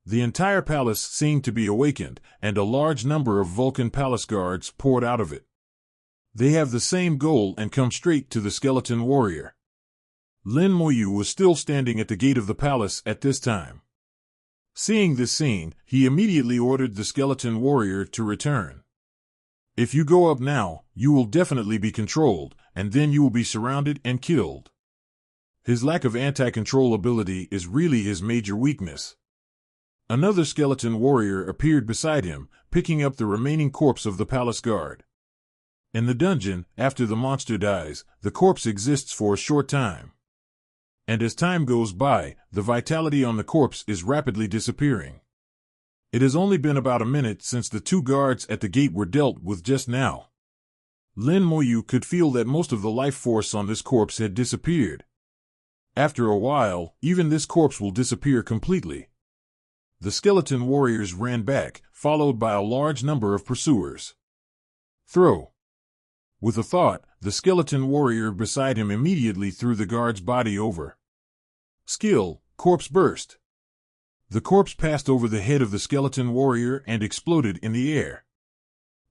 The entire palace seemed to be awakened, and a large number of Vulcan palace guards poured out of it. They have the same goal and come straight to the skeleton warrior. Lin Moyu was still standing at the gate of the palace at this time. Seeing this scene, he immediately ordered the skeleton warrior to return. If you go up now, you will definitely be controlled, and then you will be surrounded and killed. His lack of anti-control ability is really his major weakness. Another skeleton warrior appeared beside him, picking up the remaining corpse of the palace guard. In the dungeon, after the monster dies, the corpse exists for a short time. And as time goes by, the vitality on the corpse is rapidly disappearing. It has only been about a minute since the two guards at the gate were dealt with just now. Lin Moyu could feel that most of the life force on this corpse had disappeared. After a while, even this corpse will disappear completely. The skeleton warriors ran back, followed by a large number of pursuers. Throw. With a thought, the skeleton warrior beside him immediately threw the guard's body over. Skill, corpse burst. The corpse passed over the head of the skeleton warrior and exploded in the air.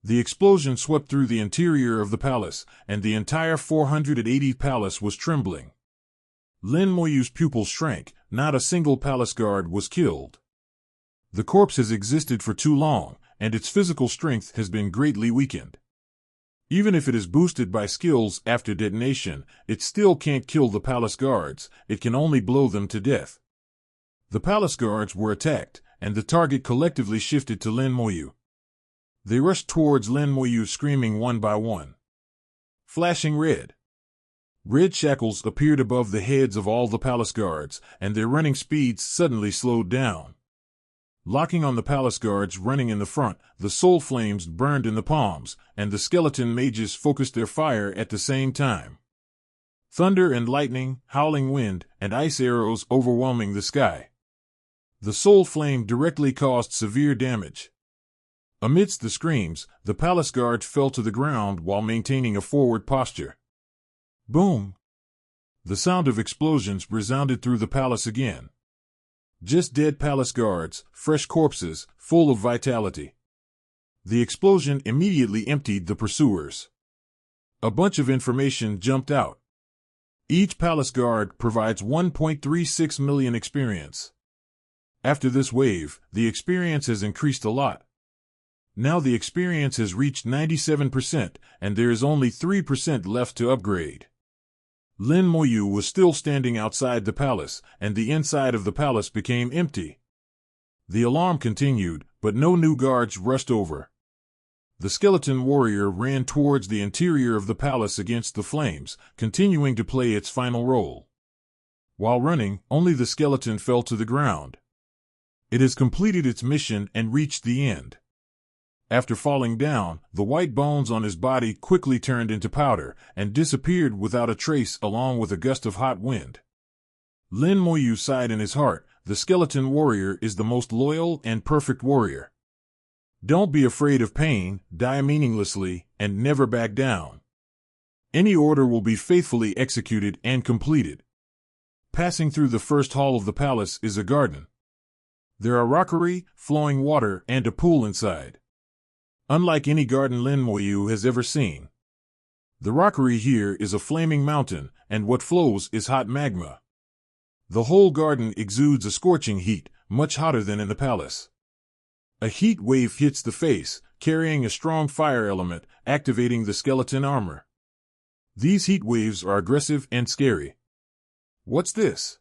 The explosion swept through the interior of the palace, and the entire 480 palace was trembling. Lin Moyu's pupils shrank, not a single palace guard was killed. The corpse has existed for too long, and its physical strength has been greatly weakened. Even if it is boosted by skills after detonation, it still can't kill the palace guards, it can only blow them to death. The palace guards were attacked, and the target collectively shifted to Lin Moyu. They rushed towards Lin Moyu screaming one by one. Flashing red. Red shackles appeared above the heads of all the palace guards, and their running speeds suddenly slowed down. Locking on the palace guards running in the front, the soul flames burned in the palms, and the skeleton mages focused their fire at the same time. Thunder and lightning, howling wind, and ice arrows overwhelming the sky. The soul flame directly caused severe damage. Amidst the screams, the palace guard fell to the ground while maintaining a forward posture. Boom! The sound of explosions resounded through the palace again. Just dead palace guards, fresh corpses, full of vitality. The explosion immediately emptied the pursuers. A bunch of information jumped out. Each palace guard provides 1.36 million experience. After this wave, the experience has increased a lot. Now the experience has reached 97%, and there is only 3% left to upgrade. Lin Moyu was still standing outside the palace, and the inside of the palace became empty. The alarm continued, but no new guards rushed over. The skeleton warrior ran towards the interior of the palace against the flames, continuing to play its final role. While running, only the skeleton fell to the ground. It has completed its mission and reached the end. After falling down, the white bones on his body quickly turned into powder and disappeared without a trace along with a gust of hot wind. Lin Moyu sighed in his heart, the skeleton warrior is the most loyal and perfect warrior. Don't be afraid of pain, die meaninglessly, and never back down. Any order will be faithfully executed and completed. Passing through the first hall of the palace is a garden. There are rockery, flowing water, and a pool inside. Unlike any garden Lin Moyu has ever seen. The rockery here is a flaming mountain, and what flows is hot magma. The whole garden exudes a scorching heat, much hotter than in the palace. A heat wave hits the face, carrying a strong fire element, activating the skeleton armor. These heat waves are aggressive and scary. What's this?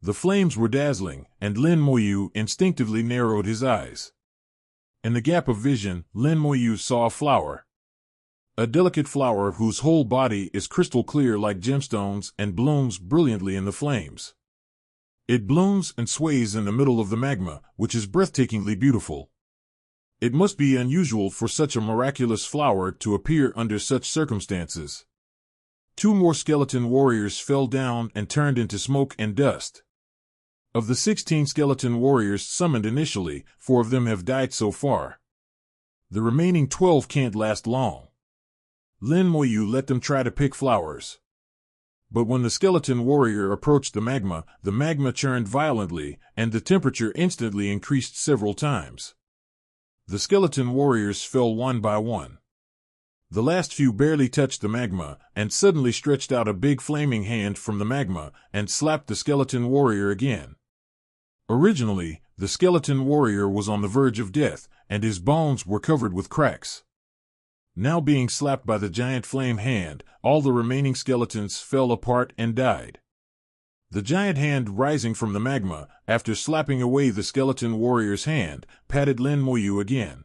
The flames were dazzling, and Lin Moyu instinctively narrowed his eyes. In the gap of vision, Lin Moyu saw a flower. A delicate flower whose whole body is crystal clear like gemstones and blooms brilliantly in the flames. It blooms and sways in the middle of the magma, which is breathtakingly beautiful. It must be unusual for such a miraculous flower to appear under such circumstances. 2 more skeleton warriors fell down and turned into smoke and dust. Of the 16 skeleton warriors summoned initially, 4 of them have died so far. The remaining 12 can't last long. Lin Moyu let them try to pick flowers. But when the skeleton warrior approached the magma churned violently, and the temperature instantly increased several times. The skeleton warriors fell one by one. The last few barely touched the magma, and suddenly stretched out a big flaming hand from the magma, and slapped the skeleton warrior again. Originally, the skeleton warrior was on the verge of death, and his bones were covered with cracks. Now being slapped by the giant flame hand, all the remaining skeletons fell apart and died. The giant hand rising from the magma, after slapping away the skeleton warrior's hand, patted Lin Moyu again.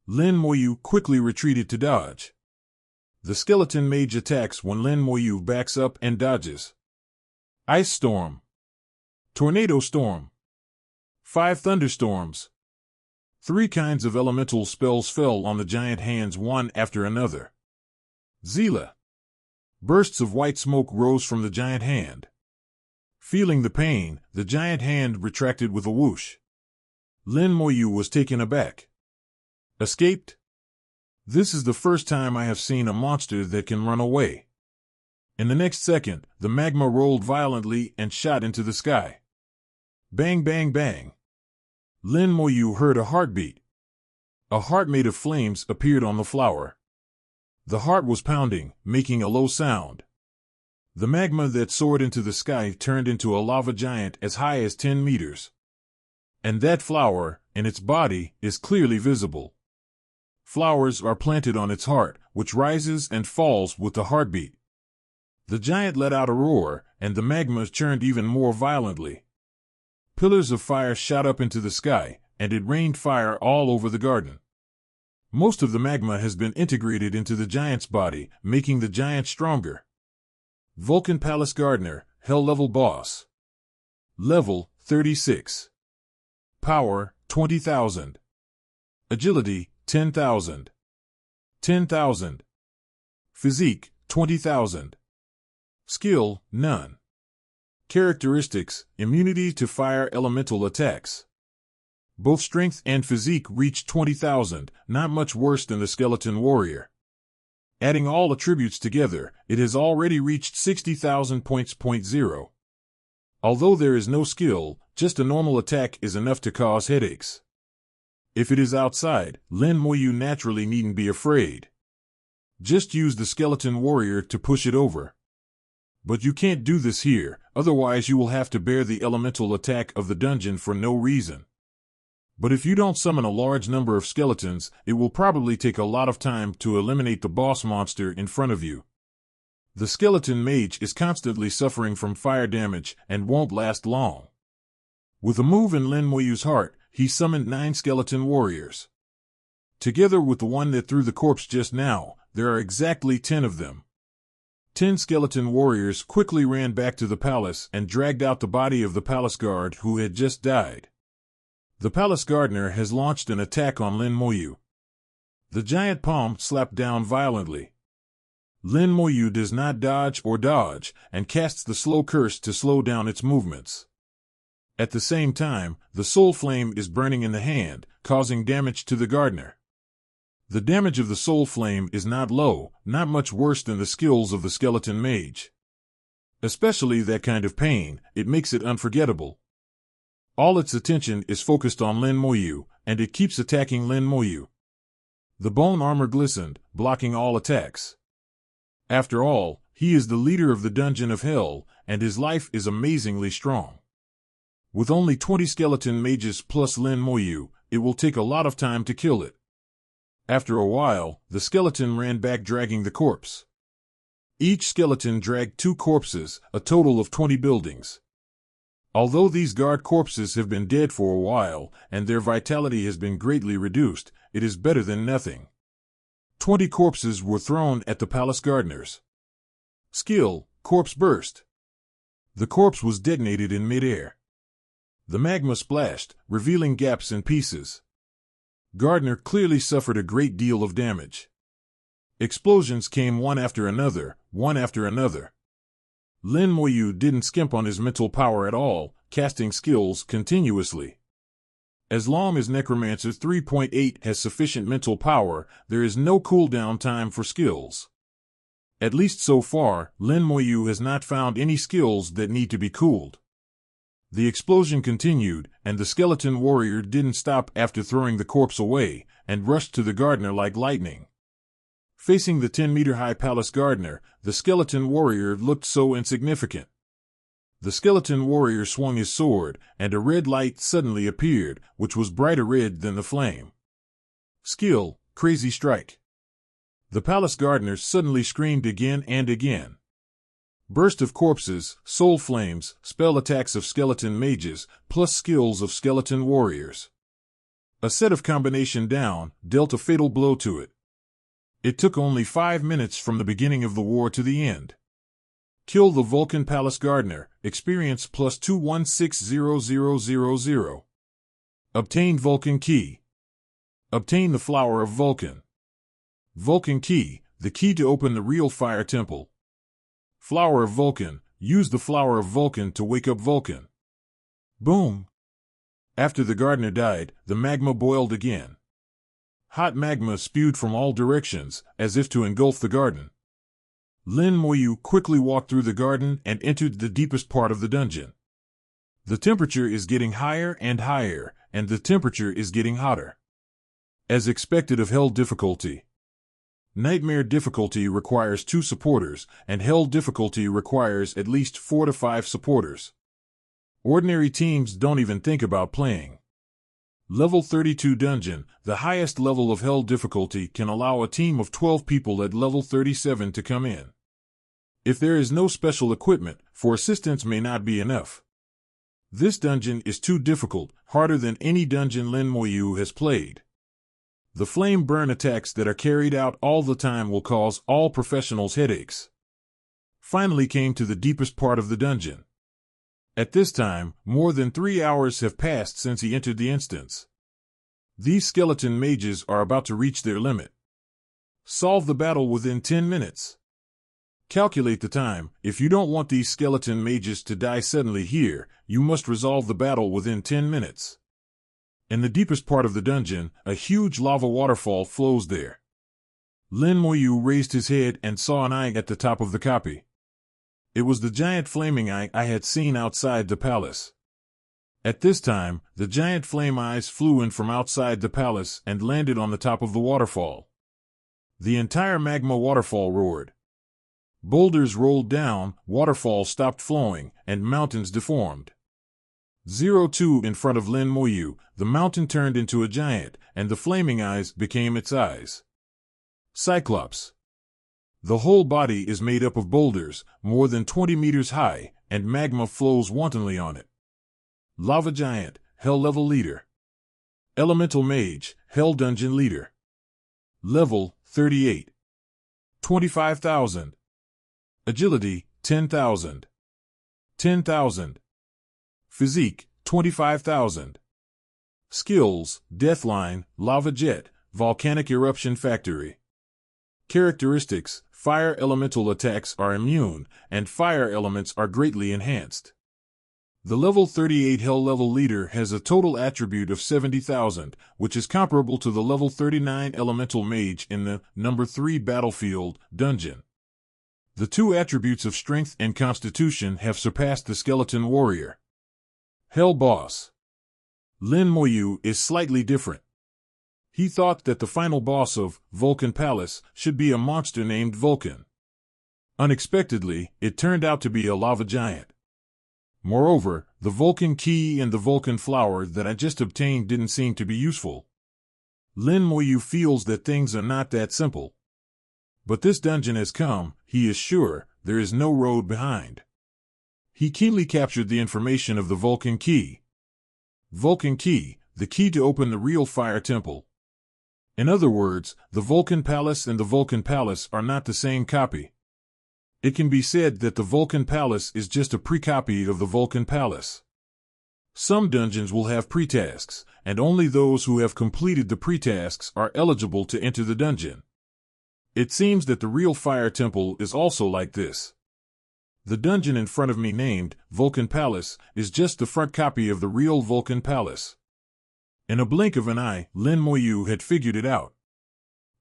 Lin Moyu quickly retreated to dodge. The skeleton mage attacks when Lin Moyu backs up and dodges. Ice Storm. Tornado Storm. 5 thunderstorms. 3 kinds of elemental spells fell on the giant hands one after another. Zila. Bursts of white smoke rose from the giant hand. Feeling the pain, the giant hand retracted with a whoosh. Lin Moyu was taken aback. Escaped? This is the first time I have seen a monster that can run away. In the next second, the magma rolled violently and shot into the sky. Bang, bang, bang. Lin Moyu heard a heartbeat. A heart made of flames appeared on the flower. The heart was pounding, making a low sound. The magma that soared into the sky turned into a lava giant as high as 10 meters. And that flower, in its body, is clearly visible. Flowers are planted on its heart, which rises and falls with the heartbeat. The giant let out a roar, and the magma churned even more violently. Pillars of fire shot up into the sky, and it rained fire all over the garden. Most of the magma has been integrated into the giant's body, making the giant stronger. Vulcan Palace Gardener, Hell Level Boss. Level 36. Power 20,000. Agility 10,000. 10,000. Physique 20,000. Skill none. Characteristics: immunity to fire elemental attacks. Both strength and physique reach 20,000, not much worse than the skeleton warrior. Adding all attributes together, it has already reached 60,000 points. Although there is no skill, just a normal attack is enough to cause headaches. If it is outside, Lin Moyu naturally needn't be afraid. Just use the skeleton warrior to push it over. But you can't do this here, otherwise you will have to bear the elemental attack of the dungeon for no reason. But if you don't summon a large number of skeletons, it will probably take a lot of time to eliminate the boss monster in front of you. The skeleton mage is constantly suffering from fire damage and won't last long. With a move in Lin Moyu's heart, he summoned 9 skeleton warriors. Together with the one that threw the corpse just now, there are exactly 10 of them. 10 skeleton warriors quickly ran back to the palace and dragged out the body of the palace guard who had just died. The palace gardener has launched an attack on Lin Moyu. The giant palm slapped down violently. Lin Moyu does not dodge or dodge, and casts the slow curse to slow down its movements. At the same time, the soul flame is burning in the hand, causing damage to the gardener. The damage of the soul flame is not low, not much worse than the skills of the skeleton mage. Especially that kind of pain, it makes it unforgettable. All its attention is focused on Lin Moyu, and it keeps attacking Lin Moyu. The bone armor glistened, blocking all attacks. After all, he is the leader of the Dungeon of Hell, and his life is amazingly strong. With only 20 skeleton mages plus Lin Moyu, it will take a lot of time to kill it. After a while, the skeleton ran back dragging the corpse. Each skeleton dragged 2 corpses, a total of 20 buildings. Although these guard corpses have been dead for a while, and their vitality has been greatly reduced, it is better than nothing. 20 corpses were thrown at the palace gardeners. Skill: Corpse Burst. The corpse was detonated in midair. The magma splashed, revealing gaps and pieces. Gardener clearly suffered a great deal of damage. Explosions came one after another, one after another. Lin Moyu didn't skimp on his mental power at all, casting skills continuously. As long as Necromancer 3.8 has sufficient mental power, there is no cooldown time for skills. At least so far, Lin Moyu has not found any skills that need to be cooled. The explosion continued, and the skeleton warrior didn't stop after throwing the corpse away, and rushed to the gardener like lightning. Facing the 10-meter-high palace gardener, the skeleton warrior looked so insignificant. The skeleton warrior swung his sword, and a red light suddenly appeared, which was brighter red than the flame. Skill, crazy strike. The palace gardener suddenly screamed again and again. Burst of corpses, soul flames, spell attacks of skeleton mages, plus skills of skeleton warriors. A set of combination down dealt a fatal blow to it. It took only 5 minutes from the beginning of the war to the end. Kill the Vulcan Palace Gardener, experience plus 2160000. Obtain Vulcan Key. Obtain the Flower of Vulcan. Vulcan Key, the key to open the real fire temple. Flower of Vulcan, use the Flower of Vulcan to wake up Vulcan. Boom! After the gardener died, the magma boiled again. Hot magma spewed from all directions, as if to engulf the garden. Lin Moyu quickly walked through the garden and entered the deepest part of the dungeon. The temperature is getting higher and higher, and the temperature is getting hotter. As expected of Hell difficulty. Nightmare difficulty requires 2 supporters, and Hell difficulty requires at least 4 to 5 supporters. Ordinary teams don't even think about playing. Level 32 dungeon, the highest level of Hell difficulty, can allow a team of 12 people at level 37 to come in. If there is no special equipment, for assistance may not be enough. This dungeon is too difficult, harder than any dungeon Lin Moyu has played. The flame burn attacks that are carried out all the time will cause all professionals headaches. Finally came to the deepest part of the dungeon. At this time, more than 3 hours have passed since he entered the instance. These skeleton mages are about to reach their limit. Solve the battle within 10 minutes. Calculate the time. If you don't want these skeleton mages to die suddenly here, you must resolve the battle within 10 minutes. In the deepest part of the dungeon, a huge lava waterfall flows there. Lin Moyu raised his head and saw an eye at the top of the copy. It was the giant flaming eye I had seen outside the palace. At this time, the giant flame eyes flew in from outside the palace and landed on the top of the waterfall. The entire magma waterfall roared. Boulders rolled down, waterfalls stopped flowing, and mountains deformed. 02 in front of Lin Moyu, the mountain turned into a giant, and the flaming eyes became its eyes. Cyclops. The whole body is made up of boulders, more than 20 meters high, and magma flows wantonly on it. Lava Giant, Hell Level Leader. Elemental Mage, Hell Dungeon Leader. Level, 38. 25,000. Agility, 10,000. 10,000. Physique, 25,000. Skills, Deathline, Lava Jet, Volcanic Eruption Factory. Characteristics, fire elemental attacks are immune, and fire elements are greatly enhanced. The level 38 Hell level leader has a total attribute of 70,000, which is comparable to the level 39 elemental mage in the number 3 battlefield dungeon. The 2 attributes of strength and constitution have surpassed the skeleton warrior. Hell boss. Lin Moyu is slightly different. He thought that the final boss of Vulcan Palace should be a monster named Vulcan. Unexpectedly, it turned out to be a lava giant. Moreover, the Vulcan key and the Vulcan flower that I just obtained didn't seem to be useful. Lin Moyu feels that things are not that simple. But this dungeon has come, he is sure, there is no road behind. He keenly captured the information of the Vulcan key. Vulcan key, the key to open the real fire temple. In other words, the Vulcan Palace and the Vulcan Palace are not the same copy. It can be said that the Vulcan Palace is just a pre-copy of the Vulcan Palace. Some dungeons will have pre-tasks, and only those who have completed the pre-tasks are eligible to enter the dungeon. It seems that the real fire temple is also like this. The dungeon in front of me named Vulcan Palace is just the front copy of the real Vulcan Palace. In a blink of an eye, Lin Moyu had figured it out.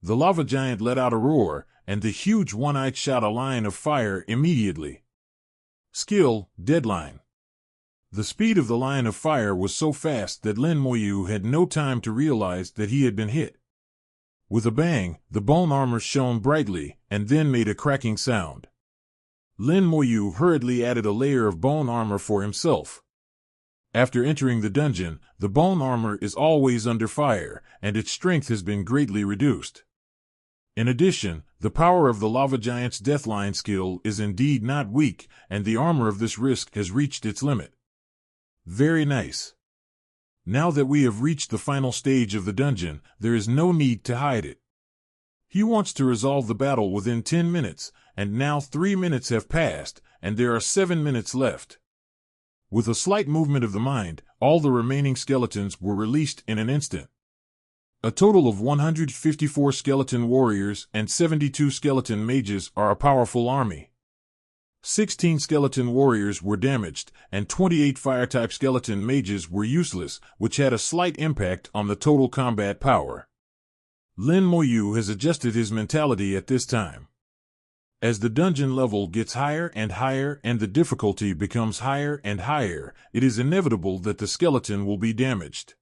The lava giant let out a roar, and the huge one-eyed shot a line of fire immediately. Skill, Deadline. The speed of the line of fire was so fast that Lin Moyu had no time to realize that he had been hit. With a bang, the bone armor shone brightly, and then made a cracking sound. Lin Moyu hurriedly added a layer of bone armor for himself. After entering the dungeon, the bone armor is always under fire, and its strength has been greatly reduced. In addition, the power of the lava giant's deathline skill is indeed not weak, and the armor of this risk has reached its limit. Very nice. Now that we have reached the final stage of the dungeon, there is no need to hide it. He wants to resolve the battle within 10 minutes, and now 3 minutes have passed, and there are 7 minutes left. With a slight movement of the mind, all the remaining skeletons were released in an instant. A total of 154 skeleton warriors and 72 skeleton mages are a powerful army. 16 skeleton warriors were damaged, and 28 fire-type skeleton mages were useless, which had a slight impact on the total combat power. Lin Moyu has adjusted his mentality at this time. As the dungeon level gets higher and higher and the difficulty becomes higher and higher, it is inevitable that the skeleton will be damaged.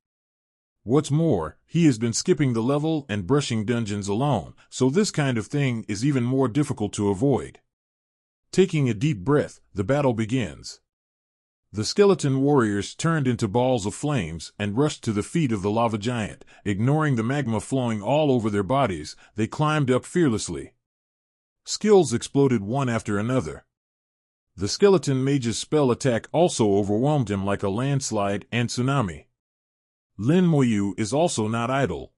What's more, he has been skipping the level and brushing dungeons alone, so this kind of thing is even more difficult to avoid. Taking a deep breath, the battle begins. The skeleton warriors turned into balls of flames and rushed to the feet of the lava giant. Ignoring the magma flowing all over their bodies, they climbed up fearlessly. Skills exploded one after another. The skeleton mage's spell attack also overwhelmed him like a landslide and tsunami. Lin Moyu is also not idle.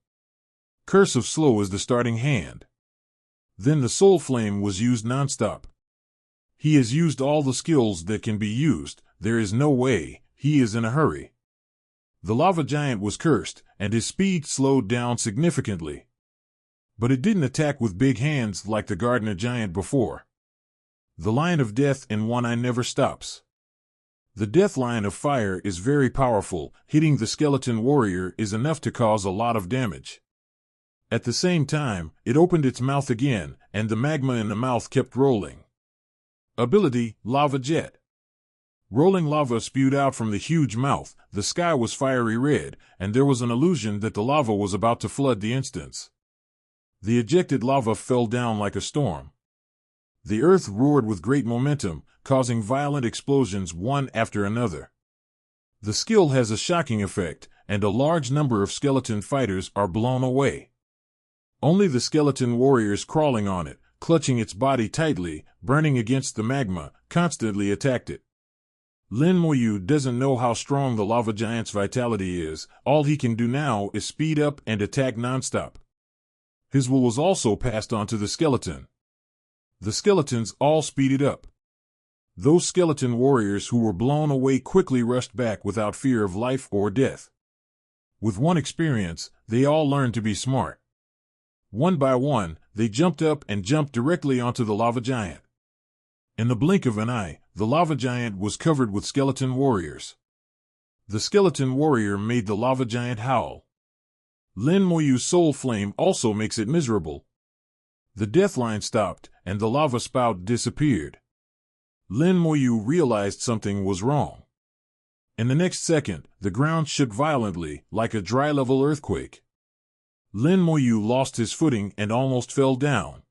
Curse of Slow is the starting hand. Then the soul flame was used non-stop. He has used all the skills that can be used. There is no way he is in a hurry. The lava giant was cursed, and his speed slowed down significantly. But it didn't attack with big hands like the gardener giant before. The line of death in one eye never stops. The death line of fire is very powerful. Hitting the skeleton warrior is enough to cause a lot of damage. At the same time, it opened its mouth again, and the magma in the mouth kept rolling. Ability, Lava Jet. Rolling lava spewed out from the huge mouth. The sky was fiery red, and there was an illusion that the lava was about to flood the instance. The ejected lava fell down like a storm. The earth roared with great momentum, causing violent explosions one after another. The skill has a shocking effect, and a large number of skeleton fighters are blown away. Only the skeleton warriors crawling on it, clutching its body tightly, burning against the magma, constantly attacked it. Lin Moyu doesn't know how strong the lava giant's vitality is. All he can do now is speed up and attack nonstop. His will was also passed on to the skeleton. The skeletons all speeded up. Those skeleton warriors who were blown away quickly rushed back without fear of life or death. With one experience, they all learned to be smart. One by one, they jumped up and jumped directly onto the lava giant. In the blink of an eye, the lava giant was covered with skeleton warriors. The skeleton warrior made the lava giant howl. Lin Moyu's soul flame also makes it miserable. The death line stopped, and the lava spout disappeared. Lin Moyu realized something was wrong. In the next second, the ground shook violently, like a dry-level earthquake. Lin Moyu lost his footing and almost fell down.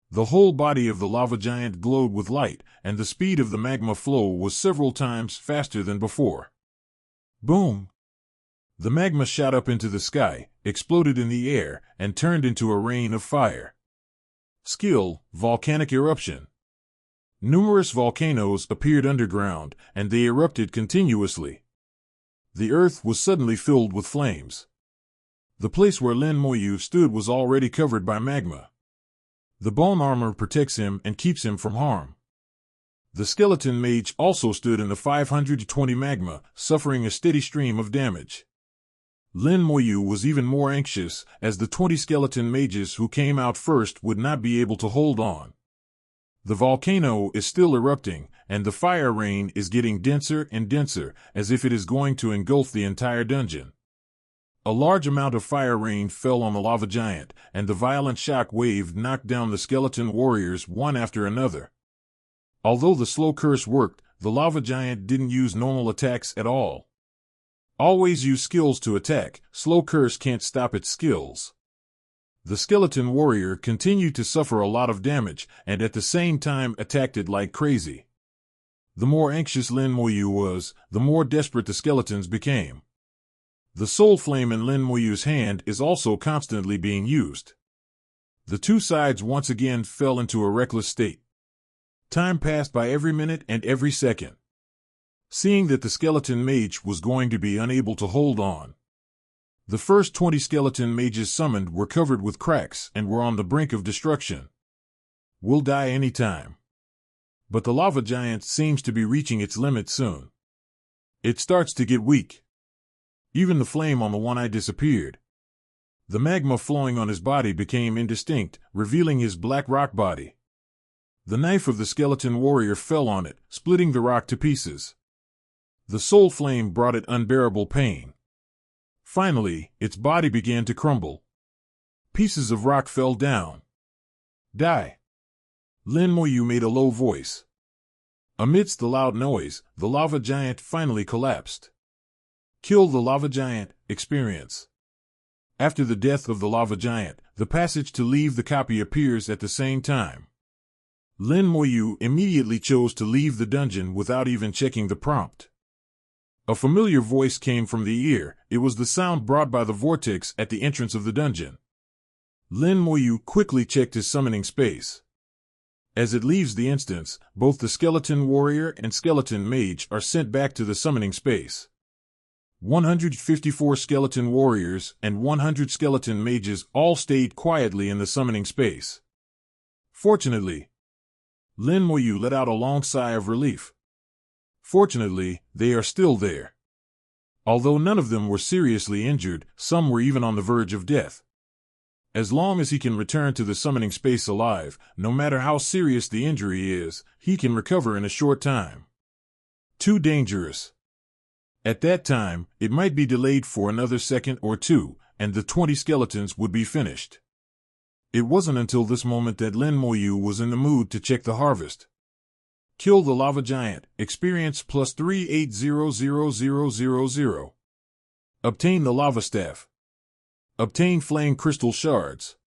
The whole body of the lava giant glowed with light, and the speed of the magma flow was several times faster than before. Boom! The magma shot up into the sky, exploded in the air, and turned into a rain of fire. Skill, Volcanic Eruption. Numerous volcanoes appeared underground, and they erupted continuously. The earth was suddenly filled with flames. The place where Lin Moyu stood was already covered by magma. The bone armor protects him and keeps him from harm. The skeleton mage also stood in the 520 magma, suffering a steady stream of damage. Lin Moyu was even more anxious, as the 20 skeleton mages who came out first would not be able to hold on. The volcano is still erupting, and the fire rain is getting denser and denser, as if it is going to engulf the entire dungeon. A large amount of fire rain fell on the lava giant, and the violent shock wave knocked down the skeleton warriors one after another. Although the slow curse worked, the lava giant didn't use normal attacks at all. Always use skills to attack. Slow curse can't stop its skills. The skeleton warrior continued to suffer a lot of damage, and at the same time attacked it like crazy. The more anxious Lin Moyu was, the more desperate the skeletons became. The soul flame in Lin Moyu's hand is also constantly being used. The two sides once again fell into a reckless state. Time passed by every minute and every second. Seeing that the skeleton mage was going to be unable to hold on, the first 20 skeleton mages summoned were covered with cracks and were on the brink of destruction. We'll die any time. But the lava giant seems to be reaching its limit soon. It starts to get weak. Even the flame on the one eye disappeared. The magma flowing on his body became indistinct, revealing his black rock body. The knife of the skeleton warrior fell on it, splitting the rock to pieces. The soul flame brought it unbearable pain. Finally, its body began to crumble. Pieces of rock fell down. Die! Lin Moyu made a low voice. Amidst the loud noise, the lava giant finally collapsed. Kill the lava giant, experience. After the death of the lava giant, the passage to leave the copy appears at the same time. Lin Moyu immediately chose to leave the dungeon without even checking the prompt. A familiar voice came from the ear. It was the sound brought by the vortex at the entrance of the dungeon. Lin Moyu quickly checked his summoning space. As it leaves the instance, both the skeleton warrior and skeleton mage are sent back to the summoning space. 154 skeleton warriors and 100 skeleton mages all stayed quietly in the summoning space. Fortunately, Lin Moyu let out a long sigh of relief. Fortunately, they are still there. Although none of them were seriously injured, some were even on the verge of death. As long as he can return to the summoning space alive, no matter how serious the injury is, he can recover in a short time. Too dangerous. At that time, it might be delayed for another second or two, and the 20 skeletons would be finished. It wasn't until this moment that Lin Moyu was in the mood to check the harvest. Kill the lava giant, experience plus 38000000. Obtain the lava staff. Obtain flame crystal shards.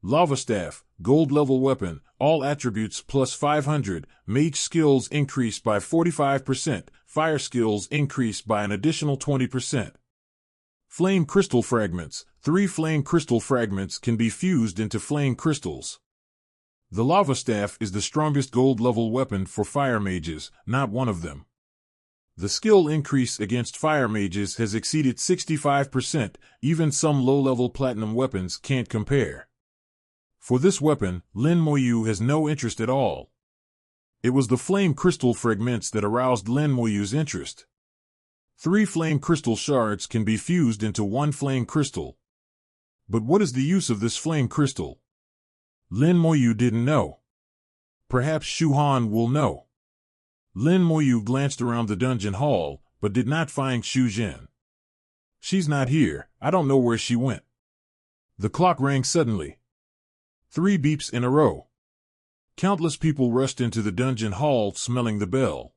Lava staff, gold level weapon, all attributes plus 500, mage skills increased by 45%, fire skills increased by an additional 20%. Flame crystal fragments, 3 flame crystal fragments can be fused into flame crystals. The lava staff is the strongest gold level weapon for fire mages, not one of them. The skill increase against fire mages has exceeded 65%, even some low-level platinum weapons can't compare. For this weapon, Lin Moyu has no interest at all. It was the flame crystal fragments that aroused Lin Moyu's interest. 3 flame crystal shards can be fused into 1 flame crystal. But what is the use of this flame crystal? Lin Moyu didn't know. Perhaps Shu Han will know. Lin Moyu glanced around the dungeon hall, but did not find Shu Jin. She's not here. I don't know where she went. The clock rang suddenly. 3 beeps in a row. Countless people rushed into the dungeon hall smelling the bell.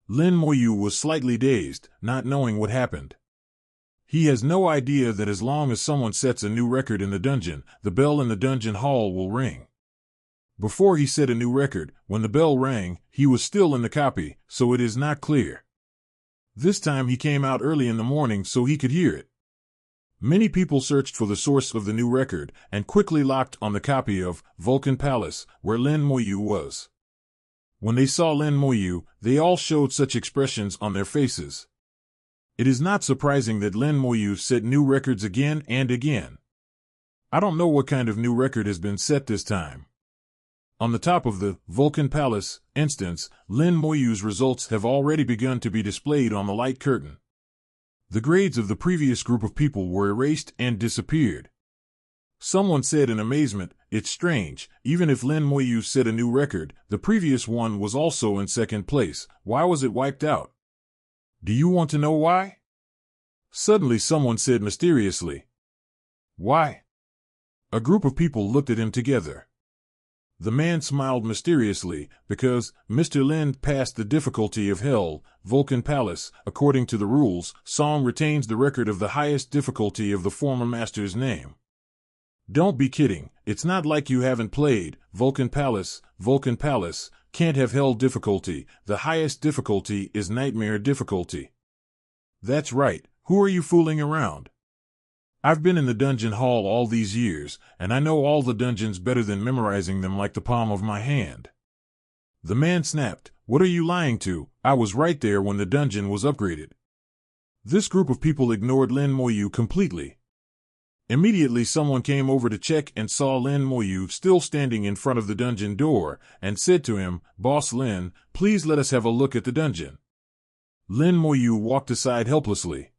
Lin Moyu was slightly dazed, not knowing what happened. He has no idea that as long as someone sets a new record in the dungeon, the bell in the dungeon hall will ring. Before he set a new record, when the bell rang, he was still in the copy, so it is not clear. This time he came out early in the morning so he could hear it. Many people searched for the source of the new record and quickly locked on the copy of Vulcan Palace, where Lin Moyu was. When they saw Lin Moyu, they all showed such expressions on their faces. It is not surprising that Lin Moyu set new records again and again. I don't know what kind of new record has been set this time. On the top of the Vulcan Palace instance, Lin Moyu's results have already begun to be displayed on the light curtain. The grades of the previous group of people were erased and disappeared. Someone said in amazement, "It's strange, even if Lin Moyu set a new record, the previous one was also in second place. Why was it wiped out?" Do you want to know why? Suddenly someone said mysteriously. Why? A group of people looked at him together. The man smiled mysteriously, because Mr. Lind passed the difficulty of Hell, Vulcan Palace. According to the rules, Song retains the record of the highest difficulty of the former master's name. Don't be kidding, it's not like you haven't played. Vulcan Palace can't have Hell difficulty. The highest difficulty is Nightmare difficulty. That's right, who are you fooling around? I've been in the dungeon hall all these years, and I know all the dungeons better than memorizing them like the palm of my hand. The man snapped, What are you lying to? I was right there when the dungeon was upgraded. This group of people ignored Lin Moyu completely. Immediately someone came over to check and saw Lin Moyu still standing in front of the dungeon door, and said to him, Boss Lin, please let us have a look at the dungeon. Lin Moyu walked aside helplessly.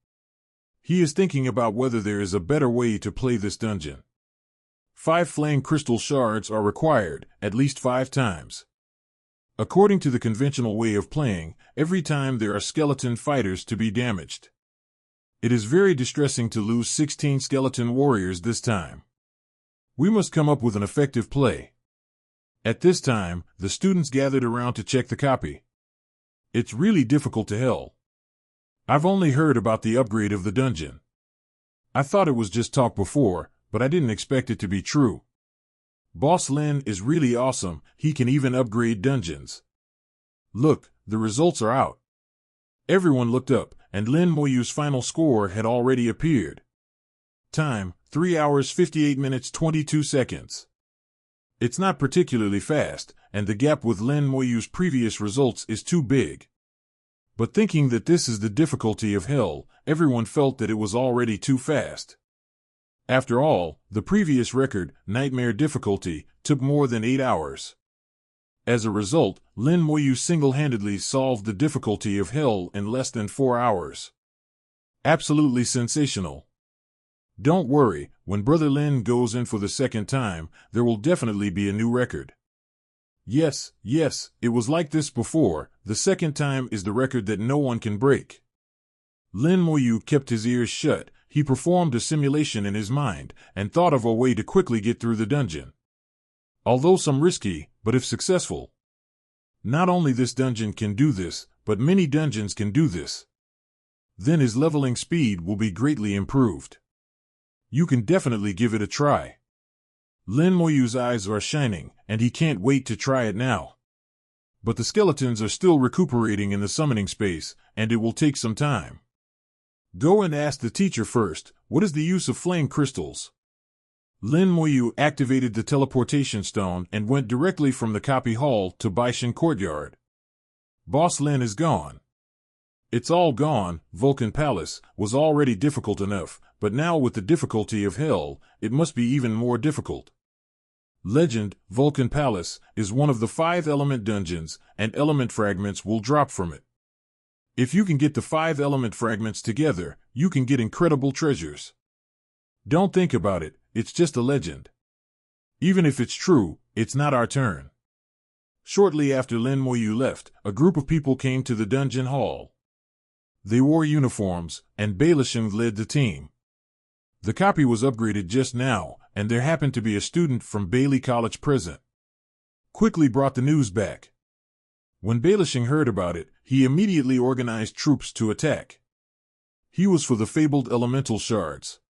He is thinking about whether there is a better way to play this dungeon. 5 flame crystal shards are required, at least 5 times. According to the conventional way of playing, every time there are skeleton fighters to be damaged. It is very distressing to lose 16 skeleton warriors this time. We must come up with an effective play. At this time, the students gathered around to check the copy. It's really difficult to hell. I've only heard about the upgrade of the dungeon. I thought it was just talk before, but I didn't expect it to be true. Boss Lin is really awesome, he can even upgrade dungeons. Look, the results are out. Everyone looked up, and Lin Moyu's final score had already appeared. Time, 3 hours 58 minutes 22 seconds. It's not particularly fast, and the gap with Lin Moyu's previous results is too big. But thinking that this is the difficulty of Hell, everyone felt that it was already too fast. After all, the previous record, Nightmare difficulty, took more than 8 hours. As a result, Lin Moyu single-handedly solved the difficulty of Hell in less than 4 hours. Absolutely sensational. Don't worry, when Brother Lin goes in for the second time, there will definitely be a new record. Yes, it was like this before. The second time is the record that no one can break. Lin Moyu kept his ears shut. He performed a simulation in his mind, and thought of a way to quickly get through the dungeon. Although some risky, but if successful. Not only this dungeon can do this, but many dungeons can do this. Then his leveling speed will be greatly improved. You can definitely give it a try. Lin Moyu's eyes are shining, and he can't wait to try it now. But the skeletons are still recuperating in the summoning space, and it will take some time. Go and ask the teacher first, what is the use of flame crystals? Lin Moyu activated the teleportation stone and went directly from the copy hall to Baishan Courtyard. Boss Lin is gone. It's all gone. Vulcan Palace was already difficult enough, but now with the difficulty of Hell, it must be even more difficult. Legend, Vulcan Palace, is one of the 5 element dungeons, and element fragments will drop from it. If you can get the 5 element fragments together, you can get incredible treasures. Don't think about it, it's just a legend. Even if it's true, it's not our turn. Shortly after Lin Moyu left, a group of people came to the dungeon hall. They wore uniforms, and Bailishing led the team. The copy was upgraded just now, and there happened to be a student from Bailey College present. Quickly brought the news back. When Bailishing heard about it, he immediately organized troops to attack. He was for the fabled elemental shards.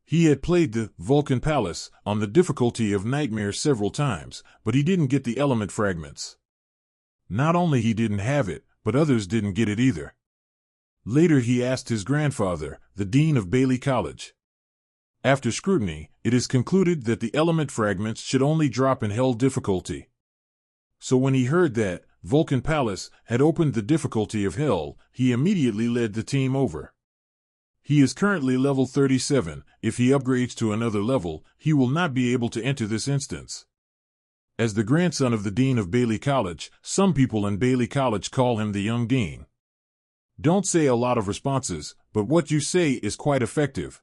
He had played the Vulcan Palace on the difficulty of Nightmare several times, but he didn't get the element fragments. Not only he didn't have it, but others didn't get it either. Later he asked his grandfather, the dean of Bailey College. After scrutiny, it is concluded that the element fragments should only drop in Hell difficulty. So when he heard that Vulcan Palace had opened the difficulty of Hell, he immediately led the team over. He is currently level 37. If he upgrades to another level, he will not be able to enter this instance. As the grandson of the dean of Bailey College, some people in Bailey College call him the young dean. Don't say a lot of responses, but what you say is quite effective.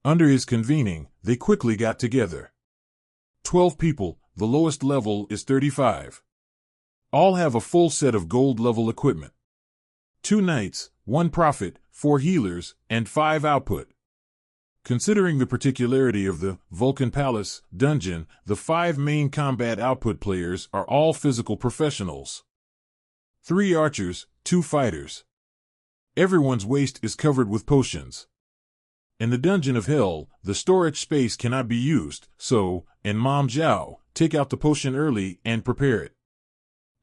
Under his convening, they quickly got together. 12 people, the lowest level is 35. All have a full set of gold level equipment. 2 knights, 1 prophet, 4 healers, and 5 output. Considering the particularity of the Vulcan Palace dungeon, the 5 main combat output players are all physical professionals. 3 archers, 2 fighters. Everyone's waist is covered with potions. In the Dungeon of Hell, the storage space cannot be used, so, in Mom Jiao, take out the potion early and prepare it.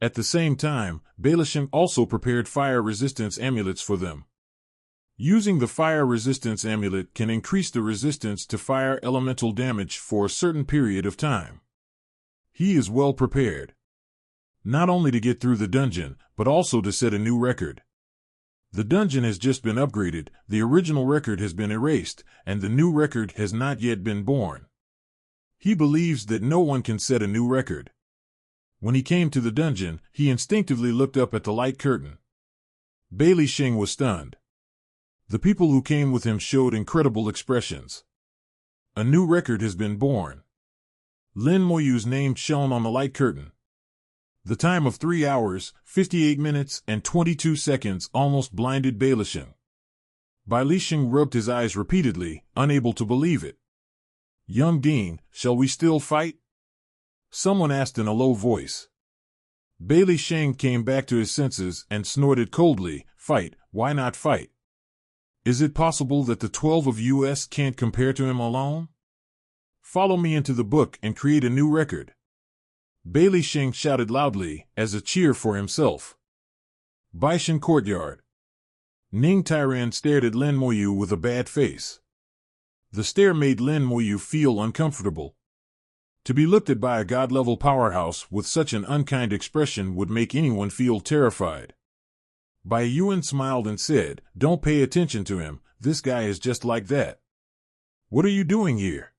At the same time, Beilishan also prepared fire resistance amulets for them. Using the fire resistance amulet can increase the resistance to fire elemental damage for a certain period of time. He is well prepared. Not only to get through the dungeon, but also to set a new record. The dungeon has just been upgraded, the original record has been erased, and the new record has not yet been born. He believes that no one can set a new record. When he came to the dungeon, he instinctively looked up at the light curtain. Beilishan was stunned. The people who came with him showed incredible expressions. A new record has been born. Lin Moyu's name shone on the light curtain. The time of 3 hours, 58 minutes, and 22 seconds almost blinded Beilishan. Beilishan rubbed his eyes repeatedly, unable to believe it. "Young Dean, shall we still fight?" Someone asked in a low voice. Beilishan came back to his senses and snorted coldly, "Fight, why not fight? Is it possible that the 12 of us can't compare to him alone? Follow me into the book and create a new record." Beilishan shouted loudly, as a cheer for himself. Baishan Courtyard. Ning Tairan stared at Lin Moyu with a bad face. The stare made Lin Moyu feel uncomfortable. To be looked at by a god-level powerhouse with such an unkind expression would make anyone feel terrified. Bai Yuan smiled and said, "Don't pay attention to him, this guy is just like that." "What are you doing here?"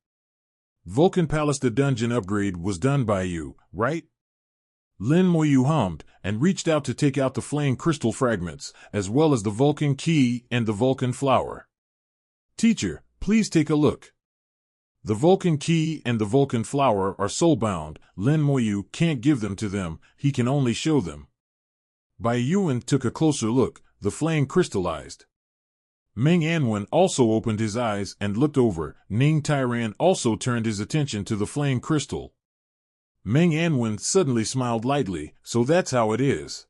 "Vulcan Palace, the dungeon upgrade was done by you, right?" Lin Moyu hummed, and reached out to take out the flame crystal fragments, as well as the Vulcan key and the Vulcan flower. "Teacher, please take a look." The Vulcan key and the Vulcan flower are soulbound. Lin Moyu can't give them to them, he can only show them. Bai Yuan took a closer look, the flame crystallized. Meng Anwen also opened his eyes and looked over. Ning Tairan also turned his attention to the flame crystal. Meng Anwen suddenly smiled lightly, "So that's how it is.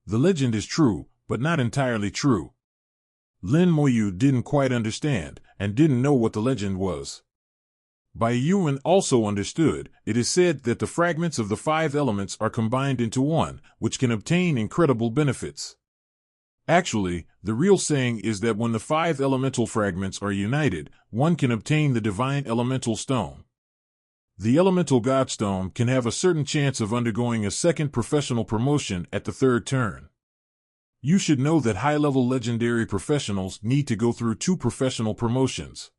The legend is true, but not entirely true." Lin Moyu didn't quite understand, and didn't know what the legend was. Bai Yuan also understood. It is said that the fragments of the 5 elements are combined into one, which can obtain incredible benefits. Actually, the real saying is that when the 5 elemental fragments are united, one can obtain the divine elemental stone. The elemental godstone can have a certain chance of undergoing a second professional promotion at the 3rd turn. You should know that high-level legendary professionals need to go through 2 professional promotions.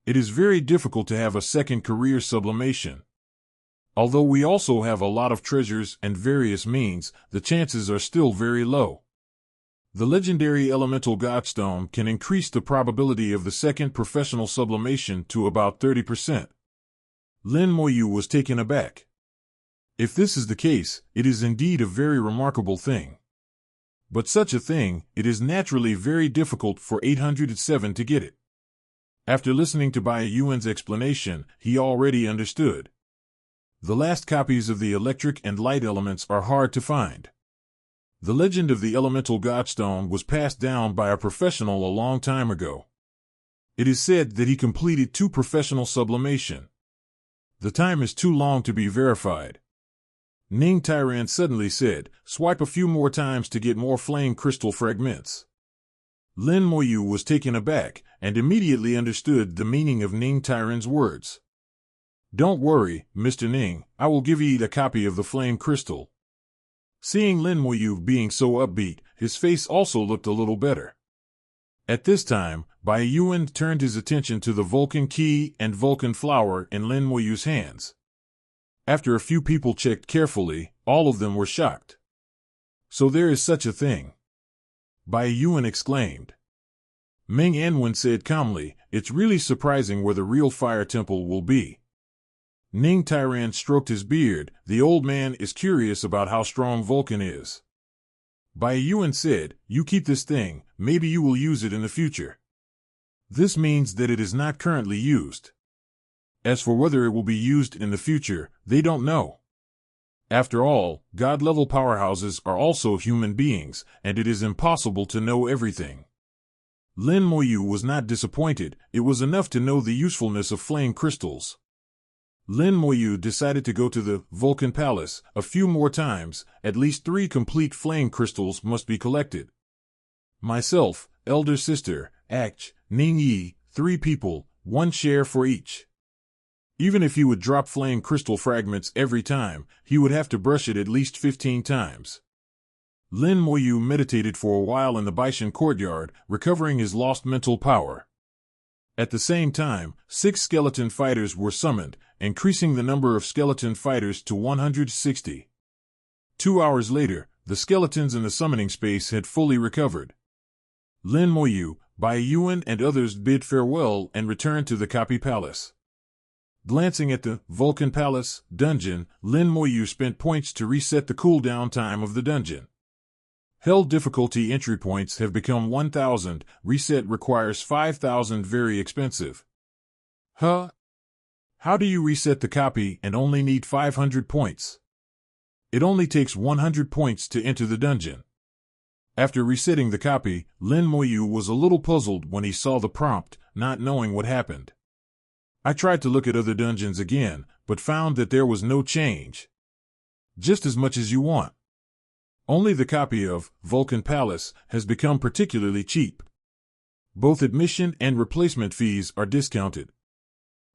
It is very difficult to have a second career sublimation. Although we also have a lot of treasures and various means, the chances are still very low. The legendary elemental godstone can increase the probability of the second professional sublimation to about 30%. Lin Moyu was taken aback. If this is the case, it is indeed a very remarkable thing. But such a thing, it is naturally very difficult for 807 to get it. After listening to Bai Yuan's explanation, he already understood. The last copies of the electric and light elements are hard to find. The legend of the elemental godstone was passed down by a professional a long time ago. It is said that he completed 2 professional sublimation. The time is too long to be verified. Ning Tairan suddenly said, "Swipe a few more times to get more flame crystal fragments." Lin Moyu was taken aback, and immediately understood the meaning of Ning Tairan's words. "Don't worry, Mr. Ning, I will give you a copy of the flame crystal." Seeing Lin Moyu being so upbeat, his face also looked a little better. At this time, Bai Yuan turned his attention to the Vulcan key and Vulcan flower in Lin Moyu's hands. After a few people checked carefully, all of them were shocked. "So there is such a thing?" Bai Yuan exclaimed. Meng Anwen said calmly, "It's really surprising where the real fire temple will be." Ning Tairan stroked his beard. The old man is curious about how strong Vulcan is. Bai Yuan said, "You keep this thing, maybe you will use it in the future." This means that it is not currently used. As for whether it will be used in the future, they don't know. After all, God-level powerhouses are also human beings, and it is impossible to know everything. Lin Moyu was not disappointed. It was enough to know the usefulness of flame crystals. Lin Moyu decided to go to the Vulcan Palace a few more times. At least 3 complete flame crystals must be collected. Myself, elder sister, Ach, Ning Yi, 3 people, 1 share for each. Even if he would drop flame crystal fragments every time, he would have to brush it at least 15 times. Lin Moyu meditated for a while in the Baishan courtyard, recovering his lost mental power. At the same time, 6 skeleton fighters were summoned, increasing the number of skeleton fighters to 160. 2 hours later, the skeletons in the summoning space had fully recovered. Lin Moyu, Bai Yuan and others bid farewell and returned to the Copy Palace. Glancing at the Vulcan Palace dungeon, Lin Moyu spent points to reset the cooldown time of the dungeon. Hell difficulty entry points have become 1,000, reset requires 5,000, very expensive. Huh? How do you reset the copy and only need 500 points? It only takes 100 points to enter the dungeon. After resetting the copy, Lin Moyu was a little puzzled when he saw the prompt, not knowing what happened. I tried to look at other dungeons again, but found that there was no change. Just as much as you want. Only the copy of Vulcan Palace has become particularly cheap. Both admission and replacement fees are discounted.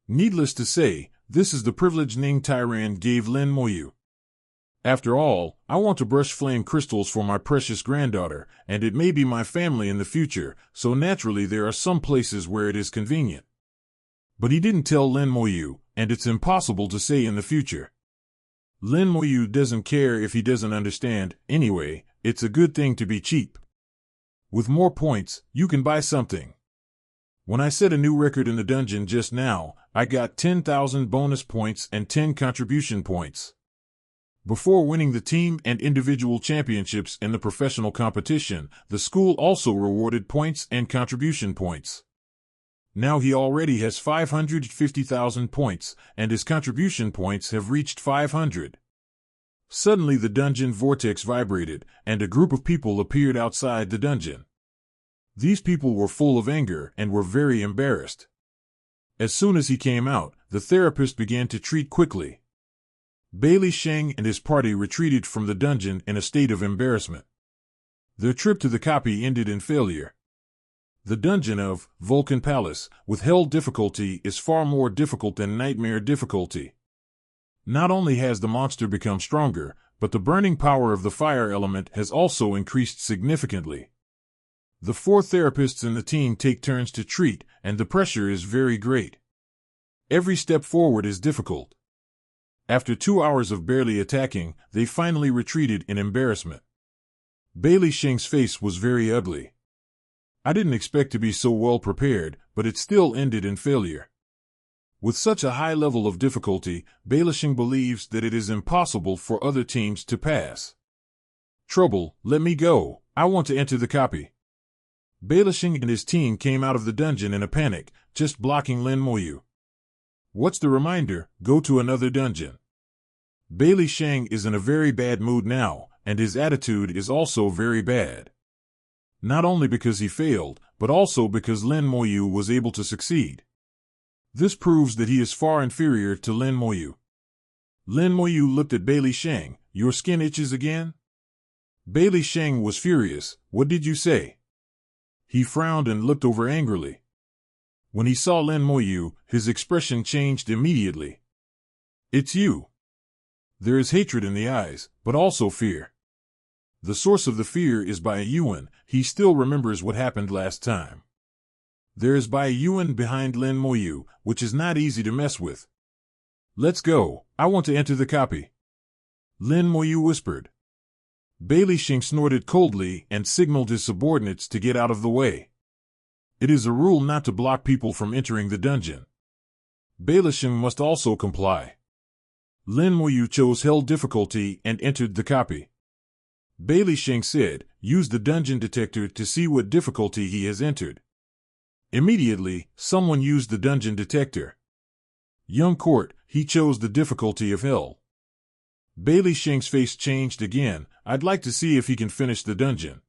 Needless to say, this is the privilege Ning Tyran gave Lin Moyu. After all, I want to brush flame crystals for my precious granddaughter, and it may be my family in the future, so naturally there are some places where it is convenient. But he didn't tell Lin Moyu, and it's impossible to say in the future. Lin Moyu doesn't care if he doesn't understand. Anyway, it's a good thing to be cheap. With more points, you can buy something. When I set a new record in the dungeon just now, I got 10,000 bonus points and 10 contribution points. Before winning the team and individual championships in the professional competition, the school also rewarded points and contribution points. Now he already has 550,000 points, and his contribution points have reached 500. Suddenly the dungeon vortex vibrated, and a group of people appeared outside the dungeon. These people were full of anger and were very embarrassed. As soon as he came out, the therapist began to treat quickly. Bailey Sheng and his party retreated from the dungeon in a state of embarrassment. Their trip to the copy ended in failure. The dungeon of Vulcan Palace with hell difficulty is far more difficult than nightmare difficulty. Not only has the monster become stronger, but the burning power of the fire element has also increased significantly. The 4 therapists in the team take turns to treat, and the pressure is very great. Every step forward is difficult. After 2 hours of barely attacking, they finally retreated in embarrassment. Bailey Sheng's face was very ugly. I didn't expect to be so well prepared, but it still ended in failure. With such a high level of difficulty, Bailishing believes that it is impossible for other teams to pass. Trouble, let me go. I want to enter the copy. Bailishing and his team came out of the dungeon in a panic, just blocking Lin Moyu. What's the reminder? Go to another dungeon. Bailey Sheng is in a very bad mood now, and his attitude is also very bad. Not only because he failed, but also because Lin Moyu was able to succeed. This proves that he is far inferior to Lin Moyu. Lin Moyu looked at Bailey Sheng. Your skin itches again? Bailey Sheng was furious. What did you say? He frowned and looked over angrily. When he saw Lin Moyu, his expression changed immediately. It's you. There is hatred in the eyes, but also fear. The source of the fear is Bai Yuan. He still remembers what happened last time. There is Bai Yuan behind Lin Moyu, which is not easy to mess with. Let's go. I want to enter the copy. Lin Moyu whispered. Bailey Sheng snorted coldly and signaled his subordinates to get out of the way. It is a rule not to block people from entering the dungeon. Bailey Sheng must also comply. Lin Moyu chose hell difficulty and entered the copy. Bailey Sheng said, "Use the dungeon detector to see what difficulty he has entered." Immediately, someone used the dungeon detector. Young Court, he chose the difficulty of hell. Bailey Sheng's face changed again. "I'd like to see if he can finish the dungeon.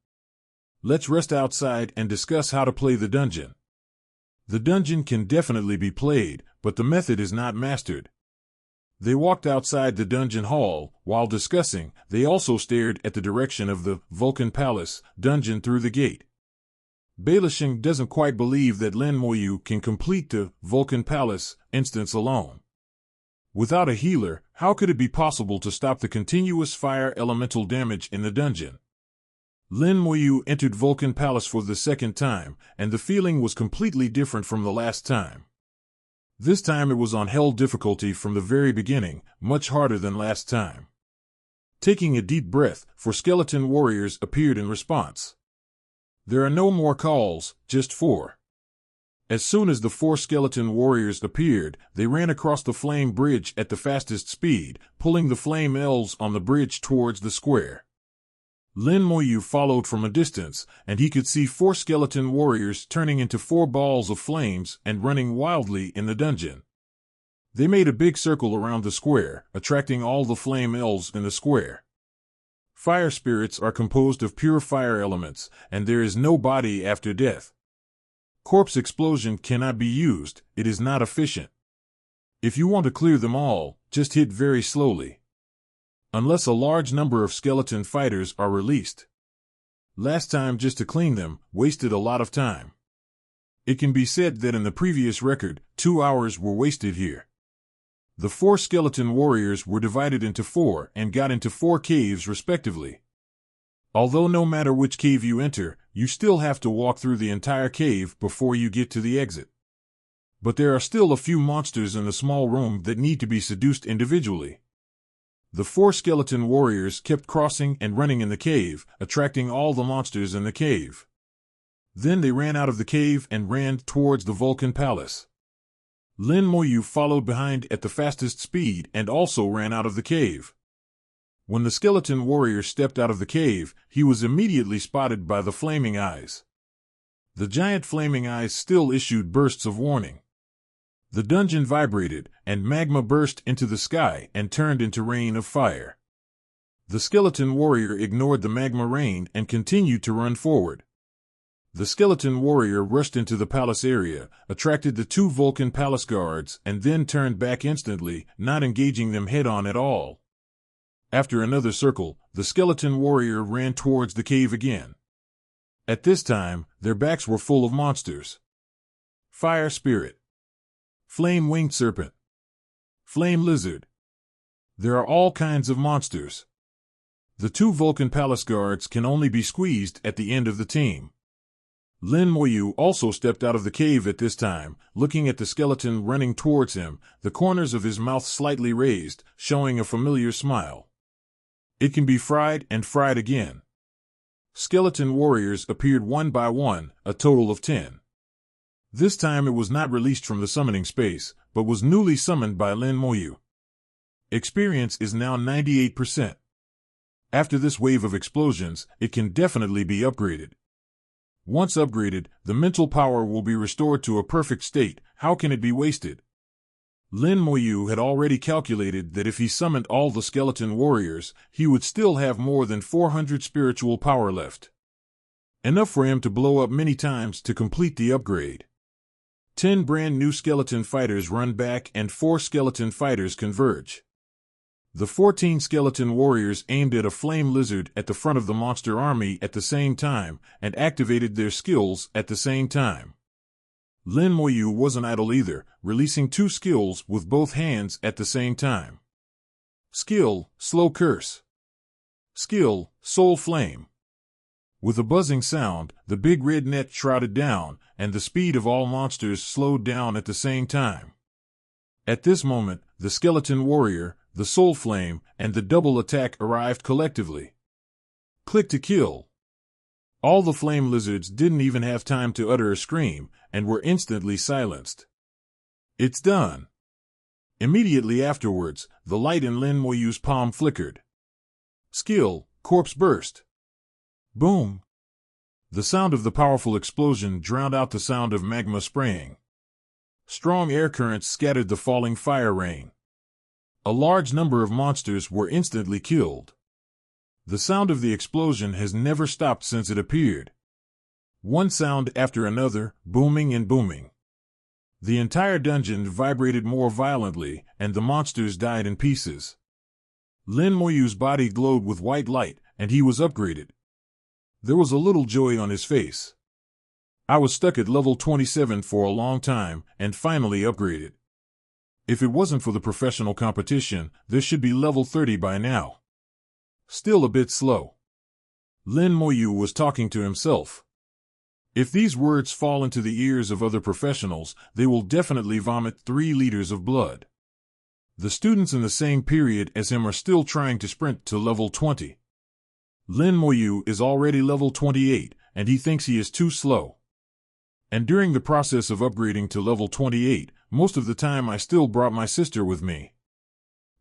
Let's rest outside and discuss how to play the dungeon." The dungeon can definitely be played, but the method is not mastered. They walked outside the dungeon hall. While discussing, they also stared at the direction of the Vulcan Palace dungeon through the gate. Bailey Sheng doesn't quite believe that Lin Moyu can complete the Vulcan Palace instance alone. Without a healer, how could it be possible to stop the continuous fire elemental damage in the dungeon? Lin Moyu entered Vulcan Palace for the second time, and the feeling was completely different from the last time. This time it was on hell difficulty from the very beginning, much harder than last time. Taking a deep breath, 4 skeleton warriors appeared in response. There are no more calls, just 4. As soon as the 4 skeleton warriors appeared, they ran across the flame bridge at the fastest speed, pulling the flame elves on the bridge towards the square. Lin Moyu followed from a distance, and he could see 4 skeleton warriors turning into 4 balls of flames and running wildly in the dungeon. They made a big circle around the square, attracting all the flame elves in the square. Fire spirits are composed of pure fire elements, and there is no body after death. Corpse explosion cannot be used, it is not efficient. If you want to clear them all, just hit very slowly. Unless a large number of skeleton fighters are released. Last time just to clean them, wasted a lot of time. It can be said that in the previous record, 2 hours were wasted here. The 4 skeleton warriors were divided into 4 and got into 4 caves respectively. Although no matter which cave you enter, you still have to walk through the entire cave before you get to the exit. But there are still a few monsters in the small room that need to be seduced individually. The 4 skeleton warriors kept crossing and running in the cave, attracting all the monsters in the cave. Then they ran out of the cave and ran towards the Vulcan Palace. Lin Moyu followed behind at the fastest speed and also ran out of the cave. When the skeleton warrior stepped out of the cave, he was immediately spotted by the flaming eyes. The giant flaming eyes still issued bursts of warning. The dungeon vibrated, and magma burst into the sky and turned into rain of fire. The skeleton warrior ignored the magma rain and continued to run forward. The skeleton warrior rushed into the palace area, attracted the 2 Vulcan palace guards, and then turned back instantly, not engaging them head-on at all. After another circle, the skeleton warrior ran towards the cave again. At this time, their backs were full of monsters. Fire spirit. Flame-winged serpent. Flame lizard. There are all kinds of monsters. The 2 Vulcan palace guards can only be squeezed at the end of the team. Lin Moyu also stepped out of the cave at this time, looking at the skeleton running towards him, the corners of his mouth slightly raised, showing a familiar smile. It can be fried and fried again. Skeleton warriors appeared one by one, a total of 10. This time it was not released from the summoning space, but was newly summoned by Lin Moyu. Experience is now 98%. After this wave of explosions, it can definitely be upgraded. Once upgraded, the mental power will be restored to a perfect state. How can it be wasted? Lin Moyu had already calculated that if he summoned all the skeleton warriors, he would still have more than 400 spiritual power left. Enough for him to blow up many times to complete the upgrade. 10 brand new skeleton fighters run back and 4 skeleton fighters converge. The 14 skeleton warriors aimed at a flame lizard at the front of the monster army at the same time and activated their skills at the same time. Lin Moyu wasn't idle either, releasing 2 skills with both hands at the same time. Skill, Slow Curse. Skill, Soul Flame. With a buzzing sound, the big red net shrouded down, and the speed of all monsters slowed down at the same time. At this moment, the skeleton warrior, the soul flame, and the double attack arrived collectively. Click to kill. All the flame lizards didn't even have time to utter a scream, and were instantly silenced. It's done. Immediately afterwards, the light in Lin Moyu's palm flickered. Skill, corpse burst. Boom! The sound of the powerful explosion drowned out the sound of magma spraying. Strong air currents scattered the falling fire rain. A large number of monsters were instantly killed. The sound of the explosion has never stopped since it appeared. One sound after another, booming and booming. The entire dungeon vibrated more violently, and the monsters died in pieces. Lin Moyu's body glowed with white light, and he was upgraded. There was a little joy on his face. I was stuck at level 27 for a long time, and finally upgraded. If it wasn't for the professional competition, this should be level 30 by now. Still a bit slow. Lin Moyu was talking to himself. If these words fall into the ears of other professionals, they will definitely vomit 3 liters of blood. The students in the same period as him are still trying to sprint to level 20. Lin Moyu is already level 28, and he thinks he is too slow. And during the process of upgrading to level 28, most of the time I still brought my sister with me.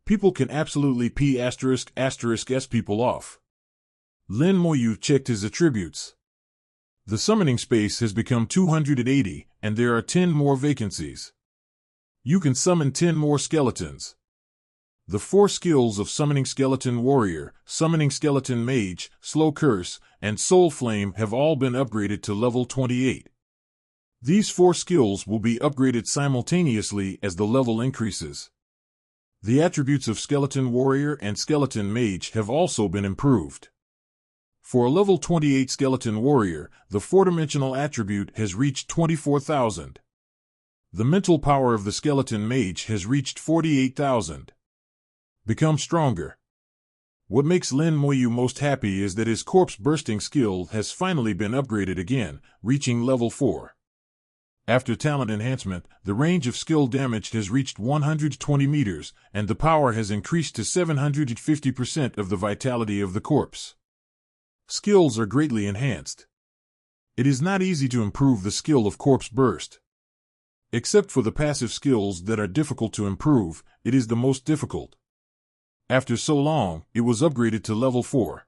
People can absolutely ****s people off. Lin Moyu checked his attributes. The summoning space has become 280, and there are 10 more vacancies. You can summon 10 more skeletons. The 4 skills of Summoning Skeleton Warrior, Summoning Skeleton Mage, Slow Curse, and Soul Flame have all been upgraded to level 28. These 4 skills will be upgraded simultaneously as the level increases. The attributes of Skeleton Warrior and Skeleton Mage have also been improved. For a level 28 Skeleton Warrior, the 4-dimensional attribute has reached 24,000. The mental power of the Skeleton Mage has reached 48,000. Become stronger. What makes Lin Moyu most happy is that his corpse bursting skill has finally been upgraded again, reaching level 4. After talent enhancement, the range of skill damage has reached 120 meters, and the power has increased to 750% of the vitality of the corpse. Skills are greatly enhanced. It is not easy to improve the skill of Corpse Burst. Except for the passive skills that are difficult to improve, it is the most difficult. After so long, it was upgraded to level 4.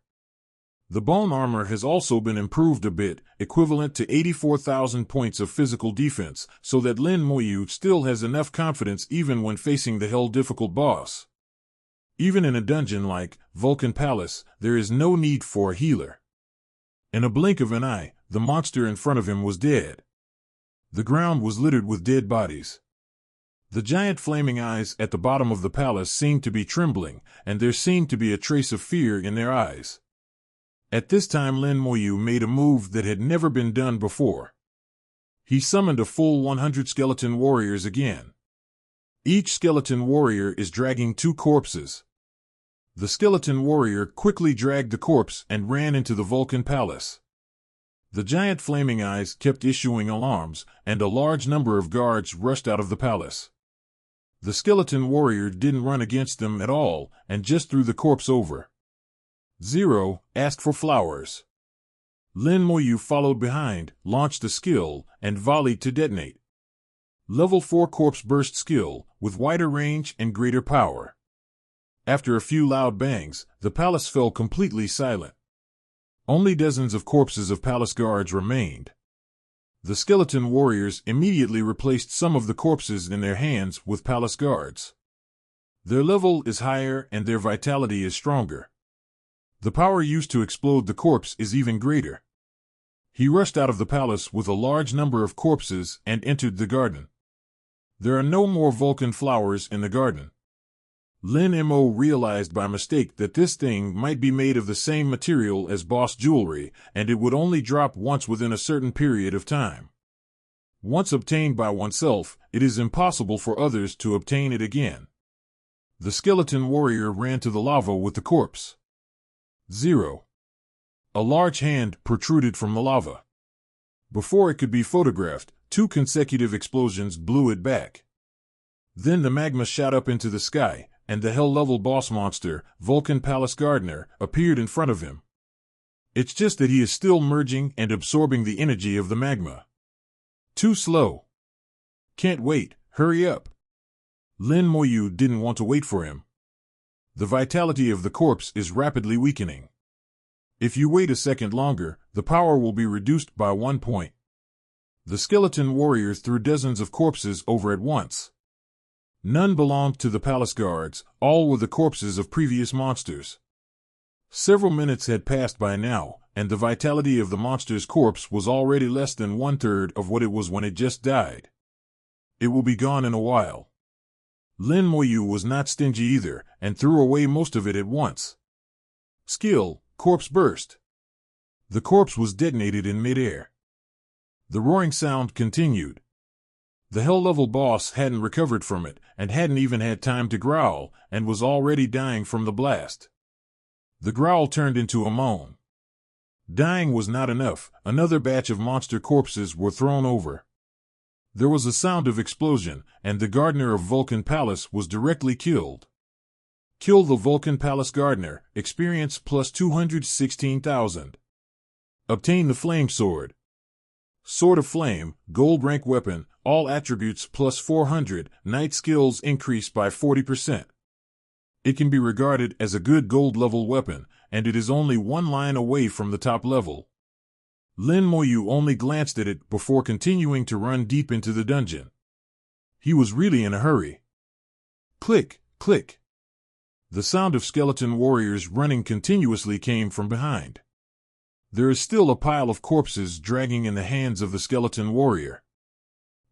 The bone armor has also been improved a bit, equivalent to 84,000 points of physical defense, so that Lin Moyu still has enough confidence even when facing the hell-difficult boss. Even in a dungeon like Vulcan Palace, there is no need for a healer. In a blink of an eye, the monster in front of him was dead. The ground was littered with dead bodies. The giant flaming eyes at the bottom of the palace seemed to be trembling, and there seemed to be a trace of fear in their eyes. At this time Lin Moyu made a move that had never been done before. He summoned a full 100 skeleton warriors again. Each skeleton warrior is dragging 2 corpses. The skeleton warrior quickly dragged the corpse and ran into the Vulcan Palace. The giant flaming eyes kept issuing alarms, and a large number of guards rushed out of the palace. The skeleton warrior didn't run against them at all, and just threw the corpse over. 0, ask for flowers. Lin Moyu followed behind, launched a skill, and volleyed to detonate. Level 4 Corpse Burst skill, with wider range and greater power. After a few loud bangs, the palace fell completely silent. Only dozens of corpses of palace guards remained. The skeleton warriors immediately replaced some of the corpses in their hands with palace guards. Their level is higher and their vitality is stronger. The power used to explode the corpse is even greater. He rushed out of the palace with a large number of corpses and entered the garden. There are no more Vulcan flowers in the garden. Lin Mo realized by mistake that this thing might be made of the same material as boss jewelry, and it would only drop once within a certain period of time. Once obtained by oneself, it is impossible for others to obtain it again. The skeleton warrior ran to the lava with the corpse. 0. A large hand protruded from the lava. Before it could be photographed, 2 consecutive explosions blew it back. Then the magma shot up into the sky, and the hell-level boss monster, Vulcan Palace Gardener, appeared in front of him. It's just that he is still merging and absorbing the energy of the magma. Too slow. Can't wait, hurry up. Lin Moyu didn't want to wait for him. The vitality of the corpse is rapidly weakening. If you wait a second longer, the power will be reduced by 1 point. The skeleton warriors threw dozens of corpses over at once. None belonged to the palace guards, all were the corpses of previous monsters. Several minutes had passed by now, and the vitality of the monster's corpse was already less than 1/3 of what it was when it just died. It will be gone in a while. Lin Moyu was not stingy either, and threw away most of it at once. Skill, corpse burst. The corpse was detonated in midair. The roaring sound continued. The hell-level boss hadn't recovered from it, and hadn't even had time to growl, and was already dying from the blast. The growl turned into a moan. Dying was not enough, another batch of monster corpses were thrown over. There was a sound of explosion, and the gardener of Vulcan Palace was directly killed. Kill the Vulcan Palace gardener, experience plus 216,000. Obtain the flame sword. Sword of Flame, gold rank weapon, all attributes plus 400, knight skills increase by 40%. It can be regarded as a good gold level weapon, and it is only 1 line away from the top level. Lin Moyu only glanced at it before continuing to run deep into the dungeon. He was really in a hurry. Click, click. The sound of skeleton warriors running continuously came from behind. There is still a pile of corpses dragging in the hands of the skeleton warrior.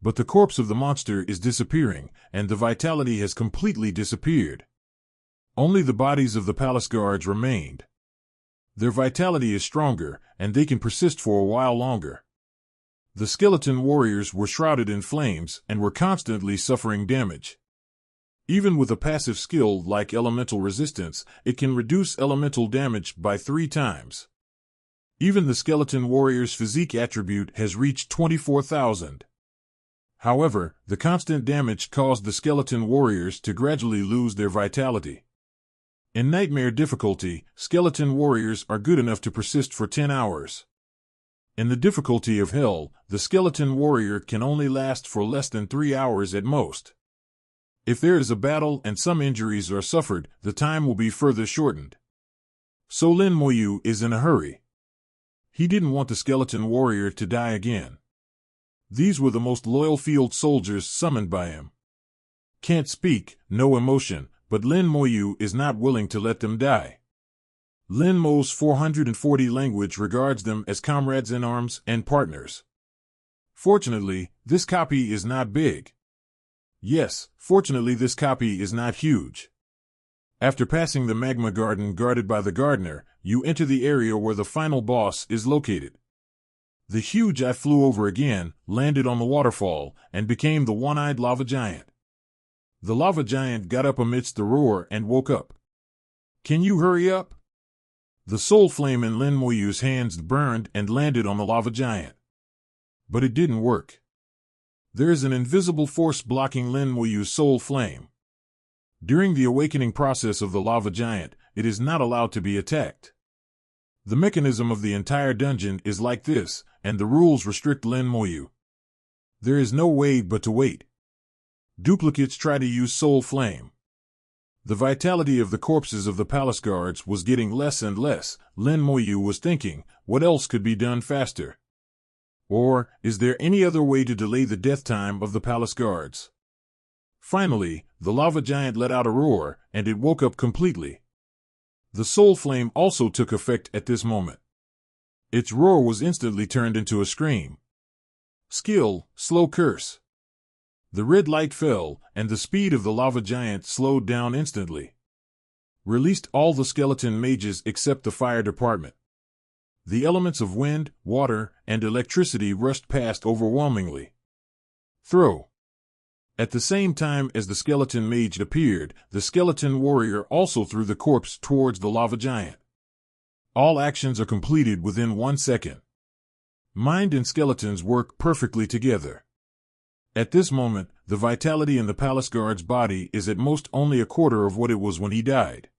But the corpse of the monster is disappearing, and the vitality has completely disappeared. Only the bodies of the palace guards remained. Their vitality is stronger, and they can persist for a while longer. The skeleton warriors were shrouded in flames and were constantly suffering damage. Even with a passive skill like elemental resistance, it can reduce elemental damage by 3 times. Even the skeleton warrior's physique attribute has reached 24,000. However, the constant damage caused the skeleton warriors to gradually lose their vitality. In nightmare difficulty, skeleton warriors are good enough to persist for 10 hours. In the difficulty of hell, the skeleton warrior can only last for less than 3 hours at most. If there is a battle and some injuries are suffered, the time will be further shortened. So Lin Moyu is in a hurry. He didn't want the skeleton warrior to die again. These were the most loyal field soldiers summoned by him. Can't speak, no emotion, but Lin Moyu is not willing to let them die. Lin Mo's 440 language regards them as comrades in arms and partners. Fortunately, this copy is not big. Yes, fortunately this copy is not huge. After passing the magma garden guarded by the gardener, you enter the area where the final boss is located. The huge eye flew over again, landed on the waterfall, and became the one-eyed lava giant. The lava giant got up amidst the roar and woke up. Can you hurry up? The soul flame in Lin Moyu's hands burned and landed on the lava giant. But it didn't work. There is an invisible force blocking Lin Moyu's soul flame. During the awakening process of the lava giant, it is not allowed to be attacked. The mechanism of the entire dungeon is like this, and the rules restrict Lin Moyu. There is no way but to wait. Duplicates try to use soul flame. The vitality of the corpses of the palace guards was getting less and less. Lin Moyu was thinking, what else could be done faster? Or, is there any other way to delay the death time of the palace guards? Finally, the lava giant let out a roar, and it woke up completely. The soul flame also took effect at this moment. Its roar was instantly turned into a scream. Skill, slow curse. The red light fell, and the speed of the lava giant slowed down instantly. Released all the skeleton mages except the fire department. The elements of wind, water, and electricity rushed past overwhelmingly. Throw. At the same time as the skeleton mage appeared, the skeleton warrior also threw the corpse towards the lava giant. All actions are completed within 1 second. Mind and skeletons work perfectly together. At this moment, the vitality in the palace guard's body is at most only a quarter of what it was when he died.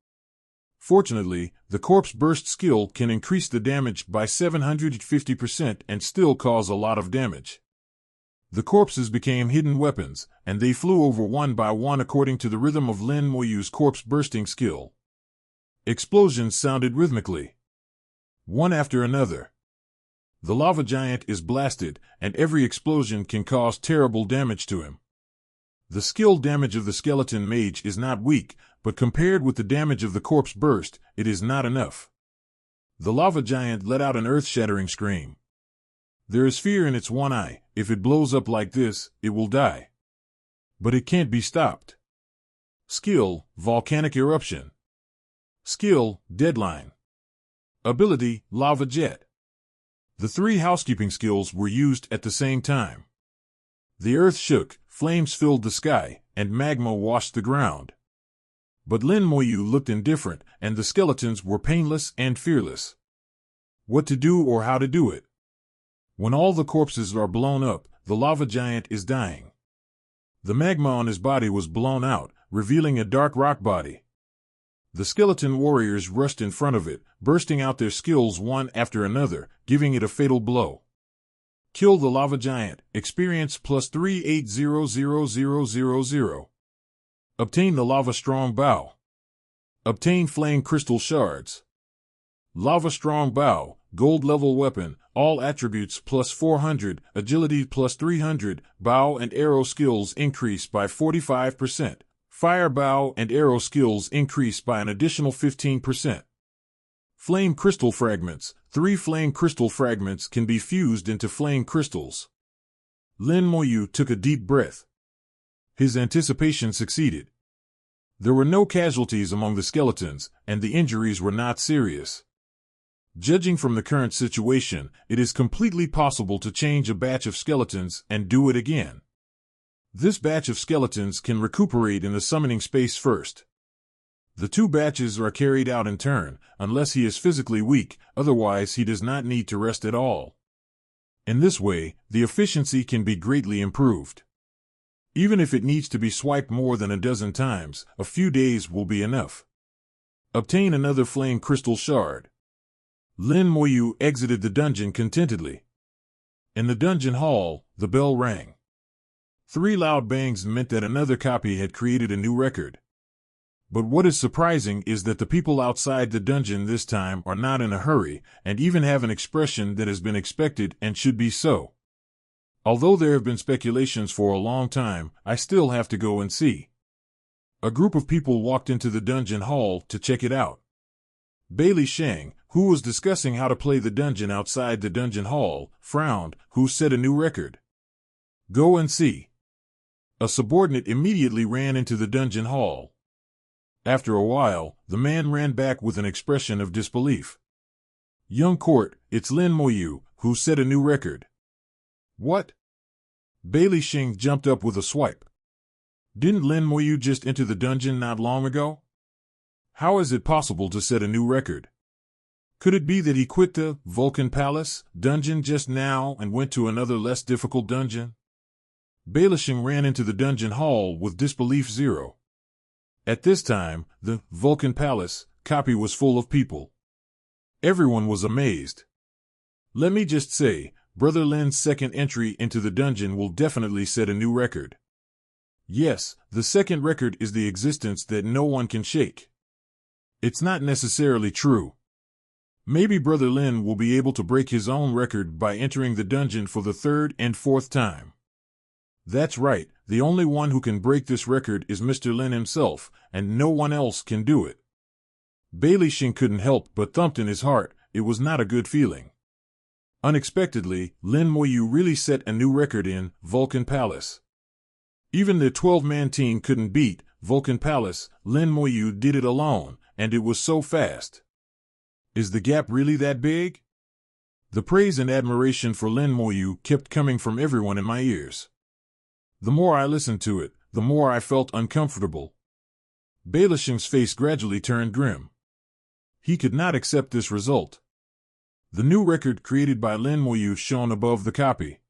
Fortunately, the corpse burst skill can increase the damage by 750% and still cause a lot of damage. The corpses became hidden weapons, and they flew over one by one according to the rhythm of Lin Moyu's corpse bursting skill. Explosions sounded rhythmically. one after another. The lava giant is blasted, and every explosion can cause terrible damage to him. The skill damage of the skeleton mage is not weak, but compared with the damage of the corpse burst, it is not enough. The lava giant let out an earth-shattering scream. There is fear in its one eye. If it blows up like this, it will die. But it can't be stopped. Skill, volcanic eruption. Skill, deadline. Ability, lava jet. The three housekeeping skills were used at the same time. The earth shook, flames filled the sky, and magma washed the ground. But Lin Moyu looked indifferent, and the skeletons were painless and fearless. What to do or how to do it? When all the corpses are blown up, the lava giant is dying. The magma on his body was blown out, revealing a dark rock body. The skeleton warriors rushed in front of it, bursting out their skills one after another, giving it a fatal blow. Kill the lava giant. Experience plus 38000000. Obtain the lava strong bow. Obtain flame crystal shards. Lava strong bow, gold level weapon, all attributes plus 400, agility plus 300, bow and arrow skills increase by 45%. Fire bow and arrow skills increase by an additional 15%. Flame crystal fragments. 3 flame crystal fragments can be fused into flame crystals. Lin Moyu took a deep breath. His anticipation succeeded. There were no casualties among the skeletons, and the injuries were not serious. Judging from the current situation, it is completely possible to change a batch of skeletons and do it again. This batch of skeletons can recuperate in the summoning space first. The 2 batches are carried out in turn, unless he is physically weak, otherwise he does not need to rest at all. In this way, the efficiency can be greatly improved. Even if it needs to be swiped more than a dozen times, a few days will be enough. Obtain another flame crystal shard. Lin Moyu exited the dungeon contentedly. In the dungeon hall, the bell rang. 3 loud bangs meant that another copy had created a new record. But what is surprising is that the people outside the dungeon this time are not in a hurry, and even have an expression that has been expected and should be so. Although there have been speculations for a long time, I still have to go and see. A group of people walked into the dungeon hall to check it out. Bailey Shang, who was discussing how to play the dungeon outside the dungeon hall, frowned. Who set a new record? Go and see. A subordinate immediately ran into the dungeon hall. After a while, the man ran back with an expression of disbelief. Young court, it's Lin Moyu, who set a new record. What? Bailey Shing jumped up with a swipe. Didn't Lin Moyu just enter the dungeon not long ago? How is it possible to set a new record? Could it be that he quit the Vulcan Palace dungeon just now and went to another less difficult dungeon? Bailishing ran into the dungeon hall with disbelief 0. At this time, the Vulcan Palace copy was full of people. Everyone was amazed. Let me just say, Brother Lin's second entry into the dungeon will definitely set a new record. Yes, the second record is the existence that no one can shake. It's not necessarily true. Maybe Brother Lin will be able to break his own record by entering the dungeon for the 3rd and 4th time. That's right, the only one who can break this record is Mr. Lin himself, and no one else can do it. Bailey Shing couldn't help but thumped in his heart. It was not a good feeling. Unexpectedly, Lin Moyu really set a new record in Vulcan Palace. Even the 12-man team couldn't beat Vulcan Palace. Lin Moyu did it alone, and it was so fast. Is the gap really that big? The praise and admiration for Lin Moyu kept coming from everyone in my ears. The more I listened to it, the more I felt uncomfortable. Bailishing's face gradually turned grim. He could not accept this result. The new record created by Lin Moyu shown above the copy.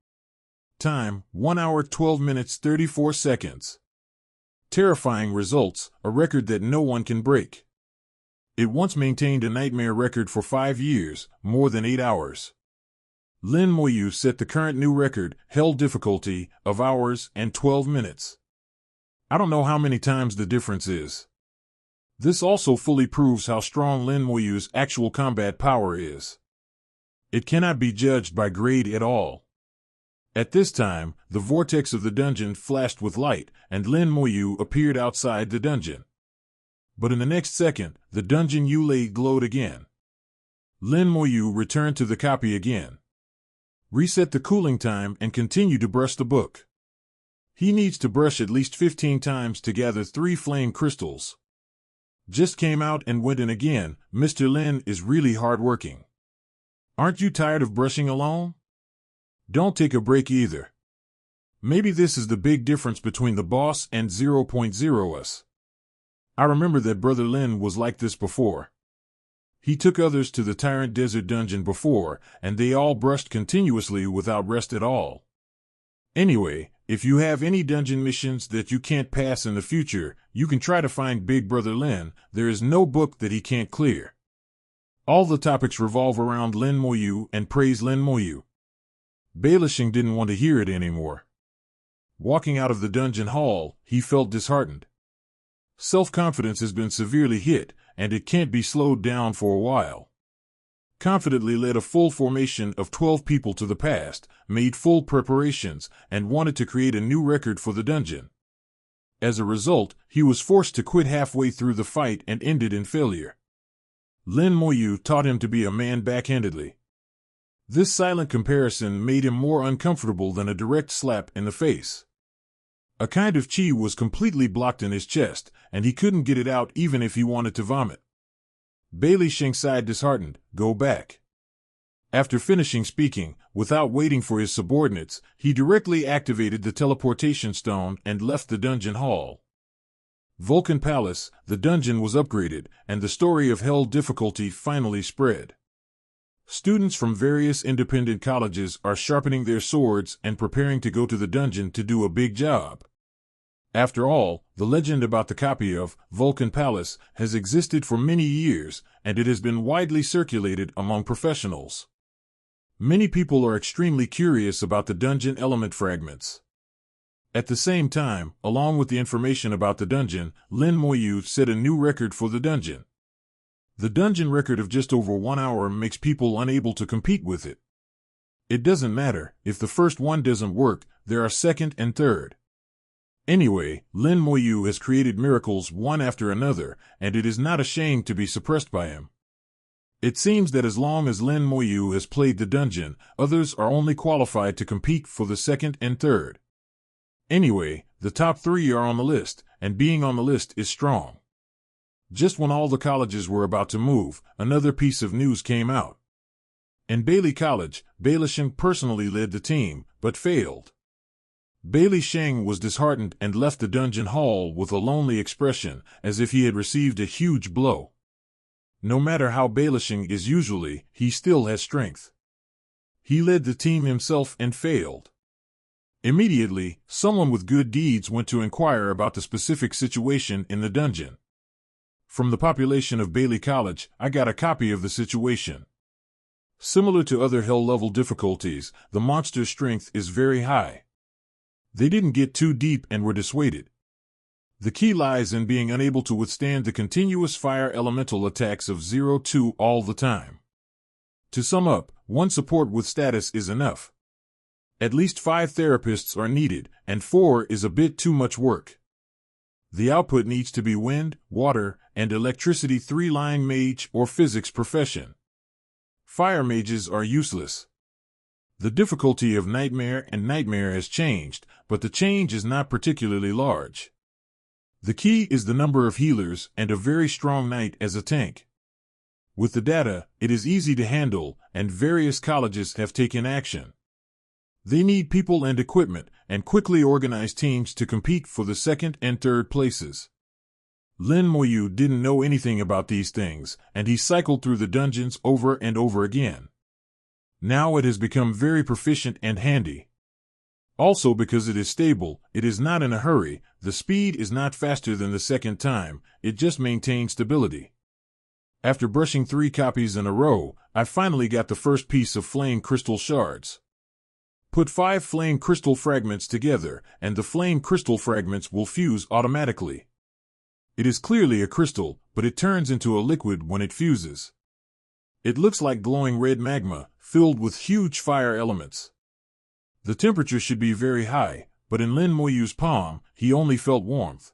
Time, 1 hour 12 minutes 34 seconds. Terrifying results, a record that no one can break. It once maintained a nightmare record for 5 years, more than 8 hours. Lin Moyu set the current new record, hell difficulty, of hours and 12 minutes. I don't know how many times the difference is. This also fully proves how strong Lin Moyu's actual combat power is. It cannot be judged by grade at all. At this time, the vortex of the dungeon flashed with light, and Lin Moyu appeared outside the dungeon. But in the next second, the dungeon Yulei glowed again. Lin Moyu returned to the copy again. Reset the cooling time and continue to brush the book. He needs to brush at least 15 times to gather 3 flame crystals. Just came out and went in again. Mr. Lin is really hardworking. Aren't you tired of brushing alone? Don't take a break either. Maybe this is the big difference between the boss and 0.0 us. I remember that Brother Lin was like this before. He took others to the Tyrant Desert Dungeon before, and they all brushed continuously without rest at all. Anyway, if you have any dungeon missions that you can't pass in the future, you can try to find Big Brother Lin. There is no book that he can't clear. All the topics revolve around Lin Moyu and praise Lin Moyu. Bailishing didn't want to hear it anymore. Walking out of the dungeon hall, he felt disheartened. Self-confidence has been severely hit, and it can't be slowed down for a while. Confidently led a full formation of 12 people to the past, made full preparations, and wanted to create a new record for the dungeon. As a result, he was forced to quit halfway through the fight and ended in failure. Lin Moyu taught him to be a man backhandedly. This silent comparison made him more uncomfortable than a direct slap in the face. A kind of chi was completely blocked in his chest, and he couldn't get it out even if he wanted to vomit. Bailey Sheng sighed disheartened. Go back. After finishing speaking, without waiting for his subordinates, he directly activated the teleportation stone and left the dungeon hall. Vulcan Palace, the dungeon was upgraded, and the story of hell difficulty finally spread. Students from various independent colleges are sharpening their swords and preparing to go to the dungeon to do a big job. After all, the legend about the copy of Vulcan Palace has existed for many years, and it has been widely circulated among professionals. Many people are extremely curious about the dungeon element fragments. At the same time, along with the information about the dungeon, Lin Moyu set a new record for the dungeon. The dungeon record of just over 1 hour makes people unable to compete with it. It doesn't matter, if the first one doesn't work, there are second and third. Anyway, Lin Moyu has created miracles one after another, and it is not ashamed to be suppressed by him. It seems that as long as Lin Moyu has played the dungeon, others are only qualified to compete for the second and third. Anyway, the top 3 are on the list, and being on the list is strong. Just when all the colleges were about to move, another piece of news came out. In Bailey College, Bailey Sheng personally led the team, but failed. Bailey Sheng was disheartened and left the dungeon hall with a lonely expression, as if he had received a huge blow. No matter how Bailey Sheng is usually, he still has strength. He led the team himself and failed. Immediately, someone with good deeds went to inquire about the specific situation in the dungeon. From the population of Bailey College, I got a copy of the situation. Similar to other hell-level difficulties, the monster's strength is very high. They didn't get too deep and were dissuaded. The key lies in being unable to withstand the continuous fire elemental attacks of 0-2 all the time. To sum up, 1 support with status is enough. At least 5 therapists are needed, and 4 is a bit too much work. The output needs to be wind, water, and electricity 3-line mage or physics profession. Fire mages are useless. The difficulty of Nightmare and Nightmare has changed, but the change is not particularly large. The key is the number of healers and a very strong knight as a tank. With the data, it is easy to handle, and various colleges have taken action. They need people and equipment, and quickly organize teams to compete for the second and third places. Lin Moyu didn't know anything about these things, and he cycled through the dungeons over and over again. Now it has become very proficient and handy. Also because it is stable, it is not in a hurry, the speed is not faster than the second time, it just maintains stability. After brushing 3 copies in a row, I finally got the first piece of flame crystal shards. Put 5 flame crystal fragments together, and the flame crystal fragments will fuse automatically. It is clearly a crystal, but it turns into a liquid when it fuses. It looks like glowing red magma, filled with huge fire elements. The temperature should be very high, but in Lin Moyu's palm, he only felt warmth.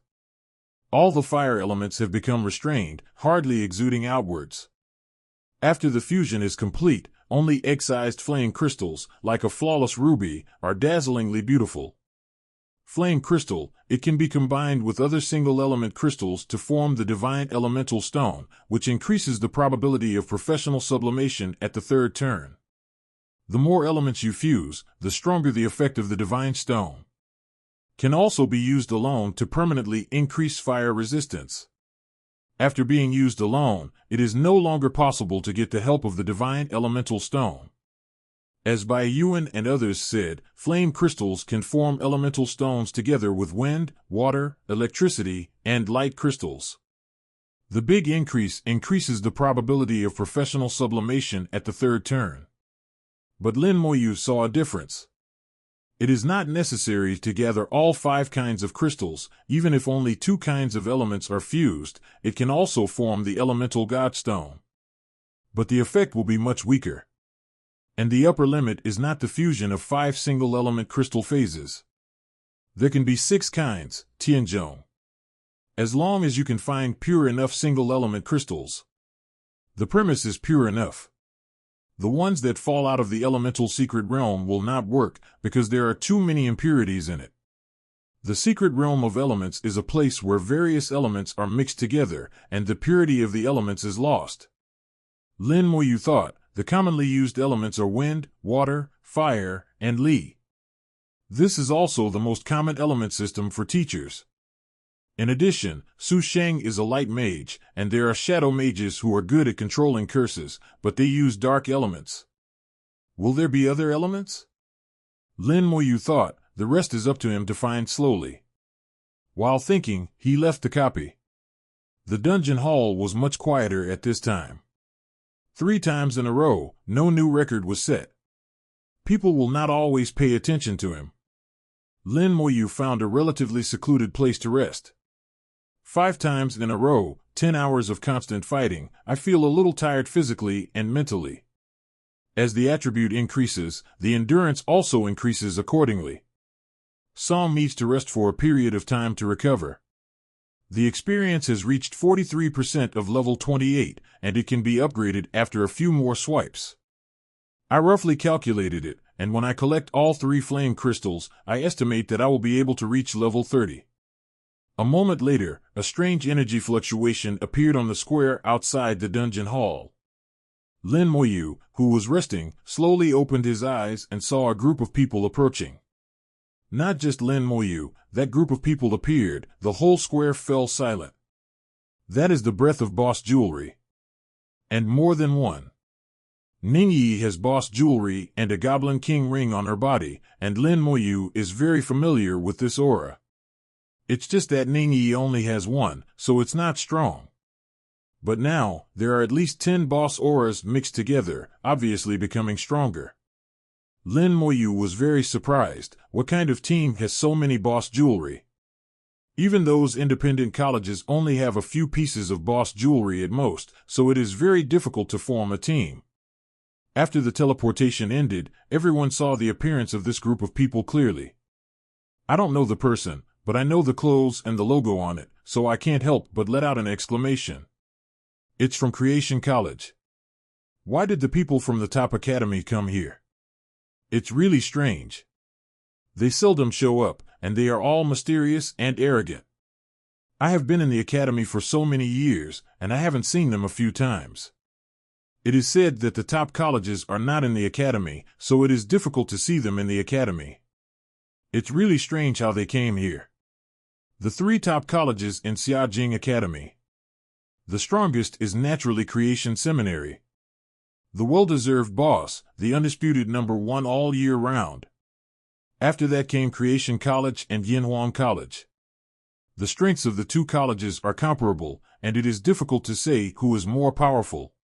All the fire elements have become restrained, hardly exuding outwards. After the fusion is complete, only excised flame crystals, like a flawless ruby, are dazzlingly beautiful. Flame crystal, it can be combined with other single-element crystals to form the divine elemental stone, which increases the probability of professional sublimation at the third turn. The more elements you fuse, the stronger the effect of the divine stone. Can also be used alone to permanently increase fire resistance. After being used alone, it is no longer possible to get the help of the divine elemental stone. As Bai Yuan and others said, flame crystals can form elemental stones together with wind, water, electricity, and light crystals. The big increase increases the probability of professional sublimation at the third turn. But Lin Moyu saw a difference. It is not necessary to gather all 5 kinds of crystals, even if only 2 kinds of elements are fused, it can also form the elemental god stone. But the effect will be much weaker. And the upper limit is not the fusion of 5 single-element crystal phases. There can be 6 kinds, Tianzhong. As long as you can find pure enough single-element crystals. The premise is pure enough. The ones that fall out of the elemental secret realm will not work because there are too many impurities in it. The secret realm of elements is a place where various elements are mixed together and the purity of the elements is lost. Lin Moyu thought, the commonly used elements are wind, water, fire, and li. This is also the most common element system for teachers. In addition, Su Sheng is a light mage, and there are shadow mages who are good at controlling curses, but they use dark elements. Will there be other elements? Lin Moyu thought, the rest is up to him to find slowly. While thinking, he left the copy. The dungeon hall was much quieter at this time. 3 times in a row, no new record was set. People will not always pay attention to him. Lin Moyu found a relatively secluded place to rest. 5 times in a row, 10 hours of constant fighting, I feel a little tired physically and mentally. As the attribute increases, the endurance also increases accordingly. Song needs to rest for a period of time to recover. The experience has reached 43% of level 28, and it can be upgraded after a few more swipes. I roughly calculated it, and when I collect all 3 flame crystals, I estimate that I will be able to reach level 30. A moment later, a strange energy fluctuation appeared on the square outside the dungeon hall. Lin Moyu, who was resting, slowly opened his eyes and saw a group of people approaching. Not just Lin Moyu, that group of people appeared, the whole square fell silent. That is the breath of boss jewelry. And more than one. Ningyi has boss jewelry and a Goblin King ring on her body, and Lin Moyu is very familiar with this aura. It's just that Ningyi only has one, so it's not strong. But now, there are at least 10 boss auras mixed together, obviously becoming stronger. Lin Moyu was very surprised. What kind of team has so many boss jewelry? Even those independent colleges only have a few pieces of boss jewelry at most, so it is very difficult to form a team. After the teleportation ended, everyone saw the appearance of this group of people clearly. I don't know the person, but I know the clothes and the logo on it, so I can't help but let out an exclamation. It's from Creation College. Why did the people from the top academy come here? It's really strange. They seldom show up, and they are all mysterious and arrogant. I have been in the academy for so many years, and I haven't seen them a few times. It is said that the top colleges are not in the academy, so it is difficult to see them in the academy. It's really strange how they came here. The 3 top colleges in Xiajing Academy. The strongest is naturally Creation Seminary. The well-deserved boss, the undisputed number 1 all year round. After that came Creation College and Yinhuang College. The strengths of the 2 colleges are comparable, and it is difficult to say who is more powerful.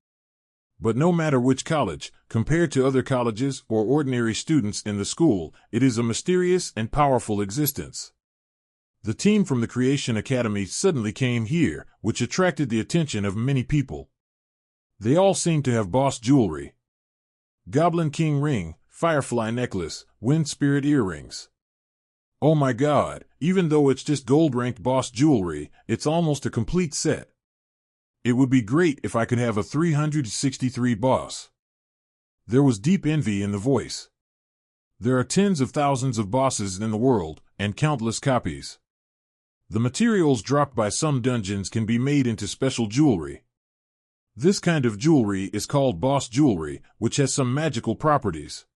But no matter which college, compared to other colleges or ordinary students in the school, it is a mysterious and powerful existence. The team from the Creation Academy suddenly came here, which attracted the attention of many people. They all seem to have boss jewelry. Goblin King ring, firefly necklace, wind spirit earrings. Oh my god, even though it's just gold-ranked boss jewelry, it's almost a complete set. It would be great if I could have a 363 boss. There was deep envy in the voice. There are tens of thousands of bosses in the world, and countless copies. The materials dropped by some dungeons can be made into special jewelry. This kind of jewelry is called boss jewelry, which has some magical properties.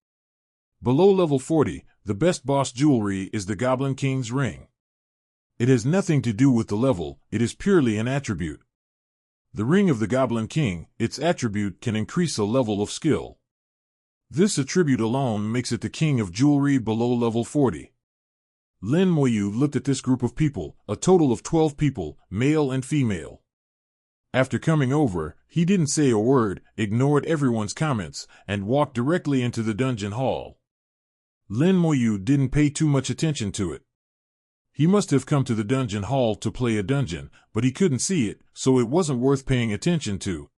Below level 40, the best boss jewelry is the Goblin King's ring. It has nothing to do with the level, it is purely an attribute. The ring of the Goblin King, its attribute can increase a level of skill. This attribute alone makes it the king of jewelry below level 40. Lin Moyu looked at this group of people, a total of 12 people, male and female. After coming over, he didn't say a word, ignored everyone's comments, and walked directly into the dungeon hall. Lin Moyu didn't pay too much attention to it. He must have come to the dungeon hall to play a dungeon, but he couldn't see it, so it wasn't worth paying attention to.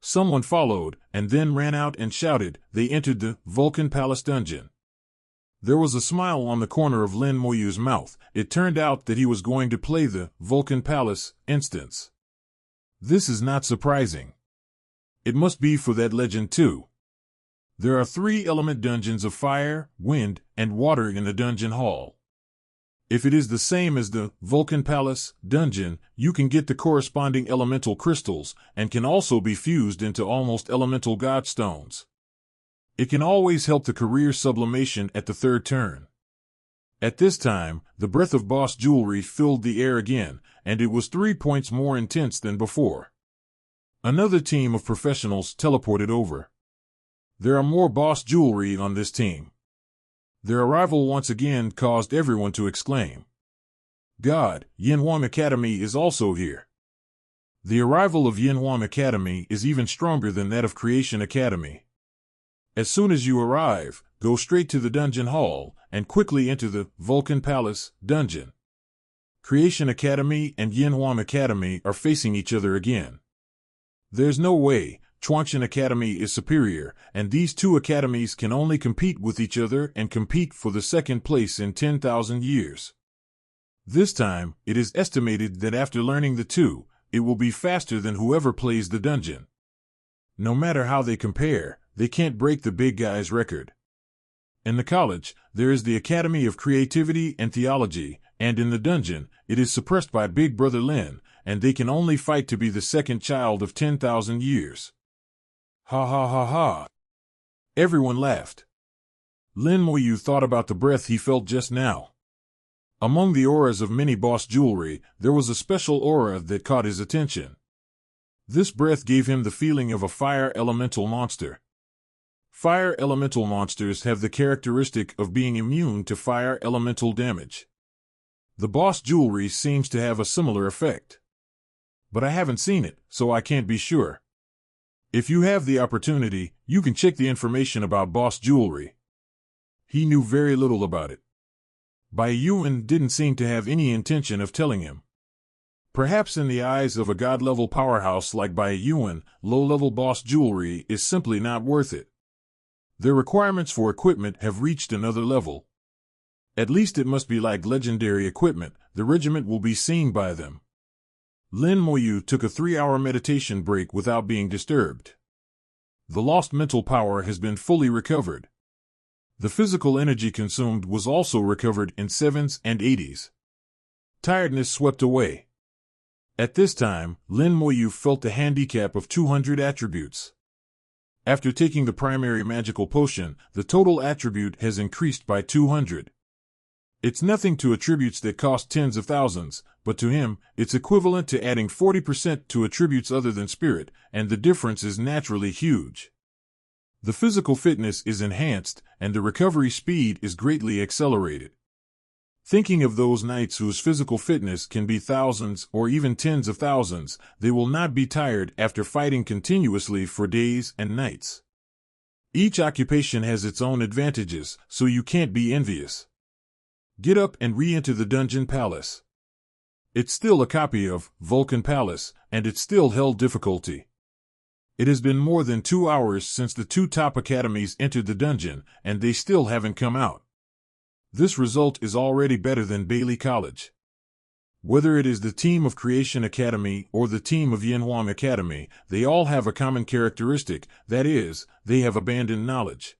Someone followed, and then ran out and shouted. They entered the Vulcan Palace dungeon. There was a smile on the corner of Lin Moyu's mouth. It turned out that he was going to play the Vulcan Palace instance. This is not surprising. It must be for that legend too. There are 3 element dungeons of fire, wind, and water in the dungeon hall. If it is the same as the Vulcan Palace dungeon, you can get the corresponding elemental crystals, and can also be fused into almost elemental godstones. It can always help the career sublimation at the 3rd turn. At this time, the breath of boss jewelry filled the air again, and it was 3 points more intense than before. Another team of professionals teleported over. There are more boss jewelry on this team. Their arrival once again caused everyone to exclaim. God, Yinhuang Academy is also here. The arrival of Yinhuang Academy is even stronger than that of Creation Academy. As soon as you arrive, go straight to the dungeon hall, and quickly enter the Vulcan Palace dungeon. Creation Academy and Yinhuang Academy are facing each other again. There's no way. Chuangshan Academy is superior, and these 2 academies can only compete with each other and compete for the 2nd place in 10,000 years. This time, it is estimated that after learning the 2, it will be faster than whoever plays the dungeon. No matter how they compare, they can't break the big guy's record. In the college, there is the Academy of Creativity and Theology, and in the dungeon, it is suppressed by Big Brother Lin, and they can only fight to be the 2nd child of 10,000 years. Ha ha ha ha. Everyone laughed. Lin Moyu thought about the breath he felt just now. Among the auras of many boss jewelry, there was a special aura that caught his attention. This breath gave him the feeling of a fire elemental monster. Fire elemental monsters have the characteristic of being immune to fire elemental damage. The boss jewelry seems to have a similar effect. But I haven't seen it, so I can't be sure. If you have the opportunity, you can check the information about boss jewelry. He knew very little about it. Bai Yuan didn't seem to have any intention of telling him. Perhaps in the eyes of a god-level powerhouse like Bai Yuan, low-level boss jewelry is simply not worth it. Their requirements for equipment have reached another level. At least it must be like legendary equipment. The regiment will be seen by them. Lin Moyu took a 3-hour meditation break without being disturbed. The lost mental power has been fully recovered. The physical energy consumed was also recovered in 7s and 80s. Tiredness swept away. At this time, Lin Moyu felt the handicap of 200 attributes. After taking the primary magical potion, the total attribute has increased by 200. It's nothing to attributes that cost tens of thousands, but to him, it's equivalent to adding 40% to attributes other than spirit, and the difference is naturally huge. The physical fitness is enhanced, and the recovery speed is greatly accelerated. Thinking of those knights whose physical fitness can be thousands or even tens of thousands, they will not be tired after fighting continuously for days and nights. Each occupation has its own advantages, so you can't be envious. Get up and re-enter the dungeon palace. It's still a copy of Vulcan Palace, and it's still hell difficulty. It has been more than 2 hours since the two top academies entered the dungeon, and they still haven't come out. This result is already better than Bailey College. Whether it is the team of Creation Academy or the team of Yanhuang Academy, they all have a common characteristic, that is, they have abandoned knowledge.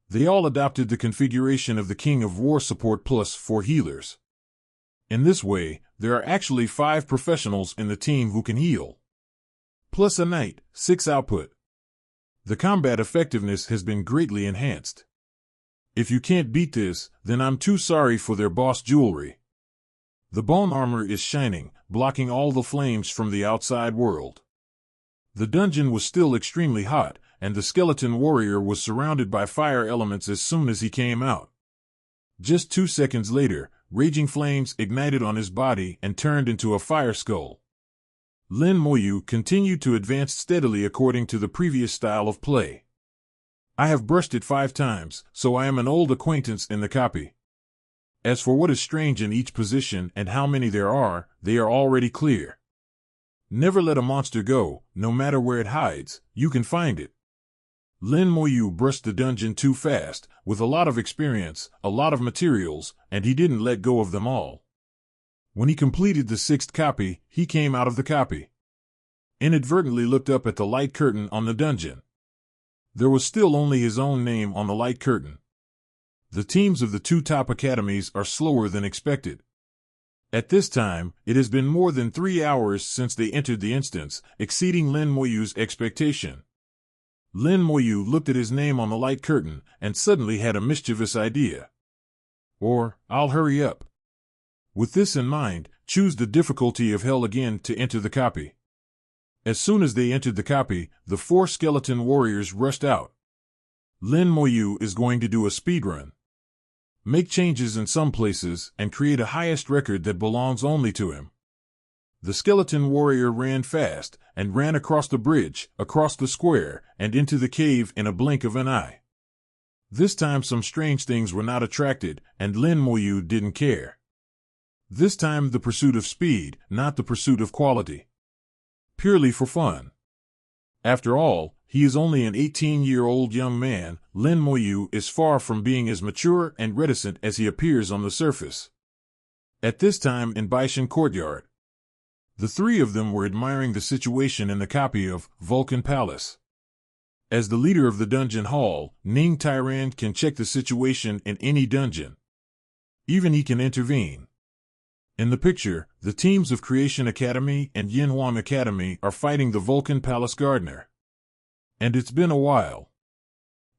They all adopted the configuration of the King of War support plus 4 healers. In this way, there are actually 5 professionals in the team who can heal. Plus a knight, 6 output. The combat effectiveness has been greatly enhanced. If you can't beat this, then I'm too sorry for their boss jewelry. The bone armor is shining, blocking all the flames from the outside world. The dungeon was still extremely hot, and the skeleton warrior was surrounded by fire elements as soon as he came out. Just 2 seconds later, raging flames ignited on his body and turned into a fire skull. Lin Moyu continued to advance steadily according to the previous style of play. I have brushed it 5 times, so I am an old acquaintance in the copy. As for what is strange in each position and how many there are, they are already clear. Never let a monster go, no matter where it hides, you can find it. Lin Moyu brushed the dungeon too fast, with a lot of experience, a lot of materials, and he didn't let go of them all. When he completed the 6th copy, he came out of the copy. Inadvertently looked up at the light curtain on the dungeon. There was still only his own name on the light curtain. The teams of the 2 top academies are slower than expected. At this time, it has been more than 3 hours since they entered the instance, exceeding Lin Moyu's expectation. Lin Moyu looked at his name on the light curtain and suddenly had a mischievous idea. Or, I'll hurry up. With this in mind, choose the difficulty of hell again to enter the copy. As soon as they entered the copy, the 4 skeleton warriors rushed out. Lin Moyu is going to do a speedrun. Make changes in some places and create a highest record that belongs only to him. The skeleton warrior ran fast and ran across the bridge, across the square, and into the cave in a blink of an eye. This time some strange things were not attracted, and Lin Moyu didn't care. This time the pursuit of speed, not the pursuit of quality. Purely for fun. After all, he is only an 18-year-old young man. Lin Moyu is far from being as mature and reticent as he appears on the surface. At this time in Baishan Courtyard, the 3 of them were admiring the situation in the copy of Vulcan Palace. As the leader of the dungeon hall, Ning Tyrant can check the situation in any dungeon. Even he can intervene. In the picture, the teams of Creation Academy and Yanhuang Academy are fighting the Vulcan Palace Gardener. And it's been a while.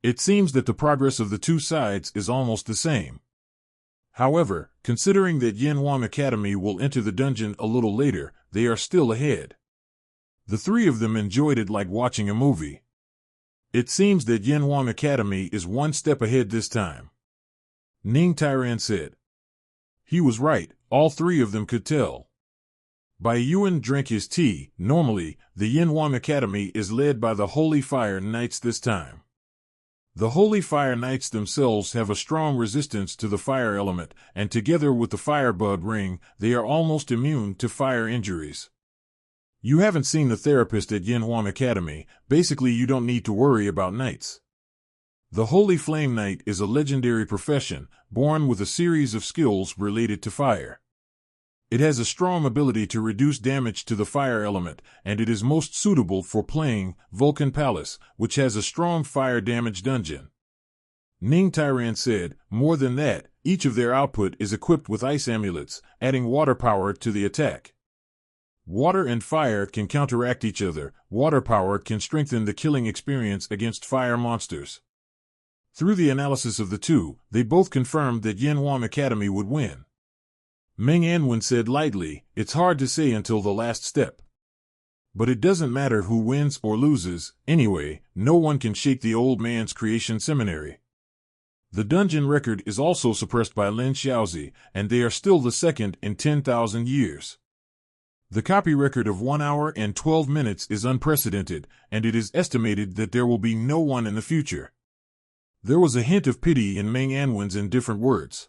It seems that the progress of the 2 sides is almost the same. However, considering that Yanhuang Academy will enter the dungeon a little later, they are still ahead. The 3 of them enjoyed it like watching a movie. It seems that Yanhuang Academy is 1 step ahead this time. Ning Tyrant said. He was right, all 3 of them could tell. Bai Yuan drank his tea. Normally, the Yanhuang Academy is led by the Holy Fire Knights this time. The Holy Fire Knights themselves have a strong resistance to the fire element, and together with the Firebud Ring, they are almost immune to fire injuries. You haven't seen the therapist at Yanhuang Academy. Basically you don't need to worry about knights. The Holy Flame Knight is a legendary profession, born with a series of skills related to fire. It has a strong ability to reduce damage to the fire element, and it is most suitable for playing Vulcan Palace, which has a strong fire damage dungeon. Ning Tyrant said, more than that, each of their output is equipped with ice amulets, adding water power to the attack. Water and fire can counteract each other. Water power can strengthen the killing experience against fire monsters. Through the analysis of the 2, they both confirmed that Yanhuang Academy would win. Meng Anwen said lightly, it's hard to say until the last step. But it doesn't matter who wins or loses, anyway, no one can shake the old man's creation seminary. The dungeon record is also suppressed by Lin Xiaozi, and they are still the 2nd in 10,000 years. The copy record of 1 hour and 12 minutes is unprecedented, and it is estimated that there will be no one in the future. There was a hint of pity in Meng Anwen's indifferent words.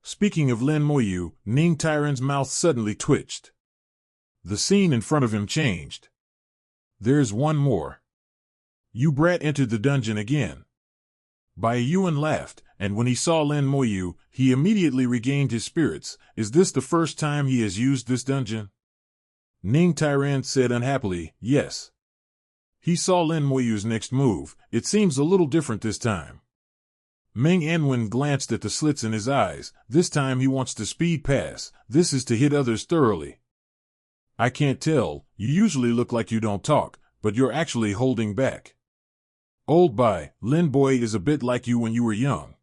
Speaking of Lin Moyu, Ning Tyrant's mouth suddenly twitched. The scene in front of him changed. There's one more. Yu Brat entered the dungeon again. Bai Yuan laughed, and when he saw Lin Moyu, he immediately regained his spirits. Is this the first time he has used this dungeon? Ning Tairan said unhappily, yes. He saw Lin Moyu's next move. It seems a little different this time. Meng Anwen glanced at the slits in his eyes. This time he wants to speed pass. This is to hit others thoroughly. I can't tell. You usually look like you don't talk, but you're actually holding back. Old Bai, Lin Boy is a bit like you when you were young.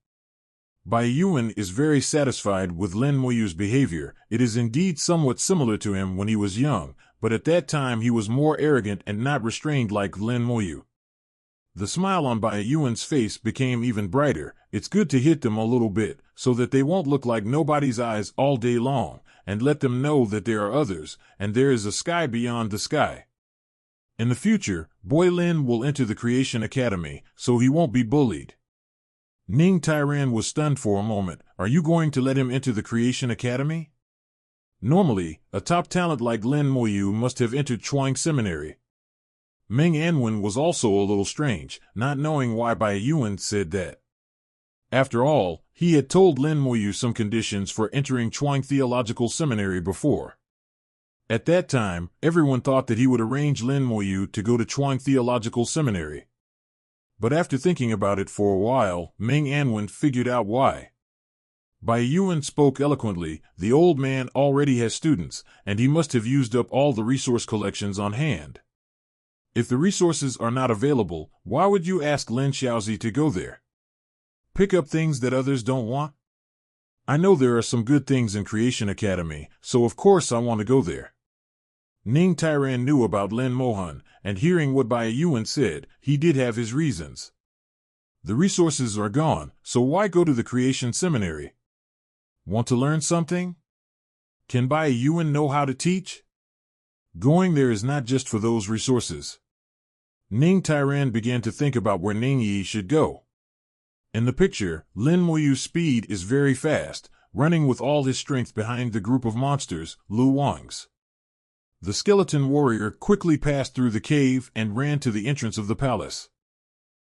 Bai Yuan is very satisfied with Lin Moyu's behavior. It is indeed somewhat similar to him when he was young, but at that time he was more arrogant and not restrained like Lin Moyu. The smile on Bai Yuan's face became even brighter. It's good to hit them a little bit, so that they won't look like nobody's eyes all day long, and let them know that there are others, and there is a sky beyond the sky. In the future, Boy Lin will enter the Creation Academy, so he won't be bullied. Ning Tairan was stunned for a moment. Are you going to let him enter the Creation Academy? Normally, a top talent like Lin Moyu must have entered Chuang Seminary. Meng Anwen was also a little strange, not knowing why Bai Yuan said that. After all, he had told Lin Moyu some conditions for entering Chuang Theological Seminary before. At that time, everyone thought that he would arrange Lin Moyu to go to Chuang Theological Seminary. But after thinking about it for a while, Meng Anwen figured out why. Bai Yuan spoke eloquently. The old man already has students, and he must have used up all the resource collections on hand. If the resources are not available, why would you ask Lin Xiaozi to go there? Pick up things that others don't want? I know there are some good things in Creation Academy, so of course I want to go there. Ning Tairan knew about Lin Mohan, and hearing what Bai Yuan said, he did have his reasons. The resources are gone, so why go to the Creation Seminary? Want to learn something? Can Bai Yuan know how to teach? Going there is not just for those resources. Ning Tairan began to think about where Ning Yi should go. In the picture, Lin Moyu's speed is very fast, running with all his strength behind the group of monsters, Lu Wang's. The skeleton warrior quickly passed through the cave and ran to the entrance of the palace.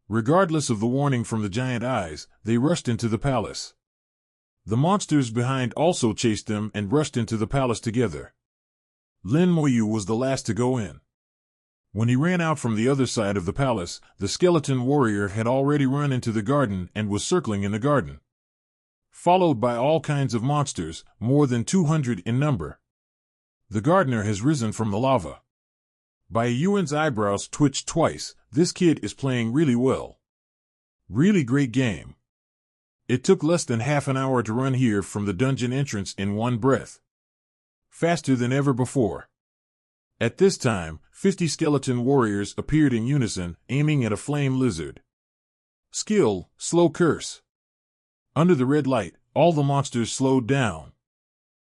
Regardless of the warning from the giant eyes, they rushed into the palace. The monsters behind also chased them and rushed into the palace together. Lin Moyu was the last to go in. When he ran out from the other side of the palace, the skeleton warrior had already run into the garden and was circling in the garden. Followed by all kinds of monsters, more than 200 in number. The gardener has risen from the lava. Bai Yuan's eyebrows twitched twice. This kid is playing really well. Really great game. It took less than half an hour to run here from the dungeon entrance in one breath. Faster than ever before. At this time, 50 skeleton warriors appeared in unison, aiming at a flame lizard. Skill, slow curse. Under the red light, all the monsters slowed down.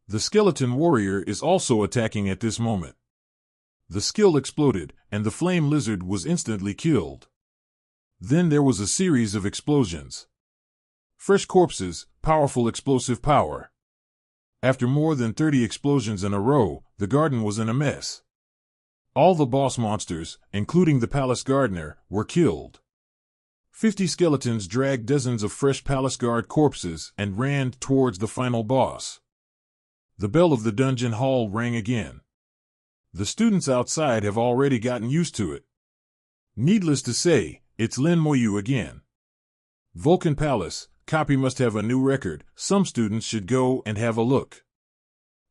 The skeleton warrior is also attacking at this moment. The skill exploded, and the flame lizard was instantly killed. Then there was a series of explosions. Fresh corpses, powerful explosive power. After more than 30 explosions in a row, the garden was in a mess. All the boss monsters, including the palace gardener, were killed. 50 skeletons dragged dozens of fresh palace guard corpses and ran towards the final boss. The bell of the dungeon hall rang again. The students outside have already gotten used to it. Needless to say, it's Lin Moyu again. Vulcan Palace, copy must have a new record. Some students should go and have a look.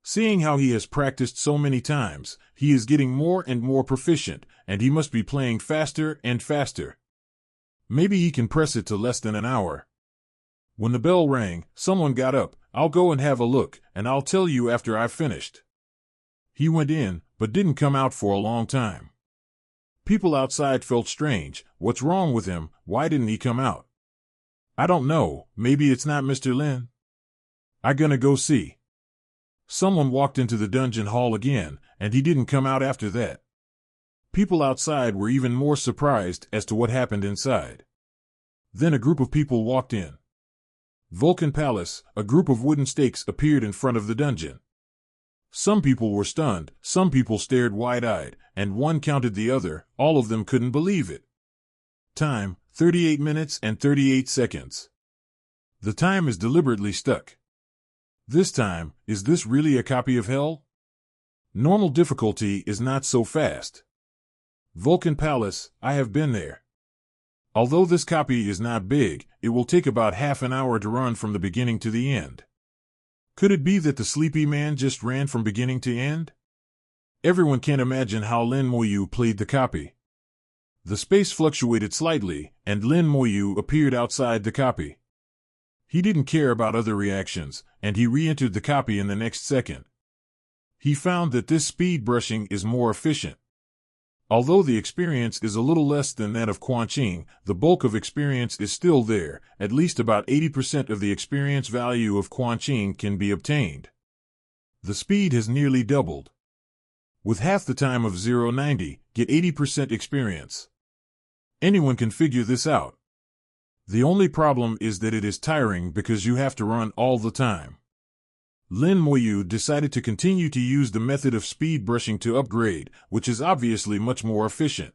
Seeing how he has practiced so many times, he is getting more and more proficient, and he must be playing faster and faster. Maybe he can press it to less than an hour. When the bell rang, someone got up. I'll go and have a look, and I'll tell you after I've finished. He went in, but didn't come out for a long time. People outside felt strange. What's wrong with him? Why didn't he come out? I don't know. Maybe it's not Mr. Lin. I gonna go see. Someone walked into the dungeon hall again, and he didn't come out after that. People outside were even more surprised as to what happened inside. Then a group of people walked in. Vulcan Palace, a group of wooden stakes appeared in front of the dungeon. Some people were stunned, some people stared wide-eyed, and one counted the other. All of them couldn't believe it. Time, 38 minutes and 38 seconds. The time is deliberately stuck. This time, is this really a copy of hell? Normal difficulty is not so fast. Vulcan Palace, I have been there. Although this copy is not big, it will take about half an hour to run from the beginning to the end. Could it be that the sleepy man just ran from beginning to end? Everyone can imagine how Lin Moyu played the copy. The space fluctuated slightly, and Lin Moyu appeared outside the copy. He didn't care about other reactions, and he re-entered the copy in the next second. He found that this speed brushing is more efficient. Although the experience is a little less than that of Quan Qing, the bulk of experience is still there. At least about 80% of the experience value of Quan Qing can be obtained. The speed has nearly doubled. With half the time of 0-90, get 80% experience. Anyone can figure this out. The only problem is that it is tiring because you have to run all the time. Lin Moyu decided to continue to use the method of speed brushing to upgrade, which is obviously much more efficient.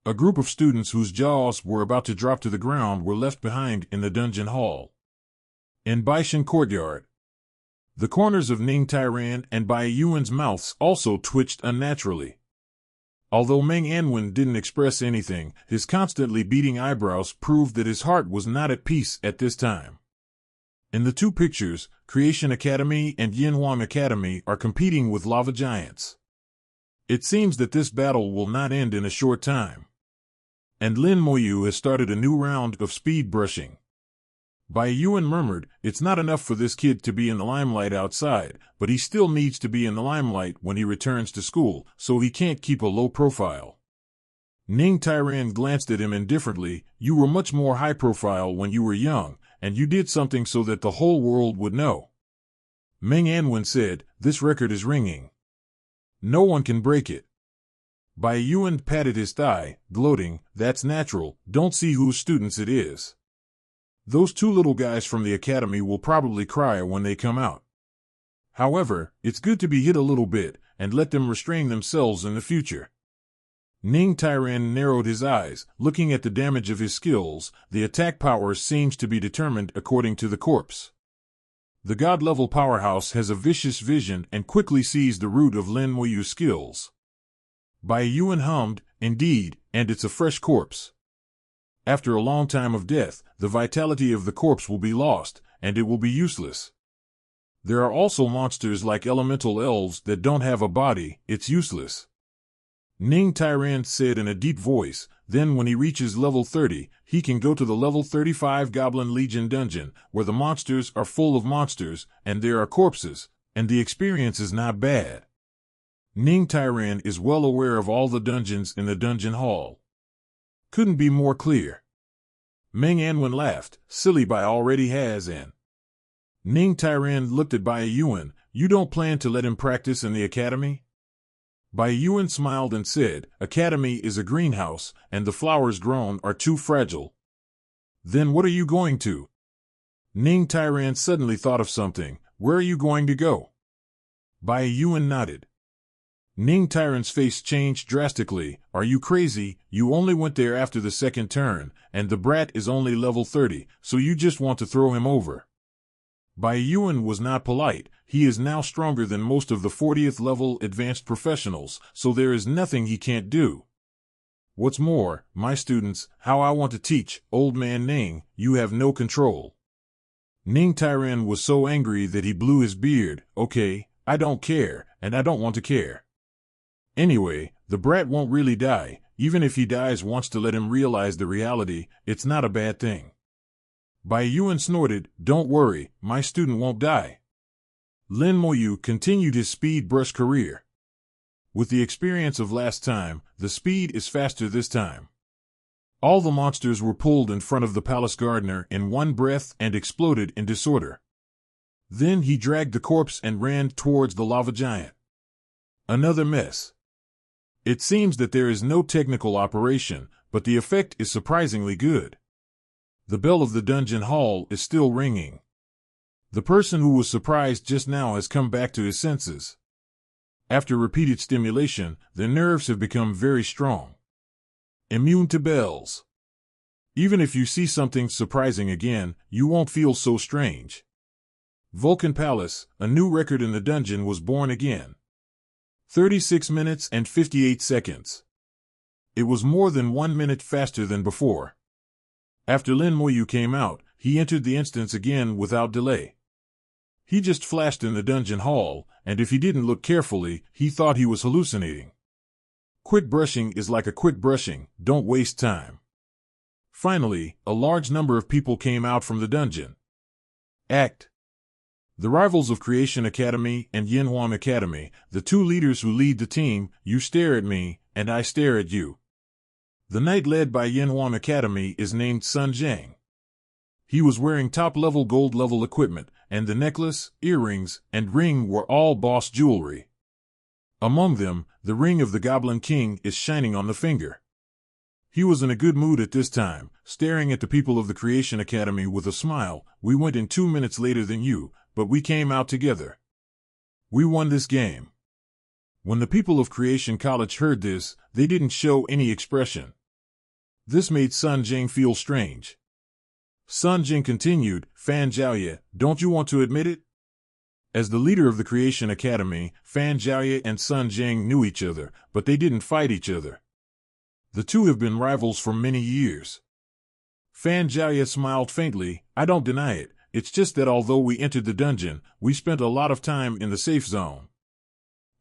A group of students whose jaws were about to drop to the ground were left behind in the dungeon hall. In Baishan Courtyard, the corners of Ning Tairan and Bai Yuan's mouths also twitched unnaturally. Although Meng Anwen didn't express anything, his constantly beating eyebrows proved that his heart was not at peace at this time. In the two pictures, Creation Academy and Yinhuang Academy are competing with lava giants. It seems that this battle will not end in a short time. And Lin Moyu has started a new round of speed brushing. Bai Yuan murmured, "It's not enough for this kid to be in the limelight outside, but he still needs to be in the limelight when he returns to school, so he can't keep a low profile." Ning Tairan glanced at him indifferently. "You were much more high profile when you were young, and you did something so that the whole world would know." Meng Anwen said, "This record is ringing. No one can break it." Bai Yuan patted his thigh, gloating, "That's natural, don't see whose students it is. Those two little guys from the academy will probably cry when they come out. However, it's good to be hit a little bit, and let them restrain themselves in the future." Ning Tairan narrowed his eyes, looking at the damage of his skills. The attack power seems to be determined according to the corpse. The god-level powerhouse has a vicious vision and quickly sees the root of Lin Moyu's skills. Bai Yuan hummed, "Indeed, and it's a fresh corpse. After a long time of death, the vitality of the corpse will be lost, and it will be useless. There are also monsters like elemental elves that don't have a body, it's useless." Ning Tairan said in a deep voice, "Then when he reaches level 30, he can go to the level 35 Goblin Legion dungeon, where the monsters are full of monsters, and there are corpses, and the experience is not bad." Ning Tairan is well aware of all the dungeons in the dungeon hall. Couldn't be more clear. Meng Anwen laughed, "Silly Bai already has an." Ning Tairan looked at Bai Yuan, "You don't plan to let him practice in the academy?" Bai Yuan smiled and said, "Academy is a greenhouse, and the flowers grown are too fragile." "Then what are you going to?" Ning Tairan suddenly thought of something. "Where are you going to go?" Bai Yuan nodded. Ning Tairan's face changed drastically. "Are you crazy? You only went there after the second turn, and the brat is only level 30, so you just want to throw him over." Bai Yuan was not polite. He is now stronger than most of the 40th level advanced professionals, so there is nothing he can't do. "What's more, my students, how I want to teach, old man Ning, you have no control." Ning Tairan was so angry that he blew his beard. "Okay, I don't care, and I don't want to care. Anyway, the brat won't really die. Even if he dies once to let him realize the reality, it's not a bad thing." Bai Yuan snorted, "Don't worry, my student won't die." Lin Moyu continued his speed brush career. With the experience of last time, the speed is faster this time. All the monsters were pulled in front of the palace gardener in one breath and exploded in disorder. Then he dragged the corpse and ran towards the lava giant. Another mess. It seems that there is no technical operation, but the effect is surprisingly good. The bell of the dungeon hall is still ringing. The person who was surprised just now has come back to his senses. After repeated stimulation, their nerves have become very strong. Immune to bells. Even if you see something surprising again, you won't feel so strange. Vulcan Palace, a new record in the dungeon, was born again. 36 minutes and 58 seconds. It was more than 1 minute faster than before. After Lin Moyu came out, he entered the instance again without delay. He just flashed in the dungeon hall, and if he didn't look carefully, he thought he was hallucinating. Quick brushing is like a quick brushing, don't waste time. Finally, a large number of people came out from the dungeon. Act. The rivals of Creation Academy and Yinhuang Academy, the two leaders who lead the team, you stare at me, and I stare at you. The knight led by Yinhuang Academy is named Sun Jiang. He was wearing top-level gold-level equipment, and the necklace, earrings, and ring were all boss jewelry. Among them, the ring of the Goblin King is shining on the finger. He was in a good mood at this time, staring at the people of the Creation Academy with a smile. We went in 2 minutes later than you, but we came out together. We won this game. When the people of Creation College heard this, they didn't show any expression. This made Sun Jing feel strange. Sun Jing continued, Fan Zhaoye, don't you want to admit it? As the leader of the Creation Academy, Fan Zhaoye and Sun Jing knew each other, but they didn't fight each other. The two have been rivals for many years. Fan Zhaoye smiled faintly, I don't deny it, it's just that although we entered the dungeon, we spent a lot of time in the safe zone.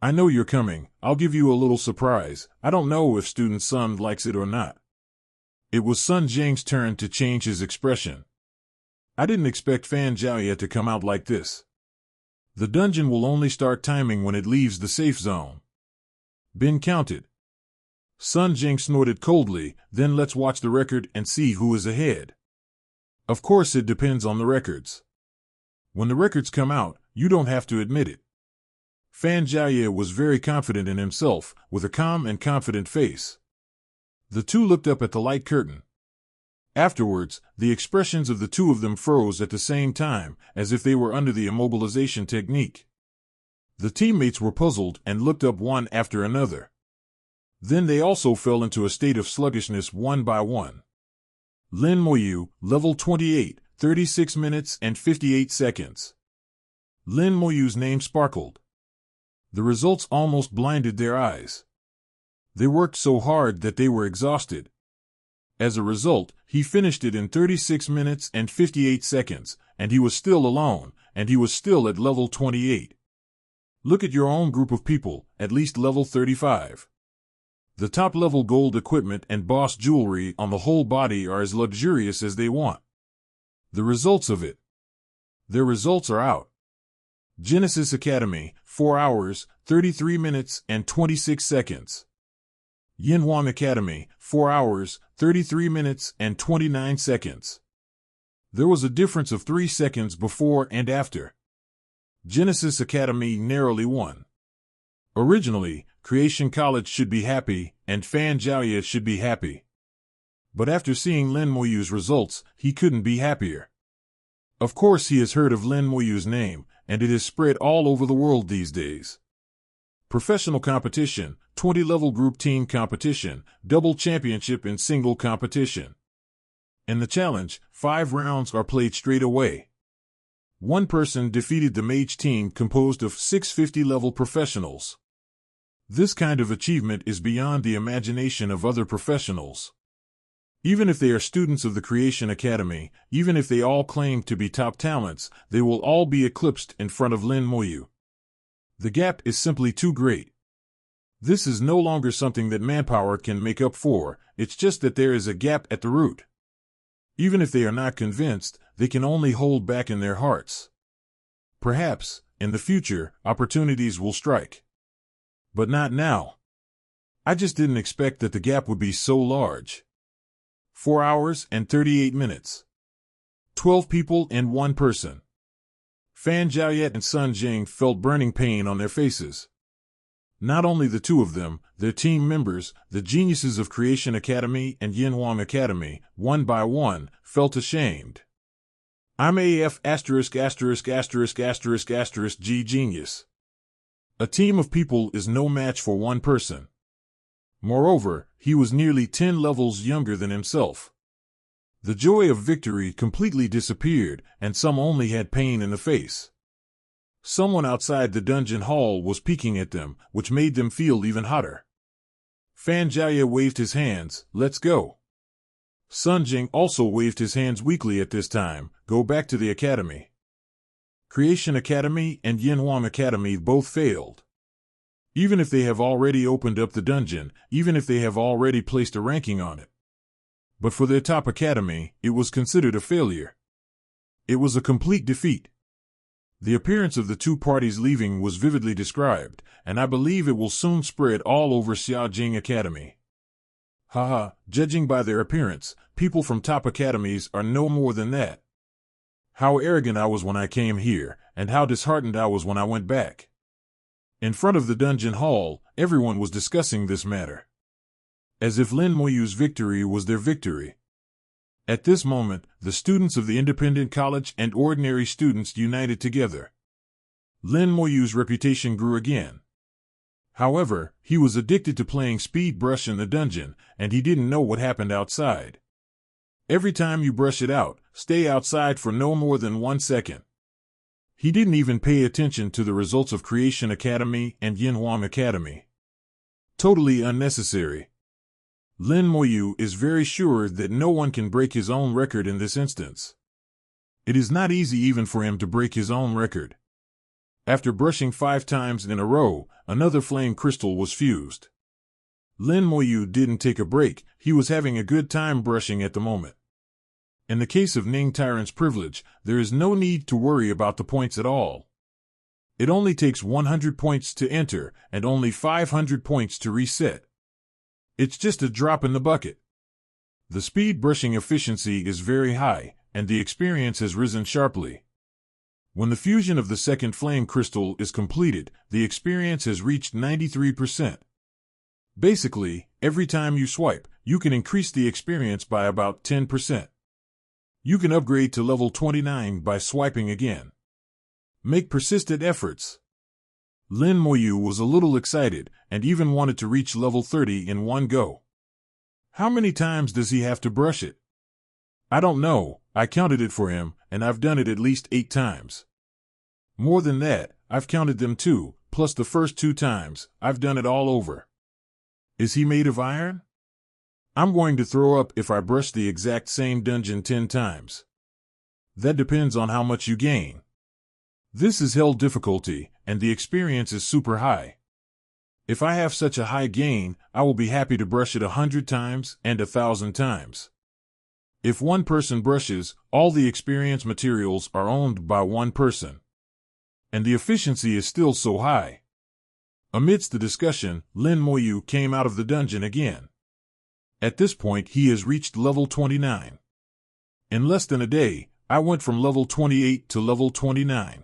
I know you're coming, I'll give you a little surprise, I don't know if Student Sun likes it or not. It was Sun Jing's turn to change his expression. I didn't expect Fan Zhaoye to come out like this. The dungeon will only start timing when it leaves the safe zone. Been counted. Sun Jing snorted coldly, then let's watch the record and see who is ahead. Of course it depends on the records. When the records come out, you don't have to admit it. Fan Zhaoye was very confident in himself, with a calm and confident face. The two looked up at the light curtain. Afterwards, the expressions of the two of them froze at the same time, as if they were under the immobilization technique. The teammates were puzzled and looked up one after another. Then they also fell into a state of sluggishness one by one. Lin Moyu, level 28, 36 minutes and 58 seconds. Lin Moyu's name sparkled. The results almost blinded their eyes. They worked so hard that they were exhausted. As a result, he finished it in 36 minutes and 58 seconds, and he was still alone, and he was still at level 28. Look at your own group of people, at least level 35. The top-level gold equipment and boss jewelry on the whole body are as luxurious as they want. The results of it. Their results are out. Genesis Academy, 4 hours, 33 minutes and 26 seconds. Yinhuang Academy, 4 hours, 33 minutes and 29 seconds. There was a difference of 3 seconds before and after. Genesis Academy narrowly won. Originally, Creation College should be happy, and Fan Zhaoye should be happy. But after seeing Lin Moyu's results, he couldn't be happier. Of course he has heard of Lin Moyu's name, and it has spread all over the world these days. Professional competition, 20-level group team competition, double championship in single competition. In the challenge, 5 rounds are played straight away. One person defeated the mage team composed of 6 50-level professionals. This kind of achievement is beyond the imagination of other professionals. Even if they are students of the Creation Academy, even if they all claim to be top talents, they will all be eclipsed in front of Lin Moyu. The gap is simply too great. This is no longer something that manpower can make up for, it's just that there is a gap at the root. Even if they are not convinced, they can only hold back in their hearts. Perhaps, in the future, opportunities will strike. But not now. I just didn't expect that the gap would be so large. 4 hours and 38 minutes. 12 people and 1 person. Fan Zhaoye and Sun Jing felt burning pain on their faces. Not only the two of them, their team members, the geniuses of Creation Academy and Yinhuang Academy, one by one, felt ashamed. I'm AF asterisk asterisk asterisk asterisk asterisk G genius. A team of people is no match for one person. Moreover, he was nearly 10 levels younger than himself. The joy of victory completely disappeared, and some only had pain in the face. Someone outside the dungeon hall was peeking at them, which made them feel even hotter. Fanjaya waved his hands, "Let's go." Sunjing also waved his hands weakly at this time, "Go back to the academy." Creation Academy and Yinhuang Academy both failed. Even if they have already opened up the dungeon, even if they have already placed a ranking on it. But for their top academy, it was considered a failure. It was a complete defeat. The appearance of the two parties leaving was vividly described, and I believe it will soon spread all over Xiaojing Academy. Haha, judging by their appearance, people from top academies are no more than that. How arrogant I was when I came here, and how disheartened I was when I went back. In front of the dungeon hall, everyone was discussing this matter. As if Lin Moyu's victory was their victory. At this moment, the students of the independent college and ordinary students united together. Lin Moyu's reputation grew again. However, he was addicted to playing speed brush in the dungeon, and he didn't know what happened outside. Every time you brush it out, stay outside for no more than 1 second. He didn't even pay attention to the results of Creation Academy and Yinhuang Academy. Totally unnecessary. Lin Moyu is very sure that no one can break his own record in this instance. It is not easy even for him to break his own record. After brushing 5 times in a row, another flame crystal was fused. Lin Moyu didn't take a break, he was having a good time brushing at the moment. In the case of Ning Tyrant's privilege, there is no need to worry about the points at all. It only takes 100 points to enter, and only 500 points to reset. It's just a drop in the bucket. The speed brushing efficiency is very high, and the experience has risen sharply. When the fusion of the second flame crystal is completed, the experience has reached 93%. Basically, every time you swipe, you can increase the experience by about 10%. You can upgrade to level 29 by swiping again. Make persistent efforts. Lin Moyu was a little excited, and even wanted to reach level 30 in one go. How many times does he have to brush it? I don't know, I counted it for him, and I've done it at least 8 times. More than that, I've counted them too, plus the first 2 times, I've done it all over. Is he made of iron? I'm going to throw up if I brush the exact same dungeon 10 times. That depends on how much you gain. This is hell difficulty, and the experience is super high. If I have such a high gain, I will be happy to brush it 100 times and 1,000 times. If one person brushes, all the experience materials are owned by one person. And the efficiency is still so high. Amidst the discussion, Lin Moyu came out of the dungeon again. At this point he has reached level 29. In less than a day, I went from level 28 to level 29.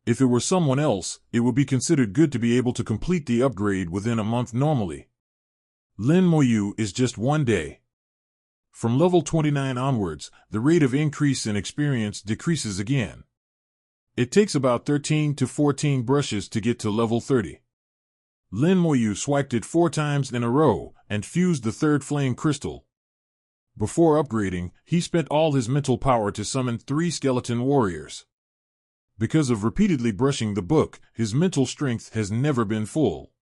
If it were someone else, it would be considered good to be able to complete the upgrade within a month normally. Lin Moyu is just 1 day. From level 29 onwards, the rate of increase in experience decreases again. It takes about 13 to 14 brushes to get to level 30. Lin Moyu swiped it 4 times in a row and fused the 3rd flame crystal. Before upgrading, he spent all his mental power to summon 3 skeleton warriors. Because of repeatedly brushing the book, his mental strength has never been full.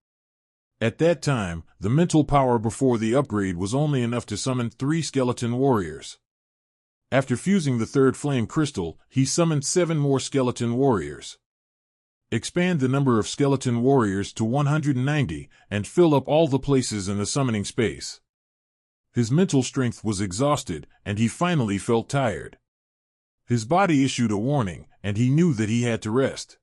At that time, the mental power before the upgrade was only enough to summon 3 skeleton warriors. After fusing the 3rd flame crystal, he summoned 7 more skeleton warriors. Expand the number of skeleton warriors to 190 and fill up all the places in the summoning space. His mental strength was exhausted, and he finally felt tired. His body issued a warning, and he knew that he had to rest.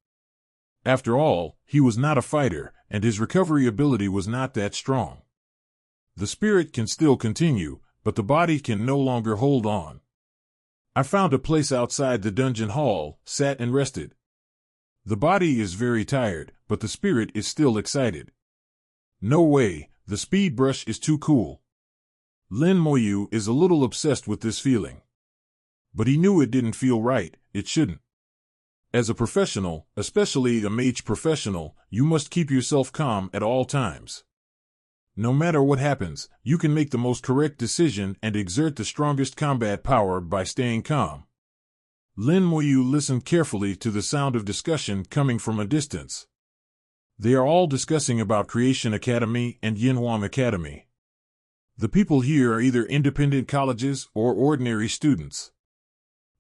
After all, he was not a fighter, and his recovery ability was not that strong. The spirit can still continue, but the body can no longer hold on. I found a place outside the dungeon hall, sat and rested. The body is very tired, but the spirit is still excited. No way, the speed brush is too cool. Lin Moyu is a little obsessed with this feeling. But he knew it didn't feel right, it shouldn't. As a professional, especially a mage professional, you must keep yourself calm at all times. No matter what happens, you can make the most correct decision and exert the strongest combat power by staying calm. Lin Moyu listened carefully to the sound of discussion coming from a distance. They are all discussing about Creation Academy and Yinhuang Academy. The people here are either independent colleges or ordinary students.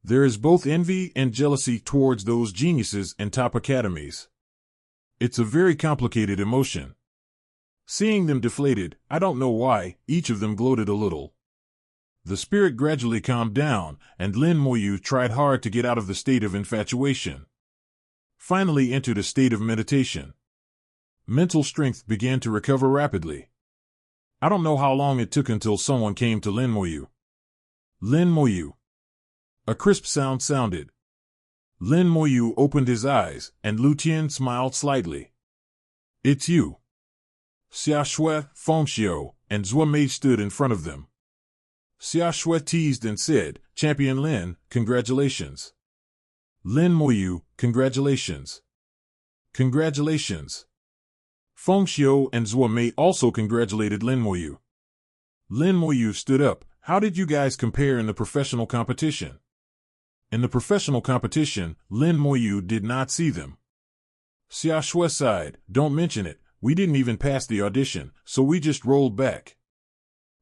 There is both envy and jealousy towards those geniuses and top academies. It's a very complicated emotion. Seeing them deflated, I don't know why, each of them gloated a little. The spirit gradually calmed down, and Lin Moyu tried hard to get out of the state of infatuation. Finally entered a state of meditation. Mental strength began to recover rapidly. I don't know how long it took until someone came to Lin Moyu. Lin Moyu. A crisp sound sounded. Lin Moyu opened his eyes, and Lu Tian smiled slightly. It's you. Xia Shui, Feng Xiu, and Zhuo Mei stood in front of them. Xia Shui teased and said, Champion Lin, congratulations. Lin Moyu, congratulations. Congratulations. Feng Xiu and Zhuo Mei also congratulated Lin Moyu. Lin Moyu stood up. How did you guys compare in the professional competition? In the professional competition, Lin Moyu did not see them. Xia Shui sighed, don't mention it. We didn't even pass the audition, so we just rolled back.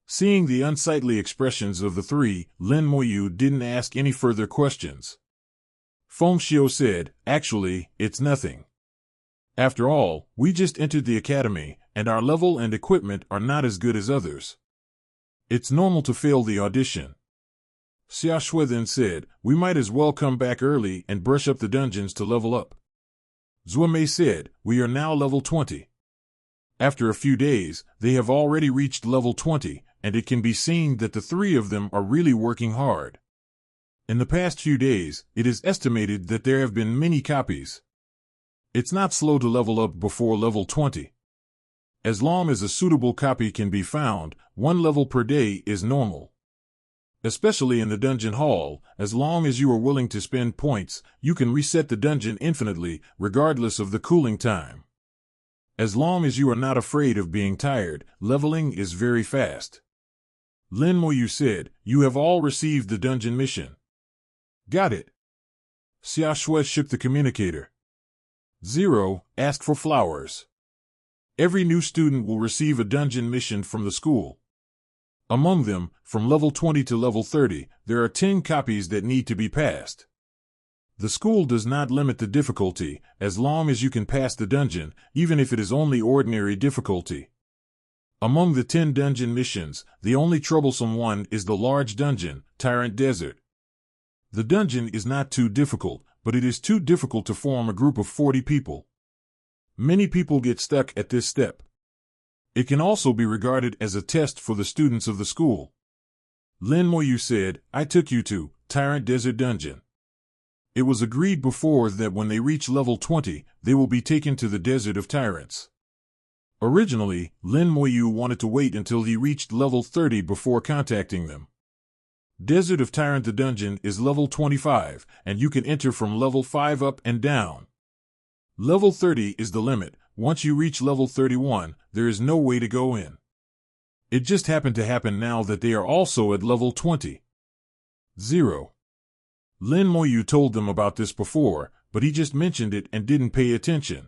Seeing the unsightly expressions of the three, Lin Moyu didn't ask any further questions. Feng Xiu said, actually, it's nothing. After all, we just entered the academy, and our level and equipment are not as good as others. It's normal to fail the audition. Xia Shui then said, we might as well come back early and brush up the dungeons to level up. Zhuo Mei said, we are now level 20. After a few days, they have already reached level 20, and it can be seen that the three of them are really working hard. In the past few days, it is estimated that there have been many copies. It's not slow to level up before level 20. As long as a suitable copy can be found, 1 level per day is normal. Especially in the dungeon hall, as long as you are willing to spend points, you can reset the dungeon infinitely, regardless of the cooling time. As long as you are not afraid of being tired, leveling is very fast. Lin Moyu said, you have all received the dungeon mission. Got it. Xia Shui shook the communicator. 0. Ask for flowers. Every new student will receive a dungeon mission from the school. Among them, from level 20 to level 30, there are 10 copies that need to be passed. The school does not limit the difficulty, as long as you can pass the dungeon, even if it is only ordinary difficulty. Among the 10 dungeon missions, the only troublesome one is the large dungeon, Tyrant Desert. The dungeon is not too difficult, but it is too difficult to form a group of 40 people. Many people get stuck at this step. It can also be regarded as a test for the students of the school. Lin Moyu said, I took you to Tyrant Desert Dungeon. It was agreed before that when they reach level 20, they will be taken to the Desert of Tyrants. Originally, Lin Moyu wanted to wait until he reached level 30 before contacting them. Desert of Tyrant the dungeon is level 25, and you can enter from level 5 up and down. Level 30 is the limit. Once you reach level 31, there is no way to go in. It just happened to happen now that they are also at level 20. 0. Lin Moyu told them about this before, but he just mentioned it and didn't pay attention.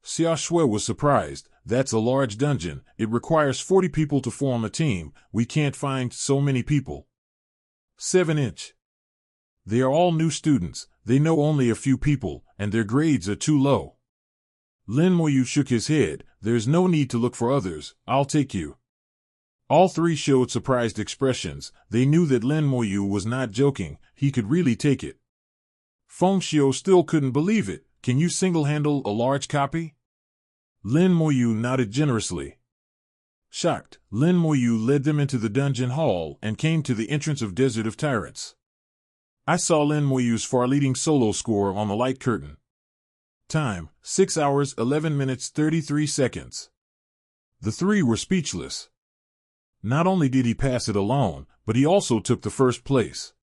Xia Shui was surprised. That's a large dungeon. It requires 40 people to form a team. We can't find so many people. 7-inch. They are all new students. They know only a few people, and their grades are too low. Lin Moyu shook his head. There's no need to look for others. I'll take you. All three showed surprised expressions. They knew that Lin Moyu was not joking. He could really take it. Feng Xiu still couldn't believe it. Can you single-handle a large copy? Lin Moyu nodded generously. Shocked, Lin Moyu led them into the dungeon hall and came to the entrance of Desert of Tyrants. I saw Lin Moyu's far-leading solo score on the light curtain. Time, 6 hours 11 minutes 33 seconds. The three were speechless. Not only did he pass it alone, but he also took the first place.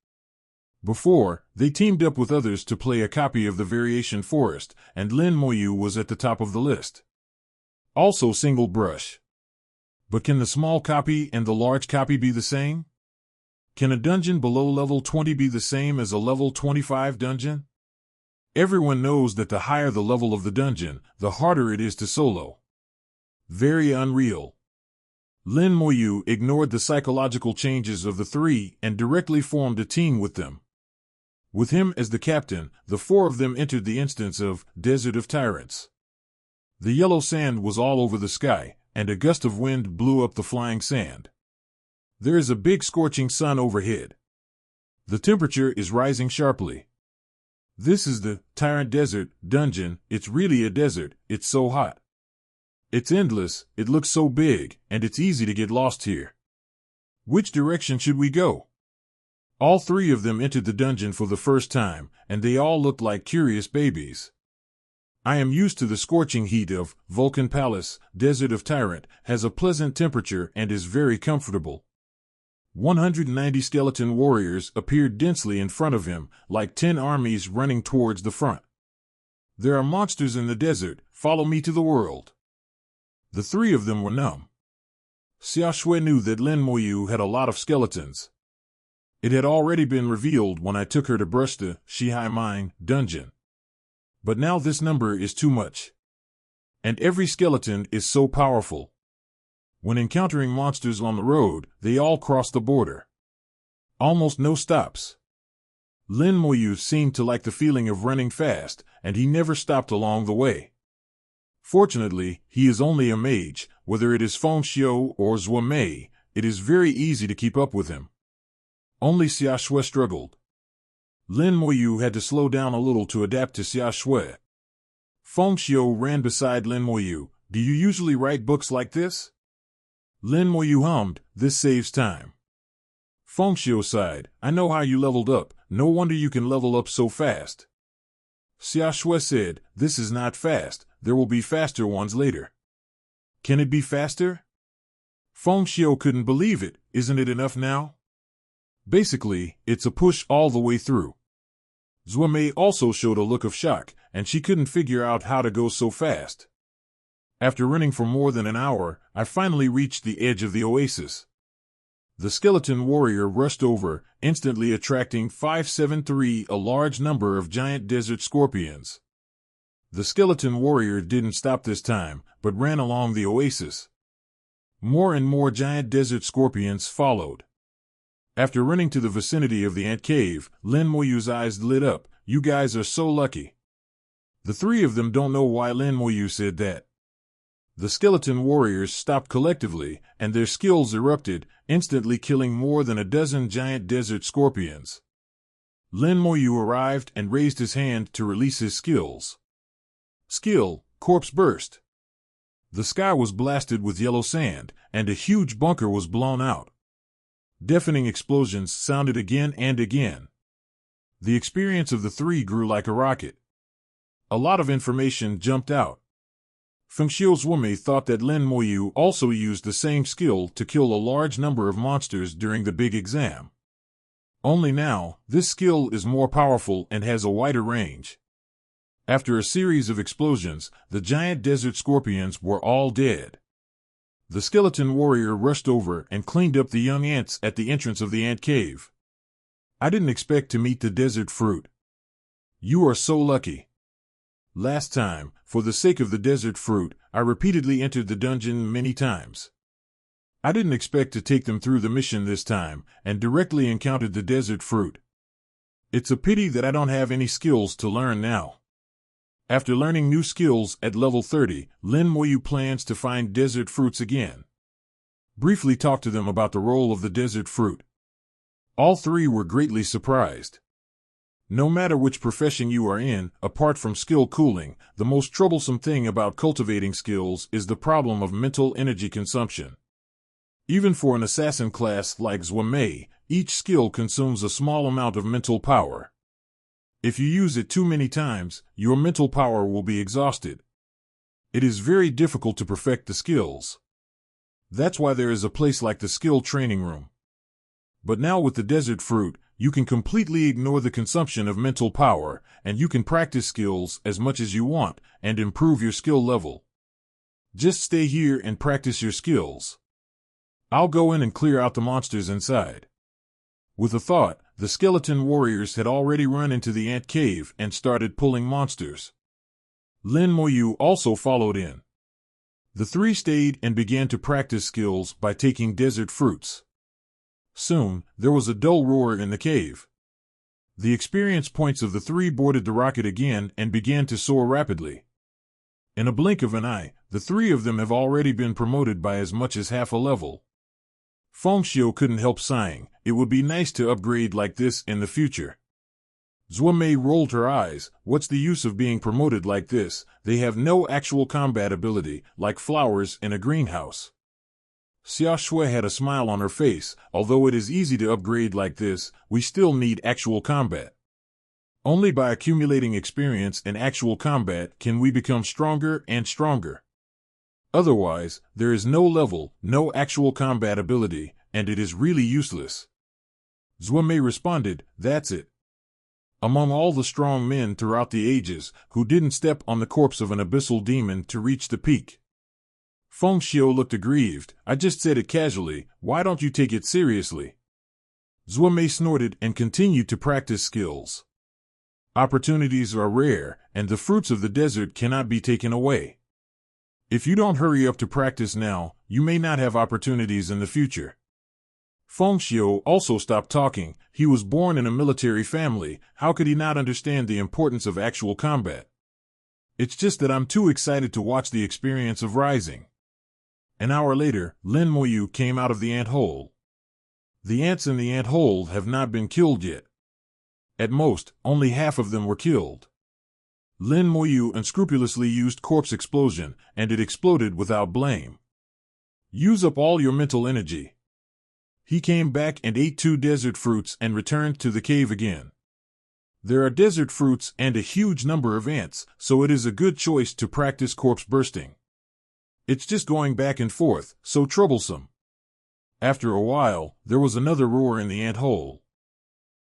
Before, they teamed up with others to play a copy of the Variation Forest, and Lin Moyu was at the top of the list. Also single brush. But can the small copy and the large copy be the same? Can a dungeon below level 20 be the same as a level 25 dungeon? Everyone knows that the higher the level of the dungeon, the harder it is to solo. Very unreal. Lin Moyu ignored the psychological changes of the three and directly formed a team with them. With him as the captain, the four of them entered the instance of Desert of Tyrants. The yellow sand was all over the sky, and a gust of wind blew up the flying sand. There is a big scorching sun overhead. The temperature is rising sharply. This is the Tyrant Desert dungeon. It's really a desert, it's so hot. It's endless, it looks so big, and it's easy to get lost here. Which direction should we go? All three of them entered the dungeon for the first time, and they all looked like curious babies. I am used to the scorching heat of Vulcan Palace. Desert of Tyrant has a pleasant temperature and is very comfortable. 190 skeleton warriors appeared densely in front of him, like 10 armies running towards the front. There are monsters in the desert, follow me to the world. The three of them were numb. Xia Shui knew that Lin Moyu had a lot of skeletons. It had already been revealed when I took her to brush the Shihai Mine dungeon. But now this number is too much. And every skeleton is so powerful. When encountering monsters on the road, they all cross the border. Almost no stops. Lin Moyu seemed to like the feeling of running fast, and he never stopped along the way. Fortunately, he is only a mage. Whether it is Feng Xiu or Zhuo Mei, it is very easy to keep up with him. Only Xia Shui struggled. Lin Moyu had to slow down a little to adapt to Xia Shui. Feng Xiu ran beside Lin Moyu. Do you usually write books like this? Lin Moyu hummed, this saves time. Feng Xiu sighed, I know how you leveled up, no wonder you can level up so fast. Xia Shui said, this is not fast, there will be faster ones later. Can it be faster? Feng Xiu couldn't believe it, isn't it enough now? Basically, it's a push all the way through. Zhuo Mei also showed a look of shock, and she couldn't figure out how to go so fast. After running for more than an hour, I finally reached the edge of the oasis. The skeleton warrior rushed over, instantly attracting 573, a large number of giant desert scorpions. The skeleton warrior didn't stop this time, but ran along the oasis. More and more giant desert scorpions followed. After running to the vicinity of the ant cave, Lin Moyu's eyes lit up. You guys are so lucky. The three of them don't know why Lin Moyu said that. The skeleton warriors stopped collectively, and their skills erupted, instantly killing more than a dozen giant desert scorpions. Lin Moyu arrived and raised his hand to release his skills. Skill, Corpse Burst. The sky was blasted with yellow sand, and a huge bunker was blown out. Deafening explosions sounded again and again. The experience of the three grew like a rocket. A lot of information jumped out. Feng Xiu's Wumei thought that Lin Moyu also used the same skill to kill a large number of monsters during the big exam. Only now, this skill is more powerful and has a wider range. After a series of explosions, the giant desert scorpions were all dead. The skeleton warrior rushed over and cleaned up the young ants at the entrance of the ant cave. I didn't expect to meet the desert fruit. You are so lucky. Last time, for the sake of the desert fruit, I repeatedly entered the dungeon many times. I didn't expect to take them through the mission this time, and directly encountered the desert fruit. It's a pity that I don't have any skills to learn now. After learning new skills at level 30, Lin Moyu plans to find desert fruits again. Briefly talk to them about the role of the desert fruit. All three were greatly surprised. No matter which profession you are in, apart from skill cooling, the most troublesome thing about cultivating skills is the problem of mental energy consumption. Even for an assassin class like Zhuo Mei, each skill consumes a small amount of mental power. If you use it too many times, your mental power will be exhausted. It is very difficult to perfect the skills. That's why there is a place like the skill training room. But now with the desert fruit, you can completely ignore the consumption of mental power, and you can practice skills as much as you want and improve your skill level. Just stay here and practice your skills. I'll go in and clear out the monsters inside. With a thought, the skeleton warriors had already run into the ant cave and started pulling monsters. Lin Moyu also followed in. The three stayed and began to practice skills by taking desert fruits. Soon, there was a dull roar in the cave. The experience points of the three boarded the rocket again and began to soar rapidly. In a blink of an eye, the three of them have already been promoted by as much as half a level. Feng Xiu couldn't help sighing. It would be nice to upgrade like this in the future. Zuomei rolled her eyes. What's the use of being promoted like this? They have no actual combat ability, like flowers in a greenhouse. Xia Shui had a smile on her face. Although it is easy to upgrade like this, we still need actual combat. Only by accumulating experience in actual combat can we become stronger and stronger. Otherwise, there is no level, no actual combat ability, and it is really useless. Zuomei responded, that's it. Among all the strong men throughout the ages, who didn't step on the corpse of an abyssal demon to reach the peak? Feng Xiu looked aggrieved. I just said it casually, why don't you take it seriously? Zuomei snorted and continued to practice skills. Opportunities are rare, and the fruits of the desert cannot be taken away. If you don't hurry up to practice now, you may not have opportunities in the future. Feng Xiu also stopped talking. He was born in a military family. How could he not understand the importance of actual combat? It's just that I'm too excited to watch the experience of rising. An hour later, Lin Moyu came out of the ant hole. The ants in the ant hole have not been killed yet. At most, only half of them were killed. Lin Moyu unscrupulously used corpse explosion, and it exploded without blame. Use up all your mental energy. He came back and ate 2 desert fruits and returned to the cave again. There are desert fruits and a huge number of ants, so it is a good choice to practice corpse bursting. It's just going back and forth, so troublesome. After a while, there was another roar in the ant hole.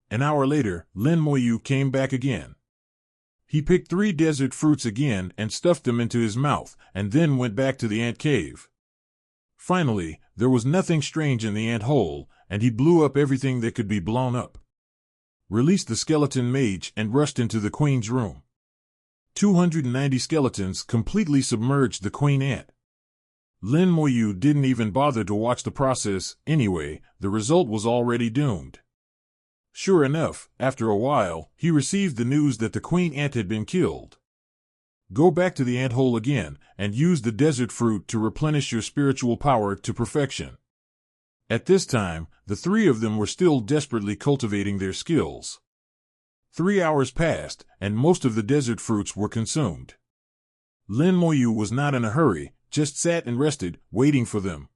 An hour later, Lin Moyu came back again. He picked 3 desert fruits again and stuffed them into his mouth, and then went back to the ant cave. Finally, there was nothing strange in the ant hole, and he blew up everything that could be blown up. Released the skeleton mage and rushed into the queen's room. 290 skeletons completely submerged the queen ant. Lin Moyu didn't even bother to watch the process. Anyway, the result was already doomed. Sure enough, after a while, he received the news that the queen ant had been killed. Go back to the ant hole again, and use the desert fruit to replenish your spiritual power to perfection. At this time, the 3 of them were still desperately cultivating their skills. 3 hours passed, and most of the desert fruits were consumed. Lin Moyu was not in a hurry, just sat and rested, waiting for them.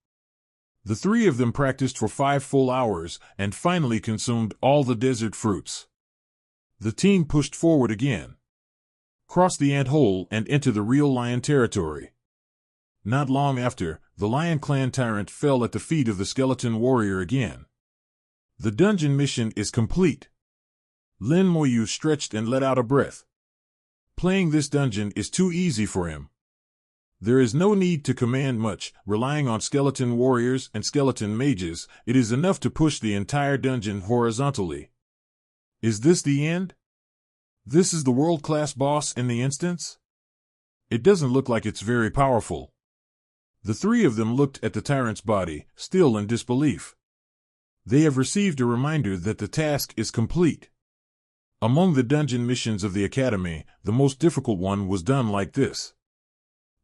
The 3 of them practiced for 5 full hours, and finally consumed all the desert fruits. The team pushed forward again. Crossed the ant hole and into the real lion territory. Not long after, the Lion Clan tyrant fell at the feet of the skeleton warrior again. The dungeon mission is complete. Lin Moyu stretched and let out a breath. Playing this dungeon is too easy for him. There is no need to command much, relying on skeleton warriors and skeleton mages. It is enough to push the entire dungeon horizontally. Is this the end? This is the world-class boss in the instance? It doesn't look like it's very powerful. The 3 of them looked at the tyrant's body, still in disbelief. They have received a reminder that the task is complete. Among the dungeon missions of the Academy, the most difficult one was done like this.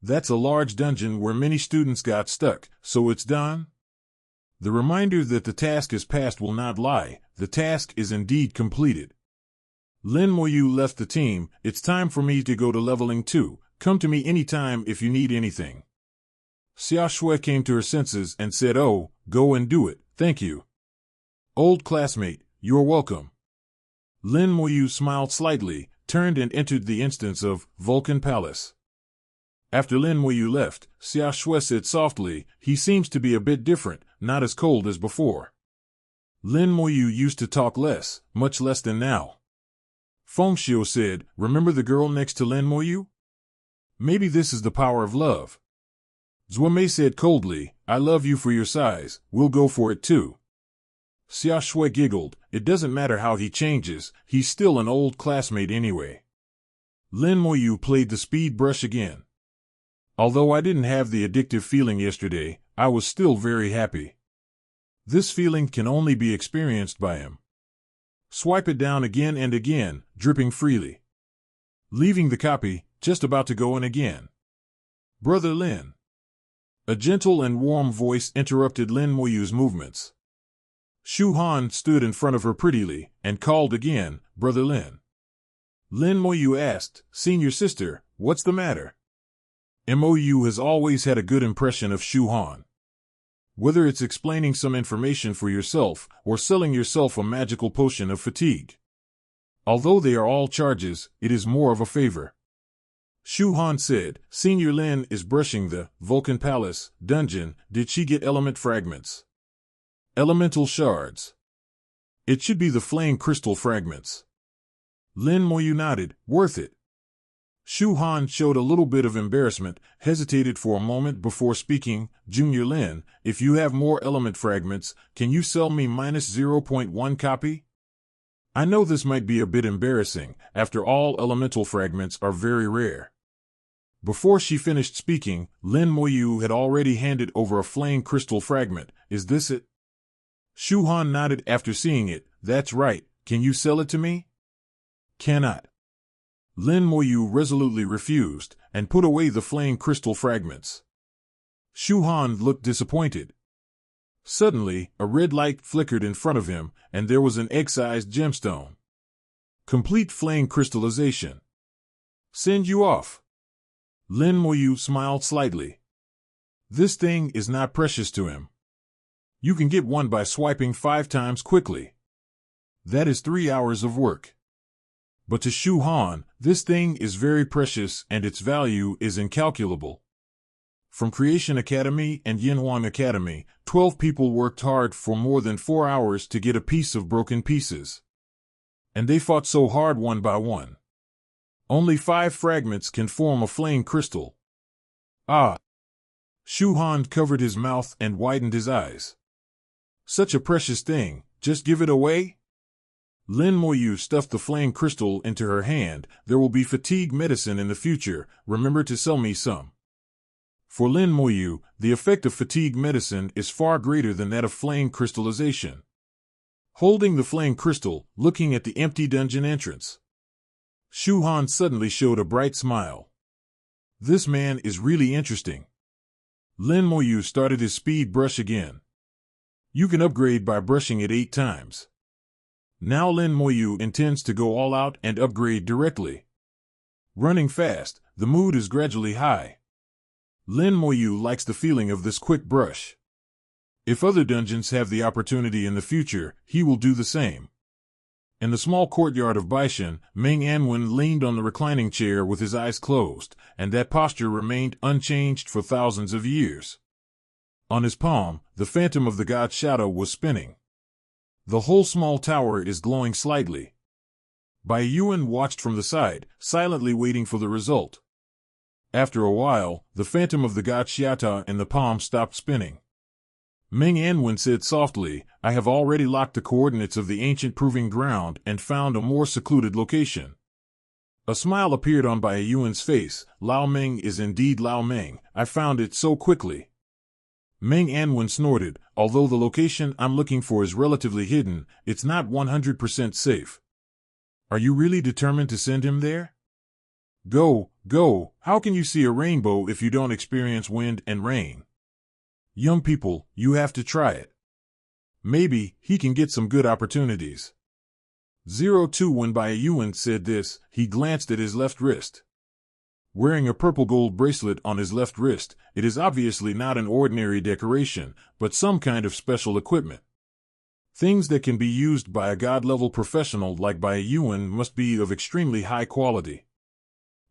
That's a large dungeon where many students got stuck, so it's done? The reminder that the task is passed will not lie. The task is indeed completed. Lin Moyu left the team. It's time for me to go to leveling 2. Come to me anytime if you need anything. Xia Shui came to her senses and said, oh, go and do it, thank you. Old classmate, you're welcome. Lin Moyu smiled slightly, turned and entered the instance of Vulcan Palace. After Lin Moyu left, Xia Shui said softly, he seems to be a bit different, not as cold as before. Lin Moyu used to talk less, much less than now. Fengxiu said, remember the girl next to Lin Moyu? Maybe this is the power of love. Zuomei said coldly, I love you for your size, we'll go for it too. Xia Shui giggled, it doesn't matter how he changes, he's still an old classmate anyway. Lin Moyu played the speed brush again. Although I didn't have the addictive feeling yesterday, I was still very happy. This feeling can only be experienced by him. Swipe it down again and again, dripping freely. Leaving the copy, just about to go in again. Brother Lin. A gentle and warm voice interrupted Lin Moyu's movements. Shu Han stood in front of her prettily, and called again, Brother Lin. Lin Moyu asked, Senior sister, what's the matter? Mou has always had a good impression of Shu Han. Whether it's explaining some information for yourself, or selling yourself a magical potion of fatigue. Although they are all charges, it is more of a favor. Shu Han said, Senior Lin is brushing the Vulcan Palace dungeon. Did she get element fragments? Elemental shards. It should be the flame crystal fragments. Lin Moyu nodded, worth it. Shu Han showed a little bit of embarrassment, hesitated for a moment before speaking, Junior Lin, if you have more element fragments, can you sell me -0.1 copy? I know this might be a bit embarrassing, after all elemental fragments are very rare. Before she finished speaking, Lin Moyu had already handed over a flame crystal fragment. Is this it? Shu Han nodded after seeing it. That's right. Can you sell it to me? Cannot. Lin Moyu resolutely refused, and put away the flame crystal fragments. Shu Han looked disappointed. Suddenly, a red light flickered in front of him, and there was an egg-sized gemstone. Complete flame crystallization. Send you off. Lin Moyu smiled slightly. This thing is not precious to him. You can get one by swiping 5 times quickly. That is 3 hours of work. But to Shu Han, this thing is very precious and its value is incalculable. From Creation Academy and Yinhuang Academy, 12 people worked hard for more than 4 hours to get a piece of broken pieces. And they fought so hard one by one. Only 5 fragments can form a flame crystal. Ah! Shu Han covered his mouth and widened his eyes. Such a precious thing, just give it away? Lin Moyu stuffed the flame crystal into her hand. There will be fatigue medicine in the future, remember to sell me some. For Lin Moyu, the effect of fatigue medicine is far greater than that of flame crystallization. Holding the flame crystal, looking at the empty dungeon entrance. Shu Han suddenly showed a bright smile. This man is really interesting. Lin Moyu started his speed brush again. You can upgrade by brushing it 8 times. Now Lin Moyu intends to go all out and upgrade directly. Running fast, the mood is gradually high. Lin Moyu likes the feeling of this quick brush. If other dungeons have the opportunity in the future, he will do the same. In the small courtyard of Baishan, Meng Anwen leaned on the reclining chair with his eyes closed, and that posture remained unchanged for thousands of years. On his palm, the phantom of the god's shadow was spinning. The whole small tower is glowing slightly. Bai Yuan watched from the side, silently waiting for the result. After a while, the phantom of the god Xiata in the palm stopped spinning. Meng Anwen said softly, I have already locked the coordinates of the ancient proving ground and found a more secluded location. A smile appeared on Bai Yuan's face. Lao Meng is indeed Lao Meng. I found it so quickly. Meng Anwen snorted, although the location I'm looking for is relatively hidden, it's not 100% safe. Are you really determined to send him there? Go, go, how can you see a rainbow if you don't experience wind and rain? Young people, you have to try it. Maybe he can get some good opportunities. 02 When Bai Yuan said this, he glanced at his left wrist. Wearing a purple gold bracelet on his left wrist, it is obviously not an ordinary decoration, but some kind of special equipment. Things that can be used by a god-level professional like Bai Yuan must be of extremely high quality.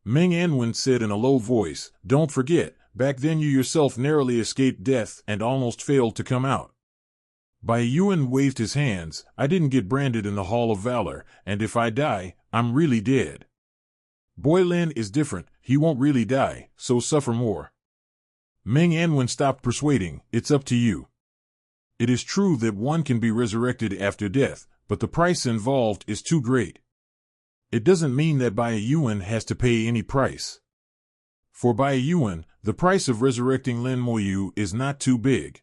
Meng Anwen said in a low voice, don't forget, back then you yourself narrowly escaped death and almost failed to come out. Bai Yuan waved his hands. I didn't get branded in the Hall of Valor, and if I die, I'm really dead. Boy Lin is different, he won't really die, so suffer more. Meng Anwen stopped persuading. It's up to you. It is true that one can be resurrected after death, but the price involved is too great. It doesn't mean that Bai Yuan has to pay any price. For Bai Yuan, the price of resurrecting Lin Moyu is not too big.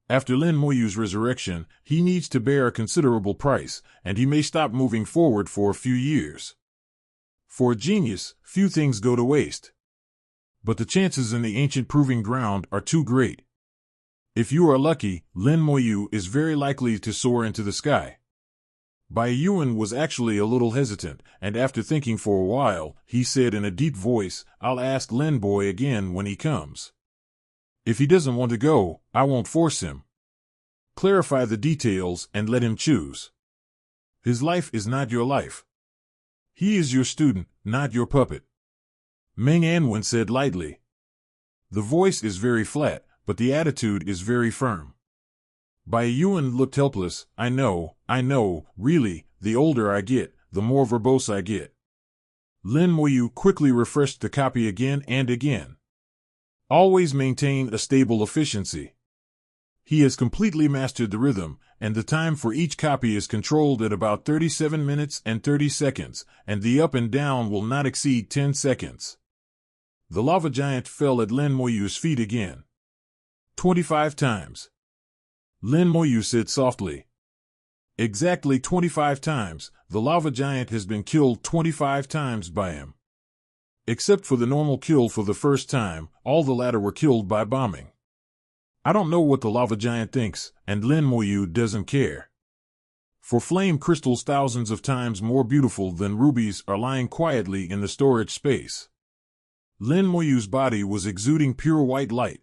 After Lin Moyu's resurrection, he needs to bear a considerable price, and he may stop moving forward for a few years. For a genius, few things go to waste. But the chances in the ancient proving ground are too great. If you are lucky, Lin Moyu is very likely to soar into the sky. Bai Yuan was actually a little hesitant, and after thinking for a while, he said in a deep voice, I'll ask Lin Boy again when he comes. If he doesn't want to go, I won't force him. Clarify the details and let him choose. His life is not your life. He is your student, not your puppet. Meng Anwen said lightly. The voice is very flat, but the attitude is very firm. Bai Yuan looked helpless. I know, really, the older I get, the more verbose I get. Lin Moyu quickly refreshed the copy again and again. Always maintain a stable efficiency. He has completely mastered the rhythm, and the time for each copy is controlled at about 37 minutes and 30 seconds, and the up and down will not exceed 10 seconds. The lava giant fell at Lin Moyu's feet again. 25 times. Lin Moyu said softly. Exactly 25 times, the lava giant has been killed 25 times by him. Except for the normal kill for the first time, all the latter were killed by bombing. I don't know what the lava giant thinks, and Lin Moyu doesn't care. For flame crystals thousands of times more beautiful than rubies are lying quietly in the storage space. Lin Moyu's body was exuding pure white light.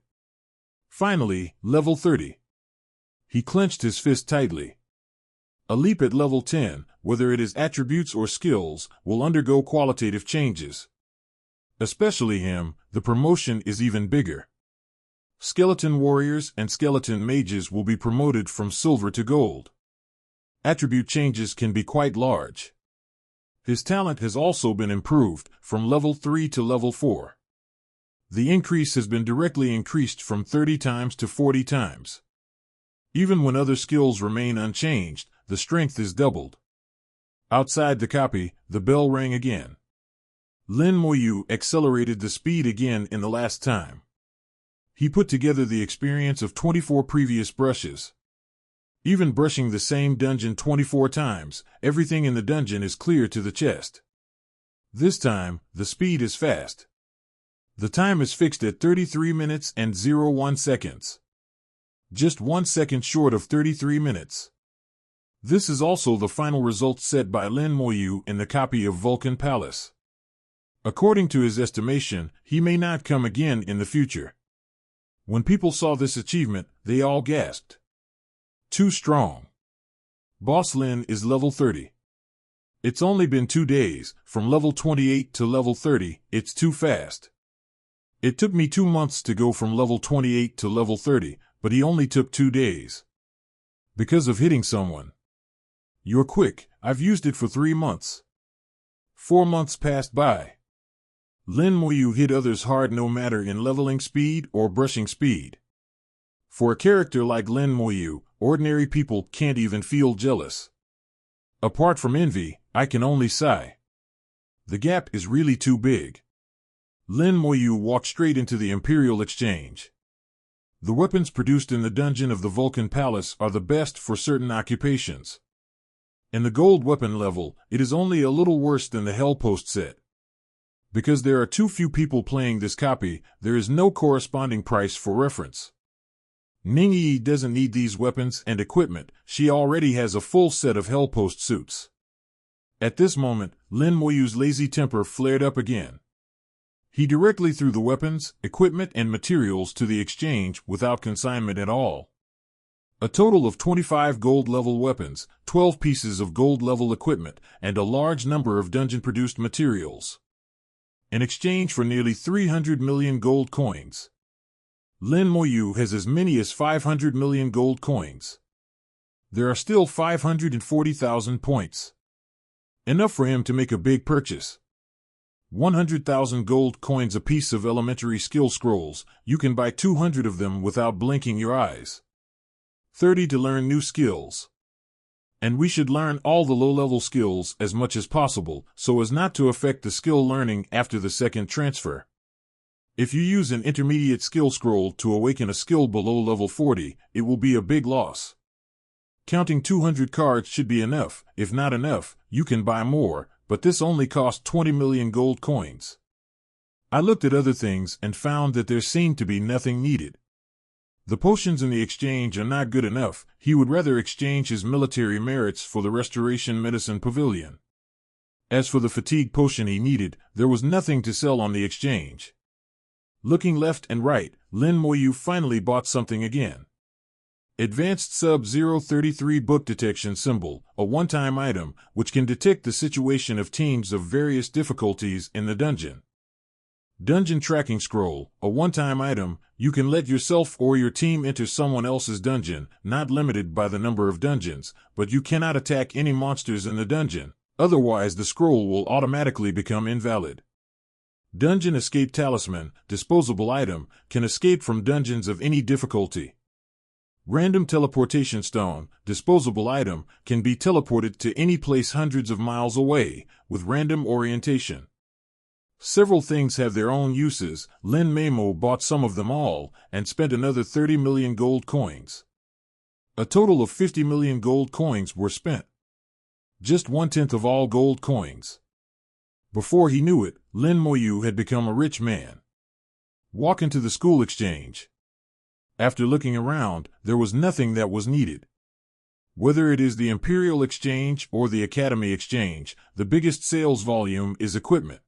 Finally, level 30. He clenched his fist tightly. A leap at level 10, whether it is attributes or skills, will undergo qualitative changes. Especially him, the promotion is even bigger. Skeleton warriors and skeleton mages will be promoted from silver to gold. Attribute changes can be quite large. His talent has also been improved, from level 3 to level 4. The increase has been directly increased from 30 times to 40 times. Even when other skills remain unchanged, the strength is doubled. Outside the copy, the bell rang again. Lin Moyu accelerated the speed again in the last time. He put together the experience of 24 previous brushes. Even brushing the same dungeon 24 times, everything in the dungeon is clear to the chest. This time, the speed is fast. The time is fixed at 33 minutes and 01 seconds. Just 1 second short of 33 minutes. This is also the final result set by Lin Moyu in the copy of Vulcan Palace. According to his estimation, he may not come again in the future. When people saw this achievement, they all gasped. Too strong. Boss Lin is level 30. It's only been 2 days, from level 28 to level 30, it's too fast. It took me 2 months to go from level 28 to level 30, but he only took 2 days. Because of hitting someone. You're quick, I've used it for 3 months. 4 months passed by. Lin Moyu hit others hard no matter in leveling speed or brushing speed. For a character like Lin Moyu, ordinary people can't even feel jealous. Apart from envy, I can only sigh. The gap is really too big. Lin Moyu walked straight into the Imperial Exchange. The weapons produced in the dungeon of the Vulcan Palace are the best for certain occupations. In the gold weapon level, it is only a little worse than the Hellpost set. Because there are too few people playing this copy, there is no corresponding price for reference. Ningyi doesn't need these weapons and equipment, she already has a full set of Hellpost suits. At this moment, Lin Moyu's lazy temper flared up again. He directly threw the weapons, equipment, and materials to the exchange without consignment at all. A total of 25 gold-level weapons, 12 pieces of gold-level equipment, and a large number of dungeon-produced materials. In exchange for nearly 300 million gold coins. Lin Moyu has as many as 500 million gold coins. There are still 540,000 points. Enough for him to make a big purchase. 100,000 gold coins a piece of elementary skill scrolls. You can buy 200 of them without blinking your eyes. 30 to learn new skills. And we should learn all the low-level skills as much as possible, so as not to affect the skill learning after the second transfer. If you use an intermediate skill scroll to awaken a skill below level 40, it will be a big loss. Counting 200 cards should be enough. If not enough, you can buy more, but this only costs 20 million gold coins. I looked at other things and found that there seemed to be nothing needed. The potions in the exchange are not good enough. He would rather exchange his military merits for the Restoration Medicine Pavilion. As for the fatigue potion he needed, there was nothing to sell on the exchange. Looking left and right, Lin Moyu finally bought something again. Advanced Sub-033 Book Detection Symbol, a one-time item, which can detect the situation of teams of various difficulties in the dungeon. Dungeon Tracking Scroll, a one-time item. You can let yourself or your team enter someone else's dungeon, not limited by the number of dungeons, but you cannot attack any monsters in the dungeon, otherwise the scroll will automatically become invalid. Dungeon Escape Talisman, disposable item, can escape from dungeons of any difficulty. Random Teleportation Stone, disposable item, can be teleported to any place hundreds of miles away, with random orientation. Several things have their own uses. Lin Memo bought some of them all, and spent another 30 million gold coins. A total of 50 million gold coins were spent. Just 1/10 of all gold coins. Before he knew it, Lin Moyu had become a rich man. Walk into the school exchange. After looking around, there was nothing that was needed. Whether it is the Imperial Exchange or the Academy Exchange, the biggest sales volume is equipment.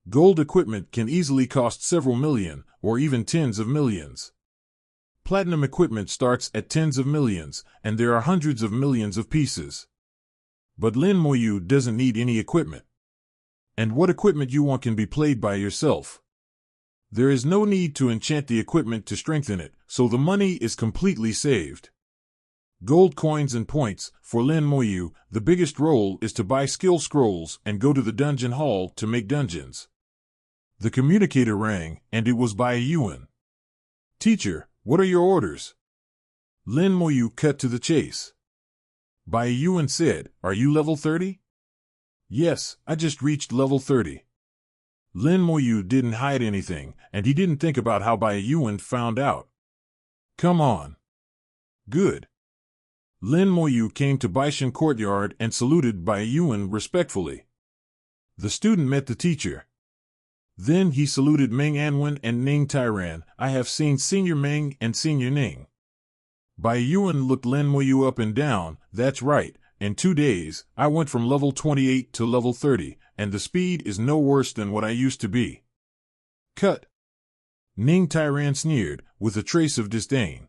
Gold equipment can easily cost several million, or even tens of millions. Platinum equipment starts at tens of millions, and there are hundreds of millions of pieces. But Lin Moyu doesn't need any equipment. And what equipment you want can be played by yourself. There is no need to enchant the equipment to strengthen it, so the money is completely saved. Gold coins and points. For Lin Moyu, the biggest role is to buy skill scrolls and go to the dungeon hall to make dungeons. The communicator rang, and it was Bai Yuan. "Teacher, what are your orders?" Lin Moyu cut to the chase. Bai Yuan said, "Are you level 30? "Yes, I just reached level 30. Lin Moyu didn't hide anything, and he didn't think about how Bai Yuan found out. "Come on." "Good." Lin Moyu came to Baishan Courtyard and saluted Bai Yuan respectfully. The student met the teacher. Then he saluted Meng Anwen and Ning Tairan. "I have seen Senior Meng and Senior Ning." Bai Yuan looked Lin Moyu up and down. "That's right. In 2 days, I went from level 28 to level 30, and the speed is no worse than what I used to be." "Cut." Ning Tairan sneered, with a trace of disdain.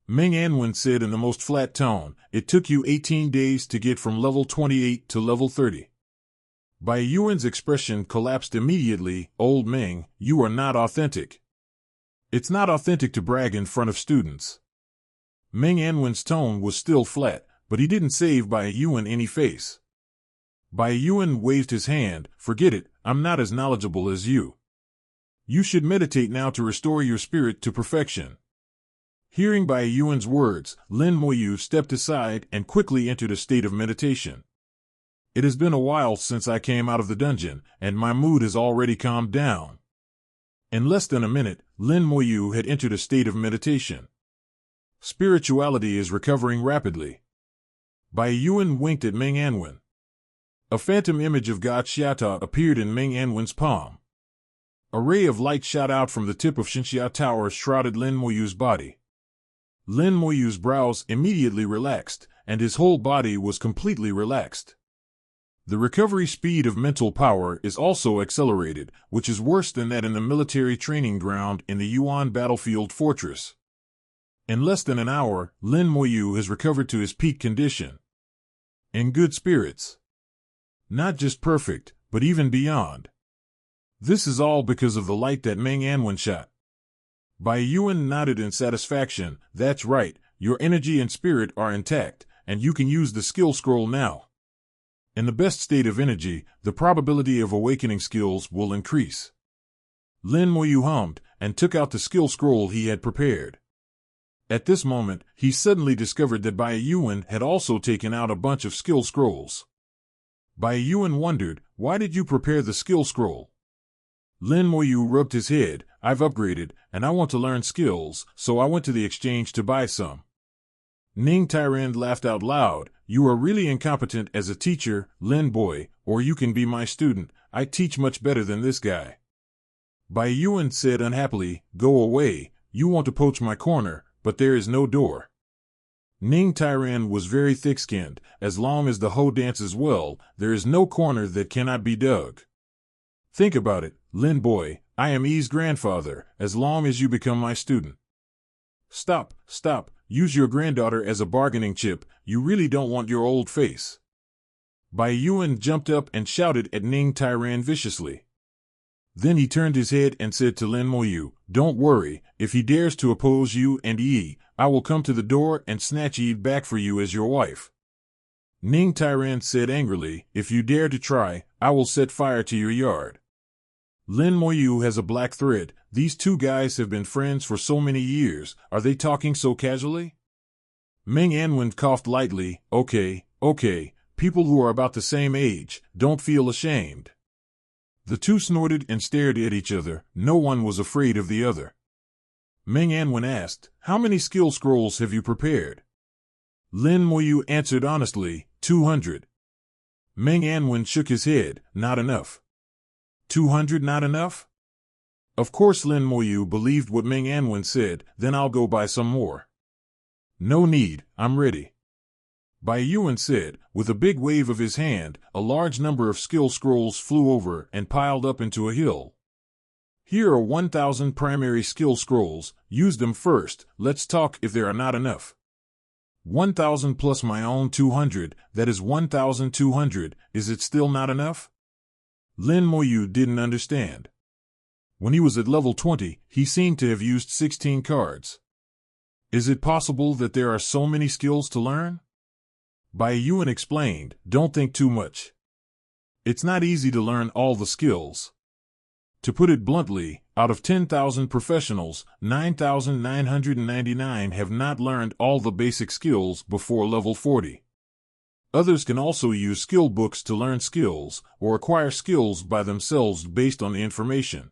Meng Anwen said in the most flat tone, "It took you 18 days to get from level 28 to level 30. Bai Yuan's expression collapsed immediately. "Old Meng, you are not authentic." "It's not authentic to brag in front of students." Meng Anwen's tone was still flat, but he didn't save Bai Yuan any face. Bai Yuan waved his hand. "Forget it, I'm not as knowledgeable as you. You should meditate now to restore your spirit to perfection." Hearing Bai Yuan's words, Lin Moyu stepped aside and quickly entered a state of meditation. "It has been a while since I came out of the dungeon, and my mood has already calmed down." In less than a minute, Lin Moyu had entered a state of meditation. Spirituality is recovering rapidly. Bai Yuan winked at Meng Anwen. A phantom image of God Xiata appeared in Meng Anwen's palm. A ray of light shot out from the tip of Xinxia Tower, shrouded Lin Moyu's body. Lin Moyu's brows immediately relaxed, and his whole body was completely relaxed. The recovery speed of mental power is also accelerated, which is worse than that in the military training ground in the Yuan battlefield fortress. In less than an hour, Lin Moyu has recovered to his peak condition. In good spirits. Not just perfect, but even beyond. This is all because of the light that Meng Anwen shot. Bai Yuan nodded in satisfaction. "That's right, your energy and spirit are intact, and you can use the skill scroll now. In the best state of energy, the probability of awakening skills will increase. Lin Moyu hummed and took out the skill scroll he had prepared. At this moment, he suddenly discovered that Bai Yuan had also taken out a bunch of skill scrolls. Bai Yuan wondered, "Why did you prepare the skill scroll?" Lin Moyu rubbed his head. "I've upgraded, and I want to learn skills, so I went to the exchange to buy some." Ning Tyrand laughed out loud. "You are really incompetent as a teacher, Lin boy, or you can be my student. I teach much better than this guy." Bai Yuan said unhappily, "Go away, you want to poach my corner, but there is no door." Ning Tyrand was very thick-skinned. "As long as the hoe dances well, there is no corner that cannot be dug. Think about it, Lin boy, I am Yi's grandfather, as long as you become my student." Stop, use your granddaughter as a bargaining chip, you really don't want your old face." Bai Yuan jumped up and shouted at Ning Tyrand viciously. Then he turned his head and said to Lin Moyu, "Don't worry, if he dares to oppose you and Yi, I will come to the door and snatch Yi back for you as your wife." Ning Tyrand said angrily, "If you dare to try, I will set fire to your yard." Lin Moyu has a black thread. These two guys have been friends for so many years. Are they talking so casually? Meng Anwen coughed lightly. Okay, people who are about the same age, don't feel ashamed." The two snorted and stared at each other. No one was afraid of the other. Meng Anwen asked, "How many skill scrolls have you prepared?" Lin Moyu answered honestly, 200. Meng Anwen shook his head. "Not enough." 200 not enough? Of course Lin Moyu believed what Meng Anwen said. "Then I'll go buy some more." "No need, I'm ready." Bai Yuan said. With a big wave of his hand, a large number of skill scrolls flew over and piled up into a hill. "Here are 1,000 primary skill scrolls. Use them first. Let's talk if there are not enough." 1,000 plus my own 200, that is 1,200. Is it still not enough? Lin Moyu didn't understand. When he was at level 20, he seemed to have used 16 cards. Is it possible that there are so many skills to learn? Bai Yuan explained, "Don't think too much. It's not easy to learn all the skills. To put it bluntly, out of 10,000 professionals, 9,999 have not learned all the basic skills before level 40. Others can also use skill books to learn skills, or acquire skills by themselves based on the information.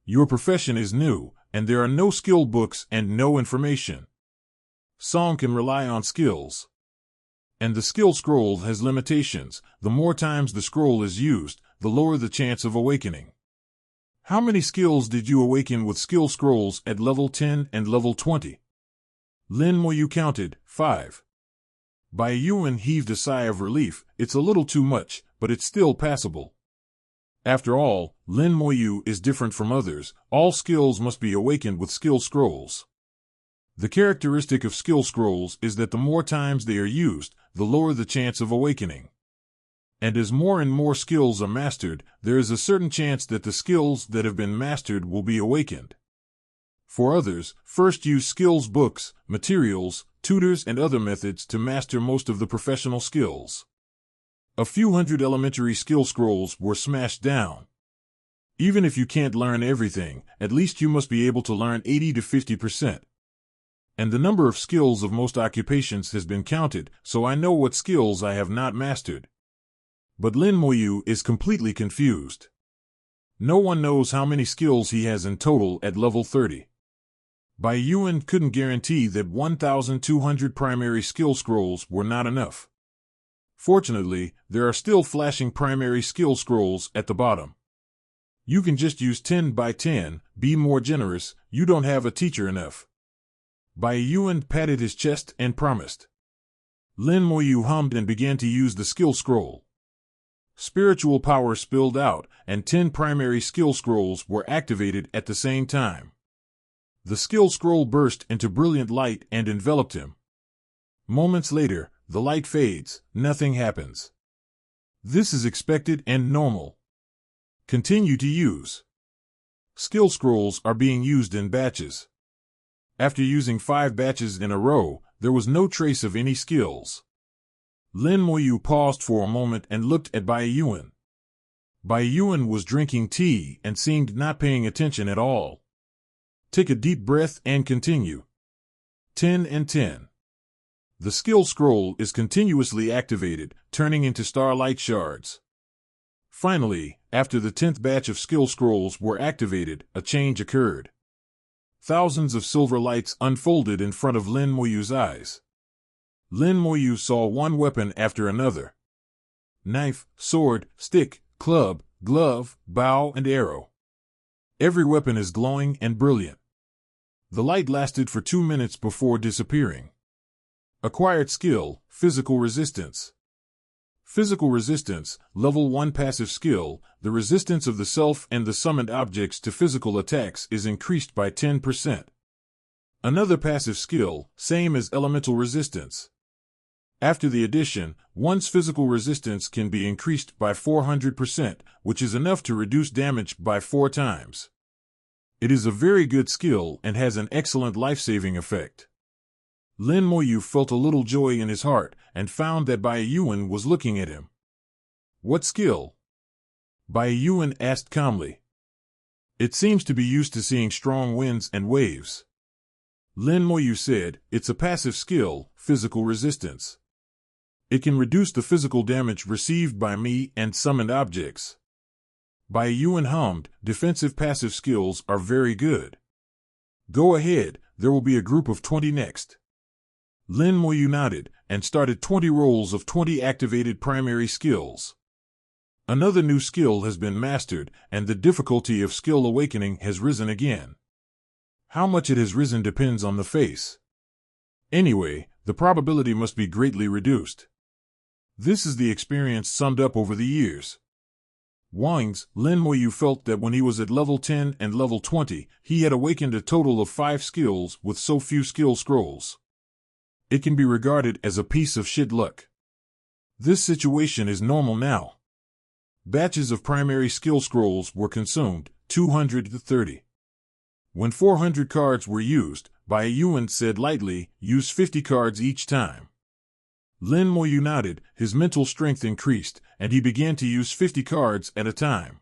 Your profession is new, and there are no skill books and no information. Song can rely on skills. And the skill scroll has limitations. The more times the scroll is used, the lower the chance of awakening." "How many skills did you awaken with skill scrolls at level 10 and level 20? Lin Moyu counted, 5. Bai Yuan heaved a sigh of relief. "It's a little too much, but it's still passable." After all, Lin Moyu is different from others. All skills must be awakened with skill scrolls. The characteristic of skill scrolls is that the more times they are used, the lower the chance of awakening. And as more and more skills are mastered, there is a certain chance that the skills that have been mastered will be awakened. For others, first use skills books, materials, tutors and other methods to master most of the professional skills. A few hundred elementary skill scrolls were smashed down. Even if you can't learn everything, at least you must be able to learn 80 to 50%. And the number of skills of most occupations has been counted, so I know what skills I have not mastered. But Lin Moyu is completely confused. No one knows how many skills he has in total at level 30. Bai Yuan couldn't guarantee that 1,200 primary skill scrolls were not enough. Fortunately, there are still flashing primary skill scrolls at the bottom. You can just use 10 by 10, be more generous, you don't have a teacher enough. Bai Yuan patted his chest and promised. Lin Moyu hummed and began to use the skill scroll. Spiritual power spilled out, and 10 primary skill scrolls were activated at the same time. The skill scroll burst into brilliant light and enveloped him. Moments later, the light fades, nothing happens. This is expected and normal. Continue to use. Skill scrolls are being used in batches. After using 5 batches in a row, there was no trace of any skills. Lin Moyu paused for a moment and looked at Bai Yuan. Bai Yuan was drinking tea and seemed not paying attention at all. Take a deep breath and continue. 10 and 10. The skill scroll is continuously activated, turning into starlight shards. Finally, after the 10th batch of skill scrolls were activated, a change occurred. Thousands of silver lights unfolded in front of Lin Moyu's eyes. Lin Moyu saw one weapon after another. Knife, sword, stick, club, glove, bow, and arrow. Every weapon is glowing and brilliant. The light lasted for 2 minutes before disappearing. Acquired skill, physical resistance. Physical resistance, level 1 passive skill, the resistance of the self and the summoned objects to physical attacks is increased by 10%. Another passive skill, same as elemental resistance. After the addition, one's physical resistance can be increased by 400%, which is enough to reduce damage by 4 times. It is a very good skill and has an excellent life-saving effect. Lin Moyu felt a little joy in his heart and found that Bai Yuan was looking at him. What skill? Bai Yuan asked calmly. It seems to be used to seeing strong winds and waves. Lin Moyu said, it's a passive skill, physical resistance. It can reduce the physical damage received by me and summoned objects. Bai Yuan hummed, defensive passive skills are very good. Go ahead, there will be a group of 20 next. Lin Moyu nodded and started 20 rolls of 20 activated primary skills. Another new skill has been mastered, and the difficulty of skill awakening has risen again. How much it has risen depends on the face. Anyway, the probability must be greatly reduced. This is the experience summed up over the years. Wang's, Lin Moyu felt that when he was at level 10 and level 20, he had awakened a total of 5 skills with so few skill scrolls. It can be regarded as a piece of shit luck. This situation is normal now. Batches of primary skill scrolls were consumed, 230. When 400 cards were used, Bai Yuan said lightly, use 50 cards each time. Lin Moyu nodded, his mental strength increased, and he began to use 50 cards at a time.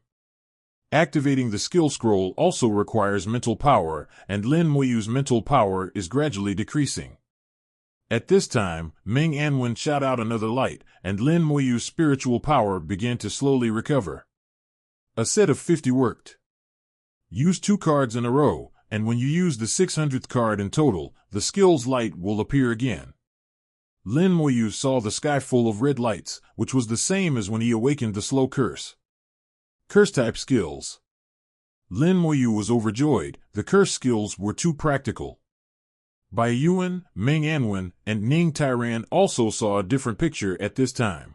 Activating the skill scroll also requires mental power, and Lin Moyu's mental power is gradually decreasing. At this time, Ming Anwen shot out another light, and Lin Moyu's spiritual power began to slowly recover. A set of 50 worked. Use 2 cards in a row, and when you use the 600th card in total, the skill's light will appear again. Lin Moyu saw the sky full of red lights, which was the same as when he awakened the slow curse. Curse-type skills. Lin Moyu was overjoyed, the curse skills were too practical. Bai Yuan, Ming Anwen, and Ning Tairan also saw a different picture at this time.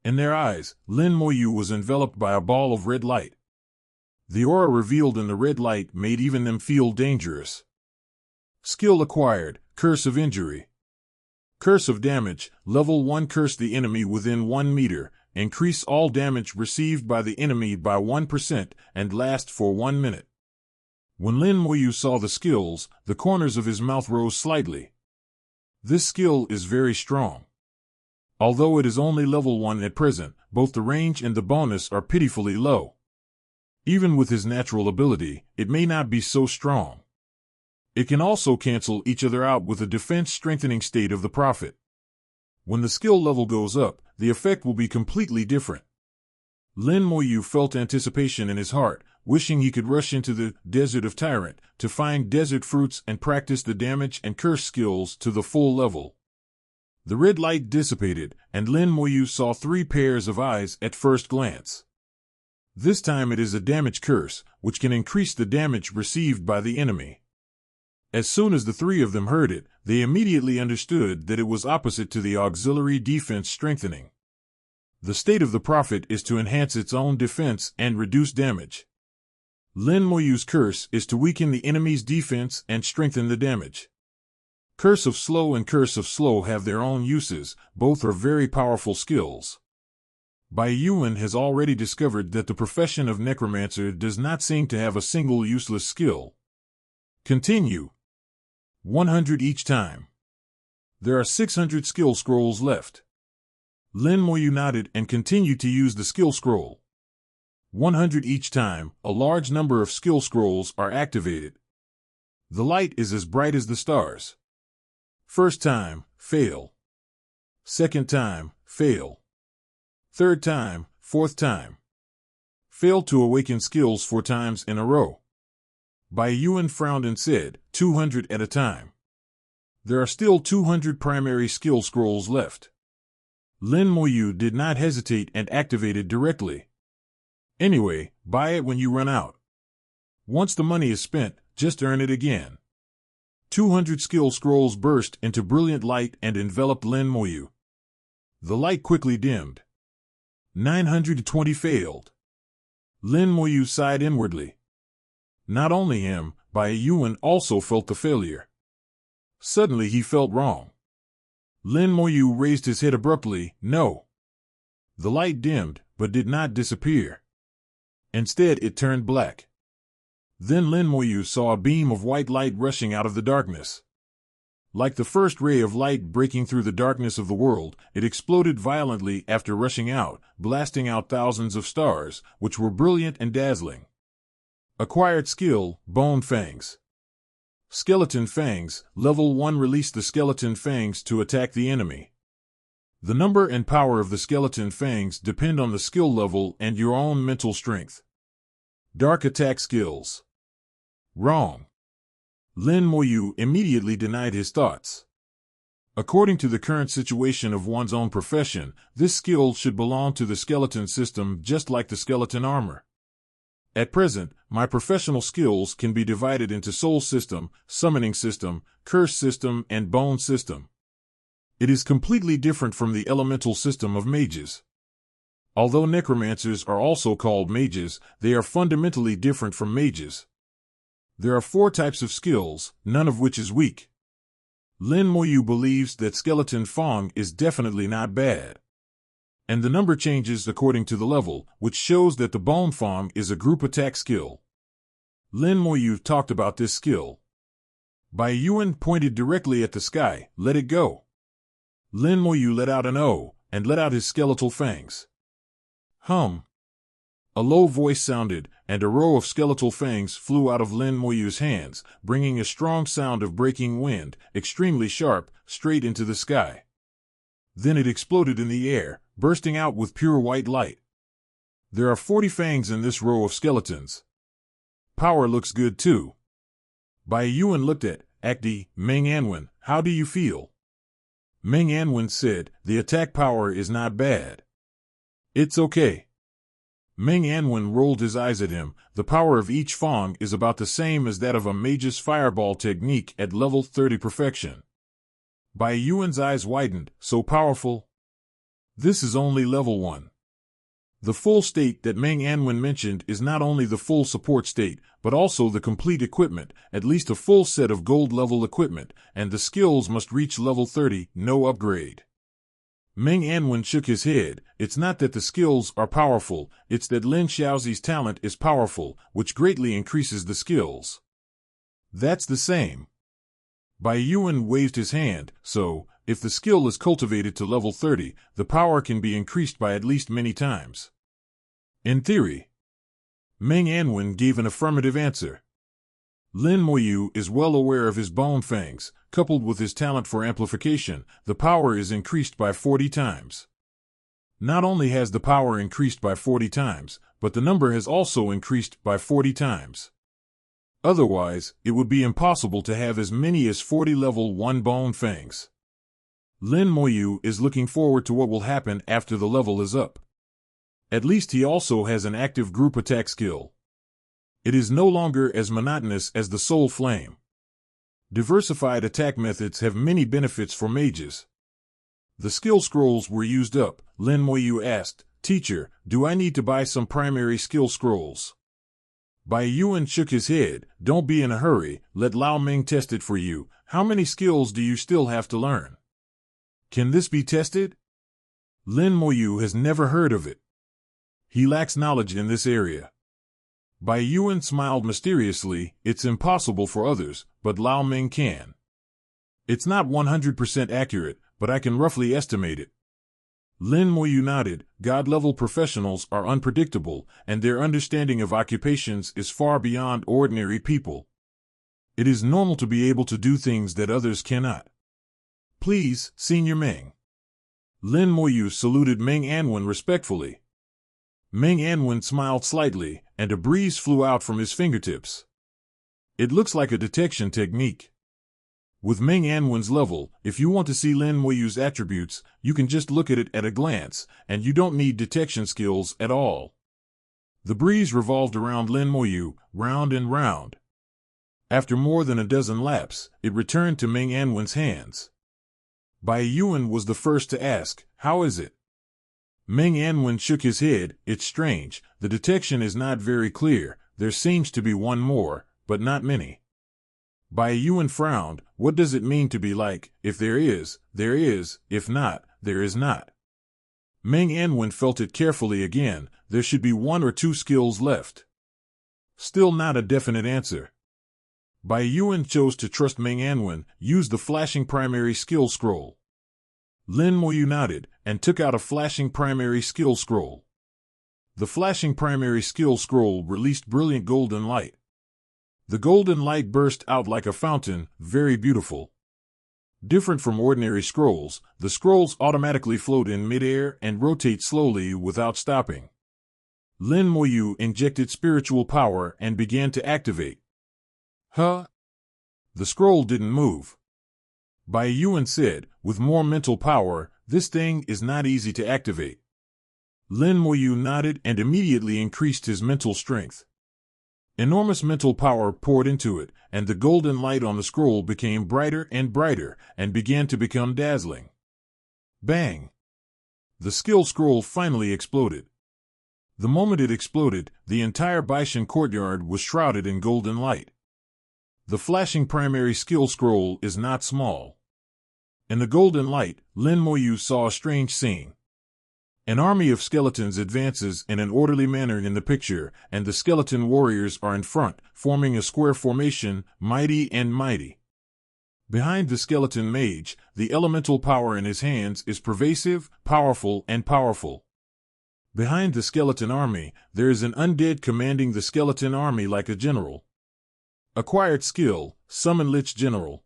In their eyes, Lin Moyu was enveloped by a ball of red light. The aura revealed in the red light made even them feel dangerous. Skill acquired, Curse of Injury. Curse of Damage, level 1 curse the enemy within 1 meter, increase all damage received by the enemy by 1% and last for 1 minute. When Lin Moyu saw the skills, the corners of his mouth rose slightly. This skill is very strong. Although it is only level 1 at present, both the range and the bonus are pitifully low. Even with his natural ability, it may not be so strong. It can also cancel each other out with a defense-strengthening state of the Prophet. When the skill level goes up, the effect will be completely different. Lin Moyu felt anticipation in his heart, wishing he could rush into the Desert of Tyrant to find desert fruits and practice the damage and curse skills to the full level. The red light dissipated, and Lin Moyu saw 3 pairs of eyes at first glance. This time it is a damage curse, which can increase the damage received by the enemy. As soon as the 3 of them heard it, they immediately understood that it was opposite to the auxiliary defense strengthening. The state of the Prophet is to enhance its own defense and reduce damage. Lin Moyu's curse is to weaken the enemy's defense and strengthen the damage. Curse of Slow and Curse of Slow have their own uses, both are very powerful skills. Bai Yuan has already discovered that the profession of Necromancer does not seem to have a single useless skill. Continue. 100 each time. There are 600 skill scrolls left. Lin Moyu nodded and continued to use the skill scroll. 100 each time, a large number of skill scrolls are activated. The light is as bright as the stars. First time, fail. Second time, fail. Third time, fourth time. Fail to awaken skills 4 times in a row. Bai Yuan frowned and said, 200 at a time. There are still 200 primary skill scrolls left. Lin Moyu did not hesitate and activated directly. Anyway, buy it when you run out. Once the money is spent, just earn it again. 200 skill scrolls burst into brilliant light and enveloped Lin Moyu. The light quickly dimmed. 920 failed. Lin Moyu sighed inwardly. Not only him, Bai Yuan also felt the failure. Suddenly he felt wrong. Lin Moyu raised his head abruptly. No. The light dimmed, but did not disappear. Instead it turned black. Then Lin Moyu saw a beam of white light rushing out of the darkness. Like the first ray of light breaking through the darkness of the world, it exploded violently after rushing out, blasting out thousands of stars, which were brilliant and dazzling. Acquired skill, Bone Fangs. Skeleton Fangs, Level 1. Release the Skeleton Fangs to attack the enemy. The number and power of the Skeleton Fangs depend on the skill level and your own mental strength. Dark Attack Skills. Wrong. Lin Moyu immediately denied his thoughts. According to the current situation of one's own profession, this skill should belong to the skeleton system just like the skeleton armor. At present, my professional skills can be divided into Soul System, Summoning System, Curse System, and Bone System. It is completely different from the elemental system of mages. Although necromancers are also called mages, they are fundamentally different from mages. There are 4 types of skills, none of which is weak. Lin Moyu believes that Skeleton Fang is definitely not bad. And the number changes according to the level, which shows that the Bone Fang is a group attack skill. Lin Moyu talked about this skill. Bai Yuan pointed directly at the sky. Let it go. Lin Moyu let out an "oh" and let out his skeletal fangs. Hum. A low voice sounded, and a row of skeletal fangs flew out of Lin Moyu's hands, bringing a strong sound of breaking wind, extremely sharp, straight into the sky. Then it exploded in the air, bursting out with pure white light. There are 40 fangs in this row of skeletons. Power looks good too. Bai Yuan looked at Akdi, Meng Anwen. How do you feel? Meng Anwen said, the attack power is not bad. It's okay. Meng Anwen rolled his eyes at him. The power of each Fang is about the same as that of a mage's fireball technique at level 30 perfection. Bai Yuan's eyes widened. So powerful? This is only level 1. The full state that Meng Anwen mentioned is not only the full support state, but also the complete equipment, at least a full set of gold level equipment, and the skills must reach level 30, no upgrade. Meng Anwen shook his head. It's not that the skills are powerful, it's that Lin Xiaozi's talent is powerful, which greatly increases the skills. That's the same. Bai Yuan waved his hand. So, if the skill is cultivated to level 30, the power can be increased by at least many times. In theory. Meng Anwen gave an affirmative answer. Lin Moyu is well aware of his Bone Fangs. Coupled with his talent for amplification, the power is increased by 40 times. Not only has the power increased by 40 times, but the number has also increased by 40 times. Otherwise, it would be impossible to have as many as 40 level 1 Bone Fangs. Lin Moyu is looking forward to what will happen after the level is up. At least he also has an active group attack skill. It is no longer as monotonous as the Soul Flame. Diversified attack methods have many benefits for mages. The skill scrolls were used up. Lin Moyu asked, Teacher, do I need to buy some primary skill scrolls? Bai Yuan shook his head. Don't be in a hurry, let Lao Ming test it for you. How many skills do you still have to learn? Can this be tested? Lin Moyu has never heard of it. He lacks knowledge in this area. Bai Yuan smiled mysteriously. It's impossible for others, but Lao Ming can. It's not 100% accurate, but I can roughly estimate it. Lin Moyu nodded. God-level professionals are unpredictable, and their understanding of occupations is far beyond ordinary people. It is normal to be able to do things that others cannot. Please, Senior Meng. Lin Moyu saluted Meng Anwen respectfully. Meng Anwen smiled slightly, and a breeze flew out from his fingertips. It looks like a detection technique. With Meng Anwen's level, if you want to see Lin Moyu's attributes, you can just look at it at a glance, and you don't need detection skills at all. The breeze revolved around Lin Moyu, round and round. After more than a dozen laps, it returned to Meng Anwen's hands. Bai Yuan was the first to ask, "How is it?" Meng Anwen shook his head. "It's strange, the detection is not very clear. There seems to be one more, but not many." Bai Yuan frowned. "What does it mean to be like? If there is, there is. If not, there is not." Meng Anwen felt it carefully again. There should be 1 or 2 skills left. Still not a definite answer. Bai Yuan chose to trust Meng Anwen. "Use the flashing primary skill scroll." Lin Moyu nodded, and took out a flashing primary skill scroll. The flashing primary skill scroll released brilliant golden light. The golden light burst out like a fountain, very beautiful. Different from ordinary scrolls, the scrolls automatically float in midair and rotate slowly without stopping. Lin Moyu injected spiritual power and began to activate. "Huh?" The scroll didn't move. Bai Yuan said, "With more mental power, this thing is not easy to activate." Lin Moyu nodded and immediately increased his mental strength. Enormous mental power poured into it, and the golden light on the scroll became brighter and brighter, and began to become dazzling. Bang! The skill scroll finally exploded. The moment it exploded, the entire Baishan courtyard was shrouded in golden light. The flashing primary skill scroll is not small. In the golden light, Lin Moyu saw a strange scene. An army of skeletons advances in an orderly manner in the picture, and the skeleton warriors are in front, forming a square formation, mighty and mighty. Behind the skeleton mage, the elemental power in his hands is pervasive, powerful, and powerful. Behind the skeleton army, there is an undead commanding the skeleton army like a general. Acquired skill, Summon Lich General.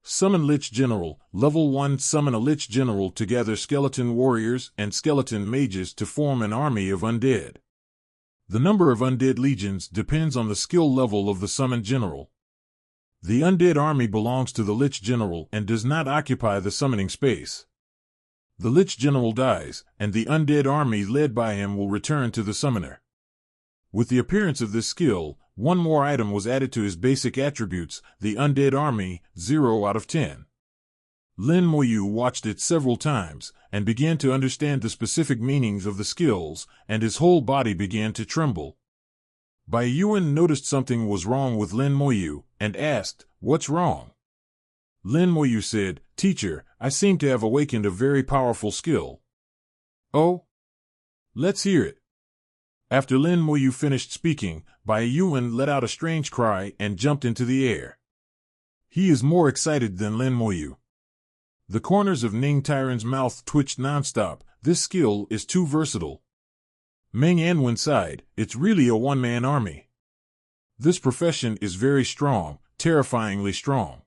Summon Lich General, Level 1. Summon a Lich General to gather skeleton warriors and skeleton mages to form an army of undead. The number of undead legions depends on the skill level of the summoned general. The undead army belongs to the Lich General and does not occupy the summoning space. The Lich General dies, and the undead army led by him will return to the summoner. With the appearance of this skill, one more item was added to his basic attributes, the Undead Army, 0 out of 10. Lin Moyu watched it several times, and began to understand the specific meanings of the skills, and his whole body began to tremble. Bai Yuan noticed something was wrong with Lin Moyu, and asked, "What's wrong?" Lin Moyu said, "Teacher, I seem to have awakened a very powerful skill." "Oh? Let's hear it." After Lin Moyu finished speaking, Bai Yuan let out a strange cry and jumped into the air. He is more excited than Lin Moyu. The corners of Ning Tyron's mouth twitched nonstop. This skill is too versatile. Meng Anwen sighed. It's really a one-man army. This profession is very strong, terrifyingly strong.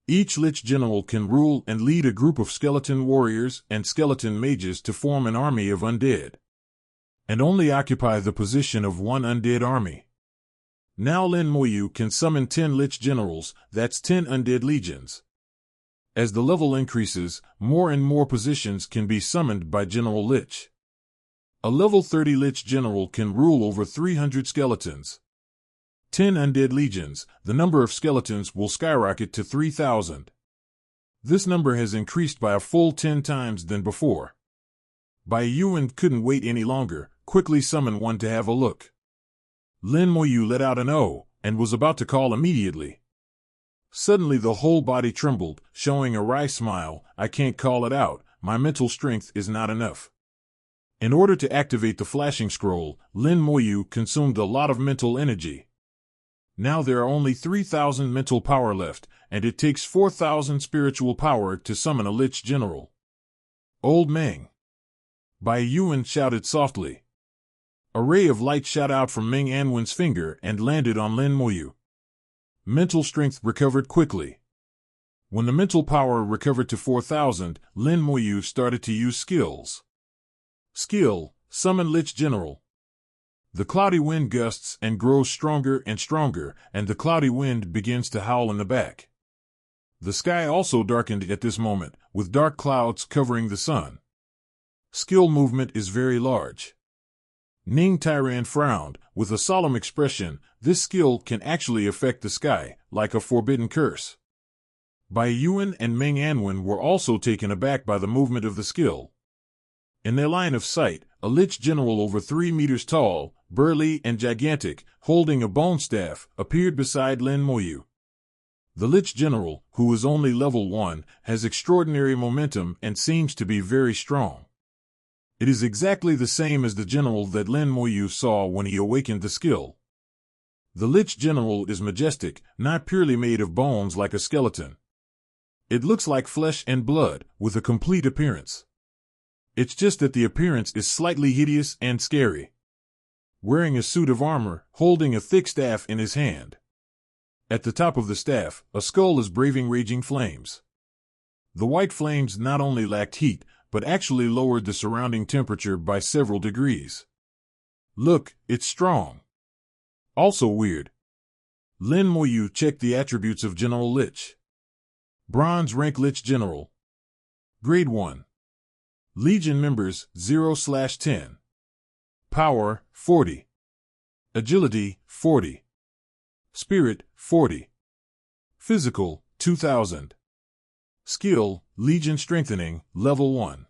Each Lich General can rule and lead a group of skeleton warriors and skeleton mages to form an army of undead, and only occupy the position of one undead army. Now Lin Moyu can summon 10 Lich Generals, that's 10 undead legions. As the level increases, more and more positions can be summoned by General Lich. A level 30 Lich General can rule over 300 skeletons. 10 undead legions, the number of skeletons will skyrocket to 3,000. This number has increased by a full 10 times than before. Bai Yuan couldn't wait any longer, quickly summoned one to have a look. Lin Moyu let out an "oh," and was about to call immediately. Suddenly the whole body trembled, showing a wry smile. "I can't call it out, my mental strength is not enough." In order to activate the flashing scroll, Lin Moyu consumed a lot of mental energy. Now there are only 3,000 mental power left, and it takes 4,000 spiritual power to summon a Lich General. Old Meng. Bai Yuan shouted softly. A ray of light shot out from Meng Anwen's finger and landed on Lin Moyu. Mental strength recovered quickly. When the mental power recovered to 4,000, Lin Moyu started to use skills. Skill: Summon Lich General. The cloudy wind gusts and grows stronger and stronger, and the cloudy wind begins to howl in the back. The sky also darkened at this moment, with dark clouds covering the sun. Skill movement is very large. Ning Tairan frowned, with a solemn expression. This skill can actually affect the sky, like a forbidden curse. Bai Yuan and Meng Anwen were also taken aback by the movement of the skill. In their line of sight, a Lich General over 3 meters tall, burly and gigantic, holding a bone staff, appeared beside Lin Moyu. The Lich General, who is only level 1, has extraordinary momentum and seems to be very strong. It is exactly the same as the general that Lin Moyu saw when he awakened the skill. The Lich General is majestic, not purely made of bones like a skeleton. It looks like flesh and blood, with a complete appearance. It's just that the appearance is slightly hideous and scary. Wearing a suit of armor, holding a thick staff in his hand. At the top of the staff, a skull is braving raging flames. The white flames not only lacked heat, but actually lowered the surrounding temperature by several degrees. Look, it's strong. Also weird. Lin Moyu checked the attributes of General Lich. Bronze rank Lich General. Grade 1. Legion members 0/10. Power 40. Agility 40. Spirit 40. Physical 2000. Skill Legion Strengthening Level 1.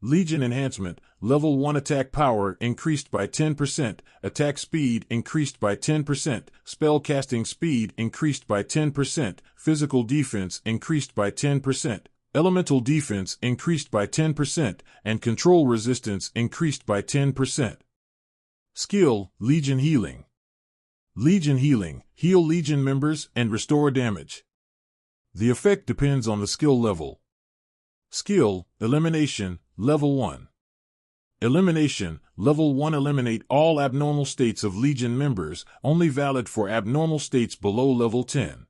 Legion Enhancement Level 1 attack power increased by 10%, attack speed increased by 10%, spell casting speed increased by 10%, physical defense increased by 10%, elemental defense increased by 10%, and control resistance increased by 10%. Skill Legion Healing. Legion Healing heal Legion members and restore damage. The effect depends on the skill level. Skill Elimination Level 1. Elimination Level 1 eliminate all abnormal states of Legion members, only valid for abnormal states below level 10.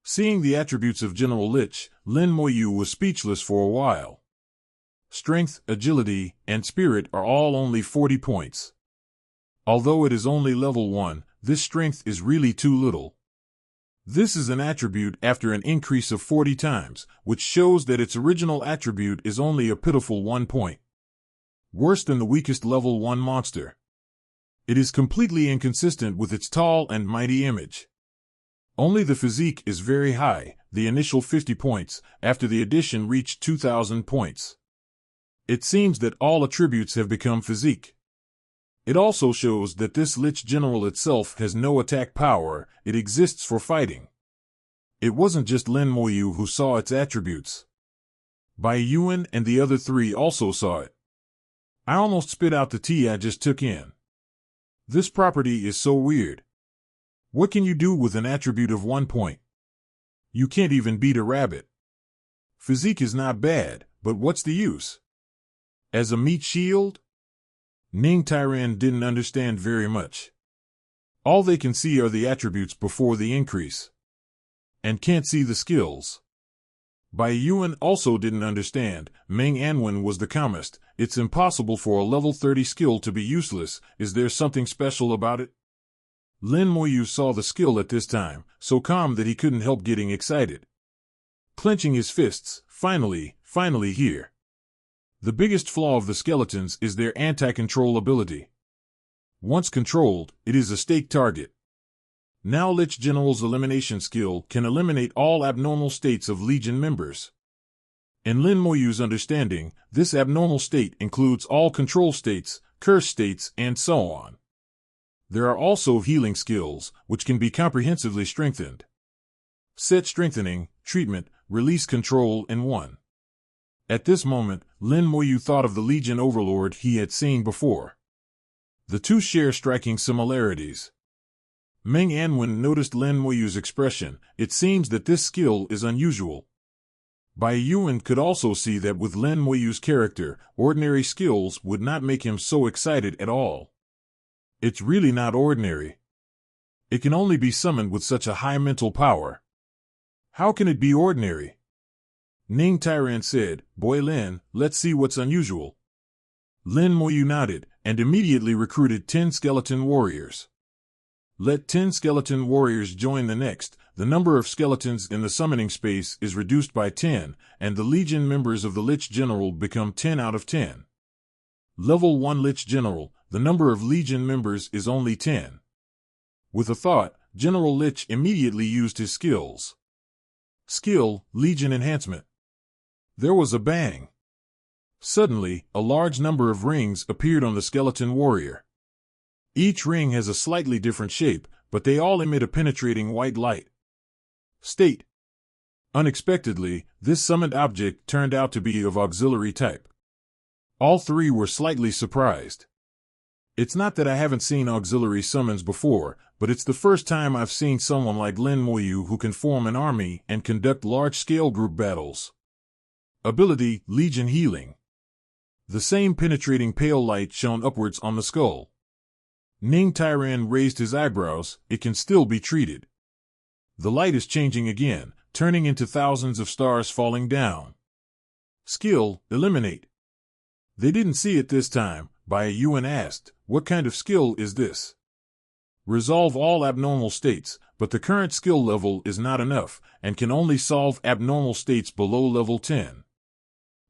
Seeing the attributes of General Lich, Lin Moyu was speechless for a while. Strength, agility, and spirit are all only 40 points. Although it is only level 1, this strength is really too little. This is an attribute after an increase of 40 times, which shows that its original attribute is only a pitiful 1 point. Worse than the weakest level 1 monster. It is completely inconsistent with its tall and mighty image. Only the physique is very high, the initial 50 points, after the addition reached 2,000 points. It seems that all attributes have become physique. It also shows that this Lich General itself has no attack power, it exists for fighting. It wasn't just Lin Moyu who saw its attributes. Bai Yuan and the other 3 also saw it. I almost spit out the tea I just took in. This property is so weird. What can you do with an attribute of 1 point? You can't even beat a rabbit. Physique is not bad, but what's the use? As a meat shield? Ning Tairan didn't understand very much. All they can see are the attributes before the increase. And can't see the skills. Bai Yuan also didn't understand. Meng Anwen was the calmest. It's impossible for a level 30 skill to be useless. Is there something special about it? Lin Moyu saw the skill at this time, so calm that he couldn't help getting excited. Clenching his fists, finally here. The biggest flaw of the skeletons is their anti-control ability. Once controlled, it is a stake target. Now Lich General's elimination skill can eliminate all abnormal states of Legion members. In Lin Moyu's understanding, this abnormal state includes all control states, curse states, and so on. There are also healing skills, which can be comprehensively strengthened. Set strengthening, treatment, release control in 1. At this moment, Lin Moyu thought of the Legion Overlord he had seen before. The two share striking similarities. Meng Anwen noticed Lin Moyu's expression. It seems that this skill is unusual. Bai Yuan could also see that with Lin Moyu's character, ordinary skills would not make him so excited at all. It's really not ordinary. It can only be summoned with such a high mental power. How can it be ordinary? Ning Tairan said, Boy Lin, let's see what's unusual. Lin Moyu nodded, and immediately recruited 10 skeleton warriors. Let 10 skeleton warriors join the next. The number of skeletons in the summoning space is reduced by 10, and the Legion members of the Lich General become 10 out of 10. Level 1 Lich General, the number of Legion members is only 10. With a thought, General Lich immediately used his skills. Skill, Legion Enhancement. There was a bang. Suddenly, a large number of rings appeared on the skeleton warrior. Each ring has a slightly different shape, but they all emit a penetrating white light. State. Unexpectedly, this summoned object turned out to be of auxiliary type. All three were slightly surprised. It's not that I haven't seen auxiliary summons before, but it's the first time I've seen someone like Lin Moyu who can form an army and conduct large-scale group battles. Ability, Legion Healing. The same penetrating pale light shone upwards on the skull. Ning Tairan raised his eyebrows. It can still be treated. The light is changing again, turning into thousands of stars falling down. Skill, Eliminate. They didn't see it this time. Bai Yuan asked, what kind of skill is this? Resolve all abnormal states, but the current skill level is not enough, and can only solve abnormal states below level 10.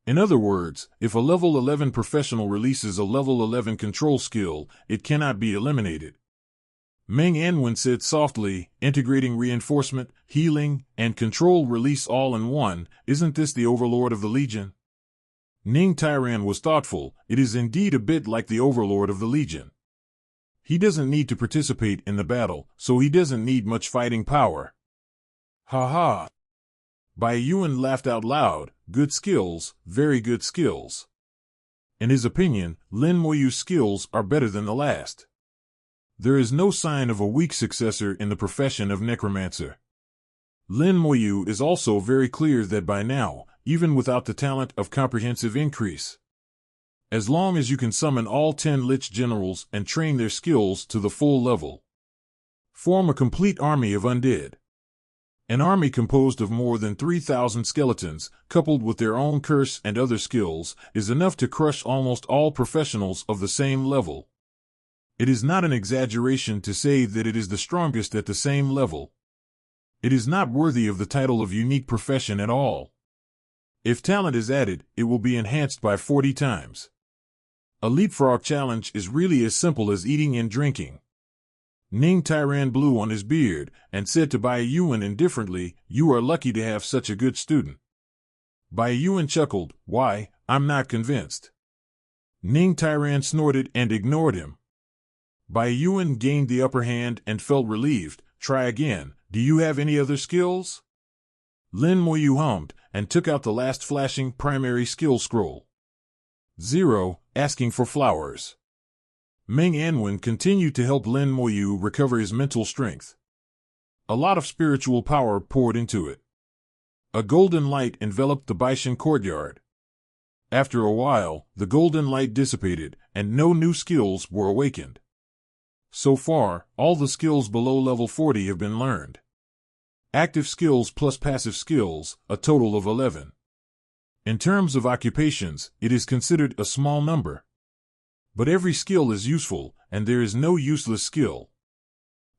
In other words, if a level 11 professional releases a level 11 control skill, it cannot be eliminated. Meng Anwen said softly, integrating reinforcement, healing, and control release all in one, isn't this the Overlord of the Legion? Ning Tairan was thoughtful. It is indeed a bit like the Overlord of the Legion. He doesn't need to participate in the battle, so he doesn't need much fighting power. Ha ha! Bai Yuan laughed out loud. Good skills, very good skills. In his opinion, Lin Moyu's skills are better than the last. There is no sign of a weak successor in the profession of Necromancer. Lin Moyu is also very clear that by now, even without the talent of comprehensive increase, as long as you can summon all 10 Lich Generals and train their skills to the full level, form a complete army of undead. An army composed of more than 3,000 skeletons, coupled with their own curse and other skills, is enough to crush almost all professionals of the same level. It is not an exaggeration to say that it is the strongest at the same level. It is not worthy of the title of unique profession at all. If talent is added, it will be enhanced by 40 times. A leapfrog challenge is really as simple as eating and drinking. Ning Tairan blew on his beard and said to Bai Yuan indifferently, you are lucky to have such a good student. Bai Yuan chuckled, why, I'm not convinced. Ning Tairan snorted and ignored him. Bai Yuan gained the upper hand and felt relieved. Try again. Do you have any other skills? Lin Moyu hummed and took out the last flashing primary skill scroll. 0. Asking for flowers. Meng Anwen continued to help Lin Moyu recover his mental strength. A lot of spiritual power poured into it. A golden light enveloped the Baishan courtyard. After a while, the golden light dissipated, and no new skills were awakened. So far, all the skills below level 40 have been learned. Active skills plus passive skills, a total of 11. In terms of occupations, it is considered a small number. But every skill is useful, and there is no useless skill.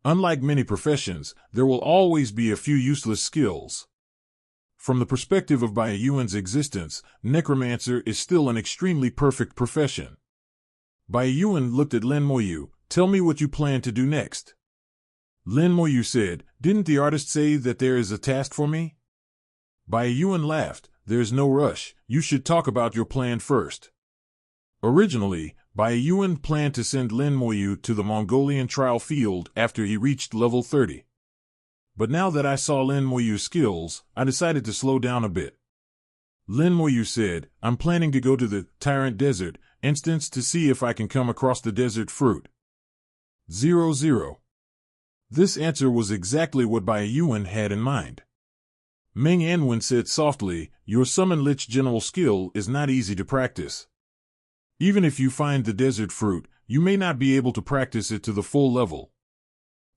Unlike many professions, there will always be a few useless skills. From the perspective of Bai Yuan's existence, Necromancer is still an extremely perfect profession. Bai Yuan looked at Lin Moyu. Tell me what you plan to do next. Lin Moyu said, didn't the artist say that there is a task for me? Bai Yuan laughed. There's no rush. You should talk about your plan first. Originally, Bai Yuan planned to send Lin Moyu to the Mongolian trial field after he reached level 30. But now that I saw Lin Moyu's skills, I decided to slow down a bit. Lin Moyu said, I'm planning to go to the Tyrant Desert instance to see if I can come across the desert fruit. 00. This answer was exactly what Bai Yuan had in mind. Ming Anwen said softly, "Your Summon Lich general skill is not easy to practice. Even if you find the desert fruit, you may not be able to practice it to the full level.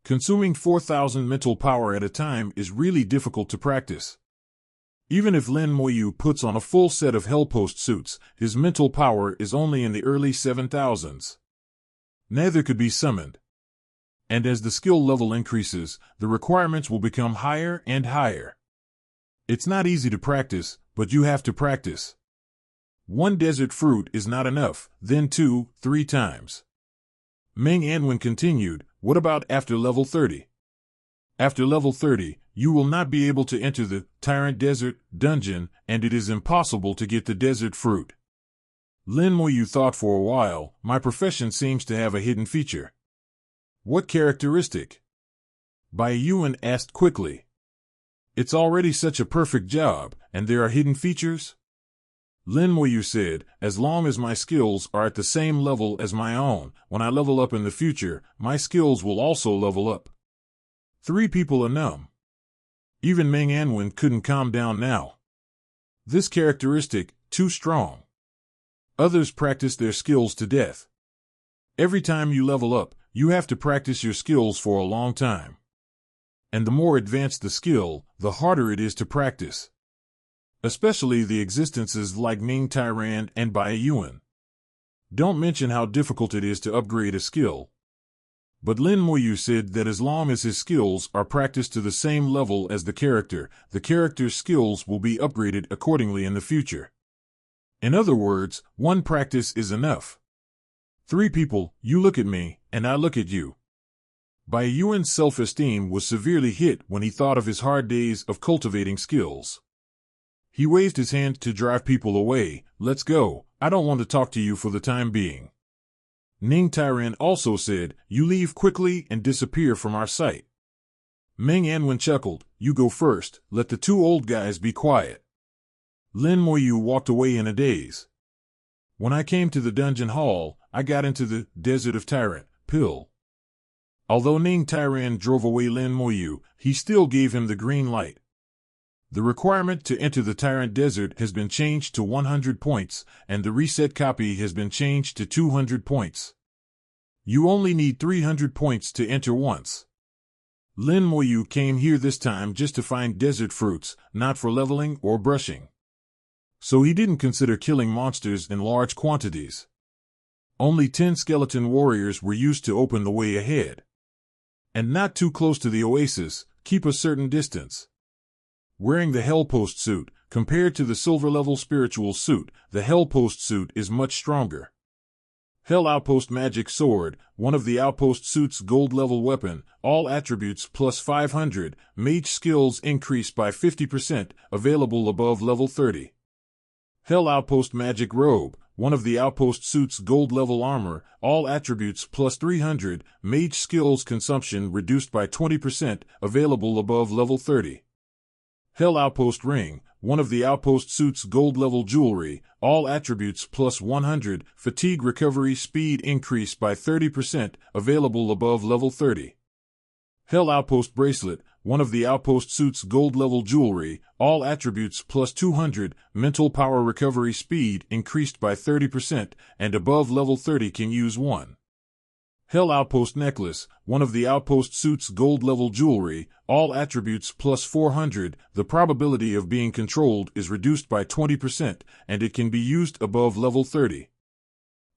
Consuming 4,000 mental power at a time is really difficult to practice. Even if Lin Moyu puts on a full set of Hellpost suits, his mental power is only in the early 7,000s. Neither could be summoned. And as the skill level increases, the requirements will become higher and higher. It's not easy to practice, but you have to practice. One desert fruit is not enough, then 2, 3 times." Ming Anwen continued, "What about after level 30? After level 30, you will not be able to enter the Tyrant Desert dungeon, and it is impossible to get the desert fruit." Lin Moyu thought for a while. "My profession seems to have a hidden feature." "What characteristic?" Bai Yuan asked quickly. "It's already such a perfect job, and there are hidden features?" Lin Moyu said, "As long as my skills are at the same level as my own, when I level up in the future, my skills will also level up." 3 people are numb. Even Ming Anwen couldn't calm down now. This characteristic, too strong. Others practice their skills to death. Every time you level up, you have to practice your skills for a long time. And the more advanced the skill, the harder it is to practice. Especially the existences like Ning Tyrant and Bai Yuan. Don't mention how difficult it is to upgrade a skill. But Lin Moyu said that as long as his skills are practiced to the same level as the character's skills will be upgraded accordingly in the future. In other words, one practice is enough. 3 people, you look at me, and I look at you. Bai Yuan's self-esteem was severely hit when he thought of his hard days of cultivating skills. He waved his hand to drive people away. "Let's go, I don't want to talk to you for the time being." Ning Tyrant also said, "You leave quickly and disappear from our sight." Ming Anwen chuckled, "You go first, let the 2 old guys be quiet." Lin Moyu walked away in a daze. "When I came to the dungeon hall, I got into the Desert of Tyrant pill." Although Ning Tyrant drove away Lin Moyu, he still gave him the green light. The requirement to enter the Tyrant Desert has been changed to 100 points, and the reset copy has been changed to 200 points. You only need 300 points to enter once. Lin Moyu came here this time just to find desert fruits, not for leveling or brushing. So he didn't consider killing monsters in large quantities. Only 10 skeleton warriors were used to open the way ahead. And not too close to the oasis, keep a certain distance. Wearing the Hellpost suit, compared to the silver-level spiritual suit, the Hellpost suit is much stronger. Hell Outpost Magic Sword, one of the Outpost suit's gold-level weapon, all attributes plus 500, mage skills increased by 50%, available above level 30. Hell Outpost Magic Robe, one of the Outpost suit's gold-level armor, all attributes plus 300, mage skills consumption reduced by 20%, available above level 30. Hell Outpost Ring, one of the Outpost suit's gold-level jewelry, all attributes plus 100, fatigue recovery speed increased by 30%, available above level 30. Hell Outpost Bracelet, one of the Outpost suit's gold-level jewelry, all attributes plus 200, mental power recovery speed increased by 30%, and above level 30 can use 1. Hell Outpost Necklace, one of the Outpost suit's gold-level jewelry, all attributes plus 400, the probability of being controlled is reduced by 20%, and it can be used above level 30.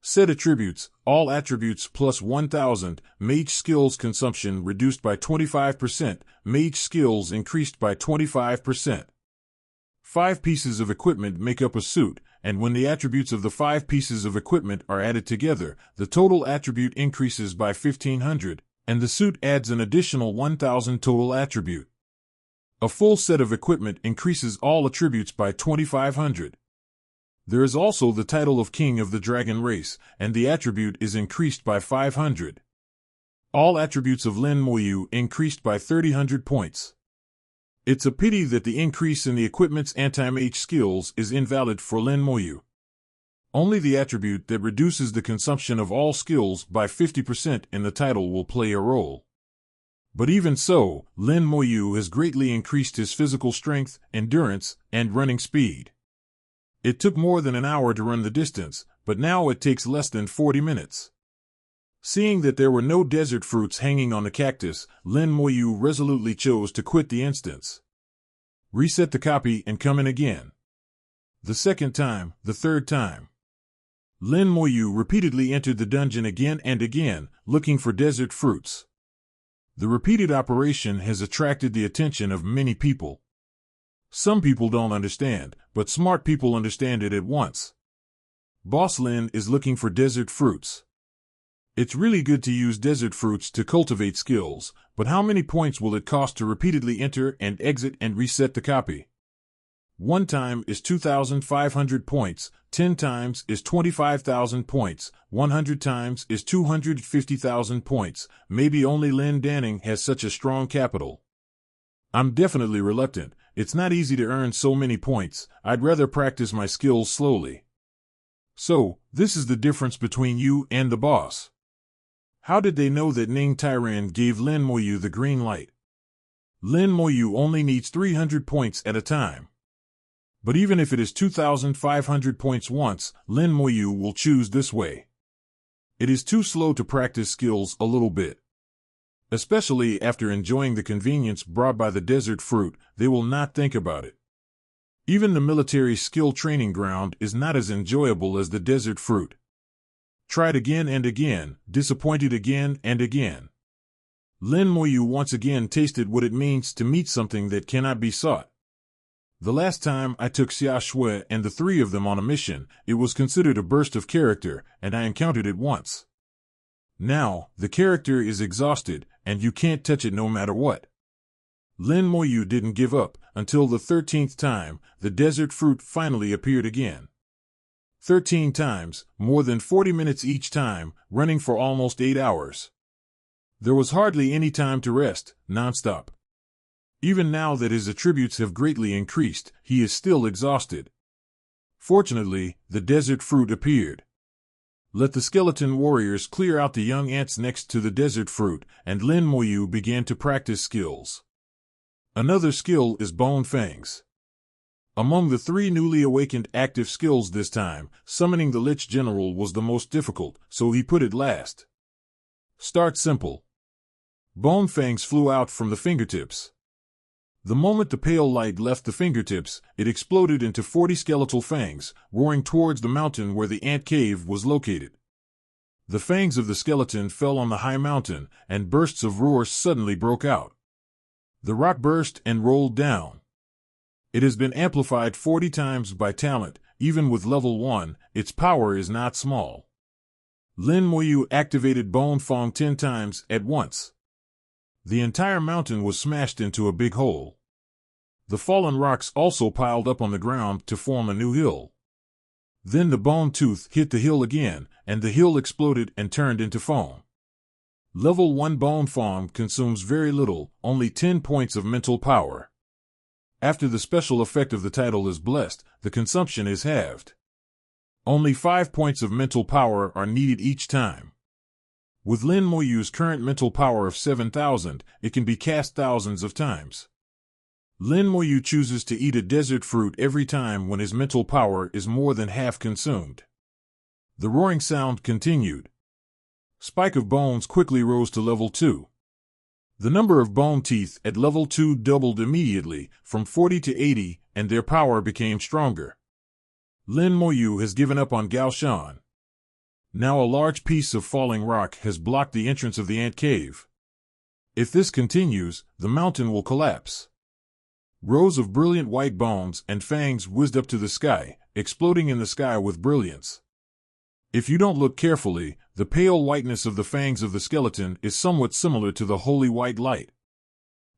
Set attributes, all attributes plus 1000, mage skills consumption reduced by 25%, mage skills increased by 25%. 5 pieces of equipment make up a suit, and when the attributes of the 5 pieces of equipment are added together, the total attribute increases by 1500, and the suit adds an additional 1000 total attribute. A full set of equipment increases all attributes by 2500. There is also the title of King of the Dragon Race, and the attribute is increased by 500. All attributes of Lin Moyu increased by 300 points. It's a pity that the increase in the equipment's anti-mage skills is invalid for Lin Moyu. Only the attribute that reduces the consumption of all skills by 50% in the title will play a role. But even so, Lin Moyu has greatly increased his physical strength, endurance, and running speed. It took more than an hour to run the distance, but now it takes less than 40 minutes. Seeing that there were no desert fruits hanging on the cactus, Lin Moyu resolutely chose to quit the instance. Reset the copy and come in again. The second time, the third time. Lin Moyu repeatedly entered the dungeon again and again, looking for desert fruits. The repeated operation has attracted the attention of many people. Some people don't understand, but smart people understand it at once. Boss Lin is looking for desert fruits. It's really good to use desert fruits to cultivate skills, but how many points will it cost to repeatedly enter and exit and reset the copy? 1 time is 2,500 points, 10 times is 25,000 points, 100 times is 250,000 points. Maybe only Lin Danning has such a strong capital. I'm definitely reluctant. It's not easy to earn so many points. I'd rather practice my skills slowly. So, this is the difference between you and the boss. How did they know that Ning Tairan gave Lin Moyu the green light? Lin Moyu only needs 300 points at a time. But even if it is 2,500 points once, Lin Moyu will choose this way. It is too slow to practice skills a little bit. Especially after enjoying the convenience brought by the desert fruit, they will not think about it. Even the military skill training ground is not as enjoyable as the desert fruit. Tried again and again, disappointed again and again. Lin Moyu once again tasted what it means to meet something that cannot be sought. The last time I took Xia Shui and the 3 of them on a mission, it was considered a burst of character, and I encountered it once. Now, the character is exhausted, and you can't touch it no matter what. Lin Moyu didn't give up, until the 13th time, the desert fruit finally appeared again. 13 times, more than 40 minutes each time, running for almost 8 hours. There was hardly any time to rest, nonstop. Even now that his attributes have greatly increased, he is still exhausted. Fortunately, the desert fruit appeared. Let the skeleton warriors clear out the young ants next to the desert fruit, and Lin Moyu began to practice skills. Another skill is Bone Fangs. Among the 3 newly awakened active skills this time, summoning the Lich General was the most difficult, so he put it last. Start simple. Bone Fangs flew out from the fingertips. The moment the pale light left the fingertips, it exploded into 40 skeletal fangs, roaring towards the mountain where the ant cave was located. The fangs of the skeleton fell on the high mountain, and bursts of roars suddenly broke out. The rock burst and rolled down. It has been amplified 40 times by talent. Even with level 1, its power is not small. Lin Moyu activated Bone Fang 10 times at once. The entire mountain was smashed into a big hole. The fallen rocks also piled up on the ground to form a new hill. Then the bone tooth hit the hill again, and the hill exploded and turned into foam. Level 1 Bone Fang consumes very little, only 10 points of mental power. After the special effect of the title is blessed, the consumption is halved. Only 5 points of mental power are needed each time. With Lin Moyu's current mental power of 7,000, it can be cast thousands of times. Lin Moyu chooses to eat a desert fruit every time when his mental power is more than half consumed. The roaring sound continued. Spike of bones quickly rose to level 2. The number of bone teeth at level 2 doubled immediately, from 40 to 80, and their power became stronger. Lin Moyu has given up on Gao Shan. Now a large piece of falling rock has blocked the entrance of the ant cave. If this continues, the mountain will collapse. Rows of brilliant white bones and fangs whizzed up to the sky, exploding in the sky with brilliance. If you don't look carefully, the pale whiteness of the fangs of the skeleton is somewhat similar to the holy white light.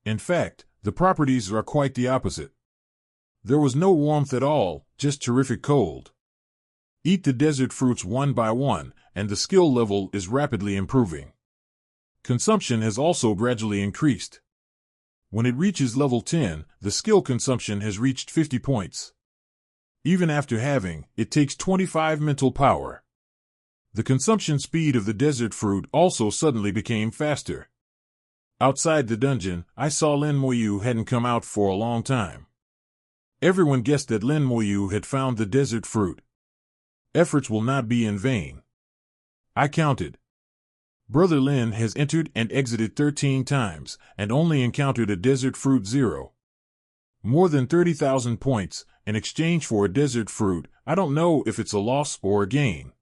In fact, the properties are quite the opposite. There was no warmth at all, just terrific cold. Eat the desert fruits one by one, and the skill level is rapidly improving. Consumption has also gradually increased. When it reaches level 10, the skill consumption has reached 50 points. Even after halving, it takes 25 mental power. The consumption speed of the desert fruit also suddenly became faster. Outside the dungeon, I saw Lin Moyu hadn't come out for a long time. Everyone guessed that Lin Moyu had found the desert fruit. Efforts will not be in vain. I counted. Brother Lin has entered and exited 13 times, and only encountered a desert fruit 0. More than 30,000 points, in exchange for a desert fruit. I don't know if it's a loss or a gain.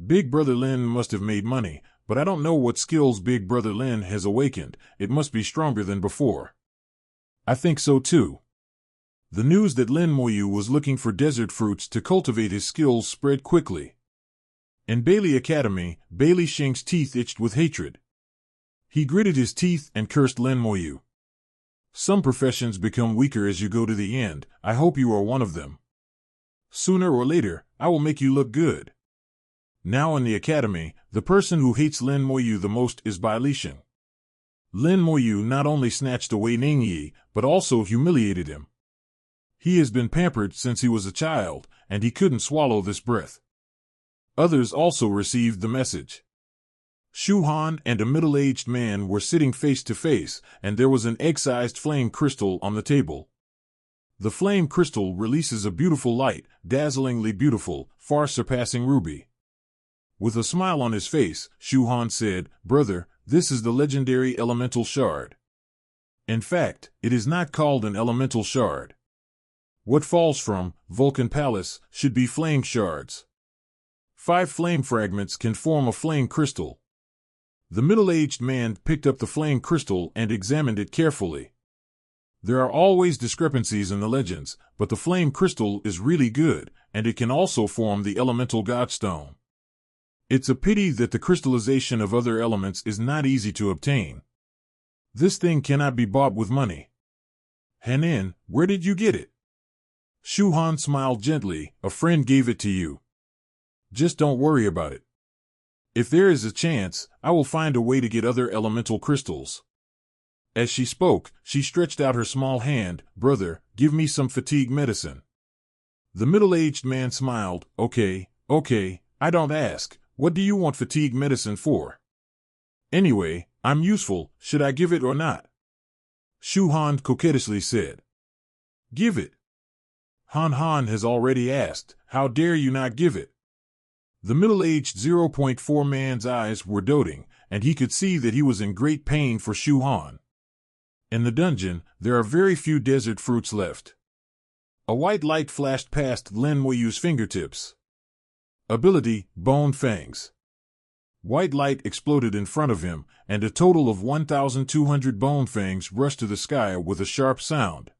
Big Brother Lin must have made money, but I don't know what skills Big Brother Lin has awakened. It must be stronger than before. I think so too. The news that Lin Moyu was looking for desert fruits to cultivate his skills spread quickly. In Bailey Academy, Bailey Shing's teeth itched with hatred. He gritted his teeth and cursed Lin Moyu. Some professions become weaker as you go to the end. I hope you are one of them. Sooner or later, I will make you look good. Now in the academy, the person who hates Lin Moyu the most is Bai Lixing. Lin Moyu not only snatched away Ningyi, but also humiliated him. He has been pampered since he was a child, and he couldn't swallow this breath. Others also received the message. Shu Han and a middle-aged man were sitting face to face, and there was an egg-sized flame crystal on the table. The flame crystal releases a beautiful light, dazzlingly beautiful, far surpassing ruby. With a smile on his face, Shu Han said, "Brother, this is the legendary elemental shard. In fact, it is not called an elemental shard. What falls from Vulcan Palace should be flame shards. 5 flame fragments can form a flame crystal." The middle-aged man picked up the flame crystal and examined it carefully. There are always discrepancies in the legends, but the flame crystal is really good, and it can also form the elemental godstone. It's a pity that the crystallization of other elements is not easy to obtain. This thing cannot be bought with money. Hanin, where did you get it? Shu Han smiled gently. A friend gave it to you. Just don't worry about it. If there is a chance, I will find a way to get other elemental crystals. As she spoke, she stretched out her small hand. Brother, give me some fatigue medicine. The middle-aged man smiled. Okay, I don't ask. What do you want fatigue medicine for? Anyway, I'm useful. Should I give it or not? Shu Han coquettishly said. Give it. Han has already asked. How dare you not give it? The middle-aged 0.4 man's eyes were doting, and he could see that he was in great pain for Shu Han. In the dungeon, there are very few desert fruits left. A white light flashed past Lin Moyu's fingertips. Ability, Bone Fangs. White light exploded in front of him, and a total of 1,200 bone fangs rushed to the sky with a sharp sound.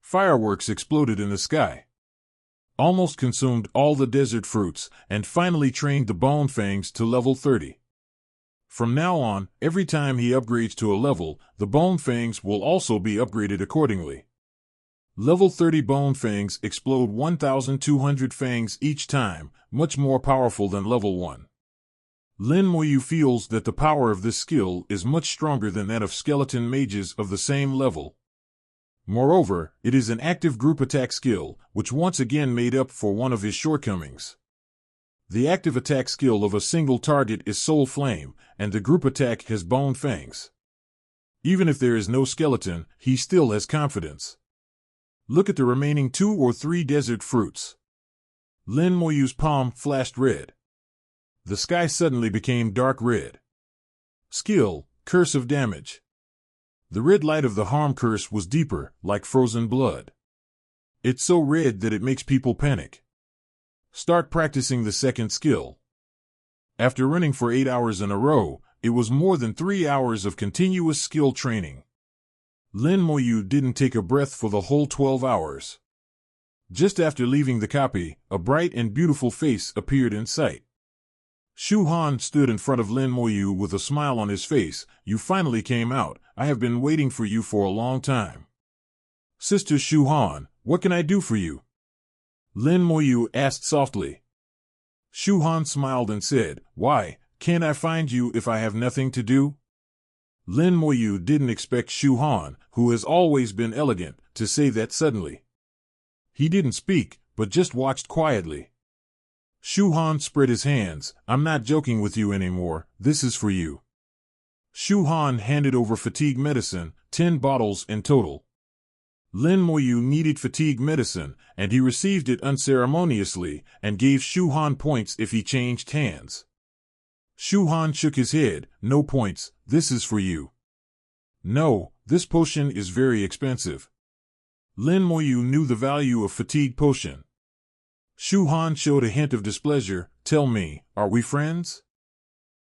Fireworks exploded in the sky. Almost consumed all the desert fruits, and finally trained the bone fangs to level 30. From now on, every time he upgrades to a level, the bone fangs will also be upgraded accordingly. Level 30 bone fangs explode 1,200 fangs each time, much more powerful than level 1. Lin Moyu feels that the power of this skill is much stronger than that of skeleton mages of the same level. Moreover, it is an active group attack skill, which once again made up for one of his shortcomings. The active attack skill of a single target is Soul Flame, and the group attack has Bone Fangs. Even if there is no skeleton, he still has confidence. Look at the remaining 2 or 3 desert fruits. Lin Moyu's palm flashed red. The sky suddenly became dark red. Skill, Curse of Damage. The red light of the harm curse was deeper, like frozen blood. It's so red that it makes people panic. Start practicing the second skill. After running for 8 hours in a row, it was more than 3 hours of continuous skill training. Lin Moyu didn't take a breath for the whole 12 hours. Just after leaving the copy, a bright and beautiful face appeared in sight. Shu Han stood in front of Lin Moyu with a smile on his face. You finally came out. I have been waiting for you for a long time. Sister Shu Han, what can I do for you? Lin Moyu asked softly. Shu Han smiled and said, Why, can't I find you if I have nothing to do? Lin Moyu didn't expect Shu Han, who has always been elegant, to say that suddenly. He didn't speak, but just watched quietly. Shu Han spread his hands. I'm not joking with you anymore. This is for you. Shu Han handed over fatigue medicine, 10 bottles in total. Lin Moyu needed fatigue medicine, and he received it unceremoniously and gave Shu Han points if he changed hands. Shu Han shook his head. No points, this is for you. No, this potion is very expensive. Lin Moyu knew the value of fatigue potion. Shu Han showed a hint of displeasure. Tell me, are we friends?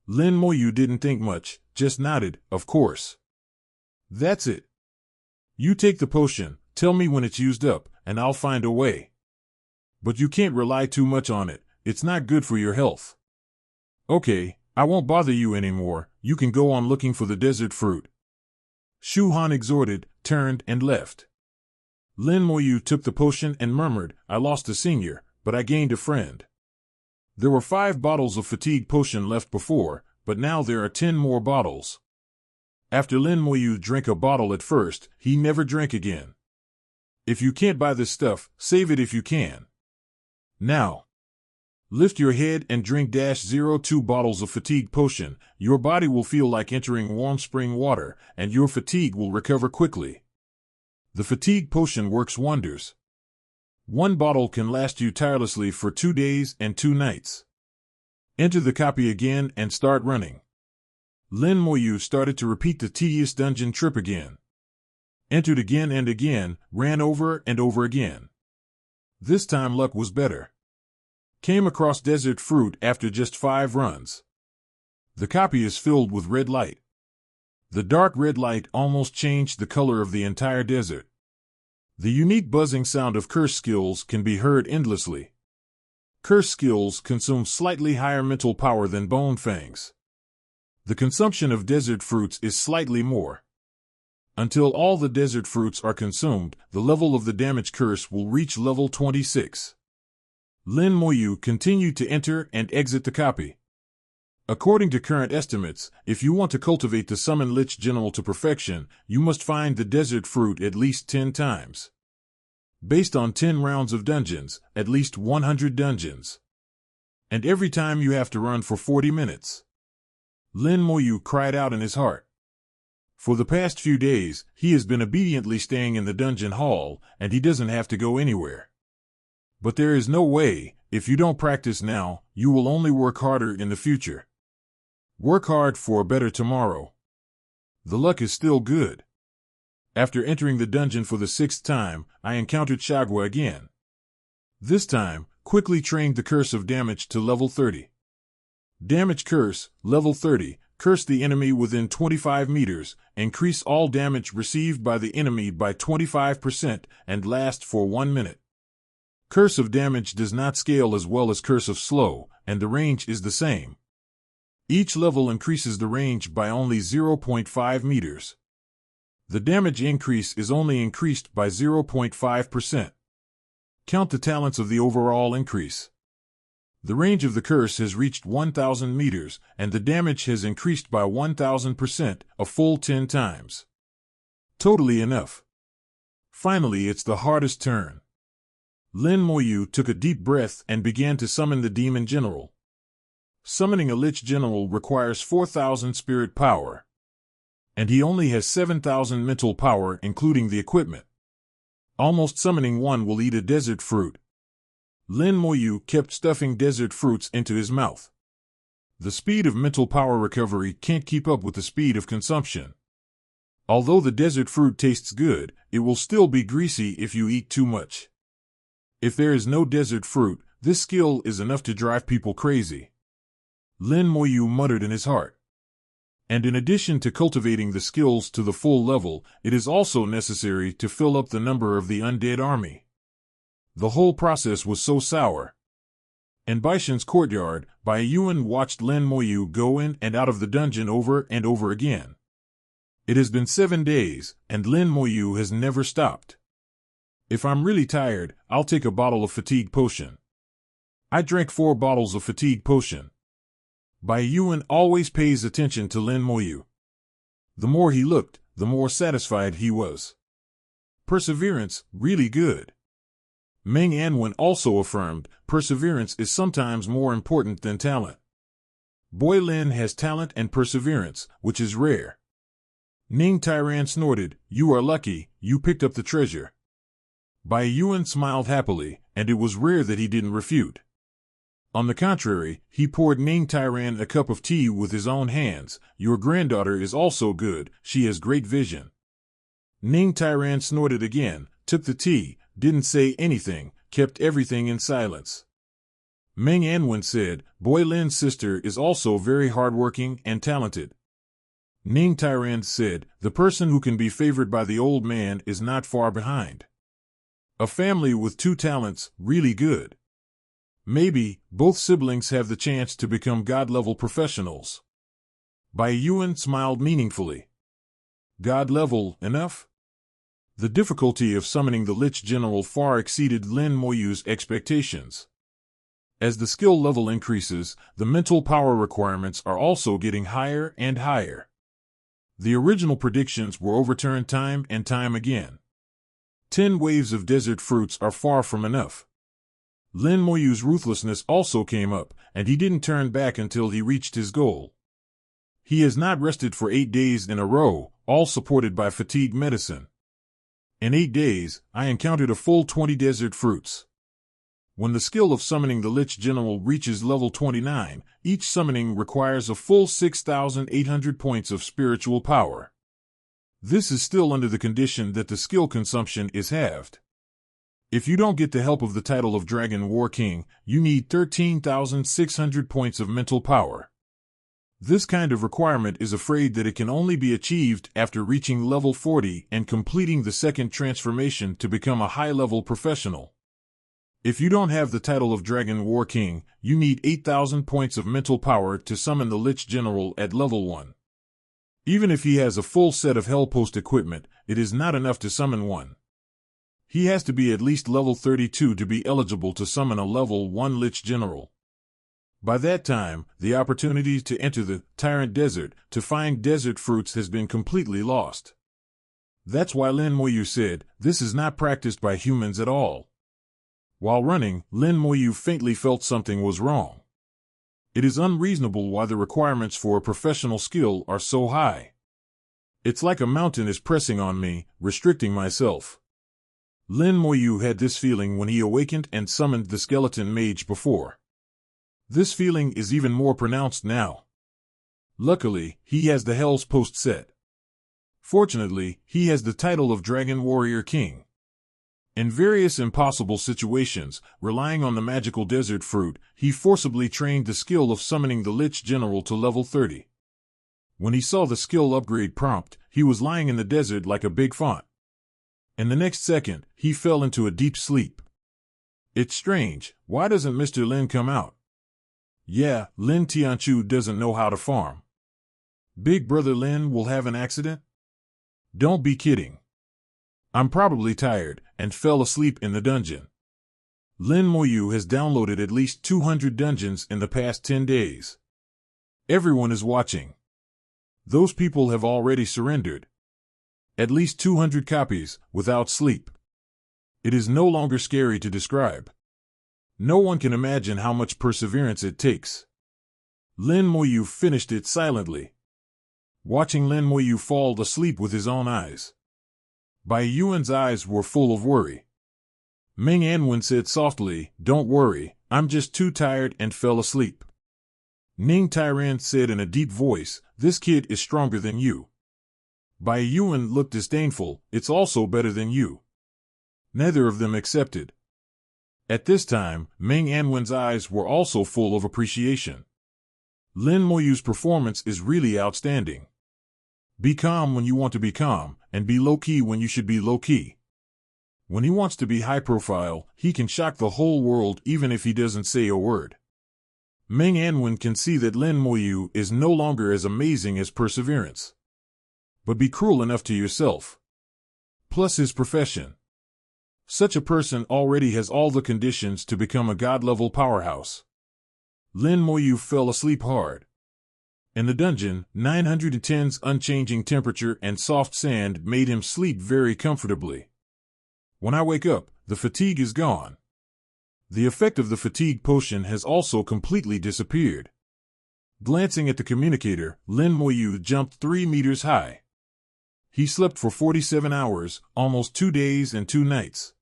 Lin Moyu didn't think much, just nodded, of course. That's it. You take the potion, tell me when it's used up, and I'll find a way. But you can't rely too much on it, it's not good for your health. Okay, I won't bother you anymore, you can go on looking for the desert fruit. Shu Han exhorted, turned, and left. Lin Moyu took the potion and murmured, I lost a senior, but I gained a friend. There were 5 bottles of fatigue potion left before, but now there are 10 more bottles. After Lin Moyu drank a bottle at first, he never drank again. If you can't buy this stuff, save it if you can. Now, lift your head and drink -02 bottles of fatigue potion. Your body will feel like entering warm spring water, and your fatigue will recover quickly. The fatigue potion works wonders. 1 bottle can last you tirelessly for 2 days and 2 nights. Enter the copy again and start running. Lin Moyu started to repeat the tedious dungeon trip again. Entered again and again, ran over and over again. This time luck was better. Came across desert fruit after just 5 runs. The copy is filled with red light. The dark red light almost changed the color of the entire desert. The unique buzzing sound of curse skills can be heard endlessly. Curse skills consume slightly higher mental power than bone fangs. The consumption of desert fruits is slightly more. Until all the desert fruits are consumed, the level of the damage curse will reach level 26. Lin Moyu continued to enter and exit the copy. According to current estimates, if you want to cultivate the Summon Lich General to perfection, you must find the desert fruit at least 10 times. Based on 10 rounds of dungeons, at least 100 dungeons. And every time you have to run for 40 minutes. Lin Moyu cried out in his heart. For the past few days, he has been obediently staying in the dungeon hall, and he doesn't have to go anywhere. But there is no way, if you don't practice now, you will only work harder in the future. Work hard for a better tomorrow. The luck is still good. After entering the dungeon for the 6th time, I encountered Shagwa again. This time, quickly trained the Curse of Damage to level 30. Damage Curse, level 30, curse the enemy within 25 meters, increase all damage received by the enemy by 25%, and last for 1 minute. Curse of Damage does not scale as well as Curse of Slow, and the range is the same. Each level increases the range by only 0.5 meters. The damage increase is only increased by 0.5%. Count the talents of the overall increase. The range of the curse has reached 1,000 meters, and the damage has increased by 1,000%, a full 10 times. Totally enough. Finally, it's the hardest turn. Lin Moyu took a deep breath and began to summon the Demon General. Summoning a Lich General requires 4,000 spirit power. And he only has 7,000 mental power, including the equipment. Almost summoning one will eat a desert fruit. Lin Moyu kept stuffing desert fruits into his mouth. The speed of mental power recovery can't keep up with the speed of consumption. Although the desert fruit tastes good, it will still be greasy if you eat too much. If there is no desert fruit, this skill is enough to drive people crazy. Lin Moyu muttered in his heart. And in addition to cultivating the skills to the full level, it is also necessary to fill up the number of the undead army. The whole process was so sour. In Baishan's courtyard, Bai Yuan watched Lin Moyu go in and out of the dungeon over and over again. It has been 7 days, and Lin Moyu has never stopped. If I'm really tired, I'll take a bottle of fatigue potion. I drank 4 bottles of fatigue potion. Bai Yuan always pays attention to Lin Moyu. The more he looked, the more satisfied he was. Perseverance, really good. Meng Anwen also affirmed, perseverance is sometimes more important than talent. Boy Lin has talent and perseverance, which is rare. Ning Tairan snorted, "You are lucky, you picked up the treasure." Bai Yuan smiled happily, and it was rare that he didn't refute. On the contrary, he poured Ning Tairan a cup of tea with his own hands. "Your granddaughter is also good, she has great vision." Ning Tairan snorted again, took the tea, didn't say anything, kept everything in silence. Meng Anwen said, "Boy Lin's sister is also very hardworking and talented." Ning Tairan said, "The person who can be favored by the old man is not far behind. A family with 2 talents, really good. Maybe both siblings have the chance to become god-level professionals." Bai Yuan smiled meaningfully. God-level enough? The difficulty of summoning the Lich General far exceeded Lin Moyu's expectations. As the skill level increases, the mental power requirements are also getting higher and higher. The original predictions were overturned time and time again. 10 waves of desert fruits are far from enough. Lin Moyu's ruthlessness also came up, and he didn't turn back until he reached his goal. He has not rested for 8 days in a row, all supported by fatigue medicine. In 8 days, I encountered a full 20 desert fruits. When the skill of summoning the Lich General reaches level 29, each summoning requires a full 6,800 points of spiritual power. This is still under the condition that the skill consumption is halved. If you don't get the help of the title of Dragon War King, you need 13,600 points of mental power. This kind of requirement is afraid that it can only be achieved after reaching level 40 and completing the second transformation to become a high-level professional. If you don't have the title of Dragon War King, you need 8,000 points of mental power to summon the Lich General at level 1. Even if he has a full set of Hellpost equipment, it is not enough to summon one. He has to be at least level 32 to be eligible to summon a level 1 Lich General. By that time, the opportunity to enter the Tyrant Desert to find desert fruits has been completely lost. That's why Lin Moyu said, "This is not practiced by humans at all." While running, Lin Moyu faintly felt something was wrong. It is unreasonable why the requirements for a professional skill are so high. It's like a mountain is pressing on me, restricting myself. Lin Moyu had this feeling when he awakened and summoned the skeleton mage before. This feeling is even more pronounced now. Luckily, he has the Hell's Post set. Fortunately, he has the title of Dragon Warrior King. In various impossible situations, relying on the magical desert fruit, he forcibly trained the skill of summoning the Lich General to level 30. When he saw the skill upgrade prompt, he was lying in the desert like a big font. In the next second, he fell into a deep sleep. It's strange, why doesn't Mr. Lin come out? Yeah, Lin Tianchu doesn't know how to farm. Big Brother Lin will have an accident? Don't be kidding. I'm probably tired, and fell asleep in the dungeon. Lin Moyu has downloaded at least 200 dungeons in the past 10 days. Everyone is watching. Those people have already surrendered. At least 200 copies, without sleep. It is no longer scary to describe. No one can imagine how much perseverance it takes. Lin Moyu finished it silently. Watching Lin Moyu fall asleep with his own eyes. Bai Yuan's eyes were full of worry. Meng Anwen said softly, "Don't worry, I'm just too tired and fell asleep." Ning Tairan said in a deep voice, "This kid is stronger than you." Bai Yuan looked disdainful, "It's also better than you." Neither of them accepted. At this time, Meng Anwen's eyes were also full of appreciation. Lin Moyu's performance is really outstanding. Be calm when you want to be calm, and be low-key when you should be low-key. When he wants to be high-profile, he can shock the whole world even if he doesn't say a word. Meng Anwen can see that Lin Moyu is no longer as amazing as perseverance. But be cruel enough to yourself. Plus his profession. Such a person already has all the conditions to become a god-level powerhouse. Lin Moyu fell asleep hard. In the dungeon, 910's unchanging temperature and soft sand made him sleep very comfortably. When I wake up, the fatigue is gone. The effect of the fatigue potion has also completely disappeared. Glancing at the communicator, Lin Moyu jumped 3 meters high. He slept for 47 hours, almost 2 days and 2 nights.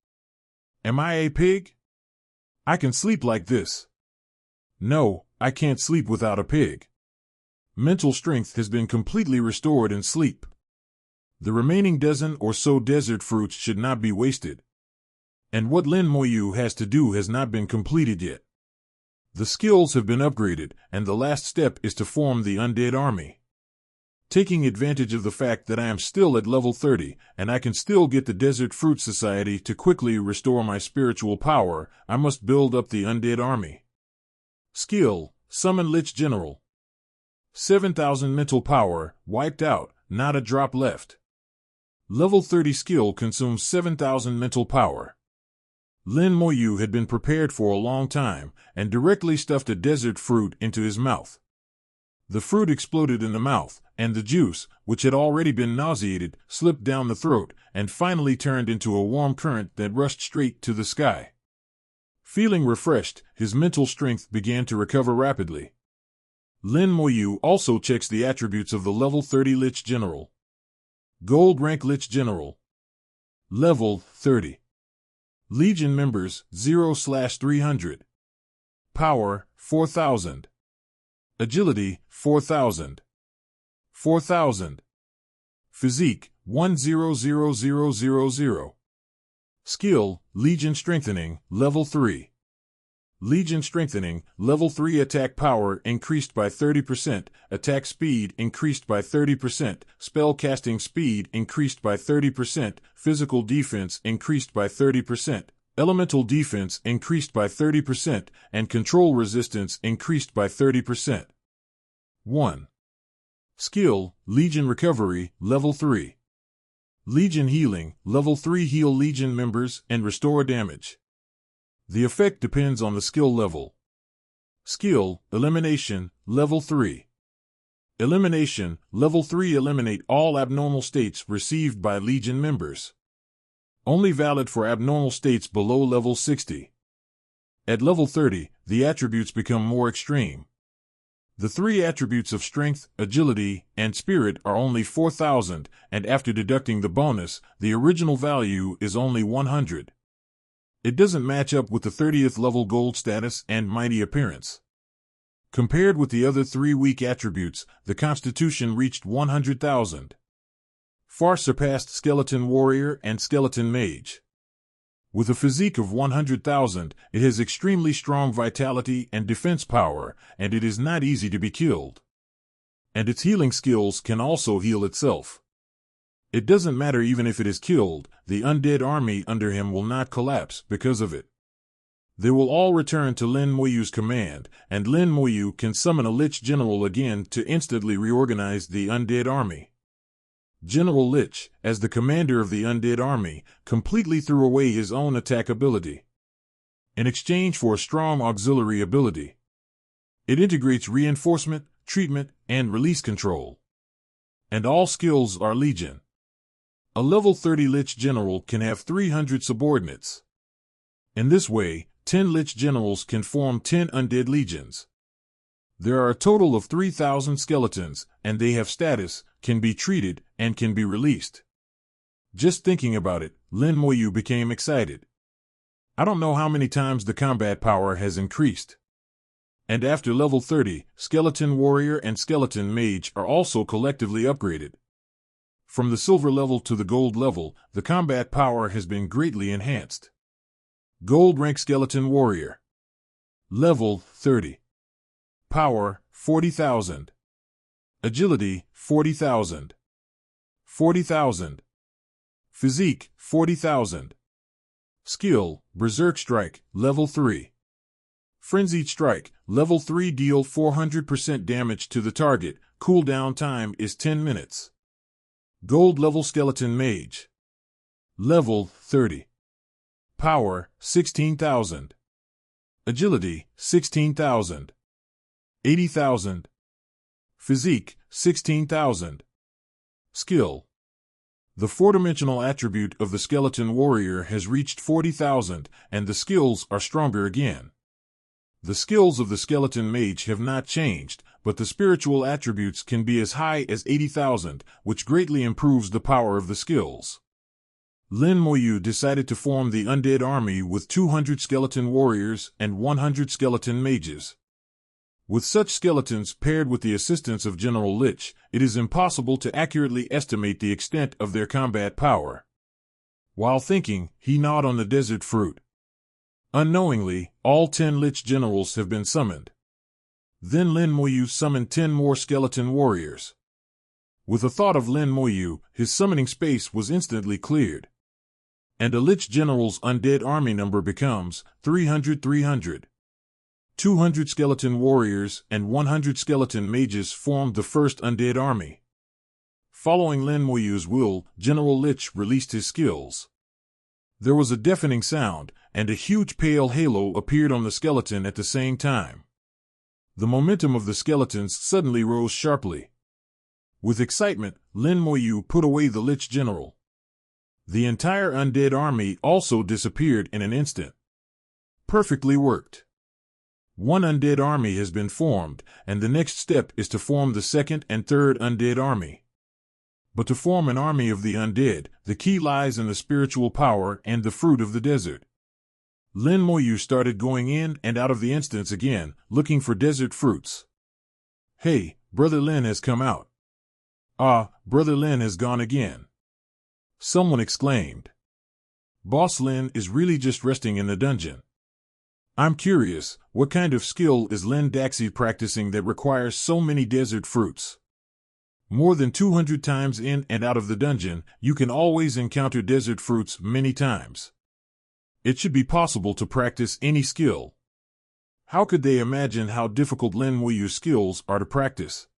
Am I a pig? I can sleep like this. No, I can't sleep without a pig. Mental strength has been completely restored in sleep. The remaining dozen or so desert fruits should not be wasted. And what Lin Moyu has to do has not been completed yet. The skills have been upgraded, and the last step is to form the undead army. Taking advantage of the fact that I am still at level 30, and I can still get the Desert Fruit Society to quickly restore my spiritual power, I must build up the undead army. Skill: Summon Lich General. 7,000 mental power, wiped out, not a drop left. Level 30 skill consumes 7,000 mental power. Lin Moyu had been prepared for a long time, and directly stuffed a desert fruit into his mouth. The fruit exploded in the mouth, and the juice, which had already been nauseated, slipped down the throat, and finally turned into a warm current that rushed straight to the sky. Feeling refreshed, his mental strength began to recover rapidly. Lin Moyu also checks the attributes of the level 30 Lich General. Gold rank Lich General. Level 30. Legion members 0/300. Power 4,000. Agility 4,000. 4,000. Physique 100,000. Skill: Legion Strengthening, Level 3. Legion Strengthening, Level 3 attack power increased by 30%, attack speed increased by 30%, spell casting speed increased by 30%, physical defense increased by 30%, elemental defense increased by 30%, and control resistance increased by 30%. 1. Skill: Legion Recovery, Level 3. Legion Healing, Level 3 heal Legion members and restore damage. The effect depends on the skill level. Skill: Elimination, Level 3. Elimination, Level 3 eliminate all abnormal states received by Legion members. Only valid for abnormal states below level 60. At level 30, the attributes become more extreme. The 3 attributes of strength, agility, and spirit are only 4,000, and after deducting the bonus, the original value is only 100. It doesn't match up with the 30th level gold status and mighty appearance. Compared with the other 3 weak attributes, the Constitution reached 100,000. Far surpassed Skeleton Warrior and Skeleton Mage. With a physique of 100,000, it has extremely strong vitality and defense power, and it is not easy to be killed. And its healing skills can also heal itself. It doesn't matter even if it is killed, the undead army under him will not collapse because of it. They will all return to Lin Moyu's command, and Lin Moyu can summon a Lich General again to instantly reorganize the undead army. General Lich, as the commander of the undead army, completely threw away his own attack ability in exchange for a strong auxiliary ability. It integrates reinforcement, treatment, and release control. And all skills are Legion. A level 30 Lich General can have 300 subordinates. In this way, 10 Lich Generals can form 10 undead legions. There are a total of 3,000 skeletons, and they have status, can be treated, and can be released. Just thinking about it, Lin Moyu became excited. I don't know how many times the combat power has increased. And after level 30, Skeleton Warrior and Skeleton Mage are also collectively upgraded. From the silver level to the gold level, the combat power has been greatly enhanced. Gold rank Skeleton Warrior. Level 30. Power 40,000. Agility 40,000. 40,000. Physique 40,000. Skill: Berserk Strike, Level 3. Frenzied Strike, Level 3 deal 400% damage to the target, cooldown time is 10 minutes. Gold level Skeleton Mage. Level 30. Power 16,000. Agility 16,000. 80,000. Physique 16,000. Skill: The 4-dimensional attribute of the Skeleton Warrior has reached 40,000, and the skills are stronger again. The skills of the Skeleton Mage have not changed, but the spiritual attributes can be as high as 80,000, which greatly improves the power of the skills. Lin Moyu decided to form the undead army with 200 skeleton warriors and 100 skeleton mages. With such skeletons paired with the assistance of General Lich, it is impossible to accurately estimate the extent of their combat power. While thinking, he gnawed on the desert fruit. Unknowingly, all 10 Lich generals have been summoned. Then Lin Moyu summoned 10 more skeleton warriors. With the thought of Lin Moyu, his summoning space was instantly cleared. And a Lich general's undead army number becomes 300. 200 skeleton warriors and 100 skeleton mages formed the first undead army. Following Lin Moyu's will, General Lich released his skills. There was a deafening sound, and a huge pale halo appeared on the skeleton at the same time. The momentum of the skeletons suddenly rose sharply. With excitement, Lin Moyu put away the Lich general. The entire undead army also disappeared in an instant. Perfectly worked. One undead army has been formed, and the next step is to form the second and third undead army. But to form an army of the undead, the key lies in the spiritual power and the fruit of the desert. Lin Moyu started going in and out of the instance again, looking for desert fruits. "Hey, Brother Lin has come out." "Ah, Brother Lin has gone again," someone exclaimed. "Boss Lin is really just resting in the dungeon." "I'm curious, what kind of skill is Lin Daxi practicing that requires so many desert fruits?" More than 200 times in and out of the dungeon, you can always encounter desert fruits many times. It should be possible to practice any skill. How could they imagine how difficult Lin Muyu's skills are to practice?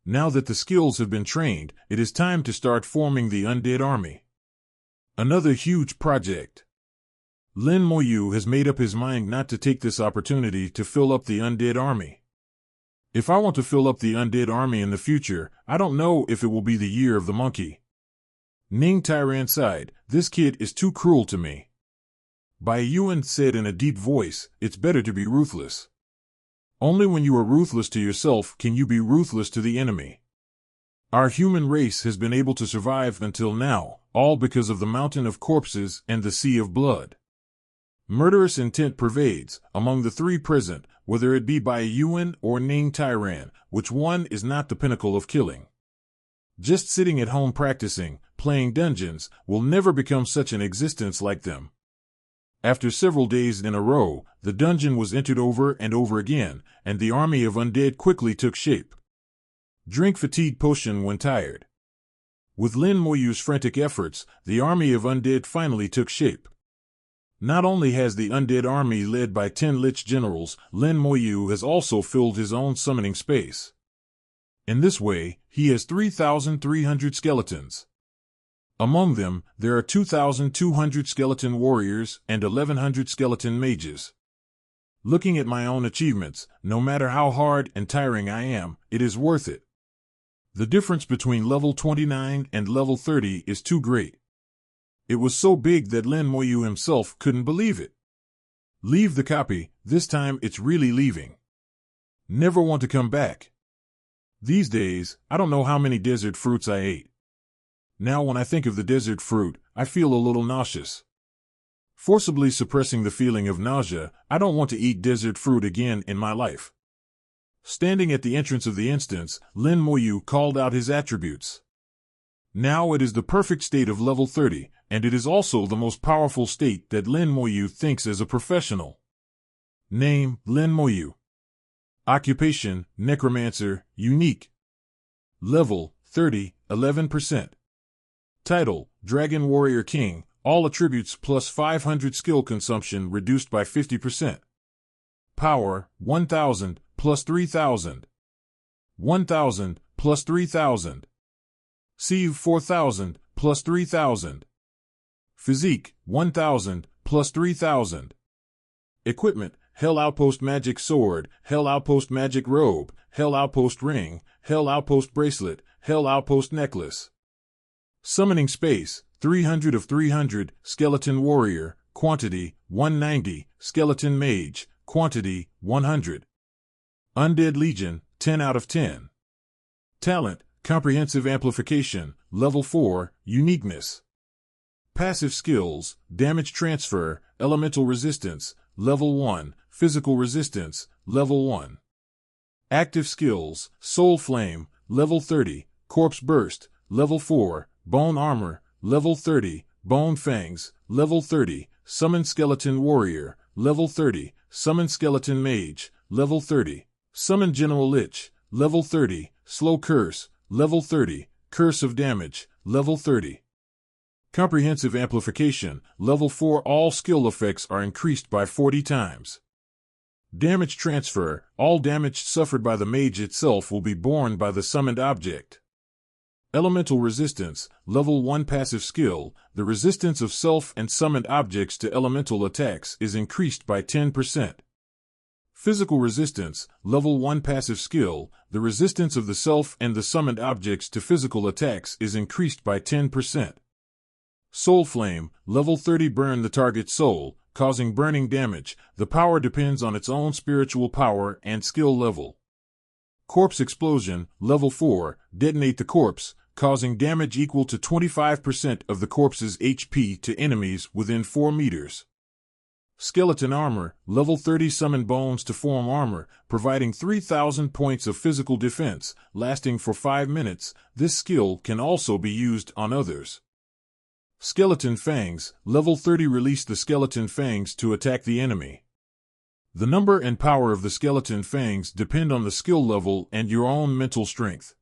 Now that the skills have been trained, it is time to start forming the undead army. Another huge project. Lin Moyu has made up his mind not to take this opportunity to fill up the undead army. "If I want to fill up the undead army in the future, I don't know if it will be the year of the monkey." Ning Tairan sighed, "This kid is too cruel to me." Bai Yuan said in a deep voice, "It's better to be ruthless. Only when you are ruthless to yourself can you be ruthless to the enemy. Our human race has been able to survive until now, all because of the mountain of corpses and the sea of blood. Murderous intent pervades, among the three present, whether it be Bai Yuan or Ning Tairan, which one is not the pinnacle of killing. Just sitting at home practicing, playing dungeons, will never become such an existence like them." After several days in a row, the dungeon was entered over and over again, and the army of undead quickly took shape. Drink fatigue potion when tired. With Lin Moyu's frantic efforts, the army of undead finally took shape. Not only has the undead army led by 10 Lich generals, Lin Moyu has also filled his own summoning space. In this way, he has 3,300 skeletons. Among them, there are 2,200 skeleton warriors and 1,100 skeleton mages. Looking at my own achievements, no matter how hard and tiring I am, it is worth it. The difference between level 29 and level 30 is too great. It was so big that Lin Moyu himself couldn't believe it. Leave the copy, this time it's really leaving. Never want to come back. These days, I don't know how many desert fruits I ate. Now when I think of the desert fruit, I feel a little nauseous. Forcibly suppressing the feeling of nausea, I don't want to eat desert fruit again in my life. Standing at the entrance of the instance, Lin Moyu called out his attributes. Now it is the perfect state of level 30, and it is also the most powerful state that Lin Moyu thinks as a professional. Name, Lin Moyu. Occupation, Necromancer, unique. Level, 30, 11%. Title, Dragon Warrior King, all attributes plus 500 skill consumption reduced by 50%. Power, 1,000, plus 3,000. 1,000, plus 3,000. Sieve 4,000, plus 3,000. Physique, 1,000, plus 3,000. Equipment, Hell Outpost Magic Sword, Hell Outpost Magic Robe, Hell Outpost Ring, Hell Outpost Bracelet, Hell Outpost Necklace. Summoning Space, 300 of 300, Skeleton Warrior, quantity, 190, Skeleton Mage, quantity, 100. Undead Legion, 10 out of 10. Talent, Comprehensive Amplification, Level 4, Uniqueness. Passive skills, Damage Transfer, Elemental Resistance, Level 1, Physical Resistance, Level 1. Active skills, Soul Flame, Level 30, Corpse Burst, Level 4, Bone Armor, Level 30, Bone Fangs, Level 30, Summon Skeleton Warrior, Level 30, Summon Skeleton Mage, Level 30, Summon General Lich, Level 30, Slow Curse, Level 30, Curse of Damage, Level 30. Comprehensive Amplification, Level 4. All skill effects are increased by 40 times. Damage Transfer, all damage suffered by the mage itself will be borne by the summoned object. Elemental Resistance, Level 1 passive skill, the resistance of self and summoned objects to elemental attacks is increased by 10%. Physical Resistance, Level 1 passive skill, the resistance of the self and the summoned objects to physical attacks is increased by 10%. Soul Flame, Level 30 burn the target's soul, causing burning damage. The power depends on its own spiritual power and skill level. Corpse Explosion, Level 4, detonate the corpse, causing damage equal to 25% of the corpse's HP to enemies within 4 meters. Skeleton Armor, Level 30 summon bones to form armor, providing 3,000 points of physical defense, lasting for 5 minutes. This skill can also be used on others. Skeleton Fangs, Level 30 release the skeleton fangs to attack the enemy. The number and power of the skeleton fangs depend on the skill level and your own mental strength.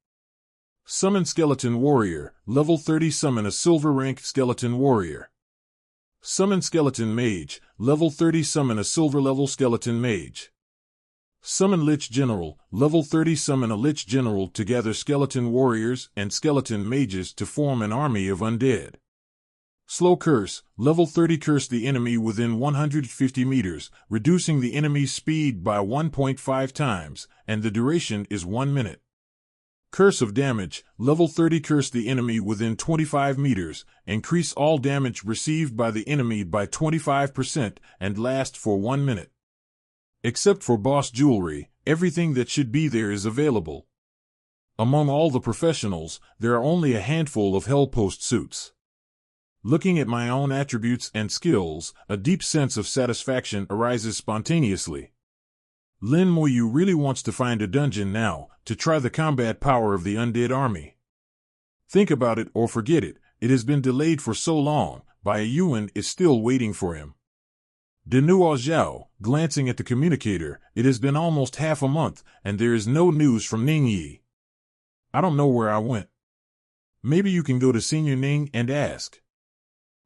Summon Skeleton Warrior, Level 30 summon a silver-ranked skeleton warrior. Summon Skeleton Mage, Level 30 summon a silver-level skeleton mage. Summon Lich General, Level 30 summon a Lich General to gather skeleton warriors and skeleton mages to form an army of undead. Slow Curse, Level 30 curse the enemy within 150 meters, reducing the enemy's speed by 1.5 times, and the duration is 1 minute. Curse of Damage, Level 30 curse the enemy within 25 meters, increase all damage received by the enemy by 25% and last for 1 minute. Except for boss jewelry, everything that should be there is available. Among all the professionals, there are only a handful of Hellpost suits. Looking at my own attributes and skills, a deep sense of satisfaction arises spontaneously. Lin Moyu really wants to find a dungeon now, to try the combat power of the undead army. Think about it or forget it, it has been delayed for so long, Bai Yuan is still waiting for him. Denuo Zhao, glancing at the communicator, it has been almost half a month, and there is no news from Ningyi. I don't know where I went. Maybe you can go to Senior Ning and ask.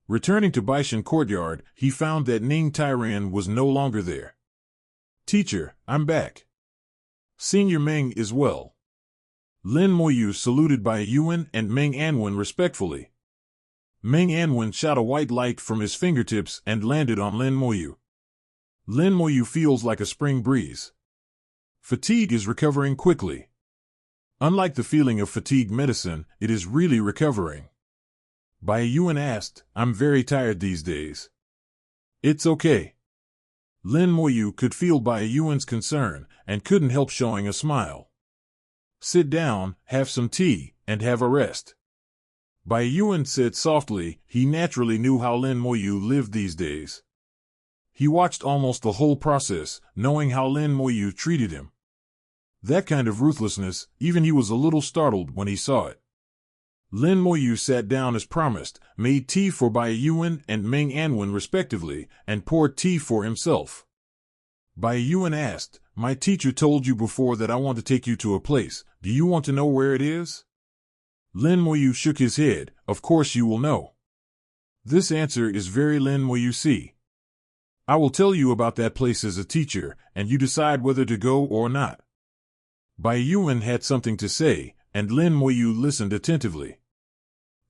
Returning to Baishan Courtyard, he found that Ning Tyran was no longer there. Teacher, I'm back. Senior Meng is well. Lin Moyu saluted Bai Yuan and Meng Anwen respectfully. Meng Anwen shot a white light from his fingertips and landed on Lin Moyu. Lin Moyu feels like a spring breeze. Fatigue is recovering quickly. Unlike the feeling of fatigue medicine, it is really recovering. Bai Yuan asked, I'm very tired these days. It's okay. Lin Moyu could feel Bai Yuan's concern and couldn't help showing a smile. Sit down, have some tea, and have a rest. Bai Yuan said softly. He naturally knew how Lin Moyu lived these days. He watched almost the whole process, knowing how Lin Moyu treated him. That kind of ruthlessness, even he was a little startled when he saw it. Lin Moyu sat down as promised, made tea for Bai Yuan and Meng Anwen respectively, and poured tea for himself. Bai Yuan asked, My teacher told you before that I want to take you to a place. Do you want to know where it is? Lin Moyu shook his head. Of course you will know. This answer is very Lin Moyu see. I will tell you about that place as a teacher, and you decide whether to go or not. Bai Yuan had something to say, and Lin Moyu listened attentively.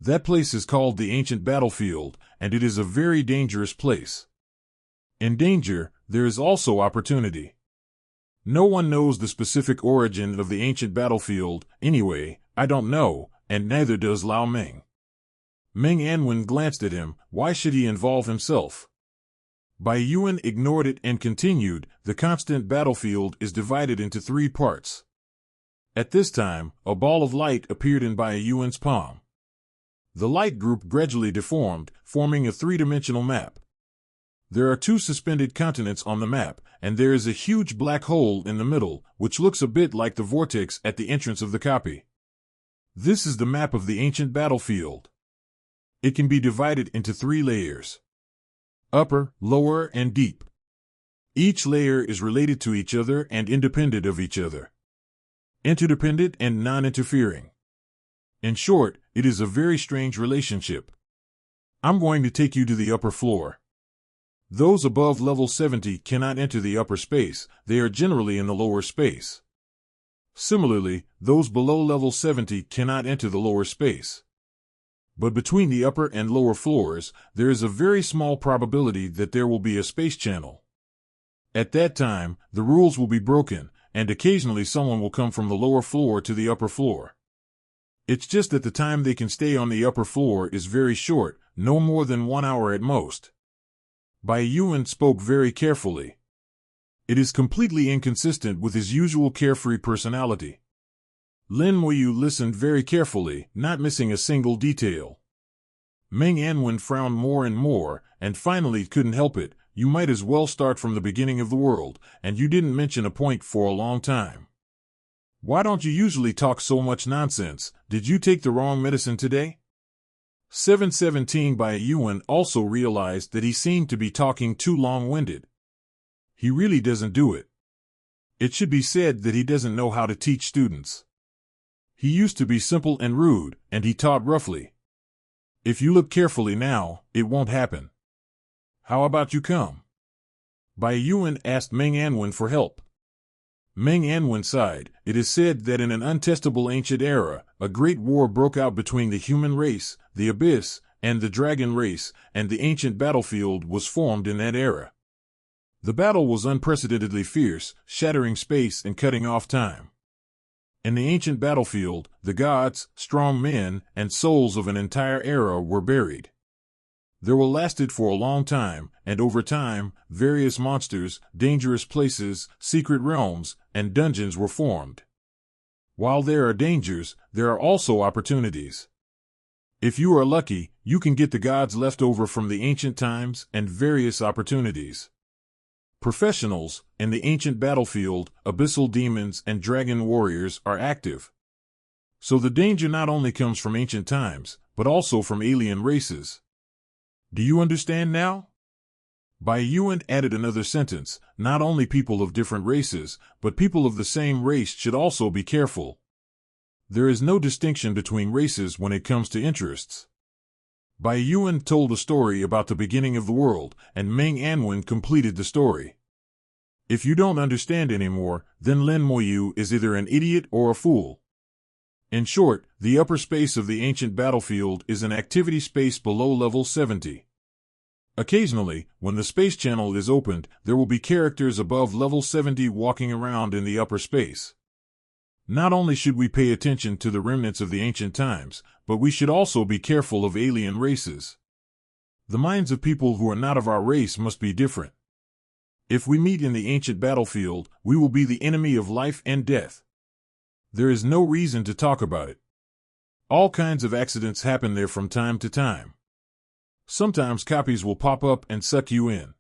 That place is called the Ancient Battlefield, and it is a very dangerous place. In danger, there is also opportunity. No one knows the specific origin of the Ancient Battlefield. Anyway, I don't know, and neither does Lao Meng. Meng Anwen glanced at him. Why should he involve himself? Bai Yuan ignored it and continued, The constant battlefield is divided into 3 parts. At this time, a ball of light appeared in Bai Yuan's palm. The light group gradually deformed, forming a three-dimensional map. There are two suspended continents on the map, and there is a huge black hole in the middle, which looks a bit like the vortex at the entrance of the copy. This is the map of the ancient battlefield. It can be divided into 3 layers: upper, lower, and deep. Each layer is related to each other and independent of each other. Interdependent and non-interfering. In short, it is a very strange relationship. I'm going to take you to the upper floor. Those above level 70 cannot enter the upper space, they are generally in the lower space. Similarly, those below level 70 cannot enter the lower space. But between the upper and lower floors, there is a very small probability that there will be a space channel. At that time, the rules will be broken, and occasionally someone will come from the lower floor to the upper floor. It's just that the time they can stay on the upper floor is very short, no more than 1 hour at most. Bai Yuan spoke very carefully. It is completely inconsistent with his usual carefree personality. Lin Muyu listened very carefully, not missing a single detail. Meng Anwen frowned more and more, and finally couldn't help it. You might as well start from the beginning of the world, and you didn't mention a point for a long time. Why don't you usually talk so much nonsense? Did you take the wrong medicine today? 717 Bai Yuan also realized that he seemed to be talking too long-winded. He really doesn't do it. It should be said that he doesn't know how to teach students. He used to be simple and rude, and he taught roughly. If you look carefully now, it won't happen. How about you come? Bai Yuan asked Meng Anwen for help. Meng Anwen sighed. It is said that in an untestable ancient era, a great war broke out between the human race, the abyss, and the dragon race, and the ancient battlefield was formed in that era. The battle was unprecedentedly fierce, shattering space and cutting off time. In the ancient battlefield, the gods, strong men, and souls of an entire era were buried. They were lasted for a long time, and over time, various monsters, dangerous places, secret realms, and dungeons were formed. While there are dangers, there are also opportunities. If you are lucky, you can get the gods left over from the ancient times and various opportunities. Professionals, in the ancient battlefield, abyssal demons and dragon warriors are active. So the danger not only comes from ancient times, but also from alien races. Do you understand now? Bai Yuan added another sentence. Not only people of different races, but people of the same race should also be careful. There is no distinction between races when it comes to interests. Bai Yuan told a story about the beginning of the world, and Meng Anwen completed the story. If you don't understand anymore, then Lin Muyu is either an idiot or a fool. In short, the upper space of the ancient battlefield is an activity space below level 70. Occasionally, when the space channel is opened, there will be characters above level 70 walking around in the upper space. Not only should we pay attention to the remnants of the ancient times, but we should also be careful of alien races. The minds of people who are not of our race must be different. If we meet in the ancient battlefield, we will be the enemy of life and death. There is no reason to talk about it. All kinds of accidents happen there from time to time. Sometimes copies will pop up and suck you in.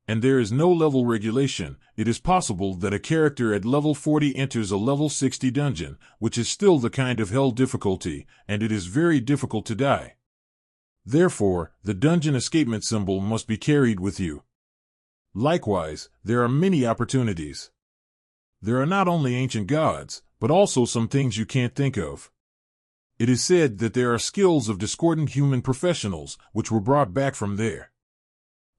And there is no level regulation. It is possible that a character at level 40 enters a level 60 dungeon, which is still the kind of hell difficulty, and it is very difficult to die. Therefore, the dungeon escapement symbol must be carried with you. Likewise, there are many opportunities. There are not only ancient gods, but also some things you can't think of. It is said that there are skills of discordant human professionals, which were brought back from there.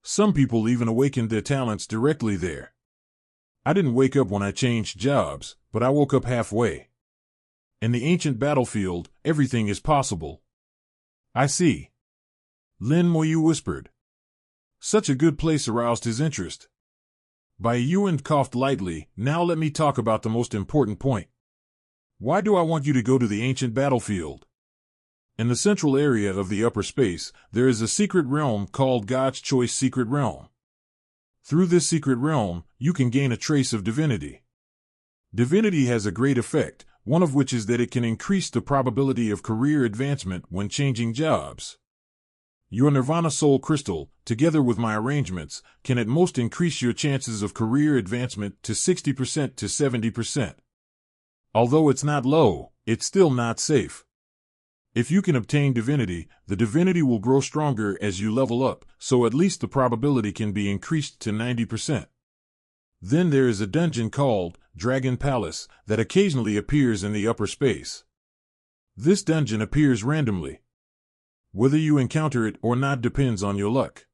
Some people even awakened their talents directly there. I didn't wake up when I changed jobs, but I woke up halfway. In the ancient battlefield, everything is possible. I see. Lin Muyu whispered. Such a good place aroused his interest. Bai Yuan coughed lightly. Now let me talk about the most important point. Why do I want you to go to the ancient battlefield? In the central area of the upper space, there is a secret realm called God's Choice Secret Realm. Through this secret realm, you can gain a trace of divinity. Divinity has a great effect, one of which is that it can increase the probability of career advancement when changing jobs. Your Nirvana Soul Crystal, together with my arrangements, can at most increase your chances of career advancement to 60% to 70%. Although it's not low, it's still not safe. If you can obtain divinity, the divinity will grow stronger as you level up, so at least the probability can be increased to 90%. Then there is a dungeon called Dragon Palace that occasionally appears in the upper space. This dungeon appears randomly. Whether you encounter it or not depends on your luck.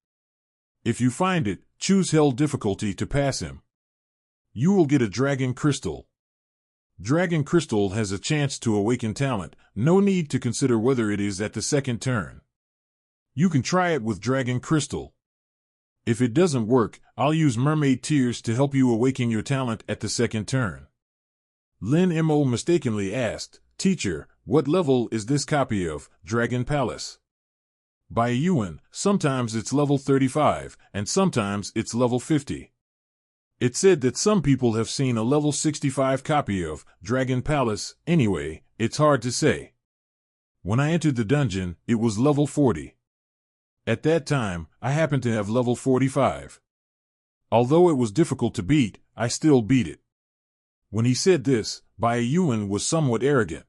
If you find it, choose Hell difficulty to pass him. You will get a Dragon Crystal. Dragon Crystal has a chance to awaken talent, no need to consider whether it is at the second turn. You can try it with Dragon Crystal. If it doesn't work, I'll use Mermaid Tears to help you awaken your talent at the second turn. Lin Mo mistakenly asked, "Teacher, what level is this copy of Dragon Palace?" By Yuan, sometimes it's level 35, and sometimes it's level 50. It said that some people have seen a level 65 copy of Dragon Palace. Anyway, it's hard to say. When I entered the dungeon, it was level 40. At that time, I happened to have level 45. Although it was difficult to beat, I still beat it. When he said this, Bai Yuan was somewhat arrogant.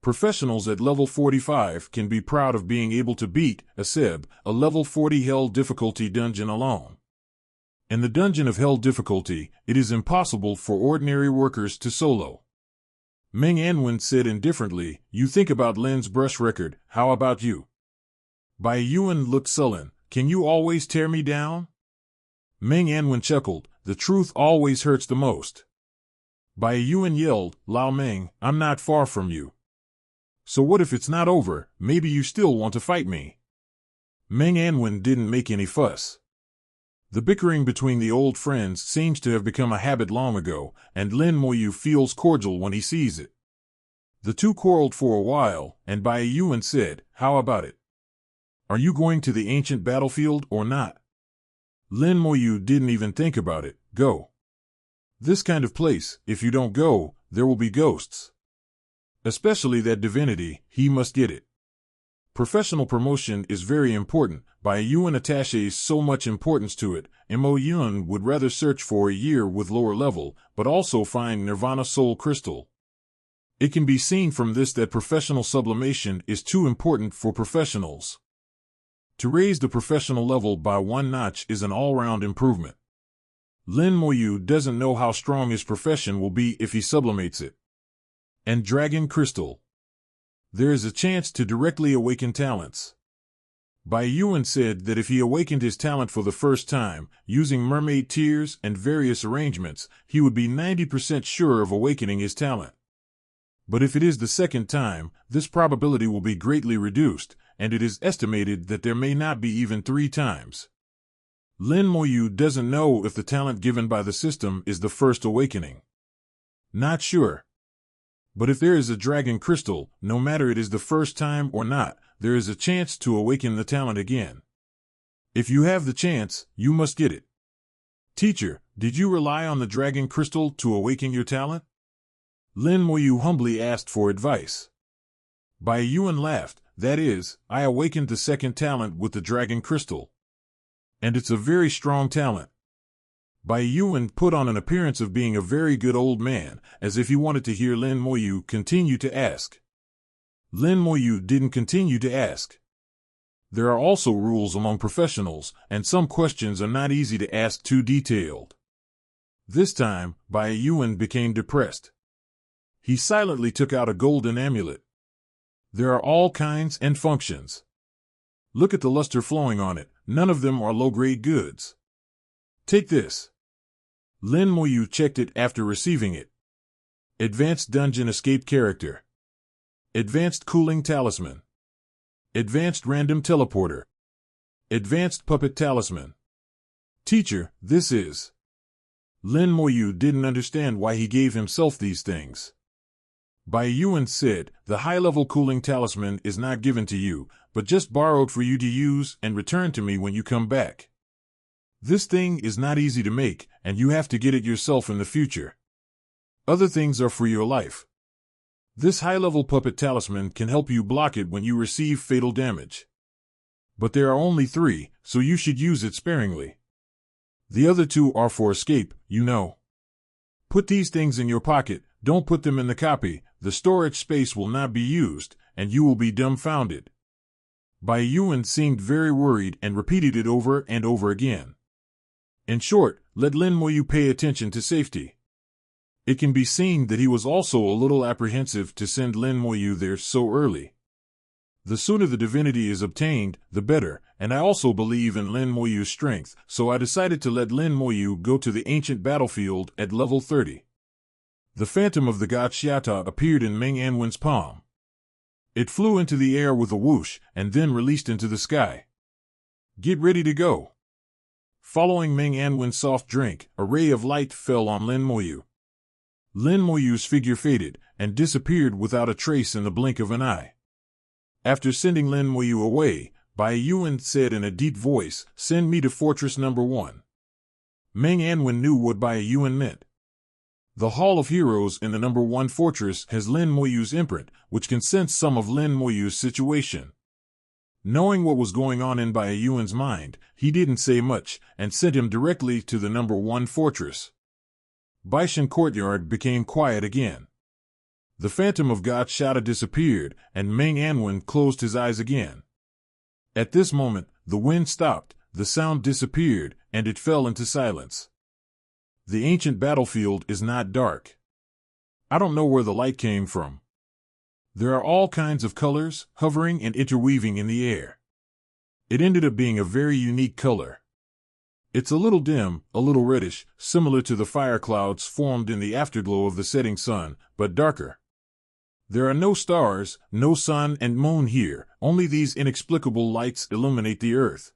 Professionals at level 45 can be proud of being able to beat a level 40 Hell difficulty dungeon alone. In the dungeon of Hell difficulty, it is impossible for ordinary workers to solo. Meng Anwen said indifferently, "You think about Lin's brush record, how about you?" Bai Yuan looked sullen. "Can you always tear me down?" Meng Anwen chuckled, "The truth always hurts the most." Bai Yuan yelled, "Lao Meng, I'm not far from you. So what if it's not over? Maybe you still want to fight me." Meng Anwen didn't make any fuss. The bickering between the old friends seems to have become a habit long ago, and Lin Moyu feels cordial when he sees it. The two quarreled for a while, and Bai Yuan said, "How about it? Are you going to the ancient battlefield or not?" Lin Moyu didn't even think about it. "Go. This kind of place, if you don't go, there will be ghosts. Especially that divinity, he must get it. Professional promotion is very important. Bai Yuan attaches so much importance to it. Mo Yun would rather search for a year with lower level, but also find Nirvana Soul Crystal. It can be seen from this that professional sublimation is too important for professionals. To raise the professional level by one notch is an all-round improvement. Lin Moyu doesn't know how strong his profession will be if he sublimates it. And Dragon Crystal. There is a chance to directly awaken talents. Bai Yuan said that if he awakened his talent for the first time, using Mermaid Tears and various arrangements, he would be 90% sure of awakening his talent. But if it is the second time, this probability will be greatly reduced, and it is estimated that there may not be even 3 times. Lin Moyu doesn't know if the talent given by the system is the first awakening. Not sure. But if there is a Dragon Crystal, no matter it is the first time or not, there is a chance to awaken the talent again. If you have the chance, you must get it. Teacher, did you rely on the Dragon Crystal to awaken your talent? Lin Moyu humbly asked for advice. Bai Yuan laughed. That is, I awakened the second talent with the Dragon Crystal. And it's a very strong talent. Bai Yuan put on an appearance of being a very good old man, as if he wanted to hear Lin Moyu continue to ask. Lin Moyu didn't continue to ask. There are also rules among professionals, and some questions are not easy to ask too detailed. This time, Bai Yuan became depressed. He silently took out a golden amulet. There are all kinds and functions. Look at the luster flowing on it, none of them are low-grade goods. Take this. Lin Moyu checked it after receiving it. Advanced Dungeon Escape Character. Advanced Cooling Talisman. Advanced Random Teleporter. Advanced Puppet Talisman. Teacher, this is... Lin Moyu didn't understand why he gave himself these things. Bai Yuan said, the high-level cooling talisman is not given to you, but just borrowed for you to use and return to me when you come back. This thing is not easy to make, and you have to get it yourself in the future. Other things are for your life. This high-level puppet talisman can help you block it when you receive fatal damage. But there are only 3, so you should use it sparingly. The other 2 are for escape, you know. Put these things in your pocket, don't put them in the copy, the storage space will not be used, and you will be dumbfounded. Bai Yuan seemed very worried and repeated it over and over again. In short, let Lin Moyu pay attention to safety. It can be seen that he was also a little apprehensive to send Lin Moyu there so early. The sooner the divinity is obtained, the better, and I also believe in Lin Moyu's strength, so I decided to let Lin Moyu go to the ancient battlefield at level 30. The phantom of the god Xiata appeared in Meng Anwen's palm. It flew into the air with a whoosh, and then released into the sky. Get ready to go. Following Meng Anwen's soft drink, a ray of light fell on Lin Moyu. Lin Moyu's figure faded, and disappeared without a trace in the blink of an eye. After sending Lin Moyu away, Bai Yuan said in a deep voice, "Send me to Fortress Number 1. Meng Anwen knew what Bai Yuan meant. The Hall of Heroes in the Number 1 fortress has Lin Moyu's imprint, which can sense some of Lin Moyu's situation. Knowing what was going on in Bai Yuan's mind, he didn't say much, and sent him directly to the Number 1 fortress. Baishan Courtyard became quiet again. The phantom of God Xiata disappeared, and Meng Anwen closed his eyes again. At this moment, the wind stopped, the sound disappeared, and it fell into silence. The ancient battlefield is not dark. I don't know where the light came from. There are all kinds of colors, hovering and interweaving in the air. It ended up being a very unique color. It's a little dim, a little reddish, similar to the fire clouds formed in the afterglow of the setting sun, but darker. There are no stars, no sun and moon here, only these inexplicable lights illuminate the earth.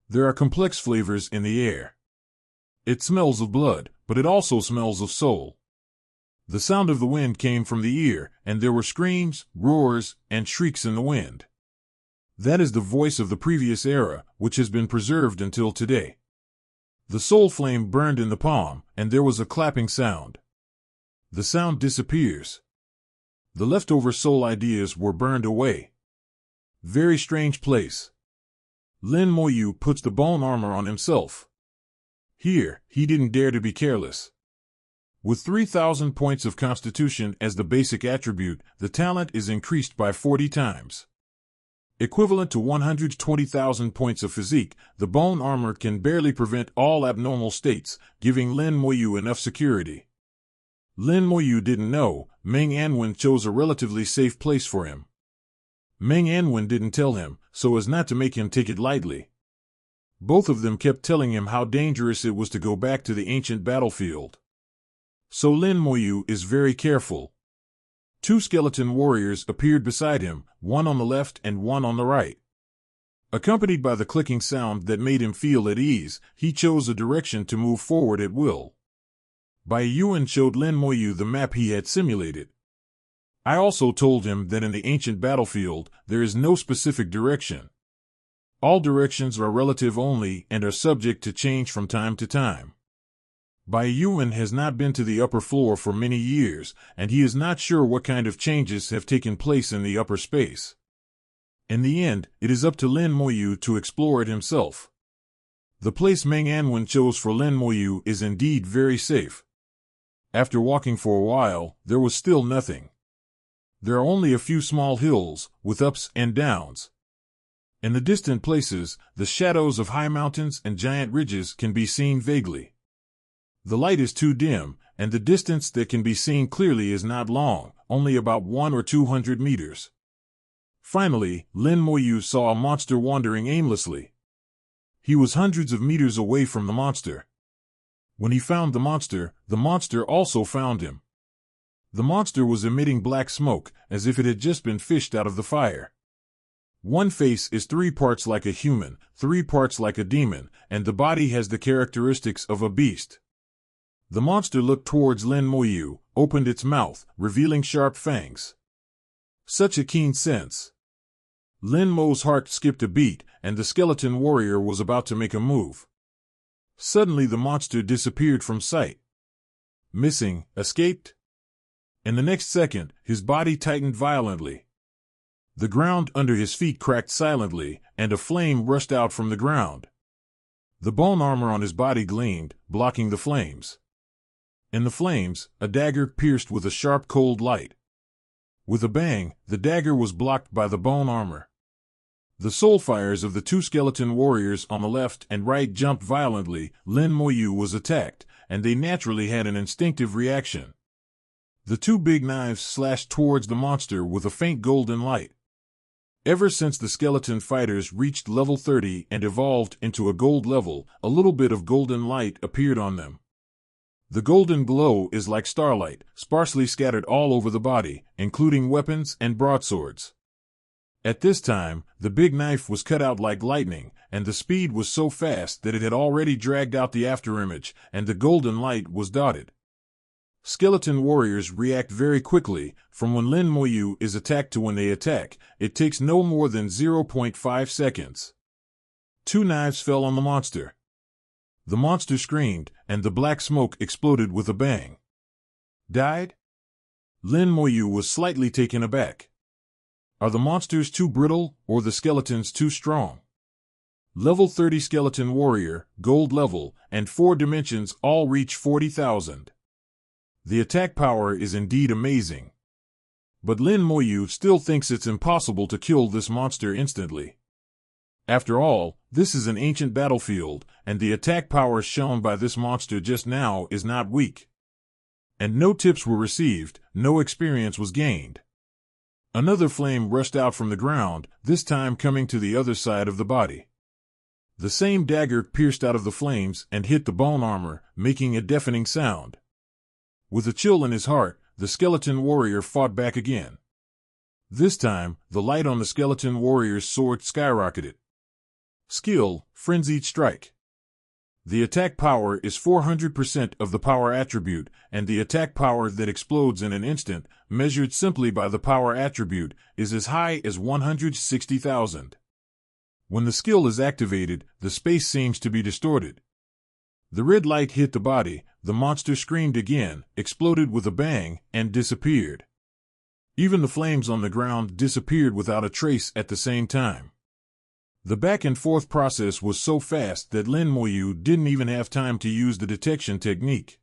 There are complex flavors in the air. It smells of blood, but it also smells of soul. The sound of the wind came from the ear, and there were screams, roars, and shrieks in the wind. That is the voice of the previous era, which has been preserved until today. The soul flame burned in the palm, and there was a clapping sound. The sound disappears. The leftover soul ideas were burned away. Very strange place. Lin Moyu puts the bone armor on himself. Here, he didn't dare to be careless. With 3,000 points of constitution as the basic attribute, the talent is increased by 40 times. Equivalent to 120,000 points of physique, the bone armor can barely prevent all abnormal states, giving Lin Moyu enough security. Lin Moyu didn't know, Meng Anwen chose a relatively safe place for him. Meng Anwen didn't tell him, so as not to make him take it lightly. Both of them kept telling him how dangerous it was to go back to the ancient battlefield. So Lin Moyu is very careful. 2 skeleton warriors appeared beside him, one on the left and one on the right. Accompanied by the clicking sound that made him feel at ease, he chose a direction to move forward at will. Bai Yuan showed Lin Moyu the map he had simulated. I also told him that in the ancient battlefield, there is no specific direction. All directions are relative only and are subject to change from time to time. Bai Yuan has not been to the upper floor for many years, and he is not sure what kind of changes have taken place in the upper space. In the end, it is up to Lin Moyu to explore it himself. The place Meng Anwen chose for Lin Moyu is indeed very safe. After walking for a while, there was still nothing. There are only a few small hills, with ups and downs. In the distant places, the shadows of high mountains and giant ridges can be seen vaguely. The light is too dim, and the distance that can be seen clearly is not long, only about 100 or 200 meters. Finally, Lin Moyu saw a monster wandering aimlessly. He was hundreds of meters away from the monster. When he found the monster also found him. The monster was emitting black smoke, as if it had just been fished out of the fire. One face is 3 parts like a human, 3 parts like a demon, and the body has the characteristics of a beast. The monster looked towards Lin Moyu, opened its mouth, revealing sharp fangs. Such a keen sense. Lin Mo's heart skipped a beat, and the skeleton warrior was about to make a move. Suddenly the monster disappeared from sight. missing, escaped? In the next second, his body tightened violently. The ground under his feet cracked silently, and a flame rushed out from the ground. The bone armor on his body gleamed, blocking the flames. In the flames, a dagger pierced with a sharp cold light. With a bang, the dagger was blocked by the bone armor. The soul fires of the two skeleton warriors on the left and right jumped violently. Lin Moyu was attacked, and they naturally had an instinctive reaction. The two big knives slashed towards the monster with a faint golden light. Ever since the skeleton fighters reached level 30 and evolved into a gold level, a little bit of golden light appeared on them. The golden glow is like starlight, sparsely scattered all over the body, including weapons and broadswords. At this time, the big knife was cut out like lightning, and the speed was so fast that it had already dragged out the afterimage, and the golden light was dotted. Skeleton warriors react very quickly. From when Lin Moyu is attacked to when they attack, it takes no more than 0.5 seconds. Two knives fell on the monster. The monster screamed, and the black smoke exploded with a bang. Died? Lin Moyu was slightly taken aback. Are the monsters too brittle, or the skeletons too strong? Level 30 skeleton warrior, gold level, and 4 dimensions all reach 40,000. The attack power is indeed amazing. But Lin Moyu still thinks it's impossible to kill this monster instantly. After all, this is an ancient battlefield, and the attack power shown by this monster just now is not weak. And no tips were received, no experience was gained. Another flame rushed out from the ground, this time coming to the other side of the body. The same dagger pierced out of the flames and hit the bone armor, making a deafening sound. With a chill in his heart, the skeleton warrior fought back again. This time, the light on the skeleton warrior's sword skyrocketed. Skill, Frenzied Strike. The attack power is 400% of the power attribute, and the attack power that explodes in an instant, measured simply by the power attribute, is as high as 160,000. When the skill is activated, the space seems to be distorted. The red light hit the body, the monster screamed again, exploded with a bang, and disappeared. Even the flames on the ground disappeared without a trace at the same time. The back and forth process was so fast that Lin Moyu didn't even have time to use the detection technique.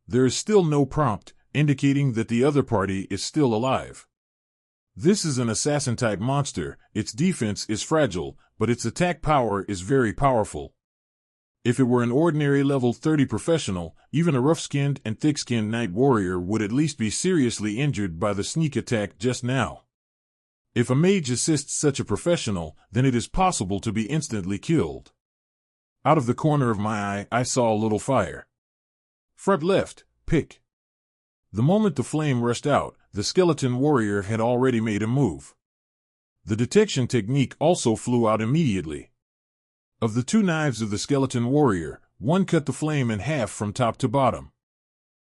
There is still no prompt, indicating that the other party is still alive. This is an assassin-type monster, its defense is fragile, but its attack power is very powerful. If it were an ordinary level 30 professional, even a rough-skinned and thick-skinned night warrior would at least be seriously injured by the sneak attack just now. If a mage assists such a professional, then it is possible to be instantly killed. Out of the corner of my eye, I saw a little fire. Front left, pick. The moment the flame rushed out, the skeleton warrior had already made a move. The detection technique also flew out immediately. Of the two knives of the skeleton warrior, one cut the flame in half from top to bottom.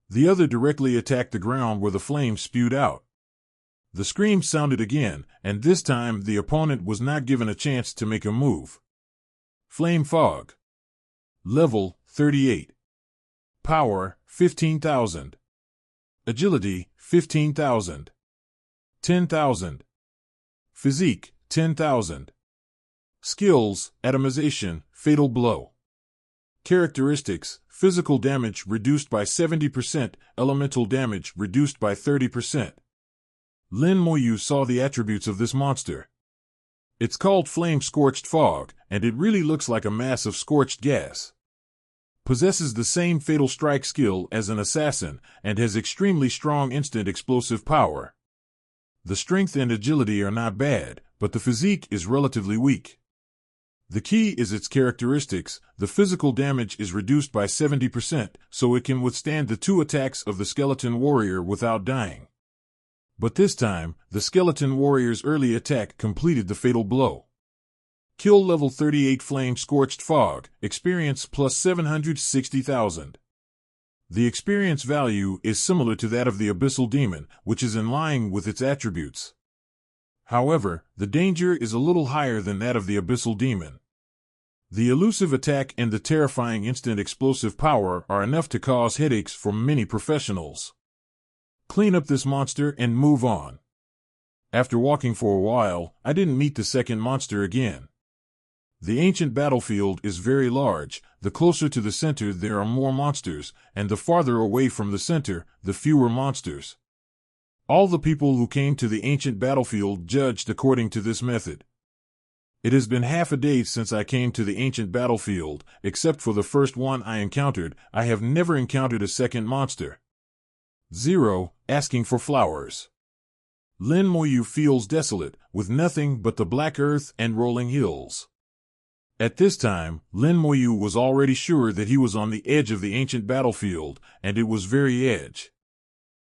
The other directly attacked the ground where the flame spewed out. The scream sounded again, and this time the opponent was not given a chance to make a move. Flame Fog. Level 38. Power 15,000. Agility 15,000. 10,000. Physique 10,000. Skills, Atomization, Fatal Blow. Characteristics, Physical damage reduced by 70%, Elemental damage reduced by 30%. Lin Moyu saw the attributes of this monster. It's called Flame-Scorched Fog, and it really looks like a mass of scorched gas. Possesses the same Fatal Strike skill as an assassin, and has extremely strong instant explosive power. The strength and agility are not bad, but the physique is relatively weak. The key is its characteristics. The physical damage is reduced by 70%, so it can withstand the 2 attacks of the skeleton warrior without dying. But this time, the skeleton warrior's early attack completed the fatal blow. Kill level 38 Flame-Scorched Fog, experience plus 760,000. The experience value is similar to that of the Abyssal Demon, which is in line with its attributes. However, the danger is a little higher than that of the Abyssal Demon. The elusive attack and the terrifying instant explosive power are enough to cause headaches for many professionals. Clean up this monster and move on. After walking for a while, I didn't meet the second monster again. The ancient battlefield is very large. The closer to the center there are more monsters, and the farther away from the center, the fewer monsters. All the people who came to the ancient battlefield judged according to this method. It has been half a day since I came to the ancient battlefield. Except for the first one I encountered, I have never encountered a second monster. 0. Asking for flowers. Lin Moyu feels desolate, with nothing but the black earth and rolling hills. At this time, Lin Moyu was already sure that he was on the edge of the ancient battlefield, and it was very edge.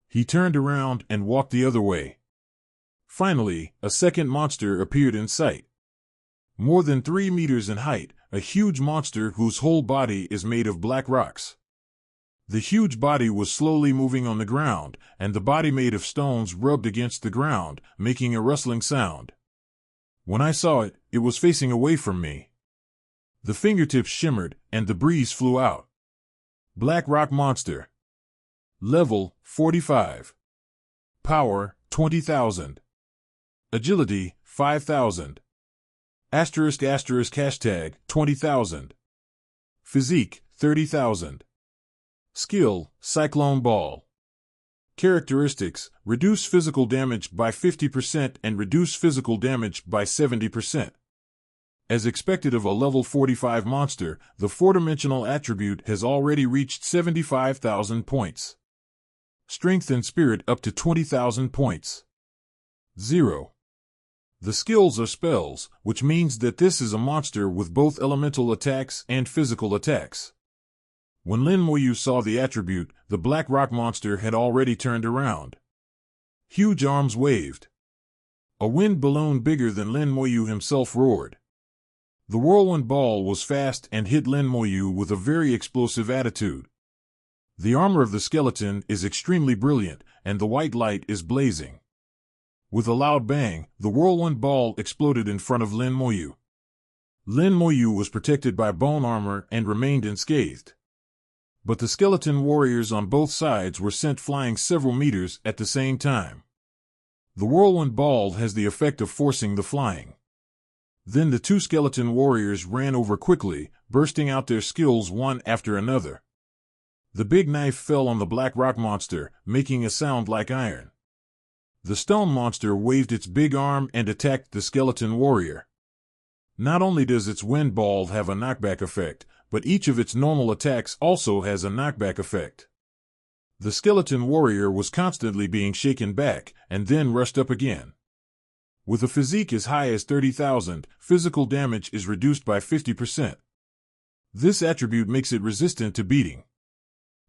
He turned around and walked the other way. Finally, a second monster appeared in sight. More than 3 meters in height, a huge monster whose whole body is made of black rocks. The huge body was slowly moving on the ground, and the body made of stones rubbed against the ground, making a rustling sound. When I saw it, it was facing away from me. The fingertips shimmered, and the breeze flew out. Black Rock Monster. Level, 45. Power, 20,000. Agility, 5,000. **#, 20,000. Physique, 30,000. Skill, Cyclone Ball. Characteristics, reduce physical damage by 50% and reduce physical damage by 70%. As expected of a level 45 monster, the 4-dimensional attribute has already reached 75,000 points. Strength and Spirit up to 20,000 points. 0. The skills are spells, which means that this is a monster with both elemental attacks and physical attacks. When Lin Moyu saw the attribute, the Black Rock Monster had already turned around. Huge arms waved. A wind balloon bigger than Lin Moyu himself roared. The whirlwind ball was fast and hit Lin Moyu with a very explosive attitude. The armor of the skeleton is extremely brilliant, and the white light is blazing. With a loud bang, the whirlwind ball exploded in front of Lin Moyu. Lin Moyu was protected by bone armor and remained unscathed. But the skeleton warriors on both sides were sent flying several meters at the same time. The whirlwind ball has the effect of forcing the flying. Then the 2 skeleton warriors ran over quickly, bursting out their skills one after another. The big knife fell on the Black Rock Monster, making a sound like iron. The stone monster waved its big arm and attacked the skeleton warrior. Not only does its wind ball have a knockback effect, but each of its normal attacks also has a knockback effect. The skeleton warrior was constantly being shaken back, and then rushed up again. With a physique as high as 30,000, physical damage is reduced by 50%. This attribute makes it resistant to beating.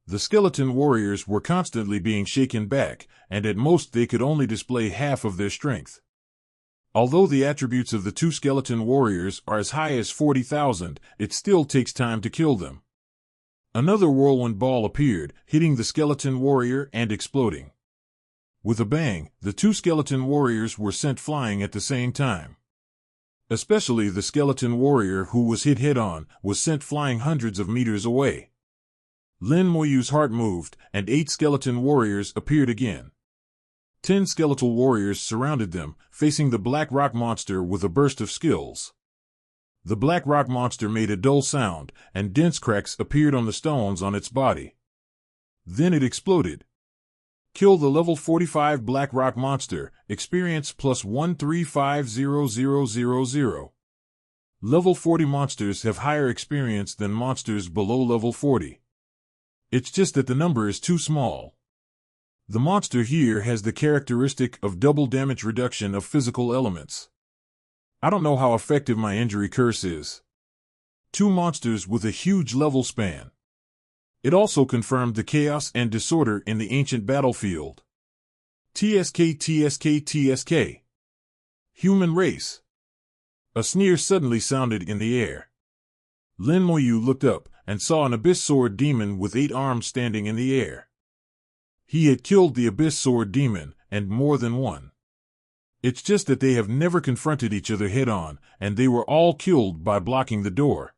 The skeleton warriors were constantly being shaken back, and at most they could only display half of their strength. Although the attributes of the 2 skeleton warriors are as high as 40,000, it still takes time to kill them. Another whirlwind ball appeared, hitting the skeleton warrior and exploding. With a bang, the 2 skeleton warriors were sent flying at the same time. Especially the skeleton warrior who was hit head-on was sent flying hundreds of meters away. Lin Moyu's heart moved, and 8 skeleton warriors appeared again. 10 skeletal warriors surrounded them, facing the Black Rock Monster with a burst of skills. The Black Rock Monster made a dull sound, and dense cracks appeared on the stones on its body. Then it exploded. Kill the level 45 Black Rock Monster, experience plus 1350000. Level 40 monsters have higher experience than monsters below level 40. It's just that the number is too small. The monster here has the characteristic of double damage reduction of physical elements. I don't know how effective my injury curse is. 2 monsters with a huge level span. It also confirmed the chaos and disorder in the ancient battlefield. TSK. Human race. A sneer suddenly sounded in the air. Lin Moyu looked up and saw an Abyss Sword Demon with 8 arms standing in the air. He had killed the Abyss Sword Demon, and more than one. It's just that they have never confronted each other head-on, and they were all killed by blocking the door.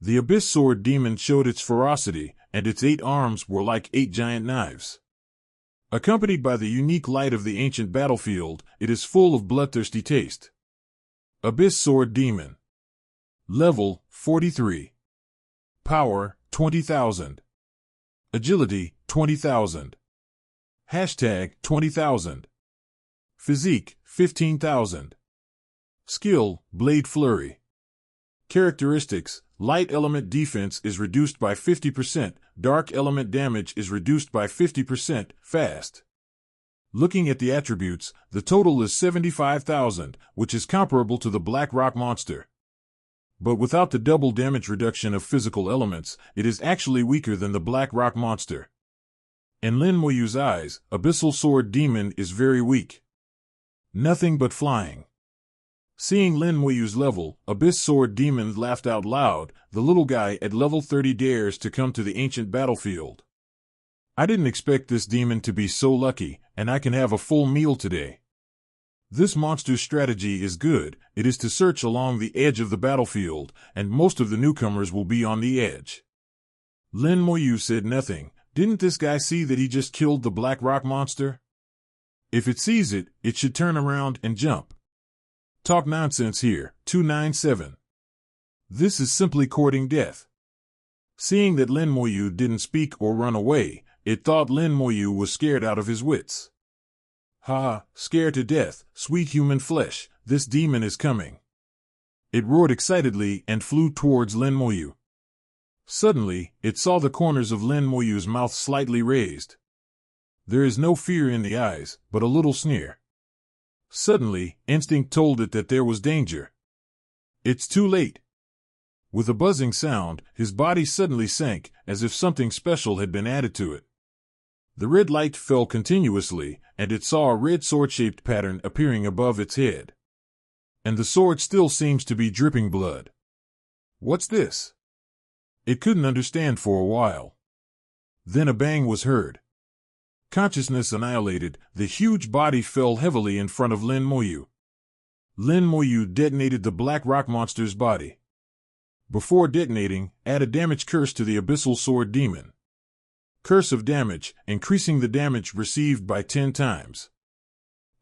The Abyss Sword Demon showed its ferocity, and its 8 arms were like 8 giant knives. Accompanied by the unique light of the ancient battlefield, it is full of bloodthirsty taste. Abyss Sword Demon. Level 43. Power 20,000. Agility 20,000. Hashtag 20,000. Physique 15,000. Skill Blade Flurry. Characteristics: Light element defense is reduced by 50%, dark element damage is reduced by 50%, fast. Looking at the attributes, the total is 75,000, which is comparable to the Black Rock monster. But without the double damage reduction of physical elements, it is actually weaker than the Black Rock monster. In Lin Moyu's eyes, Abyssal Sword Demon is very weak. Nothing but flying. Seeing Lin Moyu's level, Abyss Sword Demon laughed out loud. The little guy at level 30 dares to come to the ancient battlefield. I didn't expect this demon to be so lucky, and I can have a full meal today. This monster's strategy is good. It is to search along the edge of the battlefield, and most of the newcomers will be on the edge. Lin Moyu said nothing. Didn't this guy see that he just killed the Black Rock monster? If it sees it, it should turn around and jump. Talk nonsense here, 297. This is simply courting death. Seeing that Lin Moyu didn't speak or run away, it thought Lin Moyu was scared out of his wits. Ha, scared to death, sweet human flesh, this demon is coming. It roared excitedly and flew towards Lin Moyu. Suddenly, it saw the corners of Lin Moyu's mouth slightly raised. There is no fear in the eyes, but a little sneer. Suddenly, instinct told it that there was danger. It's too late. With a buzzing sound, his body suddenly sank, as if something special had been added to it. The red light fell continuously, and it saw a red sword-shaped pattern appearing above its head. And the sword still seems to be dripping blood. What's this? It couldn't understand for a while. Then a bang was heard. Consciousness annihilated, the huge body fell heavily in front of Lin Moyu. Lin Moyu detonated the Black Rock monster's body. Before detonating, add a damage curse to the Abyssal Sword Demon. Curse of damage, increasing the damage received by 10 times.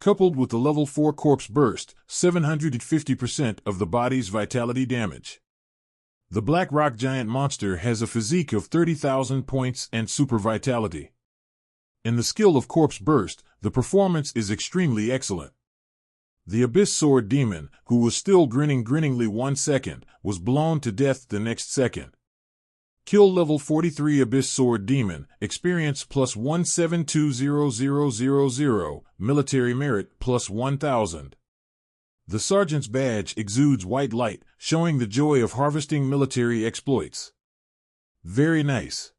Coupled with the level 4 Corpse Burst, 750% of the body's vitality damage. The Black Rock giant monster has a physique of 30,000 points and super vitality. In the skill of Corpse Burst, the performance is extremely excellent. The Abyss Sword Demon, who was still grinning grinningly 1 second, was blown to death the next second. Kill level 43 Abyss Sword Demon, experience plus 1720000, military merit plus 1000. The sergeant's badge exudes white light, showing the joy of harvesting military exploits. Very nice.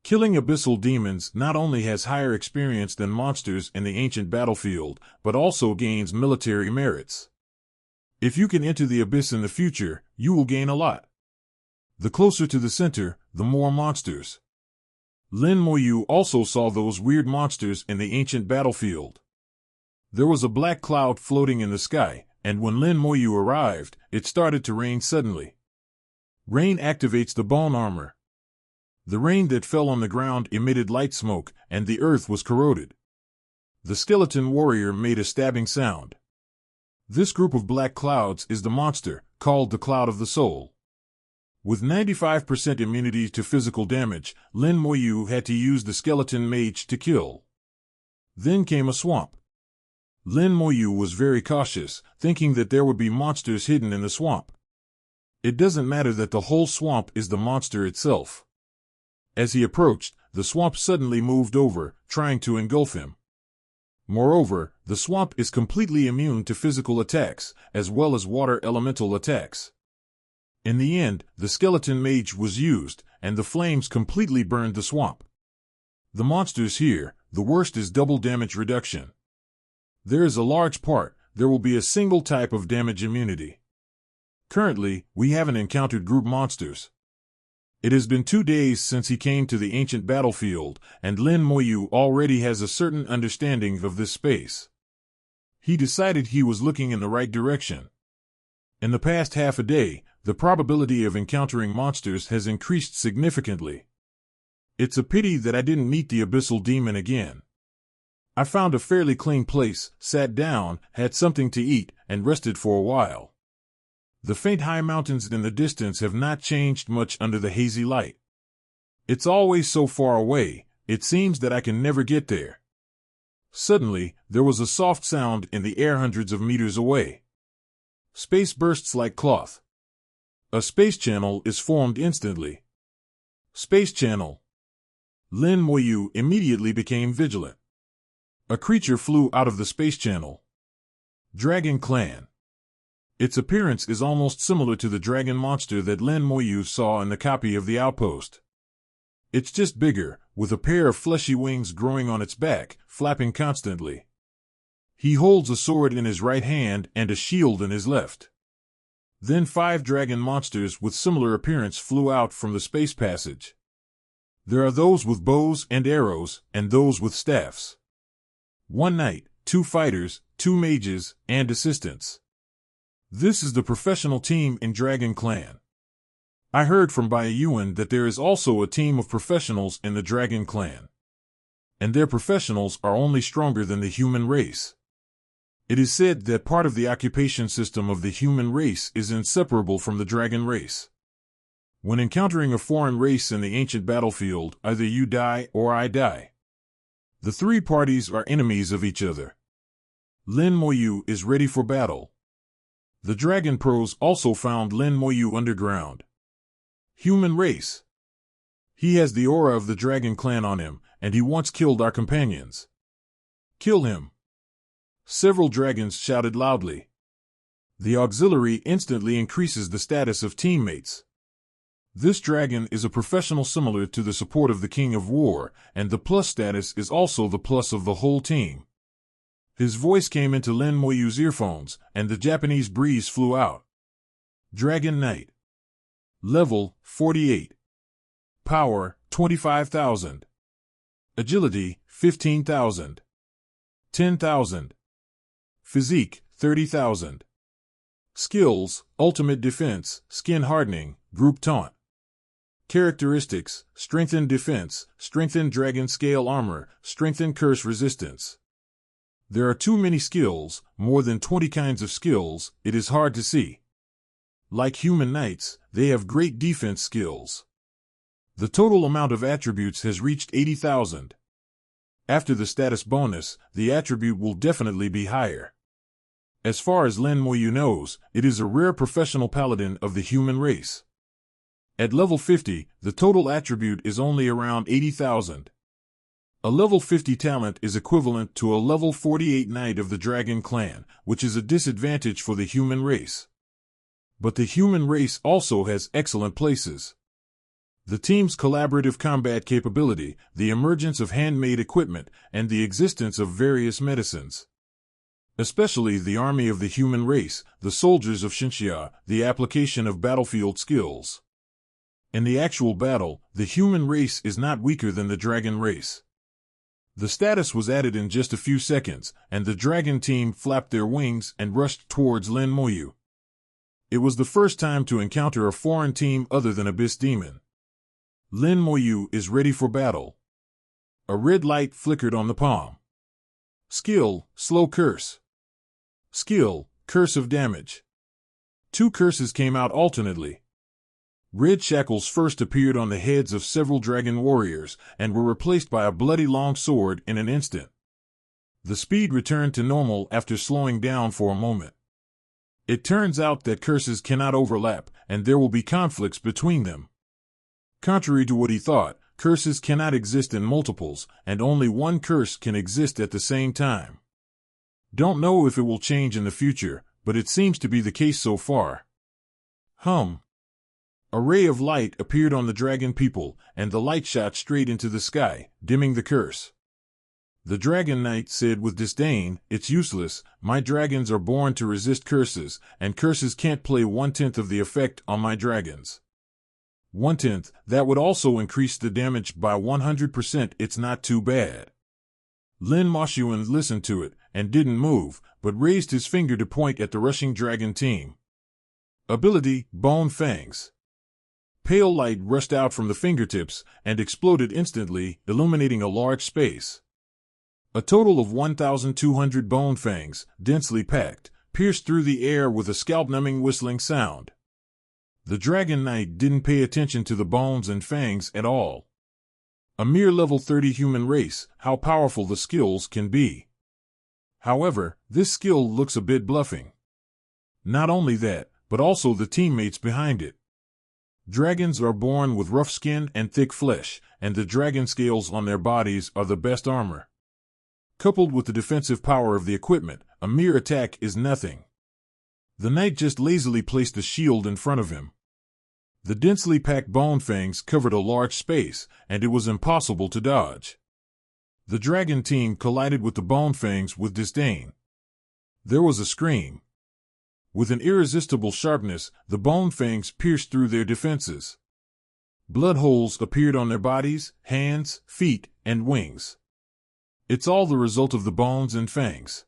Killing abyssal demons not only has higher experience than monsters in the ancient battlefield, but also gains military merits. If you can enter the abyss in the future, you will gain a lot. The closer to the center, the more monsters. Lin Moyu also saw those weird monsters in the ancient battlefield. There was a black cloud floating in the sky, and when Lin Moyu arrived, it started to rain suddenly. Rain activates the bone armor. The rain that fell on the ground emitted light smoke, and the earth was corroded. The skeleton warrior made a stabbing sound. This group of black clouds is the monster, called the Cloud of the Soul. With 95% immunity to physical damage, Lin Moyu had to use the skeleton mage to kill. Then came a swamp. Lin Moyu was very cautious, thinking that there would be monsters hidden in the swamp. It doesn't matter that the whole swamp is the monster itself. As he approached, the swamp suddenly moved over, trying to engulf him. Moreover, the swamp is completely immune to physical attacks, as well as water elemental attacks. In the end, the skeleton mage was used, and the flames completely burned the swamp. The monsters here, the worst is double damage reduction. There is a large part, there will be a single type of damage immunity. Currently, we haven't encountered group monsters. It has been 2 days since he came to the ancient battlefield, and Lin Moyu already has a certain understanding of this space. He decided he was looking in the right direction. In the past half a day, the probability of encountering monsters has increased significantly. It's a pity that I didn't meet the abyssal demon again. I found a fairly clean place, sat down, had something to eat, and rested for a while. The faint high mountains in the distance have not changed much under the hazy light. It's always so far away, it seems that I can never get there. Suddenly, there was a soft sound in the air hundreds of meters away. Space bursts like cloth. A space channel is formed instantly. Space channel. Lin Moyu immediately became vigilant. A creature flew out of the space channel. Dragon Clan. Its appearance is almost similar to the dragon monster that Lin Moyu saw in the copy of the Outpost. It's just bigger, with a pair of fleshy wings growing on its back, flapping constantly. He holds a sword in his right hand and a shield in his left. Then 5 dragon monsters with similar appearance flew out from the space passage. There are those with bows and arrows, and those with staffs. 1 knight, 2 fighters, 2 mages, and assistants. This is the professional team in Dragon Clan. I heard from Bayuan that there is also a team of professionals in the Dragon Clan. And their professionals are only stronger than the human race. It is said that part of the occupation system of the human race is inseparable from the dragon race. When encountering a foreign race in the ancient battlefield, either you die or I die. The 3 parties are enemies of each other. Lin Moyu is ready for battle. The Dragon Pros also found Lin Moyu underground. Human race. He has the aura of the Dragon Clan on him, and he once killed our companions. Kill him. Several dragons shouted loudly. The auxiliary instantly increases the status of teammates. This dragon is a professional similar to the support of the King of War, and the plus status is also the plus of the whole team. His voice came into Lin Moyu's earphones, and the Japanese breeze flew out. Dragon Knight. Level, 48. Power, 25,000. Agility, 15,000. 10,000. Physique, 30,000. Skills, Ultimate Defense, Skin Hardening, Group Taunt. Characteristics, Strengthened Defense, Strengthened Dragon Scale Armor, Strengthened Curse Resistance. There are too many skills, more than 20 kinds of skills, it is hard to see. Like human knights, they have great defense skills. The total amount of attributes has reached 80,000. After the status bonus, the attribute will definitely be higher. As far as Lin Moyu knows, it is a rare professional paladin of the human race. At level 50, the total attribute is only around 80,000. A level 50 talent is equivalent to a level 48 knight of the Dragon Clan, which is a disadvantage for the human race. But the human race also has excellent places. The team's collaborative combat capability, the emergence of handmade equipment, and the existence of various medicines. Especially the army of the human race, the soldiers of Xinxia, the application of battlefield skills. In the actual battle, the human race is not weaker than the dragon race. The status was added in just a few seconds, and the dragon team flapped their wings and rushed towards Lin Moyu. It was the first time to encounter a foreign team other than Abyss Demon. Lin Moyu is ready for battle. A red light flickered on the palm. Skill, Slow Curse. Skill, Curse of Damage. 2 curses came out alternately. Red shackles first appeared on the heads of several dragon warriors, and were replaced by a bloody long sword in an instant. The speed returned to normal after slowing down for a moment. It turns out that curses cannot overlap, and there will be conflicts between them. Contrary to what he thought, curses cannot exist in multiples, and only one curse can exist at the same time. Don't know if it will change in the future, but it seems to be the case so far. A ray of light appeared on the dragon people, and the light shot straight into the sky, dimming the curse. The Dragon Knight said with disdain, "It's useless, my dragons are born to resist curses, and curses can't play 1/10 of the effect on my dragons." 1/10, that would also increase the damage by 100%. It's not too bad. Lin Moshuan listened to it, and didn't move, but raised his finger to point at the rushing dragon team. Ability, Bone Fangs. Pale light rushed out from the fingertips and exploded instantly, illuminating a large space. A total of 1,200 bone fangs, densely packed, pierced through the air with a scalp-numbing whistling sound. The Dragon Knight didn't pay attention to the bones and fangs at all. A mere level 30 human race, how powerful the skills can be. However, this skill looks a bit bluffing. Not only that, but also the teammates behind it. Dragons are born with rough skin and thick flesh, and the dragon scales on their bodies are the best armor. Coupled with the defensive power of the equipment, a mere attack is nothing. The knight just lazily placed a shield in front of him. The densely packed bone fangs covered a large space, and it was impossible to dodge. The dragon team collided with the bone fangs with disdain. There was a scream. With an irresistible sharpness, the bone fangs pierced through their defenses. Blood holes appeared on their bodies, hands, feet, and wings. It's all the result of the bones and fangs.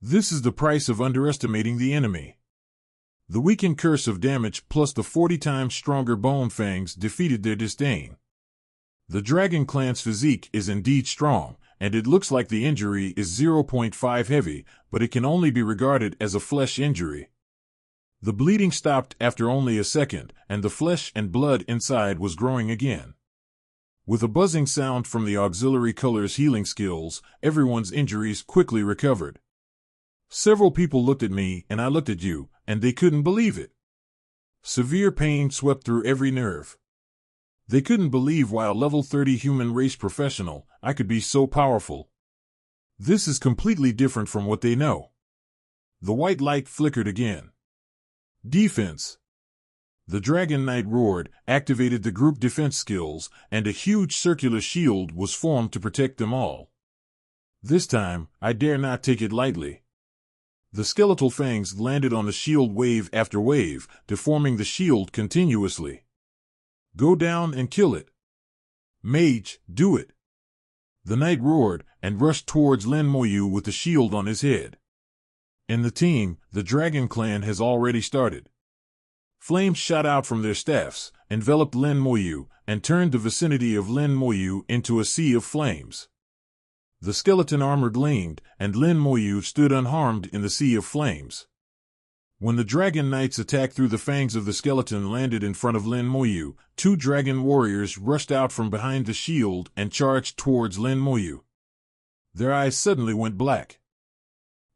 This is the price of underestimating the enemy. The weakened curse of damage plus the 40 times stronger bone fangs defeated their disdain. The Dragon Clan's physique is indeed strong, and it looks like the injury is 0.5 heavy, but it can only be regarded as a flesh injury. The bleeding stopped after only a second, and the flesh and blood inside was growing again. With a buzzing sound from the auxiliary color's healing skills, everyone's injuries quickly recovered. Several people looked at me, and I looked at you, and they couldn't believe it. Severe pain swept through every nerve. They couldn't believe while level 30 human race professional, I could be so powerful. This is completely different from what they know. The white light flickered again. Defense. The Dragon Knight roared, activated the group defense skills, and a huge circular shield was formed to protect them all. This time, I dare not take it lightly. The skeletal fangs landed on the shield wave after wave, deforming the shield continuously. Go down and kill it. Mage, do it. The knight roared and rushed towards Lin Moyu with the shield on his head. In the team, the Dragon Clan has already started. Flames shot out from their staffs, enveloped Lin Moyu, and turned the vicinity of Lin Moyu into a sea of flames. The skeleton armor gleamed, and Lin Moyu stood unharmed in the sea of flames. When the Dragon Knights' attack through the fangs of the skeleton landed in front of Lin Moyu, two dragon warriors rushed out from behind the shield and charged towards Lin Moyu. Their eyes suddenly went black.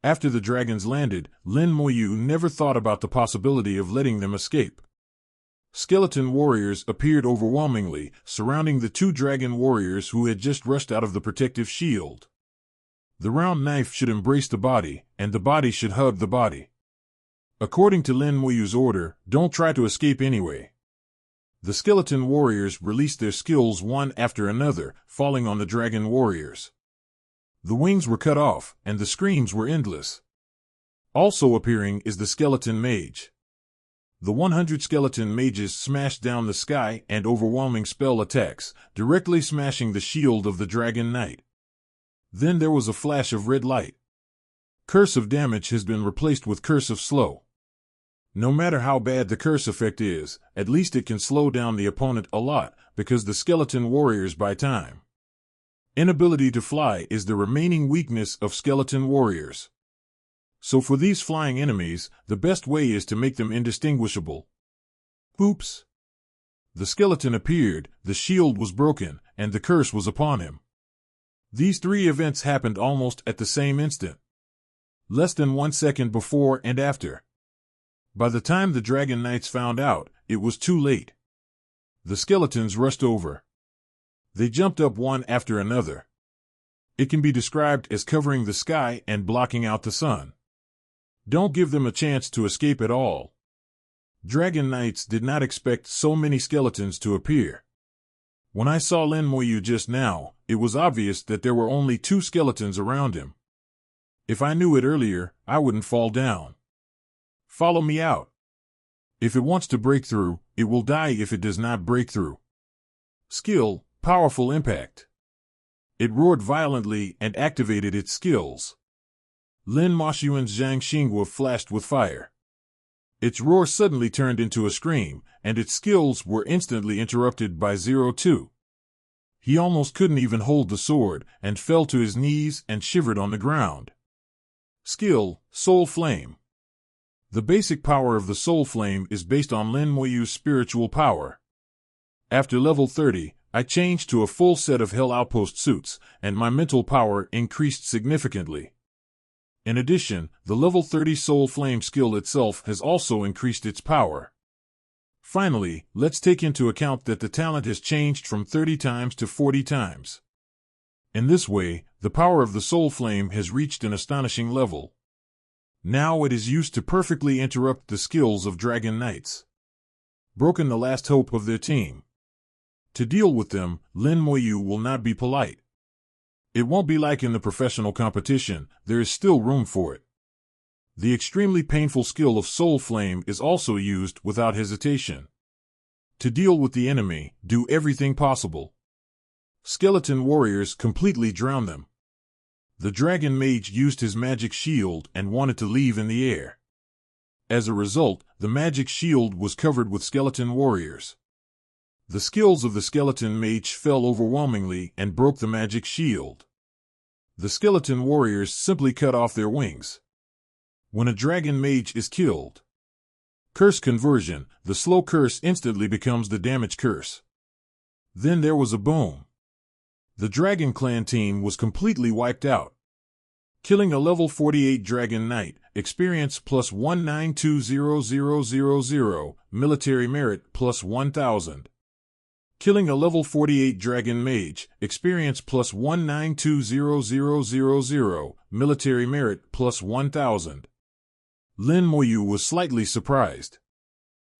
After the dragons landed, Lin Moyu never thought about the possibility of letting them escape. Skeleton warriors appeared overwhelmingly, surrounding the two dragon warriors who had just rushed out of the protective shield. The round knife should embrace the body, and the body should hug the body. According to Lin Moyu's order, don't try to escape anyway. The skeleton warriors released their skills one after another, falling on the dragon warriors. The wings were cut off, and the screams were endless. Also appearing is the skeleton mage. The 100 skeleton mages smashed down the sky and overwhelming spell attacks, directly smashing the shield of the Dragon Knight. Then there was a flash of red light. Curse of damage has been replaced with curse of slow. No matter how bad the curse effect is, at least it can slow down the opponent a lot, because the skeleton warriors buy time. Inability to fly is the remaining weakness of skeleton warriors. So for these flying enemies, the best way is to make them indistinguishable. Oops! The skeleton appeared, the shield was broken, and the curse was upon him. These three events happened almost at the same instant. Less than 1 second before and after. By the time the Dragon Knights found out, it was too late. The skeletons rushed over. They jumped up one after another. It can be described as covering the sky and blocking out the sun. Don't give them a chance to escape at all. Dragon Knights did not expect so many skeletons to appear. When I saw Lin Moyu just now, it was obvious that there were only 2 skeletons around him. If I knew it earlier, I wouldn't fall down. Follow me out. If it wants to break through, it will die if it does not break through. Skill, powerful impact. It roared violently and activated its skills. Lin Moxuan's Zhang Xinghua flashed with fire. Its roar suddenly turned into a scream, and its skills were instantly interrupted by 02. He almost couldn't even hold the sword, and fell to his knees and shivered on the ground. Skill, Soul Flame. The basic power of the Soul Flame is based on Lin Moyu's spiritual power. After level 30, I changed to a full set of Hell Outpost suits, and my mental power increased significantly. In addition, the level 30 Soul Flame skill itself has also increased its power. Finally, let's take into account that the talent has changed from 30 times to 40 times. In this way, the power of the Soul Flame has reached an astonishing level. Now it is used to perfectly interrupt the skills of Dragon Knights. Broken, the last hope of their team. To deal with them, Lin Moyu will not be polite. It won't be like in the professional competition, there is still room for it. The extremely painful skill of Soul Flame is also used without hesitation. To deal with the enemy, do everything possible. Skeleton warriors completely drown them. The Dragon Mage used his magic shield and wanted to leave in the air. As a result, the magic shield was covered with skeleton warriors. The skills of the Skeleton Mage fell overwhelmingly and broke the magic shield. The skeleton warriors simply cut off their wings. When a Dragon Mage is killed, curse conversion, the slow curse instantly becomes the damage curse. Then there was a boom. The Dragon Clan team was completely wiped out. Killing a level 48 Dragon Knight, experience plus 1920000, military merit plus 1000. Killing a level 48 Dragon Mage, experience plus 1920000, military merit plus 1000. Lin Moyu was slightly surprised.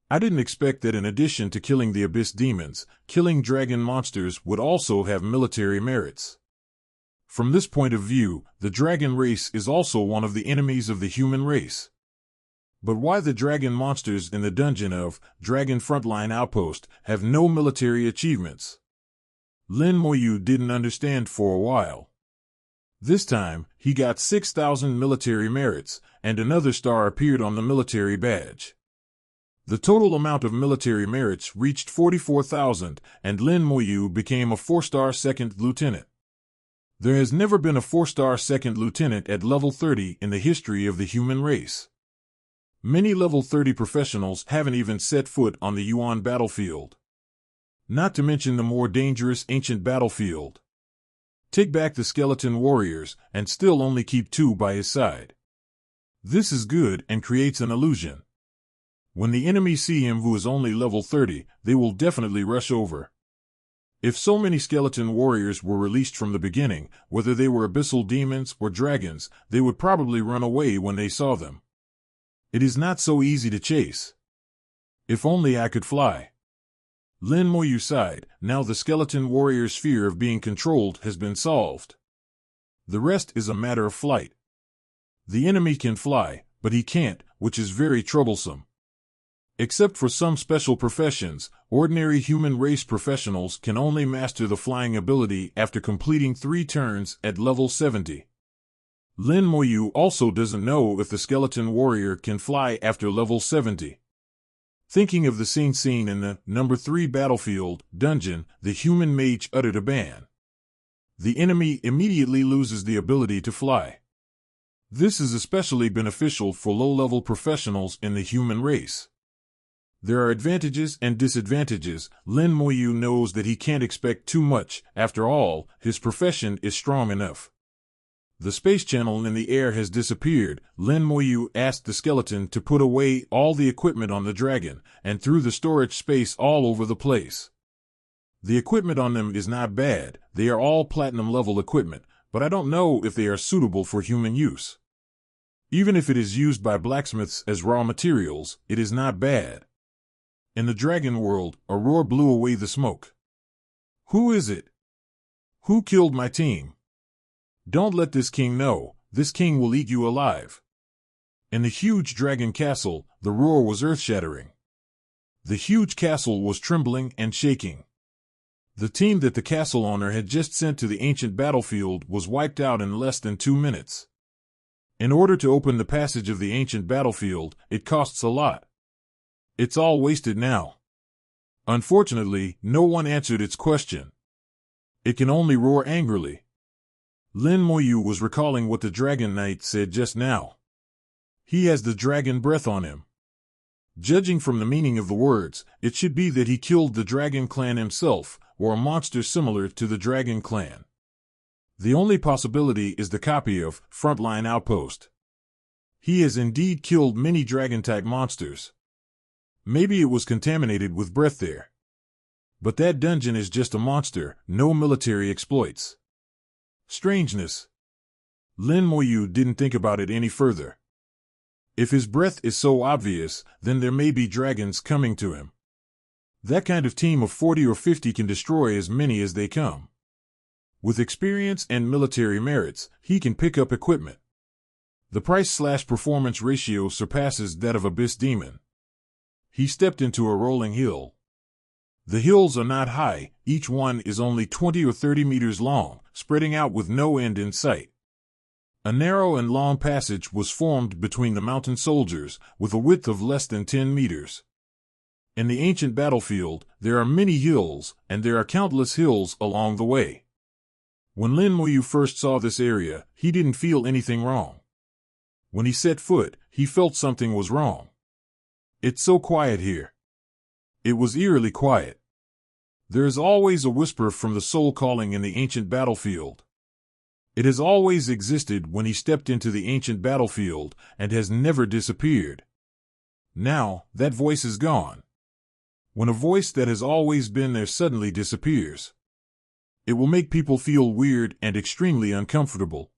I didn't expect that in addition to killing the Abyss Demons, killing dragon monsters would also have military merits. From this point of view, the dragon race is also one of the enemies of the human race. But why the dragon monsters in the dungeon of Dragon Frontline Outpost have no military achievements? Lin Moyu didn't understand for a while. This time, he got 6,000 military merits, and another star appeared on the military badge. The total amount of military merits reached 44,000, and Lin Moyu became a 4-star second lieutenant. There has never been a 4-star second lieutenant at level 30 in the history of the human race. Many level 30 professionals haven't even set foot on the Yuan battlefield. Not to mention the more dangerous ancient battlefield. Take back the skeleton warriors, and still only keep 2 by his side. This is good and creates an illusion. When the enemy see him who is only level 30, they will definitely rush over. If so many skeleton warriors were released from the beginning, whether they were abyssal demons or dragons, they would probably run away when they saw them. It is not so easy to chase. If only I could fly. Lin Moyu sighed. Now the skeleton warrior's fear of being controlled has been solved. The rest is a matter of flight. The enemy can fly, but he can't, which is very troublesome. Except for some special professions, ordinary human race professionals can only master the flying ability after completing 3 turns at level 70. Lin Moyu also doesn't know if the skeleton warrior can fly after level 70. Thinking of the scene in the number 3 battlefield dungeon, the human mage uttered a ban. The enemy immediately loses the ability to fly. This is especially beneficial for low-level professionals in the human race. There are advantages and disadvantages. Lin Moyu knows that he can't expect too much. After all, his profession is strong enough. The space channel in the air has disappeared. Lin Moyu asked the skeleton to put away all the equipment on the dragon, and threw the storage space all over the place. The equipment on them is not bad. They are all platinum-level equipment, but I don't know if they are suitable for human use. Even if it is used by blacksmiths as raw materials, it is not bad. In the dragon world, a roar blew away the smoke. Who is it? Who killed my team? Don't let this king know. This king will eat you alive. In the huge dragon castle, the roar was earth-shattering. The huge castle was trembling and shaking. The team that the castle owner had just sent to the ancient battlefield was wiped out in less than 2 minutes. In order to open the passage of the ancient battlefield, it costs a lot. It's all wasted now. Unfortunately, no one answered its question. It can only roar angrily. Lin Moyu was recalling what the Dragon Knight said just now. He has the dragon breath on him. Judging from the meaning of the words, it should be that he killed the Dragon Clan himself, or a monster similar to the Dragon Clan. The only possibility is the copy of Frontline Outpost. He has indeed killed many dragon-type monsters. Maybe it was contaminated with breath there. But that dungeon is just a monster, no military exploits. Strangeness. Lin Moyu didn't think about it any further. If his breath is so obvious, then there may be dragons coming to him. That kind of team of 40 or 50 can destroy as many as they come. With experience and military merits, he can pick up equipment. The price/performance ratio surpasses that of Abyss Demon. He stepped into a rolling hill. The hills are not high, each one is only 20 or 30 meters long, spreading out with no end in sight. A narrow and long passage was formed between the mountain soldiers, with a width of less than 10 meters. In the ancient battlefield, there are many hills, and there are countless hills along the way. When Lin Moyu first saw this area, he didn't feel anything wrong. When he set foot, he felt something was wrong. It's so quiet here. It was eerily quiet. There is always a whisper from the soul calling in the ancient battlefield. It has always existed when he stepped into the ancient battlefield and has never disappeared. Now, that voice is gone. When a voice that has always been there suddenly disappears, it will make people feel weird and extremely uncomfortable.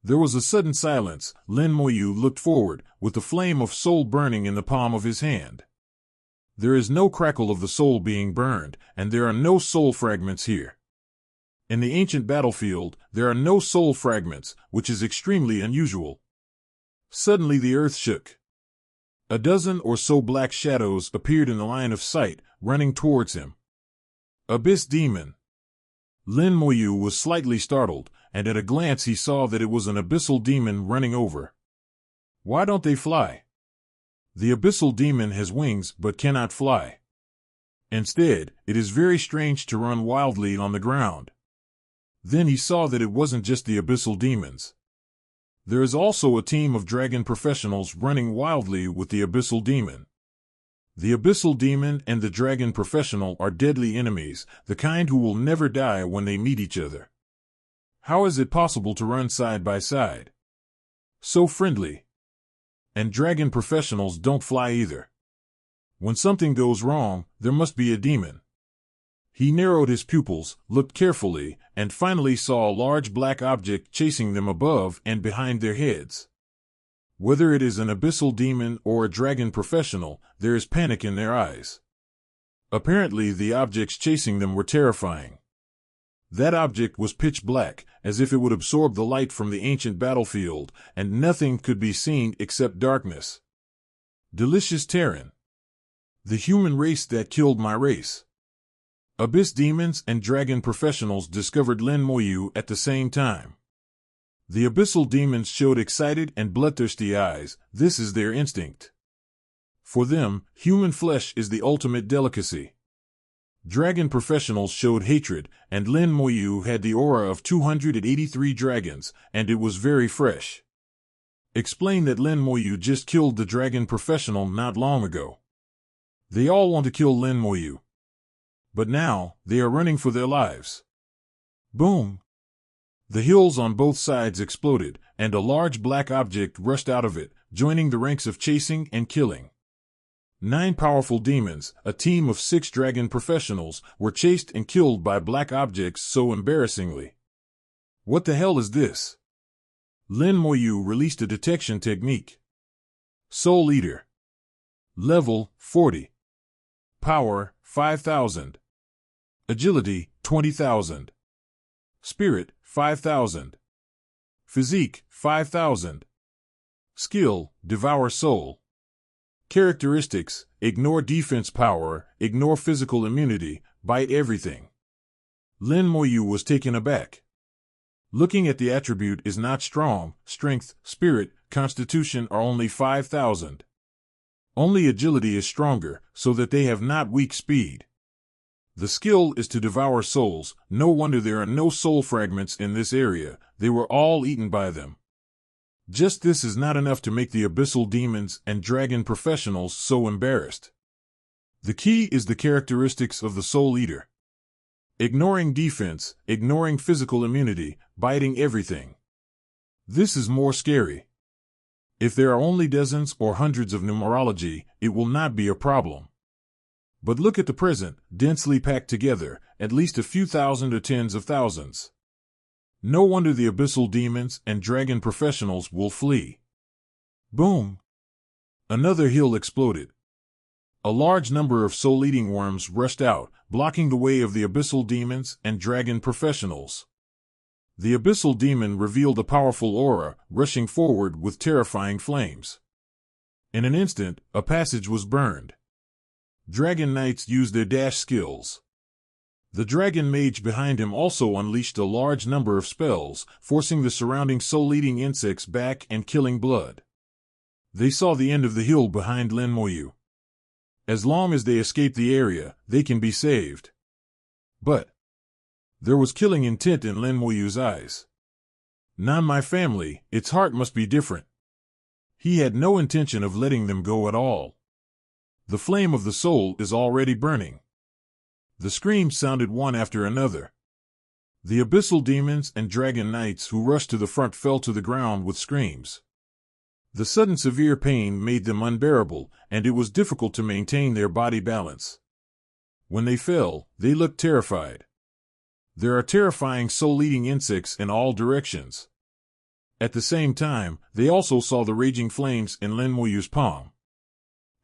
There was a sudden silence. Lin Moyu looked forward, with the flame of soul burning in the palm of his hand. There is no crackle of the soul being burned, and there are no soul fragments here. In the ancient battlefield, there are no soul fragments, which is extremely unusual. Suddenly the earth shook. A dozen or so black shadows appeared in the line of sight, running towards him. Abyss Demon. Lin Moyu was slightly startled, and at a glance he saw that it was an abyssal demon running over. Why don't they fly? The abyssal demon has wings but cannot fly. Instead, it is very strange to run wildly on the ground. Then he saw that it wasn't just the abyssal demons. There is also a team of dragon professionals running wildly with the abyssal demon. The abyssal demon and the dragon professional are deadly enemies, the kind who will never die when they meet each other. How is it possible to run side by side? So friendly. And dragon professionals don't fly either. When something goes wrong, there must be a demon. He narrowed his pupils, looked carefully, and finally saw a large black object chasing them above and behind their heads. Whether it is an abyssal demon or a dragon professional, there is panic in their eyes. Apparently the objects chasing them were terrifying. That object was pitch black, as if it would absorb the light from the ancient battlefield, and nothing could be seen except darkness. Delicious Terran. The human race that killed my race. Abyss demons and dragon professionals discovered Lin Moyu at the same time. The abyssal demons showed excited and bloodthirsty eyes. This is their instinct. For them, human flesh is the ultimate delicacy. Dragon professionals showed hatred, and Lin Moyu had the aura of 283 dragons, and it was very fresh. Explain that Lin Moyu just killed the dragon professional not long ago. They all want to kill Lin Moyu. But now, they are running for their lives. Boom! The hills on both sides exploded, and a large black object rushed out of it, joining the ranks of chasing and killing. 9 powerful demons, a team of 6 dragon professionals, were chased and killed by black objects so embarrassingly. What the hell is this? Lin Moyu released a detection technique. Soul Eater. Level 40. Power 5,000. Agility 20,000. Spirit 5,000. Physique 5,000. Skill, Devour Soul. Characteristics, ignore defense power, ignore physical immunity, bite everything. Lin Moyu was taken aback. Looking at the attribute is not strong, strength, spirit, constitution are only 5,000. Only agility is stronger, so that they have not weak speed. The skill is to devour souls. No wonder there are no soul fragments in this area. They were all eaten by them. Just this is not enough to make the abyssal demons and dragon professionals so embarrassed. The key is the characteristics of the Soul Eater. Ignoring defense, ignoring physical immunity, biting everything. This is more scary. If there are only dozens or hundreds of numerology, it will not be a problem. But look at the present, densely packed together, at least a few thousand or tens of thousands. No wonder the abyssal demons and dragon professionals will flee. Boom! Another hill exploded. A large number of soul-eating worms rushed out, blocking the way of the abyssal demons and dragon professionals. The abyssal demon revealed a powerful aura, rushing forward with terrifying flames. In an instant, a passage was burned. Dragon Knights used their dash skills. The dragon mage behind him also unleashed a large number of spells, forcing the surrounding soul-eating insects back and killing blood. They saw the end of the hill behind Lin Moyu. As long as they escape the area, they can be saved. But there was killing intent in Lin Moyu's eyes. Not my family, its heart must be different. He had no intention of letting them go at all. The flame of the soul is already burning. The screams sounded one after another. The abyssal demons and dragon knights who rushed to the front fell to the ground with screams. The sudden severe pain made them unbearable, and it was difficult to maintain their body balance. When they fell, they looked terrified. There are terrifying soul-eating insects in all directions. At the same time, they also saw the raging flames in Lin Moyu's palm.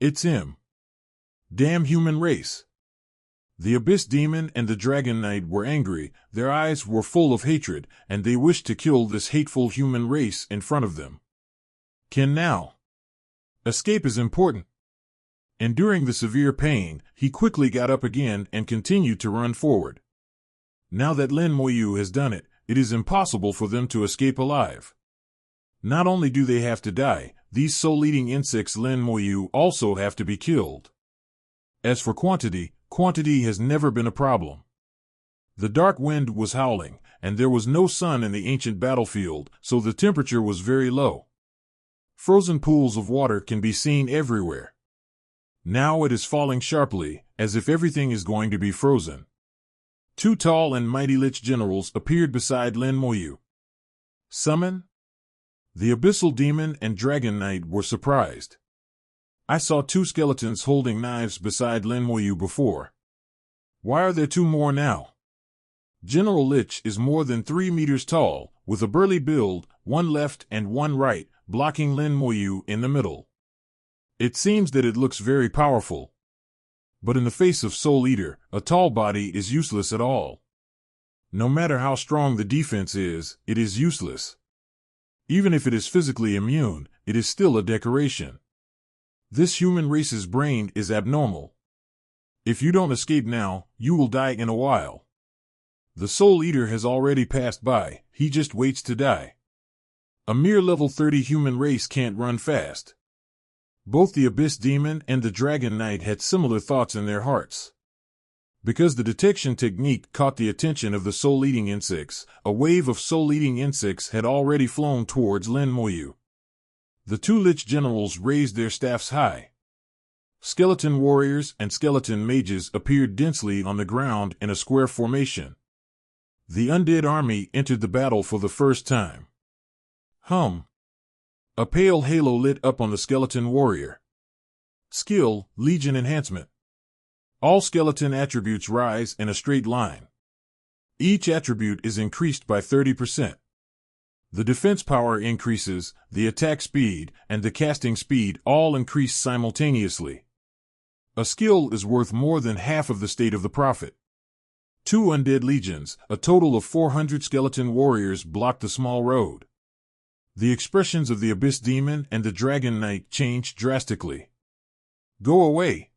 It's him. Damn human race. The Abyss Demon and the Dragon Knight were angry, their eyes were full of hatred, and they wished to kill this hateful human race in front of them. Can now. Escape is important. Enduring the severe pain, he quickly got up again and continued to run forward. Now that Lin Moyu has done it, it is impossible for them to escape alive. Not only do they have to die, these soul-eating insects Lin Moyu also have to be killed. As for quantity has never been a problem. The dark wind was howling, and there was no sun in the ancient battlefield, so the temperature was very low. Frozen pools of water can be seen everywhere. Now it is falling sharply, as if everything is going to be frozen. Two tall and mighty Lich generals appeared beside Lin Moyu. Summon? The Abyssal Demon and Dragon Knight were surprised. I saw two skeletons holding knives beside Lin Moyu before. Why are there two more now? General Lich is more than 3 meters tall, with a burly build, one left and one right, blocking Lin Moyu in the middle. It seems that it looks very powerful. But in the face of Soul Eater, a tall body is useless at all. No matter how strong the defense is, it is useless. Even if it is physically immune, it is still a decoration. This human race's brain is abnormal. If you don't escape now, you will die in a while. The Soul Eater has already passed by, he just waits to die. A mere level 30 human race can't run fast. Both the Abyss Demon and the Dragon Knight had similar thoughts in their hearts. Because the detection technique caught the attention of the soul-eating insects, a wave of soul-eating insects had already flown towards Lin Moyu. The two Lich generals raised their staffs high. Skeleton warriors and skeleton mages appeared densely on the ground in a square formation. The undead army entered the battle for the first time. A pale halo lit up on the skeleton warrior. Skill, Legion Enhancement. All skeleton attributes rise in a straight line. Each attribute is increased by 30%. The defense power increases, the attack speed, and the casting speed all increase simultaneously. A skill is worth more than half of the state of the prophet. 2 undead legions, a total of 400 skeleton warriors blocked the small road. The expressions of the Abyss Demon and the Dragon Knight changed drastically. Go away!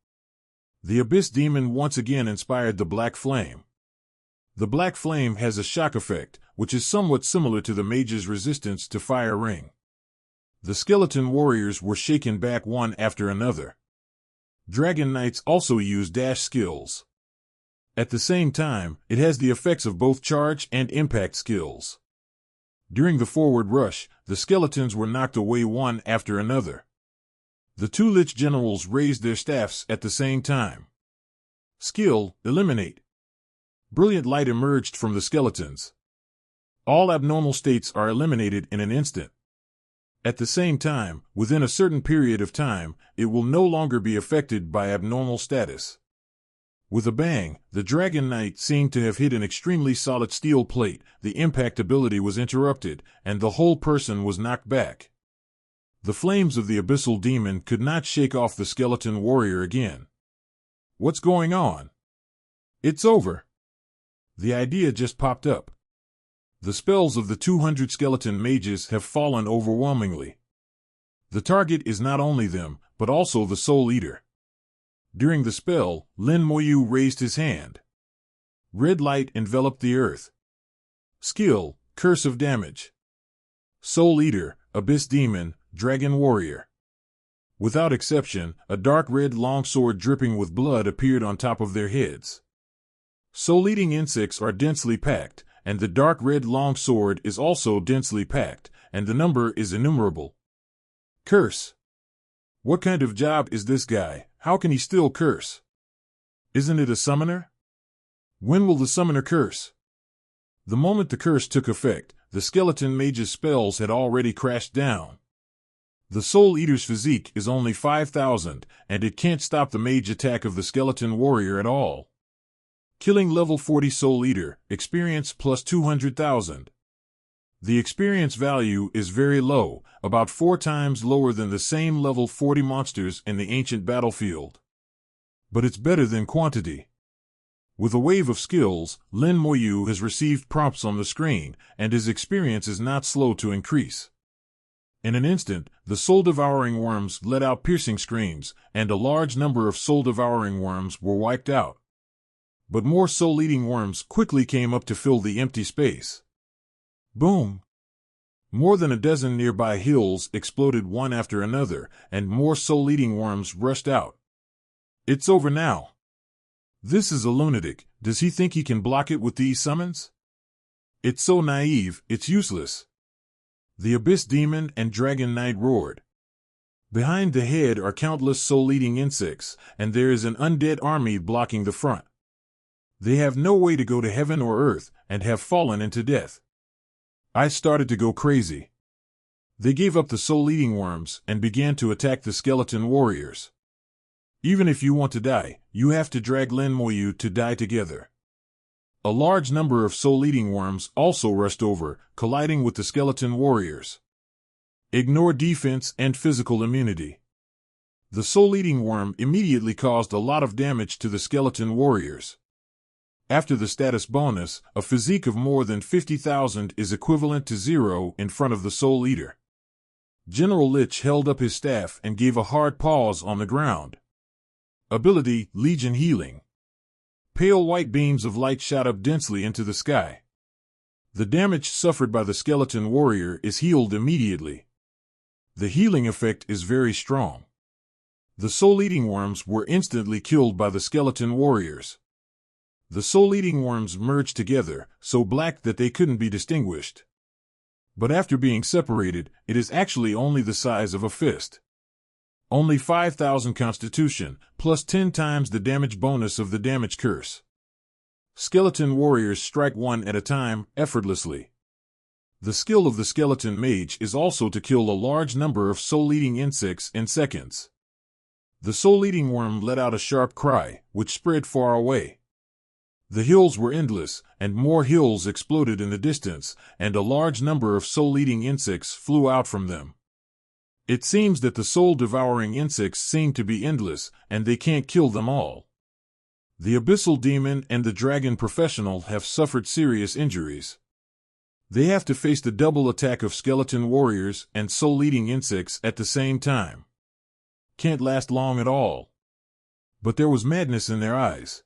The Abyss Demon once again inspired the Black Flame. The Black Flame has a shock effect, which is somewhat similar to the mage's resistance to fire ring. The skeleton warriors were shaken back one after another. Dragon Knights also use dash skills. At the same time, it has the effects of both charge and impact skills. During the forward rush, the skeletons were knocked away one after another. The two Lich generals raised their staffs at the same time. Skill, eliminate. Brilliant light emerged from the skeletons. All abnormal states are eliminated in an instant. At the same time, within a certain period of time, it will no longer be affected by abnormal status. With a bang, the Dragon Knight seemed to have hit an extremely solid steel plate, the impact ability was interrupted, and the whole person was knocked back. The flames of the Abyssal Demon could not shake off the skeleton warrior again. What's going on? It's over. The idea just popped up. The spells of the 200 skeleton mages have fallen overwhelmingly. The target is not only them, but also the Soul Eater. During the spell, Lin Moyu raised his hand. Red light enveloped the earth. Skill, Curse of Damage. Soul Eater, Abyss Demon, Dragon Warrior. Without exception, a dark red longsword dripping with blood appeared on top of their heads. Soul-eating insects are densely packed, and the dark red longsword is also densely packed, and the number is innumerable. Curse. What kind of job is this guy? How can he still curse? Isn't it a summoner? When will the summoner curse? The moment the curse took effect, the skeleton mage's spells had already crashed down. The Soul Eater's physique is only 5,000, and it can't stop the mage attack of the skeleton warrior at all. Killing level 40 Soul Eater, experience plus 200,000. The experience value is very low, about 4 times lower than the same level 40 monsters in the ancient battlefield. But it's better than quantity. With a wave of skills, Lin Moyu has received prompts on the screen, and his experience is not slow to increase. In an instant, the soul-devouring worms let out piercing screams, and a large number of soul-devouring worms were wiped out. But more soul-eating worms quickly came up to fill the empty space. Boom! More than a dozen nearby hills exploded one after another, and more soul-eating worms rushed out. It's over now. This is a lunatic. Does he think he can block it with these summons? It's so naive, it's useless. The Abyss Demon and Dragon Knight roared. Behind the head are countless soul-eating insects, and there is an undead army blocking the front. They have no way to go to heaven or earth, and have fallen into death. I started to go crazy. They gave up the soul-eating worms and began to attack the skeleton warriors. Even if you want to die, you have to drag Lin Moyu to die together. A large number of soul-eating worms also rushed over, colliding with the skeleton warriors. Ignore defense and physical immunity. The soul-eating worm immediately caused a lot of damage to the skeleton warriors. After the status bonus, a physique of more than 50,000 is equivalent to 0 in front of the Soul Eater. General Lich held up his staff and gave a hard pause on the ground. Ability, Legion Healing. Pale white beams of light shot up densely into the sky. The damage suffered by the skeleton warrior is healed immediately. The healing effect is very strong. The soul-eating worms were instantly killed by the skeleton warriors. The soul-eating worms merged together, so black that they couldn't be distinguished. But after being separated, it is actually only the size of a fist. Only 5,000 constitution, plus 10 times the damage bonus of the damage curse. Skeleton warriors strike one at a time, effortlessly. The skill of the skeleton mage is also to kill a large number of soul-eating insects in seconds. The soul-eating worm let out a sharp cry, which spread far away. The hills were endless, and more hills exploded in the distance, and a large number of soul-eating insects flew out from them. It seems that the soul-devouring insects seem to be endless, and they can't kill them all. The Abyssal Demon and the Dragon Professional have suffered serious injuries. They have to face the double attack of skeleton warriors and soul-eating insects at the same time. Can't last long at all. But there was madness in their eyes.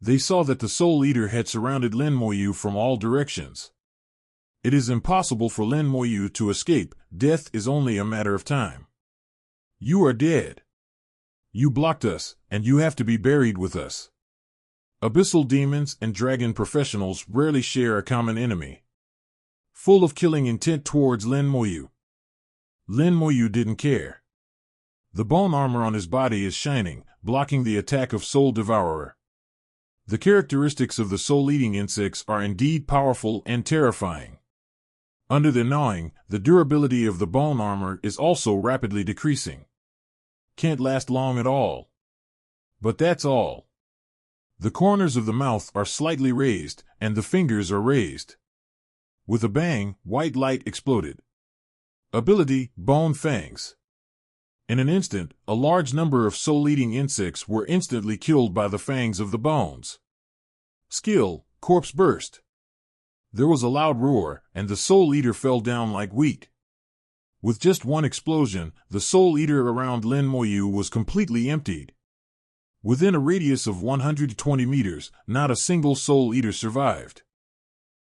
They saw that the Soul Eater had surrounded Lin Moyu from all directions. It is impossible for Lin Moyu to escape. Death is only a matter of time. You are dead. You blocked us, and you have to be buried with us. Abyssal demons and dragon professionals rarely share a common enemy. Full of killing intent towards Lin Moyu. Lin Moyu didn't care. The bone armor on his body is shining, blocking the attack of Soul Devourer. The characteristics of the soul-eating insects are indeed powerful and terrifying. Under their gnawing, the durability of the bone armor is also rapidly decreasing. Can't last long at all. But that's all. The corners of the mouth are slightly raised, and the fingers are raised. With a bang, white light exploded. Ability, Bone Fangs. In an instant, a large number of soul-eating insects were instantly killed by the fangs of the bones. Skill, Corpse Burst. There was a loud roar, and the Soul Eater fell down like wheat. With just one explosion, the Soul Eater around Lin Moyu was completely emptied. Within a radius of 120 meters, not a single Soul Eater survived.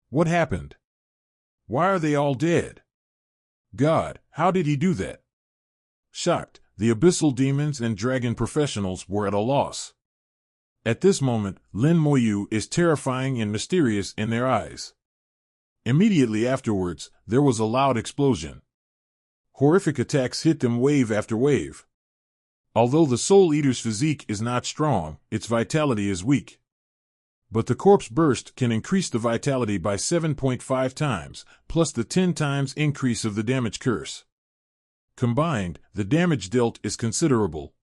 What happened? Why are they all dead? God, how did he do that? Shocked, the abyssal demons and dragon professionals were at a loss. At this moment, Lin Moyu is terrifying and mysterious in their eyes. Immediately afterwards, there was a loud explosion. Horrific attacks hit them wave after wave. Although the Soul Eater's physique is not strong, its vitality is weak. But the Corpse Burst can increase the vitality by 7.5 times, plus the 10 times increase of the damage curse. Combined, the damage dealt is considerable.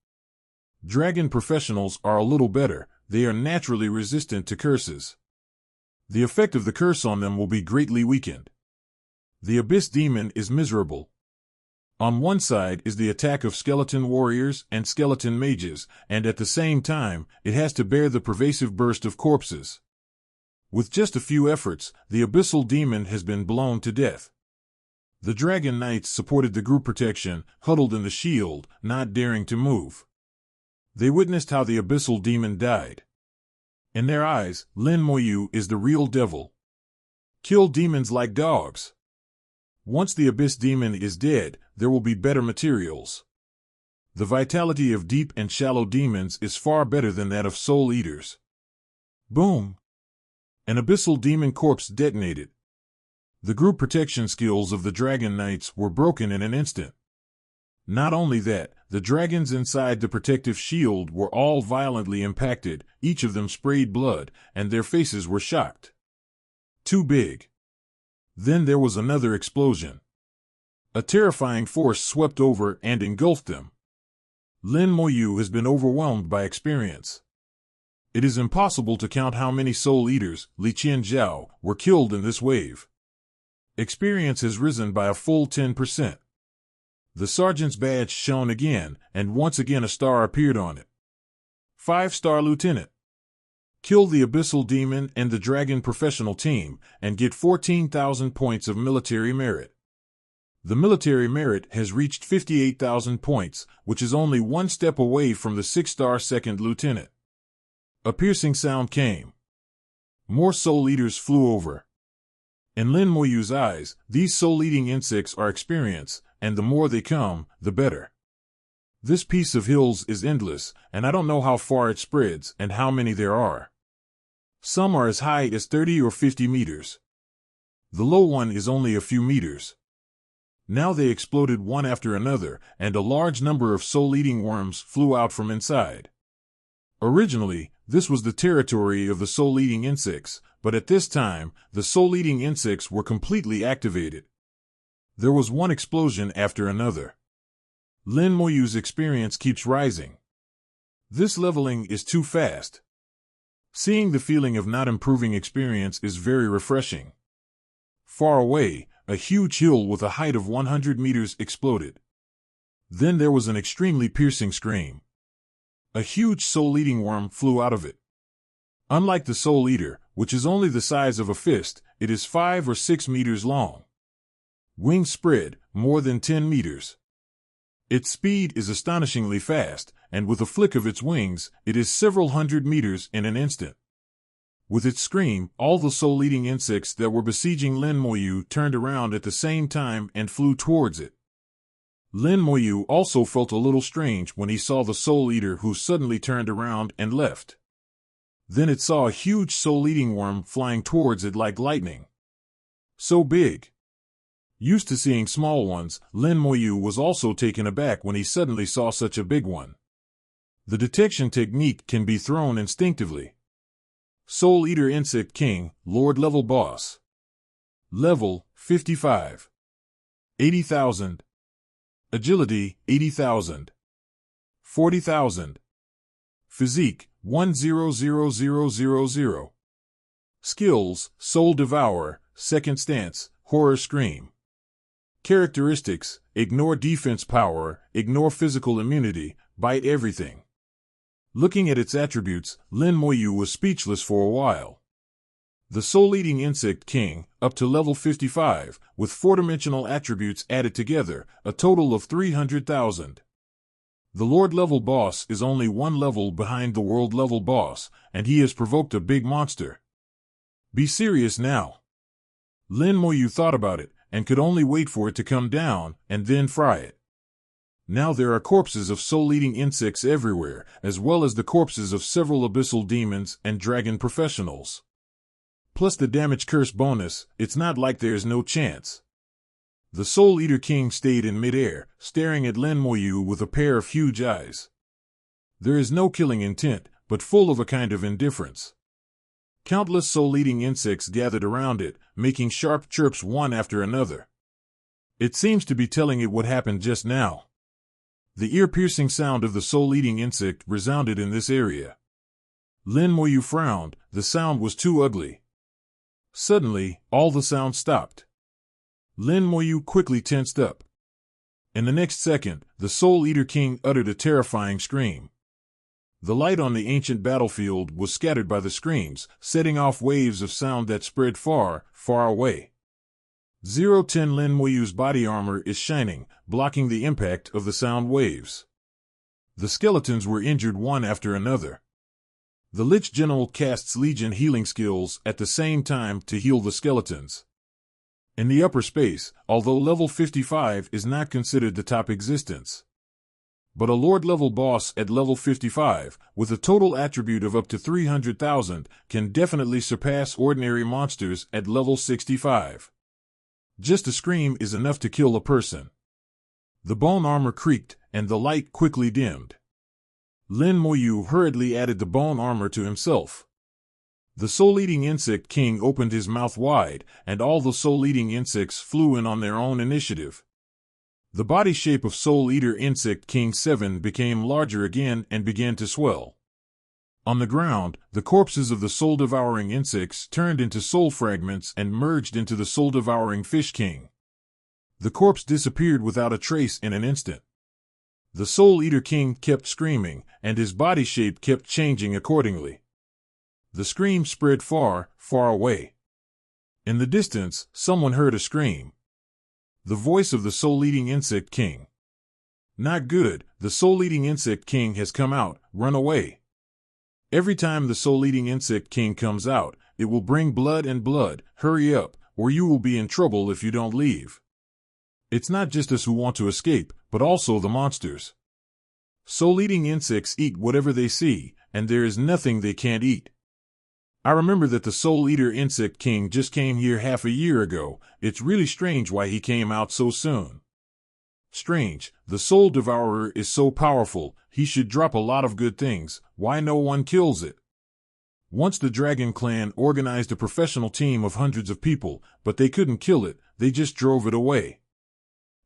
Dragon professionals are a little better, they are naturally resistant to curses. The effect of the curse on them will be greatly weakened. The Abyss Demon is miserable. On one side is the attack of skeleton warriors and skeleton mages, and at the same time, it has to bear the pervasive burst of corpses. With just a few efforts, the Abyssal Demon has been blown to death. The Dragon Knights supported the group protection, huddled in the shield, not daring to move. They witnessed how the Abyssal Demon died. In their eyes, Lin Moyu is the real devil. Kill demons like dogs. Once the Abyss Demon is dead, there will be better materials. The vitality of deep and shallow demons is far better than that of Soul Eaters. Boom! An Abyssal Demon corpse detonated. The group protection skills of the Dragon Knights were broken in an instant. Not only that, the dragons inside the protective shield were all violently impacted, each of them sprayed blood, and their faces were shocked. Too big. Then there was another explosion. A terrifying force swept over and engulfed them. Lin Moyu has been overwhelmed by experience. It is impossible to count how many Soul Eaters, Li Qian Zhao, were killed in this wave. Experience has risen by a full 10%. The sergeant's badge shone again, and once again a star appeared on it. 5-star Lieutenant. Kill the Abyssal Demon and the Dragon Professional Team, and get 14,000 points of military merit. The military merit has reached 58,000 points, which is only one step away from the 6-star Second Lieutenant. A piercing sound came. More Soul Eaters flew over. In Lin Moyu's eyes, these soul-eating insects are experience, and the more they come, the better. This piece of hills is endless, and I don't know how far it spreads and how many there are. Some are as high as 30 or 50 meters. The low one is only a few meters. Now they exploded one after another, and a large number of soul-eating worms flew out from inside. Originally, this was the territory of the soul-eating insects, but at this time, the soul-eating insects were completely activated. There was one explosion after another. Lin Moyu's experience keeps rising. This leveling is too fast. Seeing the feeling of not improving experience is very refreshing. Far away, a huge hill with a height of 100 meters exploded. Then there was an extremely piercing scream. A huge soul-eating worm flew out of it. Unlike the Soul Eater, which is only the size of a fist, it is 5 or 6 meters long. Wings spread, more than 10 meters. Its speed is astonishingly fast, and with a flick of its wings, it is several hundred meters in an instant. With its scream, all the soul-eating insects that were besieging Lin Moyu turned around at the same time and flew towards it. Lin Moyu also felt a little strange when he saw the Soul Eater, who suddenly turned around and left. Then it saw a huge soul-eating worm flying towards it like lightning. So big. Used to seeing small ones, Lin Moyu was also taken aback when he suddenly saw such a big one. The detection technique can be thrown instinctively. Soul Eater Insect King, Lord Level Boss. Level, 55. 80,000. Agility, 80,000. 40,000. Physique, 100000. Skills, Soul Devourer, Second Stance, Horror Scream. Characteristics, Ignore Defense Power, Ignore Physical Immunity, Bite Everything. Looking at its attributes, Lin Moyu was speechless for a while. The Soul-Eating Insect King, up to level 55, with 4-dimensional attributes added together, a total of 300,000. The Lord Level Boss is only one level behind the World Level Boss, and he has provoked a big monster. Be serious now. Lin Moyu thought about it, and could only wait for it to come down, and then fry it. Now there are corpses of soul-eating insects everywhere, as well as the corpses of several abyssal demons and dragon professionals. Plus the damage curse bonus, it's not like there's no chance. The Soul Eater King stayed in midair, staring at Lin Moyu with a pair of huge eyes. There is no killing intent, but full of a kind of indifference. Countless soul-eating insects gathered around it, making sharp chirps one after another. It seems to be telling it what happened just now. The ear-piercing sound of the soul-eating insect resounded in this area. Lin Moyu frowned, the sound was too ugly. Suddenly, all the sound stopped. Lin Moyu quickly tensed up. In the next second, the Soul Eater King uttered a terrifying scream. The light on the ancient battlefield was scattered by the screams, setting off waves of sound that spread far, far away. 010 Lin Moyu's body armor is shining, blocking the impact of the sound waves. The skeletons were injured one after another. The Lich General casts Legion healing skills at the same time to heal the skeletons. In the upper space, although level 55 is not considered the top existence. But a Lord level boss at level 55, with a total attribute of up to 300,000, can definitely surpass ordinary monsters at level 65. Just a scream is enough to kill a person. The bone armor creaked, and the light quickly dimmed. Lin Moyu hurriedly added the bone armor to himself. The soul-eating insect king opened his mouth wide, and all the soul-eating insects flew in on their own initiative. The body shape of Soul Eater Insect King 7 became larger again and began to swell. On the ground, the corpses of the soul-devouring insects turned into soul fragments and merged into the soul-devouring Fish King. The corpse disappeared without a trace in an instant. The Soul Eater King kept screaming, and his body shape kept changing accordingly. The scream spread far, far away. In the distance, someone heard a scream. The voice of the Soul-Eating Insect King. Not good, the Soul-Eating Insect King has come out, run away. Every time the Soul-Eating Insect King comes out, it will bring blood and blood, hurry up, or you will be in trouble if you don't leave. It's not just us who want to escape, but also the monsters. Soul-eating insects eat whatever they see, and there is nothing they can't eat. I remember that the Soul Eater Insect King just came here half a year ago. It's really strange why he came out so soon. Strange, the Soul Devourer is so powerful, he should drop a lot of good things, why no one kills it? Once the Dragon Clan organized a professional team of hundreds of people, but they couldn't kill it, they just drove it away.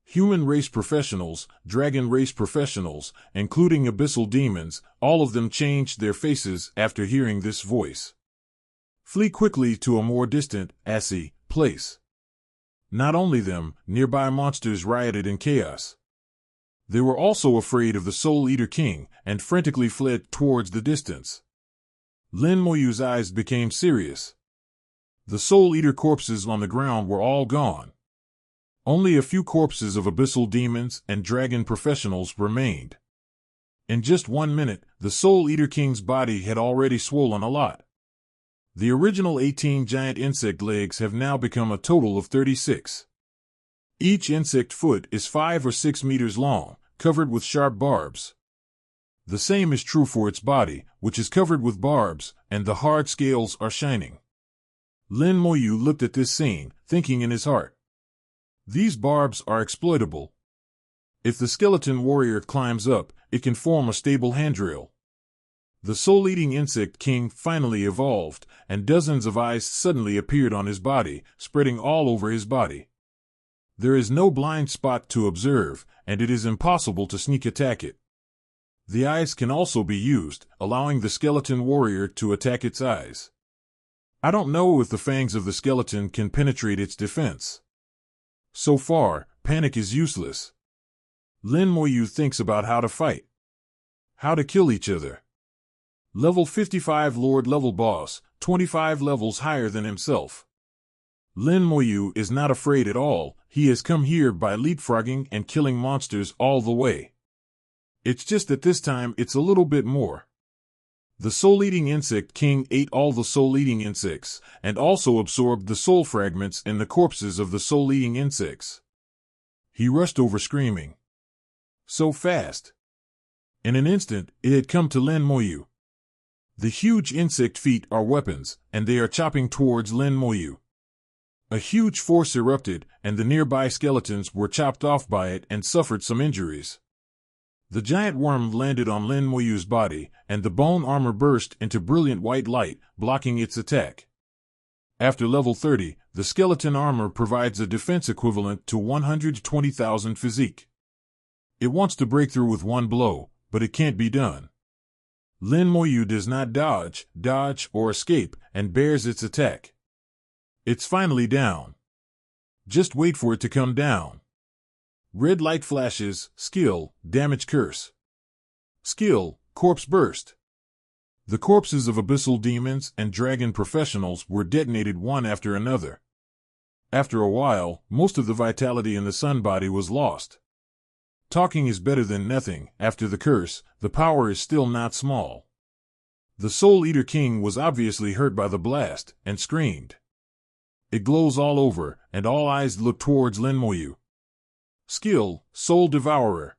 Human race professionals, dragon race professionals, including abyssal demons, all of them changed their faces after hearing this voice. Flee quickly to a more distant, assy place. Not only them, nearby monsters rioted in chaos. They were also afraid of the Soul Eater King, and frantically fled towards the distance. Lin Moyu's eyes became serious. The Soul Eater corpses on the ground were all gone. Only a few corpses of abyssal demons and dragon professionals remained. In just 1 minute, the Soul Eater King's body had already swollen a lot. The original 18 giant insect legs have now become a total of 36. Each insect foot is 5 or 6 meters long, covered with sharp barbs. The same is true for its body, which is covered with barbs, and the hard scales are shining. Lin Moyu looked at this scene, thinking in his heart, "These barbs are exploitable. If the skeleton warrior climbs up, it can form a stable handrail." The soul-eating insect king finally evolved, and dozens of eyes suddenly appeared on his body, spreading all over his body. There is no blind spot to observe, and it is impossible to sneak attack it. The eyes can also be used, allowing the skeleton warrior to attack its eyes. I don't know if the fangs of the skeleton can penetrate its defense. So far, panic is useless. Lin Moyu thinks about how to fight. How to kill each other. Level 55 Lord level boss, 25 levels higher than himself. Lin Moyu is not afraid at all. He has come here by leapfrogging and killing monsters all the way. It's just that this time it's a little bit more. The soul-eating insect king ate all the soul-eating insects, and also absorbed the soul fragments in the corpses of the soul-eating insects. He rushed over screaming. So fast. In an instant, it had come to Lin Moyu. The huge insect feet are weapons, and they are chopping towards Lin Moyu. A huge force erupted, and the nearby skeletons were chopped off by it and suffered some injuries. The giant worm landed on Lin Moyu's body, and the bone armor burst into brilliant white light, blocking its attack. After level 30, the skeleton armor provides a defense equivalent to 120,000 physique. It wants to break through with one blow, but it can't be done. Lin Moyu does not dodge, or escape, and bears its attack. It's finally down. Just wait for it to come down. Red light flashes, skill, damage curse. Skill, corpse burst. The corpses of abyssal demons and dragon professionals were detonated one after another. After a while, most of the vitality in the sun body was lost. Talking is better than nothing. After the curse, the power is still not small. The Soul Eater King was obviously hurt by the blast, and screamed. It glows all over, and all eyes look towards Lin Moyu. Skill, Soul Devourer.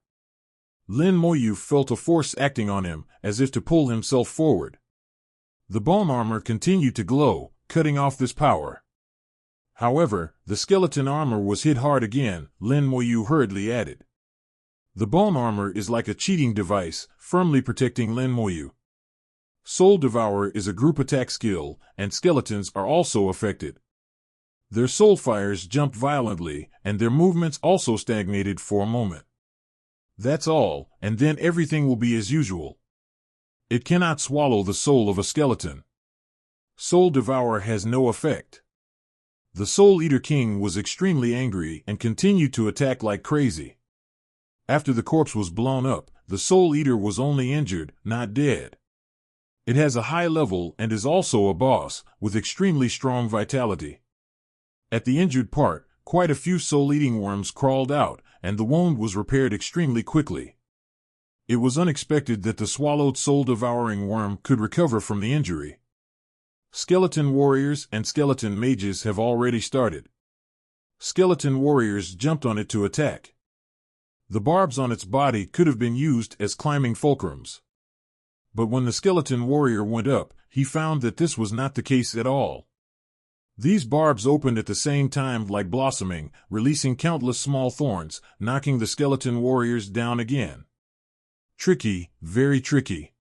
Lin Moyu felt a force acting on him, as if to pull himself forward. The bone armor continued to glow, cutting off this power. However, the skeleton armor was hit hard again, Lin Moyu hurriedly added. The bone armor is like a cheating device, firmly protecting Lin Moyu. Soul Devourer is a group attack skill, and skeletons are also affected. Their soul fires jumped violently, and their movements also stagnated for a moment. That's all, and then everything will be as usual. It cannot swallow the soul of a skeleton. Soul Devourer has no effect. The Soul Eater King was extremely angry and continued to attack like crazy. After the corpse was blown up, the Soul Eater was only injured, not dead. It has a high level and is also a boss, with extremely strong vitality. At the injured part, quite a few soul-eating worms crawled out, and the wound was repaired extremely quickly. It was unexpected that the swallowed soul-devouring worm could recover from the injury. Skeleton warriors and skeleton mages have already started. Skeleton warriors jumped on it to attack. The barbs on its body could have been used as climbing fulcrums. But when the skeleton warrior went up, he found that this was not the case at all. These barbs opened at the same time like blossoming, releasing countless small thorns, knocking the skeleton warriors down again. Tricky, very tricky.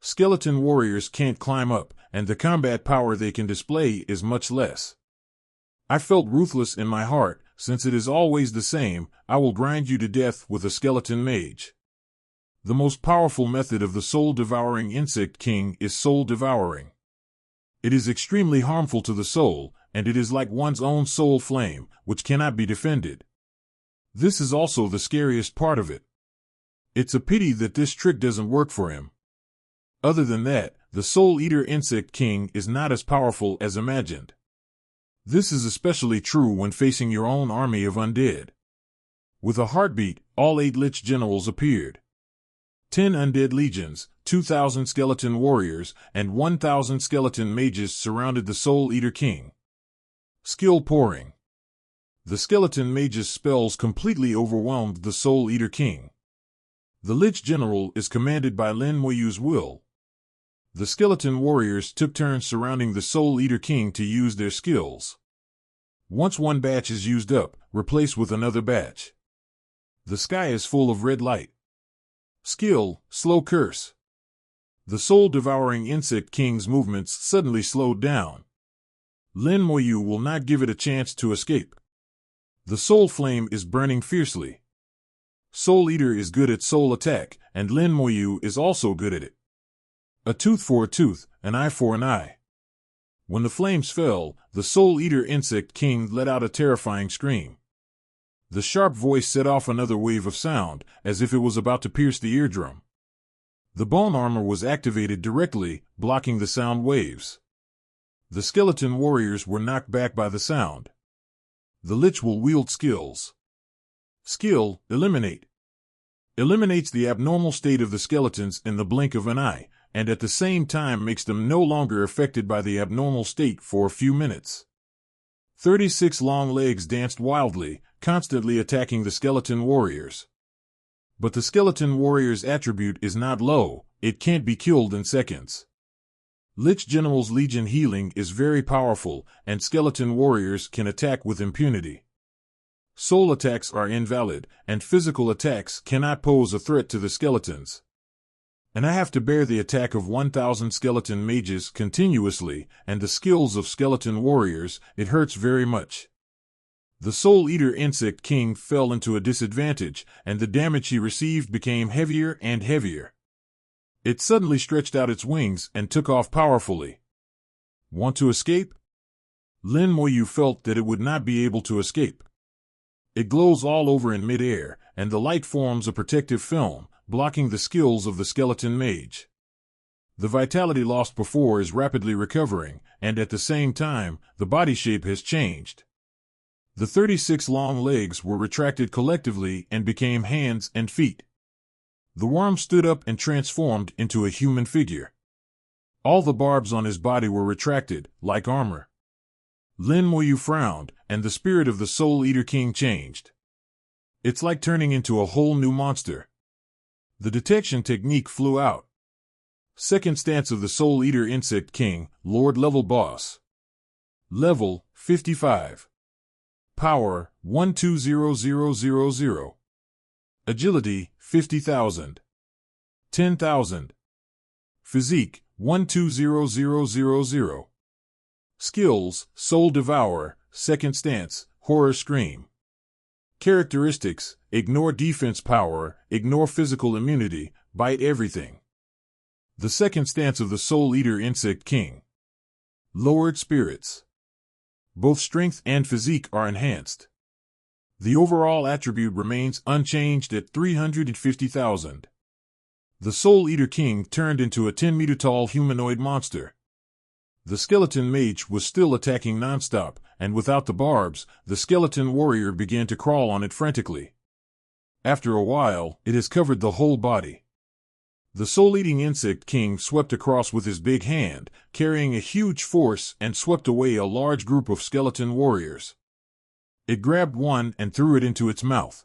Skeleton warriors can't climb up, and the combat power they can display is much less. I felt ruthless in my heart, since it is always the same, I will grind you to death with a skeleton mage. The most powerful method of the soul-devouring insect king is soul devouring. It is extremely harmful to the soul, and it is like one's own soul flame, which cannot be defended. This is also the scariest part of it. It's a pity that this trick doesn't work for him. Other than that, the Soul Eater Insect King is not as powerful as imagined. This is especially true when facing your own army of undead. With a heartbeat, all 8 Lich Generals appeared. 10 undead legions, 2,000 skeleton warriors, and 1,000 skeleton mages surrounded the Soul Eater King. Skill pouring. The skeleton mage's spells completely overwhelmed the Soul Eater King. The Lich General is commanded by Lin Moyu's will. The skeleton warriors took turns surrounding the Soul Eater King to use their skills. Once one batch is used up, replace with another batch. The sky is full of red light. Skill, slow curse. The soul-devouring insect king's movements suddenly slowed down. Lin Moyu will not give it a chance to escape. The soul flame is burning fiercely. Soul Eater is good at soul attack, and Lin Moyu is also good at it. A tooth for a tooth, an eye for an eye. When the flames fell, the Soul Eater insect king let out a terrifying scream. The sharp voice set off another wave of sound, as if it was about to pierce the eardrum. The bone armor was activated directly, blocking the sound waves. The skeleton warriors were knocked back by the sound. The Lich will wield skills. Skill, Eliminate. Eliminates the abnormal state of the skeletons in the blink of an eye, and at the same time makes them no longer affected by the abnormal state for a few minutes. 36 long legs danced wildly, constantly attacking the skeleton warriors. But the skeleton warrior's attribute is not low, it can't be killed in seconds. Lich General's Legion healing is very powerful, and skeleton warriors can attack with impunity. Soul attacks are invalid, and physical attacks cannot pose a threat to the skeletons. And I have to bear the attack of 1,000 skeleton mages continuously, and the skills of skeleton warriors, it hurts very much. The Soul Eater Insect King fell into a disadvantage, and the damage he received became heavier and heavier. It suddenly stretched out its wings and took off powerfully. Want to escape? Lin Moyu felt that it would not be able to escape. It glows all over in mid-air, and the light forms a protective film, blocking the skills of the skeleton mage. The vitality lost before is rapidly recovering, and at the same time, the body shape has changed. The 36 long legs were retracted collectively and became hands and feet. The worm stood up and transformed into a human figure. All the barbs on his body were retracted, like armor. Lin Moyu frowned, and the spirit of the Soul Eater King changed. It's like turning into a whole new monster. The detection technique flew out. Second stance of the Soul Eater Insect King, Lord Level Boss. Level, 55. Power, 120000. Agility, 50,000. 10,000. Physique, 120000. Skills, Soul Devourer, Second Stance, Horror Scream. Characteristics, ignore defense power, ignore physical immunity, bite everything. The second stance of the Soul Eater Insect King. Lowered spirits. Both strength and physique are enhanced. The overall attribute remains unchanged at 350,000. The Soul Eater King turned into a 10-meter-tall humanoid monster. The skeleton mage was still attacking nonstop, and without the barbs, the skeleton warrior began to crawl on it frantically. After a while, it has covered the whole body. The soul-eating insect king swept across with his big hand, carrying a huge force, and swept away a large group of skeleton warriors. It grabbed one and threw it into its mouth.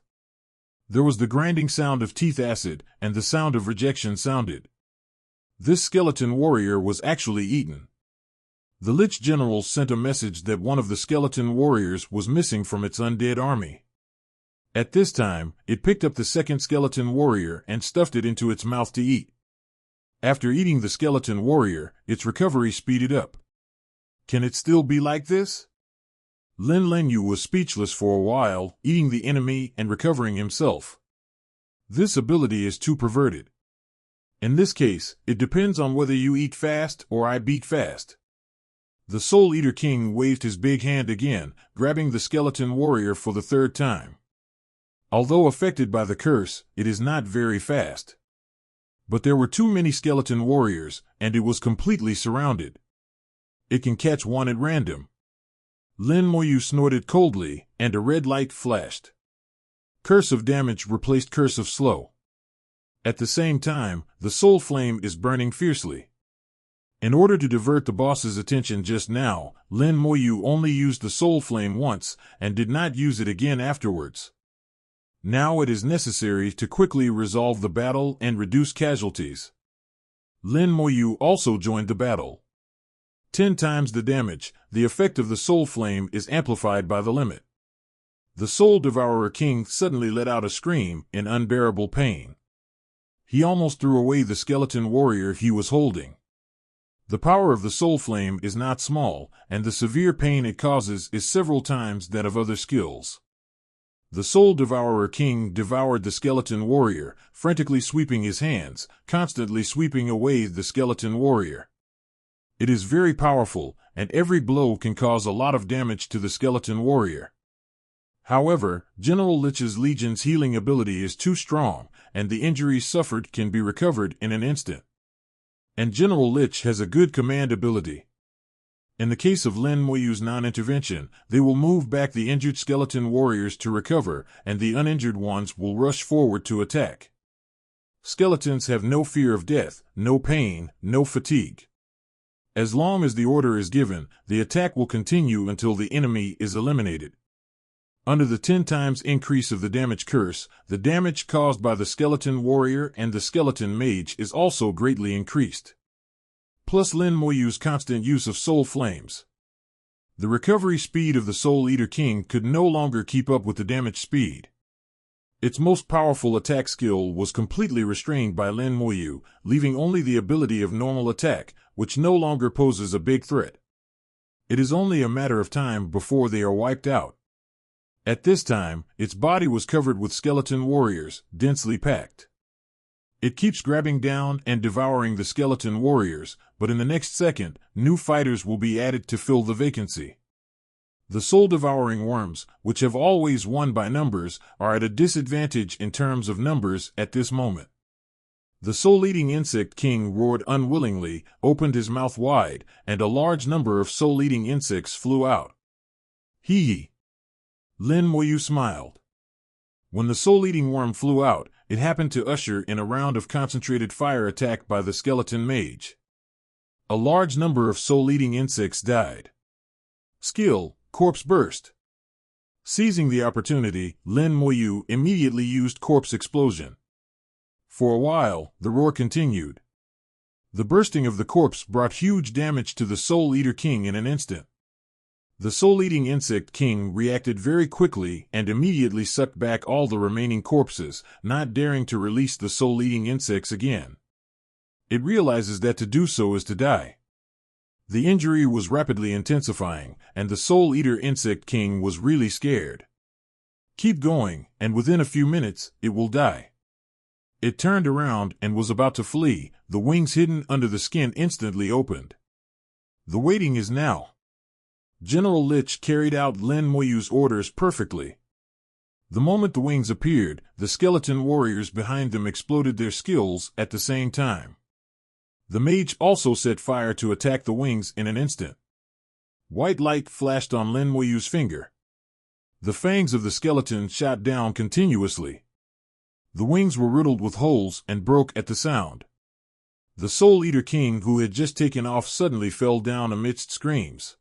There was the grinding sound of teeth acid, and the sound of rejection sounded. This skeleton warrior was actually eaten. The Lich General sent a message that one of the skeleton warriors was missing from its undead army. At this time, it picked up the second skeleton warrior and stuffed it into its mouth to eat. After eating the skeleton warrior, its recovery speeded up. Can it still be like this? Lin Lenyu was speechless for a while, eating the enemy and recovering himself. This ability is too perverted. In this case, it depends on whether you eat fast or I beat fast. The Soul Eater King waved his big hand again, grabbing the skeleton warrior for the third time. Although affected by the curse, it is not very fast. But there were too many skeleton warriors, and it was completely surrounded. It can catch one at random. Lin Moyu snorted coldly, and a red light flashed. Curse of damage replaced curse of slow. At the same time, the soul flame is burning fiercely. In order to divert the boss's attention just now, Lin Moyu only used the soul flame once and did not use it again afterwards. Now it is necessary to quickly resolve the battle and reduce casualties. Lin Moyu also joined the battle. 10 times the damage, the effect of the soul flame is amplified by the limit. The Soul Devourer King suddenly let out a scream in unbearable pain. He almost threw away the skeleton warrior he was holding. The power of the soul flame is not small, and the severe pain it causes is several times that of other skills. The Soul Devourer King devoured the skeleton warrior, frantically sweeping his hands, constantly sweeping away the skeleton warrior. It is very powerful, and every blow can cause a lot of damage to the skeleton warrior. However, General Lich's Legion's healing ability is too strong, and the injuries suffered can be recovered in an instant. And General Lich has a good command ability. In the case of Lin Moyu's non-intervention, they will move back the injured skeleton warriors to recover, and the uninjured ones will rush forward to attack. Skeletons have no fear of death, no pain, no fatigue. As long as the order is given, the attack will continue until the enemy is eliminated. Under the 10 times increase of the damage curse, the damage caused by the skeleton warrior and the skeleton mage is also greatly increased. Plus Lin Moyu's constant use of soul flames. The recovery speed of the Soul Eater King could no longer keep up with the damage speed. Its most powerful attack skill was completely restrained by Lin Moyu, leaving only the ability of normal attack, which no longer poses a big threat. It is only a matter of time before they are wiped out. At this time, its body was covered with skeleton warriors, densely packed. It keeps grabbing down and devouring the skeleton warriors, but in the next second, new fighters will be added to fill the vacancy. The soul-devouring worms, which have always won by numbers, are at a disadvantage in terms of numbers at this moment. The soul-eating insect king roared unwillingly, opened his mouth wide, and a large number of soul-eating insects flew out. Hee! Lin Moyu smiled. When the soul-eating worm flew out, it happened to usher in a round of concentrated fire attack by the skeleton mage. A large number of soul-eating insects died. Skill, Corpse Burst. Seizing the opportunity, Lin Moyu immediately used Corpse Explosion. For a while, the roar continued. The bursting of the corpse brought huge damage to the Soul Eater King in an instant. The soul-eating insect king reacted very quickly and immediately sucked back all the remaining corpses, not daring to release the soul-eating insects again. It realizes that to do so is to die. The injury was rapidly intensifying, and the soul-eater insect king was really scared. Keep going, and within a few minutes, it will die. It turned around and was about to flee, the wings hidden under the skin instantly opened. The waiting is now. General Lich carried out Lin Moyu's orders perfectly. The moment the wings appeared, the skeleton warriors behind them exploded their skills at the same time. The mage also set fire to attack the wings in an instant. White light flashed on Lin Moyu's finger. The fangs of the skeleton shot down continuously. The wings were riddled with holes and broke at the sound. The Soul Eater King, who had just taken off, suddenly fell down amidst screams.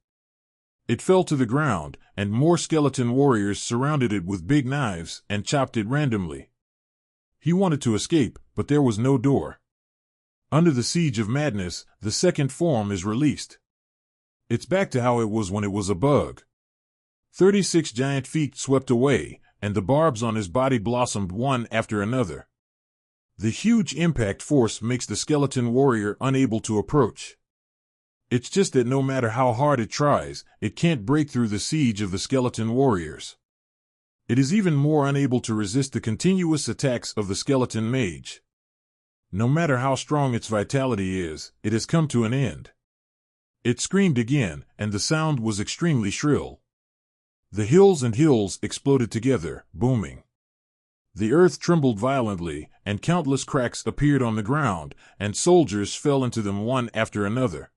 It fell to the ground, and more skeleton warriors surrounded it with big knives and chopped it randomly. He wanted to escape, but there was no door. Under the siege of madness, the second form is released. It's back to how it was when it was a bug. 36 giant feet swept away, and the barbs on his body blossomed one after another. The huge impact force makes the skeleton warrior unable to approach. It's just that no matter how hard it tries, it can't break through the siege of the skeleton warriors. It is even more unable to resist the continuous attacks of the skeleton mage. No matter how strong its vitality is, it has come to an end. It screamed again, and the sound was extremely shrill. The hills and hills exploded together, booming. The earth trembled violently, and countless cracks appeared on the ground, and soldiers fell into them one after another.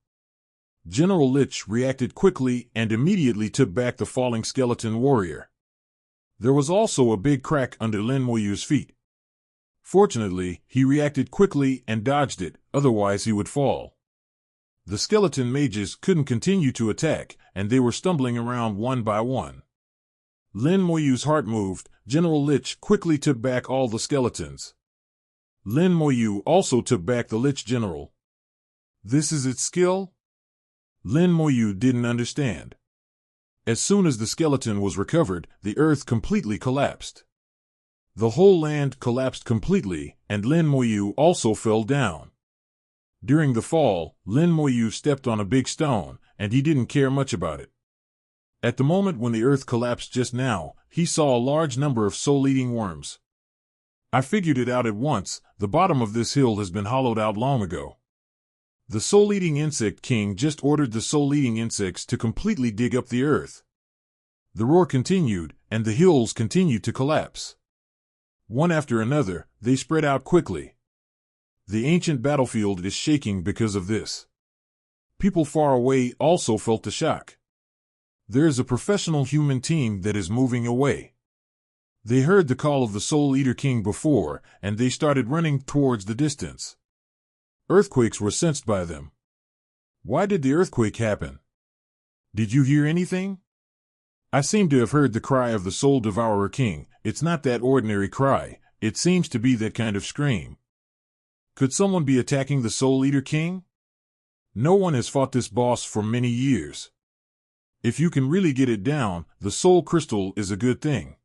General Lich reacted quickly and immediately took back the falling skeleton warrior. There was also a big crack under Lin Moyu's feet. Fortunately, he reacted quickly and dodged it, otherwise he would fall. The skeleton mages couldn't continue to attack, and they were stumbling around one by one. Lin Moyu's heart moved. General Lich quickly took back all the skeletons. Lin Moyu also took back the Lich General. This is its skill? Lin Moyu didn't understand. As soon as the skeleton was recovered, the earth completely collapsed. The whole land collapsed completely, and Lin Moyu also fell down. During the fall, Lin Moyu stepped on a big stone, and he didn't care much about it. At the moment when the earth collapsed just now, he saw a large number of soul-eating worms. I figured it out at once. The bottom of this hill has been hollowed out long ago. The soul-eating insect king just ordered the soul-eating insects to completely dig up the earth. The roar continued, and the hills continued to collapse. One after another, they spread out quickly. The ancient battlefield is shaking because of this. People far away also felt the shock. There is a professional human team that is moving away. They heard the call of the Soul Eater King before, and they started running towards the distance. Earthquakes were sensed by them. Why did the earthquake happen? Did you hear anything? I seem to have heard the cry of the Soul Devourer King. It's not that ordinary cry. It seems to be that kind of scream. Could someone be attacking the Soul Eater King? No one has fought this boss for many years. If you can really get it down, the Soul Crystal is a good thing.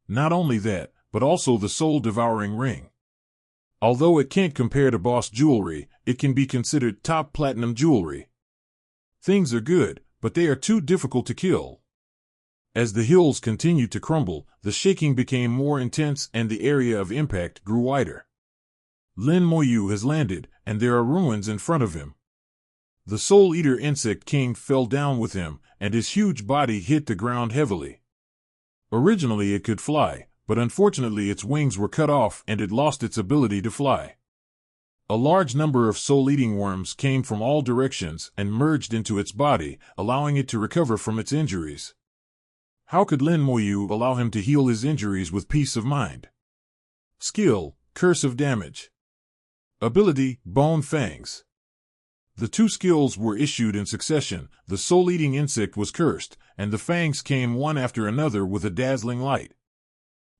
Not only that, but also the Soul Devouring Ring. Although it can't compare to boss jewelry, it can be considered top platinum jewelry. Things are good, but they are too difficult to kill. As the hills continued to crumble, the shaking became more intense and the area of impact grew wider. Lin Moyu has landed, and there are ruins in front of him. The Soul Eater Insect King fell down with him, and his huge body hit the ground heavily. Originally it could fly, but unfortunately its wings were cut off and it lost its ability to fly. A large number of soul-eating worms came from all directions and merged into its body, allowing it to recover from its injuries. How could Lin Moyu allow him to heal his injuries with peace of mind? Skill, Curse of Damage. Ability, Bone Fangs. The two skills were issued in succession. The soul-eating insect was cursed, and the fangs came one after another with a dazzling light.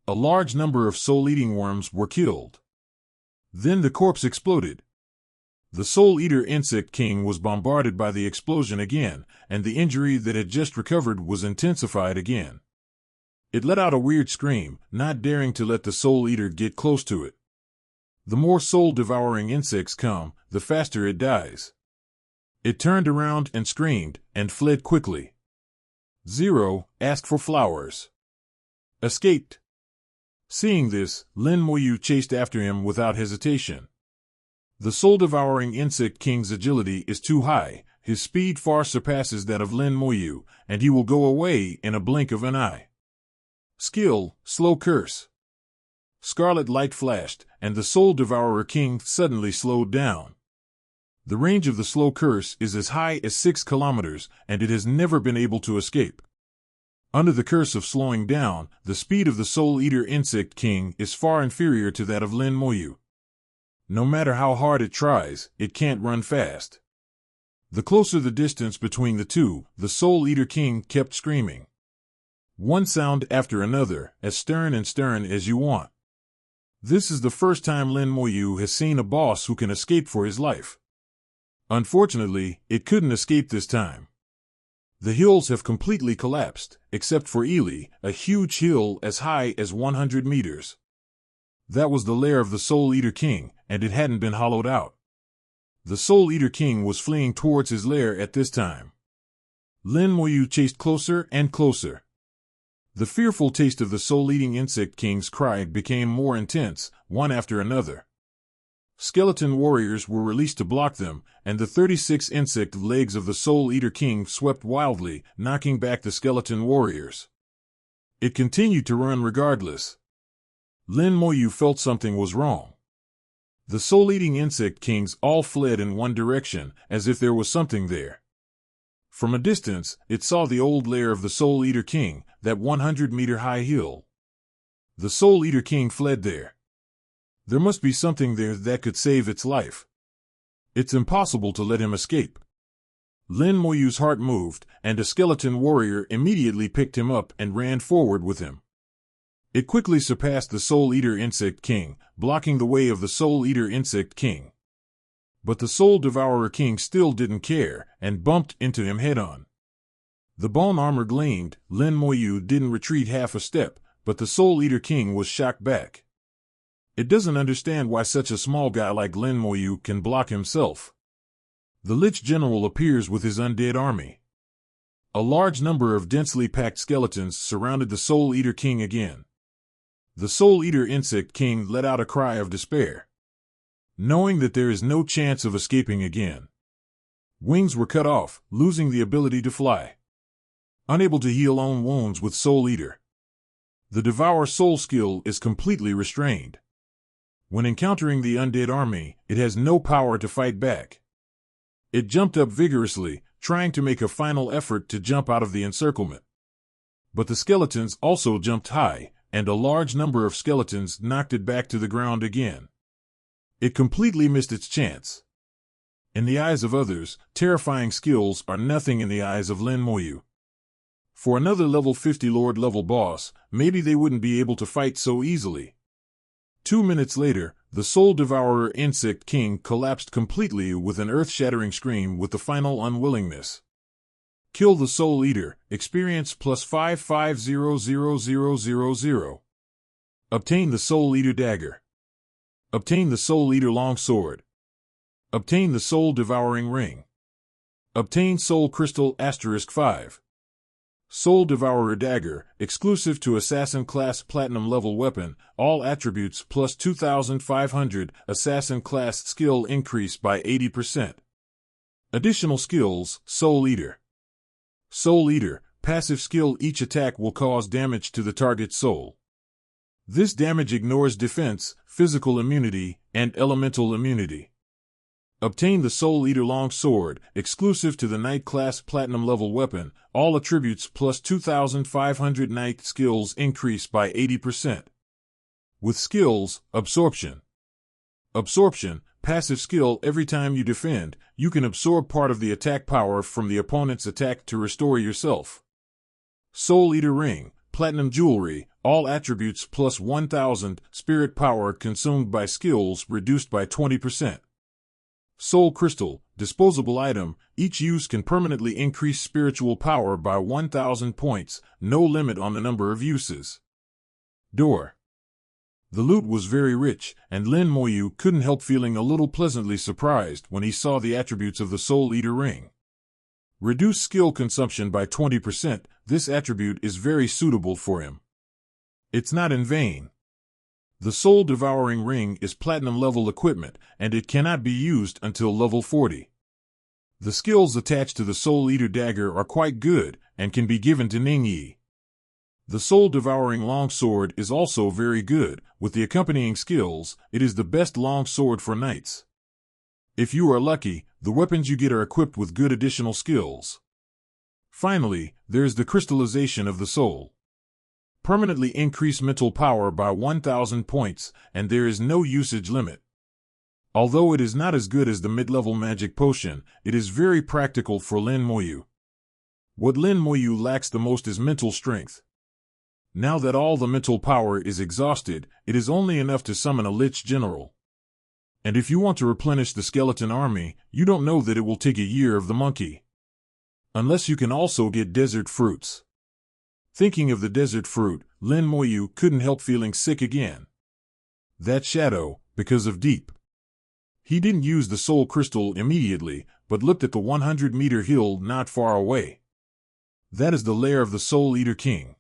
A large number of soul-eating worms were killed. Then the corpse exploded. The Soul Eater Insect King was bombarded by the explosion again, and the injury that had just recovered was intensified again. It let out a weird scream, not daring to let the Soul Eater get close to it. The more soul-devouring insects come, the faster it dies. It turned around and screamed, and fled quickly. Zero, asked for flowers. Escaped. Seeing this, Lin Moyu chased after him without hesitation. The soul-devouring insect king's agility is too high, his speed far surpasses that of Lin Moyu, and he will go away in a blink of an eye. Skill, Slow Curse. Scarlet light flashed, and the soul-devourer king suddenly slowed down. The range of the slow curse is as high as 6 kilometers, and it has never been able to escape. Under the curse of slowing down, the speed of the Soul Eater Insect King is far inferior to that of Lin Moyu. No matter how hard it tries, it can't run fast. The closer the distance between the two, the Soul Eater King kept screaming. One sound after another, as stern and stern as you want. This is the first time Lin Moyu has seen a boss who can escape for his life. Unfortunately, it couldn't escape this time. The hills have completely collapsed, except for Ely, a huge hill as high as 100 meters. That was the lair of the Soul Eater King, and it hadn't been hollowed out. The Soul Eater King was fleeing towards his lair at this time. Lin Moyu chased closer and closer. The fearful taste of the soul-eating insect king's cry became more intense, one after another. Skeleton warriors were released to block them, and the 36 insect legs of the Soul Eater King swept wildly, knocking back the skeleton warriors. It continued to run regardless. Lin Moyu felt something was wrong. The soul-eating insect kings all fled in one direction, as if there was something there. From a distance, it saw the old lair of the Soul Eater King, that 100-meter-high hill. The Soul Eater King fled there. There must be something there that could save its life. It's impossible to let him escape. Lin Moyu's heart moved, and a skeleton warrior immediately picked him up and ran forward with him. It quickly surpassed the Soul Eater Insect King, blocking the way of the Soul Eater Insect King. But the Soul Devourer King still didn't care, and bumped into him head-on. The bone armor gleamed. Lin Moyu didn't retreat half a step, but the Soul Eater King was shocked back. It doesn't understand why such a small guy like Lin Moyu can block himself. The Lich General appears with his undead army. A large number of densely packed skeletons surrounded the Soul Eater King again. The Soul Eater Insect King let out a cry of despair, knowing that there is no chance of escaping again. Wings were cut off, losing the ability to fly. Unable to heal own wounds with Soul Eater. The Devour Soul skill is completely restrained. When encountering the undead army, it has no power to fight back. It jumped up vigorously, trying to make a final effort to jump out of the encirclement. But the skeletons also jumped high, and a large number of skeletons knocked it back to the ground again. It completely missed its chance. In the eyes of others, terrifying skills are nothing in the eyes of Lin Moyu. For another level 50 Lord level boss, maybe they wouldn't be able to fight so easily. 2 minutes later, the Soul Devourer Insect King collapsed completely with an earth-shattering scream with the final unwillingness. Kill the Soul Eater, experience plus 55000000. Obtain the Soul Eater Dagger. Obtain the Soul Eater Longsword. Obtain the Soul Devouring Ring. Obtain Soul Crystal *5. Soul Devourer Dagger, exclusive to Assassin Class Platinum level weapon, all attributes plus 2500, Assassin Class skill increase by 80%. Additional skills, Soul Eater. Soul Eater, passive skill. Each attack will cause damage to the target's soul. This damage ignores defense, physical immunity, and elemental immunity. Obtain the Soul Eater Longsword, exclusive to the Knight Class Platinum level weapon, all attributes plus 2500 Knight skills increase by 80%. With skills, Absorption. Absorption, passive skill. Every time you defend, you can absorb part of the attack power from the opponent's attack to restore yourself. Soul Eater Ring, Platinum Jewelry, all attributes plus 1000, spirit power consumed by skills reduced by 20%. Soul Crystal, disposable item. Each use can permanently increase spiritual power by 1000 points, no limit on the number of uses. Door. The loot was very rich, and Lin Moyu couldn't help feeling a little pleasantly surprised when he saw the attributes of the Soul Eater Ring. Reduce skill consumption by 20%, this attribute is very suitable for him. It's not in vain. The Soul Devouring Ring is Platinum level equipment, and it cannot be used until level 40. The skills attached to the Soul Eater Dagger are quite good, and can be given to Ningyi. The Soul Devouring Longsword is also very good. With the accompanying skills, it is the best longsword for knights. If you are lucky, the weapons you get are equipped with good additional skills. Finally, there is the Crystallization of the Soul. Permanently increase mental power by 1000 points, and there is no usage limit. Although it is not as good as the mid-level magic potion, it is very practical for Lin Moyu. What Lin Moyu lacks the most is mental strength. Now that all the mental power is exhausted, it is only enough to summon a Lich General. And if you want to replenish the skeleton army, you don't know that it will take a year of the monkey. Unless you can also get desert fruits. Thinking of the desert fruit, Lin Moyu couldn't help feeling sick again. That shadow, because of deep. He didn't use the soul crystal immediately, but looked at the 100-meter hill not far away. That is the lair of the Soul Eater King.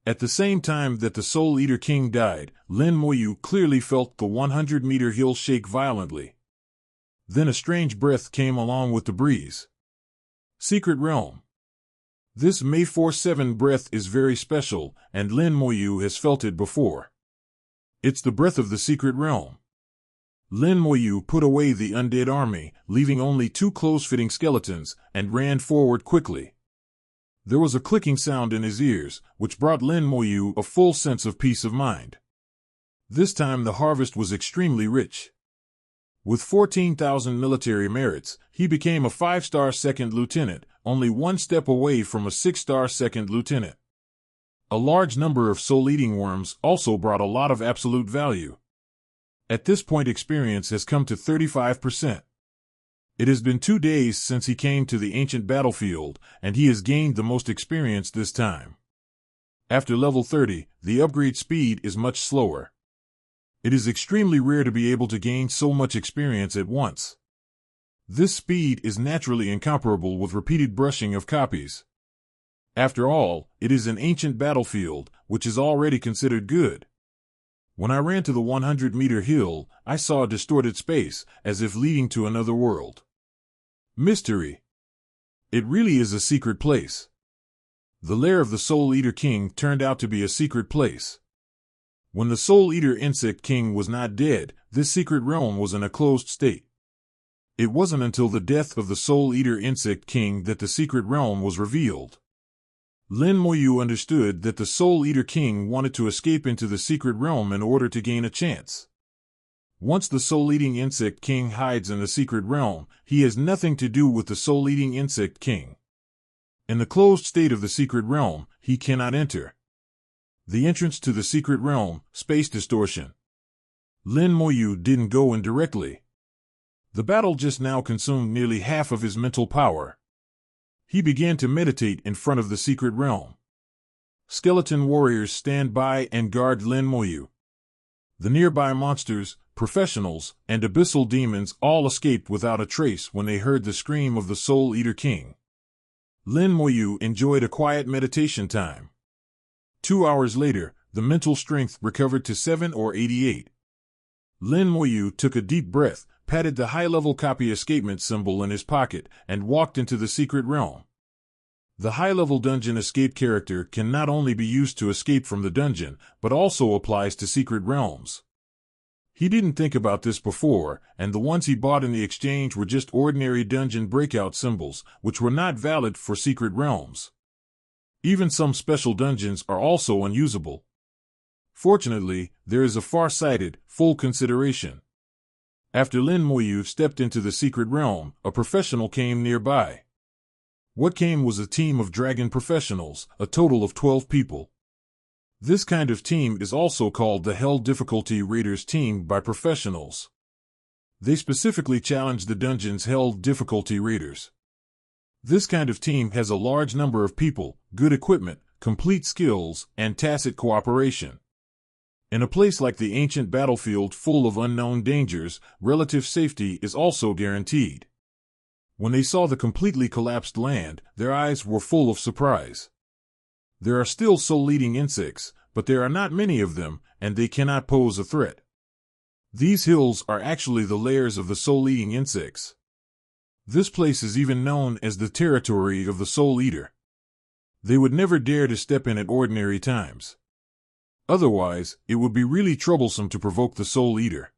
At the same time that the Soul Eater King died, Lin Moyu clearly felt the 100-meter hill shake violently. Then a strange breath came along with the breeze. Secret Realm. This May 4/7 breath is very special, and Lin Moyu has felt it before. It's the breath of the Secret Realm. Lin Moyu put away the undead army, leaving only 2 close-fitting skeletons, and ran forward quickly. There was a clicking sound in his ears, which brought Lin Moyu a full sense of peace of mind. This time the harvest was extremely rich. With 14,000 military merits, he became a 5-star second lieutenant, only one step away from a 6-star second lieutenant. A large number of soul-eating worms also brought a lot of absolute value. At this point, experience has come to 35%. It has been 2 days since he came to the ancient battlefield, and he has gained the most experience this time. After level 30, the upgrade speed is much slower. It is extremely rare to be able to gain so much experience at once. This speed is naturally incomparable with repeated brushing of copies. After all, it is an ancient battlefield, which is already considered good. When I ran to the 100-meter hill, I saw a distorted space, as if leading to another world. Mystery. It really is a secret place. The lair of the Soul Eater King turned out to be a secret place. When the Soul Eater Insect King was not dead, this secret realm was in a closed state. It wasn't until the death of the Soul Eater Insect King that the secret realm was revealed. Lin Moyu understood that the Soul Eater King wanted to escape into the secret realm in order to gain a chance. Once the Soul-Eating Insect King hides in the secret realm, he has nothing to do with the Soul-Eating Insect King. In the closed state of the secret realm, he cannot enter. The entrance to the secret realm, space distortion. Lin Moyu didn't go in directly. The battle just now consumed nearly half of his mental power. He began to meditate in front of the secret realm. Skeleton warriors stand by and guard Lin Moyu. The nearby monsters, professionals, and abyssal demons all escaped without a trace when they heard the scream of the Soul Eater King. Lin Moyu enjoyed a quiet meditation time. 2 hours later, the mental strength recovered to 7 or 88. Lin Moyu took a deep breath, patted the high-level copy escapement symbol in his pocket, and walked into the secret realm. The high-level dungeon escape character can not only be used to escape from the dungeon, but also applies to secret realms. He didn't think about this before, and the ones he bought in the exchange were just ordinary dungeon breakout symbols, which were not valid for secret realms. Even some special dungeons are also unusable. Fortunately, there is a far-sighted, full consideration. After Lin Moyu stepped into the secret realm, a professional came nearby. What came was a team of dragon professionals, a total of 12 people. This kind of team is also called the Hell Difficulty Raiders team by professionals. They specifically challenge the dungeon's Hell Difficulty Raiders. This kind of team has a large number of people, good equipment, complete skills, and tacit cooperation. In a place like the ancient battlefield full of unknown dangers, relative safety is also guaranteed. When they saw the completely collapsed land, their eyes were full of surprise. There are still soul-eating insects, but there are not many of them, and they cannot pose a threat. These hills are actually the lairs of the soul-eating insects. This place is even known as the territory of the Soul Eater. They would never dare to step in at ordinary times. Otherwise, it would be really troublesome to provoke the Soul Eater.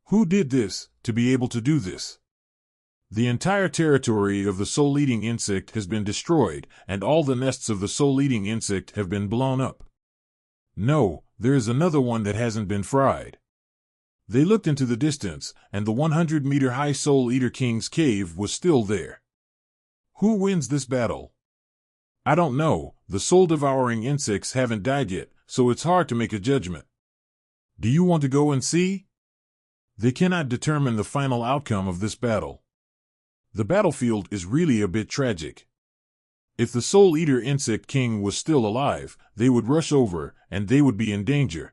Who did this, to be able to do this? The entire territory of the soul-eating insect has been destroyed, and all the nests of the soul-eating insect have been blown up. No, there is another one that hasn't been fried. They looked into the distance, and the 100-meter-high Soul Eater King's cave was still there. Who wins this battle? I don't know, the soul-devouring insects haven't died yet, so it's hard to make a judgment. Do you want to go and see? They cannot determine the final outcome of this battle. The battlefield is really a bit tragic. If the Soul Eater Insect King was still alive, they would rush over, and they would be in danger.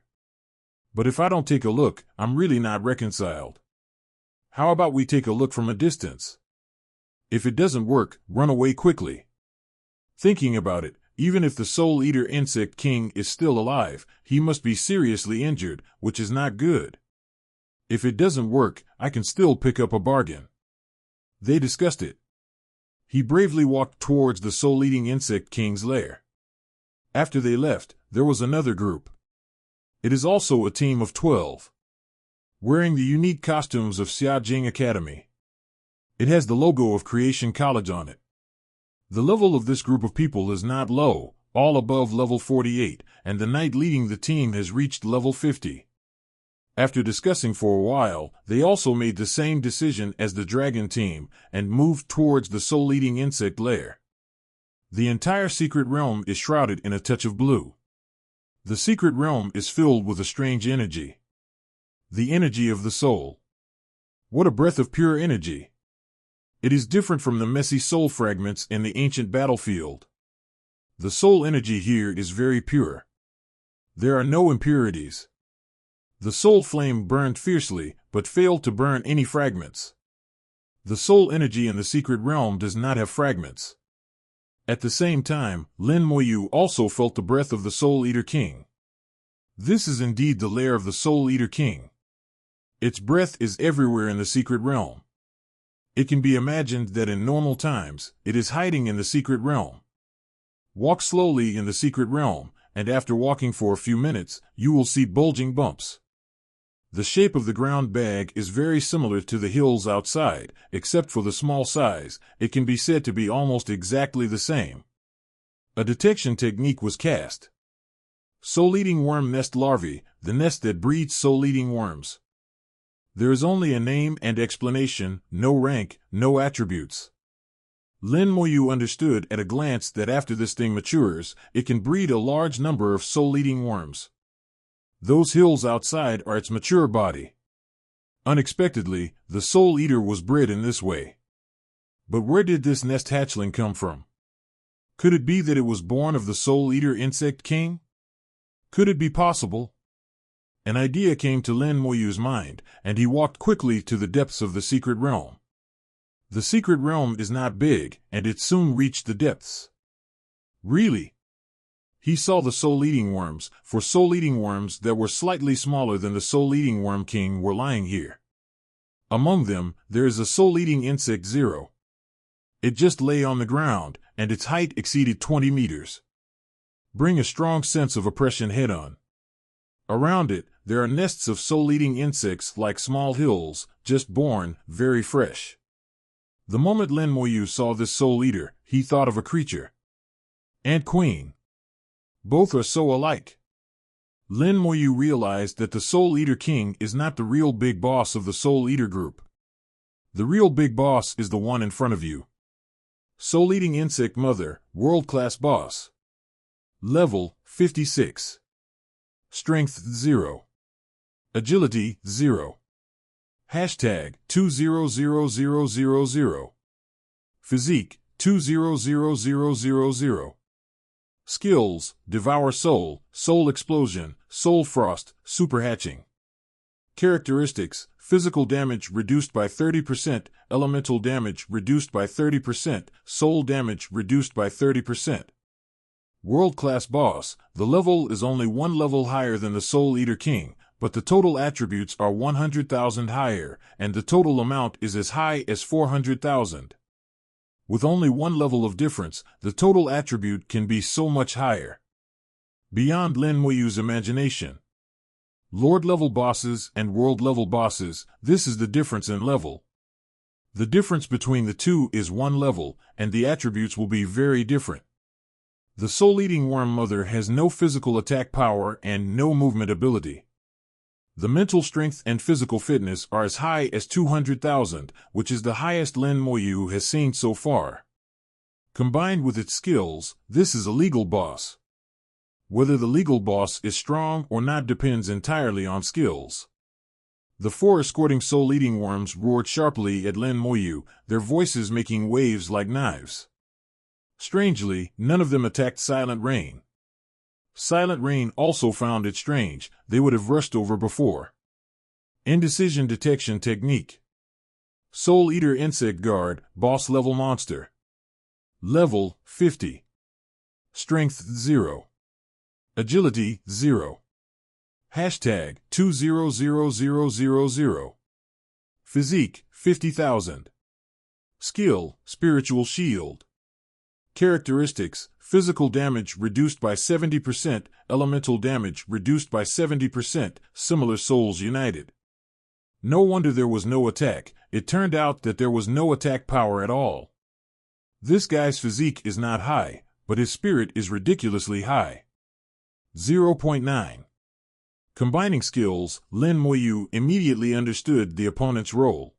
But if I don't take a look, I'm really not reconciled. How about we take a look from a distance? If it doesn't work, run away quickly. Thinking about it, even if the Soul Eater Insect King is still alive, he must be seriously injured, which is not good. If it doesn't work, I can still pick up a bargain. They discussed it. He bravely walked towards the Soul-Eating Insect King's lair. After they left, there was another group. It is also a team of 12. Wearing the unique costumes of Xiajing Academy. It has the logo of Creation College on it. The level of this group of people is not low, all above level 48, and the knight leading the team has reached level 50. After discussing for a while, they also made the same decision as the dragon team and moved towards the soul-eating insect lair. The entire secret realm is shrouded in a touch of blue. The secret realm is filled with a strange energy. The energy of the soul. What a breath of pure energy! It is different from the messy soul fragments in the ancient battlefield. The soul energy here is very pure. There are no impurities. The soul flame burned fiercely, but failed to burn any fragments. The soul energy in the secret realm does not have fragments. At the same time, Lin Moyu also felt the breath of the Soul Eater King. This is indeed the lair of the Soul Eater King. Its breath is everywhere in the secret realm. It can be imagined that in normal times, it is hiding in the secret realm. Walk slowly in the secret realm, and after walking for a few minutes, you will see bulging bumps. The shape of the ground bag is very similar to the hills outside, except for the small size. It can be said to be almost exactly the same. A detection technique was cast. Soul-eating worm nest larvae, the nest that breeds soul-eating worms. There is only a name and explanation, no rank, no attributes. Lin Moyu understood at a glance that after this thing matures, it can breed a large number of soul-eating worms. Those hills outside are its mature body. Unexpectedly, the Soul Eater was bred in this way. But where did this nest hatchling come from? Could it be that it was born of the Soul Eater Insect King? Could it be possible? An idea came to Lin Moyu's mind, and he walked quickly to the depths of the secret realm. The secret realm is not big, and it soon reached the depths. Really? He saw the soul-eating worms, for soul-eating worms that were slightly smaller than the soul-eating worm king were lying here. Among them, there is a soul-eating insect 0. It just lay on the ground, and its height exceeded 20 meters. Bring a strong sense of oppression head-on. Around it, there are nests of soul-eating insects like small hills, just born, very fresh. The moment Lin Moyu saw this soul-eater, he thought of a creature. Ant Queen. Both are so alike. Lin Moyu realized that the Soul Eater King is not the real big boss of the Soul Eater group. The real big boss is the one in front of you. Soul-eating insect mother, world-class boss. Level, 56. Strength, 0. Agility, 0. Hashtag, 200000. Physique, 200000. Skills, Devour Soul, Soul Explosion, Soul Frost, Super Hatching. Characteristics, Physical damage reduced by 30%, Elemental damage reduced by 30%, Soul damage reduced by 30%. World-class boss, the level is only one level higher than the Soul Eater King, but the total attributes are 100,000 higher, and the total amount is as high as 400,000. With only one level of difference, the total attribute can be so much higher. Beyond Lin Moyu's imagination. Lord-level bosses and world-level bosses, this is the difference in level. The difference between the two is one level, and the attributes will be very different. The soul-eating worm mother has no physical attack power and no movement ability. The mental strength and physical fitness are as high as 200,000, which is the highest Lin Moyu has seen so far. Combined with its skills, this is a legal boss. Whether the legal boss is strong or not depends entirely on skills. The 4 escorting soul-eating worms roared sharply at Lin Moyu, their voices making waves like knives. Strangely, none of them attacked Silent Rain. Silent Rain also found it strange, they would have rushed over before. Indecision Detection Technique. Soul Eater Insect Guard, Boss Level Monster. Level, 50. Strength, 0. Agility, 0. Hashtag, 200000. Physique, 50,000. Skill, Spiritual Shield. Characteristics, Physical damage reduced by 70%, elemental damage reduced by 70%, similar souls united. No wonder there was no attack, it turned out that there was no attack power at all. This guy's physique is not high, but his spirit is ridiculously high. 0.9. Combining skills, Lin Moyu immediately understood the opponent's role.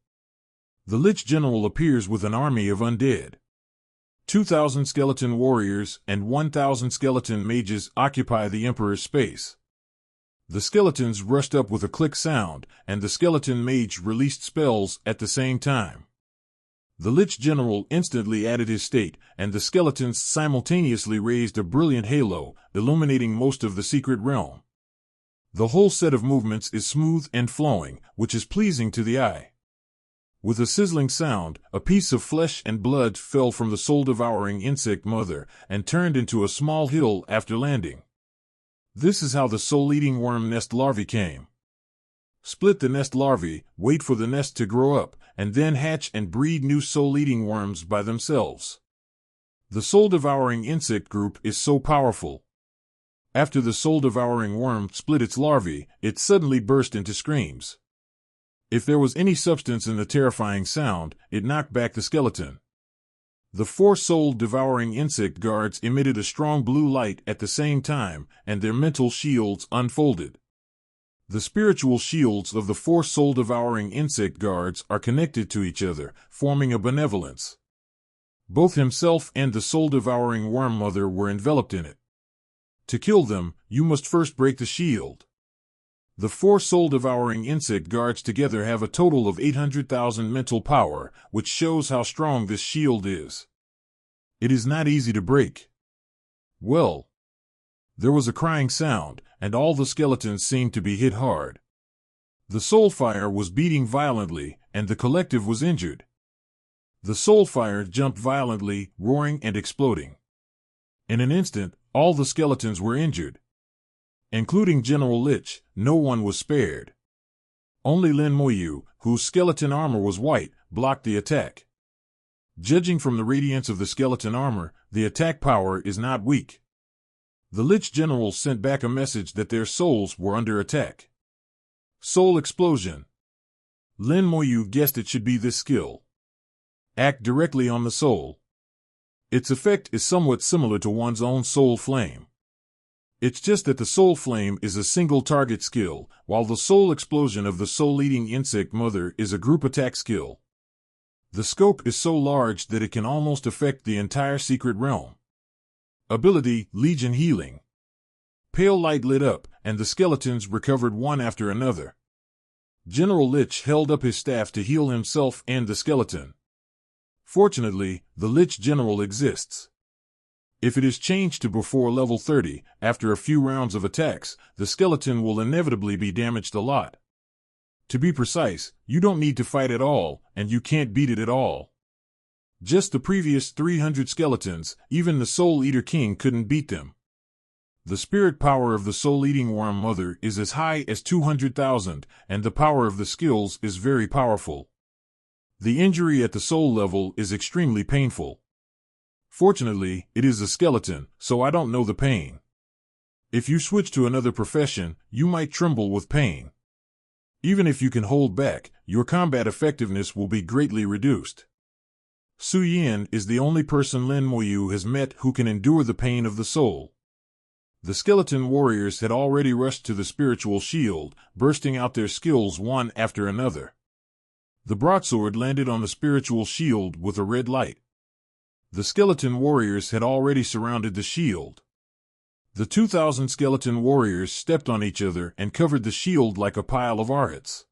The Lich General appears with an army of undead. 2,000 skeleton warriors and 1,000 skeleton mages occupy the Emperor's space. The skeletons rushed up with a click sound, and the skeleton mage released spells at the same time. The Lich General instantly added his state, and the skeletons simultaneously raised a brilliant halo, illuminating most of the secret realm. The whole set of movements is smooth and flowing, which is pleasing to the eye. With a sizzling sound, a piece of flesh and blood fell from the soul-devouring insect mother and turned into a small hill after landing. This is how the soul-eating worm nest larvae came. Split the nest larvae, wait for the nest to grow up, and then hatch and breed new soul-eating worms by themselves. The soul-devouring insect group is so powerful. After the soul-devouring worm split its larvae, it suddenly burst into screams. If there was any substance in the terrifying sound, it knocked back the skeleton. The 4 soul-devouring insect guards emitted a strong blue light at the same time, and their mental shields unfolded. The spiritual shields of the 4 soul-devouring insect guards are connected to each other, forming a benevolence. Both himself and the soul-devouring worm mother were enveloped in it. To kill them, you must first break the shield. The 4 soul-devouring insect guards together have a total of 800,000 mental power, which shows how strong this shield is. It is not easy to break. Well, there was a crying sound, and all the skeletons seemed to be hit hard. The soul fire was beating violently, and the collective was injured. The soul fire jumped violently, roaring and exploding. In an instant, all the skeletons were injured. Including General Lich, no one was spared. Only Lin Moyu, whose skeleton armor was white, blocked the attack. Judging from the radiance of the skeleton armor, the attack power is not weak. The Lich General sent back a message that their souls were under attack. Soul explosion. Lin Moyu guessed it should be this skill. Act directly on the soul. Its effect is somewhat similar to one's own soul flame. It's just that the soul flame is a single target skill, while the soul explosion of the soul-eating insect mother is a group attack skill. The scope is so large that it can almost affect the entire secret realm. Ability, Legion Healing. Pale light lit up, and the skeletons recovered one after another. General Lich held up his staff to heal himself and the skeleton. Fortunately, the Lich General exists. If it is changed to before level 30, after a few rounds of attacks, the skeleton will inevitably be damaged a lot. To be precise, you don't need to fight at all, and you can't beat it at all. Just the previous 300 skeletons, even the Soul Eater King couldn't beat them. The spirit power of the soul-eating worm mother is as high as 200,000, and the power of the skills is very powerful. The injury at the soul level is extremely painful. Fortunately, it is a skeleton, so I don't know the pain. If you switch to another profession, you might tremble with pain. Even if you can hold back, your combat effectiveness will be greatly reduced. Su Yin is the only person Lin Moyu has met who can endure the pain of the soul. The skeleton warriors had already rushed to the spiritual shield, bursting out their skills one after another. The broadsword landed on the spiritual shield with a red light. The skeleton warriors had already surrounded the shield. The 2,000 skeleton warriors stepped on each other and covered the shield like a pile of arhats.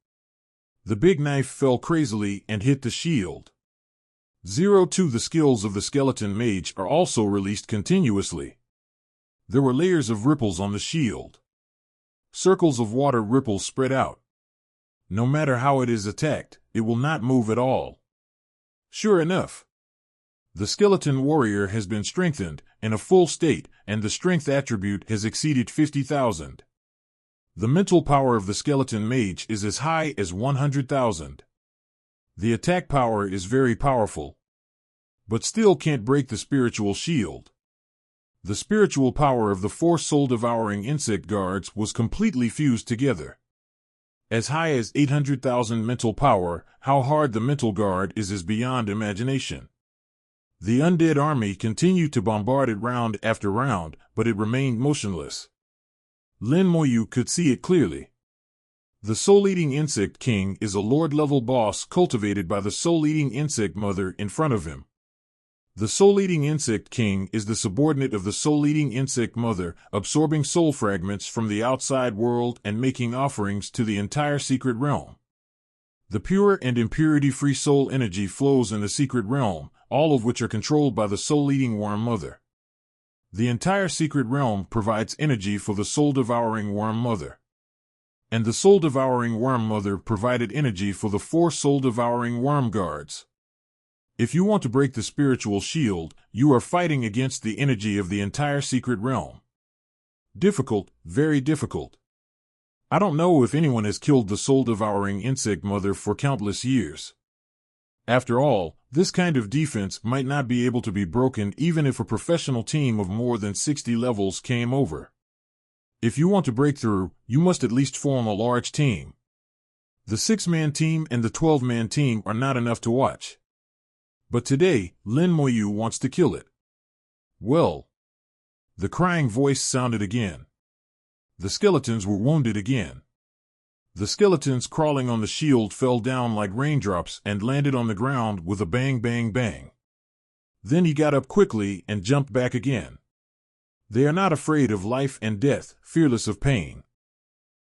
The big knife fell crazily and hit the shield. 02 The skills of the skeleton mage are also released continuously. There were layers of ripples on the shield. Circles of water ripples spread out. No matter how it is attacked, it will not move at all. Sure enough, the skeleton warrior has been strengthened, in a full state, and the strength attribute has exceeded 50,000. The mental power of the skeleton mage is as high as 100,000. The attack power is very powerful, but still can't break the spiritual shield. The spiritual power of the 4 soul-devouring insect guards was completely fused together. As high as 800,000 mental power, how hard the mental guard is beyond imagination. The undead army continued to bombard it round after round, but it remained motionless. Lin Moyu could see it clearly. The soul-eating insect king is a lord-level boss cultivated by the soul-eating insect mother in front of him. The soul-eating insect king is the subordinate of the soul-eating insect mother, absorbing soul fragments from the outside world and making offerings to the entire secret realm. The pure and impurity-free soul energy flows in the secret realm, all of which are controlled by the soul-eating worm mother. The entire secret realm provides energy for the soul-devouring worm mother. And the soul-devouring worm mother provided energy for the 4 soul-devouring worm guards. If you want to break the spiritual shield, you are fighting against the energy of the entire secret realm. Difficult, very difficult. I don't know if anyone has killed the soul-devouring insect mother for countless years. After all, this kind of defense might not be able to be broken even if a professional team of more than 60 levels came over. If you want to break through, you must at least form a large team. The 6-man team and the 12-man team are not enough to watch. But today, Lin Moyu wants to kill it. Well. The crying voice sounded again. The skeletons were wounded again. The skeletons crawling on the shield fell down like raindrops and landed on the ground with a bang bang bang. Then he got up quickly and jumped back again. They are not afraid of life and death, fearless of pain.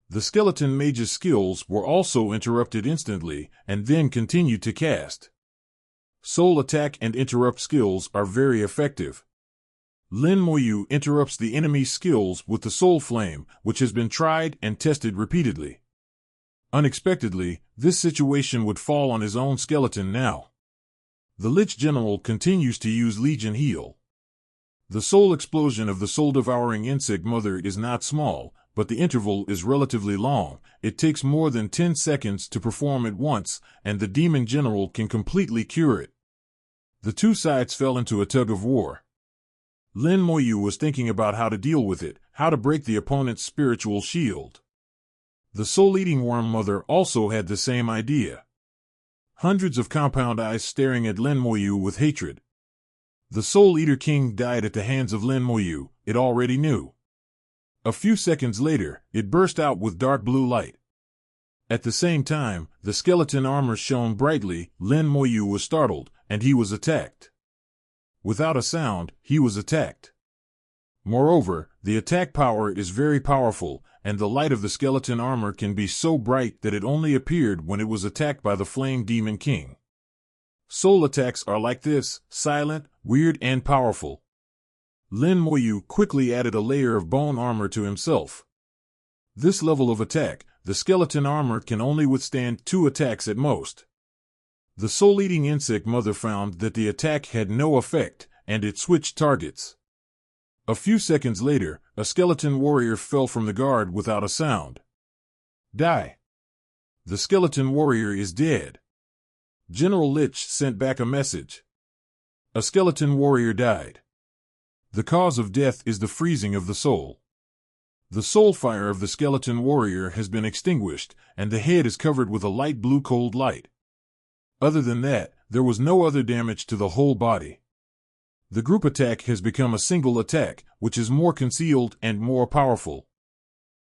The skeleton mage's skills were also interrupted instantly and then continued to cast. Soul attack and interrupt skills are very effective. Lin Moyu interrupts the enemy's skills with the soul flame, which has been tried and tested repeatedly. Unexpectedly, this situation would fall on his own skeleton now. The Lich General continues to use Legion Heal. The soul explosion of the soul-devouring insect mother is not small, but the interval is relatively long. It takes more than 10 seconds to perform it once, and the Demon General can completely cure it. The 2 sides fell into a tug-of-war. Lin Moyu was thinking about how to deal with it, how to break the opponent's spiritual shield. The soul-eating worm mother also had the same idea. Hundreds of compound eyes staring at Lin Moyu with hatred. The Soul Eater King died at the hands of Lin Moyu, it already knew. A few seconds later, it burst out with dark blue light. At the same time, the skeleton armor shone brightly. Lin Moyu was startled, and he was attacked. Without a sound, he was attacked. Moreover, the attack power is very powerful, and the light of the skeleton armor can be so bright that it only appeared when it was attacked by the Flame Demon King. Soul attacks are like this, silent, weird, and powerful. Lin Moyu quickly added a layer of bone armor to himself. This level of attack, the skeleton armor can only withstand 2 attacks at most. The soul-eating insect mother found that the attack had no effect, and it switched targets. A few seconds later, a skeleton warrior fell from the guard without a sound. Die. The skeleton warrior is dead. General Lich sent back a message. A skeleton warrior died. The cause of death is the freezing of the soul. The soul fire of the skeleton warrior has been extinguished, and the head is covered with a light blue cold light. Other than that, there was no other damage to the whole body. The group attack has become a single attack, which is more concealed and more powerful.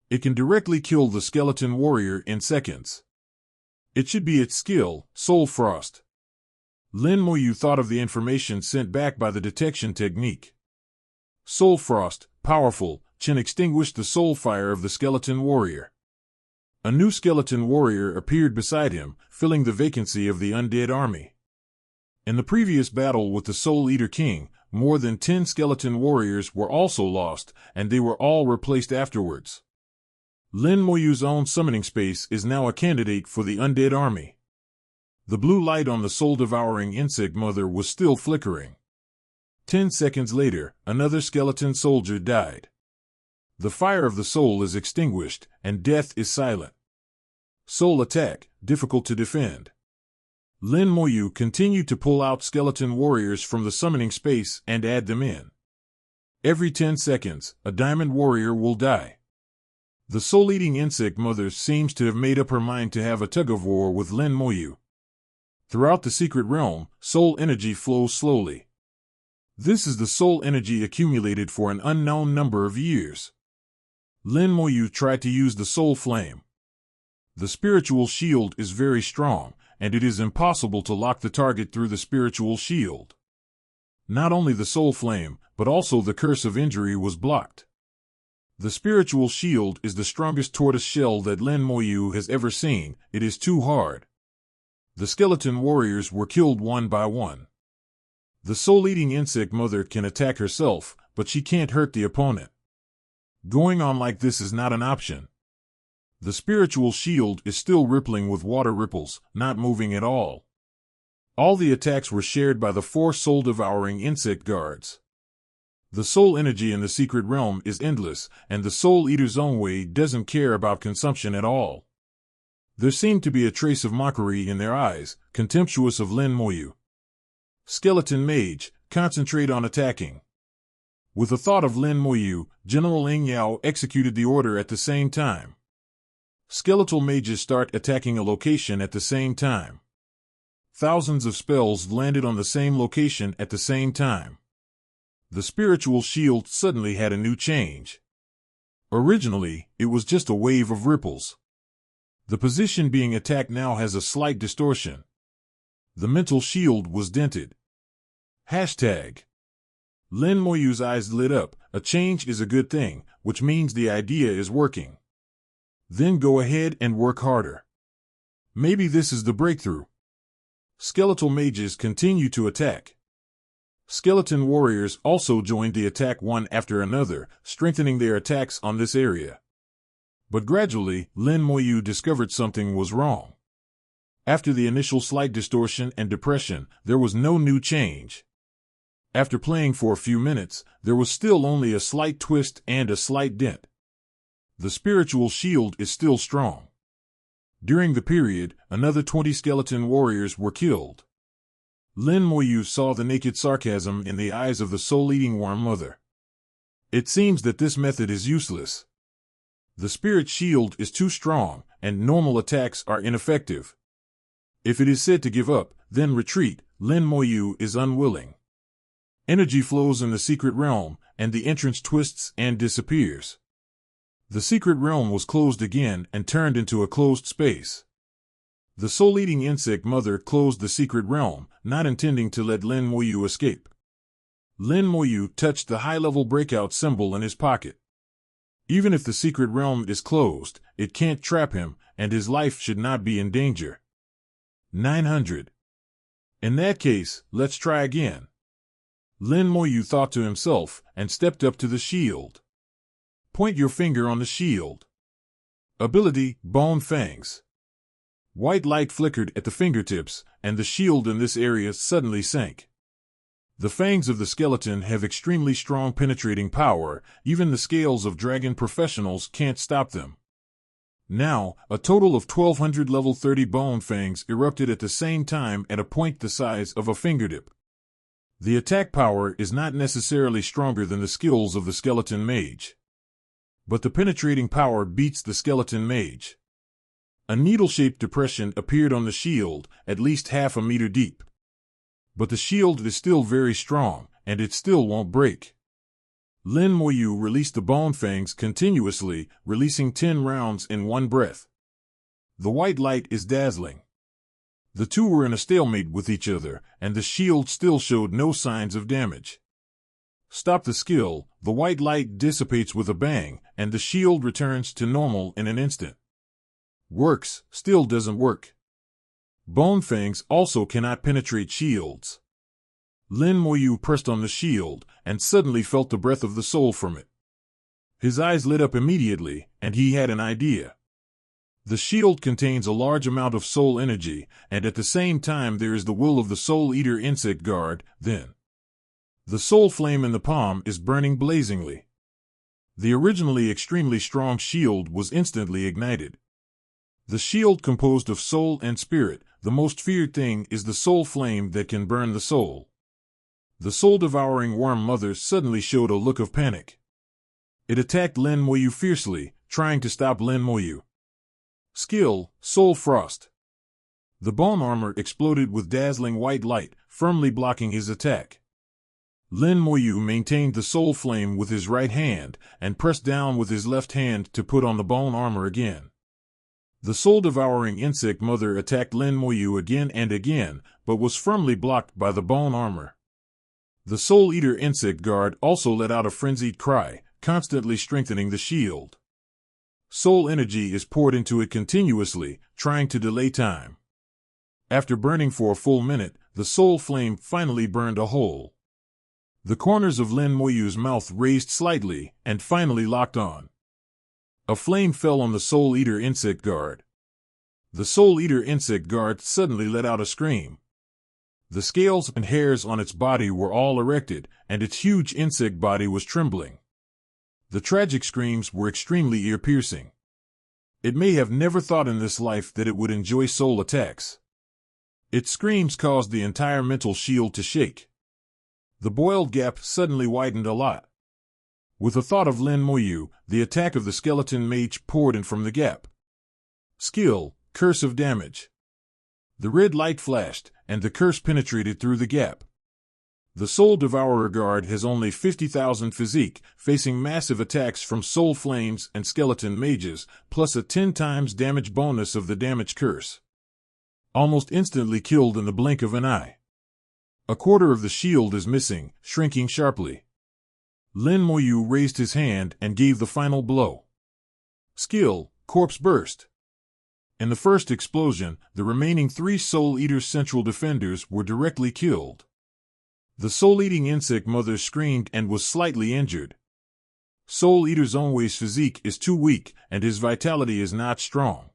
It can directly kill the skeleton warrior in seconds. It should be its skill, Soul Frost. Lin Moyu thought of the information sent back by the detection technique. Soul Frost, powerful, can extinguish the soul fire of the skeleton warrior. A new skeleton warrior appeared beside him, filling the vacancy of the undead army. In the previous battle with the Soul Eater King, more than 10 skeleton warriors were also lost, and they were all replaced afterwards. Lin Moyu's own summoning space is now a candidate for the undead army. The blue light on the soul-devouring insect mother was still flickering. 10 seconds later, another skeleton soldier died. The fire of the soul is extinguished, and death is silent. Soul attack, difficult to defend. Lin Moyu continued to pull out skeleton warriors from the summoning space and add them in. Every 10 seconds, a diamond warrior will die. The soul-eating insect mother seems to have made up her mind to have a tug-of-war with Lin Moyu. Throughout the secret realm, soul energy flows slowly. This is the soul energy accumulated for an unknown number of years. Lin Moyu tried to use the soul flame. The spiritual shield is very strong, and it is impossible to lock the target through the spiritual shield. Not only the soul flame, but also the curse of injury was blocked. The spiritual shield is the strongest tortoise shell that Lin Moyu has ever seen. It is too hard. The skeleton warriors were killed one by one. The soul-eating insect mother can attack herself, but she can't hurt the opponent. Going on like this is not an option. The spiritual shield is still rippling with water ripples, not moving at all. All the attacks were shared by the 4 soul-devouring insect guards. The soul energy in the secret realm is endless, and the Soul Eater's own way doesn't care about consumption at all. There seemed to be a trace of mockery in their eyes, contemptuous of Lin Moyu. Skeleton Mage, concentrate on attacking. With the thought of Lin Moyu, General Ing Yao executed the order at the same time. Skeletal mages start attacking a location at the same time. Thousands of spells landed on the same location at the same time. The spiritual shield suddenly had a new change. Originally, it was just a wave of ripples. The position being attacked now has a slight distortion. The mental shield was dented. Hashtag. Lin Moyu's eyes lit up. A change is a good thing, which means the idea is working. Then go ahead and work harder. Maybe this is the breakthrough. Skeletal mages continue to attack. Skeleton warriors also joined the attack one after another, strengthening their attacks on this area. But gradually, Lin Moyu discovered something was wrong. After the initial slight distortion and depression, there was no new change. After playing for a few minutes, there was still only a slight twist and a slight dent. The spiritual shield is still strong. During the period, another 20 skeleton warriors were killed. Lin Moyu saw the naked sarcasm in the eyes of the soul-eating worm mother. It seems that this method is useless. The spirit shield is too strong, and normal attacks are ineffective. If it is said to give up, then retreat. Lin Moyu is unwilling. Energy flows in the secret realm, and the entrance twists and disappears. The secret realm was closed again and turned into a closed space. The soul-eating insect mother closed the secret realm, not intending to let Lin Moyu escape. Lin Moyu touched the high-level breakout symbol in his pocket. Even if the secret realm is closed, it can't trap him, and his life should not be in danger. 900. In that case, let's try again. Lin Moyu thought to himself, and stepped up to the shield. Point your finger on the shield. Ability, Bone Fangs. White light flickered at the fingertips, and the shield in this area suddenly sank. The fangs of the skeleton have extremely strong penetrating power. Even the scales of dragon professionals can't stop them. Now, a total of 1200 level 30 bone fangs erupted at the same time at a point the size of a fingertip. The attack power is not necessarily stronger than the skills of the skeleton mage. But the penetrating power beats the skeleton mage. A needle-shaped depression appeared on the shield, at least half a meter deep. But the shield is still very strong, and it still won't break. Lin Moyu released the bone fangs continuously, releasing 10 rounds in one breath. The white light is dazzling. The two were in a stalemate with each other, and the shield still showed no signs of damage. Stop the skill, the white light dissipates with a bang, and the shield returns to normal in an instant. Works, still doesn't work. Bone fangs also cannot penetrate shields. Lin Moyu pressed on the shield, and suddenly felt the breath of the soul from it. His eyes lit up immediately, and he had an idea. The shield contains a large amount of soul energy, and at the same time there is the will of the Soul Eater insect guard. Then the soul flame in the palm is burning blazingly. The originally extremely strong shield was instantly ignited. The shield composed of soul and spirit, the most feared thing is the soul flame that can burn the soul. The soul-devouring worm mother suddenly showed a look of panic. It attacked Lin Moyu fiercely, trying to stop Lin Moyu. Skill, Soul Frost. The bone armor exploded with dazzling white light, firmly blocking his attack. Lin Moyu maintained the soul flame with his right hand and pressed down with his left hand to put on the bone armor again. The soul-devouring insect mother attacked Lin Moyu again and again, but was firmly blocked by the bone armor. The soul-eater insect guard also let out a frenzied cry, constantly strengthening the shield. Soul energy is poured into it continuously, trying to delay time. After burning for a full minute, the soul flame finally burned a hole. The corners of Lin Moyu's mouth raised slightly and finally locked on. A flame fell on the soul-eater insect guard. The soul-eater insect guard suddenly let out a scream. The scales and hairs on its body were all erected, and its huge insect body was trembling. The tragic screams were extremely ear-piercing. It may have never thought in this life that it would enjoy soul attacks. Its screams caused the entire mental shield to shake. The boiled gap suddenly widened a lot. With the thought of Lin Moyu, the attack of the skeleton mage poured in from the gap. Skill, Curse of Damage. The red light flashed, and the curse penetrated through the gap. The Soul Devourer guard has only 50,000 physique, facing massive attacks from soul flames and skeleton mages, plus a 10 times damage bonus of the damage curse. Almost instantly killed in the blink of an eye. A quarter of the shield is missing, shrinking sharply. Lin Moyu raised his hand and gave the final blow. Skill, Corpse Burst. In the first explosion, the remaining 3 Soul Eater's central defenders were directly killed. The soul-eating insect mother screamed and was slightly injured. Soul Eater's Onway's physique is too weak, and his vitality is not strong.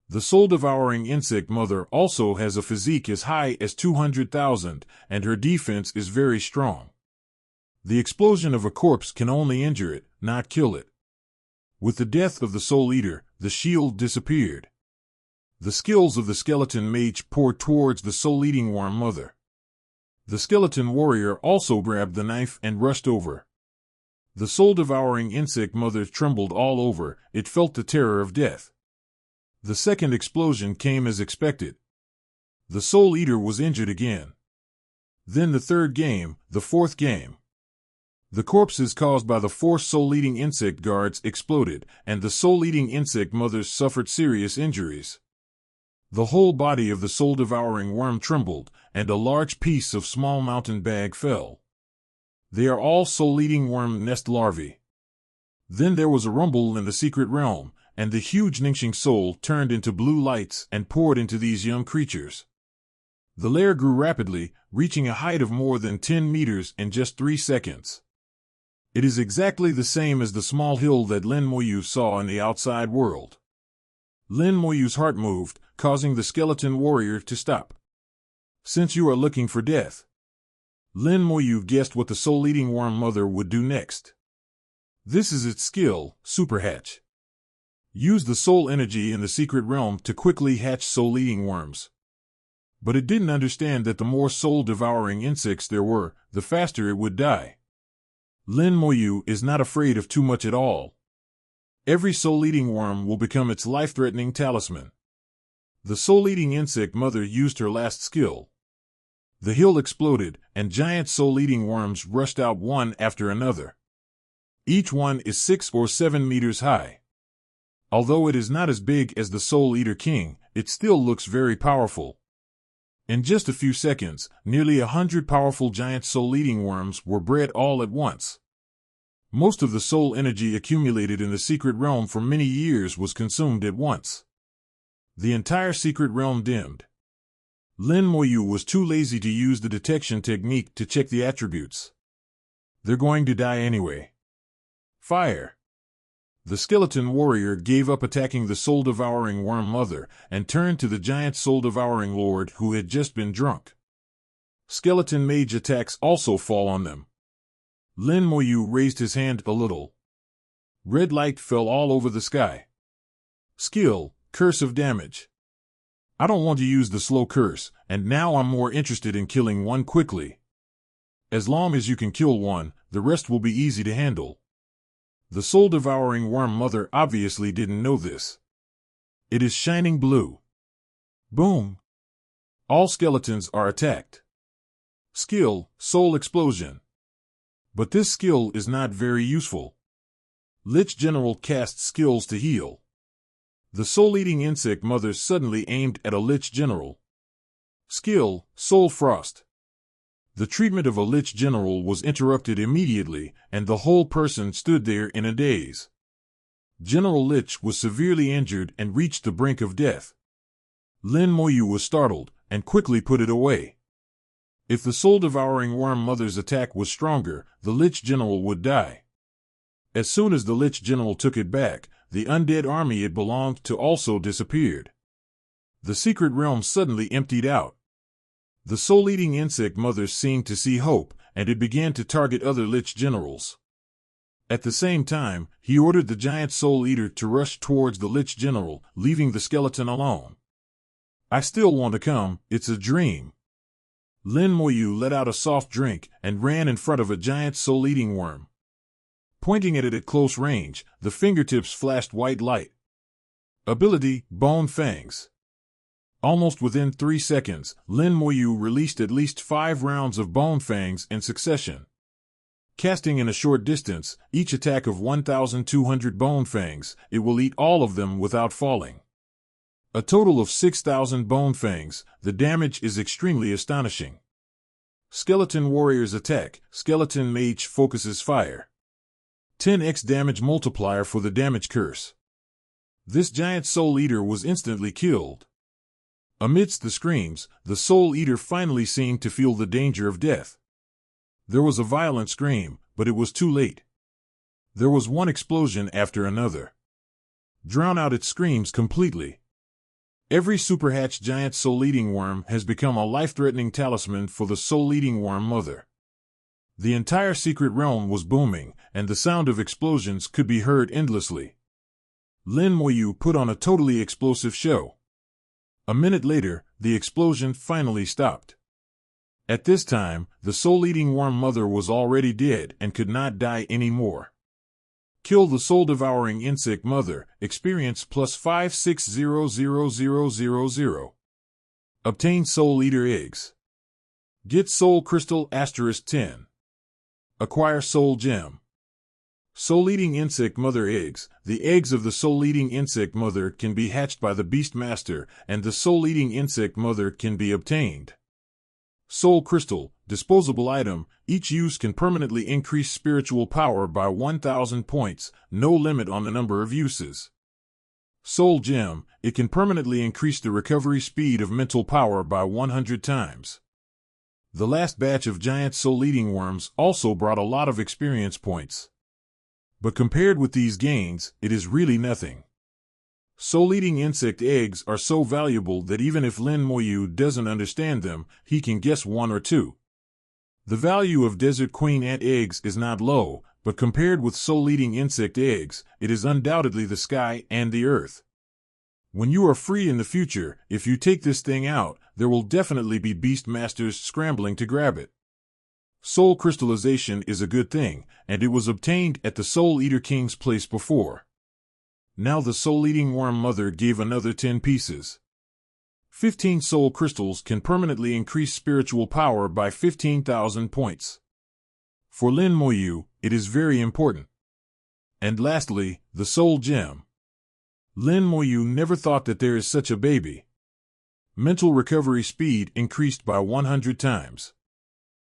The soul-devouring insect mother also has a physique as high as 200,000, and her defense is very strong. The explosion of a corpse can only injure it, not kill it. With the death of the Soul Eater, the shield disappeared. The skills of the skeleton mage poured towards the soul-eating worm mother. The skeleton warrior also grabbed the knife and rushed over. The soul-devouring insect mother trembled all over, it felt the terror of death. The second explosion came as expected. The Soul Eater was injured again. Then the third game, the fourth game. The corpses caused by the 4 soul-eating insect guards exploded, and the soul-eating insect mothers suffered serious injuries. The whole body of the soul-devouring worm trembled, and a large piece of small mountain bag fell. They are all soul-eating worm nest larvae. Then there was a rumble in the secret realm, and the huge Ningxing soul turned into blue lights and poured into these young creatures. The lair grew rapidly, reaching a height of more than 10 meters in just 3 seconds. It is exactly the same as the small hill that Lin Moyu saw in the outside world. Lin Moyu's heart moved, causing the skeleton warrior to stop. Since you are looking for death. Lin Moyu guessed what the soul-eating worm mother would do next. This is its skill, Super Hatch. Use the soul energy in the secret realm to quickly hatch soul-eating worms. But it didn't understand that the more soul-devouring insects there were, the faster it would die. Lin Moyu is not afraid of too much at all. Every soul-eating worm will become its life-threatening talisman. The soul-eating insect mother used her last skill. The hill exploded, and giant soul-eating worms rushed out one after another. Each one is 6 or 7 meters high. Although it is not as big as the Soul Eater King, it still looks very powerful. In just a few seconds, nearly 100 powerful giant soul-eating worms were bred all at once. Most of the soul energy accumulated in the secret realm for many years was consumed at once. The entire secret realm dimmed. Lin Moyu was too lazy to use the detection technique to check the attributes. They're going to die anyway. Fire! The skeleton warrior gave up attacking the soul-devouring worm mother and turned to the giant soul-devouring lord who had just been drunk. Skeleton mage attacks also fall on them. Lin Moyu raised his hand a little. Red light fell all over the sky. Skill, Curse of Damage. I don't want to use the slow curse, and now I'm more interested in killing one quickly. As long as you can kill one, the rest will be easy to handle. The soul-devouring worm mother obviously didn't know this. It is shining blue. Boom! All skeletons are attacked. Skill, Soul Explosion. But this skill is not very useful. Lich General casts skills to heal. The soul-eating insect mother suddenly aimed at a Lich General. Skill, Soul Frost. The treatment of a Lich General was interrupted immediately, and the whole person stood there in a daze. General Lich was severely injured and reached the brink of death. Lin Moyu was startled, and quickly put it away. If the soul-devouring worm mother's attack was stronger, the Lich General would die. As soon as the Lich General took it back, the undead army it belonged to also disappeared. The secret realm suddenly emptied out. The soul-eating insect mother seemed to see hope, and it began to target other Lich Generals. At the same time, he ordered the giant Soul Eater to rush towards the Lich General, leaving the skeleton alone. I still want to come, it's a dream. Lin Moyu let out a soft drink and ran in front of a giant soul-eating worm. Pointing at it at close range, the fingertips flashed white light. Ability, Bone Fangs. Almost within 3 seconds, Lin Moyu released at least 5 rounds of Bone Fangs in succession. Casting in a short distance, each attack of 1,200 Bone Fangs, it will eat all of them without falling. A total of 6,000 Bone Fangs, the damage is extremely astonishing. Skeleton Warrior's attack, Skeleton Mage focuses fire. 10x damage multiplier for the damage curse. This giant Soul Eater was instantly killed. Amidst the screams, the Soul Eater finally seemed to feel the danger of death. There was a violent scream, but it was too late. There was one explosion after another. Drown out its screams completely. Every superhatched giant soul-eating worm has become a life-threatening talisman for the soul-eating worm mother. The entire secret realm was booming, and the sound of explosions could be heard endlessly. Lin Moyu put on a totally explosive show. A minute later, the explosion finally stopped. At this time, the soul-eating worm mother was already dead and could not die anymore. Kill the soul-devouring insect mother, experience plus 56000000. Obtain Soul Eater eggs. Get Soul Crystal *10. Acquire Soul Gem. Soul-eating insect mother eggs. The eggs of the soul-eating insect mother can be hatched by the Beast Master, and the soul-eating insect mother can be obtained. Soul Crystal, disposable item. Each use can permanently increase spiritual power by 1,000 points, no limit on the number of uses. Soul Gem, it can permanently increase the recovery speed of mental power by 100 times. The last batch of giant soul-eating worms also brought a lot of experience points. But compared with these gains, it is really nothing. Soul-eating insect eggs are so valuable that even if Lin Moyu doesn't understand them, he can guess 1 or 2. The value of Desert Queen ant eggs is not low, but compared with soul-eating insect eggs, it is undoubtedly the sky and the earth. When you are free in the future, if you take this thing out, there will definitely be beast masters scrambling to grab it. Soul crystallization is a good thing, and it was obtained at the Soul Eater King's place before. Now the soul-eating worm mother gave another 10 pieces. 15 soul crystals can permanently increase spiritual power by 15,000 points. For Lin Moyu, it is very important. And lastly, the soul gem. Lin Moyu never thought that there is such a baby. Mental recovery speed increased by 100 times.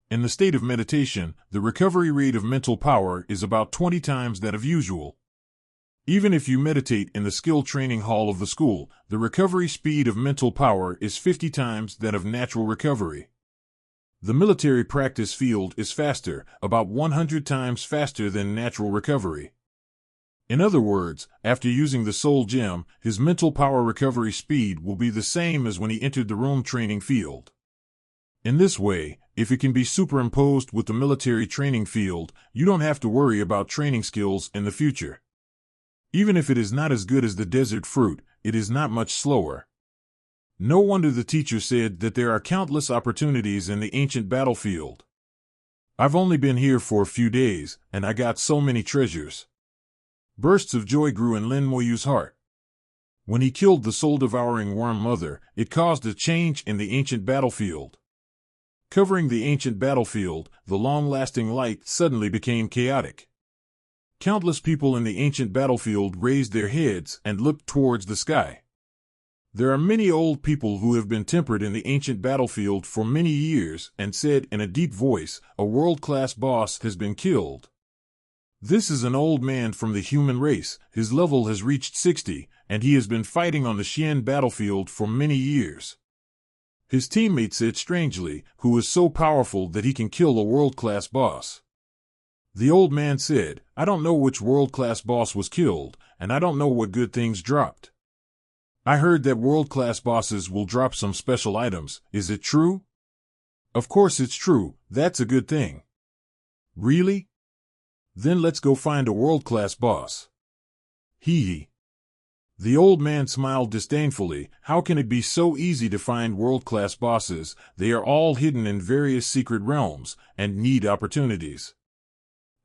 In the state of meditation, the recovery rate of mental power is about 20 times that of usual. Even if you meditate in the skill training hall of the school, the recovery speed of mental power is 50 times that of natural recovery. The military practice field is faster, about 100 times faster than natural recovery. In other words, after using the soul gem, his mental power recovery speed will be the same as when he entered the room training field. In this way, if it can be superimposed with the military training field, you don't have to worry about training skills in the future. Even if it is not as good as the desert fruit, it is not much slower. No wonder the teacher said that there are countless opportunities in the ancient battlefield. I've only been here for a few days, and I got so many treasures. Bursts of joy grew in Lin Moyu's heart. When he killed the soul-devouring worm mother, it caused a change in the ancient battlefield. Covering the ancient battlefield, the long-lasting light suddenly became chaotic. Countless people in the ancient battlefield raised their heads and looked towards the sky. There are many old people who have been tempered in the ancient battlefield for many years and said in a deep voice, "A world-class boss has been killed." This is an old man from the human race. His level has reached 60, and he has been fighting on the Xian battlefield for many years. His teammate said strangely, "Who is so powerful that he can kill a world-class boss?" The old man said, "I don't know which world-class boss was killed, and I don't know what good things dropped. I heard that world-class bosses will drop some special items. Is it true?" "Of course it's true. That's a good thing." "Really? Then let's go find a world-class boss." Hee. The old man smiled disdainfully. "How can it be so easy to find world-class bosses? They are all hidden in various secret realms, and need opportunities."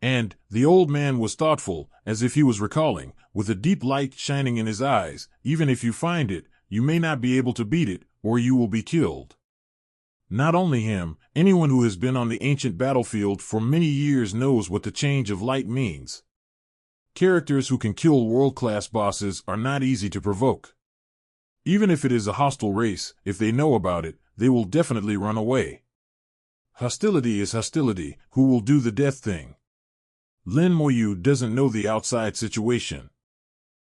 And the old man was thoughtful, as if he was recalling, with a deep light shining in his eyes, "Even if you find it, you may not be able to beat it, or you will be killed." Not only him, anyone who has been on the ancient battlefield for many years knows what the change of light means. Characters who can kill world-class bosses are not easy to provoke. Even if it is a hostile race, if they know about it, they will definitely run away. Hostility is hostility. Who will do the death thing? Lin Moyu doesn't know the outside situation.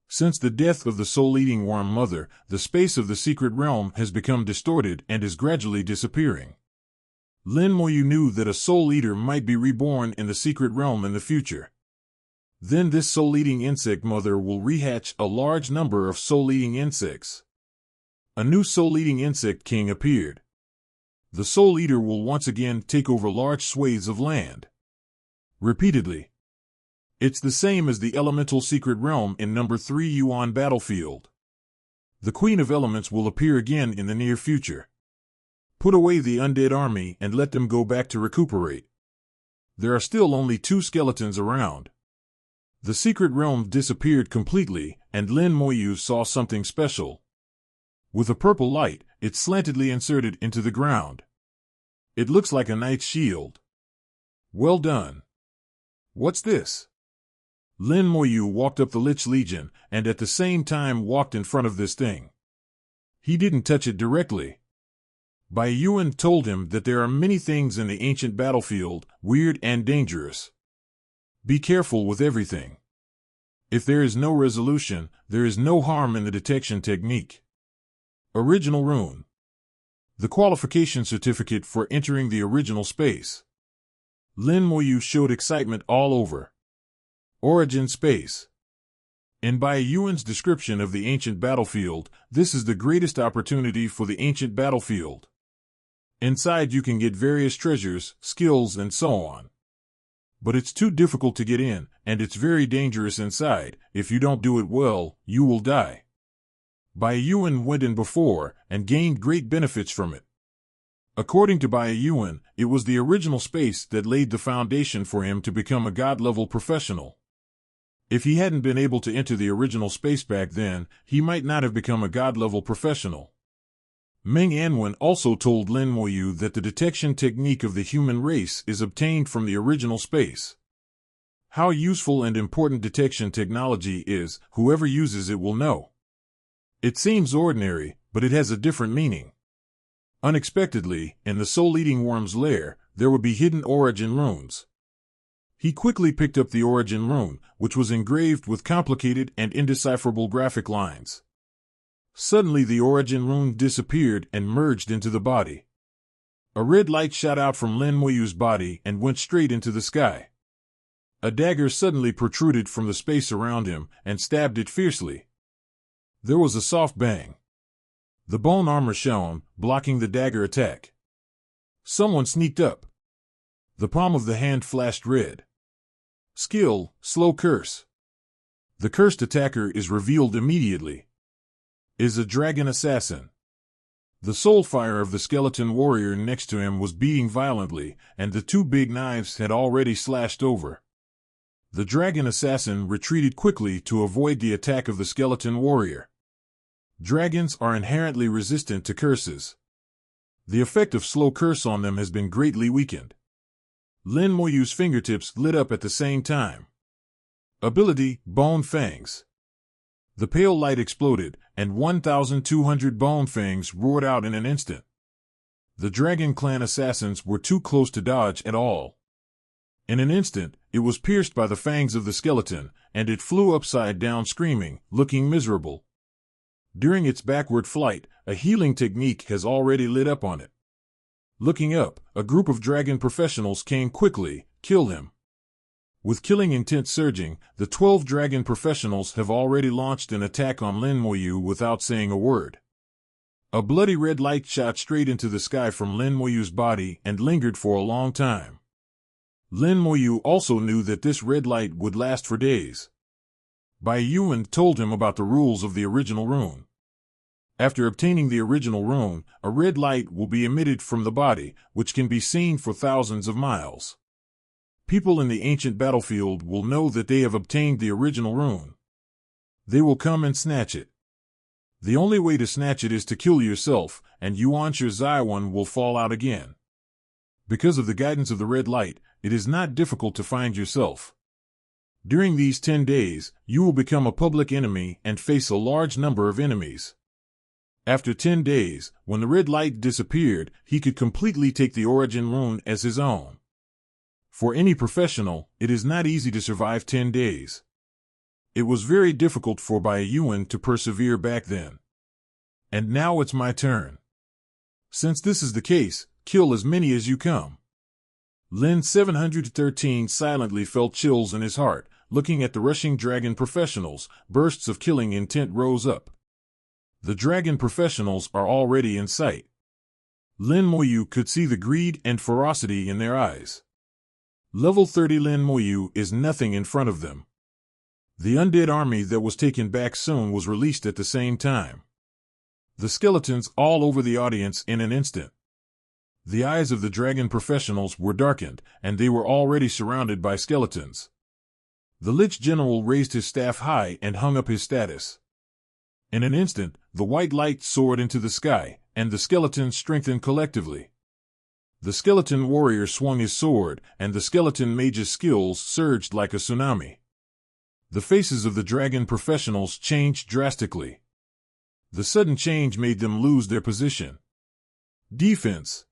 Since the death of the soul-eating worm mother, the space of the secret realm has become distorted and is gradually disappearing. Lin Moyu knew that a soul-eater might be reborn in the secret realm in the future. Then this soul-eating insect mother will rehatch a large number of soul-eating insects. A new soul-eating insect king appeared. The soul-eater will once again take over large swathes of land. Repeatedly. It's the same as the elemental secret realm in number 3 Yuan battlefield. The Queen of Elements will appear again in the near future. Put away the undead army and let them go back to recuperate. There are still only 2 skeletons around. The secret realm disappeared completely, and Lin Moyu saw something special. With a purple light, it's slantedly inserted into the ground. It looks like a knight's shield. Well done. What's this? Lin Moyu walked up the Lich Legion, and at the same time walked in front of this thing. He didn't touch it directly. Bai Yuan told him that there are many things in the ancient battlefield, weird and dangerous. Be careful with everything. If there is no resolution, there is no harm in the detection technique. Original rune. The qualification certificate for entering the original space. Lin Moyu showed excitement all over. Origin space. In Bai Yuan's description of the ancient battlefield, this is the greatest opportunity for the ancient battlefield. Inside you can get various treasures, skills, and so on. But it's too difficult to get in, and it's very dangerous inside. If you don't do it well, you will die. Bai Yuan went in before, and gained great benefits from it. According to Bai Yuan, it was the original space that laid the foundation for him to become a god-level professional. If he hadn't been able to enter the original space back then, he might not have become a god-level professional. Meng Anwen also told Lin Moyu that the detection technique of the human race is obtained from the original space. How useful and important detection technology is, whoever uses it will know. It seems ordinary, but it has a different meaning. Unexpectedly, in the soul-eating worm's lair, there would be hidden origin runes. He quickly picked up the origin rune, which was engraved with complicated and indecipherable graphic lines. Suddenly the origin rune disappeared and merged into the body. A red light shot out from Lin Moyu's body and went straight into the sky. A dagger suddenly protruded from the space around him and stabbed it fiercely. There was a soft bang. The bone armor shone, blocking the dagger attack. Someone sneaked up. The palm of the hand flashed red. Skill, slow curse. The cursed attacker is revealed immediately. Is a dragon assassin. The soul fire of the skeleton warrior next to him was beating violently, and the 2 big knives had already slashed over. The dragon assassin retreated quickly to avoid the attack of the skeleton warrior. Dragons are inherently resistant to curses. The effect of slow curse on them has been greatly weakened. Lin Moyu's fingertips lit up at the same time. Ability, Bone Fangs. The pale light exploded, and 1,200 bone fangs roared out in an instant. The Dragon Clan assassins were too close to dodge at all. In an instant, it was pierced by the fangs of the skeleton, and it flew upside down screaming, looking miserable. During its backward flight, a healing technique has already lit up on it. Looking up, a group of dragon professionals came quickly, kill him. With killing intent surging, the 12 dragon professionals have already launched an attack on Lin Moyu without saying a word. A bloody red light shot straight into the sky from Lin Moyu's body and lingered for a long time. Lin Moyu also knew that this red light would last for days. Bai Yuan told him about the rules of the original rune. After obtaining the original rune, a red light will be emitted from the body, which can be seen for thousands of miles. People in the ancient battlefield will know that they have obtained the original rune. They will come and snatch it. The only way to snatch it is to kill yourself, and Yuanshi Zaiwan will fall out again. Because of the guidance of the red light, it is not difficult to find yourself. During these 10 days, you will become a public enemy and face a large number of enemies. After 10 days, when the red light disappeared, he could completely take the origin rune as his own. For any professional, it is not easy to survive 10 days. It was very difficult for Bai Yuan to persevere back then. And now it's my turn. Since this is the case, kill as many as you come. Lin 713 silently felt chills in his heart. Looking at the rushing dragon professionals, bursts of killing intent rose up. The dragon professionals are already in sight. Lin Moyu could see the greed and ferocity in their eyes. Level 30 Lin Moyu is nothing in front of them. The undead army that was taken back soon was released at the same time. The skeletons all over the audience in an instant. The eyes of the dragon professionals were darkened, and they were already surrounded by skeletons. The Lich General raised his staff high and hung up his status. In an instant, the white light soared into the sky, and the skeletons strengthened collectively. The skeleton warrior swung his sword, and the skeleton mage's skills surged like a tsunami. The faces of the dragon professionals changed drastically. The sudden change made them lose their position. Defense.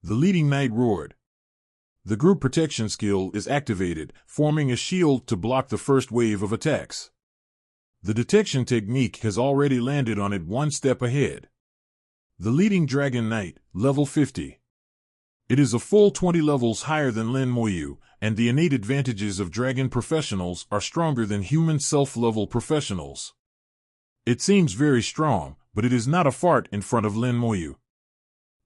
The leading knight roared. The group protection skill is activated, forming a shield to block the first wave of attacks. The detection technique has already landed on it one step ahead. The leading dragon knight, level 50. It is a full 20 levels higher than Lin Moyu, and the innate advantages of dragon professionals are stronger than human self-level professionals. It seems very strong, but it is not a fart in front of Lin Moyu.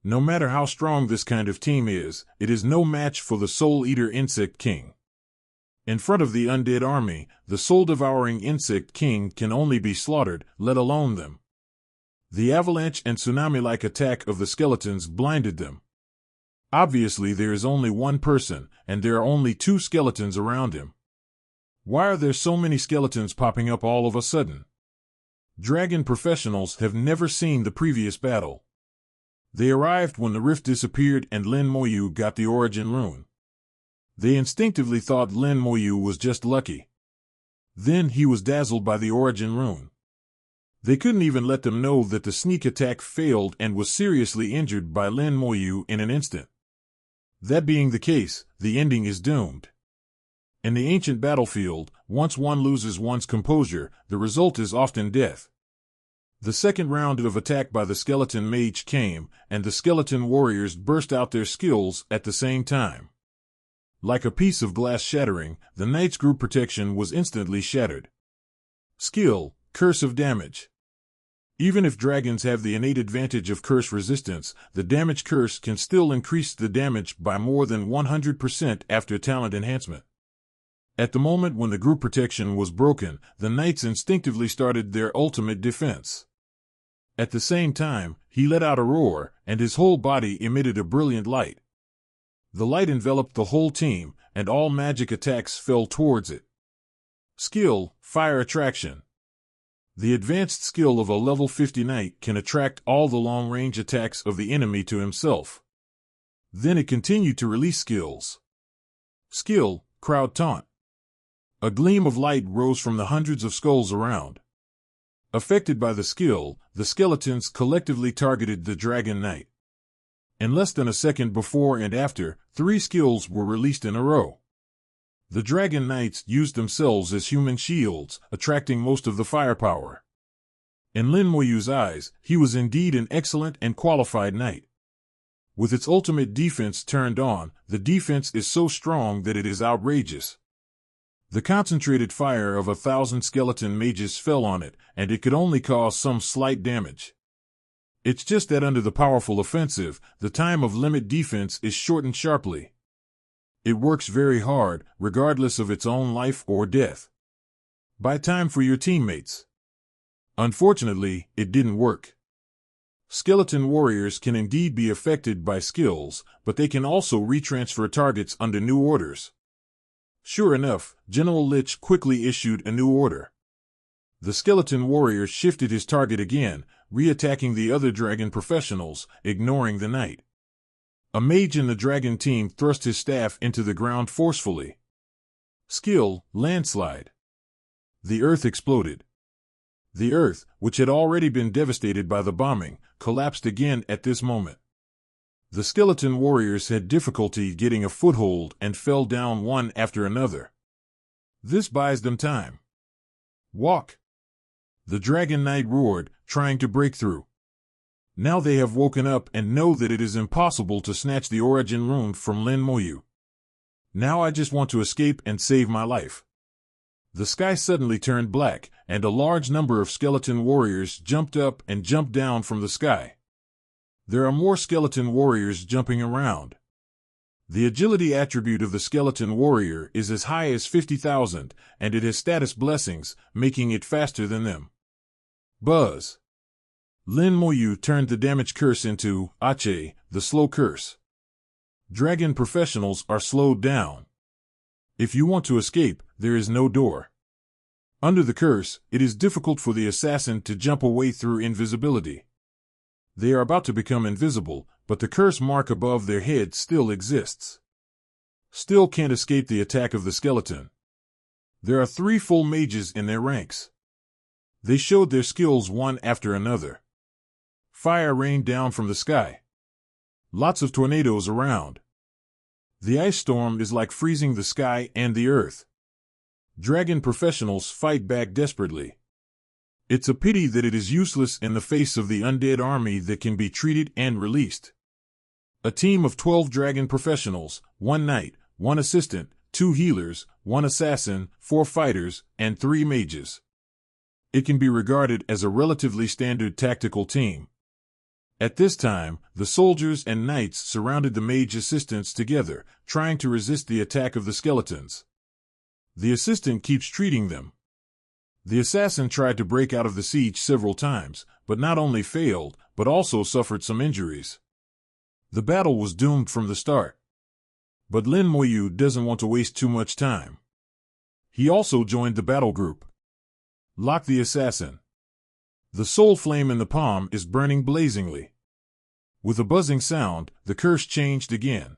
No matter how strong this kind of team is, it is no match for the Soul Eater Insect King. In front of the undead army, the soul-devouring Insect King can only be slaughtered, let alone them. The avalanche and tsunami-like attack of the skeletons blinded them. Obviously there is only one person, and there are only 2 skeletons around him. Why are there so many skeletons popping up all of a sudden? Dragon professionals have never seen the previous battle. They arrived when the rift disappeared and Lin Moyu got the origin rune. They instinctively thought Lin Moyu was just lucky. Then he was dazzled by the origin rune. They couldn't even let them know that the sneak attack failed and was seriously injured by Lin Moyu in an instant. That being the case, the ending is doomed. In the ancient battlefield, once one loses one's composure, the result is often death. The second round of attack by the skeleton mage came, and the skeleton warriors burst out their skills at the same time. Like a piece of glass shattering, the knight's group protection was instantly shattered. Skill, Curse of Damage. Even if dragons have the innate advantage of curse resistance, the damage curse can still increase the damage by more than 100% after talent enhancement. At the moment when the group protection was broken, the knights instinctively started their ultimate defense. At the same time, he let out a roar, and his whole body emitted a brilliant light. The light enveloped the whole team, and all magic attacks fell towards it. Skill, Fire Attraction. The advanced skill of a level 50 knight can attract all the long-range attacks of the enemy to himself. Then it continued to release skills. Skill, Crowd Taunt. A gleam of light rose from the hundreds of skulls around. Affected by the skill, the skeletons collectively targeted the Dragon Knight. In less than a second before and after, 3 skills were released in a row. The Dragon Knights used themselves as human shields, attracting most of the firepower. In Lin Moyu's eyes, he was indeed an excellent and qualified knight. With its ultimate defense turned on, the defense is so strong that it is outrageous. The concentrated fire of 1,000 skeleton mages fell on it, and it could only cause some slight damage. It's just that under the powerful offensive, the time of limit defense is shortened sharply. It works very hard, regardless of its own life or death. Buy time for your teammates. Unfortunately, it didn't work. Skeleton warriors can indeed be affected by skills, but they can also retransfer targets under new orders. Sure enough, General Lich quickly issued a new order. The skeleton warrior shifted his target again, re-attacking the other dragon professionals, ignoring the knight. A mage in the dragon team thrust his staff into the ground forcefully. Skill, Landslide. The earth exploded. The earth, which had already been devastated by the bombing, collapsed again at this moment. The skeleton warriors had difficulty getting a foothold and fell down one after another. This buys them time. Walk! The Dragon Knight roared, trying to break through. Now they have woken up and know that it is impossible to snatch the origin rune from Lin Moyu. Now I just want to escape and save my life. The sky suddenly turned black, and a large number of skeleton warriors jumped up and jumped down from the sky. There are more skeleton warriors jumping around. The agility attribute of the skeleton warrior is as high as 50,000, and it has status blessings, making it faster than them. Buzz. Lin Moyu turned the damage curse into Ache, the slow curse. Dragon professionals are slowed down. If you want to escape, there is no door. Under the curse, it is difficult for the assassin to jump away through invisibility. They are about to become invisible, but the curse mark above their head still exists. Still can't escape the attack of the skeleton. There are 3 full mages in their ranks. They showed their skills one after another. Fire rained down from the sky. Lots of tornadoes around. The ice storm is like freezing the sky and the earth. Dragon professionals fight back desperately. It's a pity that it is useless in the face of the undead army that can be treated and released. A team of 12 dragon professionals, 1 knight, 1 assistant, 2 healers, 1 assassin, 4 fighters, and 3 mages. It can be regarded as a relatively standard tactical team. At this time, the soldiers and knights surrounded the mage assistants together, trying to resist the attack of the skeletons. The assistant keeps treating them. The assassin tried to break out of the siege several times, but not only failed, but also suffered some injuries. The battle was doomed from the start. But Lin Moyu doesn't want to waste too much time. He also joined the battle group. Lock the assassin. The soul flame in the palm is burning blazingly. With a buzzing sound, the curse changed again.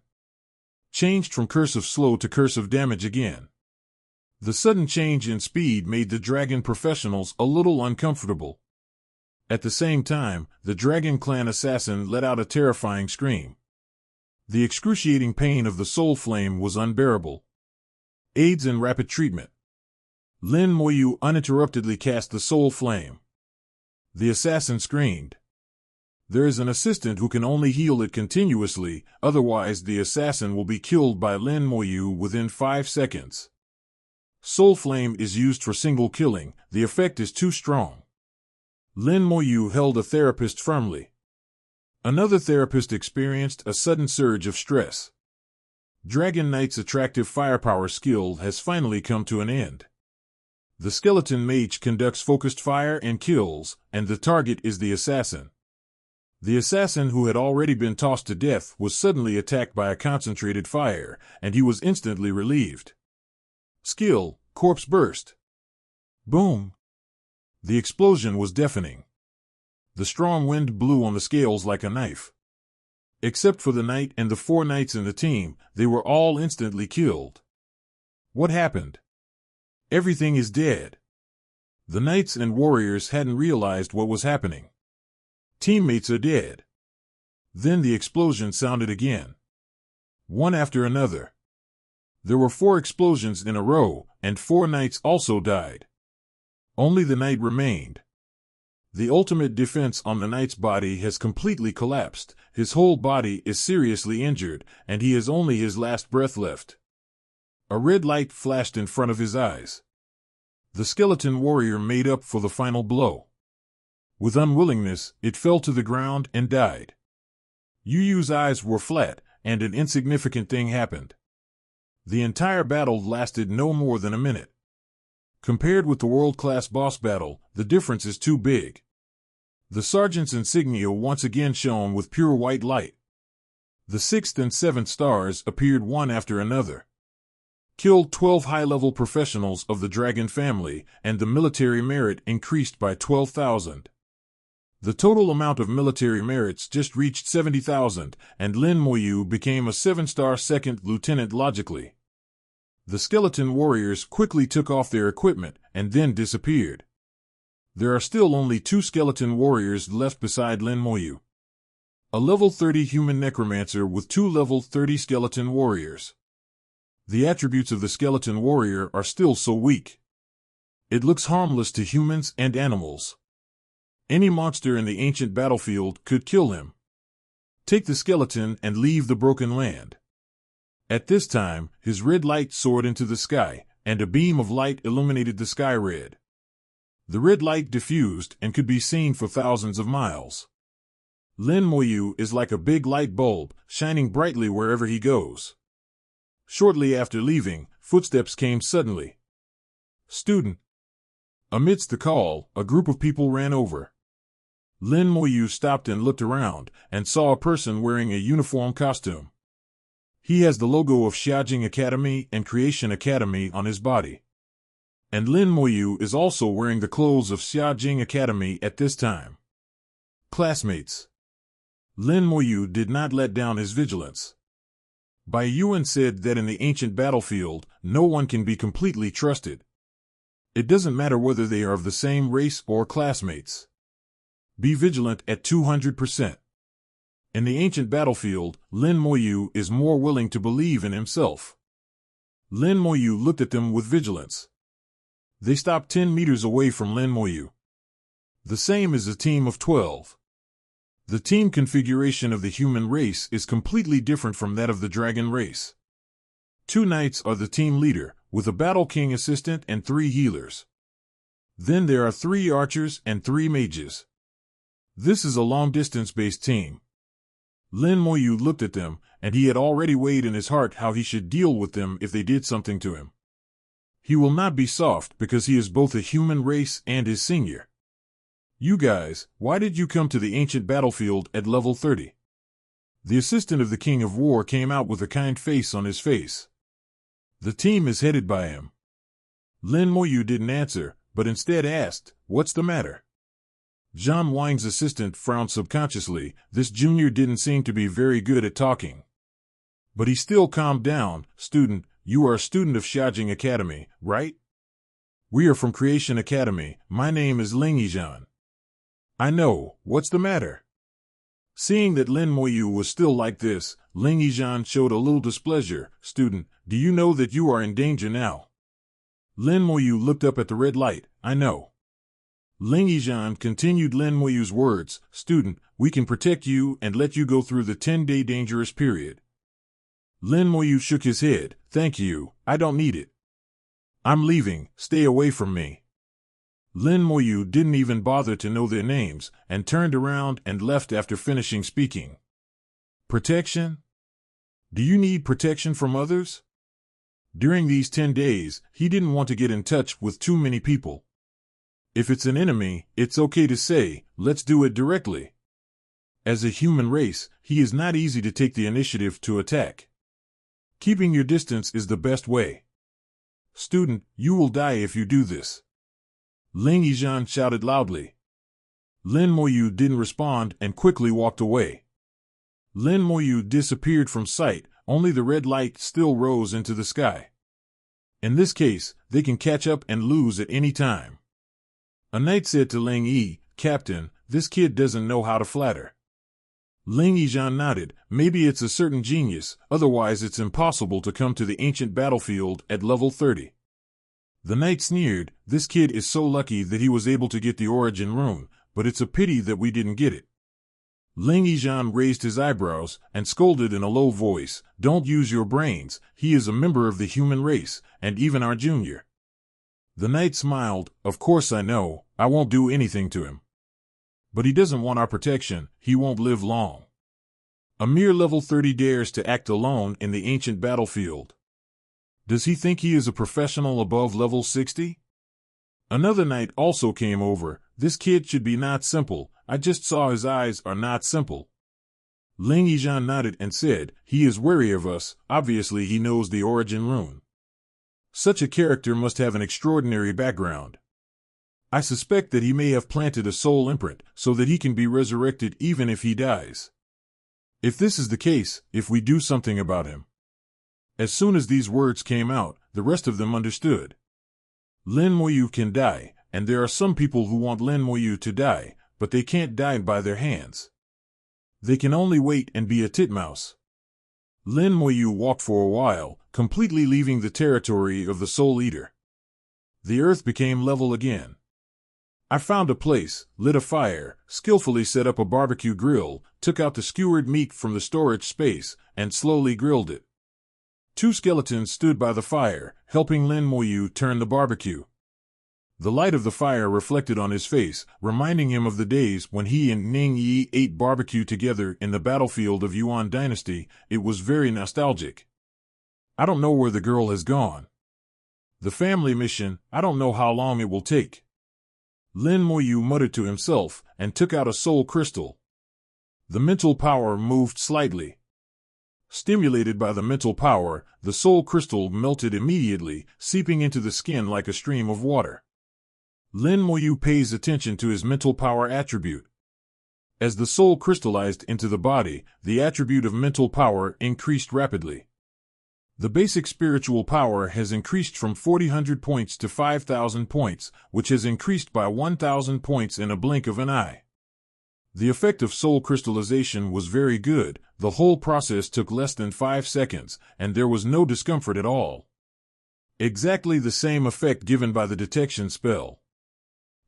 Changed from curse of slow to curse of damage again. The sudden change in speed made the dragon professionals a little uncomfortable. At the same time, the Dragon Clan assassin let out a terrifying scream. The excruciating pain of the soul flame was unbearable. Aids and rapid treatment. Lin Moyu uninterruptedly cast the soul flame. The assassin screamed. There is an assistant who can only heal it continuously, otherwise the assassin will be killed by Lin Moyu within 5 seconds. Soul Flame is used for single killing, the effect is too strong. Lin Moyu held a therapist firmly. Another therapist experienced a sudden surge of stress. Dragon Knight's attractive firepower skill has finally come to an end. The skeleton mage conducts focused fire and kills, and the target is the assassin. The assassin who had already been tossed to death was suddenly attacked by a concentrated fire, and he was instantly relieved. Skill, Corpse Burst. Boom. The explosion was deafening. The strong wind blew on the scales like a knife. Except for the knight and the 4 knights in the team, they were all instantly killed. What happened? Everything is dead. The knights and warriors hadn't realized what was happening. Teammates are dead. Then the explosion sounded again. One after another. There were 4 explosions in a row, and 4 knights also died. Only the knight remained. The ultimate defense on the knight's body has completely collapsed, his whole body is seriously injured, and he has only his last breath left. A red light flashed in front of his eyes. The skeleton warrior made up for the final blow. With unwillingness, it fell to the ground and died. Yu Yu's eyes were flat, and an insignificant thing happened. The entire battle lasted no more than a minute. Compared with the world-class boss battle, the difference is too big. The sergeant's insignia once again shone with pure white light. The 6th and 7th stars appeared one after another. Killed 12 high-level professionals of the dragon family, and the military merit increased by 12,000. The total amount of military merits just reached 70,000, and Lin Moyu became a 7-star second lieutenant logically. The skeleton warriors quickly took off their equipment and then disappeared. There are still only 2 skeleton warriors left beside Lin Moyu. A level 30 human necromancer with 2 level 30 skeleton warriors. The attributes of the skeleton warrior are still so weak. It looks harmless to humans and animals. Any monster in the ancient battlefield could kill him. Take the skeleton and leave the broken land. At this time, his red light soared into the sky, and a beam of light illuminated the sky red. The red light diffused and could be seen for thousands of miles. Lin Moyu is like a big light bulb, shining brightly wherever he goes. Shortly after leaving, footsteps came suddenly. "Student." Amidst the call, a group of people ran over. Lin Moyu stopped and looked around, and saw a person wearing a uniform costume. He has the logo of Xiaojing Academy and Creation Academy on his body. And Lin Moyu is also wearing the clothes of Xiaojing Academy at this time. Classmates. Lin Moyu did not let down his vigilance. Bai Yuan said that in the ancient battlefield, no one can be completely trusted. It doesn't matter whether they are of the same race or classmates. Be vigilant at 200%. In the ancient battlefield, Lin Moyu is more willing to believe in himself. Lin Moyu looked at them with vigilance. They stopped 10 meters away from Lin Moyu. The same as a team of 12. The team configuration of the human race is completely different from that of the dragon race. 2 knights are the team leader, with a battle king assistant and 3 healers. Then there are 3 archers and 3 mages. This is a long-distance based team. Lin Moyu looked at them, and he had already weighed in his heart how he should deal with them if they did something to him. He will not be soft because he is both a human race and his senior. You guys, why did you come to the ancient battlefield at level 30? The assistant of the King of War came out with a kind face on his face. The team is headed by him. Lin Moyu didn't answer, but instead asked, "What's the matter?" Zhang Wang's assistant frowned subconsciously. This junior didn't seem to be very good at talking. But he still calmed down. "Student, you are a student of Xiaojing Academy, right?" "We are from Creation Academy. My name is Ling Yizhan." "I know. What's the matter?" Seeing that Lin Moyu was still like this, Ling Yizhan showed a little displeasure. "Student, do you know that you are in danger now?" Lin Moyu looked up at the red light. "I know." Ling Yizhan continued Lin Moyu's words. "Student, we can protect you and let you go through the 10-day dangerous period." Lin Moyu shook his head. "Thank you, I don't need it. I'm leaving, stay away from me." Lin Moyu didn't even bother to know their names, and turned around and left after finishing speaking. Protection? Do you need protection from others? During these 10 days, he didn't want to get in touch with too many people. If it's an enemy, it's okay to say, "Let's do it directly." As a human race, he is not easy to take the initiative to attack. Keeping your distance is the best way. "Student, you will die if you do this." Ling Yizhan shouted loudly. Lin Moyu didn't respond and quickly walked away. Lin Moyu disappeared from sight, only the red light still rose into the sky. In this case, they can catch up and lose at any time. A knight said to Ling Yi, "Captain, this kid doesn't know how to flatter." Ling Yizhan nodded. "Maybe it's a certain genius, otherwise it's impossible to come to the ancient battlefield at level 30. The knight sneered, "This kid is so lucky that he was able to get the origin rune, but it's a pity that we didn't get it." Ling Yizhan raised his eyebrows and scolded in a low voice, "Don't use your brains, he is a member of the human race, and even our junior." The knight smiled, "Of course I know, I won't do anything to him. But he doesn't want our protection, he won't live long. A mere level 30 dares to act alone in the ancient battlefield. Does he think he is a professional above level 60? Another knight also came over. "This kid should be not simple, I just saw his eyes are not simple." Ling Yizhan nodded and said, "He is wary of us, obviously he knows the origin rune. Such a character must have an extraordinary background. I suspect that he may have planted a soul imprint, so that he can be resurrected even if he dies. If this is the case, if we do something about him." As soon as these words came out, the rest of them understood. Lin Moyu can die, and there are some people who want Lin Moyu to die, but they can't die by their hands. They can only wait and be a titmouse. Lin Moyu walked for a while, completely leaving the territory of the Soul Eater. The earth became level again. I found a place, lit a fire, skillfully set up a barbecue grill, took out the skewered meat from the storage space, and slowly grilled it. 2 skeletons stood by the fire, helping Lin Moyu turn the barbecue. The light of the fire reflected on his face, reminding him of the days when he and Ning Yi ate barbecue together in the battlefield of Yuan Dynasty. It was very nostalgic. "I don't know where the girl has gone. The family mission, I don't know how long it will take." Lin Moyu muttered to himself, and took out a soul crystal. The mental power moved slightly. Stimulated by the mental power, the soul crystal melted immediately, seeping into the skin like a stream of water. Lin Moyu pays attention to his mental power attribute. As the soul crystallized into the body, the attribute of mental power increased rapidly. The basic spiritual power has increased from 400 points to 5,000 points, which has increased by 1,000 points in a blink of an eye. The effect of soul crystallization was very good. The whole process took less than 5 seconds, and there was no discomfort at all. Exactly the same effect given by the detection spell.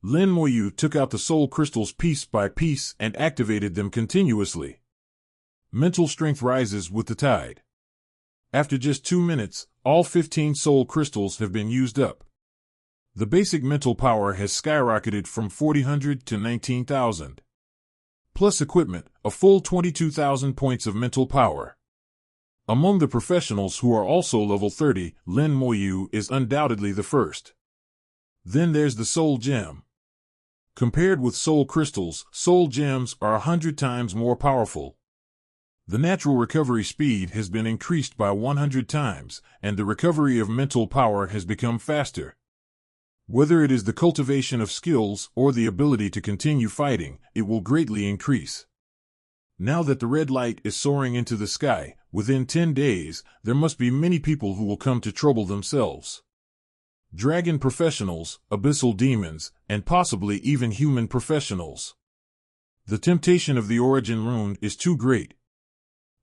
Lin Moyu took out the soul crystals piece by piece and activated them continuously. Mental strength rises with the tide. After just 2 minutes, all 15 soul crystals have been used up. The basic mental power has skyrocketed from 400 to 19,000. Plus equipment, a full 22,000 points of mental power. Among the professionals who are also level 30, Lin Moyu is undoubtedly the first. Then there's the soul gem. Compared with soul crystals, soul gems are 100 times more powerful. The natural recovery speed has been increased by 100 times, and the recovery of mental power has become faster. Whether it is the cultivation of skills or the ability to continue fighting, it will greatly increase. Now that the red light is soaring into the sky, within 10 days, there must be many people who will come to trouble themselves. Dragon professionals, abyssal demons, and possibly even human professionals. The temptation of the origin rune is too great.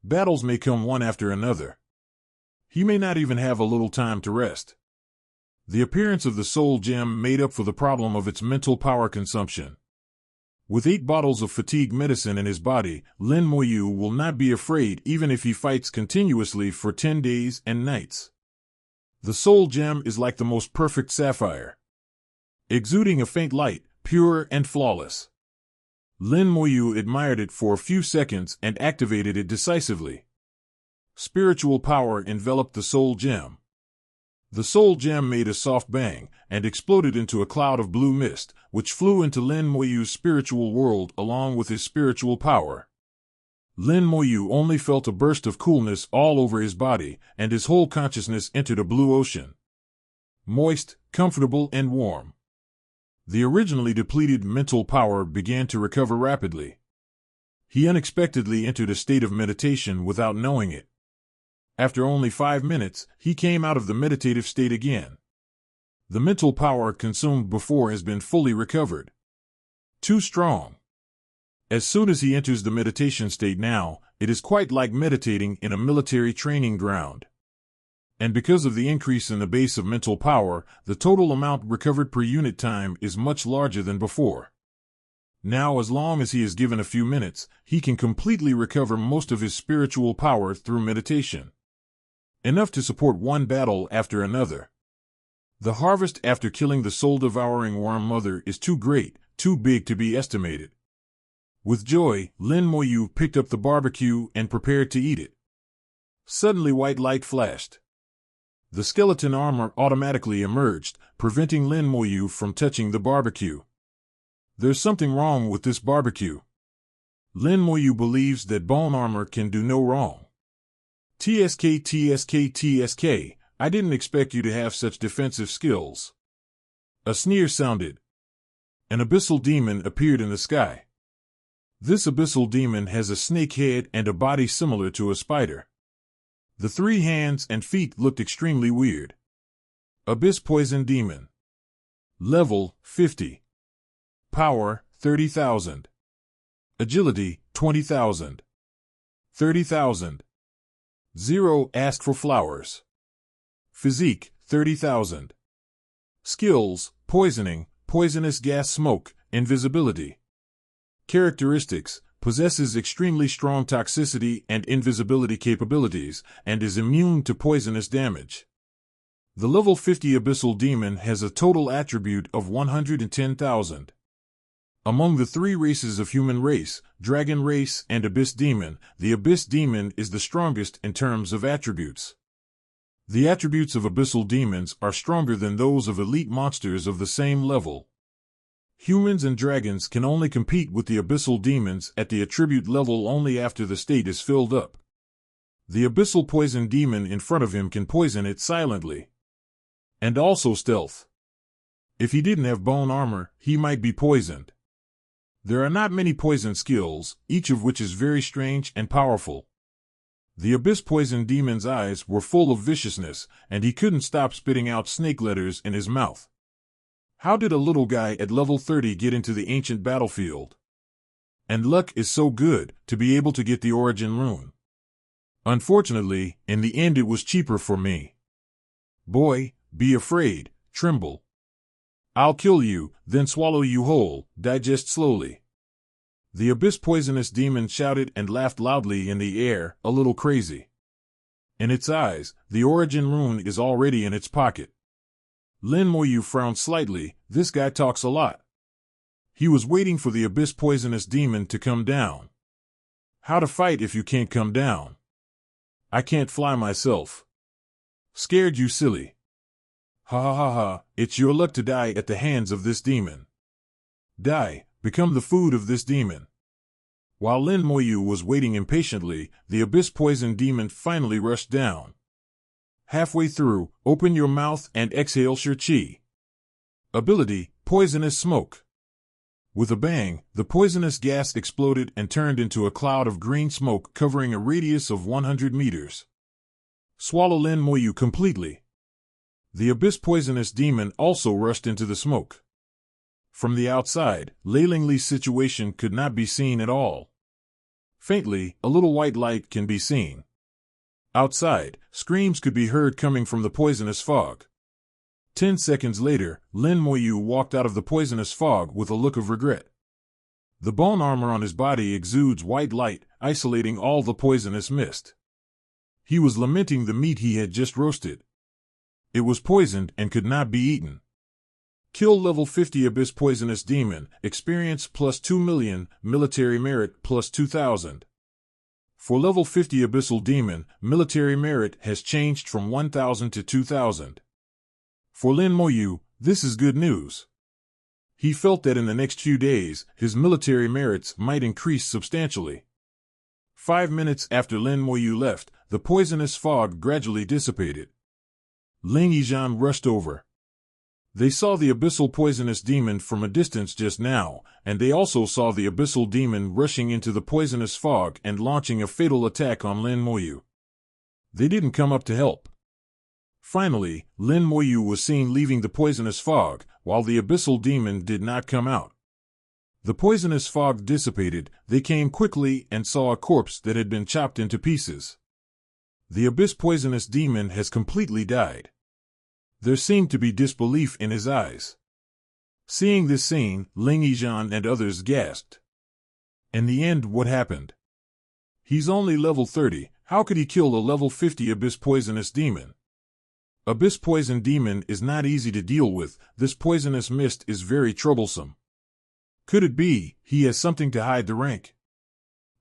Battles may come one after another. He may not even have a little time to rest. The appearance of the soul gem made up for the problem of its mental power consumption. With 8 bottles of fatigue medicine in his body, Lin Moyu will not be afraid even if he fights continuously for 10 days and nights. The soul gem is like the most perfect sapphire, exuding a faint light, pure and flawless. Lin Moyu admired it for a few seconds and activated it decisively. Spiritual power enveloped the soul gem. The soul gem made a soft bang and exploded into a cloud of blue mist, which flew into Lin Moyu's spiritual world along with his spiritual power. Lin Moyu only felt a burst of coolness all over his body, and his whole consciousness entered a blue ocean. Moist, comfortable, and warm. The originally depleted mental power began to recover rapidly. He unexpectedly entered a state of meditation without knowing it. After only 5 minutes, he came out of the meditative state again. The mental power consumed before has been fully recovered. Too strong. As soon as he enters the meditation state now, it is quite like meditating in a military training ground. And because of the increase in the base of mental power, the total amount recovered per unit time is much larger than before. Now, as long as he is given a few minutes, he can completely recover most of his spiritual power through meditation. Enough to support one battle after another. The harvest after killing the soul-devouring worm mother is too great, too big to be estimated. With joy, Lin Moyu picked up the barbecue and prepared to eat it. Suddenly white light flashed. The skeleton armor automatically emerged, preventing Lin Moyu from touching the barbecue. There's something wrong with this barbecue. Lin Moyu believes that bone armor can do no wrong. TSK, I didn't expect you to have such defensive skills. A sneer sounded. An abyssal demon appeared in the sky. This abyssal demon has a snake head and a body similar to a spider. The 3 hands and feet looked extremely weird. Abyss Poison Demon. Level 50. Power 30,000. Agility 20,000. 30,000. 0. Ask for flowers. Physique 30,000. Skills: poisoning, poisonous gas smoke, invisibility. Characteristics: possesses extremely strong toxicity and invisibility capabilities, and is immune to poisonous damage. The level 50 Abyssal Demon has a total attribute of 110,000. Among the 3 races of human race, Dragon Race and Abyss Demon, the Abyss Demon is the strongest in terms of attributes. The attributes of Abyssal Demons are stronger than those of elite monsters of the same level. Humans and dragons can only compete with the Abyssal Demons at the attribute level only after the state is filled up. The Abyssal Poison Demon in front of him can poison it silently. And also stealth. If he didn't have bone armor, he might be poisoned. There are not many poison skills, each of which is very strange and powerful. The Abyss Poison Demon's eyes were full of viciousness, and he couldn't stop spitting out snake letters in his mouth. How did a little guy at level 30 get into the ancient battlefield? And luck is so good, to be able to get the origin rune. Unfortunately, in the end it was cheaper for me. Boy, be afraid, tremble. I'll kill you, then swallow you whole, digest slowly. The Abyss Poisonous Demon shouted and laughed loudly in the air, a little crazy. In its eyes, the origin rune is already in its pocket. Lin Moyu frowned slightly. This guy talks a lot. He was waiting for the Abyss Poisonous Demon to come down. How to fight if you can't come down? I can't fly myself. Scared you silly. Ha ha ha ha, it's your luck to die at the hands of this demon. Die, become the food of this demon. While Lin Moyu was waiting impatiently, the Abyss Poison Demon finally rushed down. Halfway through, open your mouth and exhale your chi. Ability: Poisonous Smoke. With a bang, the poisonous gas exploded and turned into a cloud of green smoke covering a radius of 100 meters. Swallow Lin Moyu completely. The Abyss Poisonous Demon also rushed into the smoke. From the outside, Lei Lingli's situation could not be seen at all. Faintly, a little white light can be seen. Outside, screams could be heard coming from the poisonous fog. 10 seconds later, Lin Moyu walked out of the poisonous fog with a look of regret. The bone armor on his body exudes white light, isolating all the poisonous mist. He was lamenting the meat he had just roasted. It was poisoned and could not be eaten. Kill level 50 Abyss Poisonous Demon, experience plus 2 million, military merit plus 2,000. For level 50 Abyssal Demon, military merit has changed from 1,000 to 2,000. For Lin Moyu, this is good news. He felt that in the next few days, his military merits might increase substantially. 5 minutes after Lin Moyu left, the poisonous fog gradually dissipated. Ling Yizhan rushed over. They saw the abyssal poisonous demon from a distance just now, and they also saw the abyssal demon rushing into the poisonous fog and launching a fatal attack on Lin Moyu. They didn't come up to help. Finally, Lin Moyu was seen leaving the poisonous fog, while the abyssal demon did not come out. The poisonous fog dissipated, they came quickly and saw a corpse that had been chopped into pieces. The abyss poisonous demon has completely died. There seemed to be disbelief in his eyes. Seeing this scene, Ling Yizhan and others gasped. In the end, what happened? He's only level 30, how could he kill a level 50 abyss poisonous demon? Abyss poison demon is not easy to deal with, this poisonous mist is very troublesome. Could it be, he has something to hide the rank?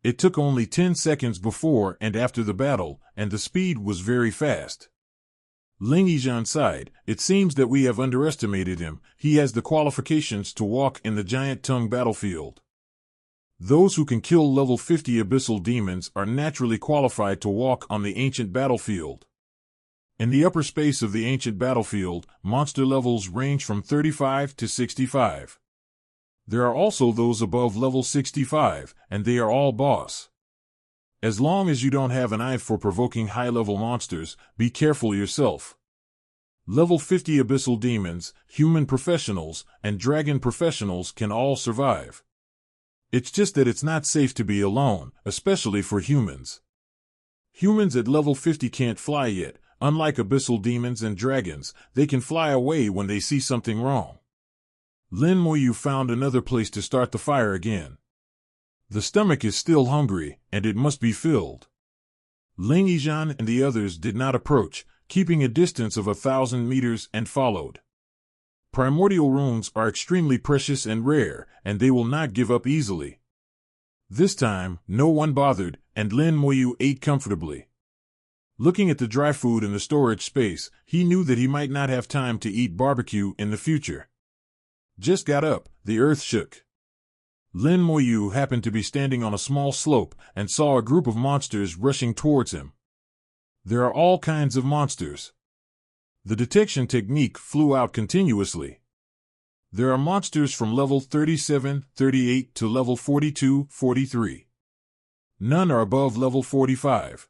It took only 10 seconds before and after the battle, and the speed was very fast. Ling Yizhan sighed, it seems that we have underestimated him, he has the qualifications to walk in the giant tongue battlefield. Those who can kill level 50 abyssal demons are naturally qualified to walk on the ancient battlefield. In the upper space of the ancient battlefield, monster levels range from 35 to 65. There are also those above level 65, and they are all boss. As long as you don't have an eye for provoking high-level monsters, be careful yourself. Level 50 abyssal demons, human professionals, and dragon professionals can all survive. It's just that it's not safe to be alone, especially for humans. Humans at level 50 can't fly yet. Unlike abyssal demons and dragons, they can fly away when they see something wrong. Lin Moyu found another place to start the fire again. The stomach is still hungry, and it must be filled. Ling Yizhan and the others did not approach, keeping a distance of 1,000 meters and followed. Primordial runes are extremely precious and rare, and they will not give up easily. This time, no one bothered, and Lin Moyu ate comfortably. Looking at the dry food in the storage space, he knew that he might not have time to eat barbecue in the future. Just got up, the earth shook. Lin Moyu happened to be standing on a small slope and saw a group of monsters rushing towards him. There are all kinds of monsters. The detection technique flew out continuously. There are monsters from level 37, 38 to level 42, 43. None are above level 45.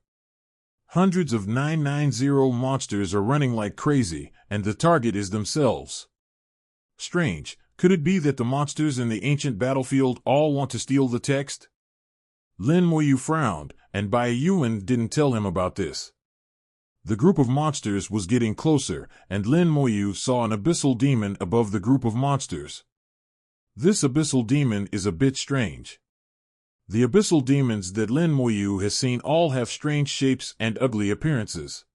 Hundreds of 990 monsters are running like crazy, and the target is themselves. Strange, could it be that the monsters in the ancient battlefield all want to steal the text? Lin Moyu frowned, and Bai Yuan didn't tell him about this. The group of monsters was getting closer, and Lin Moyu saw an abyssal demon above the group of monsters. This abyssal demon is a bit strange. The abyssal demons that Lin Moyu has seen all have strange shapes and ugly appearances.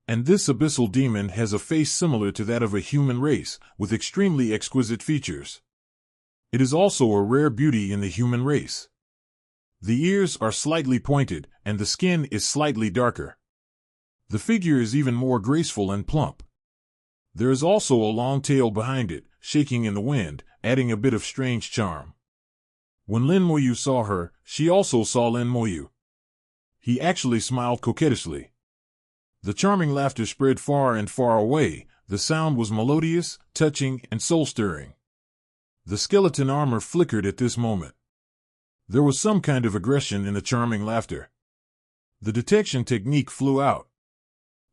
And this abyssal demon has a face similar to that of a human race, with extremely exquisite features. It is also a rare beauty in the human race. The ears are slightly pointed, and the skin is slightly darker. The figure is even more graceful and plump. There is also a long tail behind it, shaking in the wind, adding a bit of strange charm. When Lin Moyu saw her, she also saw Lin Moyu. He actually smiled coquettishly. The charming laughter spread far and far away. The sound was melodious, touching, and soul-stirring. The skeleton armor flickered at this moment. There was some kind of aggression in the charming laughter. The detection technique flew out.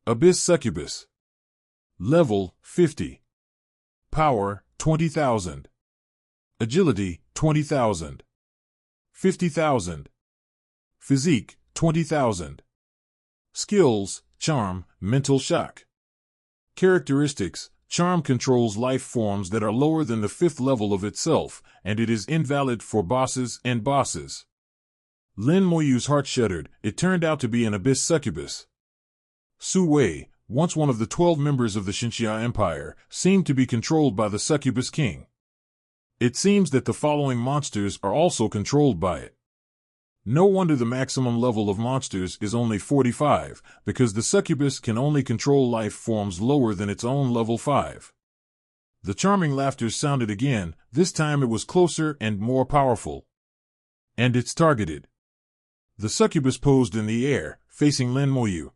Abyss Succubus. Level 50. Power 20,000. Agility 20,000. 50,000. Physique 20,000. Skills: Charm, Mental Shock. Characteristics: Charm controls life forms that are lower than the 5th level of itself, and it is invalid for bosses and bosses. Lin Moyu's heart shuddered. It turned out to be an Abyss Succubus. Su Wei, once one of the 12 members of the Xinxia Empire, seemed to be controlled by the Succubus King. It seems that the following monsters are also controlled by it. No wonder the maximum level of monsters is only 45, because the succubus can only control life forms lower than its own level 5. The charming laughter sounded again, this time it was closer and more powerful. And it's targeted. The succubus posed in the air, facing Lin Moyu.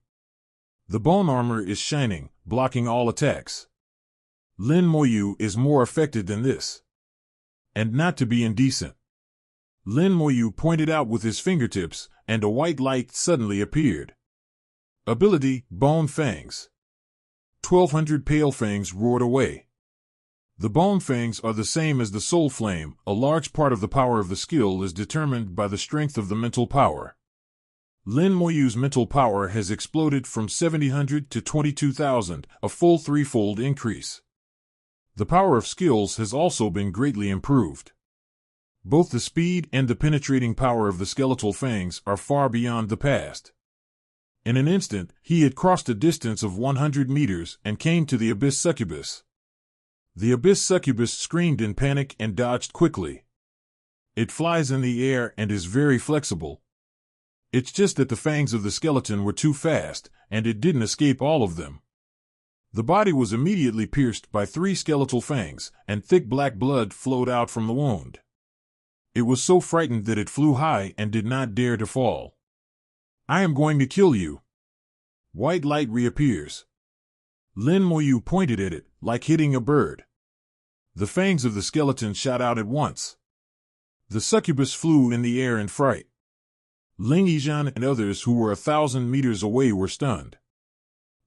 The bone armor is shining, blocking all attacks. Lin Moyu is more affected than this. And not to be indecent. Lin Moyu pointed out with his fingertips, and a white light suddenly appeared. Ability, Bone Fangs. 1200 pale fangs roared away. The bone fangs are the same as the soul flame. A large part of the power of the skill is determined by the strength of the mental power. Lin Moyu's mental power has exploded from 700 to 22,000, a full threefold increase. The power of skills has also been greatly improved. Both the speed and the penetrating power of the skeletal fangs are far beyond the past. In an instant, he had crossed a distance of 100 meters and came to the Abyss Succubus. The Abyss Succubus screamed in panic and dodged quickly. It flies in the air and is very flexible. It's just that the fangs of the skeleton were too fast, and it didn't escape all of them. The body was immediately pierced by 3 skeletal fangs, and thick black blood flowed out from the wound. It was so frightened that it flew high and did not dare to fall. I am going to kill you. White light reappears. Lin Moyu pointed at it, like hitting a bird. The fangs of the skeleton shot out at once. The succubus flew in the air in fright. Ling Yizhan and others who were 1,000 meters away were stunned.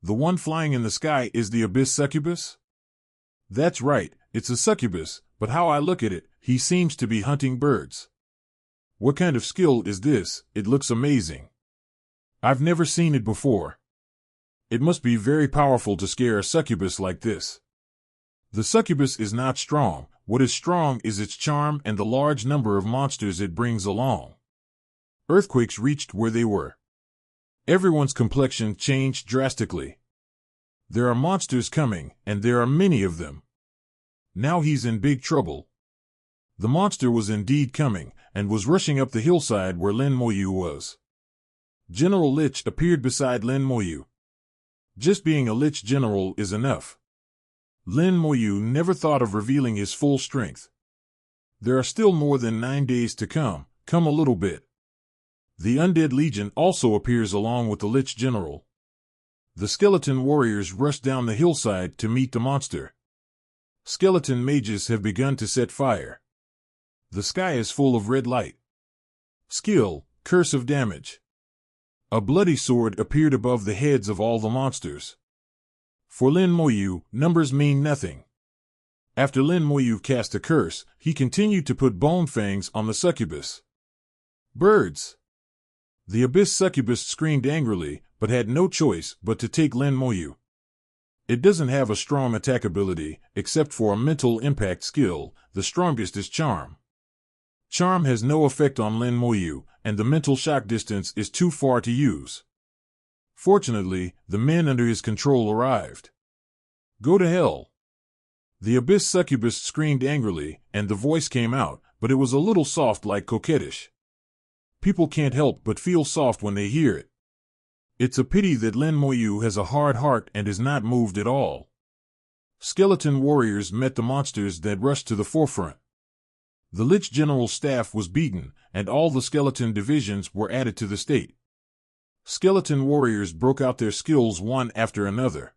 The one flying in the sky is the Abyss Succubus? That's right, it's a succubus, but how I look at it, he seems to be hunting birds. What kind of skill is this? It looks amazing. I've never seen it before. It must be very powerful to scare a succubus like this. The succubus is not strong. What is strong is its charm and the large number of monsters it brings along. Earthquakes reached where they were. Everyone's complexion changed drastically. There are monsters coming, and there are many of them. Now he's in big trouble. The monster was indeed coming, and was rushing up the hillside where Lin Moyu was. General Lich appeared beside Lin Moyu. Just being a Lich general is enough. Lin Moyu never thought of revealing his full strength. There are still more than 9 days to come a little bit. The Undead Legion also appears along with the Lich General. The skeleton warriors rush down the hillside to meet the monster. Skeleton mages have begun to set fire. The sky is full of red light. Skill, Curse of Damage. A bloody sword appeared above the heads of all the monsters. For Lin Moyu, numbers mean nothing. After Lin Moyu cast a curse, he continued to put bone fangs on the succubus. Birds! The Abyss Succubus screamed angrily, but had no choice but to take Lin Moyu. It doesn't have a strong attack ability, except for a mental impact skill. The strongest is Charm. Charm has no effect on Lin Moyu, and the mental shock distance is too far to use. Fortunately, the men under his control arrived. Go to hell! The Abyss Succubus screamed angrily, and the voice came out, but it was a little soft, like coquettish. People can't help but feel soft when they hear it. It's a pity that Lin Moyu has a hard heart and is not moved at all. Skeleton warriors met the monsters that rushed to the forefront. The Lich General's staff was beaten, and all the skeleton divisions were added to the state. Skeleton warriors broke out their skills one after another.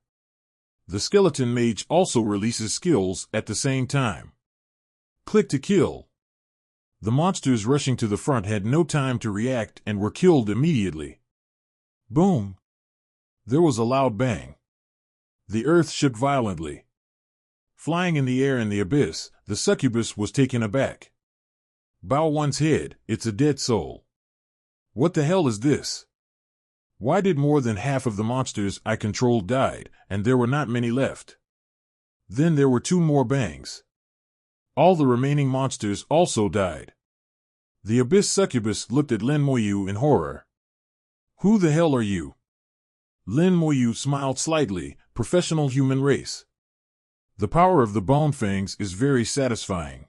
The skeleton mage also releases skills at the same time. Click to kill. The monsters rushing to the front had no time to react and were killed immediately. Boom! There was a loud bang. The earth shook violently. Flying in the air in the abyss, the succubus was taken aback. Bow one's head, it's a dead soul. What the hell is this? Why did more than half of the monsters I controlled died, and there were not many left? Then there were 2 more bangs. All the remaining monsters also died. The Abyss Succubus looked at Lin Moyu in horror. Who the hell are you? Lin Moyu smiled slightly. Professional human race. The power of the bone fangs is very satisfying.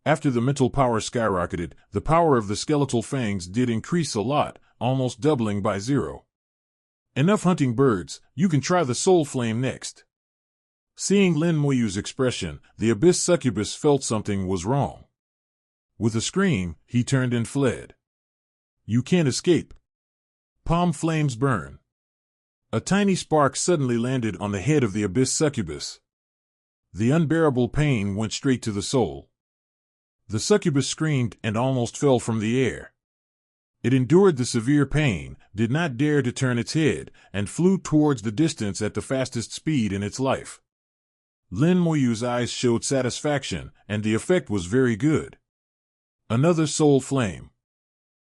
After the mental power skyrocketed, the power of the skeletal fangs did increase a lot, almost doubling by 0. Enough hunting birds, you can try the soul flame next. Seeing Lin Moyu's expression, the Abyss Succubus felt something was wrong. With a scream, he turned and fled. You can't escape. Palm flames burn. A tiny spark suddenly landed on the head of the Abyss Succubus. The unbearable pain went straight to the soul. The succubus screamed and almost fell from the air. It endured the severe pain, did not dare to turn its head, and flew towards the distance at the fastest speed in its life. Lin Moyu's eyes showed satisfaction, and the effect was very good. Another soul flame.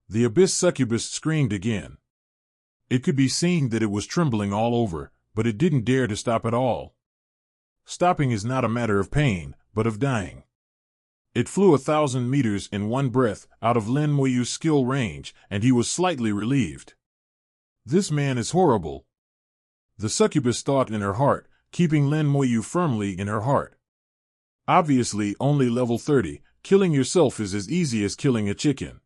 The abyss succubus screamed again. It could be seen that it was trembling all over, but it didn't dare to stop at all. Stopping is not a matter of pain, but of dying. It flew 1,000 meters in one breath out of Lin Moyu's skill range, and he was slightly relieved. This man is horrible. The succubus thought in her heart, keeping Lin Moyu firmly in her heart. Obviously only level 30, killing yourself is as easy as killing a chicken.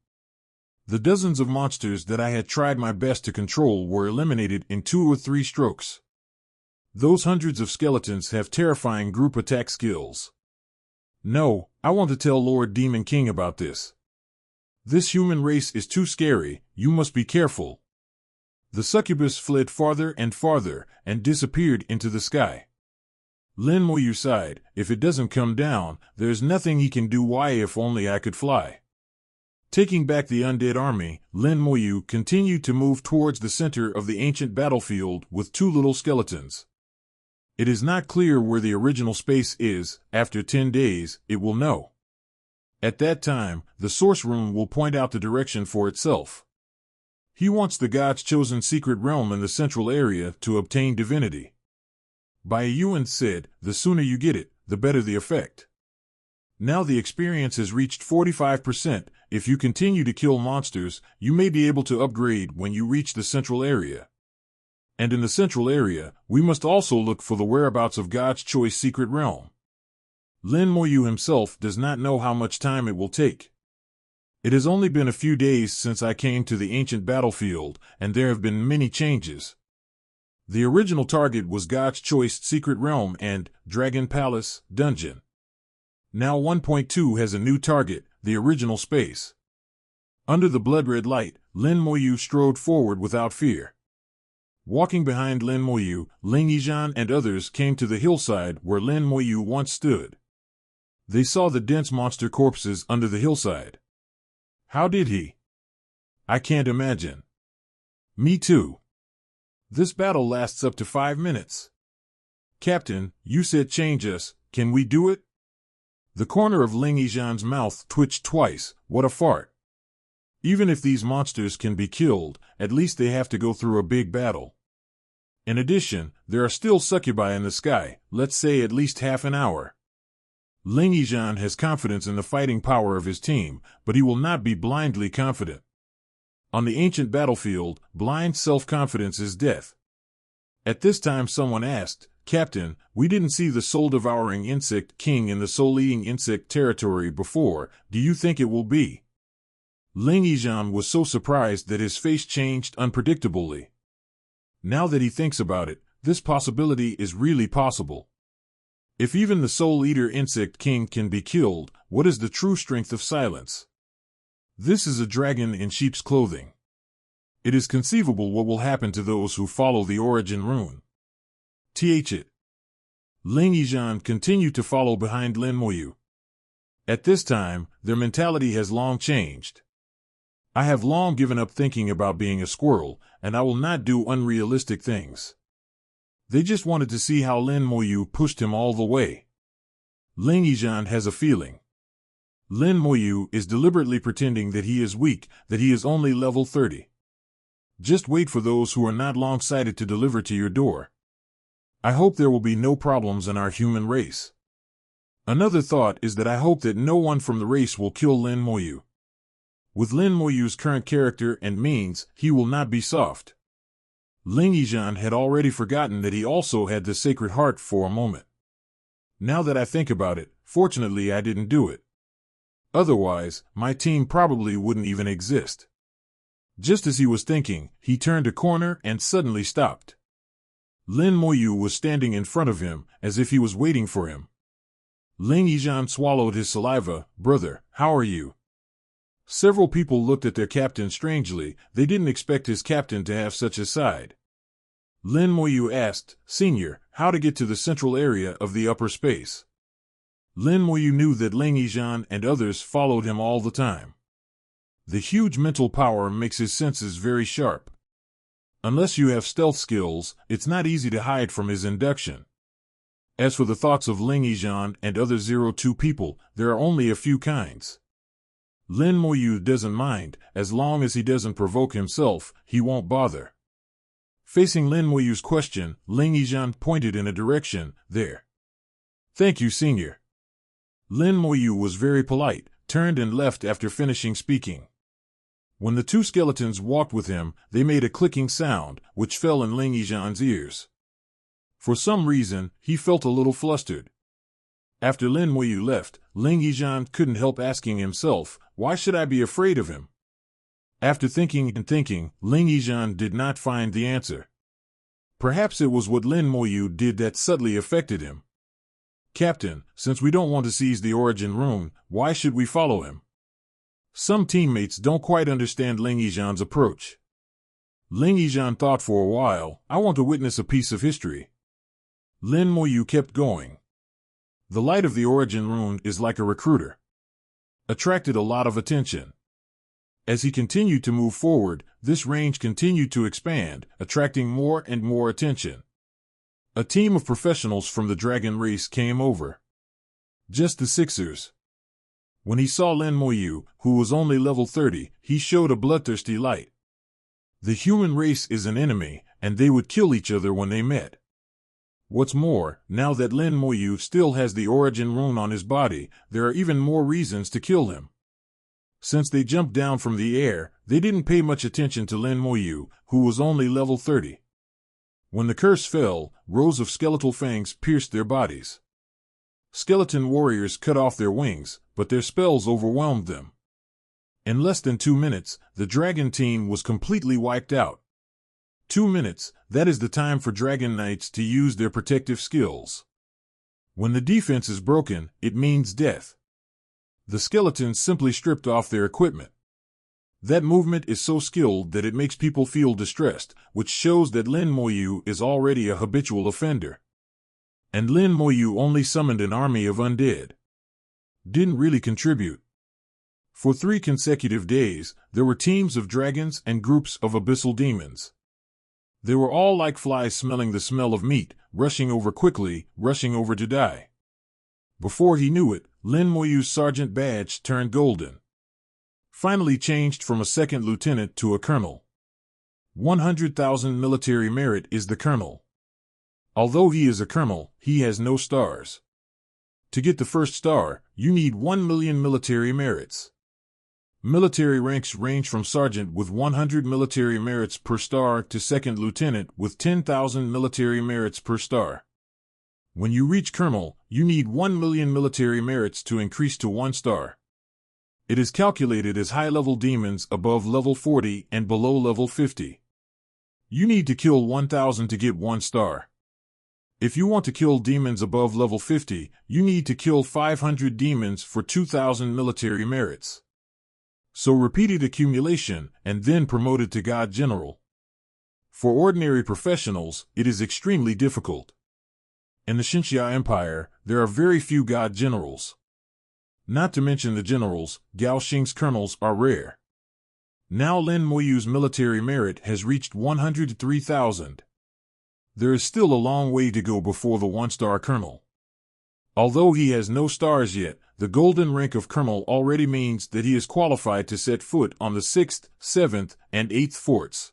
The dozens of monsters that I had tried my best to control were eliminated in 2 or 3 strokes. Those hundreds of skeletons have terrifying group attack skills. No, I want to tell Lord Demon King about this. This human race is too scary, you must be careful. The succubus fled farther and farther, and disappeared into the sky. Lin Moyu sighed, if it doesn't come down, there's nothing he can do. Why, if only I could fly. Taking back the undead army, Lin Moyu continued to move towards the center of the ancient battlefield with 2 little skeletons. It is not clear where the original space is. After 10 days, it will know. At that time, the source room will point out the direction for itself. He wants the God's chosen secret realm in the central area to obtain divinity. Bai Yuan said, the sooner you get it, the better the effect. Now the experience has reached 45%. If you continue to kill monsters, you may be able to upgrade when you reach the central area. And in the central area, we must also look for the whereabouts of God's choice secret realm. Lin Moyu himself does not know how much time it will take. It has only been a few days since I came to the ancient battlefield, and there have been many changes. The original target was God's choice secret realm and Dragon Palace dungeon. Now 1.2 has a new target, the original space. Under the blood-red light, Lin Moyu strode forward without fear. Walking behind Lin Moyu, Ling Yizhan and others came to the hillside where Lin Moyu once stood. They saw the dense monster corpses under the hillside. How did he? I can't imagine. Me too. This battle lasts up to 5 minutes. Captain, you said change us, can we do it? The corner of Ling Yizhan's mouth twitched twice. What a fart. Even if these monsters can be killed, at least they have to go through a big battle. In addition, there are still succubi in the sky, let's say at least half an hour. Ling Yizhan has confidence in the fighting power of his team, but he will not be blindly confident. On the ancient battlefield, blind self-confidence is death. At this time someone asked, Captain, we didn't see the soul-devouring insect king in the soul-eating insect territory before, do you think it will be? Ling Yizhan was so surprised that his face changed unpredictably. Now that he thinks about it, this possibility is really possible. If even the soul-eater insect king can be killed, what is the true strength of silence? This is a dragon in sheep's clothing. It is conceivable what will happen to those who follow the origin rune. It. Ling Yizhan continued to follow behind Lin Moyu. At this time, their mentality has long changed. I have long given up thinking about being a squirrel, and I will not do unrealistic things. They just wanted to see how Lin Moyu pushed him all the way. Ling Yizhan has a feeling. Lin Moyu is deliberately pretending that he is weak, that he is only level 30. Just wait for those who are not long-sighted to deliver to your door. I hope there will be no problems in our human race. Another thought is that I hope that no one from the race will kill Lin Moyu. With Lin Moyu's current character and means, he will not be soft. Ling Yizhan had already forgotten that he also had the Sacred Heart for a moment. Now that I think about it, fortunately I didn't do it. Otherwise, my team probably wouldn't even exist. Just as he was thinking, he turned a corner and suddenly stopped. Lin Moyu was standing in front of him, as if he was waiting for him. Ling Yizhan swallowed his saliva. Brother, how are you? Several people looked at their captain strangely. They didn't expect his captain to have such a side. Lin Moyu asked, Senior, how to get to the central area of the upper space. Lin Moyu knew that Ling Yizhan and others followed him all the time. The huge mental power makes his senses very sharp. Unless you have stealth skills, it's not easy to hide from his induction. As for the thoughts of Ling Yizhan and other 02 people, there are only a few kinds. Lin Moyu doesn't mind, as long as he doesn't provoke himself, he won't bother. Facing Lin Moyu's question, Ling Yizhan pointed in a direction, there. Thank you, Senior. Lin Moyu was very polite, turned and left after finishing speaking. When the two skeletons walked with him, they made a clicking sound, which fell in Ling Yizhan's ears. For some reason, he felt a little flustered. After Lin Moyu left, Ling Yizhan couldn't help asking himself, why should I be afraid of him? After thinking and thinking, Ling Yizhan did not find the answer. Perhaps it was what Lin Moyu did that subtly affected him. Captain, since we don't want to seize the origin rune, why should we follow him? Some teammates don't quite understand Ling Yizhan's approach. Ling Yizhan thought for a while, I want to witness a piece of history. Lin Moyu kept going. The light of the origin rune is like a recruiter. Attracted a lot of attention. As he continued to move forward, this range continued to expand, attracting more and more attention. A team of professionals from the dragon race came over. Just the Sixers. When he saw Lin Moyu, who was only level 30, he showed a bloodthirsty light. The human race is an enemy, and they would kill each other when they met. What's more, now that Lin Moyu still has the origin rune on his body, there are even more reasons to kill him. Since they jumped down from the air, they didn't pay much attention to Lin Moyu, who was only level 30. When the curse fell, rows of skeletal fangs pierced their bodies. Skeleton warriors cut off their wings, but their spells overwhelmed them. In less than 2 minutes, the dragon team was completely wiped out. 2 minutes, that is the time for dragon knights to use their protective skills. When the defense is broken, it means death. The skeletons simply stripped off their equipment. That movement is so skilled that it makes people feel distressed, which shows that Lin Moyu is already a habitual offender. And Lin Moyu only summoned an army of undead. Didn't really contribute. For 3 consecutive days, there were teams of dragons and groups of abyssal demons. They were all like flies smelling the smell of meat, rushing over quickly, rushing over to die. Before he knew it, Lin Moyu's sergeant badge turned golden. Finally changed from a second lieutenant to a colonel. 100,000 military merit is the colonel. Although he is a colonel, he has no stars. To get the first star, you need 1 million military merits. Military ranks range from sergeant with 100 military merits per star to second lieutenant with 10,000 military merits per star. When you reach colonel, you need 1 million military merits to increase to 1 star. It is calculated as high-level demons above level 40 and below level 50. You need to kill 1,000 to get 1 star. If you want to kill demons above level 50, you need to kill 500 demons for 2,000 military merits. So repeated accumulation, and then promoted to God General. For ordinary professionals, it is extremely difficult. In the Xinxia Empire, there are very few God Generals. Not to mention the generals, Gao Xing's colonels are rare. Now Lin Moyu's military merit has reached 103,000. There is still a long way to go before the 1-star colonel. Although he has no stars yet, the golden rank of colonel already means that he is qualified to set foot on the 6th, 7th, and 8th forts.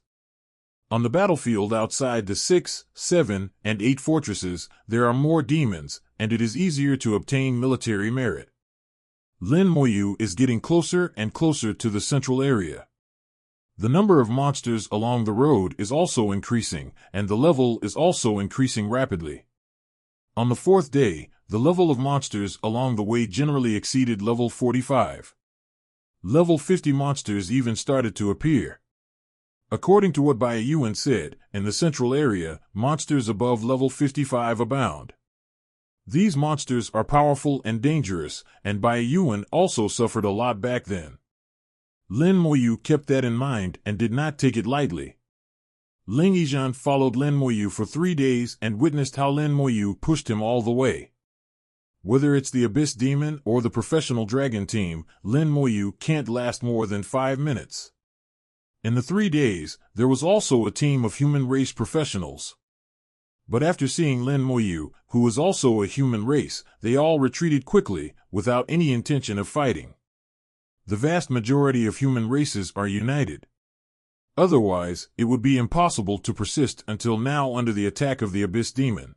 On the battlefield outside the 6, 7, and 8 fortresses, there are more demons, and it is easier to obtain military merit. Lin Moyu is getting closer and closer to the central area. The number of monsters along the road is also increasing, and the level is also increasing rapidly. On the 4th day, the level of monsters along the way generally exceeded level 45. Level 50 monsters even started to appear. According to what Bai Yuan said, in the central area, monsters above level 55 abound. These monsters are powerful and dangerous, and Bai Yuan also suffered a lot back then. Lin Moyu kept that in mind and did not take it lightly. Ling Yizhan followed Lin Moyu for 3 days and witnessed how Lin Moyu pushed him all the way. Whether it's the Abyss Demon or the professional dragon team, Lin Moyu can't last more than 5 minutes. In the 3 days, there was also a team of human race professionals. But after seeing Lin Moyu, who was also a human race, they all retreated quickly, without any intention of fighting. The vast majority of human races are united. Otherwise, it would be impossible to persist until now under the attack of the Abyss Demon.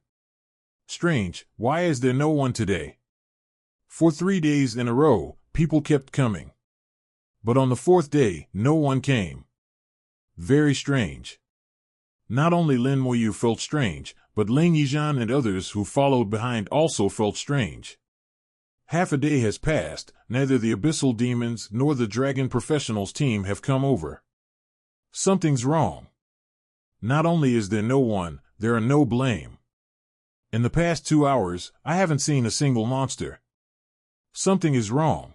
Strange, why is there no one today? For 3 days in a row, people kept coming. But on the 4th day, no one came. Very strange. Not only Lin Moyu felt strange, but Ling Yizhan and others who followed behind also felt strange. Half a day has passed, neither the Abyssal Demons nor the Dragon Professionals team have come over. Something's wrong. Not only is there no one, there are no blame. In the past 2 hours, I haven't seen a single monster. Something is wrong.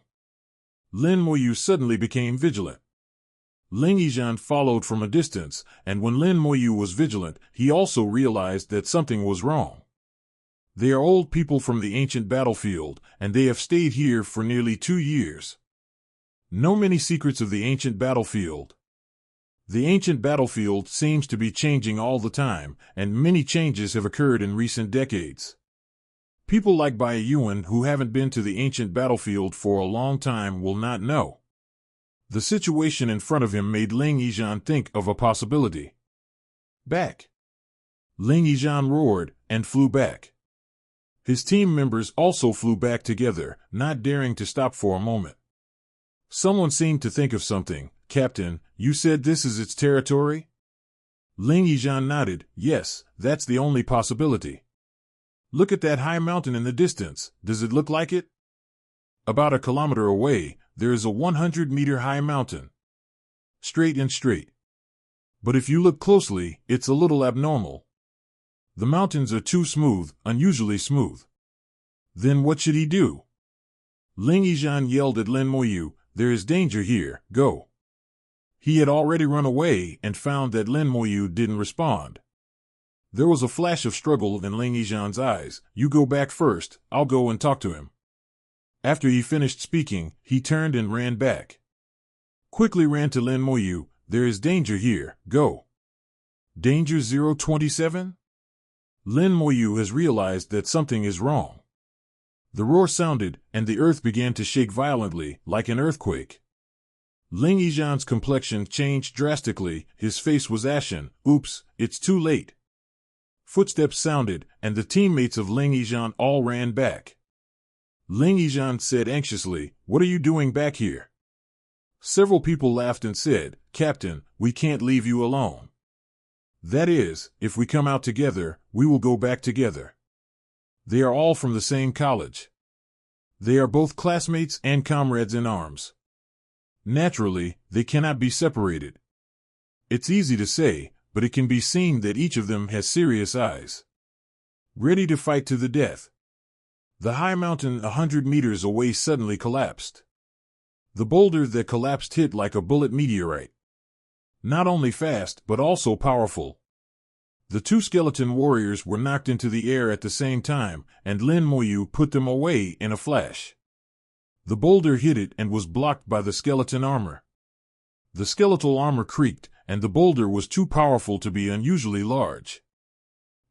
Lin Moyu suddenly became vigilant. Ling Yizhan followed from a distance, and when Lin Moyu was vigilant, he also realized that something was wrong. They are old people from the ancient battlefield, and they have stayed here for nearly 2 years. Know many secrets of the ancient battlefield. The ancient battlefield seems to be changing all the time, and many changes have occurred in recent decades. People like Bai Yuan who haven't been to the ancient battlefield for a long time will not know. The situation in front of him made Ling Yizhan think of a possibility. Back! Ling Yizhan roared and flew back. His team members also flew back together, not daring to stop for a moment. Someone seemed to think of something. Captain, you said this is its territory? Ling Yizhan nodded. Yes, that's the only possibility. Look at that high mountain in the distance. Does it look like it? About a kilometer away, there is a 100-meter high mountain. Straight and straight. But if you look closely, it's a little abnormal. The mountains are too smooth, unusually smooth. Then what should he do? Ling Yizhan yelled at Lin Moyu, there is danger here, go. He had already run away and found that Lin Moyu didn't respond. There was a flash of struggle in Ling Yizhan's eyes. You go back first, I'll go and talk to him. After he finished speaking, he turned and ran back. Quickly ran to Lin Moyu, there is danger here, go. Danger 027? Lin Moyu has realized that something is wrong. The roar sounded, and the earth began to shake violently, like an earthquake. Ling Yizhan's complexion changed drastically, his face was ashen. Oops, it's too late. Footsteps sounded, and the teammates of Ling Yizhan all ran back. Ling Yizhan said anxiously, what are you doing back here? Several people laughed and said, Captain, we can't leave you alone. That is, if we come out together, we will go back together. They are all from the same college. They are both classmates and comrades in arms. Naturally, they cannot be separated. It's easy to say, but it can be seen that each of them has serious eyes. Ready to fight to the death. The high mountain 100 meters away suddenly collapsed. The boulder that collapsed hit like a bullet meteorite. Not only fast, but also powerful. The 2 skeleton warriors were knocked into the air at the same time, and Lin Moyu put them away in a flash. The boulder hit it and was blocked by the skeleton armor. The skeletal armor creaked, and the boulder was too powerful to be unusually large.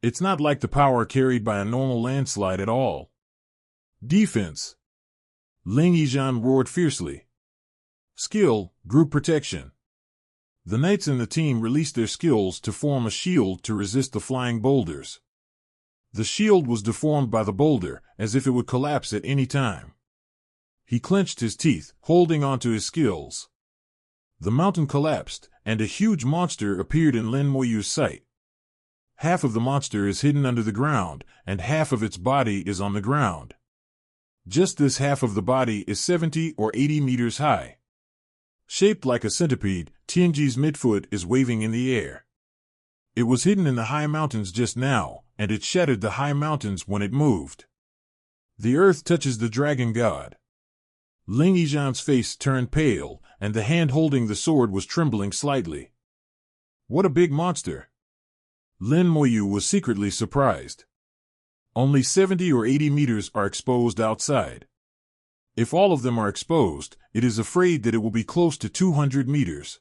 It's not like the power carried by a normal landslide at all. Defense! Ling Yizhan roared fiercely. Skill, group protection. The knights in the team released their skills to form a shield to resist the flying boulders. The shield was deformed by the boulder, as if it would collapse at any time. He clenched his teeth, holding onto his skills. The mountain collapsed, and a huge monster appeared in Lin Moyu's sight. Half of the monster is hidden under the ground, and half of its body is on the ground. Just this half of the body is 70 or 80 meters high. Shaped like a centipede, Tianji's midfoot is waving in the air. It was hidden in the high mountains just now, and it shattered the high mountains when it moved. The earth touches the dragon god. Ling Yizhan's face turned pale, and the hand holding the sword was trembling slightly. What a big monster! Lin Moyu was secretly surprised. Only 70 or 80 meters are exposed outside. If all of them are exposed, it is afraid that it will be close to 200 meters.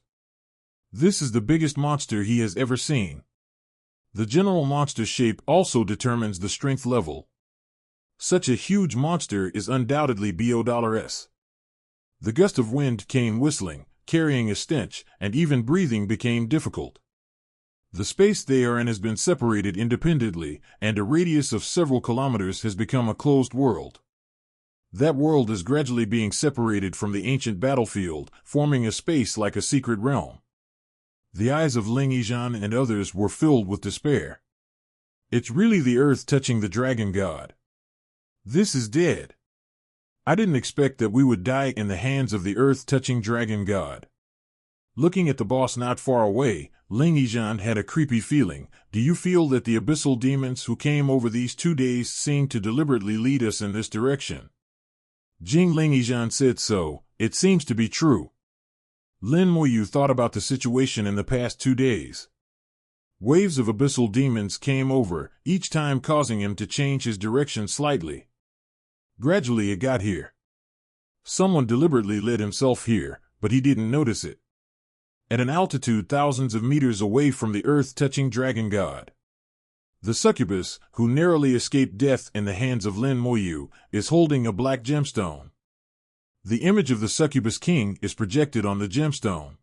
This is the biggest monster he has ever seen. The general monster shape also determines the strength level. Such a huge monster is undoubtedly $S. The gust of wind came whistling, carrying a stench, and even breathing became difficult. The space they are in has been separated independently, and a radius of several kilometers has become a closed world. That world is gradually being separated from the ancient battlefield, forming a space like a secret realm. The eyes of Ling Yizhan and others were filled with despair. It's really the earth touching the dragon god. This is dead. I didn't expect that we would die in the hands of the earth-touching dragon god. Looking at the boss not far away, Ling Yizhan had a creepy feeling. Do you feel that the abyssal demons who came over these 2 days seem to deliberately lead us in this direction? Ling Yizhan said so. It seems to be true. Lin Moyu thought about the situation in the past 2 days. Waves of abyssal demons came over, each time causing him to change his direction slightly. Gradually it got here. Someone deliberately led himself here, but he didn't notice it. At an altitude thousands of meters away from the earth-touching dragon god, the succubus, who narrowly escaped death in the hands of Lin Moyu, is holding a black gemstone. The image of the succubus king is projected on the gemstone.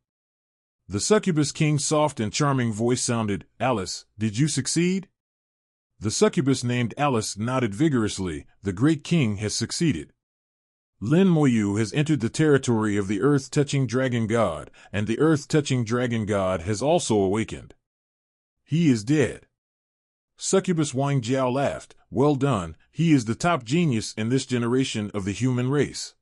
The succubus king's soft and charming voice sounded, "Alice, did you succeed?" The succubus named Alice nodded vigorously. The great king has succeeded. Lin Moyu has entered the territory of the earth-touching dragon god, and the earth-touching dragon god has also awakened. He is dead. Succubus Wang Jiao laughed. Well done, he is the top genius in this generation of the human race.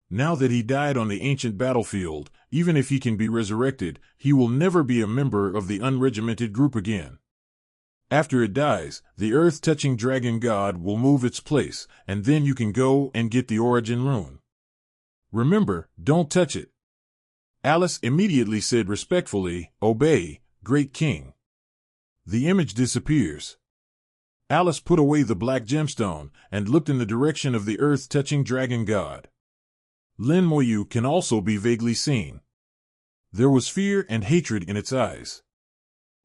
Now that he died on the ancient battlefield, even if he can be resurrected, he will never be a member of the unregimented group again. After it dies, the earth-touching dragon god will move its place, and then you can go and get the origin rune. Remember, don't touch it. Alice immediately said respectfully, "Obey, great king." The image disappears. Alice put away the black gemstone and looked in the direction of the earth-touching dragon god. Lin Moyu can also be vaguely seen. There was fear and hatred in its eyes.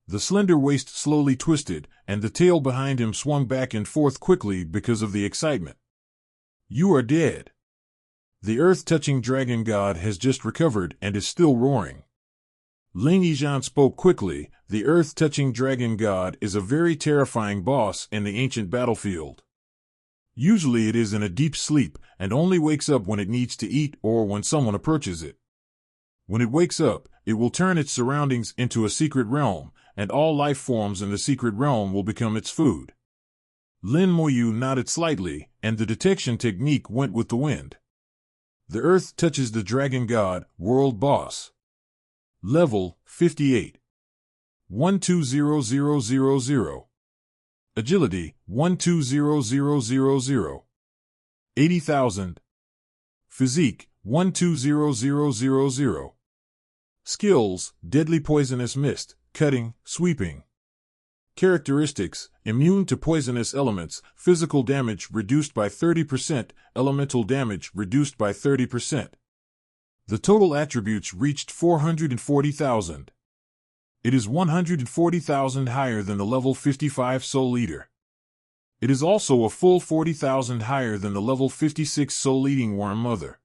The slender waist slowly twisted, and the tail behind him swung back and forth quickly because of the excitement. You are dead. The earth-touching dragon god has just recovered and is still roaring. Ling Yizhan spoke quickly. The earth-touching dragon god is a very terrifying boss in the ancient battlefield. Usually it is in a deep sleep and only wakes up when it needs to eat or when someone approaches it. When it wakes up, it will turn its surroundings into a secret realm, and all life forms in the secret realm will become its food. Lin Moyu nodded slightly, and the detection technique went with the wind. The earth touches the dragon god, world boss. Level 58. 120000. Agility 120000. 80,000. Physique 120000. Skills: Deadly Poisonous Mist, Cutting, Sweeping. Characteristics: Immune to poisonous elements, physical damage reduced by 30%, elemental damage reduced by 30%. The total attributes reached 440,000. It is 140,000 higher than the level 55 Soul Eater. It is also a full 40,000 higher than the level 56 Soul Eating Worm Mother.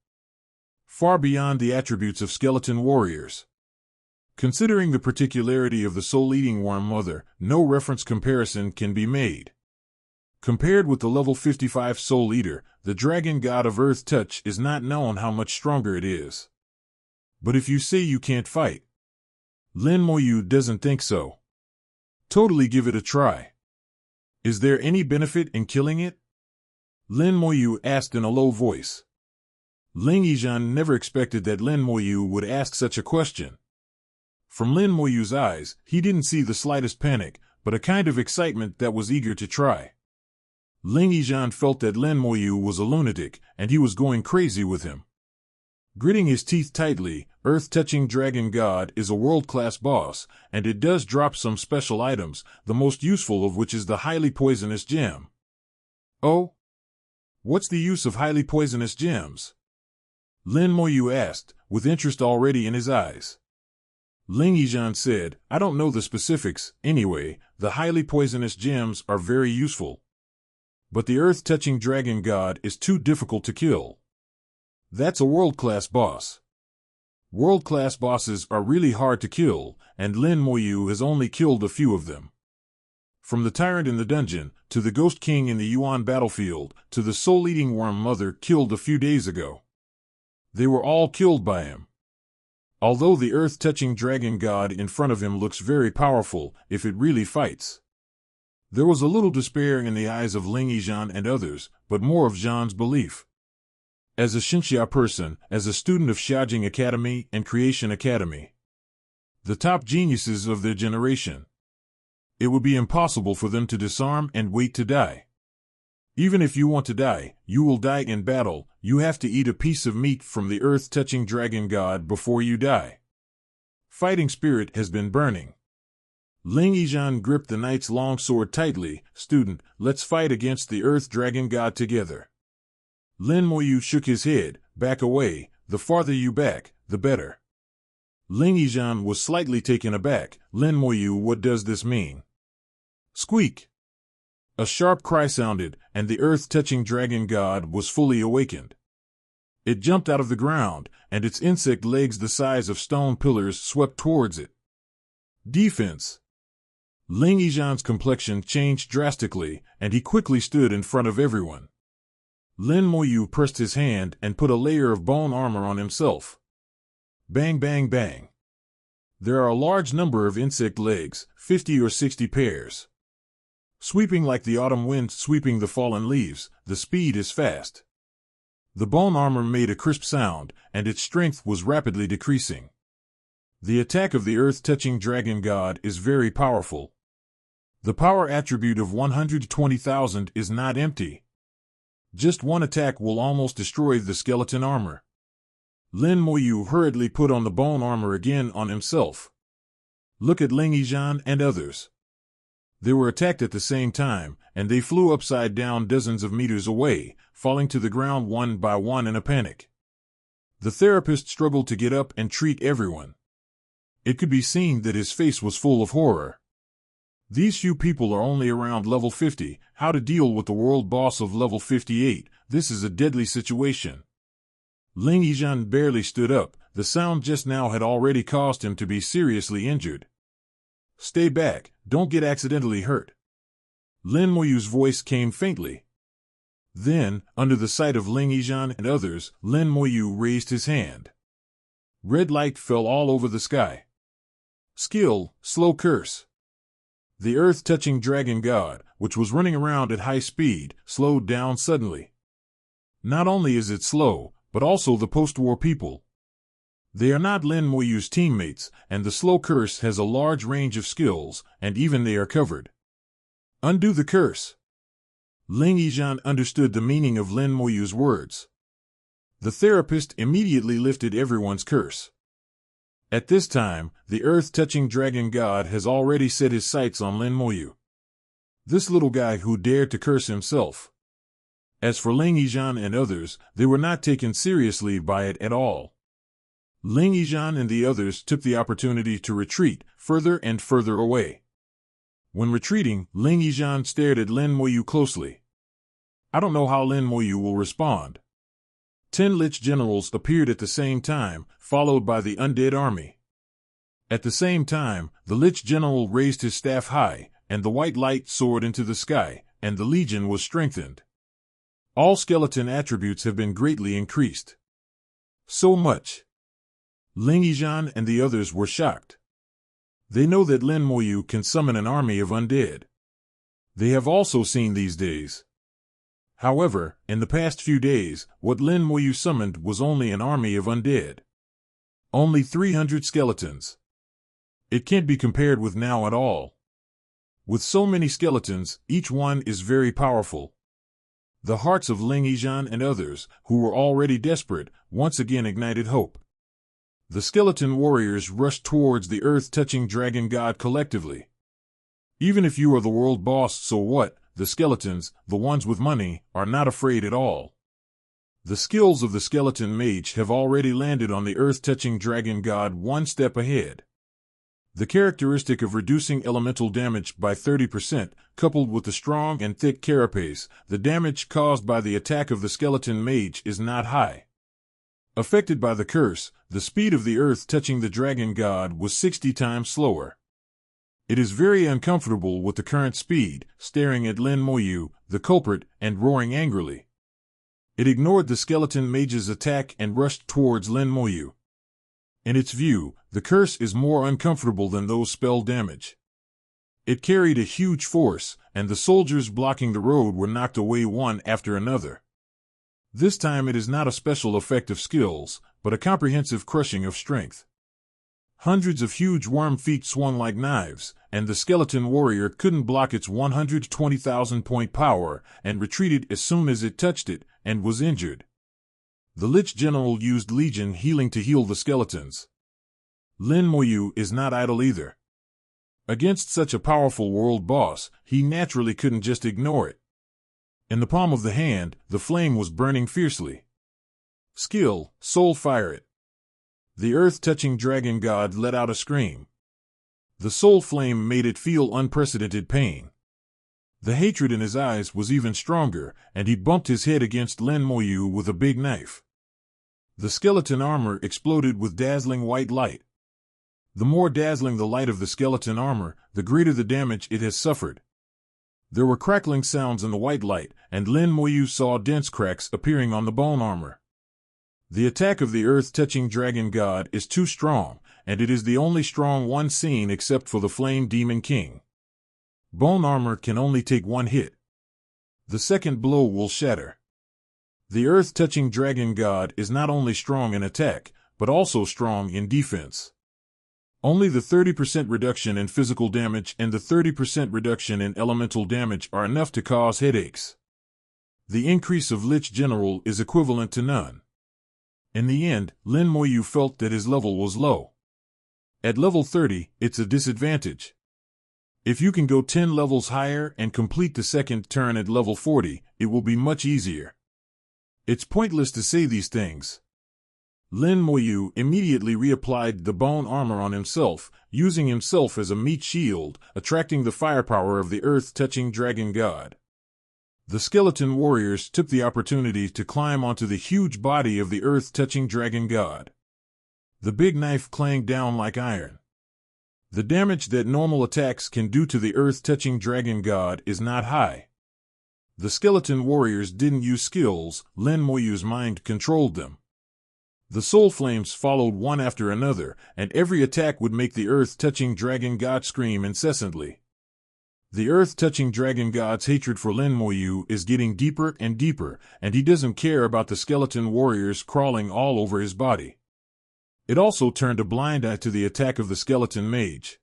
Far beyond the attributes of skeleton warriors. Considering the particularity of the Soul-Eating Worm Mother, no reference comparison can be made. Compared with the level 55 Soul Eater, the Dragon God of Earth Touch is not known how much stronger it is. But if you say you can't fight, Lin Moyu doesn't think so. Totally give it a try. Is there any benefit in killing it? Lin Moyu asked in a low voice. Ling Yizhan never expected that Lin Moyu would ask such a question. From Lin Moyu's eyes, he didn't see the slightest panic, but a kind of excitement that was eager to try. Ling Yizhan felt that Lin Moyu was a lunatic, and he was going crazy with him. Gritting his teeth tightly, Earth-touching Dragon God is a world-class boss, and it does drop some special items, the most useful of which is the highly poisonous gem. Oh? What's the use of highly poisonous gems? Lin Moyu asked, with interest already in his eyes. Ling Yizhan said, I don't know the specifics, anyway, the highly poisonous gems are very useful. But the Earth-touching Dragon God is too difficult to kill. That's a world-class boss. World-class bosses are really hard to kill, and Lin Moyu has only killed a few of them. From the tyrant in the dungeon, to the ghost king in the Yuan battlefield, to the soul-eating worm mother killed a few days ago. They were all killed by him. Although the Earth-touching Dragon God in front of him looks very powerful, if it really fights. There was a little despair in the eyes of Ling Yizhan and others, but more of Zhan's belief. As a Xinxia person, as a student of Xiaojing Academy and Creation Academy, the top geniuses of their generation, it would be impossible for them to disarm and wait to die. Even if you want to die, you will die in battle. You have to eat a piece of meat from the Earth-touching Dragon God before you die. Fighting spirit has been burning. Ling Yizhan gripped the knight's long sword tightly. Student, let's fight against the Earth Dragon God together. Lin Moyu shook his head. Back away. The farther you back, the better. Ling Yizhan was slightly taken aback. Lin Moyu, what does this mean? Squeak! A sharp cry sounded, and the Earth-touching Dragon God was fully awakened. It jumped out of the ground, and its insect legs the size of stone pillars swept towards it. Defense! Ling Yizhan's complexion changed drastically, and he quickly stood in front of everyone. Lin Moyu pressed his hand and put a layer of bone armor on himself. Bang, bang, bang. There are a large number of insect legs, 50 or 60 pairs. Sweeping like the autumn wind sweeping the fallen leaves, the speed is fast. The bone armor made a crisp sound, and its strength was rapidly decreasing. The attack of the Earth-touching Dragon God is very powerful. The power attribute of 120,000 is not empty. Just one attack will almost destroy the skeleton armor. Lin Moyu hurriedly put on the bone armor again on himself. Look at Ling Yizhan and others. They were attacked at the same time, and they flew upside down dozens of meters away, falling to the ground one by one in a panic. The therapist struggled to get up and treat everyone. It could be seen that his face was full of horror. These few people are only around level 50, how to deal with the world boss of level 58, this is a deadly situation. Ling Yizhan barely stood up, the sound just now had already caused him to be seriously injured. Stay back, don't get accidentally hurt. Lin Moyu's voice came faintly. Then, under the sight of Ling Yizhan and others, Lin Moyu raised his hand. Red light fell all over the sky. Skill, slow curse. The Earth-touching Dragon God, which was running around at high speed, slowed down suddenly. Not only is it slow, but also the post-war people. They are not Lin Moyu's teammates, and the slow curse has a large range of skills, and even they are covered. Undo the curse. Ling Yizhan understood the meaning of Lin Moyu's words. The therapist immediately lifted everyone's curse. At this time, the Earth-touching Dragon God has already set his sights on Lin Moyu. This little guy who dared to curse himself. As for Ling Yizhan and others, they were not taken seriously by it at all. Ling Yizhan and the others took the opportunity to retreat, further and further away. When retreating, Ling Yizhan stared at Lin Moyu closely. I don't know how Lin Moyu will respond. 10 Lich generals appeared at the same time, followed by the undead army. At the same time, the Lich general raised his staff high, and the white light soared into the sky, and the legion was strengthened. All skeleton attributes have been greatly increased. So much. Ling Yizhan and the others were shocked. They know that Lin Moyu can summon an army of undead. They have also seen these days. However, in the past few days, what Lin Moyu summoned was only an army of undead. Only 300 skeletons. It can't be compared with now at all. With so many skeletons, each one is very powerful. The hearts of Ling Yizhan and others, who were already desperate, once again ignited hope. The skeleton warriors rushed towards the earth-touching dragon god collectively. Even if you are the world boss, so what? The skeletons, the ones with money, are not afraid at all. The skills of the skeleton mage have already landed on the earth-touching dragon god one step ahead. The characteristic of reducing elemental damage by 30%, coupled with the strong and thick carapace, the damage caused by the attack of the skeleton mage is not high. Affected by the curse, the speed of the earth touching the dragon god was 60 times slower. It is very uncomfortable with the current speed, staring at Lin Moyu, the culprit, and roaring angrily. It ignored the skeleton mage's attack and rushed towards Lin Moyu. In its view, the curse is more uncomfortable than those spell damage. It carried a huge force, and the soldiers blocking the road were knocked away one after another. This time it is not a special effect of skills, but a comprehensive crushing of strength. Hundreds of huge worm feet swung like knives, and the skeleton warrior couldn't block its 120,000-point power, and retreated as soon as it touched it, and was injured. The Lich General used Legion Healing to heal the skeletons. Lin Moyu is not idle either. Against such a powerful world boss, he naturally couldn't just ignore it. In the palm of the hand, the flame was burning fiercely. Skill, Soul Fire it. The earth-touching dragon god let out a scream. The soul flame made it feel unprecedented pain. The hatred in his eyes was even stronger, and he bumped his head against Lin Moyu with a big knife. The skeleton armor exploded with dazzling white light. The more dazzling the light of the skeleton armor, the greater the damage it has suffered. There were crackling sounds in the white light, and Lin Moyu saw dense cracks appearing on the bone armor. The attack of the earth-touching dragon god is too strong, and it is the only strong one seen except for the Flame Demon King. Bone armor can only take one hit. The second blow will shatter. The earth-touching dragon god is not only strong in attack, but also strong in defense. Only the 30% reduction in physical damage and the 30% reduction in elemental damage are enough to cause headaches. The increase of Lich General is equivalent to none. In the end, Lin Moyu felt that his level was low. At level 30, it's a disadvantage. If you can go 10 levels higher and complete the second turn at level 40, it will be much easier. It's pointless to say these things. Lin Moyu immediately reapplied the bone armor on himself, using himself as a meat shield, attracting the firepower of the earth-touching dragon god. The skeleton warriors took the opportunity to climb onto the huge body of the earth-touching dragon god. The big knife clanged down like iron. The damage that normal attacks can do to the earth-touching dragon god is not high. The skeleton warriors didn't use skills, Lin Moyu's mind controlled them. The soul flames followed one after another, and every attack would make the earth-touching dragon god scream incessantly. The earth-touching dragon god's hatred for Lin Moyu is getting deeper and deeper, and he doesn't care about the skeleton warriors crawling all over his body. It also turned a blind eye to the attack of the skeleton mage.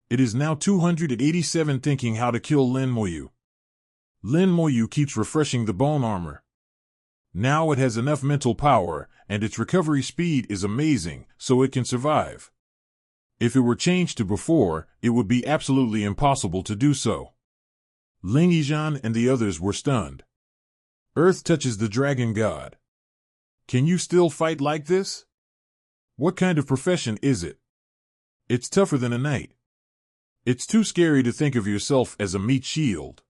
It is now 287 thinking how to kill Lin Moyu. Lin Moyu keeps refreshing the bone armor. Now it has enough mental power, and its recovery speed is amazing, so it can survive. If it were changed to before, it would be absolutely impossible to do so. Ling Yizhan and the others were stunned. Earth touches the dragon god. Can you still fight like this? What kind of profession is it? It's tougher than a knight. It's too scary to think of yourself as a meat shield.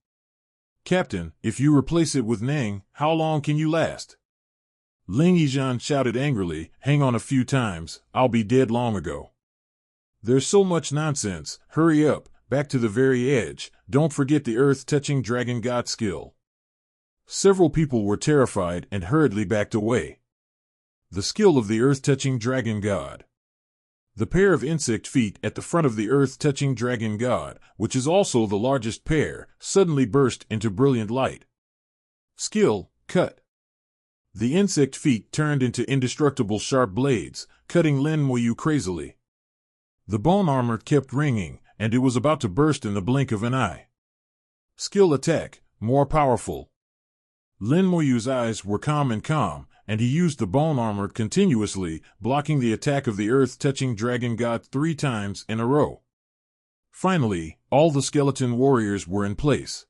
Captain, if you replace it with Nang, how long can you last? Ling Yizhan shouted angrily, hang on a few times, I'll be dead long ago. There's so much nonsense, hurry up, back to the very edge, don't forget the earth-touching dragon god skill. Several people were terrified and hurriedly backed away. The skill of the earth-touching dragon god. The pair of insect feet at the front of the earth-touching dragon god, which is also the largest pair, suddenly burst into brilliant light. Skill, cut. The insect feet turned into indestructible sharp blades, cutting Lin Moyu crazily. The bone armor kept ringing, and it was about to burst in the blink of an eye. Skill attack, more powerful. Lin Moyu's eyes were calm, and he used the bone armor continuously, blocking the attack of the earth-touching dragon god 3 times in a row. Finally, all the skeleton warriors were in place.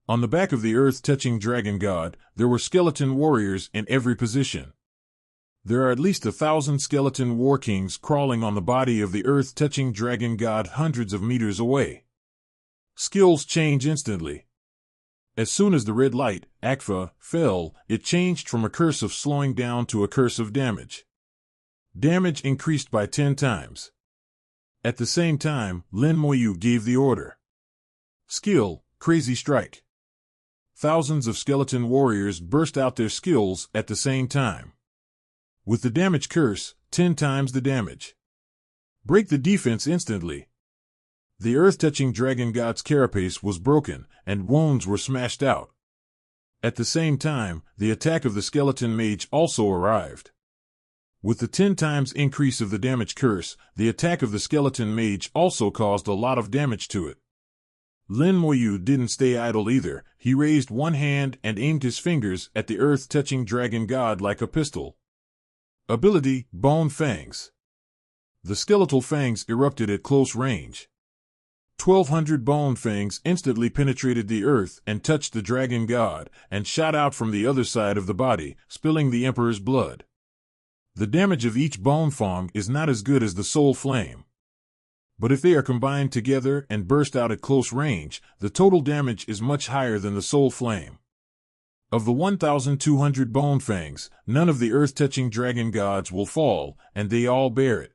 On the back of the earth-touching dragon god, there were skeleton warriors in every position. There are at least 1,000 skeleton war kings crawling on the body of the earth-touching dragon god hundreds of meters away. Skills change instantly. As soon as the red light, Akfa, fell, it changed from a curse of slowing down to a curse of damage. Damage increased by 10 times. At the same time, Lin Moyu gave the order. Skill, Crazy Strike. Thousands of skeleton warriors burst out their skills at the same time. With the damage curse, 10 times the damage. Break the defense instantly. The earth-touching dragon god's carapace was broken, and wounds were smashed out. At the same time, the attack of the skeleton mage also arrived. With the 10 times increase of the damage curse, the attack of the skeleton mage also caused a lot of damage to it. Lin Moyu didn't stay idle either. He raised one hand and aimed his fingers at the earth-touching dragon god like a pistol. Ability, Bone Fangs. The skeletal fangs erupted at close range. 1,200 bone fangs instantly penetrated the earth and touched the dragon god, and shot out from the other side of the body, spilling the emperor's blood. The damage of each bone fang is not as good as the soul flame. But if they are combined together and burst out at close range, the total damage is much higher than the soul flame. Of the 1,200 bone fangs, none of the earth-touching dragon gods will fall, and they all bear it.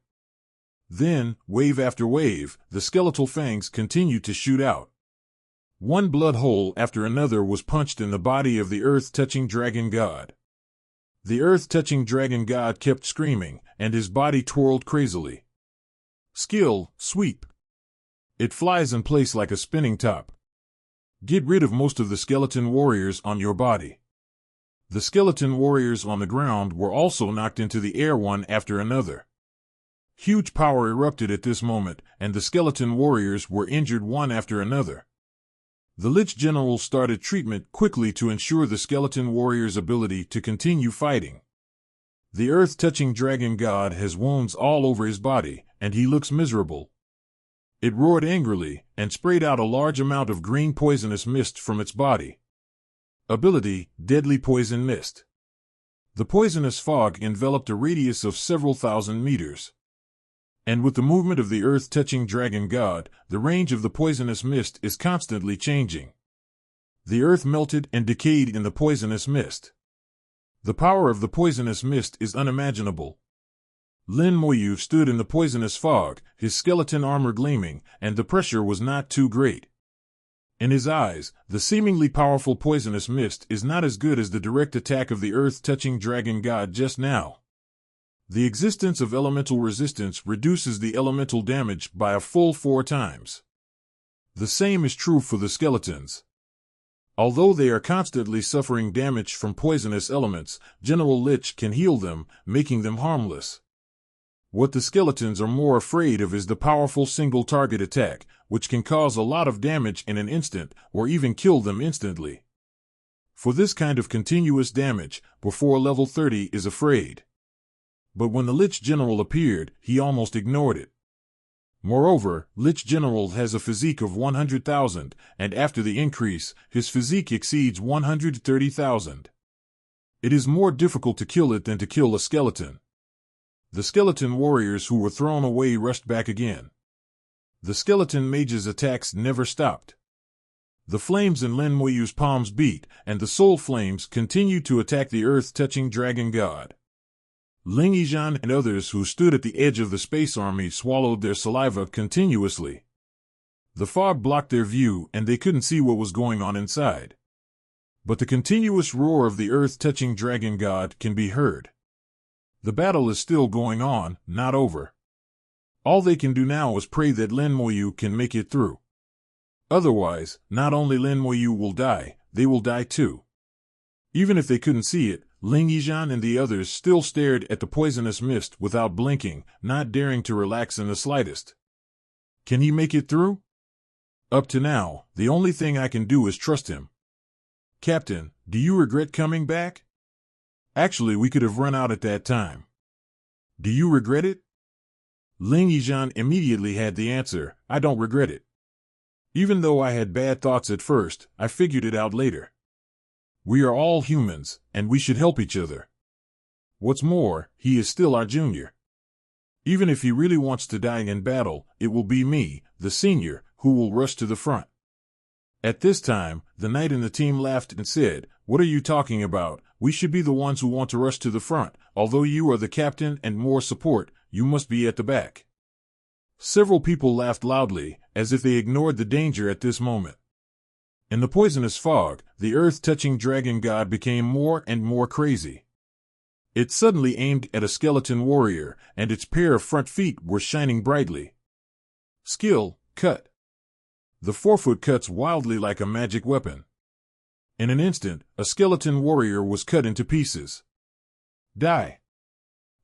Then, wave after wave, the skeletal fangs continued to shoot out. One blood hole after another was punched in the body of the earth-touching dragon god. The earth-touching dragon god kept screaming, and his body twirled crazily. Skill, Sweep. It flies in place like a spinning top. Get rid of most of the skeleton warriors on your body. The skeleton warriors on the ground were also knocked into the air one after another. Huge power erupted at this moment, and the skeleton warriors were injured one after another. The Lich General started treatment quickly to ensure the skeleton warrior's ability to continue fighting. The earth-touching dragon god has wounds all over his body, and he looks miserable. It roared angrily, and sprayed out a large amount of green poisonous mist from its body. Ability, Deadly Poison Mist. The poisonous fog enveloped a radius of several thousand meters. And with the movement of the earth-touching dragon god, the range of the poisonous mist is constantly changing. The earth melted and decayed in the poisonous mist. The power of the poisonous mist is unimaginable. Lin Moyu stood in the poisonous fog, his skeleton armor gleaming, and the pressure was not too great. In his eyes, the seemingly powerful poisonous mist is not as good as the direct attack of the earth-touching dragon god just now. The existence of elemental resistance reduces the elemental damage by a full 4 times. The same is true for the skeletons. Although they are constantly suffering damage from poisonous elements, General Lich can heal them, making them harmless. What the skeletons are more afraid of is the powerful single-target attack, which can cause a lot of damage in an instant, or even kill them instantly. For this kind of continuous damage, before level 30 is afraid. But when the Lich General appeared, he almost ignored it. Moreover, Lich General has a physique of 100,000, and after the increase, his physique exceeds 130,000. It is more difficult to kill it than to kill a skeleton. The skeleton warriors who were thrown away rushed back again. The skeleton mage's attacks never stopped. The flames in Lin Moyu's palms beat, and the soul flames continued to attack the earth-touching dragon god. Ling Yizhan and others who stood at the edge of the space army swallowed their saliva continuously. The fog blocked their view and they couldn't see what was going on inside. But the continuous roar of the earth-touching dragon god can be heard. The battle is still going on, not over. All they can do now is pray that Lin Moyu can make it through. Otherwise, not only Lin Moyu will die, they will die too. Even if they couldn't see it, Ling Yizhan and the others still stared at the poisonous mist without blinking, not daring to relax in the slightest. Can he make it through? Up to now, the only thing I can do is trust him. Captain, do you regret coming back? Actually, we could have run out at that time. Do you regret it? Ling Yizhan immediately had the answer, I don't regret it. Even though I had bad thoughts at first, I figured it out later. We are all humans, and we should help each other. What's more, he is still our junior. Even if he really wants to die in battle, it will be me, the senior, who will rush to the front. At this time, the knight in the team laughed and said, What are you talking about? We should be the ones who want to rush to the front. Although you are the captain and more support, you must be at the back. Several people laughed loudly, as if they ignored the danger at this moment. In the poisonous fog, the earth-touching dragon god became more and more crazy. It suddenly aimed at a skeleton warrior, and its pair of front feet were shining brightly. Skill, cut. The forefoot cuts wildly like a magic weapon. In an instant, a skeleton warrior was cut into pieces. Die.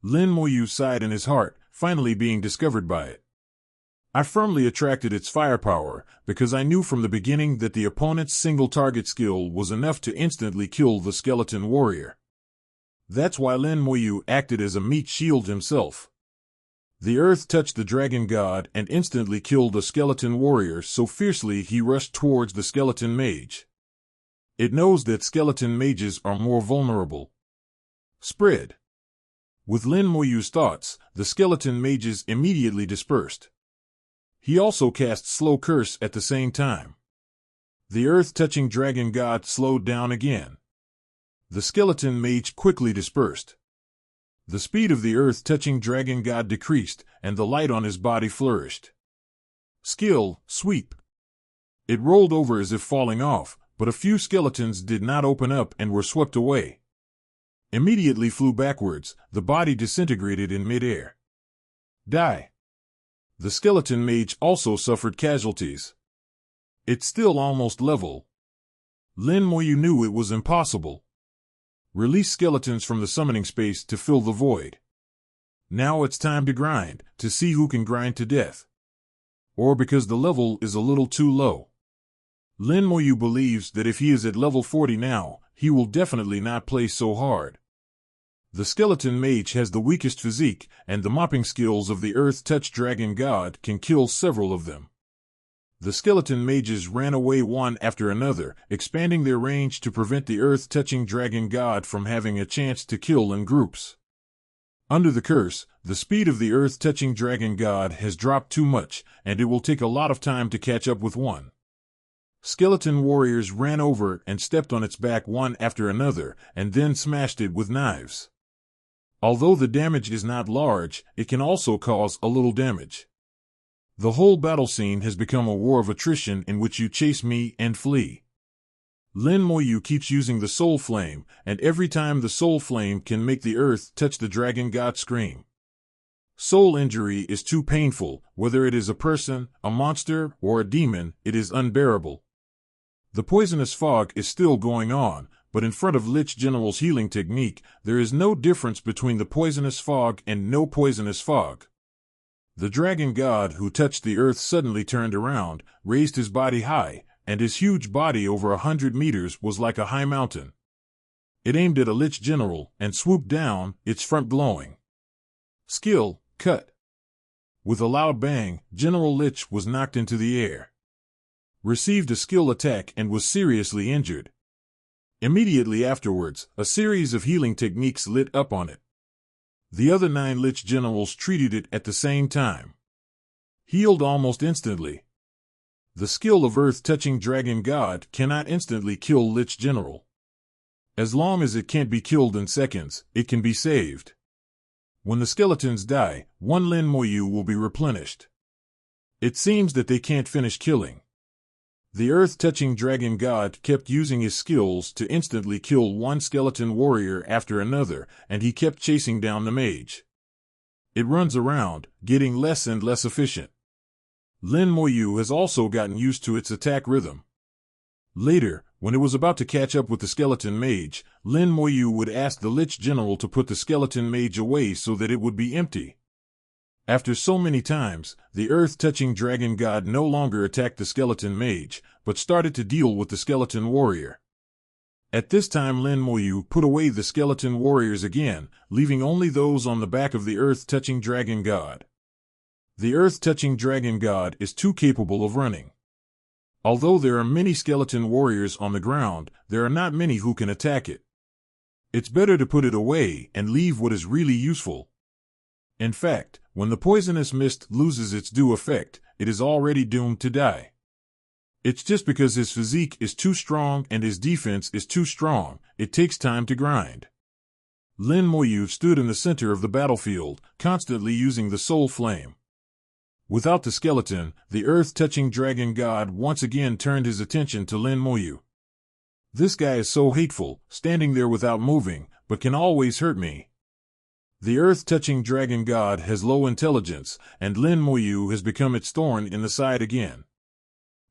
Lin Moyu sighed in his heart, finally being discovered by it. I firmly attracted its firepower, because I knew from the beginning that the opponent's single-target skill was enough to instantly kill the skeleton warrior. That's why Lin Moyu acted as a meat shield himself. The earth touched the dragon god and instantly killed the skeleton warrior so fiercely he rushed towards the skeleton mage. It knows that skeleton mages are more vulnerable. Spread. With Lin Moyu's thoughts, the skeleton mages immediately dispersed. He also cast Slow Curse at the same time. The earth-touching dragon god slowed down again. The skeleton mage quickly dispersed. The speed of the earth-touching dragon god decreased, and the light on his body flourished. Skill, Sweep. It rolled over as if falling off, but a few skeletons did not open up and were swept away. Immediately flew backwards, the body disintegrated in mid-air. Die. The skeleton mage also suffered casualties. It's still almost level. Lin Moyu knew it was impossible. Release skeletons from the summoning space to fill the void. Now it's time to grind, to see who can grind to death. Or because the level is a little too low. Lin Moyu believes that if he is at level 40 now, he will definitely not play so hard. The skeleton mage has the weakest physique, and the mopping skills of the earth-touch dragon god can kill several of them. The skeleton mages ran away one after another, expanding their range to prevent the earth-touching dragon god from having a chance to kill in groups. Under the curse, the speed of the earth-touching dragon god has dropped too much, and it will take a lot of time to catch up with one. Skeleton warriors ran over and stepped on its back one after another, and then smashed it with knives. Although the damage is not large, it can also cause a little damage. The whole battle scene has become a war of attrition in which you chase me and flee. Lin Moyu keeps using the soul flame, and every time the soul flame can make the earth touch the dragon god scream. Soul injury is too painful, whether it is a person, a monster, or a demon, it is unbearable. The poisonous fog is still going on, but in front of Lich General's healing technique, there is no difference between the poisonous fog and no poisonous fog. The dragon god who touched the earth suddenly turned around, raised his body high, and his huge body over 100 meters was like a high mountain. It aimed at a Lich General and swooped down, its front glowing. Skill, Cut. With a loud bang, General Lich was knocked into the air. Received a skill attack and was seriously injured. Immediately afterwards, a series of healing techniques lit up on it. The other 9 Lich Generals treated it at the same time. Healed almost instantly. The skill of Earth-touching Dragon God cannot instantly kill Lich General. As long as it can't be killed in seconds, it can be saved. When the skeletons die, one Lin Moyu will be replenished. It seems that they can't finish killing. The earth-touching dragon god kept using his skills to instantly kill one skeleton warrior after another, and he kept chasing down the mage. It runs around, getting less and less efficient. Lin Moyu has also gotten used to its attack rhythm. Later, when it was about to catch up with the skeleton mage, Lin Moyu would ask the Lich General to put the skeleton mage away so that it would be empty. After so many times, the earth-touching dragon god no longer attacked the skeleton mage, but started to deal with the skeleton warrior. At this time Lin Moyu put away the skeleton warriors again, leaving only those on the back of the earth-touching dragon god. The earth-touching dragon god is too capable of running. Although there are many skeleton warriors on the ground, there are not many who can attack it. It's better to put it away and leave what is really useful. In fact, when the poisonous mist loses its due effect, it is already doomed to die. It's just because his physique is too strong and his defense is too strong, it takes time to grind. Lin Moyu stood in the center of the battlefield, constantly using the soul flame. Without the skeleton, the earth-touching dragon god once again turned his attention to Lin Moyu. This guy is so hateful, standing there without moving, but can always hurt me. The earth-touching dragon god has low intelligence, and Lin Moyu has become its thorn in the side again.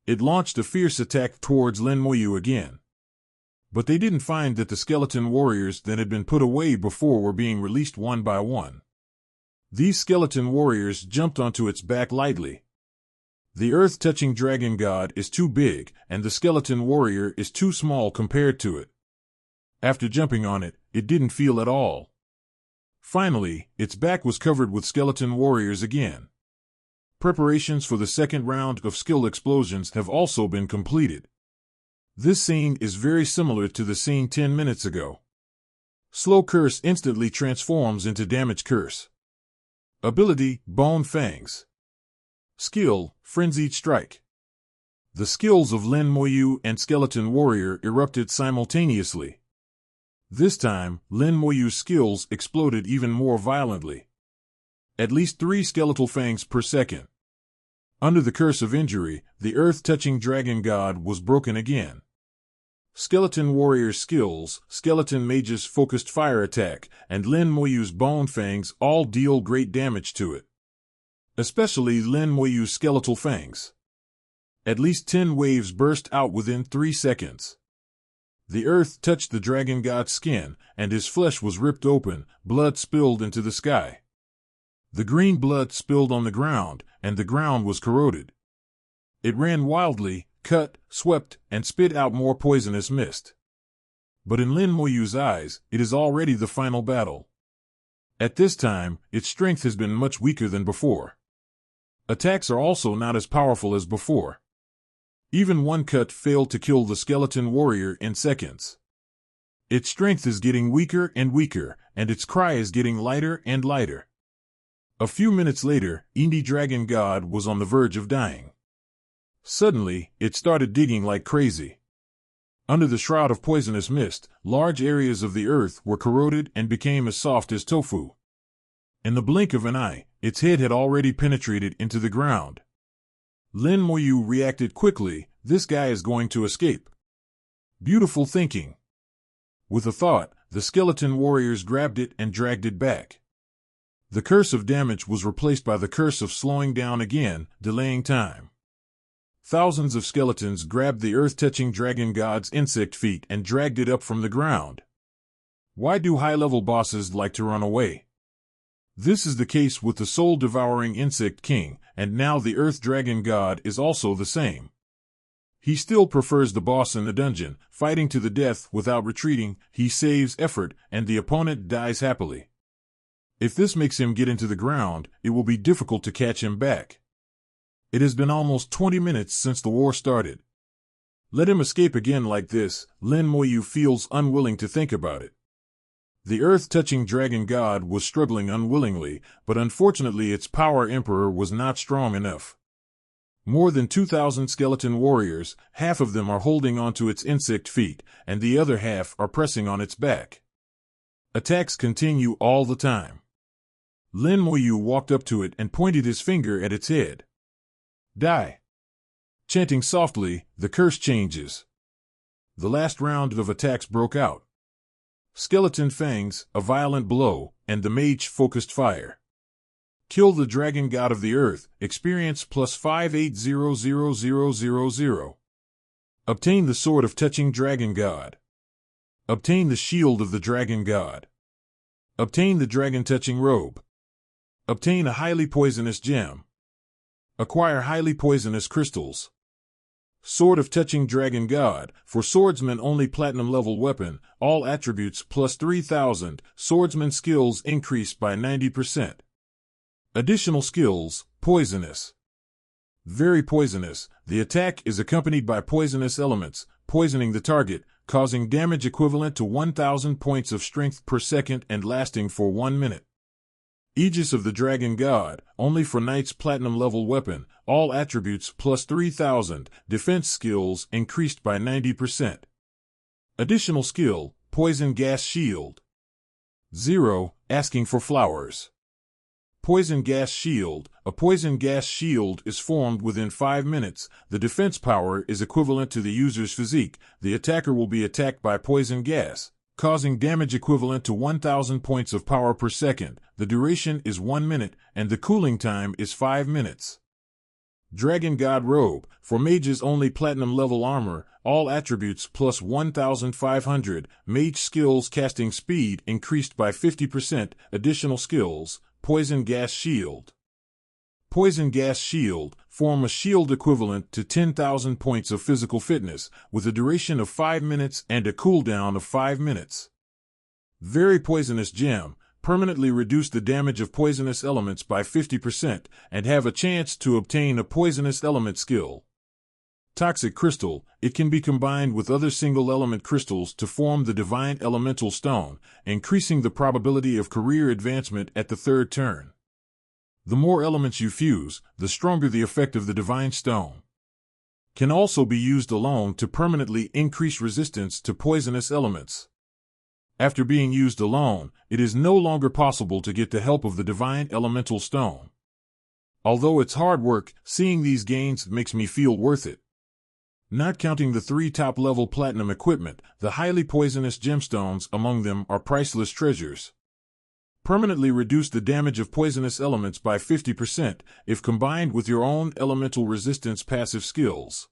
It launched a fierce attack towards Lin Moyu again. But they didn't find that the skeleton warriors that had been put away before were being released one by one. These skeleton warriors jumped onto its back lightly. The earth-touching dragon god is too big, and the skeleton warrior is too small compared to it. After jumping on it, it didn't feel at all. Finally, its back was covered with skeleton warriors again. Preparations for the second round of skill explosions have also been completed. This scene is very similar to the scene 10 minutes ago. Slow Curse instantly transforms into Damage Curse. Ability, Bone Fangs. Skill, Frenzied Strike. The skills of Lin Moyu and Skeleton Warrior erupted simultaneously. This time, Lin Moyu's skills exploded even more violently. At least 3 skeletal fangs per second. Under the curse of injury, the earth-touching dragon god was broken again. Skeleton Warrior's skills, Skeleton Mage's focused fire attack, and Lin Moyu's bone fangs all deal great damage to it. Especially Lin Moyu's skeletal fangs. At least 10 waves burst out within 3 seconds. The earth touched the dragon god's skin, and his flesh was ripped open, blood spilled into the sky. The green blood spilled on the ground, and the ground was corroded. It ran wildly, cut, swept, and spit out more poisonous mist. But in Lin Moyu's eyes, it is already the final battle. At this time, its strength has been much weaker than before. Attacks are also not as powerful as before. Even one cut failed to kill the skeleton warrior in seconds. Its strength is getting weaker and weaker, and its cry is getting lighter and lighter. A few minutes later, Indie Dragon God was on the verge of dying. Suddenly, it started digging like crazy. Under the shroud of poisonous mist, large areas of the earth were corroded and became as soft as tofu. In the blink of an eye, its head had already penetrated into the ground. Lin Moyu reacted quickly. This guy is going to escape. Beautiful thinking. With a thought, the skeleton warriors grabbed it and dragged it back. The curse of damage was replaced by the curse of slowing down again, delaying time. Thousands of skeletons grabbed the earth-touching dragon god's insect feet and dragged it up from the ground. Why do high-level bosses like to run away? This is the case with the soul-devouring insect king, and now the earth dragon god is also the same. He still prefers the boss in the dungeon, fighting to the death without retreating. He saves effort, and the opponent dies happily. If this makes him get into the ground, it will be difficult to catch him back. It has been almost 20 minutes since the war started. Let him escape again like this. Lin Moyu feels unwilling to think about it. The earth-touching dragon god was struggling unwillingly, but unfortunately its power emperor was not strong enough. More than 2,000 skeleton warriors, half of them are holding onto its insect feet, and the other half are pressing on its back. Attacks continue all the time. Lin Moyu walked up to it and pointed his finger at its head. Die. Chanting softly, the curse changes. The last round of attacks broke out. Skeleton fangs, a violent blow, and the mage focused fire. Kill the dragon god of the earth, experience plus 580000. Obtain the sword of touching dragon god. Obtain the shield of the dragon god. Obtain the dragon touching robe. Obtain a highly poisonous gem. Acquire highly poisonous crystals. Sword of Touching Dragon God. For swordsman only platinum level weapon. All attributes plus 3000. Swordsman skills increased by 90%. Additional skills. Poisonous. Very poisonous. The attack is accompanied by poisonous elements, poisoning the target, causing damage equivalent to 1000 points of strength per second and lasting for 1 minute. Aegis of the Dragon God, only for Knight's platinum level weapon, all attributes plus 3000, defense skills increased by 90%. Additional skill, Poison Gas Shield. 0, asking for flowers. Poison Gas Shield. A poison gas shield is formed within 5 minutes. The defense power is equivalent to the user's physique. The attacker will be attacked by poison gas, causing damage equivalent to 1000 points of power per second. The duration is 1 minute, and the cooling time is 5 minutes. Dragon God Robe. For mages only platinum level armor, all attributes plus 1500. Mage skills casting speed increased by 50%. Additional skills, Poison Gas Shield. Poison Gas Shield. Form a shield equivalent to 10,000 points of physical fitness, with a duration of 5 minutes and a cooldown of 5 minutes. Very Poisonous Gem. Permanently reduce the damage of poisonous elements by 50% and have a chance to obtain a poisonous element skill. Toxic Crystal. It can be combined with other single-element crystals to form the Divine Elemental Stone, increasing the probability of career advancement at the 3rd turn. The more elements you fuse, the stronger the effect of the Divine Stone. Can also be used alone to permanently increase resistance to poisonous elements. After being used alone, it is no longer possible to get the help of the Divine Elemental Stone. Although it's hard work, seeing these gains makes me feel worth it. Not counting the 3 top-level platinum equipment, the highly poisonous gemstones among them are priceless treasures. Permanently reduce the damage of poisonous elements by 50% if combined with your own elemental resistance passive skills.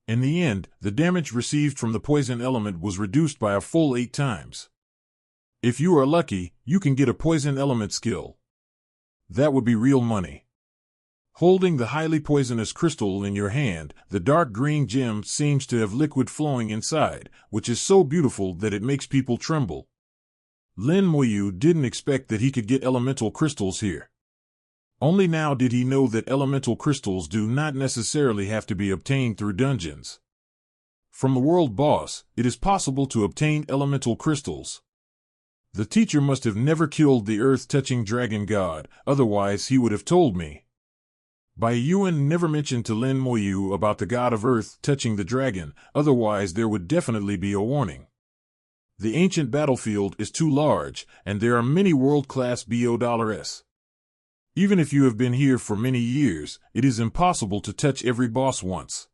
In the end, the damage received from the poison element was reduced by a full 8 times. If you are lucky, you can get a poison element skill. That would be real money. Holding the highly poisonous crystal in your hand, the dark green gem seems to have liquid flowing inside, which is so beautiful that it makes people tremble. Lin Moyu didn't expect that he could get elemental crystals here. Only now did he know that elemental crystals do not necessarily have to be obtained through dungeons. From the world boss, it is possible to obtain elemental crystals. The teacher must have never killed the earth-touching dragon god, otherwise he would have told me. Bai Yuan never mentioned to Lin Moyu about the god of earth touching the dragon, otherwise there would definitely be a warning. The ancient battlefield is too large, and there are many world-class BOS. Even if you have been here for many years, it is impossible to touch every boss once.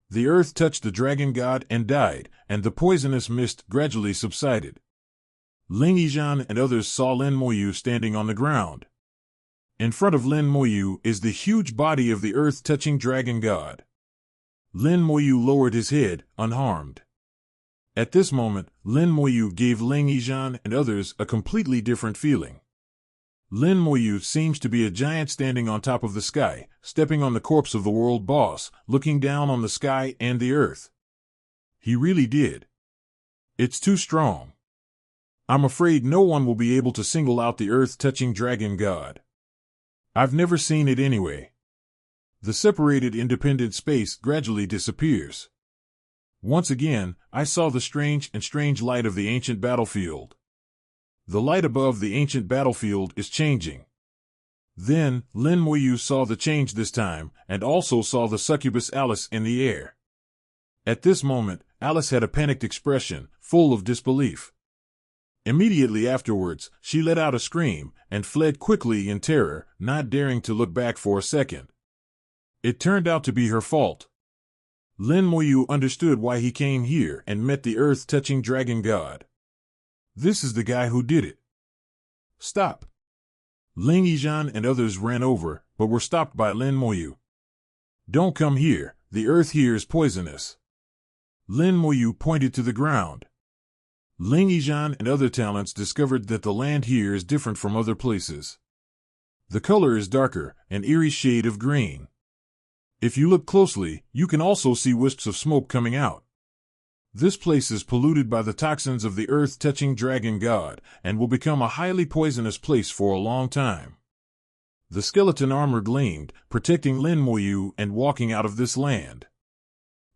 The earth touched the dragon god and died, and the poisonous mist gradually subsided. Ling Yizhan and others saw Lin Moyu standing on the ground. In front of Lin Moyu is the huge body of the earth-touching dragon god. Lin Moyu lowered his head, unharmed. At this moment, Lin Moyu gave Ling Yizhan and others a completely different feeling. Lin Moyu seems to be a giant standing on top of the sky, stepping on the corpse of the world boss, looking down on the sky and the earth. He really did. It's too strong. I'm afraid no one will be able to single out the earth-touching dragon god. I've never seen it anyway. The separated independent space gradually disappears. Once again, I saw the strange light of the ancient battlefield. The light above the ancient battlefield is changing. Then, Lin Moyu saw the change this time, and also saw the succubus Alice in the air. At this moment, Alice had a panicked expression, full of disbelief. Immediately afterwards, she let out a scream, and fled quickly in terror, not daring to look back for a second. It turned out to be her fault. Lin Moyu understood why he came here and met the earth-touching dragon god. This is the guy who did it. Stop! Ling Yizhan and others ran over, but were stopped by Lin Moyu. Don't come here, the earth here is poisonous. Lin Moyu pointed to the ground. Ling Yizhan and other talents discovered that the land here is different from other places. The color is darker, an eerie shade of green. If you look closely, you can also see wisps of smoke coming out. This place is polluted by the toxins of the earth-touching dragon god, and will become a highly poisonous place for a long time. The skeleton armor gleamed, protecting Lin Moyu and walking out of this land.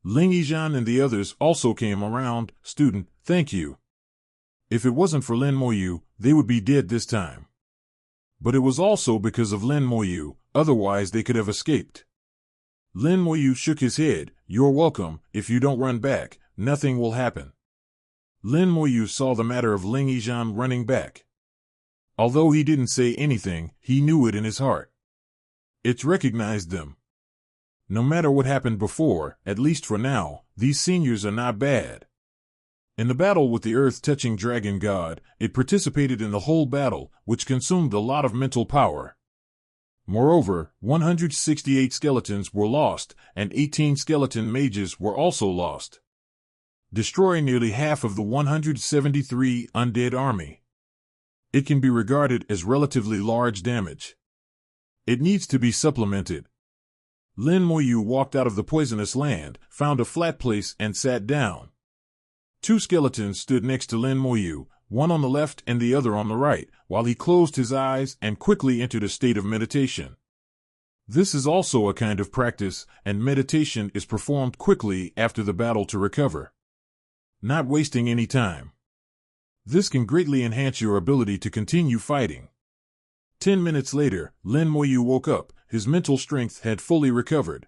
Ling Yizhan and the others also came around. Student, thank you. If it wasn't for Lin Moyu, they would be dead this time. But it was also because of Lin Moyu, otherwise they could have escaped. Lin Moyu shook his head. You're welcome. If you don't run back, nothing will happen. Lin Moyu saw the matter of Ling Yizhan running back. Although he didn't say anything, he knew it in his heart. It recognized them. No matter what happened before, at least for now, these seniors are not bad. In the battle with the earth-touching dragon god, it participated in the whole battle, which consumed a lot of mental power. Moreover, 168 skeletons were lost, and 18 skeleton mages were also lost, destroying nearly half of the 173 undead army. It can be regarded as relatively large damage. It needs to be supplemented. Lin Moyu walked out of the poisonous land, found a flat place and sat down. Two skeletons stood next to Lin Moyu, one on the left and the other on the right, while he closed his eyes and quickly entered a state of meditation. This is also a kind of practice, and meditation is performed quickly after the battle to recover, not wasting any time. This can greatly enhance your ability to continue fighting. 10 minutes later, Lin Moyu woke up. His mental strength had fully recovered.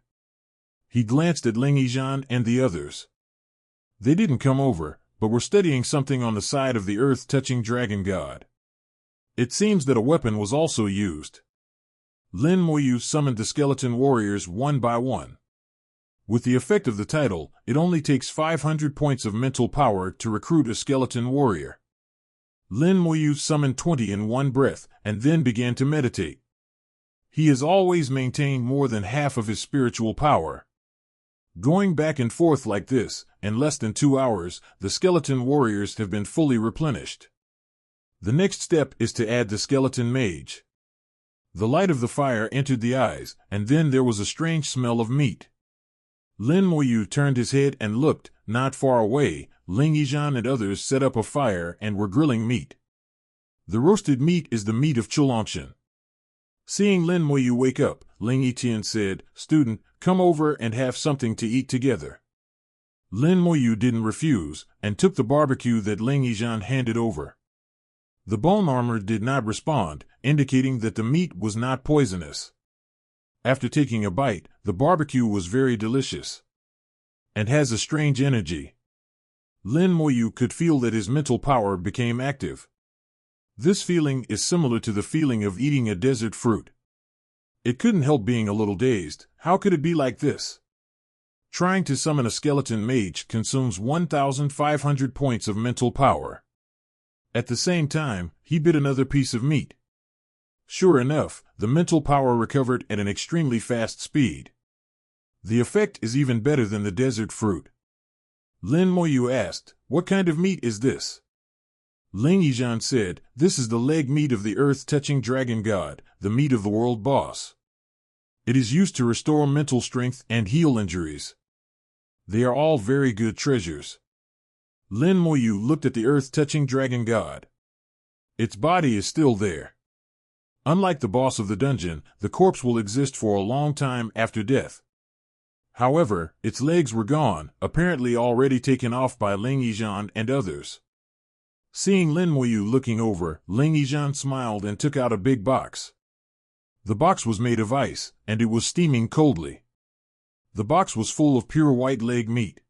He glanced at Ling Yizhan and the others. They didn't come over, but were studying something on the side of the earth-touching dragon god. It seems that a weapon was also used. Lin Moyu summoned the skeleton warriors one by one. With the effect of the title, it only takes 500 points of mental power to recruit a skeleton warrior. Lin Moyu summoned 20 in one breath, and then began to meditate. He has always maintained more than half of his spiritual power. Going back and forth like this, in less than 2 hours, the skeleton warriors have been fully replenished. The next step is to add the skeleton mage. The light of the fire entered the eyes, and then there was a strange smell of meat. Lin Moyu turned his head and looked. Not far away, Ling Yizhan and others set up a fire and were grilling meat. The roasted meat is the meat of Chulangshan. Seeing Lin Moyu wake up, Ling Yitian said, Student, come over and have something to eat together. Lin Moyu didn't refuse, and took the barbecue that Ling Yizhan handed over. The bone armor did not respond, indicating that the meat was not poisonous. After taking a bite, the barbecue was very delicious, and has a strange energy. Lin Moyu could feel that his mental power became active. This feeling is similar to the feeling of eating a desert fruit. It couldn't help being a little dazed. How could it be like this? Trying to summon a skeleton mage consumes 1,500 points of mental power. At the same time, he bit another piece of meat. Sure enough, the mental power recovered at an extremely fast speed. The effect is even better than the desert fruit. Lin Moyu asked, What kind of meat is this? Ling Yizhan said, This is the leg meat of the earth-touching dragon god, the meat of the world boss. It is used to restore mental strength and heal injuries. They are all very good treasures. Lin Moyu looked at the earth-touching dragon god. Its body is still there. Unlike the boss of the dungeon, the corpse will exist for a long time after death. However, its legs were gone, apparently already taken off by Ling Yizhan and others. Seeing Lin Moyu looking over, Ling Yizhan smiled and took out a big box. The box was made of ice, and it was steaming coldly. The box was full of pure white leg meat.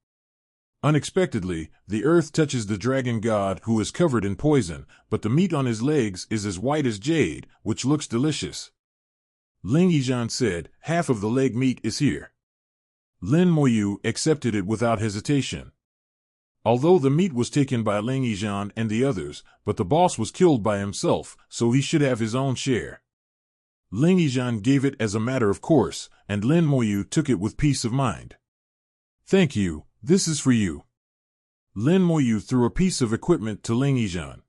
Unexpectedly, the earth touches the dragon god who is covered in poison, but the meat on his legs is as white as jade, which looks delicious. Ling Yizhan said, Half of the leg meat is here. Lin Moyu accepted it without hesitation. Although the meat was taken by Ling Yizhan and the others, but the boss was killed by himself, so he should have his own share. Ling Yizhan gave it as a matter of course, and Lin Moyu took it with peace of mind. Thank you, this is for you. Lin Moyu threw a piece of equipment to Ling Yizhan.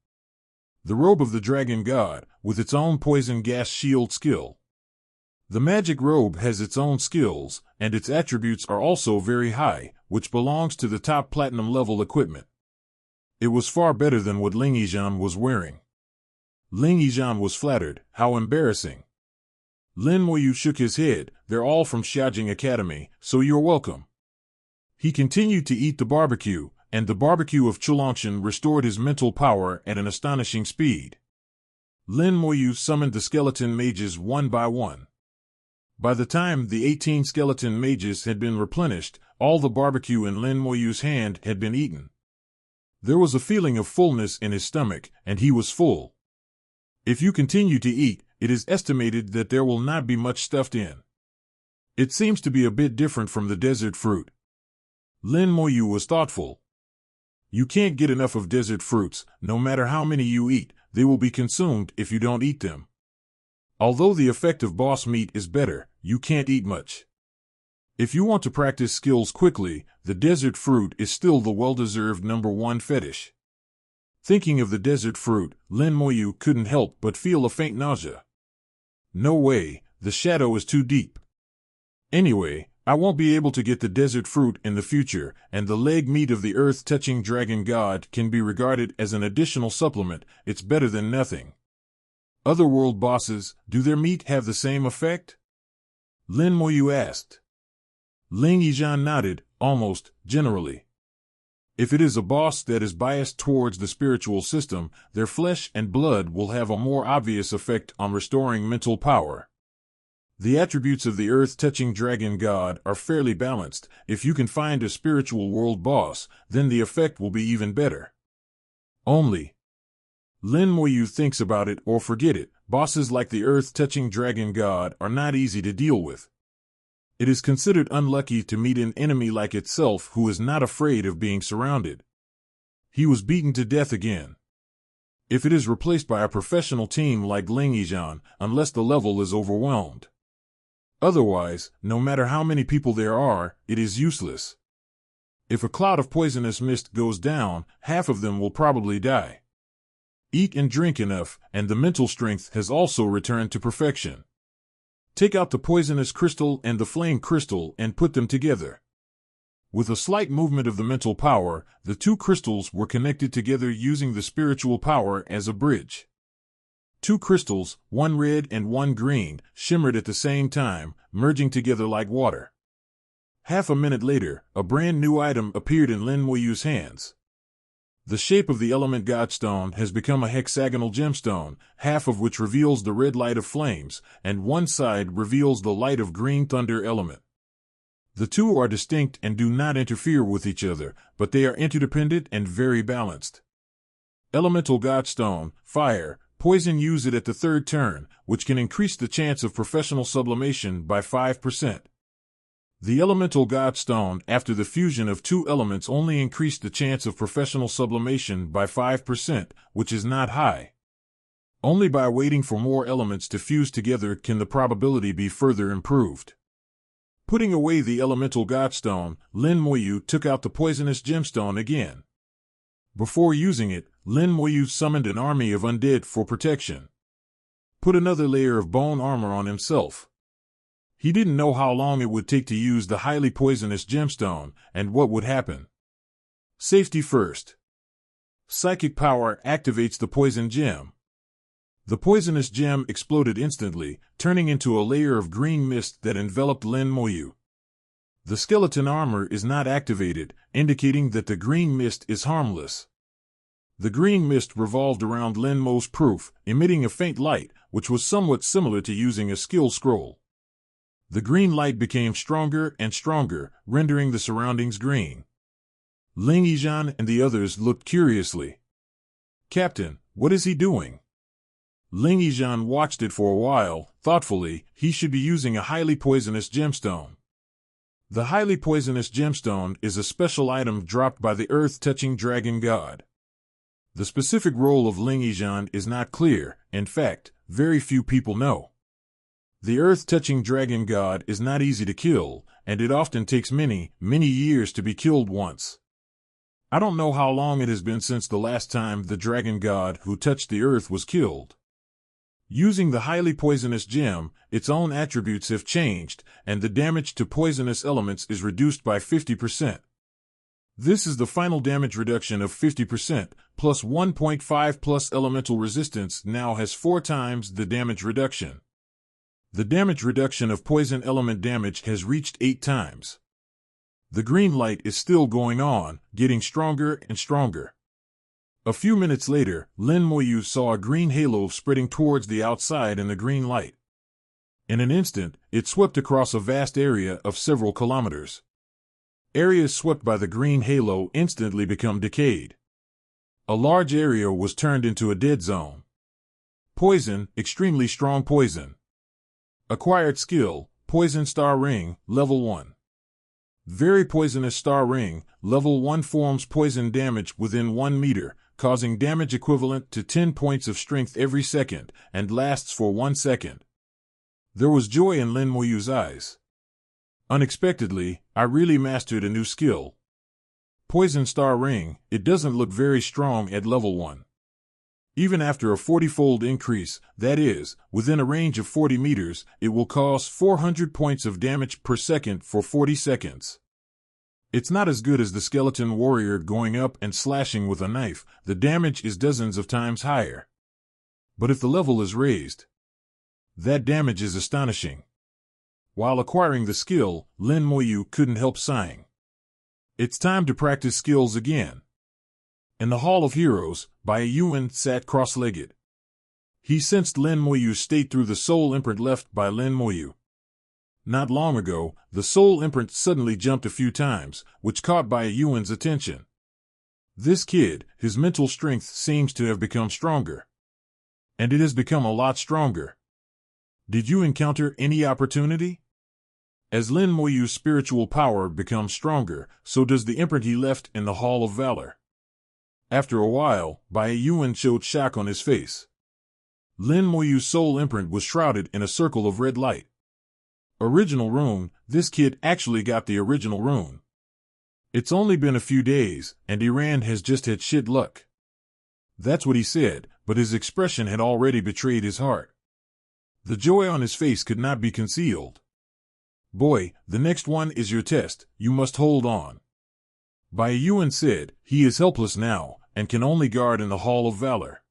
The robe of the dragon god, with its own poison gas shield skill. The magic robe has its own skills, and its attributes are also very high, which belongs to the top platinum level equipment. It was far better than what Ling Yizhan was wearing. Ling Yizhan was flattered. How embarrassing. Lin Moyu shook his head. They're all from Xiaojing Academy, so you're welcome. He continued to eat the barbecue, and the barbecue of Chulongshan restored his mental power at an astonishing speed. Lin Moyu summoned the skeleton mages one by one. By the time the 18 skeleton mages had been replenished, all the barbecue in Lin Moyu's hand had been eaten. There was a feeling of fullness in his stomach, and he was full. If you continue to eat, it is estimated that there will not be much stuffed in. It seems to be a bit different from the desert fruit. Lin Moyu was thoughtful. You can't get enough of desert fruits. No matter how many you eat, they will be consumed if you don't eat them. Although the effect of boss meat is better, you can't eat much. If you want to practice skills quickly, the desert fruit is still the well-deserved #1 fetish. Thinking of the desert fruit, Lin Moyu couldn't help but feel a faint nausea. No way, the shadow is too deep. Anyway, I won't be able to get the desert fruit in the future, and the leg meat of the earth-touching dragon god can be regarded as an additional supplement. It's better than nothing. Otherworld bosses, do their meat have the same effect? Lin Moyu asked. Ling Yizhan nodded, almost, generally. If it is a boss that is biased towards the spiritual system, their flesh and blood will have a more obvious effect on restoring mental power. The attributes of the earth-touching dragon god are fairly balanced. If you can find a spiritual world boss, then the effect will be even better. Only. Lin Moyu thinks about it or forget it. Bosses like the earth-touching dragon god are not easy to deal with. It is considered unlucky to meet an enemy like itself who is not afraid of being surrounded. He was beaten to death again. If it is replaced by a professional team like Ling Yizhan, unless the level is overwhelmed. Otherwise, no matter how many people there are, it is useless. If a cloud of poisonous mist goes down, half of them will probably die. Eat and drink enough, and the mental strength has also returned to perfection. Take out the poisonous crystal and the flame crystal and put them together. With a slight movement of the mental power, the two crystals were connected together using the spiritual power as a bridge. Two crystals, one red and one green, shimmered at the same time, merging together like water. Half a minute later, a brand new item appeared in Lin Moyu's hands. The shape of the element godstone has become a hexagonal gemstone, half of which reveals the red light of flames, and one side reveals the light of green thunder element. The two are distinct and do not interfere with each other, but they are interdependent and very balanced. Elemental godstone, fire. Poison use it at the third turn, which can increase the chance of professional sublimation by 5%. The elemental godstone after the fusion of two elements only increased the chance of professional sublimation by 5%, which is not high. Only by waiting for more elements to fuse together can the probability be further improved. Putting away the elemental godstone, Lin Moyu took out the poisonous gemstone again. Before using it, Lin Moyu summoned an army of undead for protection. Put another layer of bone armor on himself. He didn't know how long it would take to use the highly poisonous gemstone, and what would happen. Safety first. Psychic power activates the poison gem. The poisonous gem exploded instantly, turning into a layer of green mist that enveloped Lin Moyu. The skeleton armor is not activated, indicating that the green mist is harmless. The green mist revolved around Lin Mo's proof, emitting a faint light, which was somewhat similar to using a skill scroll. The green light became stronger and stronger, rendering the surroundings green. Ling Yizhan and the others looked curiously. Captain, what is he doing? Ling Yizhan watched it for a while, thoughtfully. He should be using a highly poisonous gemstone. The highly poisonous gemstone is a special item dropped by the earth-touching dragon god. The specific role of Ling Yizhan is not clear. In fact, very few people know. The earth-touching dragon god is not easy to kill, and it often takes many, many years to be killed once. I don't know how long it has been since the last time the dragon god who touched the earth was killed. Using the highly poisonous gem, its own attributes have changed, and the damage to poisonous elements is reduced by 50%. This is the final damage reduction of 50%, plus 1.5 plus elemental resistance now has 4 times the damage reduction. The damage reduction of poison element damage has reached 8 times. The green light is still going on, getting stronger and stronger. A few minutes later, Lin Moyu saw a green halo spreading towards the outside in the green light. In an instant, it swept across a vast area of several kilometers. Areas swept by the green halo instantly become decayed. A large area was turned into a dead zone. Poison, extremely strong poison. Acquired skill, Poison Star Ring, Level 1. Very poisonous star ring, Level 1 forms poison damage within 1 meter, causing damage equivalent to 10 points of strength every second, and lasts for 1 second. There was joy in Lin Moyu's eyes. Unexpectedly, I really mastered a new skill. Poison Star Ring, it doesn't look very strong at Level 1. Even after a 40-fold increase, that is, within a range of 40 meters, it will cause 400 points of damage per second for 40 seconds. It's not as good as the skeleton warrior going up and slashing with a knife, the damage is dozens of times higher. But if the level is raised, that damage is astonishing. While acquiring the skill, Lin Moyu couldn't help sighing. It's time to practice skills again. In the Hall of Heroes, Bai Yuan sat cross-legged. He sensed Lin Moyu's state through the soul imprint left by Lin Moyu. Not long ago, the soul imprint suddenly jumped a few times, which caught Bai Yuan's attention. This kid, his mental strength seems to have become stronger. And it has become a lot stronger. Did you encounter any opportunity? As Lin Moyu's spiritual power becomes stronger, so does the imprint he left in the Hall of Valor. After a while, Bai Yuan showed shock on his face. Lin Moyu's soul imprint was shrouded in a circle of red light. Original rune, this kid actually got the original rune. It's only been a few days, and Iran has just had shit luck. That's what he said, but his expression had already betrayed his heart. The joy on his face could not be concealed. Boy, the next one is your test, you must hold on. Bai Yuan said, he is helpless now, and can only guard in the Hall of Valor.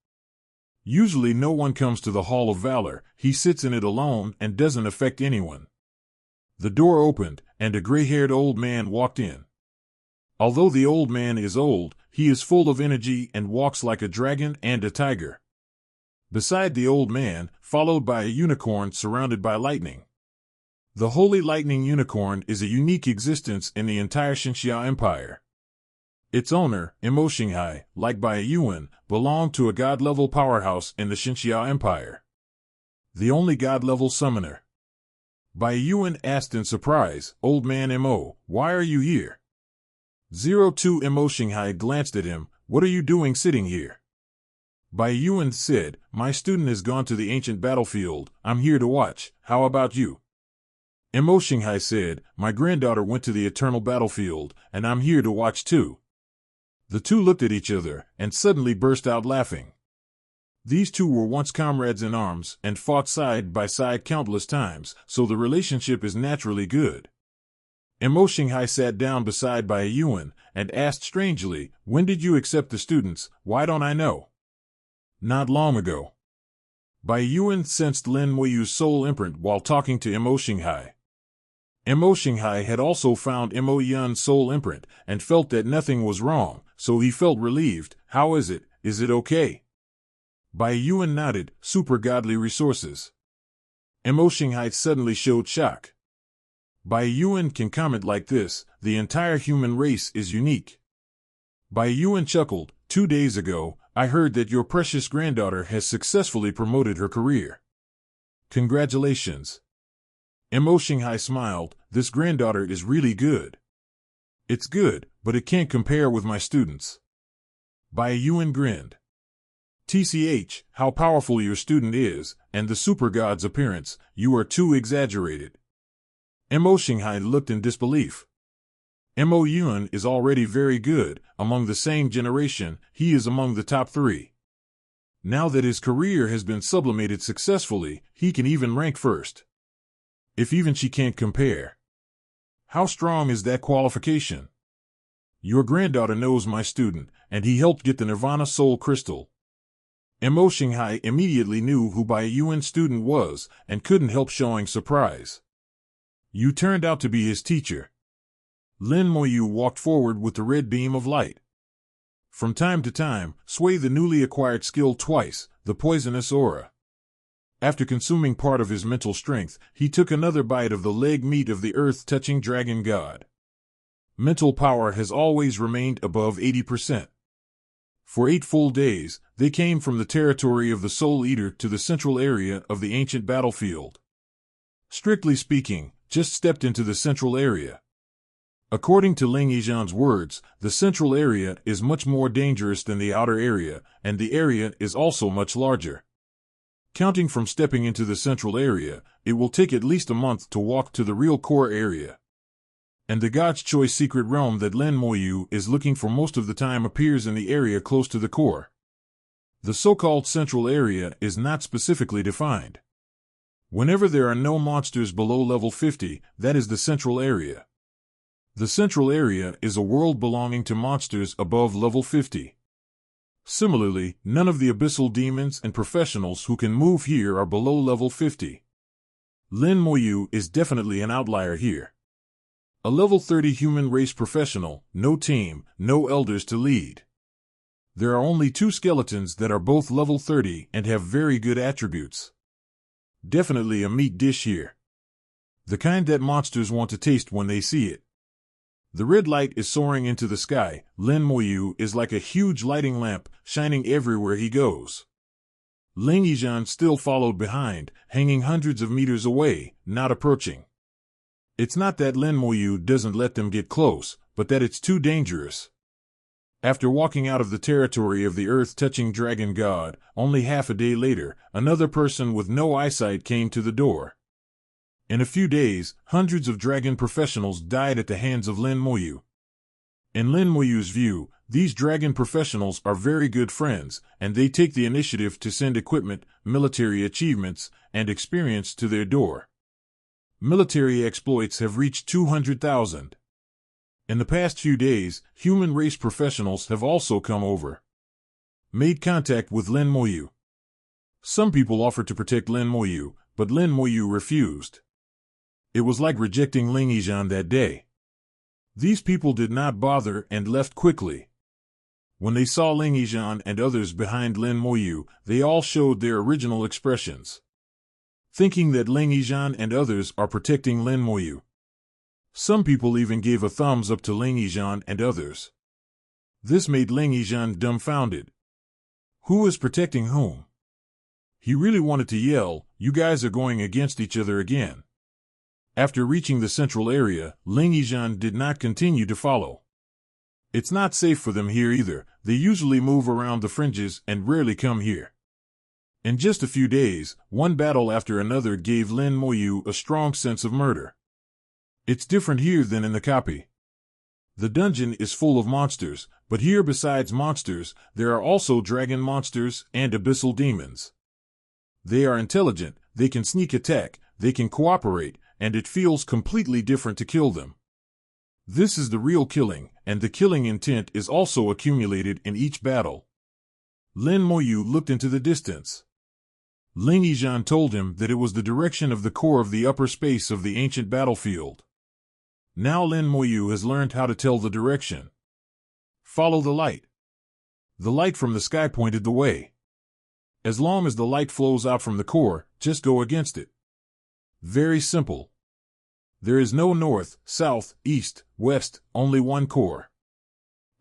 Usually no one comes to the Hall of Valor, he sits in it alone and doesn't affect anyone. The door opened, and a gray-haired old man walked in. Although the old man is old, he is full of energy and walks like a dragon and a tiger. Beside the old man, followed by a unicorn surrounded by lightning. The Holy Lightning Unicorn is a unique existence in the entire Xinxia Empire. Its owner, Imo Xinghai, like Bai Yuan, belonged to a god-level powerhouse in the Xinxia Empire. The only god-level summoner. Bai Yuan asked in surprise, Old man Imo, why are you here? 02 Imo Xinghai glanced at him, what are you doing sitting here? Bai Yuan said, my student has gone to the ancient battlefield, I'm here to watch, how about you? Imo Xinghai said, my granddaughter went to the eternal battlefield, and I'm here to watch too. The two looked at each other, and suddenly burst out laughing. These two were once comrades in arms, and fought side by side countless times, so the relationship is naturally good. Imo Xinghai sat down beside Bai Yuan, and asked strangely, when did you accept the students, why don't I know? Not long ago. Bai Yuan sensed Lin Moyu's soul imprint while talking to Imo Xinghai. Imo Xinghai had also found Imo Yun's soul imprint, and felt that nothing was wrong, so he felt relieved. How is it? Is it okay? Bai Yuan nodded, super godly resources. Imo Xinghai suddenly showed shock. Bai Yuan can comment like this, the entire human race is unique. Bai Yuan chuckled, 2 days ago, I heard that your precious granddaughter has successfully promoted her career. Congratulations. Imo Xinghai smiled, this granddaughter is really good. It's good, but it can't compare with my students. Bai Yuan grinned. TCH, how powerful your student is, and the super god's appearance, you are too exaggerated. Imo Xinghai looked in disbelief. Imo Yun is already very good, among the same generation, he is among the top 3. Now that his career has been sublimated successfully, he can even rank first. If even she can't compare. How strong is that qualification? Your granddaughter knows my student, and he helped get the Nirvana Soul Crystal. Mo Xinghai immediately knew who Bai Yuan student was, and couldn't help showing surprise. You turned out to be his teacher. Lin Moyu walked forward with the red beam of light. From time to time, sway the newly acquired skill twice, the poisonous aura. After consuming part of his mental strength, he took another bite of the leg meat of the earth-touching dragon god. Mental power has always remained above 80%. For 8 full days, they came from the territory of the Soul Eater to the central area of the ancient battlefield. Strictly speaking, just stepped into the central area. According to Ling Yizhan's words, the central area is much more dangerous than the outer area, and the area is also much larger. Counting from stepping into the central area, it will take at least a month to walk to the real core area. And the God's Choice secret realm that Lin Moyu is looking for most of the time appears in the area close to the core. The so-called central area is not specifically defined. Whenever there are no monsters below level 50, that is the central area. The central area is a world belonging to monsters above level 50. Similarly, none of the abyssal demons and professionals who can move here are below level 50. Lin Moyu is definitely an outlier here. A level 30 human race professional, no team, no elders to lead. There are only 2 skeletons that are both level 30 and have very good attributes. Definitely a meat dish here. The kind that monsters want to taste when they see it. The red light is soaring into the sky. Lin Moyu is like a huge lighting lamp, shining everywhere he goes. Ling Yizhan still followed behind, hanging hundreds of meters away, not approaching. It's not that Lin Moyu doesn't let them get close, but that it's too dangerous. After walking out of the territory of the earth-touching dragon god, only half a day later, another person with no eyesight came to the door. In a few days, hundreds of dragon professionals died at the hands of Lin Moyu. In Lin Moyu's view, these dragon professionals are very good friends, and they take the initiative to send equipment, military achievements, and experience to their door. Military exploits have reached 200,000. In the past few days, human race professionals have also come over. Made contact with Lin Moyu. Some people offered to protect Lin Moyu, but Lin Moyu refused. It was like rejecting Ling Yizhan that day. These people did not bother and left quickly. When they saw Ling Yizhan and others behind Lin Moyu, they all showed their original expressions. Thinking that Ling Yizhan and others are protecting Lin Moyu. Some people even gave a thumbs up to Ling Yizhan and others. This made Ling Yizhan dumbfounded. Who is protecting whom? He really wanted to yell, "You guys are going against each other again." After reaching the central area, Ling Yizhan did not continue to follow. It's not safe for them here either. They usually move around the fringes and rarely come here. In just a few days, one battle after another gave Lin Moyu a strong sense of murder. It's different here than in the copy. The dungeon is full of monsters, but here besides monsters, there are also dragon monsters and abyssal demons. They are intelligent, they can sneak attack, they can cooperate, and it feels completely different to kill them. This is the real killing, and the killing intent is also accumulated in each battle. Lin Moyu looked into the distance. Ling Yizhan told him that it was the direction of the core of the upper space of the ancient battlefield. Now Lin Moyu has learned how to tell the direction. Follow the light. The light from the sky pointed the way. As long as the light flows out from the core, just go against it. Very simple. There is no north, south, east, west, only one core.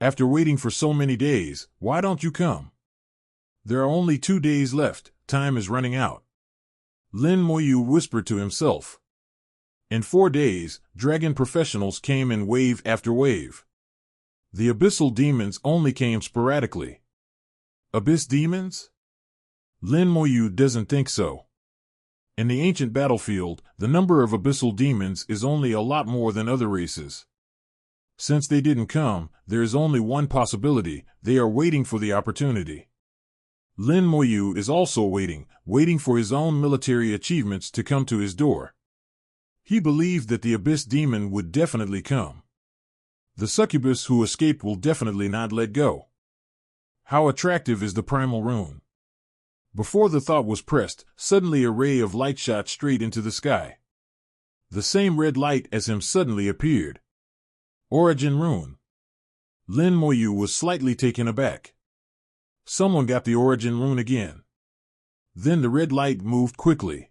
After waiting for so many days, why don't you come? There are only 2 days left, time is running out. Lin Moyu whispered to himself. In 4 days, dragon professionals came in wave after wave. The abyssal demons only came sporadically. Abyss demons? Lin Moyu doesn't think so. In the ancient battlefield, the number of abyssal demons is only a lot more than other races. Since they didn't come, there is only one possibility: they are waiting for the opportunity. Lin Moyu is also waiting for his own military achievements to come to his door. He believed that the Abyss Demon would definitely come. The succubus who escaped will definitely not let go. How attractive is the primal rune? Before the thought was pressed, suddenly a ray of light shot straight into the sky. The same red light as him suddenly appeared. Origin rune. Lin Moyu was slightly taken aback. Someone got the origin rune again. Then the red light moved quickly.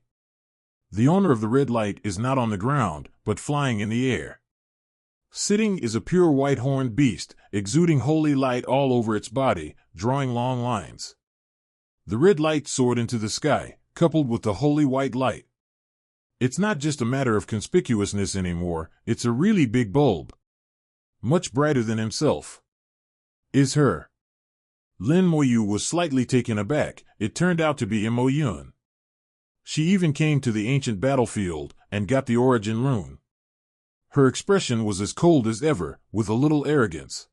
The owner of the red light is not on the ground, but flying in the air. Sitting is a pure white-horned beast, exuding holy light all over its body, drawing long lines. The red light soared into the sky, coupled with the holy white light. It's not just a matter of conspicuousness anymore, it's a really big bulb. Much brighter than himself. Is her. Lin Moyu was slightly taken aback. It turned out to be Mo Yun. She even came to the ancient battlefield and got the origin rune. Her expression was as cold as ever, with a little arrogance.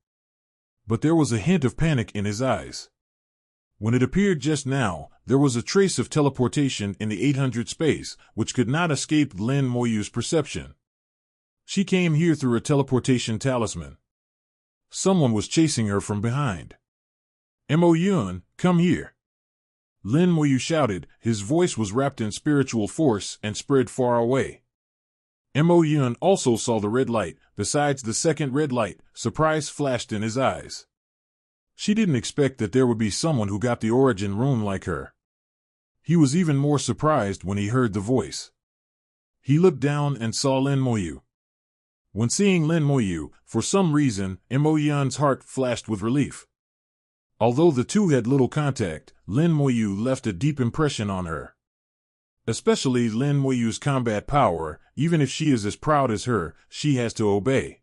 But there was a hint of panic in his eyes. When it appeared just now, there was a trace of teleportation in the 800 space, which could not escape Lin Moyu's perception. She came here through a teleportation talisman. Someone was chasing her from behind. Mo Yun, come here. Lin Moyu shouted. His voice was wrapped in spiritual force and spread far away. Mo Yun also saw the red light. Besides the second red light, surprise flashed in his eyes. She didn't expect that there would be someone who got the origin rune like her. He was even more surprised when he heard the voice. He looked down and saw Lin Moyu. When seeing Lin Moyu, for some reason, Mo Yun's heart flashed with relief. Although the two had little contact, Lin Moyu left a deep impression on her. Especially Lin Moyu's combat power. Even if she is as proud as her, she has to obey.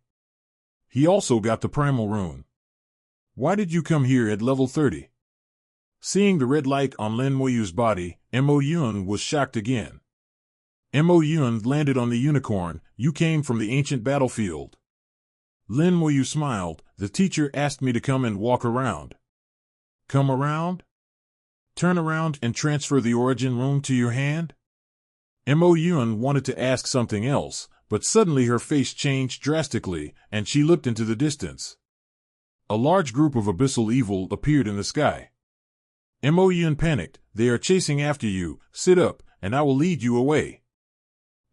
He also got the primal rune. Why did you come here at level 30? Seeing the red light on Lin Moyu's body, Mo Yun was shocked again. Mo Yun landed on the unicorn. You came from the ancient battlefield. Lin Moyu smiled. The teacher asked me to come and walk around. Come around? Turn around and transfer the origin rune to your hand? Mo Yun wanted to ask something else, but suddenly her face changed drastically, and she looked into the distance. A large group of abyssal evil appeared in the sky. Mo Yun panicked. They are chasing after you. Sit up, and I will lead you away.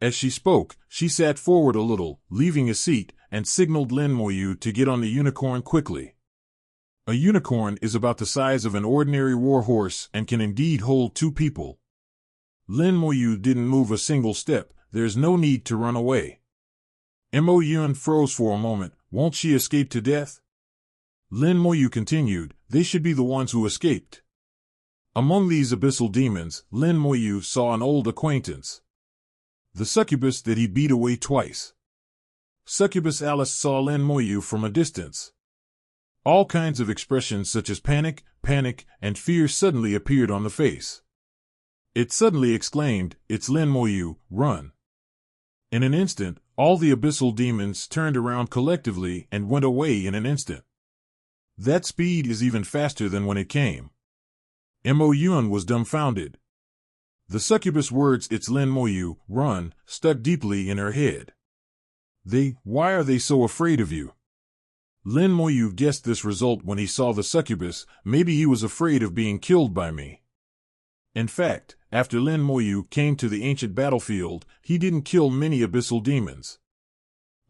As she spoke, she sat forward a little, leaving a seat, and signaled Lin Moyu to get on the unicorn quickly. A unicorn is about the size of an ordinary war horse and can indeed hold two people. Lin Moyu didn't move a single step. There's no need to run away. Mo Yun froze for a moment. Won't she escape to death? Lin Moyu continued. They should be the ones who escaped. Among these abyssal demons, Lin Moyu saw an old acquaintance. The succubus that he beat away twice. Succubus Alice saw Lin Moyu from a distance. All kinds of expressions such as panic, and fear suddenly appeared on the face. It suddenly exclaimed, "It's Lin Moyu, run!" In an instant, all the abyssal demons turned around collectively and went away in an instant. That speed is even faster than when it came. Mo Yun was dumbfounded. The succubus words, "It's Lin Moyu, run," stuck deeply in her head. Why are they so afraid of you? Lin Moyu guessed this result when he saw the succubus. Maybe he was afraid of being killed by me. In fact, after Lin Moyu came to the ancient battlefield, he didn't kill many abyssal demons.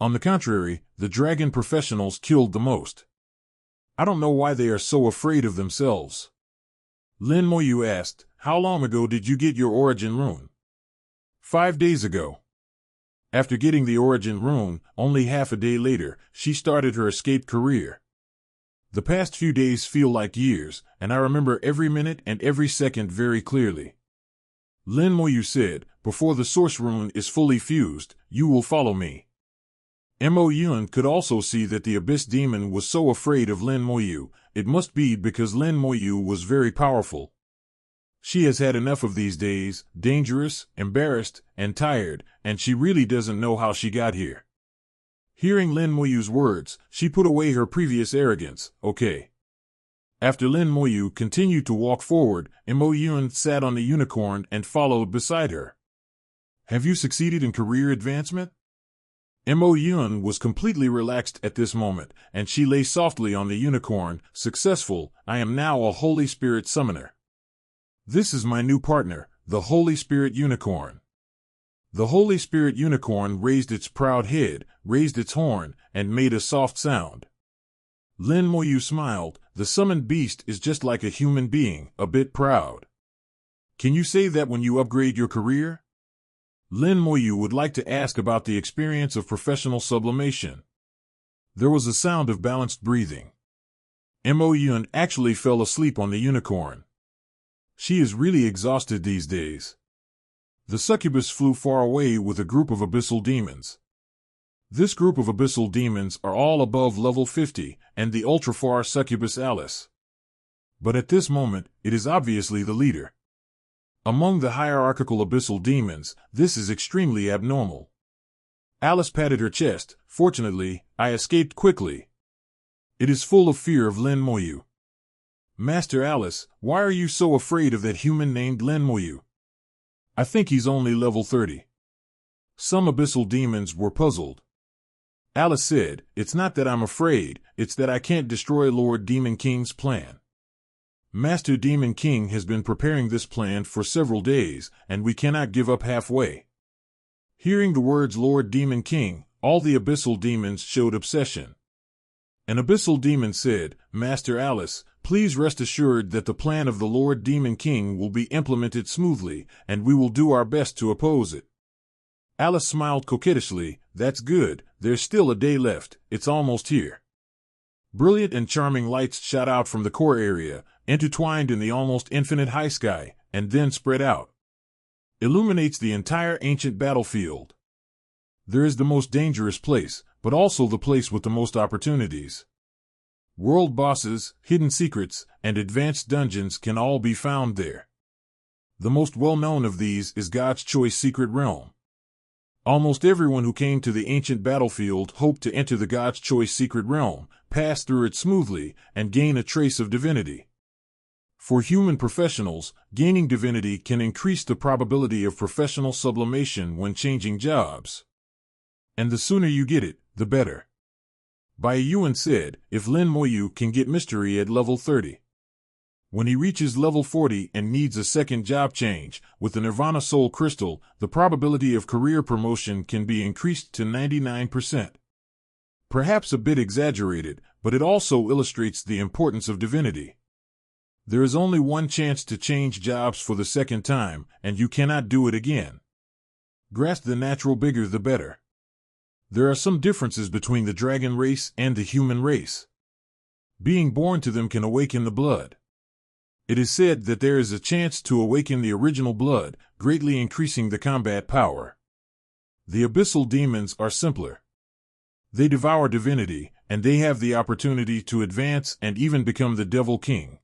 On the contrary, the dragon professionals killed the most. I don't know why they are so afraid of themselves. Lin Moyu asked, "How long ago did you get your origin rune?" 5 days ago. After getting the origin rune, only half a day later, she started her escape career. The past few days feel like years, and I remember every minute and every second very clearly. Lin Moyu said, "Before the source rune is fully fused, you will follow me." Mo Yun could also see that the abyss demon was so afraid of Lin Moyu. It must be because Lin Moyu was very powerful. She has had enough of these days, dangerous, embarrassed, and tired, and she really doesn't know how she got here. Hearing Lin Moyu's words, she put away her previous arrogance. Okay. After Lin Moyu continued to walk forward, Mo Yun sat on the unicorn and followed beside her. Have you succeeded in career advancement? Mo Yun was completely relaxed at this moment, and she lay softly on the unicorn. Successful, I am now a Holy Spirit summoner. This is my new partner, the Holy Spirit unicorn. The Holy Spirit unicorn raised its proud head, raised its horn, and made a soft sound. Lin Moyu smiled. The summoned beast is just like a human being, a bit proud. Can you say that when you upgrade your career? Lin Moyu would like to ask about the experience of professional sublimation. There was a sound of balanced breathing. Mo Yun actually fell asleep on the unicorn. She is really exhausted these days. The succubus flew far away with a group of abyssal demons. This group of abyssal demons are all above level 50, and the ultra-far succubus Alice. But at this moment, it is obviously the leader. Among the hierarchical abyssal demons, this is extremely abnormal. Alice patted her chest. Fortunately, I escaped quickly. It is full of fear of Lin Moyu. Master Alice, why are you so afraid of that human named Lin Moyu? I think he's only level 30. Some abyssal demons were puzzled. Alice said, it's not that I'm afraid, it's that I can't destroy Lord Demon King's plan. Master Demon King has been preparing this plan for several days, and we cannot give up halfway. Hearing the words Lord Demon King, all the abyssal demons showed obsession. An abyssal demon said, Master Alice, please rest assured that the plan of the Lord Demon King will be implemented smoothly, and we will do our best to oppose it. Alice smiled coquettishly. That's good, there's still a day left, it's almost here. Brilliant and charming lights shot out from the core area, intertwined in the almost infinite high sky, and then spread out. Illuminates the entire ancient battlefield. There is the most dangerous place, but also the place with the most opportunities. World bosses, hidden secrets, and advanced dungeons can all be found there. The most well-known of these is God's Choice Secret Realm. Almost everyone who came to the ancient battlefield hoped to enter the God's Choice Secret Realm, pass through it smoothly, and gain a trace of divinity. For human professionals, gaining divinity can increase the probability of professional sublimation when changing jobs. And the sooner you get it, the better. Bai Yuan said, if Lin Moyu can get mystery at level 30. When he reaches level 40 and needs a second job change, with the Nirvana Soul Crystal, the probability of career promotion can be increased to 99%. Perhaps a bit exaggerated, but it also illustrates the importance of divinity. There is only one chance to change jobs for the second time, and you cannot do it again. Grasp the natural, bigger the better. There are some differences between the dragon race and the human race. Being born to them can awaken the blood. It is said that there is a chance to awaken the original blood, greatly increasing the combat power. The abyssal demons are simpler. They devour divinity, and they have the opportunity to advance and even become the Devil King.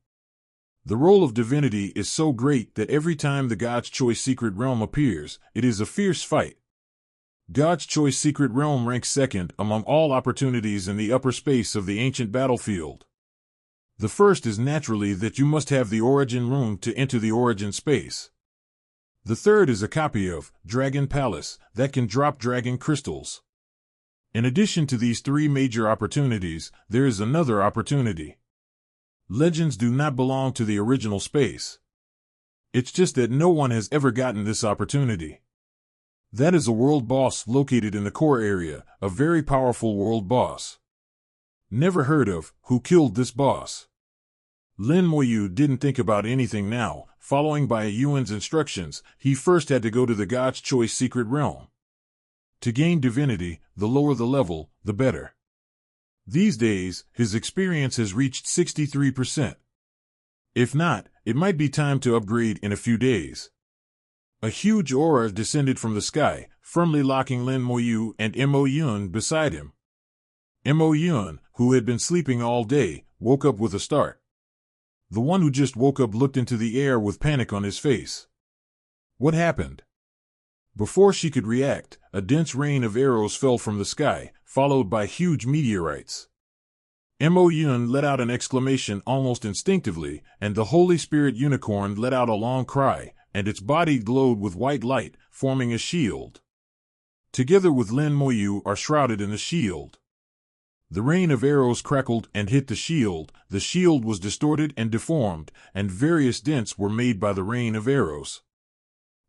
The role of divinity is so great that every time the God's Choice Secret Realm appears, it is a fierce fight. God's Choice Secret Realm ranks second among all opportunities in the upper space of the ancient battlefield. The first is naturally that you must have the origin rune to enter the origin space. The third is a copy of Dragon Palace that can drop dragon crystals. In addition to these three major opportunities, there is another opportunity. Legends do not belong to the original space. It's just that no one has ever gotten this opportunity. That is a world boss located in the core area, a very powerful world boss. Never heard of. Who killed this boss? Lin Moyu didn't think about anything now. Following Bai Yuan's instructions, he first had to go to the God's Choice Secret Realm. To gain divinity, the lower the level, the better. These days, his experience has reached 63%. If not, it might be time to upgrade in a few days. A huge aura descended from the sky, firmly locking Lin Moyu and Mo Yun beside him. Mo Yun, who had been sleeping all day, woke up with a start. The one who just woke up looked into the air with panic on his face. What happened? Before she could react, a dense rain of arrows fell from the sky, followed by huge meteorites. Mo Yun let out an exclamation almost instinctively, and the Holy Spirit unicorn let out a long cry, and its body glowed with white light, forming a shield. Together with Lin Moyu are shrouded in the shield. The rain of arrows crackled and hit the shield was distorted and deformed, and various dents were made by the rain of arrows.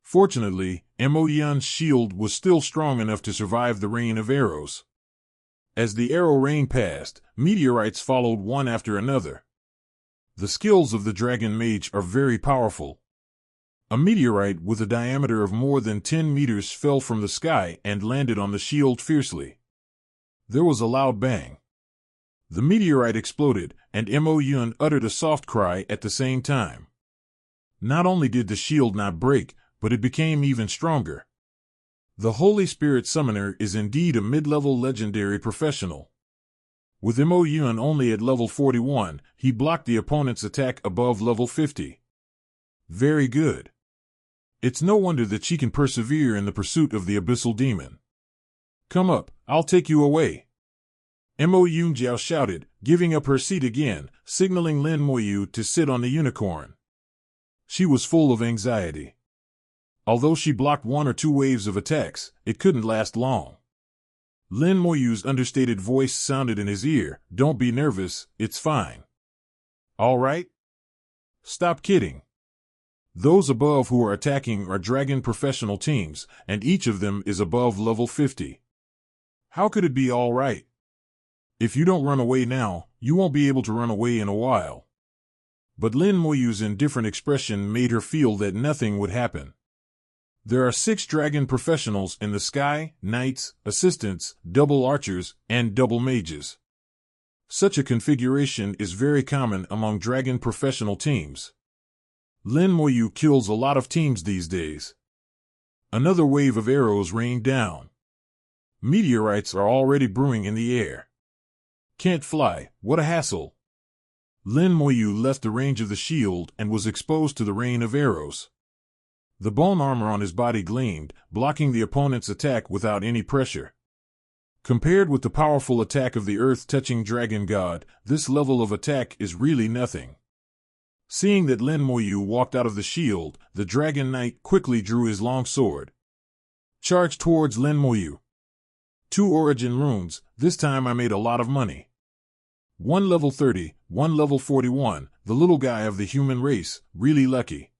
Fortunately, Mo Yun's shield was still strong enough to survive the rain of arrows. As the arrow rain passed, meteorites followed one after another. The skills of the dragon mage are very powerful. A meteorite with a diameter of more than 10 meters fell from the sky and landed on the shield fiercely. There was a loud bang. The meteorite exploded, and Mo Yun uttered a soft cry at the same time. Not only did the shield not break, but it became even stronger. The Holy Spirit Summoner is indeed a mid-level legendary professional. With Mo Yun only at level 41, he blocked the opponent's attack above level 50. Very good. It's no wonder that she can persevere in the pursuit of the Abyssal Demon. Come up, I'll take you away. Mo Yunjiao shouted, giving up her seat again, signaling Lin Moyu to sit on the unicorn. She was full of anxiety. Although she blocked one or two waves of attacks, it couldn't last long. Lin Moyu's understated voice sounded in his ear, "Don't be nervous, it's fine. All right? Stop kidding. Those above who are attacking are dragon professional teams, and each of them is above level 50. How could it be all right? If you don't run away now, you won't be able to run away in a while." But Lin Moyu's indifferent expression made her feel that nothing would happen. There are 6 dragon professionals in the sky: knights, assistants, double archers, and double mages. Such a configuration is very common among dragon professional teams. Lin Moyu kills a lot of teams these days. Another wave of arrows rained down. Meteorites are already brewing in the air. Can't fly, what a hassle. Lin Moyu left the range of the shield and was exposed to the rain of arrows. The bone armor on his body gleamed, blocking the opponent's attack without any pressure. Compared with the powerful attack of the earth-touching dragon god, this level of attack is really nothing. Seeing that Lin Moyu walked out of the shield, the dragon knight quickly drew his long sword. Charged towards Lin Moyu. 2 origin runes, this time I made a lot of money. 1 level 30, 1 level 41, the little guy of the human race, really lucky.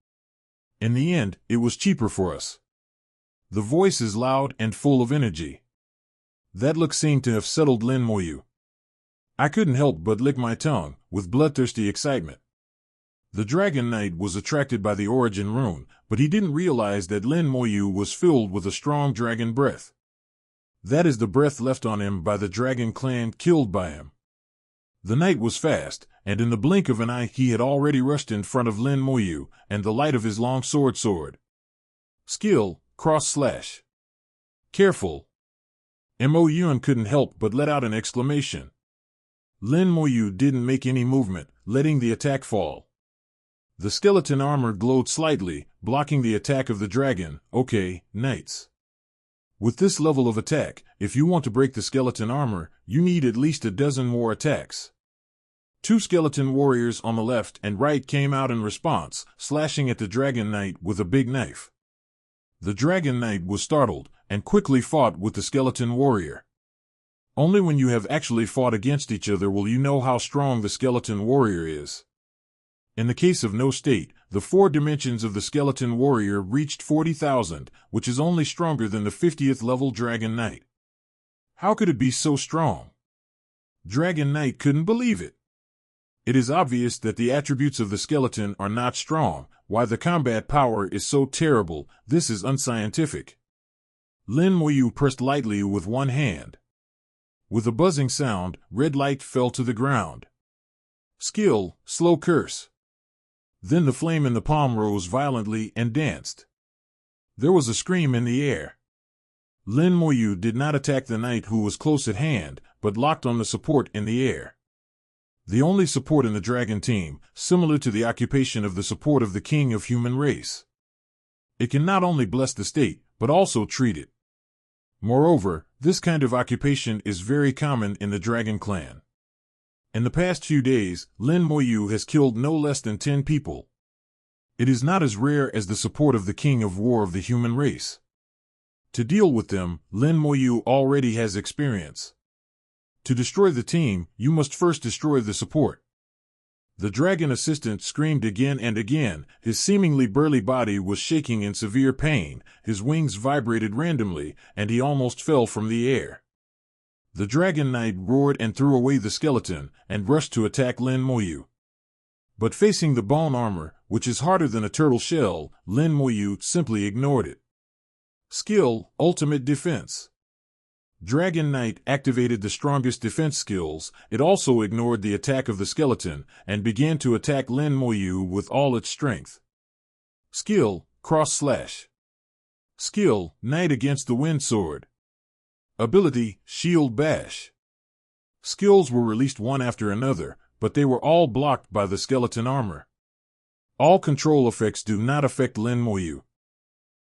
In the end, it was cheaper for us. The voice is loud and full of energy. That look seemed to have settled Lin Moyu. I couldn't help but lick my tongue, with bloodthirsty excitement. The Dragon Knight was attracted by the origin rune, but he didn't realize that Lin Moyu was filled with a strong dragon breath. That is the breath left on him by the dragon clan killed by him. The knight was fast, and in the blink of an eye he had already rushed in front of Lin Moyu, and the light of his long sword. Skill, cross/. Careful. Mo Yun couldn't help but let out an exclamation. Lin Moyu didn't make any movement, letting the attack fall. The skeleton armor glowed slightly, blocking the attack of the dragon. Okay, knights. With this level of attack, if you want to break the skeleton armor, you need at least a dozen more attacks. 2 skeleton warriors on the left and right came out in response, slashing at the Dragon Knight with a big knife. The Dragon Knight was startled, and quickly fought with the skeleton warrior. Only when you have actually fought against each other will you know how strong the skeleton warrior is. In the case of No State, the 4 dimensions of the skeleton warrior reached 40,000, which is only stronger than the 50th level Dragon Knight. How could it be so strong? Dragon Knight couldn't believe it. It is obvious that the attributes of the skeleton are not strong. Why the combat power is so terrible, this is unscientific. Lin Moyu pressed lightly with one hand. With a buzzing sound, red light fell to the ground. Skill, slow curse. Then the flame in the palm rose violently and danced. There was a scream in the air. Lin Moyu did not attack the knight who was close at hand, but locked on the support in the air. The only support in the dragon team, similar to the occupation of the support of the king of human race. It can not only bless the state, but also treat it. Moreover, this kind of occupation is very common in the dragon clan. In the past few days, Lin Moyu has killed no less than 10 people. It is not as rare as the support of the king of war of the human race. To deal with them, Lin Moyu already has experience. To destroy the team, you must first destroy the support. The dragon assistant screamed again and again. His seemingly burly body was shaking in severe pain, his wings vibrated randomly, and he almost fell from the air. The dragon knight roared and threw away the skeleton, and rushed to attack Lin Moyu. But facing the bone armor, which is harder than a turtle shell, Lin Moyu simply ignored it. Skill, Ultimate Defense. Dragon Knight activated the strongest defense skills. It also ignored the attack of the skeleton, and began to attack Lin Moyu with all its strength. Skill, Cross Slash. Skill, Knight against the Wind Sword. Ability, Shield Bash. Skills were released one after another, but they were all blocked by the skeleton armor. All control effects do not affect Lin Moyu.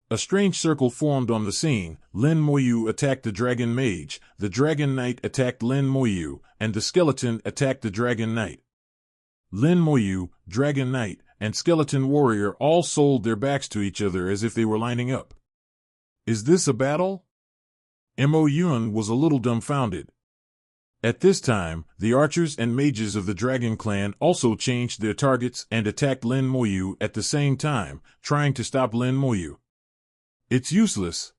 A strange circle formed on the scene. Lin Moyu attacked the Dragon Mage, the Dragon Knight attacked Lin Moyu, and the skeleton attacked the Dragon Knight. Lin Moyu, Dragon Knight, and Skeleton Warrior all sold their backs to each other as if they were lining up. Is this a battle? Mo Yun was a little dumbfounded. At this time, the archers and mages of the Dragon Clan also changed their targets and attacked Lin Moyu at the same time, trying to stop Lin Moyu. It's useless.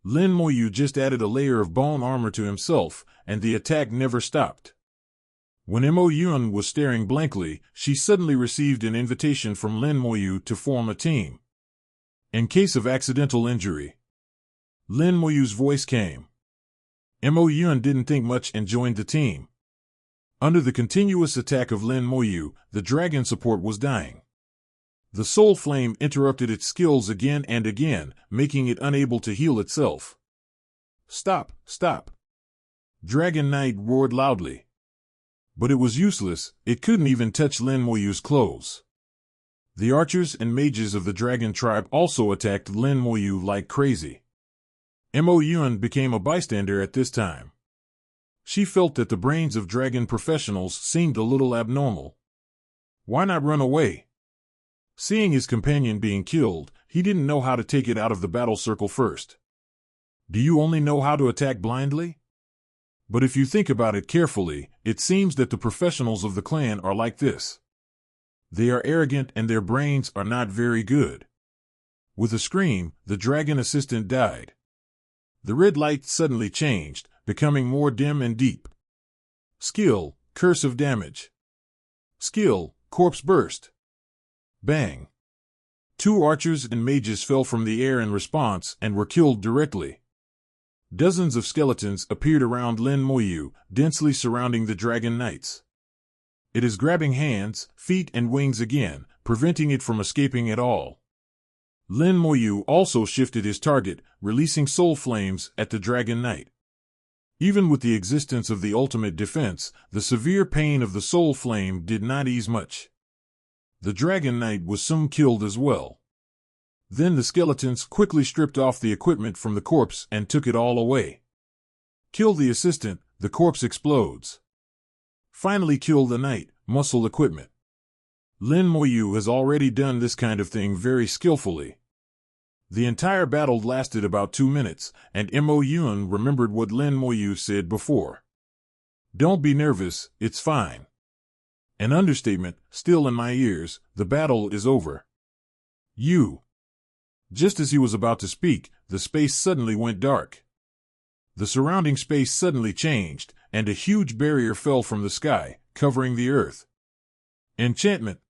Lin Moyu just added a layer of bone armor to himself, and the attack never stopped. When Mo Yun was staring blankly, she suddenly received an invitation from Lin Moyu to form a team. In case of accidental injury. Lin Moyu's voice came. Mo Yun didn't think much and joined the team. Under the continuous attack of Lin Moyu, the dragon support was dying. The soul flame interrupted its skills again and again, making it unable to heal itself. Stop, stop. Dragon Knight roared loudly. But it was useless, it couldn't even touch Lin Moyu's clothes. The archers and mages of the dragon tribe also attacked Lin Moyu like crazy. Mo Yun became a bystander at this time. She felt that the brains of dragon professionals seemed a little abnormal. Why not run away? Seeing his companion being killed, he didn't know how to take it out of the battle circle first. Do you only know how to attack blindly? But if you think about it carefully, it seems that the professionals of the clan are like this. They are arrogant and their brains are not very good. With a scream, the dragon assistant died. The red light suddenly changed, becoming more dim and deep. Skill, Curse of Damage. Skill, Corpse Burst. Bang. 2 archers and mages fell from the air in response and were killed directly. Dozens of skeletons appeared around Lin Moyu, densely surrounding the dragon knights. It is grabbing hands, feet, and wings again, preventing it from escaping at all. Lin Moyu also shifted his target, releasing soul flames at the Dragon Knight. Even with the existence of the ultimate defense, the severe pain of the soul flame did not ease much. The Dragon Knight was soon killed as well. Then the skeletons quickly stripped off the equipment from the corpse and took it all away. Kill the assistant, the corpse explodes. Finally kill the knight, muscle equipment. Lin Moyu has already done this kind of thing very skillfully. The entire battle lasted about 2 minutes, and Mo Yun remembered what Lin Moyu said before. Don't be nervous, it's fine. An understatement, still in my ears, the battle is over. You. Just as he was about to speak, the space suddenly went dark. The surrounding space suddenly changed, and a huge barrier fell from the sky, covering the earth. Enchantment.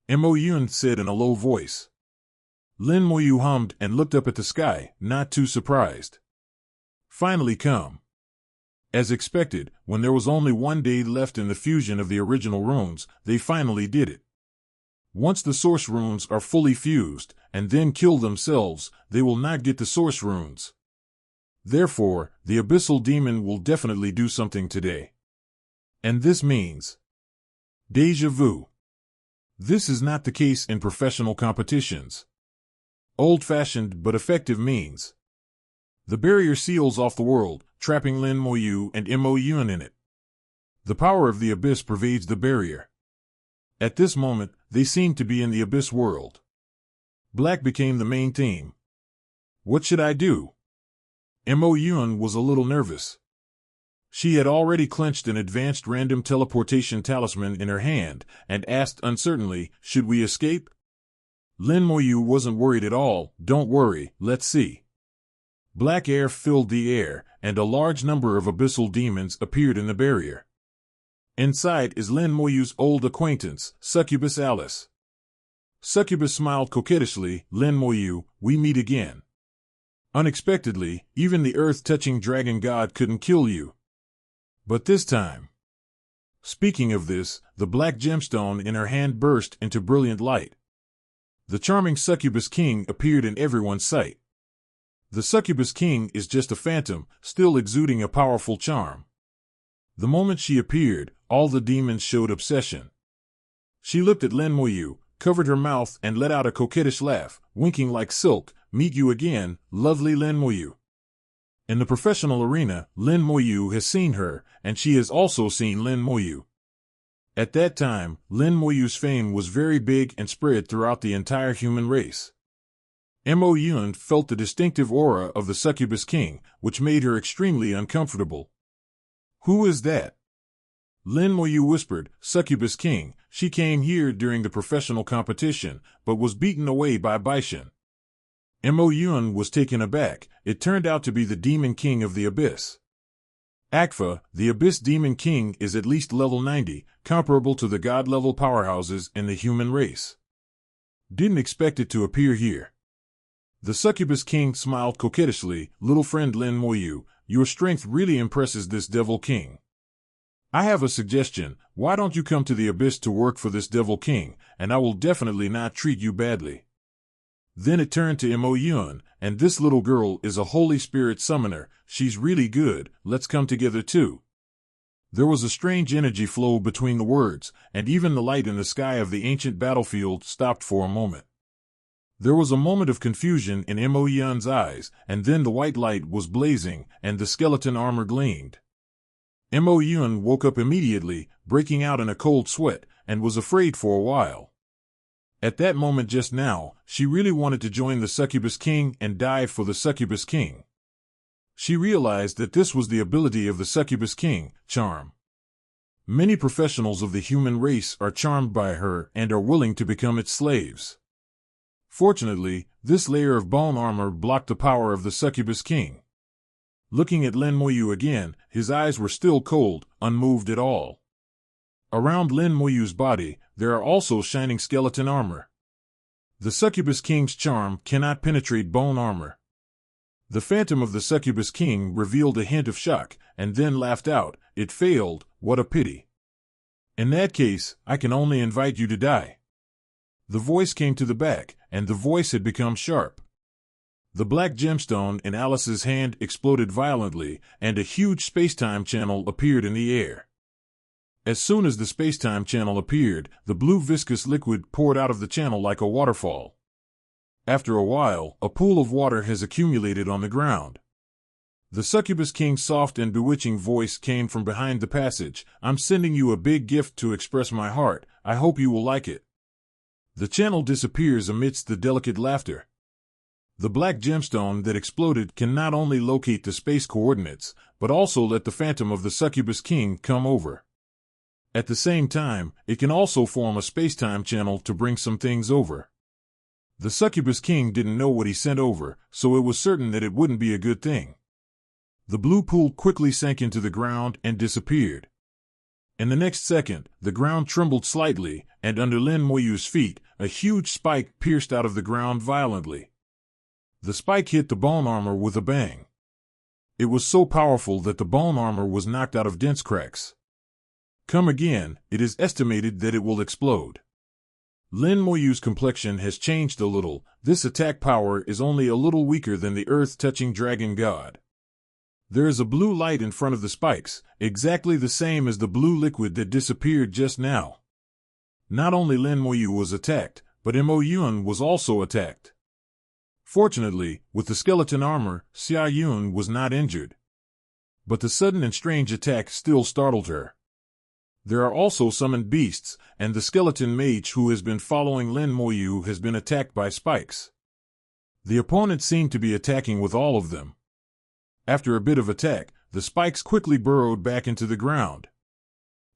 Mo Yun said in a low voice. Lin Moyu hummed and looked up at the sky, not too surprised. Finally come. As expected, when there was only 1 day left in the fusion of the original runes, they finally did it. Once the source runes are fully fused, and then kill themselves, they will not get the source runes. Therefore, the Abyssal Demon will definitely do something today. And this means déjà vu. This is not the case in professional competitions. Old-fashioned but effective means. The barrier seals off the world, trapping Lin Moyu and Mo Yun in it. The power of the abyss pervades the barrier. At this moment, they seemed to be in the abyss world. Black became the main theme. What should I do? Mo Yun was a little nervous. She had already clenched an advanced random teleportation talisman in her hand and asked uncertainly, should we escape? Lin Moyu wasn't worried at all. Don't worry, let's see. Black air filled the air, and a large number of abyssal demons appeared in the barrier. Inside is Lin Moyu's old acquaintance, Succubus Alice. Succubus smiled coquettishly. Lin Moyu, we meet again. Unexpectedly, even the earth-touching dragon god couldn't kill you. But this time. Speaking of this, the black gemstone in her hand burst into brilliant light. The charming Succubus King appeared in everyone's sight. The Succubus King is just a phantom, still exuding a powerful charm. The moment she appeared, all the demons showed obsession. She looked at Lin Moyu, covered her mouth and let out a coquettish laugh, winking like silk. Meet you again, lovely Lin Moyu. In the professional arena, Lin Moyu has seen her, and she has also seen Lin Moyu. At that time, Lin Moyu's fame was very big and spread throughout the entire human race. Mo Yun felt the distinctive aura of the Succubus King, which made her extremely uncomfortable. Who is that? Lin Moyu whispered. Succubus King. She came here during the professional competition, but was beaten away by Baishan. Mo Yun was taken aback. It turned out to be the Demon King of the Abyss. Akfa, the Abyss Demon King, is at least level 90, comparable to the god-level powerhouses in the human race. Didn't expect it to appear here. The Succubus King smiled coquettishly. Little friend Lin Moyu, your strength really impresses this Devil King. I have a suggestion. Why don't you come to the Abyss to work for this Devil King, and I will definitely not treat you badly. Then it turned to Mo Yun, and this little girl is a Holy Spirit summoner. She's really good. Let's come together too. There was a strange energy flow between the words, and even the light in the sky of the ancient battlefield stopped for a moment. There was a moment of confusion in Mo Yun's eyes, and then the white light was blazing, and the skeleton armor gleamed. Mo Yun woke up immediately, breaking out in a cold sweat, and was afraid for a while. At that moment just now, she really wanted to join the Succubus King and dive for the Succubus King. She realized that this was the ability of the Succubus King, charm. Many professionals of the human race are charmed by her and are willing to become its slaves. Fortunately, this layer of bone armor blocked the power of the Succubus King. Looking at Lin Moyu again, his eyes were still cold, unmoved at all. Around Lin Moyu's body, there are also shining skeleton armor. The Succubus King's charm cannot penetrate bone armor. The phantom of the Succubus King revealed a hint of shock, and then laughed out. It failed, what a pity. In that case, I can only invite you to die. The voice came to the back, and the voice had become sharp. The black gemstone in Alice's hand exploded violently, and a huge space-time channel appeared in the air. As soon as the space-time channel appeared, the blue viscous liquid poured out of the channel like a waterfall. After a while, a pool of water has accumulated on the ground. The Succubus King's soft and bewitching voice came from behind the passage. I'm sending you a big gift to express my heart. I hope you will like it. The channel disappears amidst the delicate laughter. The black gemstone that exploded can not only locate the space coordinates, but also let the phantom of the Succubus King come over. At the same time, it can also form a space-time channel to bring some things over. The Succubus King didn't know what he sent over, so it was certain that it wouldn't be a good thing. The blue pool quickly sank into the ground and disappeared. In the next second, the ground trembled slightly, and under Lin Moyu's feet, a huge spike pierced out of the ground violently. The spike hit the bone armor with a bang. It was so powerful that the bone armor was knocked out of dense cracks. Come again, it is estimated that it will explode. Lin Moyu's complexion has changed a little. This attack power is only a little weaker than the earth-touching dragon god. There is a blue light in front of the spikes, exactly the same as the blue liquid that disappeared just now. Not only Lin Moyu was attacked, but Mo Yun was also attacked. Fortunately, with the skeleton armor, Xia Yun was not injured. But the sudden and strange attack still startled her. There are also summoned beasts, and the skeleton mage who has been following Lin Moyu has been attacked by spikes. The opponent seemed to be attacking with all of them. After a bit of attack, the spikes quickly burrowed back into the ground.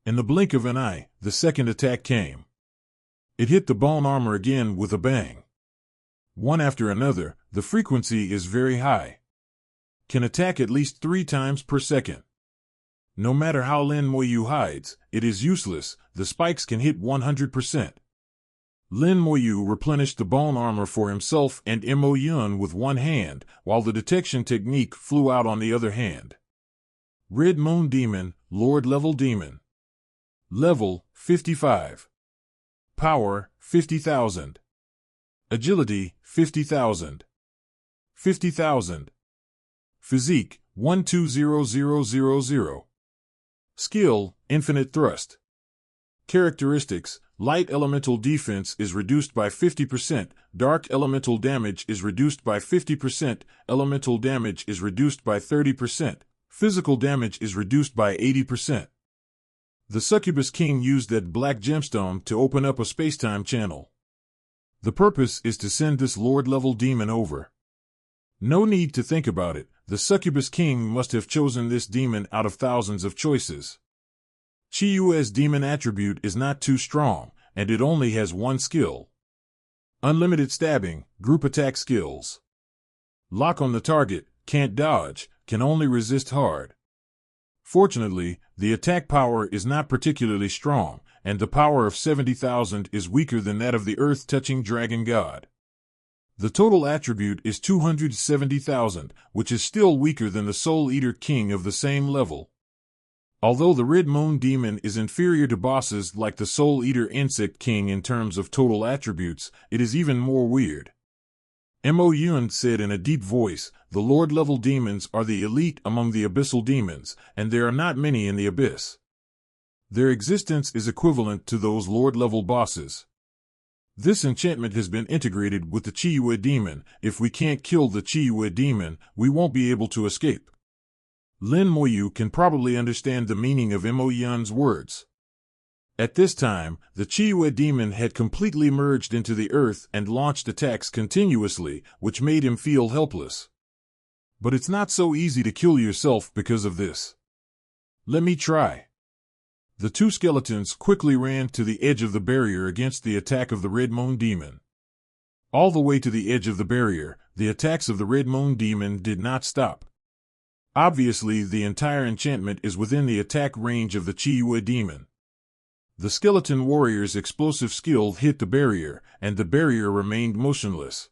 In the blink of an eye, the second attack came. It hit the bone armor again with a bang. One after another, the frequency is very high. Can attack at least 3 times per second. No matter how Lin Moyu hides, it is useless, the spikes can hit 100%. Lin Moyu replenished the bone armor for himself and Mo Yun with one hand, while the detection technique flew out on the other hand. Red Moon Demon, Lord Level Demon. Level, 55. Power, 50,000. Agility, 50,000. 50,000. Physique, 120000. Skill, Infinite Thrust. Characteristics: Light elemental defense is reduced by 50%, dark elemental damage is reduced by 50%, elemental damage is reduced by 30%, physical damage is reduced by 80%. The Succubus King used that black gemstone to open up a spacetime channel. The purpose is to send this Lord-level demon over. No need to think about it, the Succubus King must have chosen this demon out of thousands of choices. Chiyue's demon attribute is not too strong, and it only has one skill. Unlimited stabbing, group attack skills. Lock on the target, can't dodge, can only resist hard. Fortunately, the attack power is not particularly strong, and the power of 70,000 is weaker than that of the earth-touching dragon god. The total attribute is 270,000, which is still weaker than the Soul Eater King of the same level. Although the Red Moon Demon is inferior to bosses like the Soul Eater Insect King in terms of total attributes, it is even more weird. Mo Yun said in a deep voice, "The Lord-level demons are the elite among the abyssal demons, and there are not many in the abyss. Their existence is equivalent to those Lord-level bosses. This enchantment has been integrated with the Chiyue demon. If we can't kill the Chiyue demon, we won't be able to escape." Lin Moyu can probably understand the meaning of Mo Yun's words. At this time, the Chiyue demon had completely merged into the earth and launched attacks continuously, which made him feel helpless. But it's not so easy to kill yourself because of this. Let me try. The two skeletons quickly ran to the edge of the barrier against the attack of the Red Moon Demon. All the way to the edge of the barrier, the attacks of the Red Moon Demon did not stop. Obviously, the entire enchantment is within the attack range of the Chiyue demon. The skeleton warrior's explosive skill hit the barrier, and the barrier remained motionless.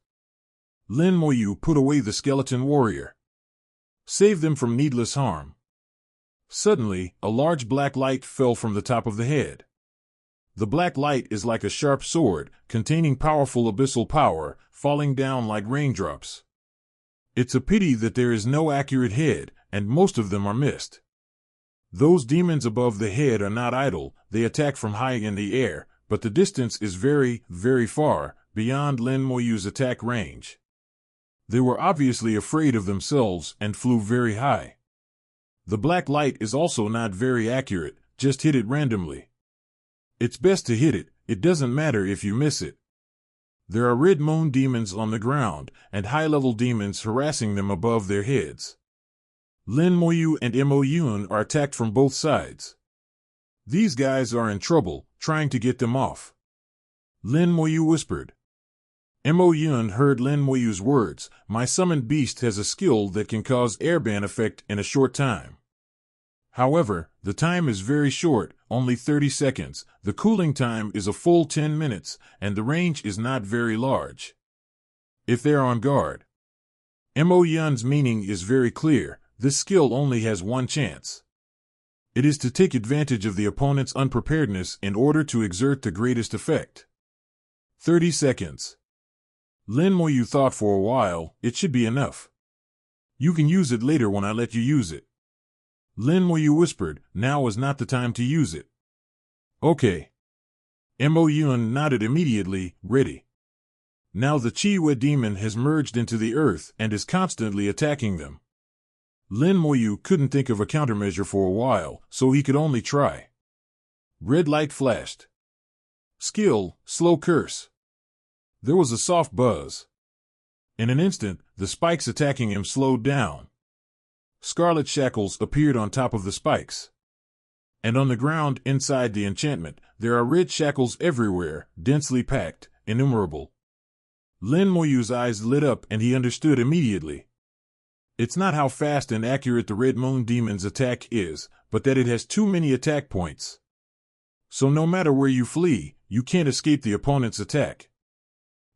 Lin Moyu put away the skeleton warrior. Save them from needless harm. Suddenly, a large black light fell from the top of the head. The black light is like a sharp sword, containing powerful abyssal power, falling down like raindrops. It's a pity that there is no accurate head, and most of them are missed. Those demons above the head are not idle, they attack from high in the air, but the distance is very, very far, beyond Lin Moyu's attack range. They were obviously afraid of themselves and flew very high. The black light is also not very accurate, just hit it randomly. It's best to hit it, it doesn't matter if you miss it. There are Red Moon demons on the ground, and high-level demons harassing them above their heads. Lin Moyu and Mo Yun are attacked from both sides. These guys are in trouble, trying to get them off. Lin Moyu whispered. Mo Yun heard Lin Moyu's words, "My summoned beast has a skill that can cause airban effect in a short time. However, the time is very short, only 30 seconds, the cooling time is a full 10 minutes, and the range is not very large. If they're on guard." Mo Yun's meaning is very clear, this skill only has one chance. It is to take advantage of the opponent's unpreparedness in order to exert the greatest effect. 30 seconds. Lin Moyu thought for a while, it should be enough. You can use it later when I let you use it. Lin Moyu whispered, now is not the time to use it. Okay. Mo Yun nodded immediately, ready. Now the Chiyue demon has merged into the earth and is constantly attacking them. Lin Moyu couldn't think of a countermeasure for a while, so he could only try. Red light flashed. Skill, slow curse. There was a soft buzz. In an instant, the spikes attacking him slowed down. Scarlet shackles appeared on top of the spikes. And on the ground inside the enchantment, there are red shackles everywhere, densely packed, innumerable. Lin Moyu's eyes lit up and he understood immediately. It's not how fast and accurate the Red Moon Demon's attack is, but that it has too many attack points. So no matter where you flee, you can't escape the opponent's attack.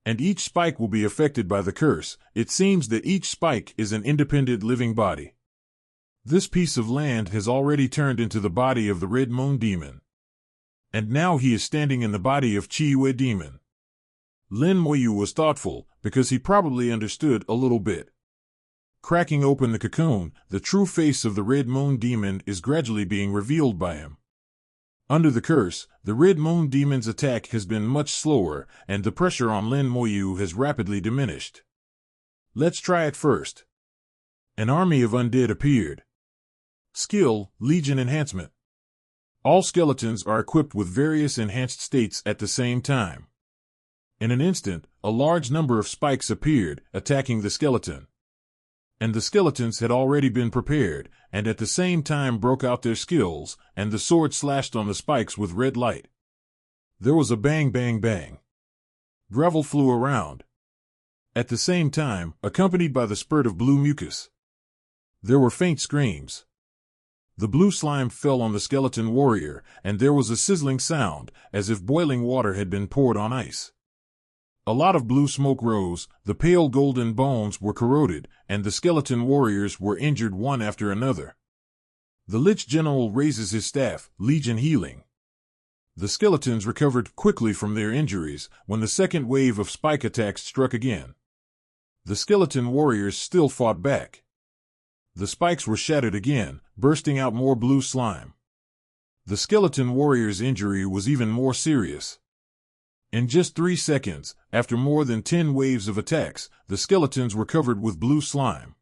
And each spike will be affected by the curse. It seems that each spike is an independent living body. This piece of land has already turned into the body of the Red Moon Demon. And now he is standing in the body of Chiyue Demon. Lin Moyu was thoughtful, because he probably understood a little bit. Cracking open the cocoon, the true face of the Red Moon Demon is gradually being revealed by him. Under the curse, the Red Moon Demon's attack has been much slower, and the pressure on Lin Moyu has rapidly diminished. Let's try it first. An army of undead appeared. Skill, Legion Enhancement. All skeletons are equipped with various enhanced states at the same time. In an instant, a large number of spikes appeared, attacking the skeleton. And the skeletons had already been prepared, and at the same time broke out their skills, and the sword slashed on the spikes with red light. There was a bang bang bang. Gravel flew around. At the same time, accompanied by the spurt of blue mucus. There were faint screams. The blue slime fell on the skeleton warrior, and there was a sizzling sound, as if boiling water had been poured on ice. A lot of blue smoke rose, the pale golden bones were corroded, and the skeleton warriors were injured one after another. The Lich General raises his staff, Legion Healing. The skeletons recovered quickly from their injuries when the second wave of spike attacks struck again. The skeleton warriors still fought back. The spikes were shattered again, bursting out more blue slime. The skeleton warrior's injury was even more serious. In just 3 seconds, after more than 10 waves of attacks, the skeletons were covered with blue slime.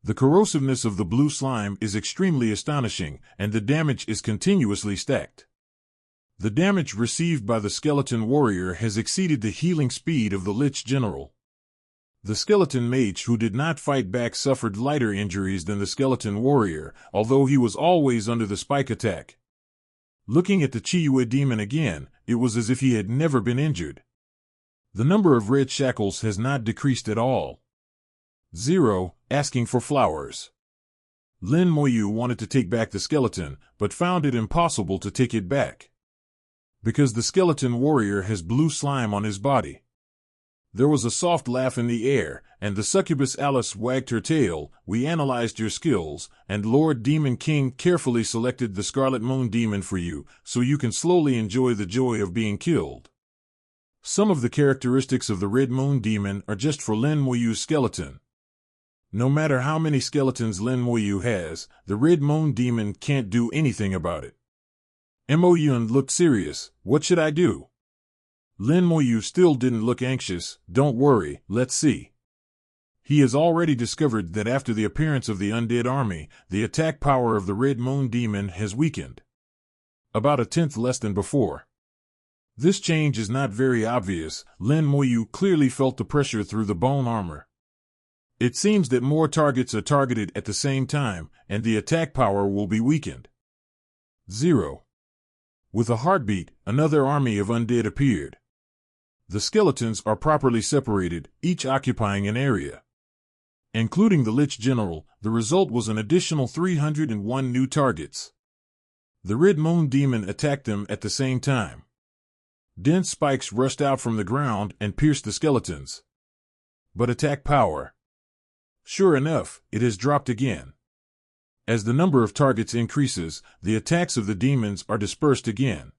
The corrosiveness of the blue slime is extremely astonishing, and the damage is continuously stacked. The damage received by the skeleton warrior has exceeded the healing speed of the Lich General. The skeleton mage who did not fight back suffered lighter injuries than the skeleton warrior, although he was always under the spike attack. Looking at the Chiyue Demon again, it was as if he had never been injured. The number of red shackles has not decreased at all. 0, asking for flowers. Lin Moyu wanted to take back the skeleton, but found it impossible to take it back. Because the skeleton warrior has blue slime on his body. There was a soft laugh in the air, and the succubus Alice wagged her tail. We analyzed your skills, and Lord Demon King carefully selected the Scarlet Moon Demon for you, so you can slowly enjoy the joy of being killed. Some of the characteristics of the Red Moon Demon are just for Lin Moyu's skeleton. No matter how many skeletons Lin Moyu has, the Red Moon Demon can't do anything about it. Mo Yun looked serious. What should I do? Lin Moyu still didn't look anxious. Don't worry, let's see. He has already discovered that after the appearance of the undead army, the attack power of the Red Moon Demon has weakened. About 1/10 less than before. This change is not very obvious. Lin Moyu clearly felt the pressure through the bone armor. It seems that more targets are targeted at the same time, and the attack power will be weakened. 0. With a heartbeat, another army of undead appeared. The skeletons are properly separated, each occupying an area. Including the Lich General, the result was an additional 301 new targets. The Red Moon Demon attacked them at the same time. Dense spikes rushed out from the ground and pierced the skeletons. But attack power. Sure enough, it has dropped again. As the number of targets increases, the attacks of the demons are dispersed again.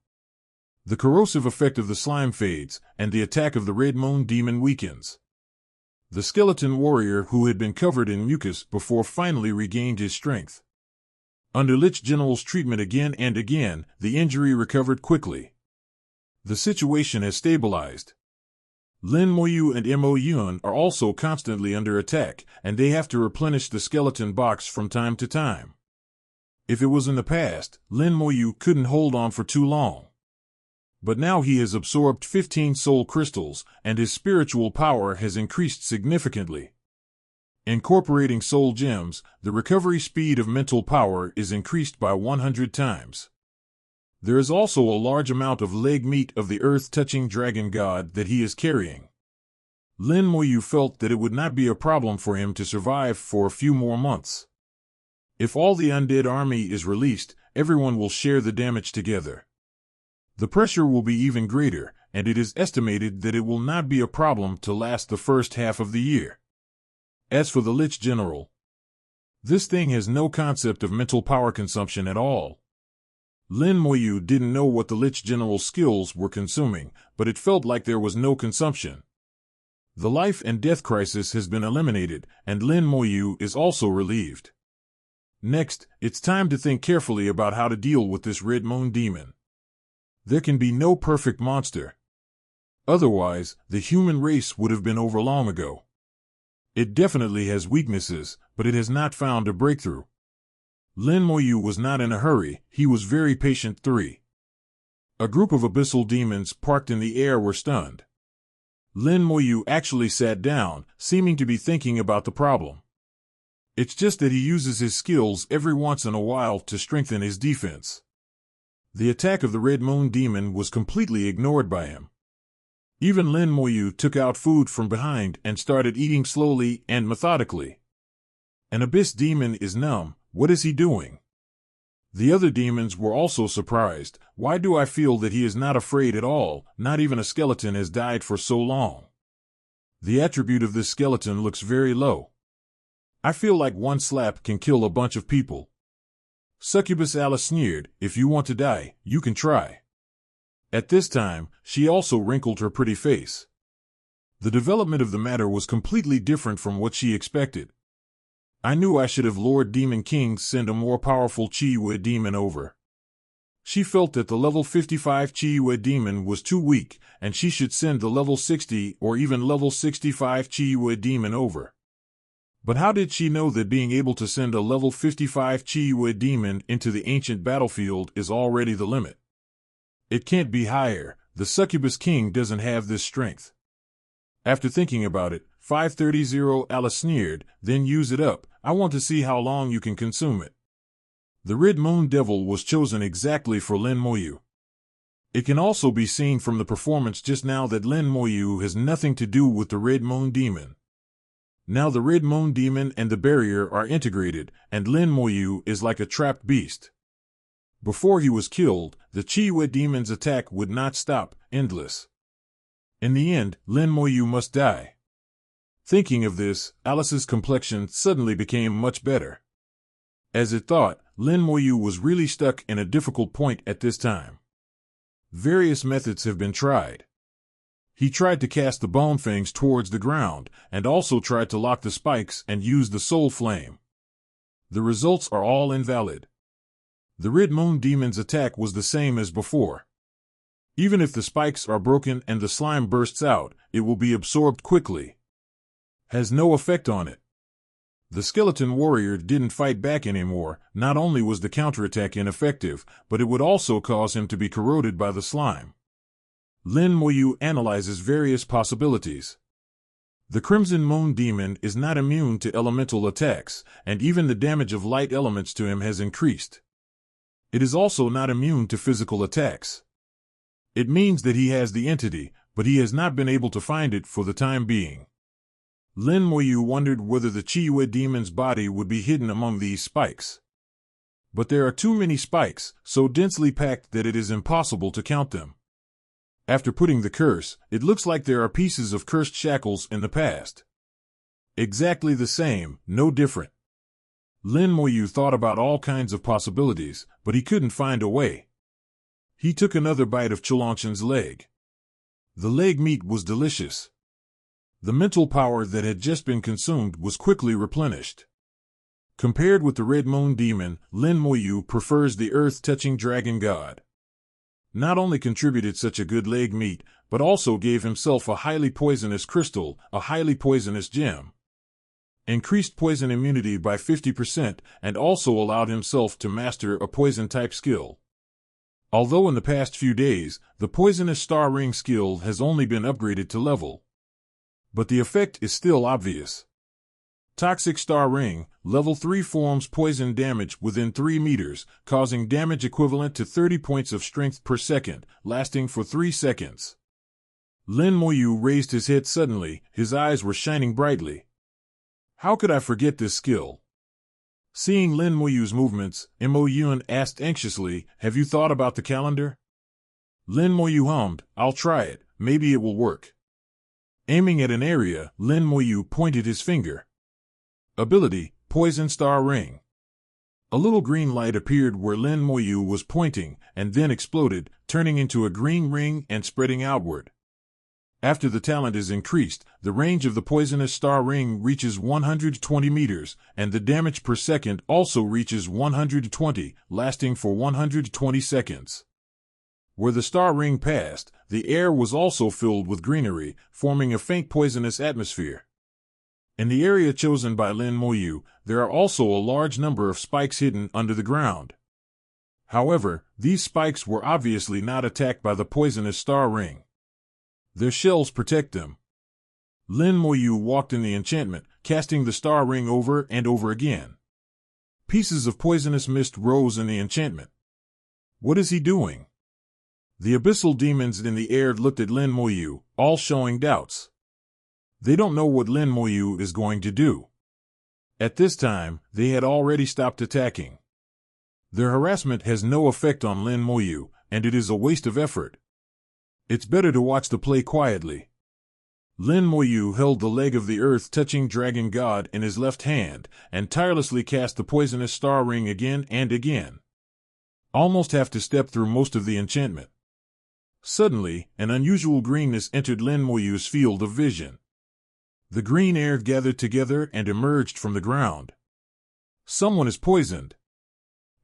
The corrosive effect of the slime fades, and the attack of the Red Moon Demon weakens. The skeleton warrior who had been covered in mucus before finally regained his strength. Under Lich General's treatment again and again, the injury recovered quickly. The situation has stabilized. Lin Moyu and Mo Yun are also constantly under attack, and they have to replenish the skeleton box from time to time. If it was in the past, Lin Moyu couldn't hold on for too long. But now he has absorbed 15 soul crystals, and his spiritual power has increased significantly. Incorporating soul gems, the recovery speed of mental power is increased by 100 times. There is also a large amount of leg meat of the earth-touching dragon god that he is carrying. Lin Moyu felt that it would not be a problem for him to survive for a few more months. If all the undead army is released, everyone will share the damage together. The pressure will be even greater, and it is estimated that it will not be a problem to last the first half of the year. As for the Lich General, this thing has no concept of mental power consumption at all. Lin Moyu didn't know what the Lich General's skills were consuming, but it felt like there was no consumption. The life and death crisis has been eliminated, and Lin Moyu is also relieved. Next, it's time to think carefully about how to deal with this Red Moon Demon. There can be no perfect monster. Otherwise, the human race would have been over long ago. It definitely has weaknesses, but it has not found a breakthrough. Lin Moyu was not in a hurry, he was very patient. 3. A group of abyssal demons parked in the air were stunned. Lin Moyu actually sat down, seeming to be thinking about the problem. It's just that he uses his skills every once in a while to strengthen his defense. The attack of the Red Moon Demon was completely ignored by him. Even Lin Moyu took out food from behind and started eating slowly and methodically. An abyss demon is numb. What is he doing? The other demons were also surprised. Why do I feel that he is not afraid at all? Not even a skeleton has died for so long. The attribute of this skeleton looks very low. I feel like one slap can kill a bunch of people. Succubus Alice sneered, if you want to die, you can try. At this time, she also wrinkled her pretty face. The development of the matter was completely different from what she expected. I knew I should have Lord Demon Kings send a more powerful Chi-Yue demon over. She felt that the level 55 Chi-Yue demon was too weak, and she should send the level 60 or even level 65 Chi-Yue demon over. But how did she know that being able to send a level 55 Chi-Yue demon into the ancient battlefield is already the limit? It can't be higher. The Succubus King doesn't have this strength. After thinking about it, 530 Alice sneered, then use it up. I want to see how long you can consume it. The Red Moon Devil was chosen exactly for Lin Moyu. It can also be seen from the performance just now that Lin Moyu has nothing to do with the Red Moon Demon. Now the Red Moon Demon and the barrier are integrated, and Lin Moyu is like a trapped beast. Before he was killed, the Chi-Yue demon's attack would not stop, endless. In the end, Lin Moyu must die. Thinking of this, Alice's complexion suddenly became much better. As it thought, Lin Moyu was really stuck in a difficult point at this time. Various methods have been tried. He tried to cast the bone fangs towards the ground, and also tried to lock the spikes and use the soul flame. The results are all invalid. The Red Moon Demon's attack was the same as before. Even if the spikes are broken and the slime bursts out, it will be absorbed quickly. Has no effect on it. The skeleton warrior didn't fight back anymore. Not only was the counterattack ineffective, but it would also cause him to be corroded by the slime. Lin Moyu analyzes various possibilities. The Crimson Moon Demon is not immune to elemental attacks, and even the damage of light elements to him has increased. It is also not immune to physical attacks. It means that he has the entity, but he has not been able to find it for the time being. Lin Moyu wondered whether the Chi-Yue demon's body would be hidden among these spikes. But there are too many spikes, so densely packed that it is impossible to count them. After putting the curse, it looks like there are pieces of cursed shackles in the past. Exactly the same, no different. Lin Moyu thought about all kinds of possibilities, but he couldn't find a way. He took another bite of Chulanshan's leg. The leg meat was delicious. The mental power that had just been consumed was quickly replenished. Compared with the Red Moon Demon, Lin Moyu prefers the earth-touching dragon god. Not only contributed such a good leg meat, but also gave himself a highly poisonous crystal, a highly poisonous gem. increased poison immunity by 50%, and also allowed himself to master a poison-type skill. Although in the past few days, the poisonous star ring skill has only been upgraded to level. But the effect is still obvious. Toxic Star Ring, level 3 forms poison damage within 3 meters, causing damage equivalent to 30 points of strength per second, lasting for 3 seconds. Lin Moyu raised his head suddenly, his eyes were shining brightly. How could I forget this skill? Seeing Lin Moyu's movements, Mo Yun asked anxiously, have you thought about the calendar? Lin Moyu hummed, I'll try it, maybe it will work. Aiming at an area, Lin Moyu pointed his finger. Ability, Poison Star Ring. A little green light appeared where Lin Moyu was pointing, and then exploded, turning into a green ring and spreading outward. After the talent is increased, the range of the poisonous star ring reaches 120 meters, and the damage per second also reaches 120, lasting for 120 seconds. Where the star ring passed, the air was also filled with greenery, forming a faint poisonous atmosphere. In the area chosen by Lin Moyu, there are also a large number of spikes hidden under the ground. However, these spikes were obviously not attacked by the poisonous star ring. Their shells protect them. Lin Moyu walked in the enchantment, casting the star ring over and over again. Pieces of poisonous mist rose in the enchantment. What is he doing? The abyssal demons in the air looked at Lin Moyu, all showing doubts. They don't know what Lin Moyu is going to do. At this time, they had already stopped attacking. Their harassment has no effect on Lin Moyu, and it is a waste of effort. It's better to watch the play quietly. Lin Moyu held the leg of the earth-touching dragon god in his left hand, and tirelessly cast the poisonous star ring again and again. Almost have to step through most of the enchantment. Suddenly, an unusual greenness entered Lin Moyu's field of vision. The green air gathered together and emerged from the ground. Someone is poisoned.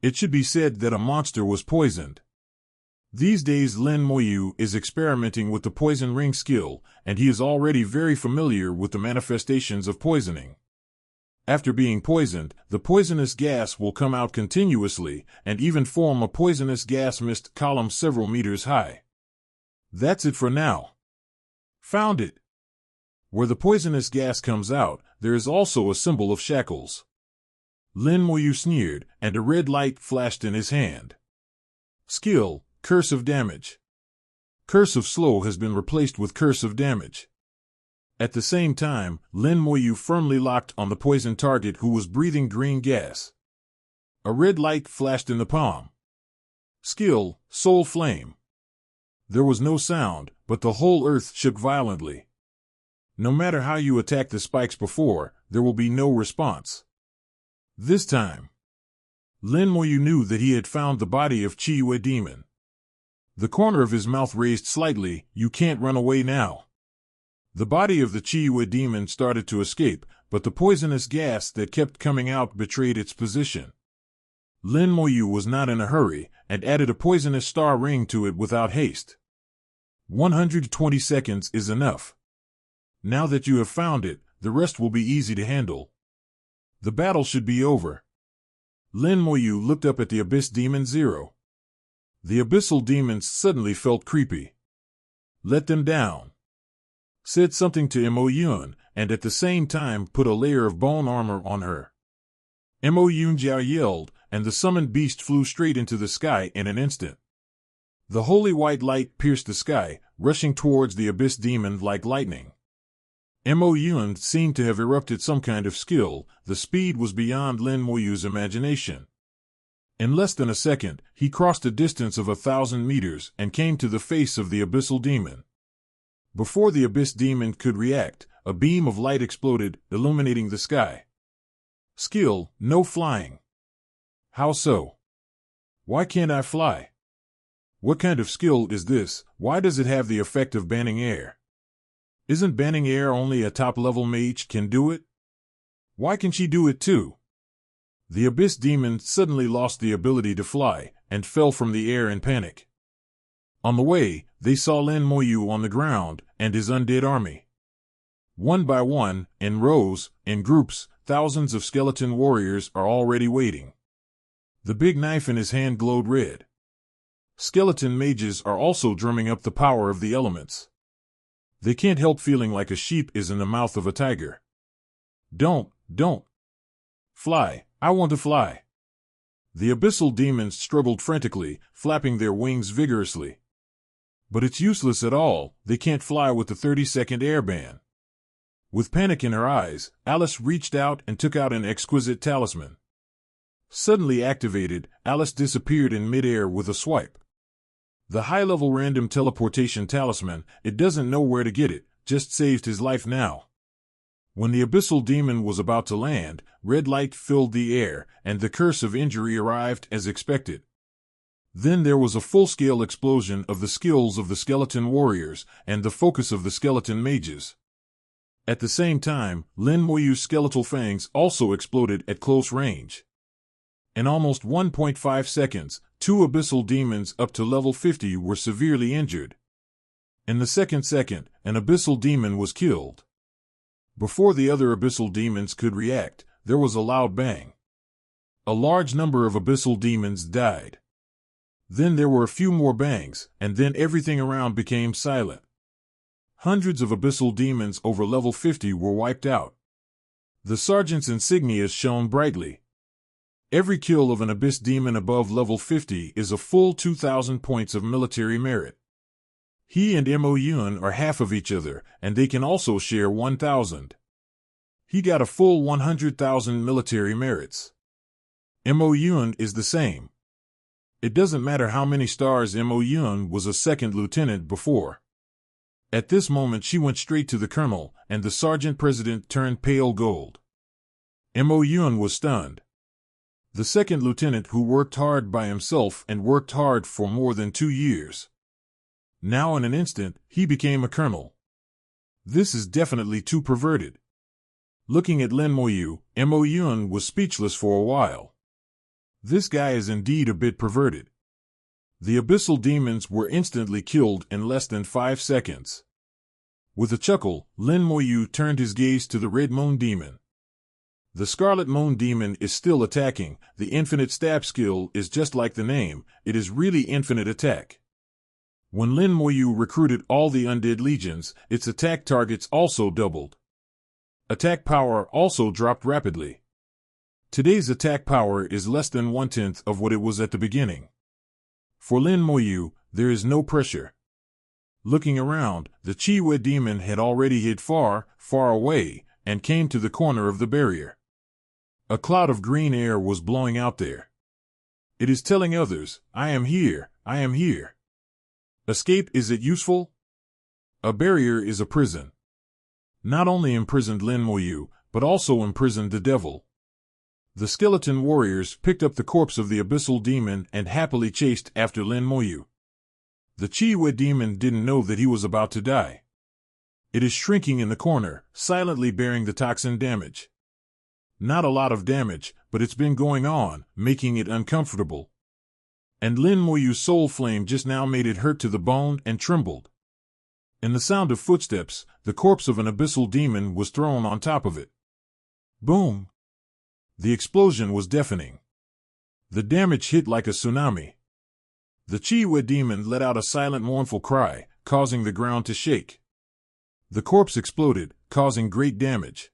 It should be said that a monster was poisoned. These days Lin Moyu is experimenting with the poison ring skill, and he is already very familiar with the manifestations of poisoning. After being poisoned, the poisonous gas will come out continuously, and even form a poisonous gas mist column several meters high. That's it for now. Found it. Where the poisonous gas comes out, there is also a symbol of shackles. Lin Moyu sneered, and a red light flashed in his hand. Skill, Curse of Damage. Curse of Slow has been replaced with Curse of Damage. At the same time, Lin Moyu firmly locked on the poison target who was breathing green gas. A red light flashed in the palm. Skill, Soul Flame. There was no sound, but the whole earth shook violently. No matter how you attack the spikes before, there will be no response. This time, Lin Moyu knew that he had found the body of Chi-Yue demon. The corner of his mouth raised slightly, you can't run away now. The body of the Chi-Yue demon started to escape, but the poisonous gas that kept coming out betrayed its position. Lin Moyu was not in a hurry, and added a poisonous star ring to it without haste. 120 seconds is enough. Now that you have found it, the rest will be easy to handle. The battle should be over. Lin Moyu looked up at the Abyss Demon Zero. The abyssal demons suddenly felt creepy. Let them down. Said something to Mo Yun, and at the same time put a layer of bone armor on her. Mo Yun Jiao yelled, and the summoned beast flew straight into the sky in an instant. The holy white light pierced the sky, rushing towards the abyss demon like lightning. Mo Yun seemed to have erupted some kind of skill. The speed was beyond Lin Moyu's imagination. In less than a second, he crossed a distance of 1,000 meters and came to the face of the abyssal demon. Before the abyss demon could react, a beam of light exploded, illuminating the sky. Skill, no flying. How so? Why can't I fly? What kind of skill is this? Why does it have the effect of banning air? Isn't banning air only a top-level mage can do it? Why can she do it too? The abyss demon suddenly lost the ability to fly, and fell from the air in panic. On the way, they saw Lin Moyu on the ground, and his undead army. One by one, in rows, in groups, thousands of skeleton warriors are already waiting. The big knife in his hand glowed red. Skeleton mages are also drumming up the power of the elements. They can't help feeling like a sheep is in the mouth of a tiger. Don't. Fly, I want to fly. The abyssal demons struggled frantically, flapping their wings vigorously. But it's useless at all, they can't fly with the 30-second air ban. With panic in her eyes, Alice reached out and took out an exquisite talisman. Suddenly activated, Alice disappeared in midair with a swipe. The high-level random teleportation talisman, it doesn't know where to get it, just saved his life now. When the abyssal demon was about to land, red light filled the air, and the curse of injury arrived as expected. Then there was a full-scale explosion of the skills of the skeleton warriors and the focus of the skeleton mages. At the same time, Lin Moyu's skeletal fangs also exploded at close range. In almost 1.5 seconds, 2 abyssal demons up to level 50 were severely injured. In the second, an abyssal demon was killed. Before the other abyssal demons could react, there was a loud bang. A large number of abyssal demons died. Then there were a few more bangs, and then everything around became silent. Hundreds of abyssal demons over level 50 were wiped out. The sergeant's insignias shone brightly. Every kill of an abyss demon above level 50 is a full 2,000 points of military merit. He and Mo Yun are half of each other, and they can also share 1,000. He got a full 100,000 military merits. Mo Yun is the same. It doesn't matter how many stars Mo Yun was a second lieutenant before. At this moment she went straight to the colonel, and the sergeant president turned pale gold. Mo Yun was stunned. The second lieutenant who worked hard by himself and worked hard for more than 2 years. Now in an instant, he became a colonel. This is definitely too perverted. Looking at Lin Moyu, Mo Yun was speechless for a while. This guy is indeed a bit perverted. The abyssal demons were instantly killed in less than 5 seconds. With a chuckle, Lin Moyu turned his gaze to the red moon demon. The Scarlet Moon Demon is still attacking. The infinite stab skill is just like the name, it is really infinite attack. When Lin Moyu recruited all the undead legions, its attack targets also doubled. Attack power also dropped rapidly. Today's attack power is less than 1/10 of what it was at the beginning. For Lin Moyu, there is no pressure. Looking around, the Chi-Wei demon had already hid far, far away, and came to the corner of the barrier. A cloud of green air was blowing out there. It is telling others, I am here, I am here. Escape, is it useful? A barrier is a prison. Not only imprisoned Lin Moyu, but also imprisoned the devil. The skeleton warriors picked up the corpse of the abyssal demon and happily chased after Lin Moyu. The Chi-Wei demon didn't know that he was about to die. It is shrinking in the corner, silently bearing the toxin damage. Not a lot of damage, but it's been going on, making it uncomfortable. And Lin Moyu's soul flame just now made it hurt to the bone and trembled. In the sound of footsteps, the corpse of an abyssal demon was thrown on top of it. Boom! The explosion was deafening. The damage hit like a tsunami. The Chi-Wei demon let out a silent mournful cry, causing the ground to shake. The corpse exploded, causing great damage.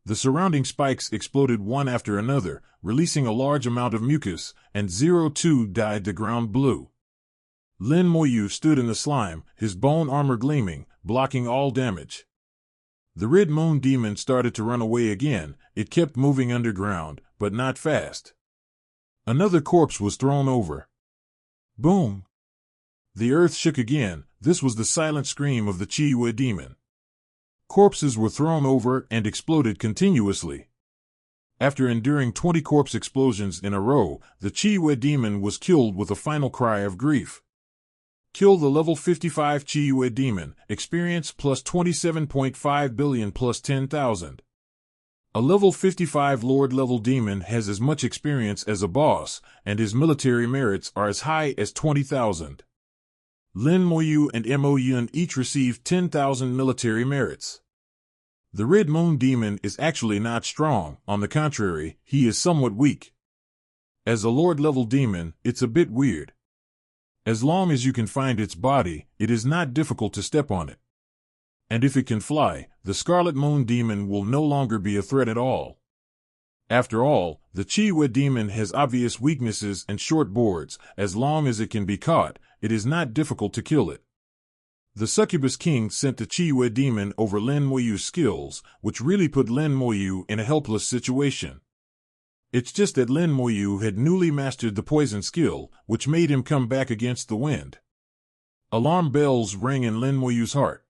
The surrounding spikes exploded one after another, releasing a large amount of mucus, and 02 died the ground blue. Lin Moyu stood in the slime, his bone armor gleaming, blocking all damage. The red moon demon started to run away again. It kept moving underground, but not fast. Another corpse was thrown over. Boom! The earth shook again. This was the silent scream of the Chi-Wei demon. Corpses were thrown over and exploded continuously. After enduring 20 corpse explosions in a row, the Chi-Wei demon was killed with a final cry of grief. Kill the level 55 Chi-Wei demon, experience plus 27.5 billion plus 10,000. A level 55 Lord level demon has as much experience as a boss, and his military merits are as high as 20,000. Lin Moyu and Mo Yun each received 10,000 military merits. The Red Moon Demon is actually not strong, on the contrary, he is somewhat weak. As a Lord-level demon, it's a bit weird. As long as you can find its body, it is not difficult to step on it. And if it can fly, the Scarlet Moon Demon will no longer be a threat at all. After all, the Chiwe Demon has obvious weaknesses and short boards. As long as it can be caught, it is not difficult to kill it. The Succubus King sent the Chiwe Demon over Lin Moyu's skills, which really put Lin Moyu in a helpless situation. It's just that Lin Moyu had newly mastered the poison skill, which made him come back against the wind. Alarm bells rang in Lin Moyu's heart.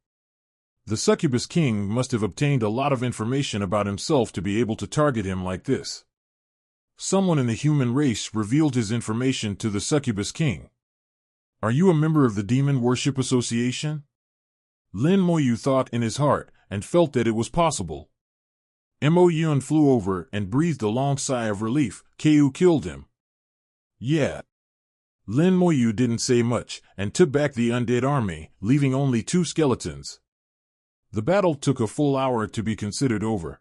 The Succubus King must have obtained a lot of information about himself to be able to target him like this. Someone in the human race revealed his information to the Succubus King. Are you a member of the Demon Worship Association? Lin Moyu thought in his heart, and felt that it was possible. Mo Yun flew over and breathed a long sigh of relief. Ku killed him. Yeah. Lin Moyu didn't say much, and took back the undead army, leaving only 2 skeletons. The battle took a full hour to be considered over.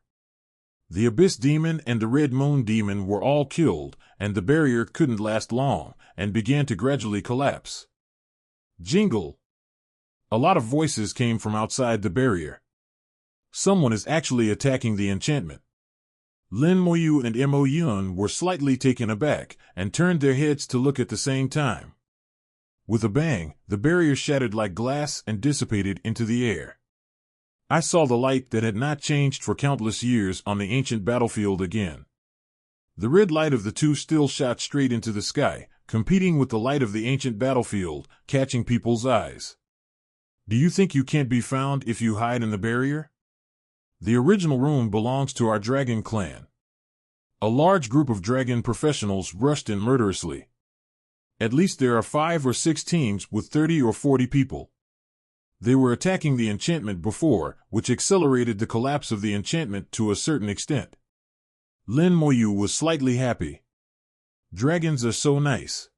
The Abyss Demon and the Red Moon Demon were all killed, and the barrier couldn't last long, and began to gradually collapse. Jingle! A lot of voices came from outside the barrier. Someone is actually attacking the enchantment. Lin Moyu and Mo Yun were slightly taken aback, and turned their heads to look at the same time. With a bang, the barrier shattered like glass and dissipated into the air. I saw the light that had not changed for countless years on the ancient battlefield again. The red light of the 2 still shot straight into the sky, competing with the light of the ancient battlefield, catching people's eyes. Do you think you can't be found if you hide in the barrier? The original room belongs to our dragon clan. A large group of dragon professionals rushed in murderously. At least there are 5 or 6 teams with 30 or 40 people. They were attacking the enchantment before, which accelerated the collapse of the enchantment to a certain extent. Lin Moyu was slightly happy. Dragons are so nice.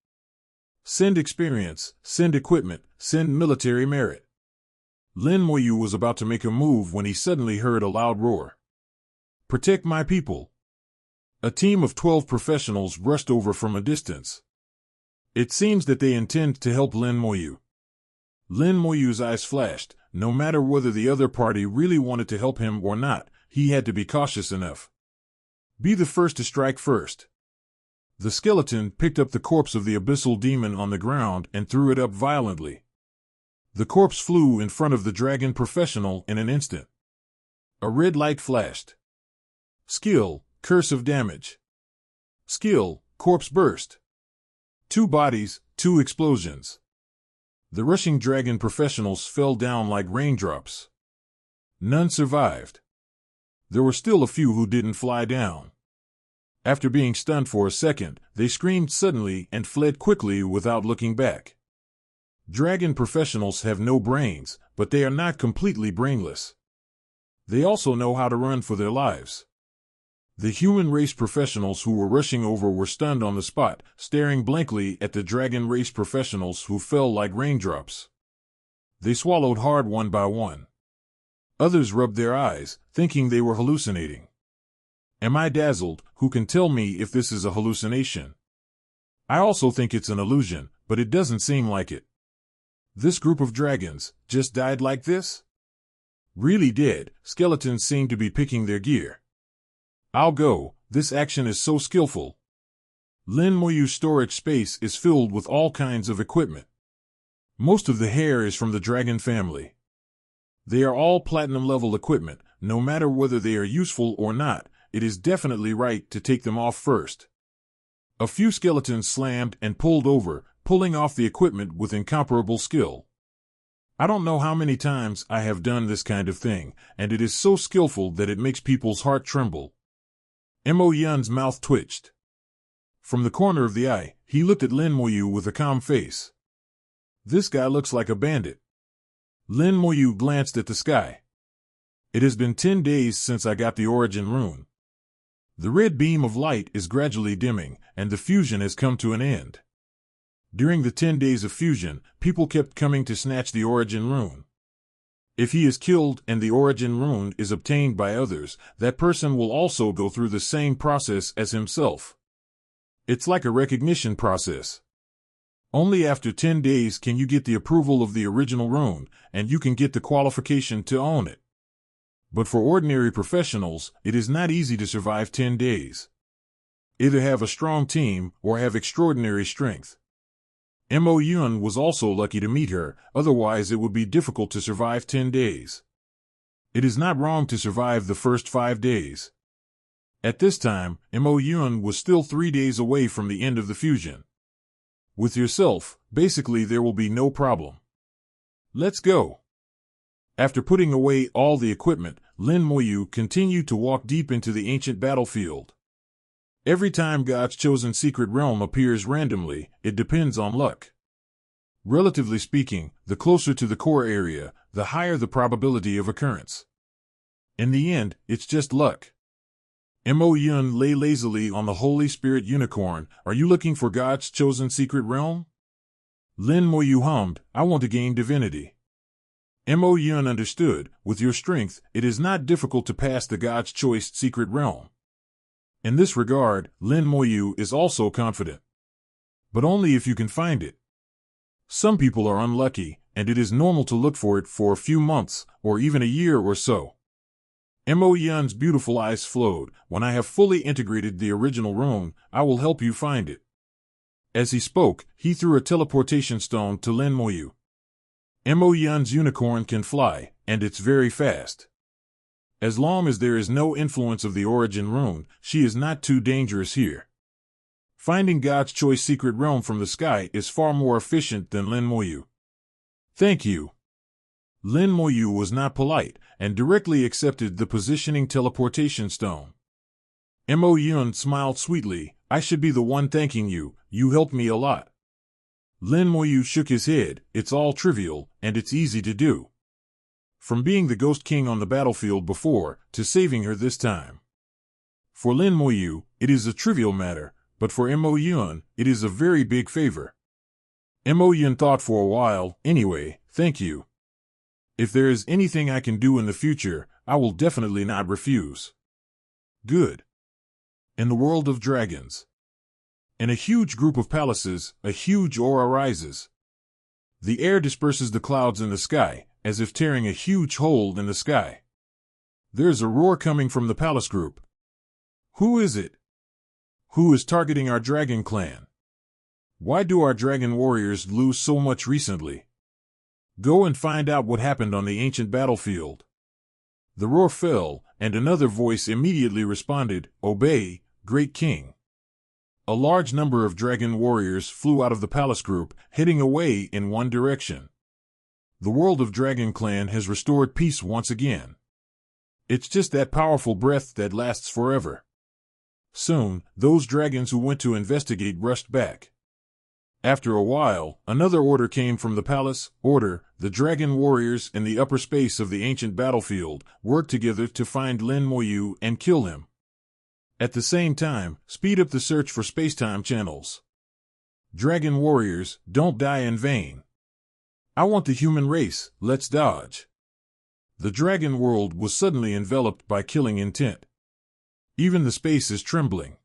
Send experience, send equipment, send military merit. Lin Moyu was about to make a move when he suddenly heard a loud roar. Protect my people. A team of 12 professionals rushed over from a distance. It seems that they intend to help Lin Moyu. Lin Moyu's eyes flashed. No matter whether the other party really wanted to help him or not, he had to be cautious enough. Be the first to strike first. The skeleton picked up the corpse of the abyssal demon on the ground and threw it up violently. The corpse flew in front of the dragon professional in an instant. A red light flashed. Skill, curse of damage. Skill, corpse burst. 2 bodies, 2 explosions. The rushing dragon professionals fell down like raindrops. None survived. There were still a few who didn't fly down. After being stunned for a second, they screamed suddenly and fled quickly without looking back. Dragon professionals have no brains, but they are not completely brainless. They also know how to run for their lives. The human race professionals who were rushing over were stunned on the spot, staring blankly at the dragon race professionals who fell like raindrops. They swallowed hard one by one. Others rubbed their eyes, thinking they were hallucinating. Am I dazzled? Who can tell me if this is a hallucination? I also think it's an illusion, but it doesn't seem like it. This group of dragons just died like this? Really dead. Skeletons seem to be picking their gear. I'll go. This action is so skillful. Lin Moyu's storage space is filled with all kinds of equipment. Most of the hair is from the dragon family. They are all platinum-level equipment. No matter whether they are useful or not, it is definitely right to take them off first. A few skeletons slammed and pulled over, pulling off the equipment with incomparable skill. I don't know how many times I have done this kind of thing, and it is so skillful that it makes people's heart tremble. Mo Yun's mouth twitched. From the corner of the eye, he looked at Lin Moyu with a calm face. This guy looks like a bandit. Lin Moyu glanced at the sky. It has been 10 days since I got the origin rune. The red beam of light is gradually dimming, and the fusion has come to an end. During the 10 days of fusion, people kept coming to snatch the origin rune. If he is killed and the origin rune is obtained by others, that person will also go through the same process as himself. It's like a recognition process. Only after 10 days can you get the approval of the original rune, and you can get the qualification to own it. But for ordinary professionals, it is not easy to survive 10 days. Either have a strong team or have extraordinary strength. Mo Yun was also lucky to meet her, otherwise it would be difficult to survive 10 days. It is not wrong to survive the first 5 days. At this time, Mo Yun was still 3 days away from the end of the fusion. With yourself, basically there will be no problem. Let's go. After putting away all the equipment, Lin Moyu continued to walk deep into the ancient battlefield. Every time God's chosen secret realm appears randomly, it depends on luck. Relatively speaking, the closer to the core area, the higher the probability of occurrence. In the end, it's just luck. Mo Yun lay lazily on the Holy Spirit unicorn. Are you looking for God's chosen secret realm? Lin Moyu hummed, I want to gain divinity. Mo Yun understood, with your strength, it is not difficult to pass the God's choice secret realm. In this regard, Lin Moyu is also confident. But only if you can find it. Some people are unlucky, and it is normal to look for it for a few months, or even a year or so. Mo Yun's beautiful eyes flowed. When I have fully integrated the original rune, I will help you find it. As he spoke, he threw a teleportation stone to Lin Moyu. Mo Yun's unicorn can fly, and it's very fast. As long as there is no influence of the origin rune, she is not too dangerous here. Finding God's choice secret realm from the sky is far more efficient than Lin Moyu. Thank you. Lin Moyu was not polite, and directly accepted the positioning teleportation stone. Mo Yun smiled sweetly, I should be the one thanking you, you helped me a lot. Lin Moyu shook his head, it's all trivial, and it's easy to do. From being the Ghost King on the battlefield before, to saving her this time. For Lin Moyu, it is a trivial matter, but for Mo Yun, it is a very big favor. Mo Yun thought for a while, anyway, thank you. If there is anything I can do in the future, I will definitely not refuse. Good. In the world of dragons. In a huge group of palaces, a huge aura rises. The air disperses the clouds in the sky, as if tearing a huge hole in the sky. There's a roar coming from the palace group. Who is it? Who is targeting our dragon clan? Why do our dragon warriors lose so much recently? Go and find out what happened on the ancient battlefield. The roar fell, and another voice immediately responded, Obey, great king. A large number of dragon warriors flew out of the palace group, heading away in one direction. The world of Dragon Clan has restored peace once again. It's just that powerful breath that lasts forever. Soon, those dragons who went to investigate rushed back. After a while, another order came from the palace. Order, the dragon warriors in the upper space of the ancient battlefield work together to find Lin Moyu and kill him. At the same time, speed up the search for spacetime channels. Dragon warriors, don't die in vain. I want the human race, let's dodge. The dragon world was suddenly enveloped by killing intent. Even the space is trembling.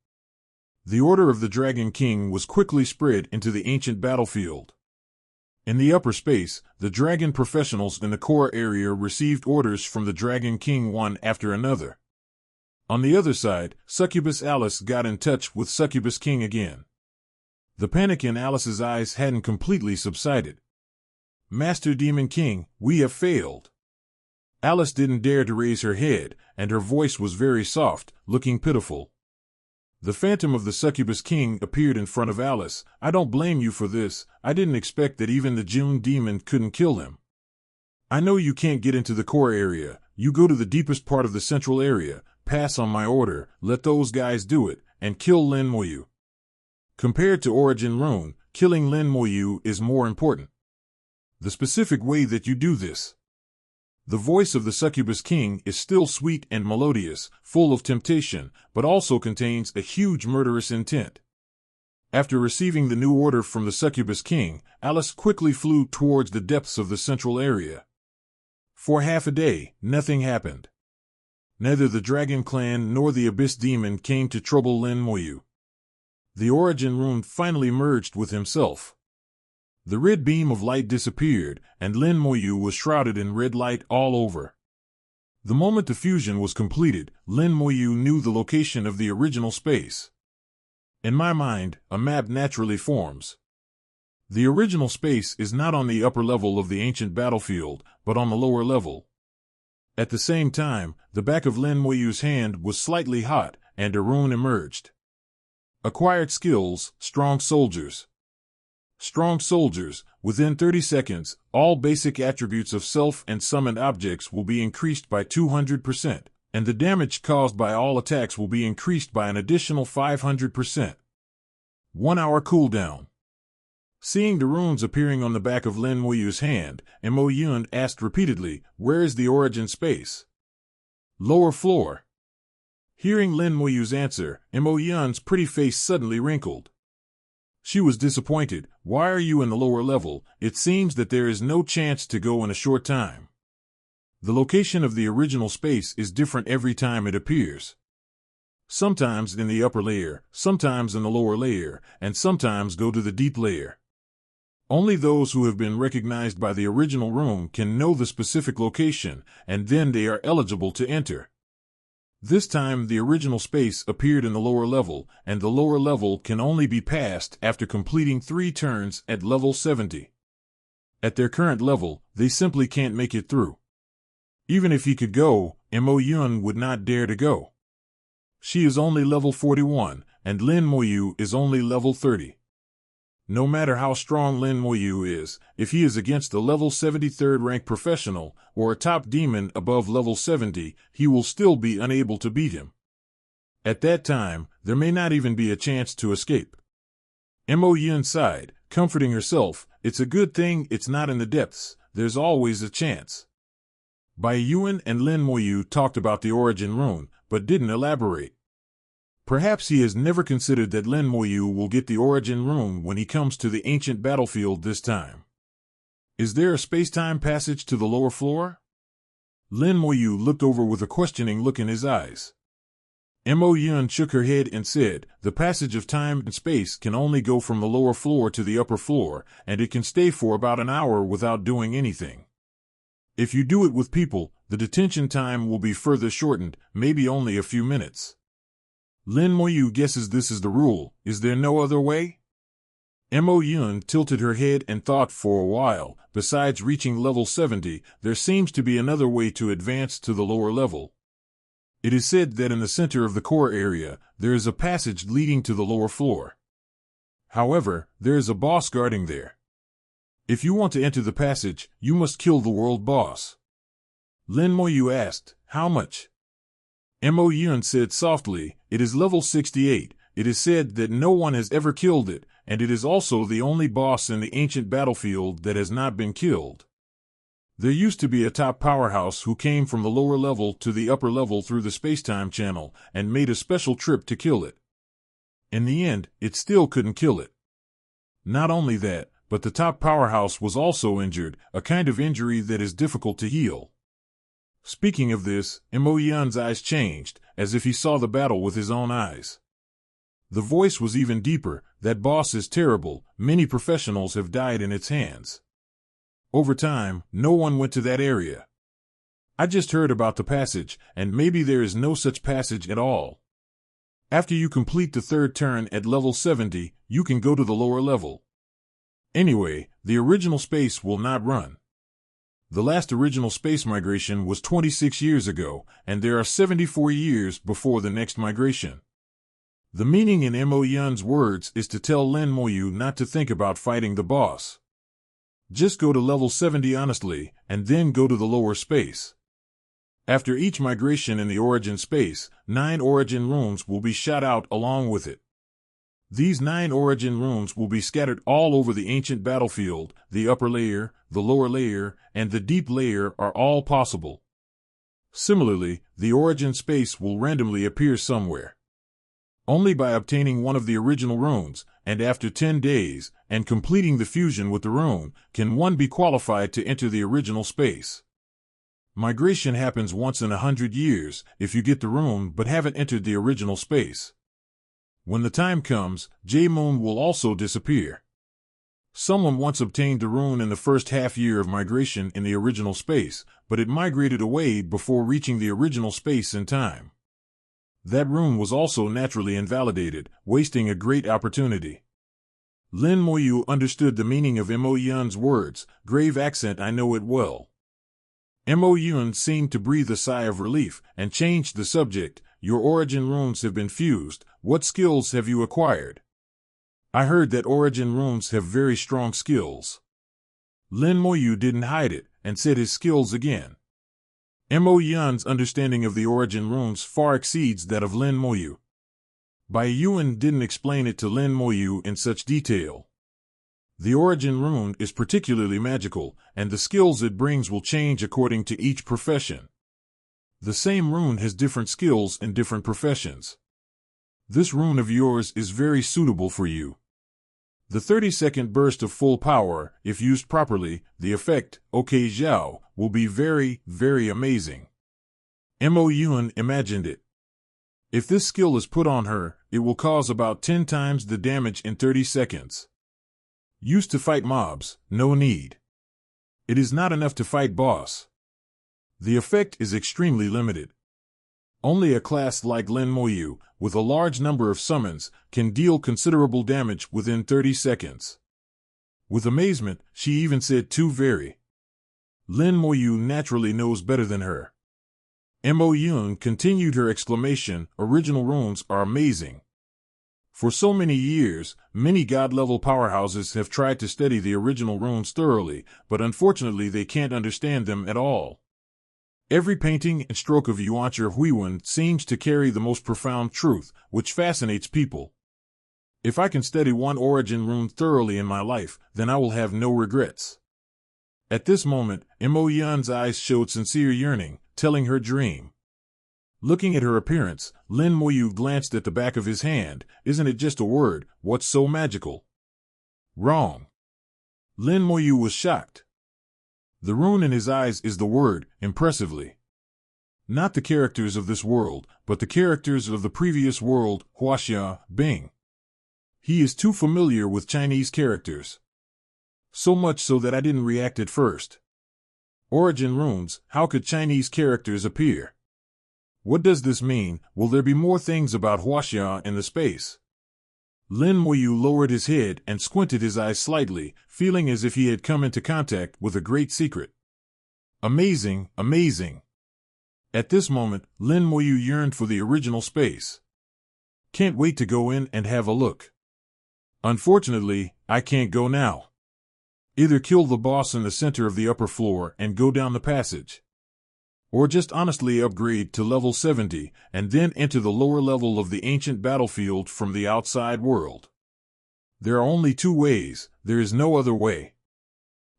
The order of the Dragon King was quickly spread into the ancient battlefield. In the upper space, the dragon professionals in the core area received orders from the Dragon King one after another. On the other side, Succubus Alice got in touch with Succubus King again. The panic in Alice's eyes hadn't completely subsided. Master Demon King, we have failed. Alice didn't dare to raise her head, and her voice was very soft, looking pitiful. The phantom of the Succubus King appeared in front of Alice. I don't blame you for this. I didn't expect that even the June Demon couldn't kill him. I know you can't get into the core area. You go to the deepest part of the central area, pass on my order, let those guys do it, and kill Lin Moyu. Compared to Origin Rune, killing Lin Moyu is more important. The specific way that you do this. The voice of the Succubus King is still sweet and melodious, full of temptation, but also contains a huge murderous intent. After receiving the new order from the Succubus King, Alice quickly flew towards the depths of the central area. For half a day, nothing happened. Neither the Dragon Clan nor the Abyss Demon came to trouble Lin Moyu. The origin rune finally merged with himself. The red beam of light disappeared, and Lin Moyu was shrouded in red light all over. The moment the fusion was completed, Lin Moyu knew the location of the original space. In my mind, a map naturally forms. The original space is not on the upper level of the ancient battlefield, but on the lower level. At the same time, the back of Lin Moyu's hand was slightly hot, and a rune emerged. Acquired skills, strong soldiers. Strong soldiers, within 30 seconds, all basic attributes of self and summoned objects will be increased by 200%, and the damage caused by all attacks will be increased by an additional 500%. 1 hour cooldown. Seeing the runes appearing on the back of Lin Moyu's hand, Mo Yun asked repeatedly, "Where is the origin space?" "Lower floor." Hearing Lin Moyu's answer, Mo Yun's pretty face suddenly wrinkled. She was disappointed. "Why are you in the lower level? It seems that there is no chance to go in a short time." The location of the original space is different every time it appears. Sometimes in the upper layer, sometimes in the lower layer, and sometimes go to the deep layer. Only those who have been recognized by the original rune can know the specific location, and then they are eligible to enter. This time the original space appeared in the lower level, and the lower level can only be passed after completing 3 turns at level 70. At their current level, they simply can't make it through. Even if he could go, Mo Yun would not dare to go. She is only level 41, and Lin Moyu is only level 30. No matter how strong Lin Moyu is, if he is against a level 73rd rank professional, or a top demon above level 70, he will still be unable to beat him. At that time, there may not even be a chance to escape. Mo Yun sighed, comforting herself, "It's a good thing it's not in the depths, there's always a chance." Bai Yuan and Lin Moyu talked about the origin rune, but didn't elaborate. Perhaps he has never considered that Lin Moyu will get the origin rune when he comes to the ancient battlefield this time. Is there a space-time passage to the lower floor? Lin Moyu looked over with a questioning look in his eyes. Mo Yun shook her head and said, "The passage of time and space can only go from the lower floor to the upper floor, and it can stay for about an hour without doing anything. If you do it with people, the detention time will be further shortened, maybe only a few minutes." Lin Moyu guesses this is the rule. Is there no other way? Mo Yun tilted her head and thought for a while. Besides reaching level 70, there seems to be another way to advance to the lower level. It is said that in the center of the core area, there is a passage leading to the lower floor. However, there is a boss guarding there. If you want to enter the passage, you must kill the world boss. Lin Moyu asked, "How much?" Mo Yun said softly, "It is level 68. It is said that no one has ever killed it, and it is also the only boss in the ancient battlefield that has not been killed. There used to be a top powerhouse who came from the lower level to the upper level through the space-time channel and made a special trip to kill it. In the end, it still couldn't kill it. Not only that, but the top powerhouse was also injured, a kind of injury that is difficult to heal." Speaking of this, Mo Yun's eyes changed, as if he saw the battle with his own eyes. The voice was even deeper. "That boss is terrible. Many professionals have died in its hands. Over time, no one went to that area. I just heard about the passage, and maybe there is no such passage at all. After you complete the 3rd turn at level 70, you can go to the lower level. Anyway, the original space will not run. The last original space migration was 26 years ago, and there are 74 years before the next migration." The meaning in Mo Yun's words is to tell Lin Moyu not to think about fighting the boss. Just go to level 70 honestly, and then go to the lower space. After each migration in the origin space, 9 origin runes will be shot out along with it. These 9 origin runes will be scattered all over the ancient battlefield. The upper layer, the lower layer, and the deep layer are all possible. Similarly, the origin space will randomly appear somewhere. Only by obtaining one of the original runes, and after 10 days, and completing the fusion with the rune, can one be qualified to enter the original space. Migration happens once in 100 years if you get the rune but haven't entered the original space. When the time comes, J-Moon will also disappear. Someone once obtained the rune in the first half year of migration in the original space, but it migrated away before reaching the original space in time. That rune was also naturally invalidated, wasting a great opportunity. Lin Moyu understood the meaning of Mo Yun's words, grave accent, I know it well. Mo Yun seemed to breathe a sigh of relief and changed the subject. Your origin runes have been fused. What skills have you acquired? I heard that origin runes have very strong skills. Lin Moyu didn't hide it and said his skills again. Mo Yun's understanding of the origin runes far exceeds that of Lin Moyu. Bai Yuan didn't explain it to Lin Moyu in such detail. The origin rune is particularly magical, and the skills it brings will change according to each profession. The same rune has different skills in different professions. This rune of yours is very suitable for you. The 30-second burst of full power, if used properly, the effect, OK Zhao, will be very, very amazing. Mo Yuan imagined it. If this skill is put on her, it will cause about 10 times the damage in 30 seconds. Used to fight mobs, no need. It is not enough to fight boss. The effect is extremely limited. Only a class like Lin Moyu, with a large number of summons, can deal considerable damage within 30 seconds. With amazement, she even said too very. Lin Moyu naturally knows better than her. Mo Yun continued her exclamation, original runes are amazing. For so many years, many god-level powerhouses have tried to study the original runes thoroughly, but unfortunately they can't understand them at all. Every painting and stroke of Yuanchi Huiwen seems to carry the most profound truth, which fascinates people. If I can study one origin rune thoroughly in my life, then I will have no regrets. At this moment, Mo Yun's eyes showed sincere yearning, telling her dream. Looking at her appearance, Lin Moyu glanced at the back of his hand. Isn't it just a word? What's so magical? Wrong. Lin Moyu was shocked. The rune in his eyes is the word, impressively. Not the characters of this world, but the characters of the previous world, Huaxia, Bing. He is too familiar with Chinese characters. So much so that I didn't react at first. Origin runes, how could Chinese characters appear? What does this mean? Will there be more things about Huaxia in the space? Lin Moyu lowered his head and squinted his eyes slightly, feeling as if he had come into contact with a great secret. Amazing, amazing. At this moment, Lin Moyu yearned for the original space. Can't wait to go in and have a look. Unfortunately, I can't go now. Either kill the boss in the center of the upper floor and go down the passage. Or just honestly upgrade to level 70 and then enter the lower level of the ancient battlefield from the outside world. There are only two ways, there is no other way.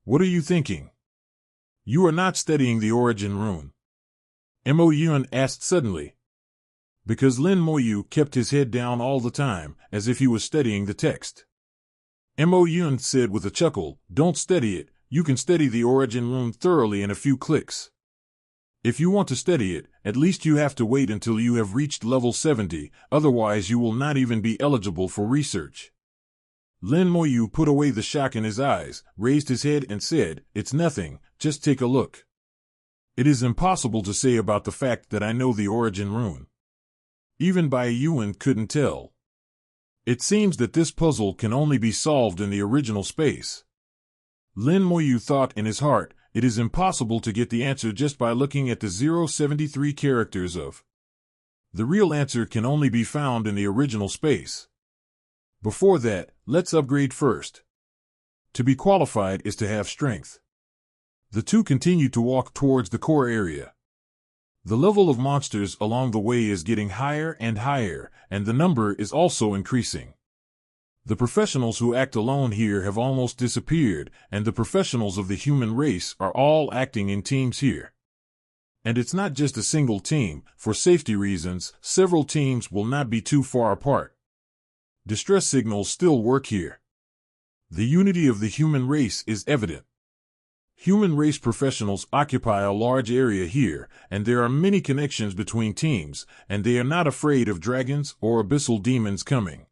What are you thinking? You are not studying the origin rune. Mo Yun asked suddenly. Because Lin Moyu kept his head down all the time, as if he was studying the text. Mo Yun said with a chuckle, don't study it, you can study the origin rune thoroughly in a few clicks. If you want to study it, at least you have to wait until you have reached level 70, otherwise you will not even be eligible for research. Lin Moyu put away the shock in his eyes, raised his head and said, it's nothing, just take a look. It is impossible to say about the fact that I know the origin rune. Even Bai Yuan couldn't tell. It seems that this puzzle can only be solved in the original space. Lin Moyu thought in his heart, it is impossible to get the answer just by looking at the 073 characters of. The real answer can only be found in the original space. Before that, let's upgrade first. To be qualified is to have strength. The two continue to walk towards the core area. The level of monsters along the way is getting higher and higher, and the number is also increasing. The professionals who act alone here have almost disappeared, and the professionals of the human race are all acting in teams here. And it's not just a single team, for safety reasons, several teams will not be too far apart. Distress signals still work here. The unity of the human race is evident. Human race professionals occupy a large area here, and there are many connections between teams, and they are not afraid of dragons or abyssal demons coming.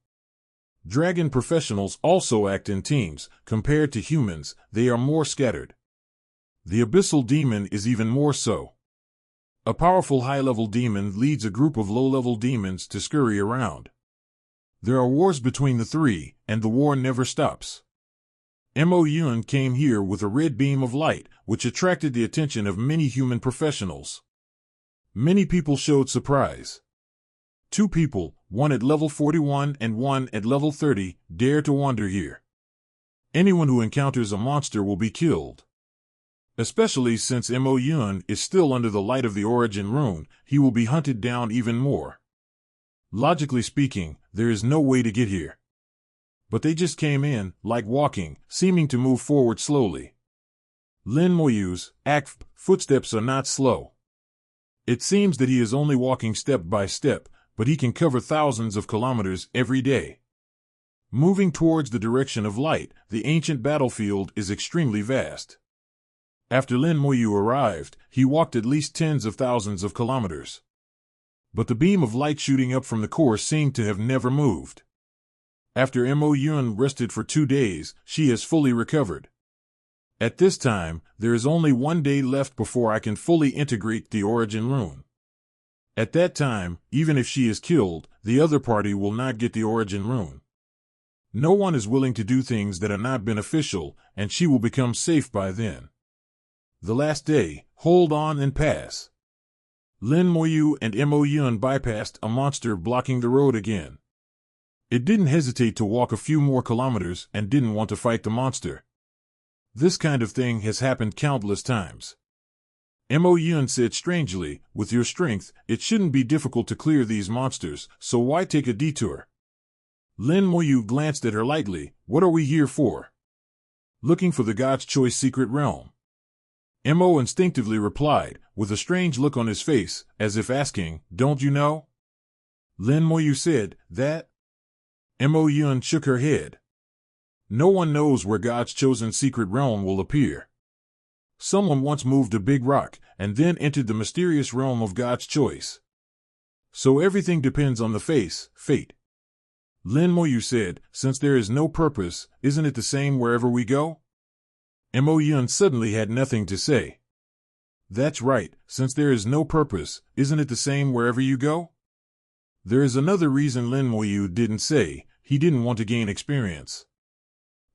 Dragon professionals also act in teams. Compared to humans, they are more scattered. The abyssal demon is even more so. A powerful high-level demon leads a group of low-level demons to scurry around. There are wars between the three, and the war never stops. Mo Yun came here with a red beam of light, which attracted the attention of many human professionals. Many people showed surprise. 2 people, one at level 41 and one at level 30, dare to wander here. Anyone who encounters a monster will be killed. Especially since Mo Yun is still under the light of the origin rune, he will be hunted down even more. Logically speaking, there is no way to get here. But they just came in, like walking, seeming to move forward slowly. Lin Moyu's footsteps are not slow. It seems that he is only walking step by step, but he can cover thousands of kilometers every day. Moving towards the direction of light, the ancient battlefield is extremely vast. After Lin Moyu arrived, he walked at least tens of thousands of kilometers. But the beam of light shooting up from the core seemed to have never moved. After Mo Yun rested for 2 days, she has fully recovered. At this time, there is only 1 day left before I can fully integrate the origin rune. At that time, even if she is killed, the other party will not get the origin rune. No one is willing to do things that are not beneficial, and she will become safe by then. The last day, hold on and pass. Lin Moyu and Mo Yun bypassed a monster blocking the road again. It didn't hesitate to walk a few more kilometers and didn't want to fight the monster. This kind of thing has happened countless times. Mo Yun said strangely, with your strength, it shouldn't be difficult to clear these monsters, so why take a detour? Lin Moyu glanced at her lightly. What are we here for? Looking for the God's Choice secret realm. Mo instinctively replied, with a strange look on his face, as if asking, don't you know? Lin Moyu said, that? Mo Yun shook her head. No one knows where God's chosen secret realm will appear. Someone once moved a big rock, and then entered the mysterious realm of God's choice. So everything depends on the fate. Lin Moyu said, since there is no purpose, isn't it the same wherever we go? Mo Yun suddenly had nothing to say. That's right, since there is no purpose, isn't it the same wherever you go? There is another reason Lin Moyu didn't say. He didn't want to gain experience.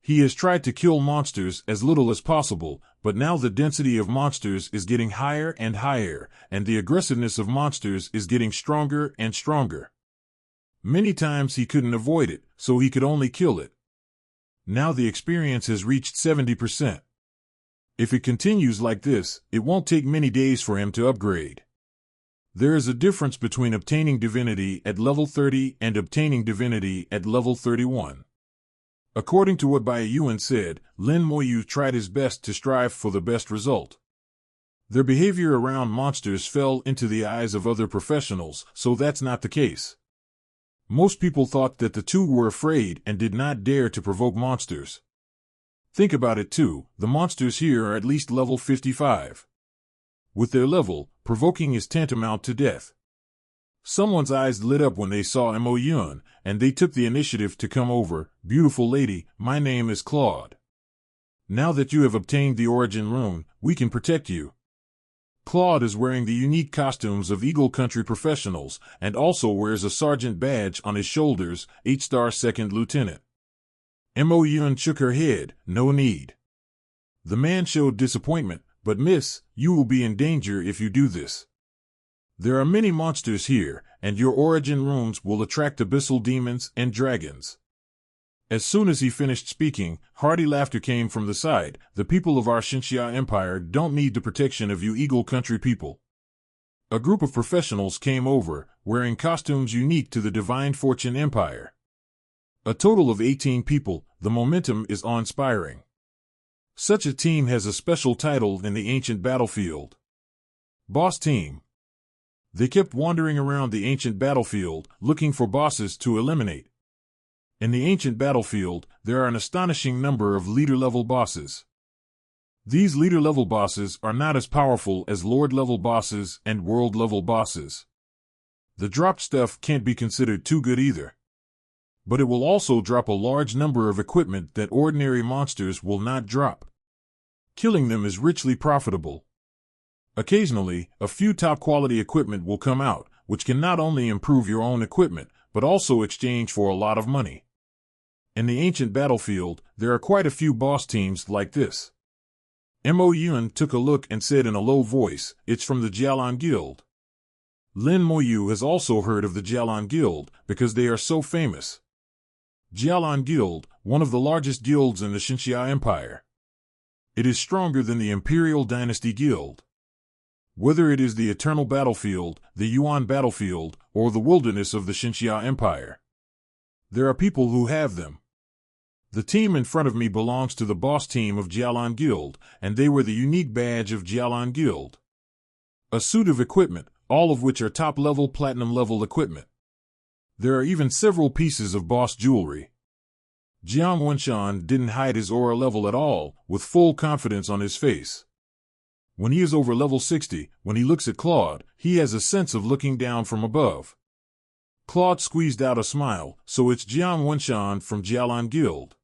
He has tried to kill monsters as little as possible, but now the density of monsters is getting higher and higher, and the aggressiveness of monsters is getting stronger and stronger. Many times he couldn't avoid it, so he could only kill it. Now the experience has reached 70%. If it continues like this, it won't take many days for him to upgrade. There is a difference between obtaining divinity at level 30 and obtaining divinity at level 31. According to what Bai Yuan said, Lin Moyu tried his best to strive for the best result. Their behavior around monsters fell into the eyes of other professionals, so that's not the case. Most people thought that the two were afraid and did not dare to provoke monsters. Think about it too, the monsters here are at least level 55. With their level, provoking is tantamount to death. Someone's eyes lit up when they saw Mo Yun, and they took the initiative to come over. Beautiful lady, my name is Claude. Now that you have obtained the origin rune, we can protect you. Claude is wearing the unique costumes of Eagle Country professionals, and also wears a sergeant badge on his shoulders, 8-star second lieutenant. Mo Yun shook her head, no need. The man showed disappointment, but miss, you will be in danger if you do this. There are many monsters here, and your origin runes will attract abyssal demons and dragons. As soon as he finished speaking, hearty laughter came from the side. The people of our Xinxia Empire don't need the protection of you Eagle Country people. A group of professionals came over, wearing costumes unique to the Divine Fortune Empire. A total of 18 people. The momentum is awe-inspiring. Such a team has a special title in the ancient battlefield. Boss Team. They kept wandering around the ancient battlefield, looking for bosses to eliminate. In the ancient battlefield, there are an astonishing number of leader-level bosses. These leader-level bosses are not as powerful as Lord-level bosses and World-level bosses. The dropped stuff can't be considered too good either. But it will also drop a large number of equipment that ordinary monsters will not drop. Killing them is richly profitable. Occasionally, a few top-quality equipment will come out, which can not only improve your own equipment, but also exchange for a lot of money. In the ancient battlefield, there are quite a few boss teams like this. Mo Yun took a look and said in a low voice, "It's from the Jialan Guild." Lin Moyu has also heard of the Jialan Guild, because they are so famous. Jialan Guild, one of the largest guilds in the Xinxia Empire. It is stronger than the Imperial Dynasty Guild. Whether it is the Eternal Battlefield, the Yuan Battlefield, or the wilderness of the Xinxia Empire, there are people who have them. The team in front of me belongs to the boss team of Jialan Guild, and they wear the unique badge of Jialan Guild. A suit of equipment, all of which are top-level platinum-level equipment. There are even several pieces of boss jewelry. Jiang Wenshan didn't hide his aura level at all, with full confidence on his face. When he is over level 60, when he looks at Claude, he has a sense of looking down from above. Claude squeezed out a smile, "So it's Jiang Wenshan from Jialan Guild.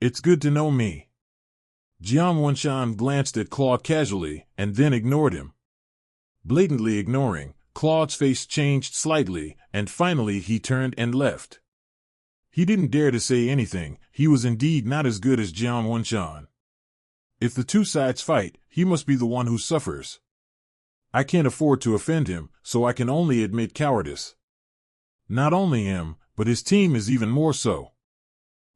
It's good to know me." Jiang Wenshan glanced at Claude casually, and then ignored him. Blatantly ignoring, Claude's face changed slightly, and finally he turned and left. He didn't dare to say anything. He was indeed not as good as Jiang Wenshan. If the two sides fight, he must be the one who suffers. I can't afford to offend him, so I can only admit cowardice. Not only him, but his team is even more so.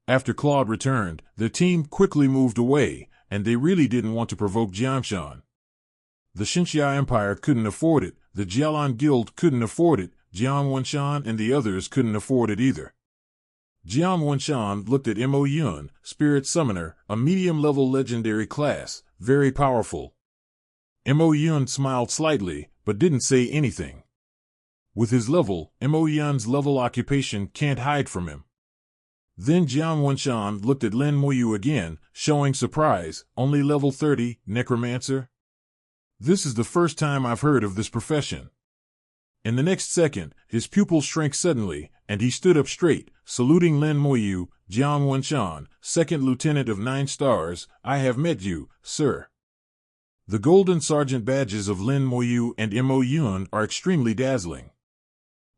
After Claude returned, the team quickly moved away, and they really didn't want to provoke Jiangshan. The Xinxia Empire couldn't afford it, the Jialan Guild couldn't afford it, Jiang Wenshan and the others couldn't afford it either. Jiang Wenshan looked at Mo Yun, Spirit Summoner, a medium-level legendary class, very powerful. Mo Yun smiled slightly, but didn't say anything. With his level, Mo Yun's level occupation can't hide from him. Then Jiang Wenshan looked at Lin Moyu again, showing surprise. "Only level 30, Necromancer? This is the first time I've heard of this profession." In the next second, his pupils shrank suddenly, and he stood up straight, saluting Lin Moyu. "Jiang Wenshan, 2nd Lieutenant of 9 stars, I have met you, sir." The golden sergeant badges of Lin Moyu and Mo Yun are extremely dazzling.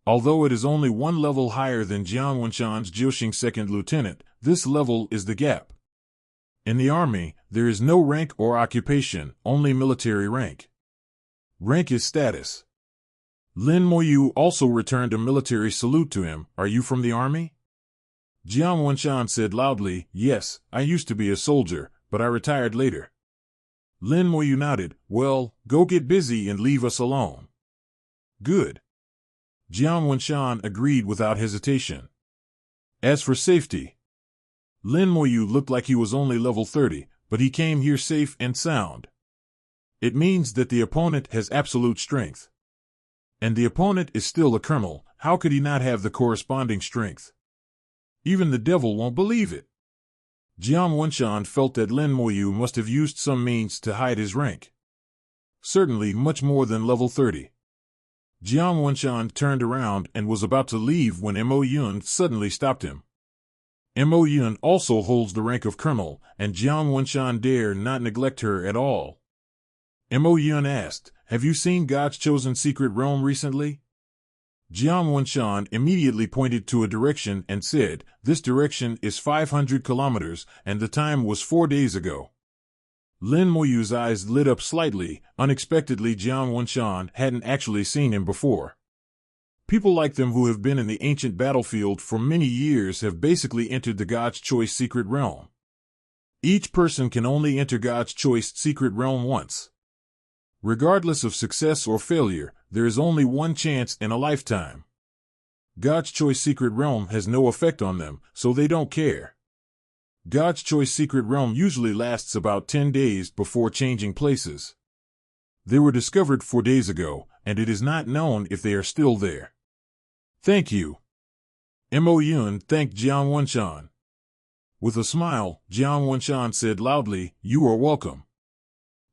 Although it is only one level higher than Jiang Wenshan's Jiuxing 2nd Lieutenant, this level is the gap. In the army, there is no rank or occupation, only military rank. Rank is status. Lin Moyu also returned a military salute to him. "Are you from the army?" Jiang Wenshan said loudly, "Yes, I used to be a soldier, but I retired later." Lin Moyu nodded. "Well, go get busy and leave us alone." "Good." Jiang Wenshan agreed without hesitation. As for safety, Lin Moyu looked like he was only level 30, but he came here safe and sound. It means that the opponent has absolute strength. And the opponent is still a colonel. How could he not have the corresponding strength? Even the devil won't believe it. Jiang Wenshan felt that Lin Moyu must have used some means to hide his rank. Certainly much more than level 30. Jiang Wenshan turned around and was about to leave when Mo Yun suddenly stopped him. Mo Yun also holds the rank of colonel, and Jiang Wenshan dare not neglect her at all. Mo Yun asked, "Have you seen God's chosen secret realm recently?" Jiang Wenshan immediately pointed to a direction and said, "This direction is 500 kilometers, and the time was 4 days ago." Lin Moyu's eyes lit up slightly. Unexpectedly, Jiang Wenshan hadn't actually seen him before. People like them who have been in the ancient battlefield for many years have basically entered the God's Choice secret realm. Each person can only enter God's Choice secret realm once. Regardless of success or failure, there is only one chance in a lifetime. God's Choice secret realm has no effect on them, so they don't care. God's Choice secret realm usually lasts about 10 days before changing places. They were discovered 4 days ago, and it is not known if they are still there. "Thank you." Mo Yun thanked Jiang Wenshan. With a smile, Jiang Wenshan said loudly, "You are welcome."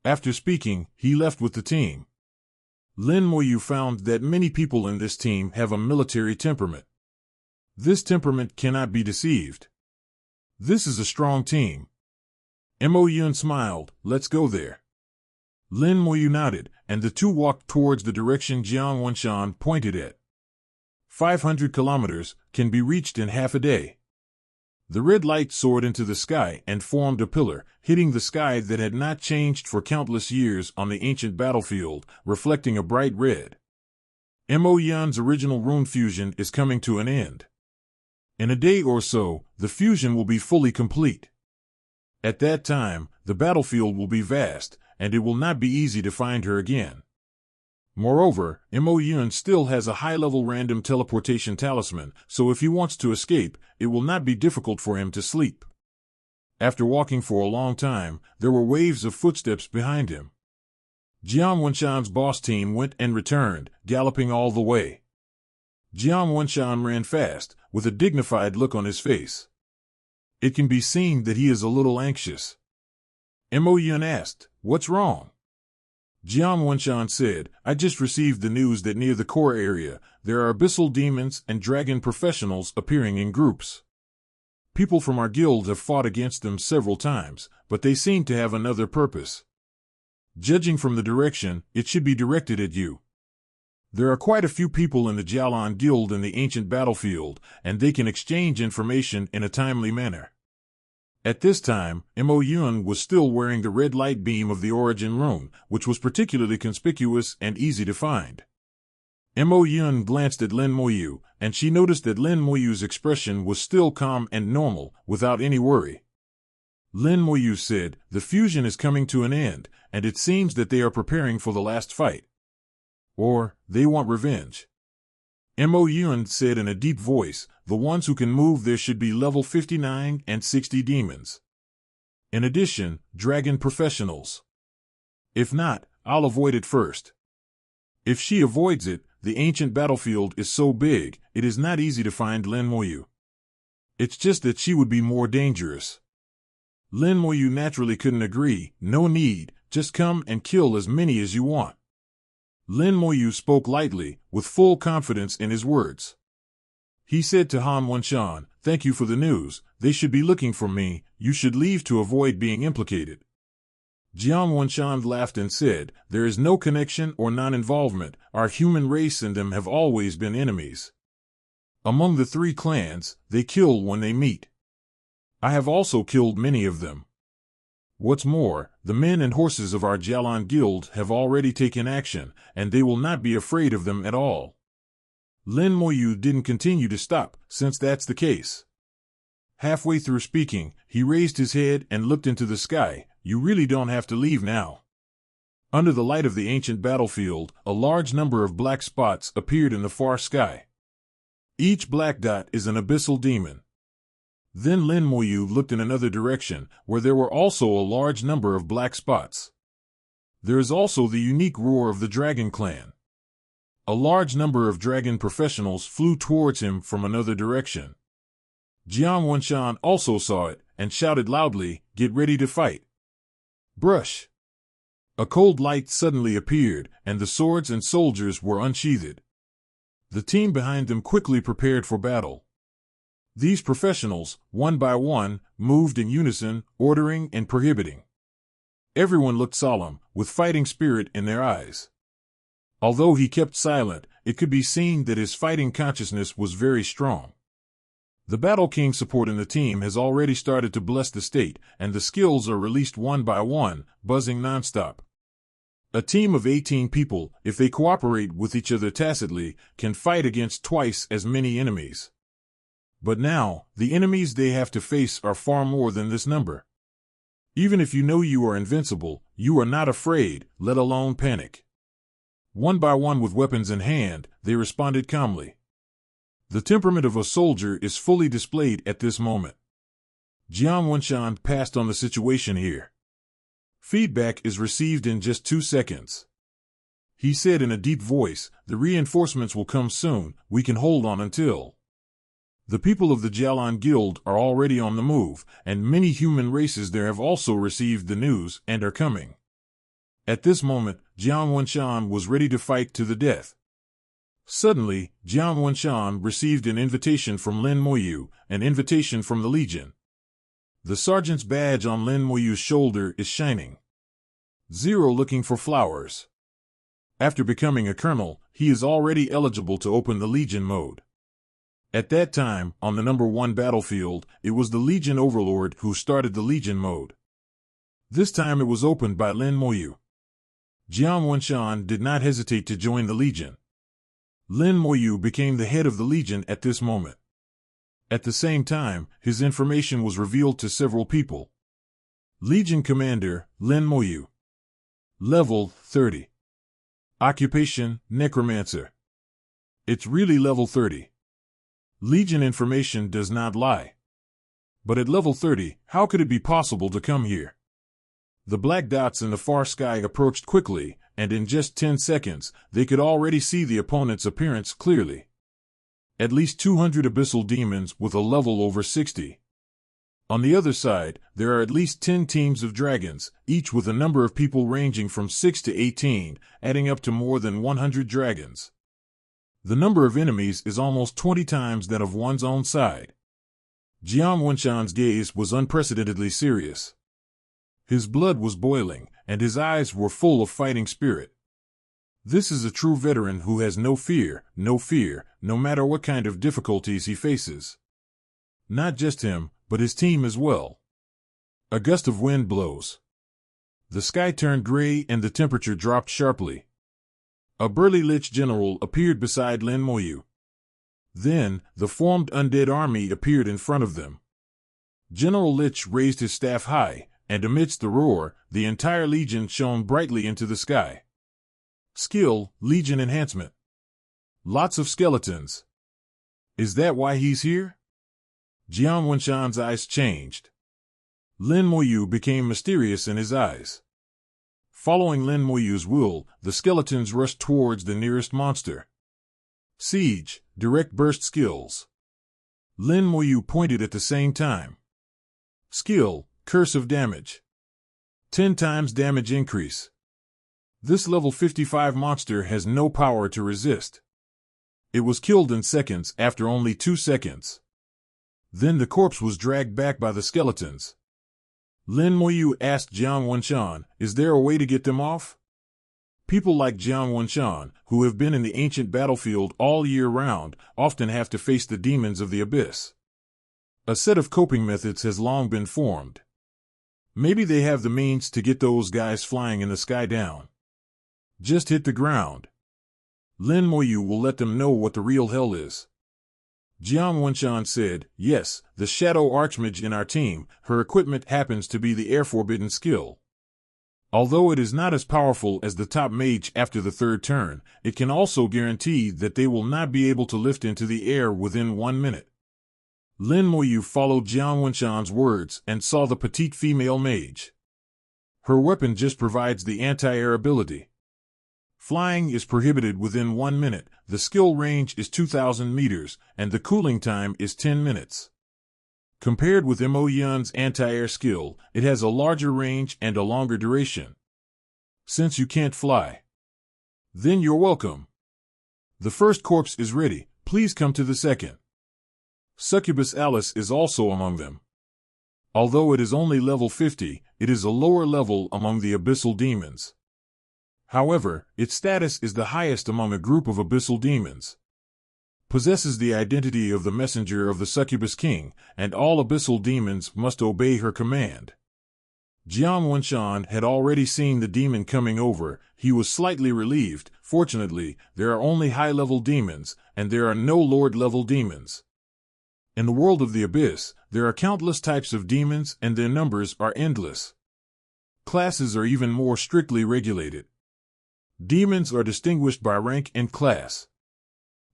After speaking, he left with the team. Lin Moyu found that many people in this team have a military temperament. This temperament cannot be deceived. This is a strong team. Mo Yun smiled. Let's go there. Lin Moyu nodded, and the two walked towards the direction Jiang Wenshan pointed at. 500 kilometers can be reached in half a day. The red light soared into the sky and formed a pillar, hitting the sky that had not changed for countless years on the ancient battlefield, reflecting a bright red. Mo Yun's original rune fusion is coming to an end. In a day or so, the fusion will be fully complete. At that time, the battlefield will be vast, and it will not be easy to find her again. Moreover, Mo Yun still has a high-level random teleportation talisman, so if he wants to escape, it will not be difficult for him to sleep. After walking for a long time, there were waves of footsteps behind him. Jiang Wenshan's boss team went and returned, galloping all the way. Jiang Wenshan ran fast, with a dignified look on his face. It can be seen that he is a little anxious. Mo Yun asked, "What's wrong?" Jiang Wenshan said, "I just received the news that near the core area, there are abyssal demons and dragon professionals appearing in groups. People from our guild have fought against them several times, but they seem to have another purpose. Judging from the direction, it should be directed at you. There are quite a few people in the Jialan Guild in the ancient battlefield, and they can exchange information in a timely manner." At this time, Mo Yun was still wearing the red light beam of the origin rune, which was particularly conspicuous and easy to find. Mo Yun glanced at Lin Moyu, and she noticed that Lin Moyu's expression was still calm and normal, without any worry. Lin Moyu said, "The fusion is coming to an end, and it seems that they are preparing for the last fight. Or, they want revenge." Mo Yun said in a deep voice, "The ones who can move there should be level 59 and 60 demons. In addition, dragon professionals. If not, I'll avoid it first." If she avoids it, the ancient battlefield is so big, it is not easy to find Lin Moyu. It's just that she would be more dangerous. Lin Moyu naturally couldn't agree. "No need, just come and kill as many as you want." Lin Moyu spoke lightly, with full confidence in his words. He said to Han Wenshan, "Thank you for the news. They should be looking for me. You should leave to avoid being implicated." Jiang Wenshan laughed and said, "There is no connection or non-involvement. Our human race and them have always been enemies. Among the three clans, they kill when they meet. I have also killed many of them. What's more, the men and horses of our Jialan Guild have already taken action, and they will not be afraid of them at all." Lin Moyu didn't continue to stop, since that's the case. Halfway through speaking, he raised his head and looked into the sky. "You really don't have to leave now." Under the light of the ancient battlefield, a large number of black spots appeared in the far sky. Each black dot is an abyssal demon. Then Lin Moyu looked in another direction, where there were also a large number of black spots. There is also the unique roar of the Dragon Clan. A large number of dragon professionals flew towards him from another direction. Jiang Wenshan also saw it, and shouted loudly, "Get ready to fight." Brush! A cold light suddenly appeared, and the swords and soldiers were unsheathed. The team behind them quickly prepared for battle. These professionals, one by one, moved in unison, ordering and prohibiting. Everyone looked solemn, with fighting spirit in their eyes. Although he kept silent, it could be seen that his fighting consciousness was very strong. The Battle King support in the team has already started to bless the state, and the skills are released one by one, buzzing nonstop. A team of 18 people, if they cooperate with each other tacitly, can fight against twice as many enemies. But now, the enemies they have to face are far more than this number. Even if you know you are invincible, you are not afraid, let alone panic. One by one with weapons in hand, they responded calmly. The temperament of a soldier is fully displayed at this moment. Jiang Wenshan passed on the situation here. Feedback is received in just 2 seconds. He said in a deep voice, "The reinforcements will come soon, we can hold on until." The people of the Jialan Guild are already on the move, and many human races there have also received the news and are coming. At this moment, Jiang Wenshan was ready to fight to the death. Suddenly, Jiang Wenshan received an invitation from Lin Moyu, an invitation from the Legion. The sergeant's badge on Lin Moyu's shoulder is shining. 0 looking for flowers. After becoming a colonel, he is already eligible to open the Legion mode. At that time, on the number 1 battlefield, it was the Legion Overlord who started the Legion mode. This time it was opened by Lin Moyu. Jiang Wenshan did not hesitate to join the Legion. Lin Moyu became the head of the Legion at this moment. At the same time, his information was revealed to several people. Legion Commander, Lin Moyu. Level 30. Occupation, Necromancer. It's really level 30. Legion information does not lie. But at level 30, how could it be possible to come here? The black dots in the far sky approached quickly, and in just 10 seconds, they could already see the opponent's appearance clearly. At least 200 abyssal demons with a level over 60. On the other side, there are at least 10 teams of dragons, each with a number of people ranging from 6 to 18, adding up to more than 100 dragons. The number of enemies is almost 20 times that of one's own side. Jiang Wenshan's gaze was unprecedentedly serious. His blood was boiling, and his eyes were full of fighting spirit. This is a true veteran who has no fear, no matter what kind of difficulties he faces. Not just him, but his team as well. A gust of wind blows. The sky turned gray and the temperature dropped sharply. A burly Lich general appeared beside Lin Moyu. Then, the formed undead army appeared in front of them. General Lich raised his staff high, and amidst the roar, the entire Legion shone brightly into the sky. Skill, Legion enhancement. Lots of skeletons. Is that why he's here? Jiang Wenshan's eyes changed. Lin Moyu became mysterious in his eyes. Following Lin Moyu's will, the skeletons rushed towards the nearest monster. Siege, direct burst skills. Lin Moyu pointed at the same time. Skill, curse of damage. 10 times damage increase. This level 55 monster has no power to resist. It was killed in seconds after only 2 seconds. Then the corpse was dragged back by the skeletons. Lin Moyu asked Jiang Wenshan, is there a way to get them off? People like Jiang Wenshan, who have been in the ancient battlefield all year round, often have to face the demons of the abyss. A set of coping methods has long been formed. Maybe they have the means to get those guys flying in the sky down. Just hit the ground. Lin Moyu will let them know what the real hell is. Jiang Wenshan said, yes, the Shadow Archmage in our team, her equipment happens to be the Air Forbidden skill. Although it is not as powerful as the top mage after the 3rd turn, it can also guarantee that they will not be able to lift into the air within 1 minute. Lin Moyu followed Jiang Wenshan's words and saw the petite female mage. Her weapon just provides the anti-air ability. Flying is prohibited within 1 minute, the skill range is 2,000 meters, and the cooling time is 10 minutes. Compared with Mo Yun's anti-air skill, it has a larger range and a longer duration. Since you can't fly, then you're welcome. The first corpse is ready, please come to the second. Succubus Alice is also among them. Although it is only level 50, it is a lower level among the abyssal demons. However, its status is the highest among a group of abyssal demons. Possesses the identity of the messenger of the Succubus King, and all abyssal demons must obey her command. Jiang Wenshan had already seen the demon coming over. He was slightly relieved. Fortunately, there are only high-level demons, and there are no Lord-level demons. In the world of the Abyss, there are countless types of demons and their numbers are endless. Classes are even more strictly regulated. Demons are distinguished by rank and class.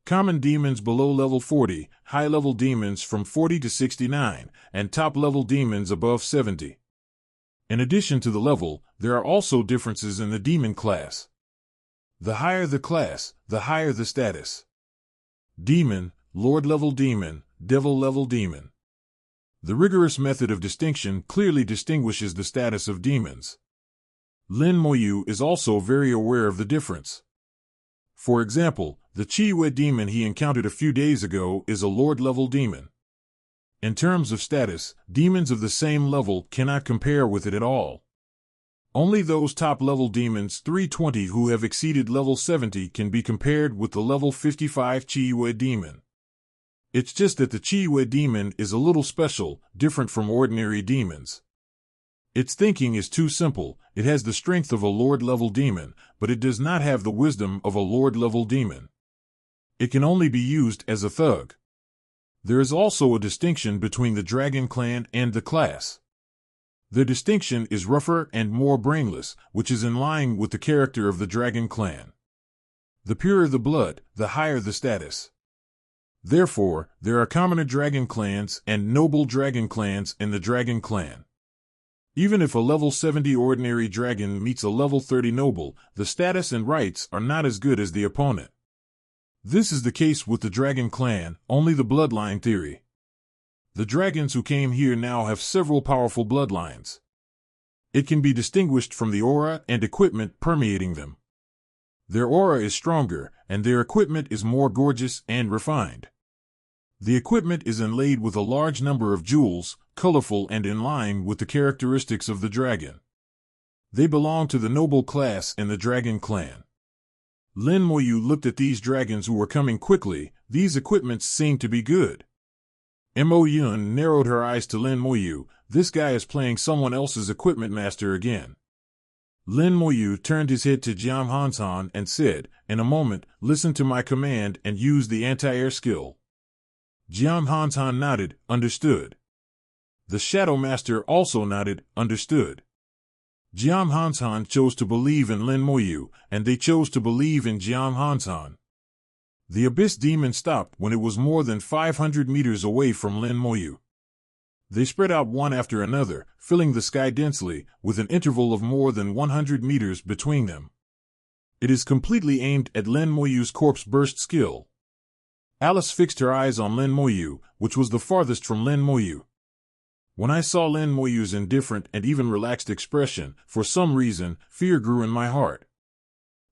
Common demons below level 40, high-level demons from 40 to 69, and top-level demons above 70. In addition to the level, there are also differences in the demon class. The higher the class, the higher the status. Demon, Lord-level demon, Devil-level demon. The rigorous method of distinction clearly distinguishes the status of demons. Lin Moyu is also very aware of the difference. For example, the Chi-Yue demon he encountered a few days ago is a Lord-level demon. In terms of status, demons of the same level cannot compare with it at all. Only those top-level demons 320 who have exceeded level 70 can be compared with the level 55 Chi-Yue demon. It's just that the Chi-Yue demon is a little special, different from ordinary demons. Its thinking is too simple. It has the strength of a Lord-level demon, but it does not have the wisdom of a Lord-level demon. It can only be used as a thug. There is also a distinction between the Dragon Clan and the class. The distinction is rougher and more brainless, which is in line with the character of the Dragon Clan. The purer the blood, the higher the status. Therefore, there are commoner Dragon Clans and noble Dragon Clans in the Dragon Clan. Even if a level 70 ordinary dragon meets a level 30 noble, the status and rights are not as good as the opponent. This is the case with the Dragon Clan, only the bloodline theory. The dragons who came here now have several powerful bloodlines. It can be distinguished from the aura and equipment permeating them. Their aura is stronger, and their equipment is more gorgeous and refined. The equipment is inlaid with a large number of jewels, colorful and in line with the characteristics of the dragon. They belong to the noble class in the Dragon Clan. Lin Moyu looked at these dragons who were coming quickly. These equipments seemed to be good. Mo Yun narrowed her eyes to Lin Moyu. This guy is playing someone else's equipment master again. Lin Moyu turned his head to Jiang Hansan and said, "In a moment, listen to my command and use the anti-air skill." Jiang Hansan nodded, "Understood." The Shadow Master also nodded, "Understood." Jiang Hansan chose to believe in Lin Moyu, and they chose to believe in Jiang Hansan. The Abyss Demon stopped when it was more than 500 meters away from Lin Moyu. They spread out one after another, filling the sky densely, with an interval of more than 100 meters between them. It is completely aimed at Lin Moyu's corpse burst skill. Alice fixed her eyes on Lin Moyu, which was the farthest from Lin Moyu. When I saw Lin Moyu's indifferent and even relaxed expression, for some reason, fear grew in my heart.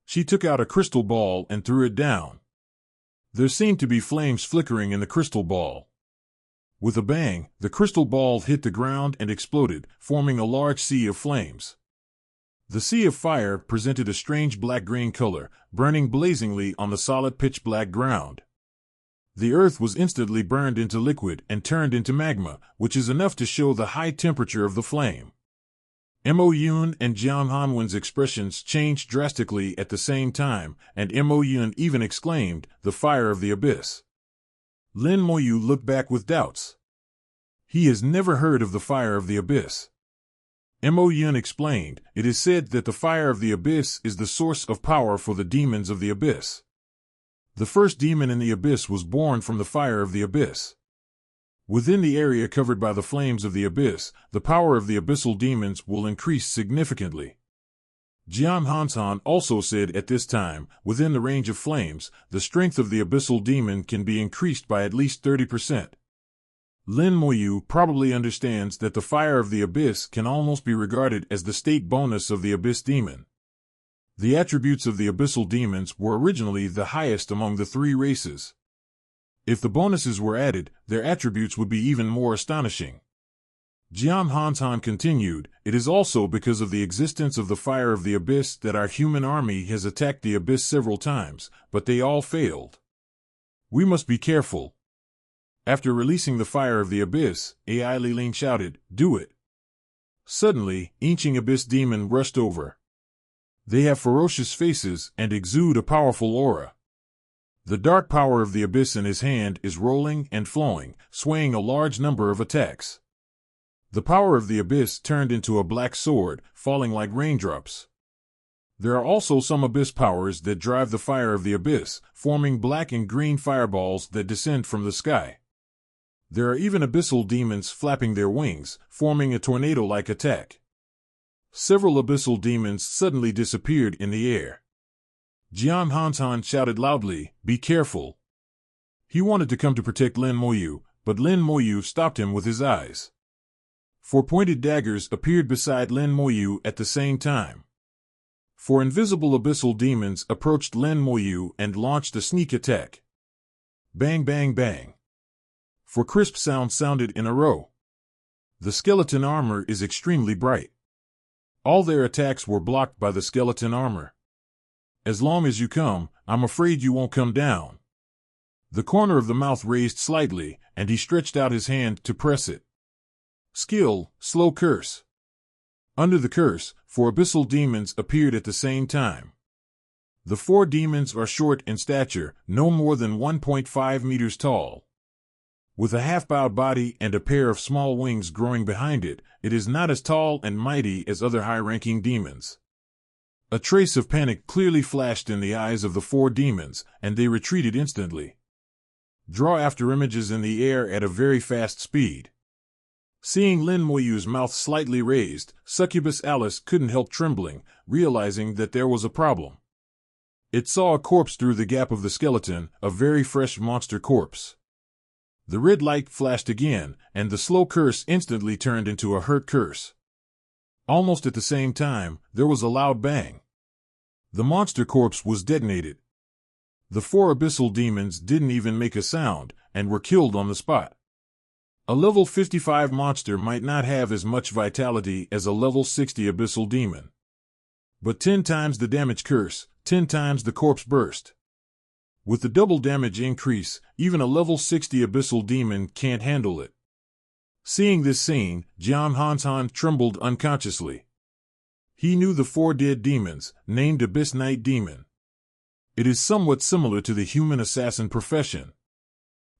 She took out a crystal ball and threw it down. There seemed to be flames flickering in the crystal ball. With a bang, the crystal ball hit the ground and exploded, forming a large sea of flames. The sea of fire presented a strange black-green color, burning blazingly on the solid pitch-black ground. The earth was instantly burned into liquid and turned into magma, which is enough to show the high temperature of the flame. Mo Yun and Jiang Hanwen's expressions changed drastically at the same time, and Mo Yun even exclaimed, "The fire of the abyss." Lin Moyu looked back with doubts. He has never heard of the fire of the abyss. Mo Yun explained, "It is said that the fire of the abyss is the source of power for the demons of the abyss. The first demon in the abyss was born from the fire of the abyss. Within the area covered by the flames of the abyss, the power of the abyssal demons will increase significantly." Jiang Hansan also said at this time, within the range of flames, the strength of the abyssal demon can be increased by at least 30%. Lin Moyu probably understands that the fire of the abyss can almost be regarded as the state bonus of the abyss demon. The attributes of the abyssal demons were originally the highest among the three races. If the bonuses were added, their attributes would be even more astonishing. Jiang Hansan continued, "It is also because of the existence of the fire of the abyss that our human army has attacked the abyss several times, but they all failed. We must be careful." After releasing the fire of the abyss, Ai Liling shouted, "Do it." Suddenly, ancient abyss demon rushed over. They have ferocious faces and exude a powerful aura. The dark power of the abyss in his hand is rolling and flowing, swaying a large number of attacks. The power of the abyss turned into a black sword, falling like raindrops. There are also some abyss powers that drive the fire of the abyss, forming black and green fireballs that descend from the sky. There are even abyssal demons flapping their wings, forming a tornado-like attack. Several abyssal demons suddenly disappeared in the air. Jiang Hansan shouted loudly, "Be careful." He wanted to come to protect Lin Moyu, but Lin Moyu stopped him with his eyes. Four pointed daggers appeared beside Lin Moyu at the same time. Four invisible abyssal demons approached Lin Moyu and launched a sneak attack. Bang, bang, bang. Four crisp sounds sounded in a row. The skeleton armor is extremely bright. All their attacks were blocked by the skeleton armor. As long as you come, I'm afraid you won't come down. The corner of the mouth raised slightly, and he stretched out his hand to press it. Skill, slow curse. Under the curse, four abyssal demons appeared at the same time. The four demons are short in stature, no more than 1.5 meters tall. With a half-bowed body and a pair of small wings growing behind it, it is not as tall and mighty as other high-ranking demons. A trace of panic clearly flashed in the eyes of the four demons, and they retreated instantly. Draw after images in the air at a very fast speed. Seeing Lin Moyu's mouth slightly raised, Succubus Alice couldn't help trembling, realizing that there was a problem. It saw a corpse through the gap of the skeleton, a very fresh monster corpse. The red light flashed again, and the slow curse instantly turned into a hurt curse. Almost at the same time, there was a loud bang. The monster corpse was detonated. The four abyssal demons didn't even make a sound, and were killed on the spot. A level 55 monster might not have as much vitality as a level 60 abyssal demon. But 10 times the damage curse, 10 times the corpse burst. With the double damage increase, even a level 60 abyssal demon can't handle it. Seeing this scene, Jiang Hansan trembled unconsciously. He knew the four dead demons, named Abyss Knight Demon. It is somewhat similar to the human assassin profession.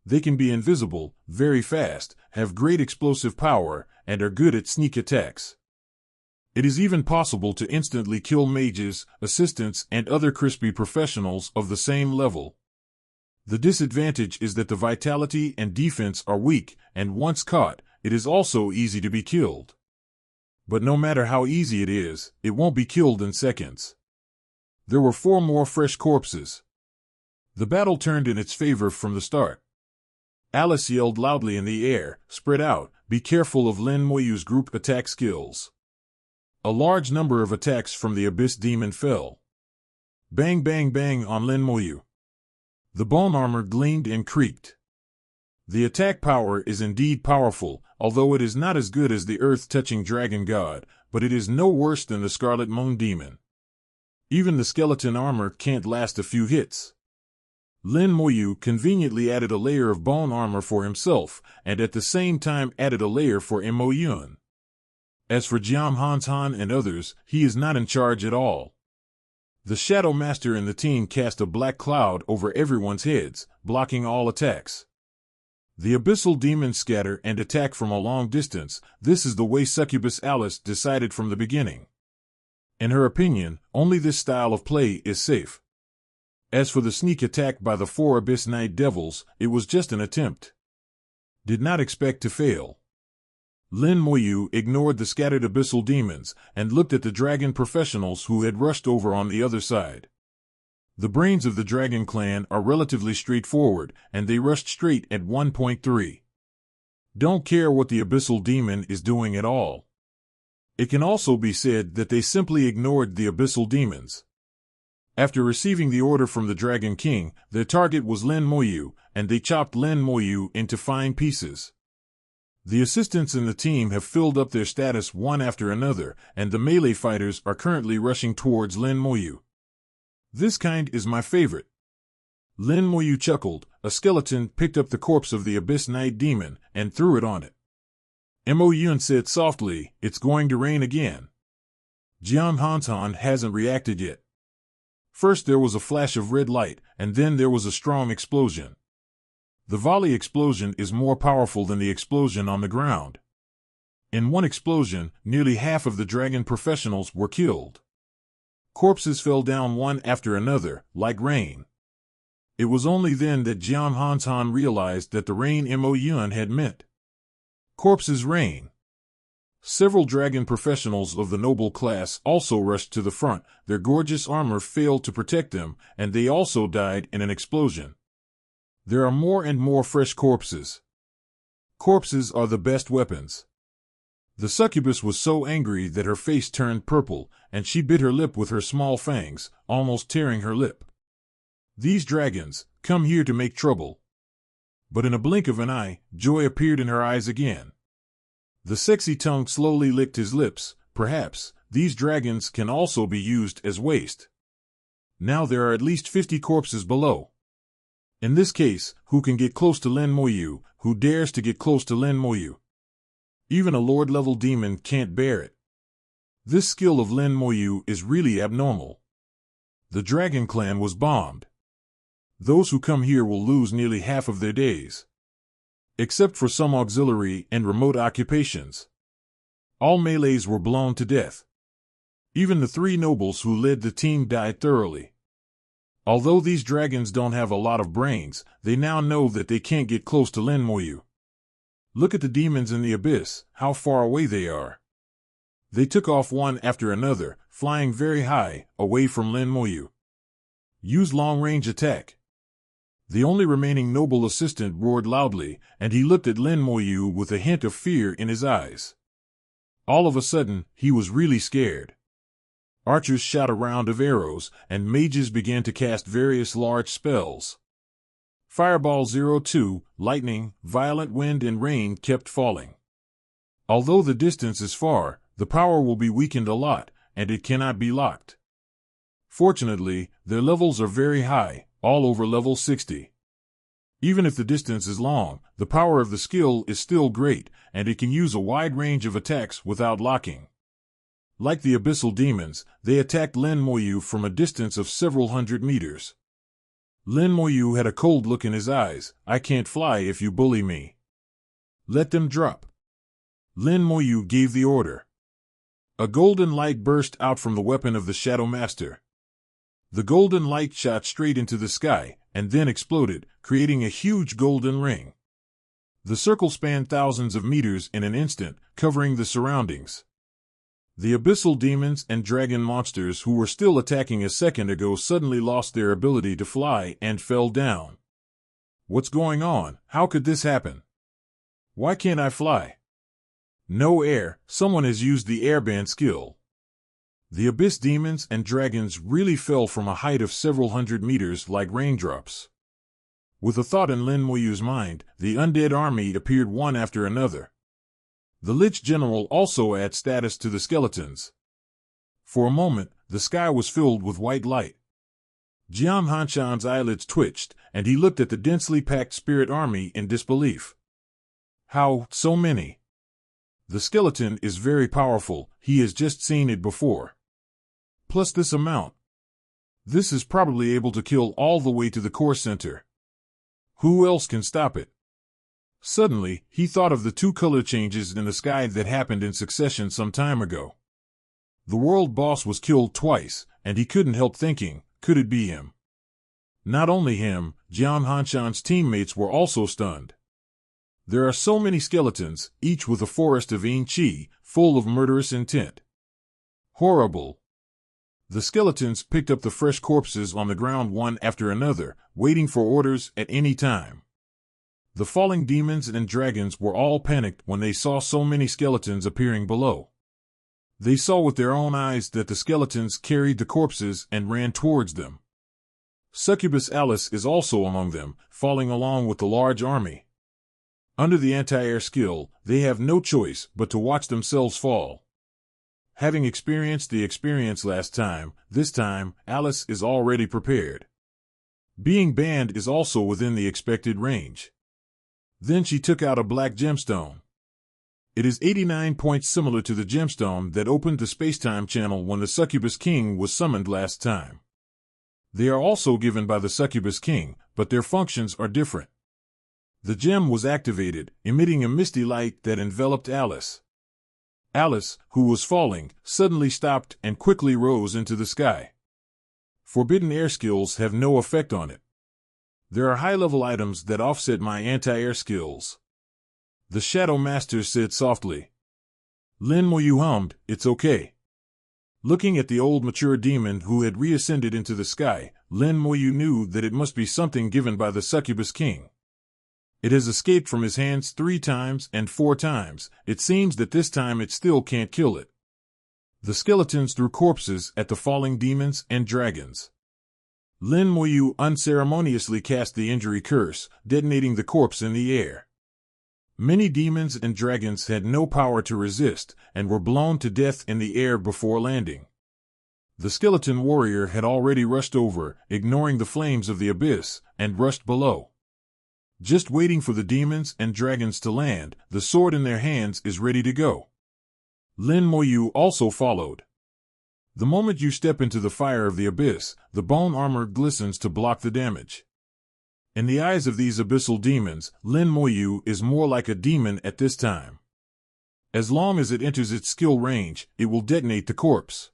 They can be invisible, very fast, have great explosive power, and are good at sneak attacks. It is even possible to instantly kill mages, assistants, and other crispy professionals of the same level. The disadvantage is that the vitality and defense are weak, and once caught, it is also easy to be killed. But no matter how easy it is, it won't be killed in seconds. There were 4 more fresh corpses. The battle turned in its favor from the start. Alice yelled loudly in the air, "Spread out, be careful of Lin Moyu's group attack skills." A large number of attacks from the Abyss Demon fell. Bang, bang, bang on Lin Moyu. The bone armor gleamed and creaked. The attack power is indeed powerful, although it is not as good as the earth-touching dragon god, but it is no worse than the Scarlet Moon Demon. Even the skeleton armor can't last a few hits. Lin Moyu conveniently added a layer of bone armor for himself, and at the same time added a layer for Mo Yun. As for Jiang Hansan and others, he is not in charge at all. The Shadow Master and the team cast a black cloud over everyone's heads, blocking all attacks. The abyssal demons scatter and attack from a long distance. This is the way Succubus Alice decided from the beginning. In her opinion, only this style of play is safe. As for the sneak attack by the 4 Abyss Knight Devils, it was just an attempt. Did not expect to fail. Lin Moyu ignored the scattered abyssal demons and looked at the dragon professionals who had rushed over on the other side. The brains of the dragon clan are relatively straightforward, and they rushed straight at 1.3. Don't care what the abyssal demon is doing at all. It can also be said that they simply ignored the abyssal demons. After receiving the order from the Dragon King, their target was Lin Moyu, and they chopped Lin Moyu into fine pieces. The assistants in the team have filled up their status one after another, and the melee fighters are currently rushing towards Lin Moyu. This kind is my favorite. Lin Moyu chuckled. A skeleton picked up the corpse of the Abyss Knight Demon and threw it on it. Mo Yun said softly, "It's going to rain again." Jiang Hansan hasn't reacted yet. First there was a flash of red light, and then there was a strong explosion. The volley explosion is more powerful than the explosion on the ground. In one explosion, nearly half of the dragon professionals were killed. Corpses fell down one after another, like rain. It was only then that Jiang Hansan realized that the rain Mo Yun had meant. Corpses rain. Several dragon professionals of the noble class also rushed to the front. Their gorgeous armor failed to protect them, and they also died in an explosion. There are more and more fresh corpses. Corpses are the best weapons. The succubus was so angry that her face turned purple, and she bit her lip with her small fangs, almost tearing her lip. These dragons, come here to make trouble. But in a blink of an eye, joy appeared in her eyes again. The sexy tongue slowly licked his lips. Perhaps these dragons can also be used as waste. Now there are at least 50 corpses below. In this case, who can get close to Lin Moyu? Who dares to get close to Lin Moyu? Even a lord-level demon can't bear it. This skill of Lin Moyu is really abnormal. The dragon clan was bombed. Those who come here will lose nearly half of their days. Except for some auxiliary and remote occupations. All melees were blown to death. Even the 3 nobles who led the team died thoroughly. Although these dragons don't have a lot of brains, they now know that they can't get close to Lin Moyu. Look at the demons in the abyss, how far away they are. They took off one after another, flying very high, away from Lin Moyu. Use long-range attack. The only remaining noble assistant roared loudly, and he looked at Lin Moyu with a hint of fear in his eyes. All of a sudden, he was really scared. Archers shot a round of arrows, and mages began to cast various large spells. Fireball 02, lightning, violent wind and rain kept falling. Although the distance is far, the power will be weakened a lot, and it cannot be locked. Fortunately, their levels are very high, all over level 60. Even if the distance is long, the power of the skill is still great, and it can use a wide range of attacks without locking. Like the abyssal demons, they attacked Lin Moyu from a distance of several hundred meters. Lin Moyu had a cold look in his eyes. I can't fly if you bully me. Let them drop. Lin Moyu gave the order. A golden light burst out from the weapon of the Shadow Master. The golden light shot straight into the sky, and then exploded, creating a huge golden ring. The circle spanned thousands of meters in an instant, covering the surroundings. The abyssal demons and dragon monsters who were still attacking a second ago suddenly lost their ability to fly and fell down. What's going on? How could this happen? Why can't I fly? No air. Someone has used the airband skill. The abyss demons and dragons really fell from a height of several hundred meters like raindrops. With a thought in Lin Moyu's mind, the undead army appeared one after another. The Lich General also adds status to the skeletons. For a moment, the sky was filled with white light. Jiang Hanshan's eyelids twitched, and he looked at the densely packed spirit army in disbelief. How, so many? The skeleton is very powerful, he has just seen it before. Plus this amount. This is probably able to kill all the way to the core center. Who else can stop it? Suddenly, he thought of the 2 color changes in the sky that happened in succession some time ago. The world boss was killed twice, and he couldn't help thinking, could it be him? Not only him, Jiang Hanshan's teammates were also stunned. There are so many skeletons, each with a forest of yin qi, full of murderous intent. Horrible. The skeletons picked up the fresh corpses on the ground one after another, waiting for orders at any time. The falling demons and dragons were all panicked when they saw so many skeletons appearing below. They saw with their own eyes that the skeletons carried the corpses and ran towards them. Succubus Alice is also among them, falling along with the large army. Under the anti-air skill, they have no choice but to watch themselves fall. Having experienced the experience last time, this time, Alice is already prepared. Being banned is also within the expected range. Then she took out a black gemstone. It is 89 points similar to the gemstone that opened the spacetime channel when the Succubus King was summoned last time. They are also given by the Succubus King, but their functions are different. The gem was activated, emitting a misty light that enveloped Alice. Alice, who was falling, suddenly stopped and quickly rose into the sky. Forbidden air skills have no effect on it. There are high-level items that offset my anti-air skills. The Shadow Master said softly. Lin Moyu hummed, it's okay. Looking at the old mature demon who had reascended into the sky, Lin Moyu knew that it must be something given by the Succubus King. It has escaped from his hands 3 times and 4 times. It seems that this time it still can't kill it. The skeletons threw corpses at the falling demons and dragons. Lin Moyu unceremoniously cast the injury curse, detonating the corpse in the air. Many demons and dragons had no power to resist and were blown to death in the air before landing. The skeleton warrior had already rushed over, ignoring the flames of the abyss, and rushed below. Just waiting for the demons and dragons to land, the sword in their hands is ready to go. Lin Moyu also followed. The moment you step into the fire of the abyss, the bone armor glistens to block the damage. In the eyes of these abyssal demons, Lin Moyu is more like a demon at this time. As long as it enters its skill range, it will detonate the corpse.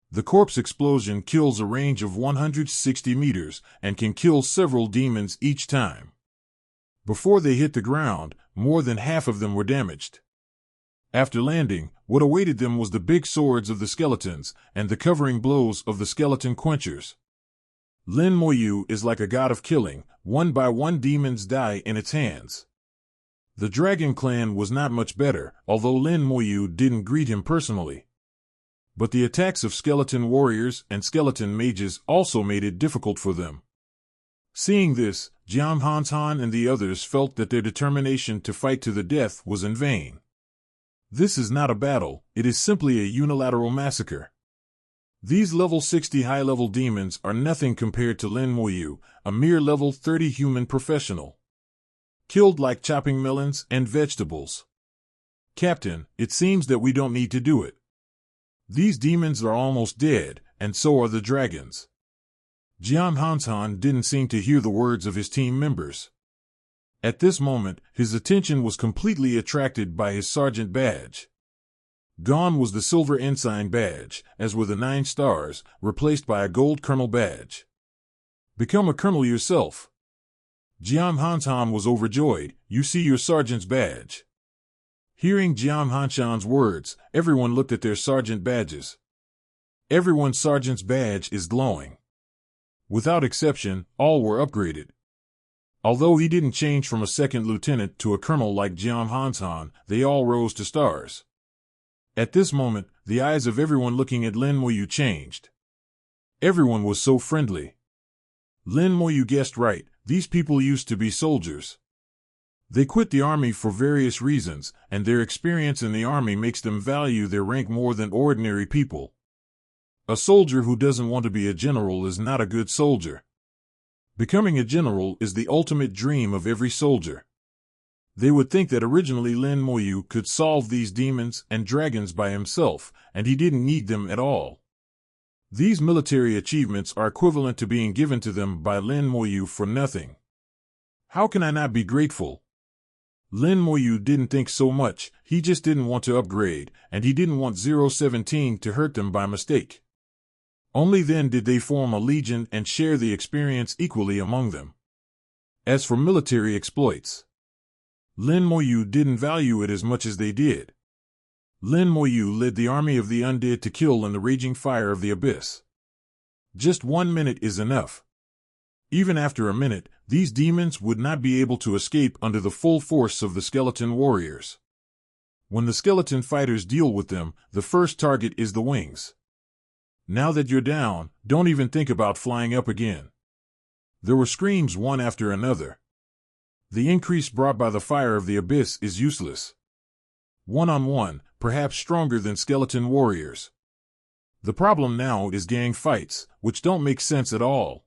The corpse explosion kills a range of 160 meters and can kill several demons each time. Before they hit the ground, more than half of them were damaged. After landing, what awaited them was the big swords of the skeletons and the covering blows of the skeleton quenchers. Lin Moyu is like a god of killing. One by one demons die in its hands. The Dragon Clan was not much better, although Lin Moyu didn't greet him personally. But the attacks of skeleton warriors and skeleton mages also made it difficult for them. Seeing this, Jiang Hanshan and the others felt that their determination to fight to the death was in vain. This is not a battle, it is simply a unilateral massacre. These level 60 high-level demons are nothing compared to Lin Moyu, a mere level 30 human professional. Killed like chopping melons and vegetables. Captain, it seems that we don't need to do it. These demons are almost dead, and so are the dragons. Jiang Hanshan didn't seem to hear the words of his team members. At this moment, his attention was completely attracted by his sergeant badge. Gone was the silver ensign badge, as were the 9 stars, replaced by a gold colonel badge. Become a colonel yourself. Jiang Hanshan was overjoyed. You see your sergeant's badge. Hearing Jiang Hanshan's words, everyone looked at their sergeant badges. Everyone's sergeant's badge is glowing. Without exception, all were upgraded. Although he didn't change from a second lieutenant to a colonel like Jiang Hanshan, they all rose to stars. At this moment, the eyes of everyone looking at Lin Moyu changed. Everyone was so friendly. Lin Moyu guessed right, these people used to be soldiers. They quit the army for various reasons, and their experience in the army makes them value their rank more than ordinary people. A soldier who doesn't want to be a general is not a good soldier. Becoming a general is the ultimate dream of every soldier. They would think that originally Lin Moyu could solve these demons and dragons by himself, and he didn't need them at all. These military achievements are equivalent to being given to them by Lin Moyu for nothing. How can I not be grateful? Lin Moyu didn't think so much, he just didn't want to upgrade, and he didn't want 017 to hurt them by mistake. Only then did they form a legion and share the experience equally among them. As for military exploits, Lin Moyu didn't value it as much as they did. Lin Moyu led the army of the undead to kill in the raging fire of the abyss. Just 1 minute is enough. Even after a minute, these demons would not be able to escape under the full force of the skeleton warriors. When the skeleton fighters deal with them, the first target is the wings. Now that you're down, don't even think about flying up again. There were screams one after another. The increase brought by the fire of the abyss is useless. One-on-one, perhaps stronger than skeleton warriors. The problem now is gang fights, which don't make sense at all.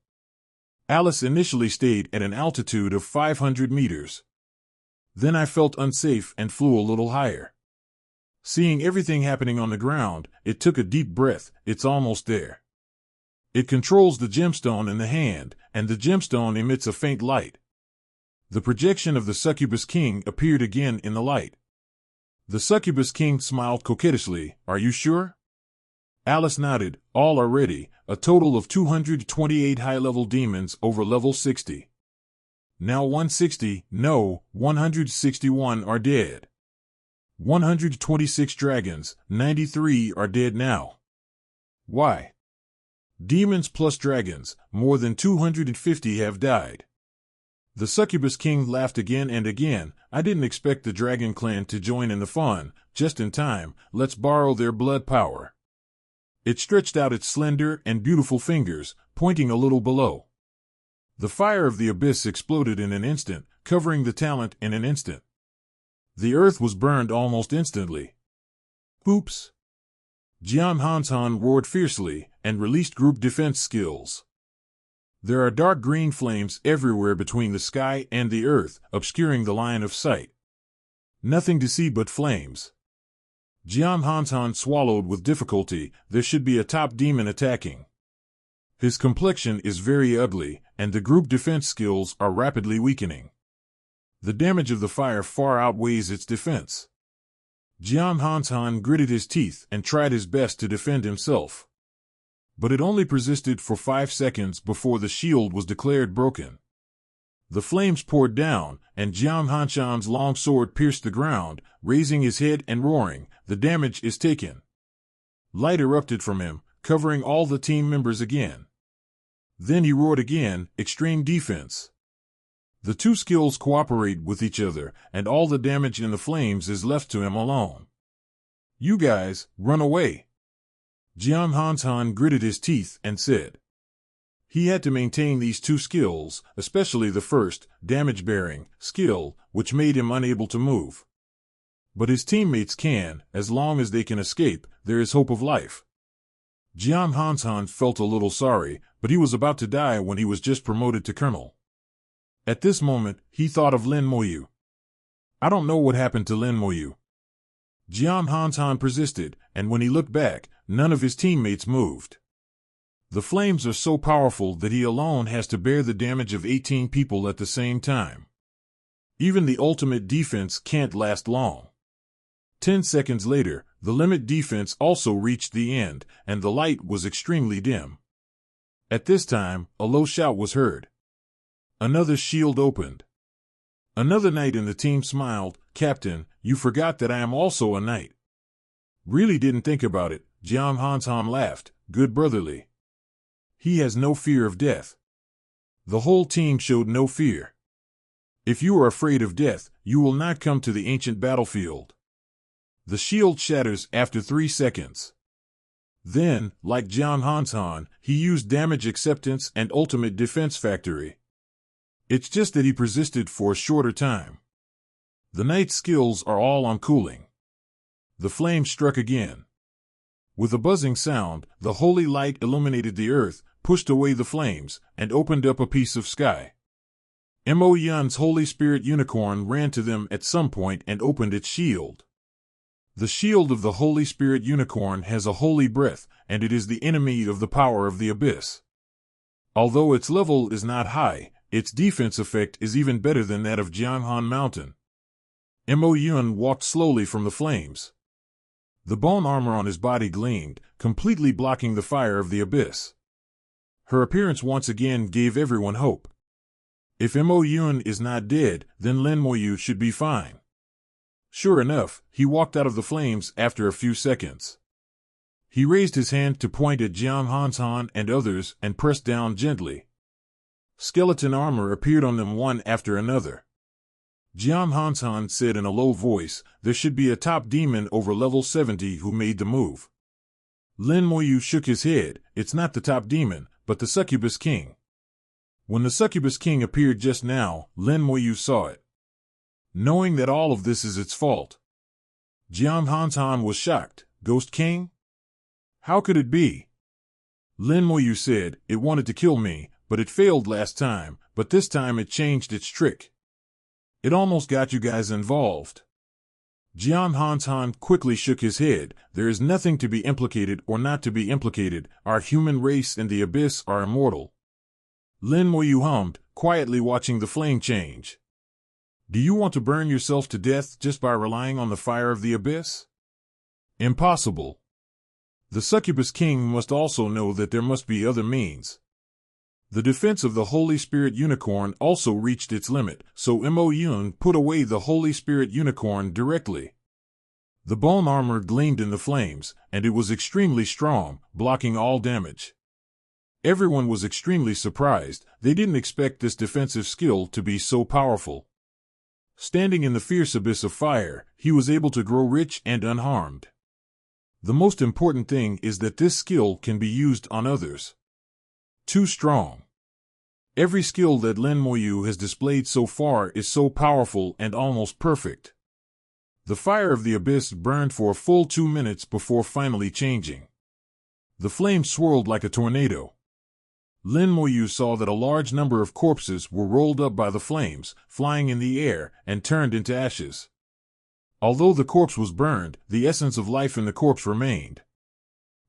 Alice initially stayed at an altitude of 500 meters. Then I felt unsafe and flew a little higher. Seeing everything happening on the ground, it took a deep breath. It's almost there. It controls the gemstone in the hand, and the gemstone emits a faint light. The projection of the Succubus King appeared again in the light. The Succubus King smiled coquettishly. Are you sure? Alice nodded. All are ready, a total of 228 high-level demons over level 60. Now 160, no, 161 are dead. 126 dragons, 93 are dead now. Why? Demons plus dragons, more than 250 have died. The Succubus King laughed again and again. I didn't expect the Dragon Clan to join in the fun. Just in time, let's borrow their blood power. It stretched out its slender and beautiful fingers, pointing a little below. The fire of the abyss exploded in an instant, covering the talent in an instant. The earth was burned almost instantly. Oops! Jian Hansan roared fiercely and released group defense skills. There are dark green flames everywhere between the sky and the earth, obscuring the line of sight. Nothing to see but flames. Jian Hansan swallowed with difficulty. There should be a top demon attacking. His complexion is very ugly, and the group defense skills are rapidly weakening. The damage of the fire far outweighs its defense. Jian Hansan gritted his teeth and tried his best to defend himself. But it only persisted for 5 seconds before the shield was declared broken. The flames poured down, and Jian Hansan's long sword pierced the ground, raising his head and roaring, "The damage is taken." Light erupted from him, covering all the team members again. Then he roared again, "Extreme defense." The two skills cooperate with each other, and all the damage in the flames is left to him alone. "You guys, run away." Jian Hansan gritted his teeth and said. He had to maintain these two skills, especially the first, damage-bearing, skill, which made him unable to move. But his teammates can, as long as they can escape, there is hope of life. Jian Hansan felt a little sorry, but he was about to die when he was just promoted to colonel. At this moment, he thought of Lin Moyu. "I don't know what happened to Lin Moyu." Jian Hansan persisted, and when he looked back, none of his teammates moved. The flames are so powerful that he alone has to bear the damage of 18 people at the same time. Even the ultimate defense can't last long. 10 seconds later, the limit defense also reached the end, and the light was extremely dim. At this time, a low shout was heard. Another shield opened. Another knight in the team smiled. "Captain, you forgot that I am also a knight." "Really didn't think about it," Jian Hansan laughed. "Good brotherly. He has no fear of death." The whole team showed no fear. "If you are afraid of death, you will not come to the ancient battlefield." The shield shatters after 3 seconds. Then, like Jian Hansan, he used damage acceptance and ultimate defense factory. It's just that he persisted for a shorter time. The knight's skills are all on cooling. The flame struck again. With a buzzing sound, the holy light illuminated the earth, pushed away the flames, and opened up a piece of sky. Mo Yun's Holy Spirit Unicorn ran to them at some point and opened its shield. The shield of the Holy Spirit Unicorn has a holy breath, and it is the enemy of the power of the abyss. Although its level is not high, its defense effect is even better than that of Jianhan Mountain. Mo Yun walked slowly from the flames. The bone armor on his body gleamed, completely blocking the fire of the abyss. Her appearance once again gave everyone hope. If Mo Yun is not dead, then Lin Moyu should be fine. Sure enough, he walked out of the flames after a few seconds. He raised his hand to point at Jian Hansan and others and pressed down gently. Skeleton armor appeared on them one after another. Jian Hansan said in a low voice, "There should be a top demon over level 70 who made the move." Lin Moyu shook his head. "It's not the top demon, but the Succubus King." When the Succubus King appeared just now, Lin Moyu saw it. Knowing that all of this is its fault, Jian Hansan was shocked. "Ghost King? How could it be?" Lin Moyu said, "It wanted to kill me, but it failed last time, but this time it changed its trick. It almost got you guys involved." Jian Hansan quickly shook his head. "There is nothing to be implicated or not to be implicated. Our human race and the abyss are immortal." Lin Moyu hummed, quietly watching the flame change. "Do you want to burn yourself to death just by relying on the fire of the abyss? Impossible. The Succubus King must also know that there must be other means." The defense of the Holy Spirit Unicorn also reached its limit, so Mo Yun put away the Holy Spirit Unicorn directly. The bone armor gleamed in the flames, and it was extremely strong, blocking all damage. Everyone was extremely surprised. They didn't expect this defensive skill to be so powerful. Standing in the fierce abyss of fire, he was able to grow rich and unharmed. The most important thing is that this skill can be used on others. Too strong. Every skill that Lin Moyu has displayed so far is so powerful and almost perfect. The fire of the abyss burned for a full 2 minutes before finally changing. The flames swirled like a tornado. Lin Moyu saw that a large number of corpses were rolled up by the flames, flying in the air, and turned into ashes. Although the corpse was burned, the essence of life in the corpse remained.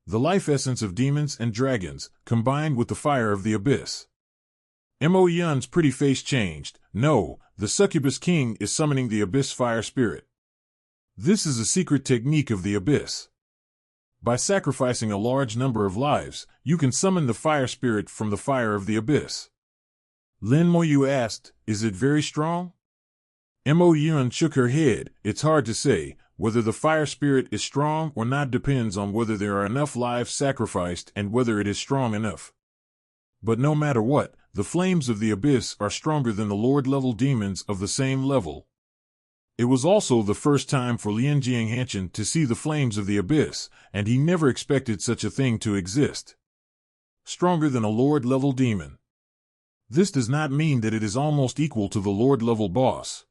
The life essence of demons and dragons, combined with the fire of the abyss. Mo Yun's pretty face changed. No, the succubus king is summoning the abyss fire spirit. This is a secret technique of the abyss. By sacrificing a large number of lives, you can summon the fire spirit from the fire of the abyss. Lin Moyu asked, "Is it very strong?" Mo Yun shook her head. "It's hard to say. Whether the fire spirit is strong or not depends on whether there are enough lives sacrificed and whether it is strong enough. But no matter what, the flames of the abyss are stronger than the Lord-level demons of the same level." It was also the first time for Lien Jianghanchen to see the flames of the abyss, and he never expected such a thing to exist. Stronger than a Lord-level demon. This does not mean that it is almost equal to the Lord-level boss.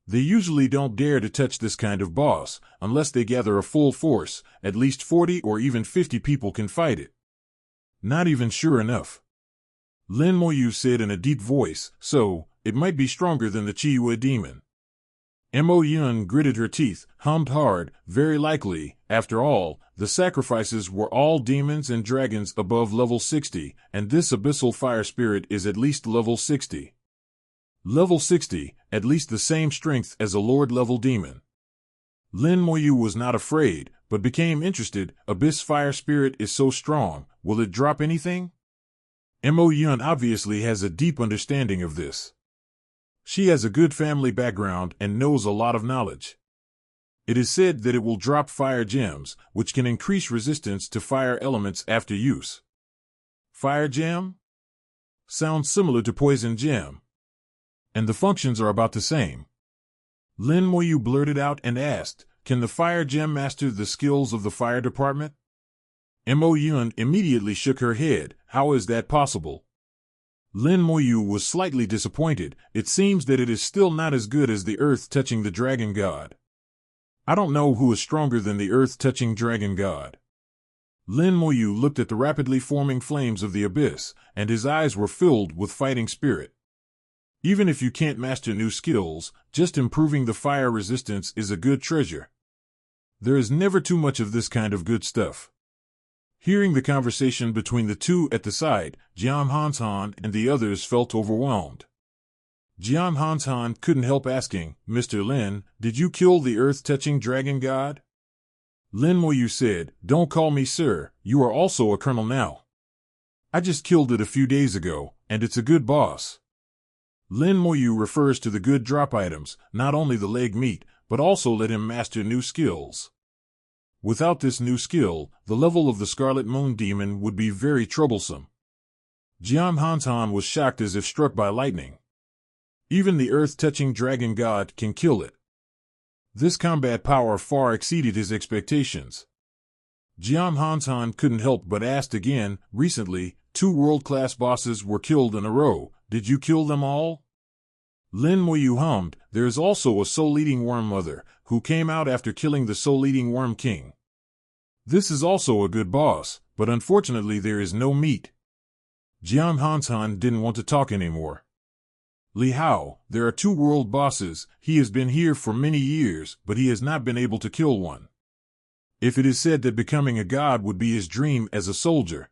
They usually don't dare to touch this kind of boss, unless they gather a full force. At least 40 or even 50 people can fight it. Not even sure enough. Lin Moyu said in a deep voice, "So, it might be stronger than the Chiyue demon." Mo Yun gritted her teeth, hummed hard. "Very likely. After all, the sacrifices were all demons and dragons above level 60, and this abyssal fire spirit is at least level 60. Level 60, at least the same strength as a Lord-level demon." Lin Moyu was not afraid, but became interested. "Abyss fire spirit is so strong, will it drop anything?" Mo Yun obviously has a deep understanding of this. She has a good family background and knows a lot of knowledge. It is said that it will drop fire gems, which can increase resistance to fire elements after use. Fire gem? Sounds similar to poison gem. And the functions are about the same. Lin Moyu blurted out and asked, "Can the fire gem master the skills of the fire department?" Mo Yun immediately shook her head. "How is that possible?" Lin Moyu was slightly disappointed. "It seems that it is still not as good as the earth-touching the dragon god." "I don't know who is stronger than the earth-touching dragon god." Lin Moyu looked at the rapidly forming flames of the abyss, and his eyes were filled with fighting spirit. Even if you can't master new skills, just improving the fire resistance is a good treasure. There is never too much of this kind of good stuff. Hearing the conversation between the two at the side, Jian Hanshan and the others felt overwhelmed. Jian Hanshan couldn't help asking, "Mr. Lin, did you kill the earth-touching dragon god?" Lin Moyu said, "Don't call me sir, you are also a colonel now. I just killed it a few days ago, and it's a good boss." Lin Moyu refers to the good drop items, not only the leg meat, but also let him master new skills. Without this new skill, the level of the Scarlet Moon Demon would be very troublesome. Jian Hanshan was shocked as if struck by lightning. Even the earth-touching dragon god can kill it. This combat power far exceeded his expectations. Jian Hanshan couldn't help but ask again, "Recently, 2 world-class bosses were killed in a row. Did you kill them all?" Lin Moyu hummed. "There is also a soul-eating worm mother, who came out after killing the soul-eating worm king. This is also a good boss, but unfortunately there is no meat." Jian Hanshan didn't want to talk anymore. "Li Hao, there are 2 world bosses. He has been here for many years, but he has not been able to kill one. If it is said that becoming a god would be his dream as a soldier,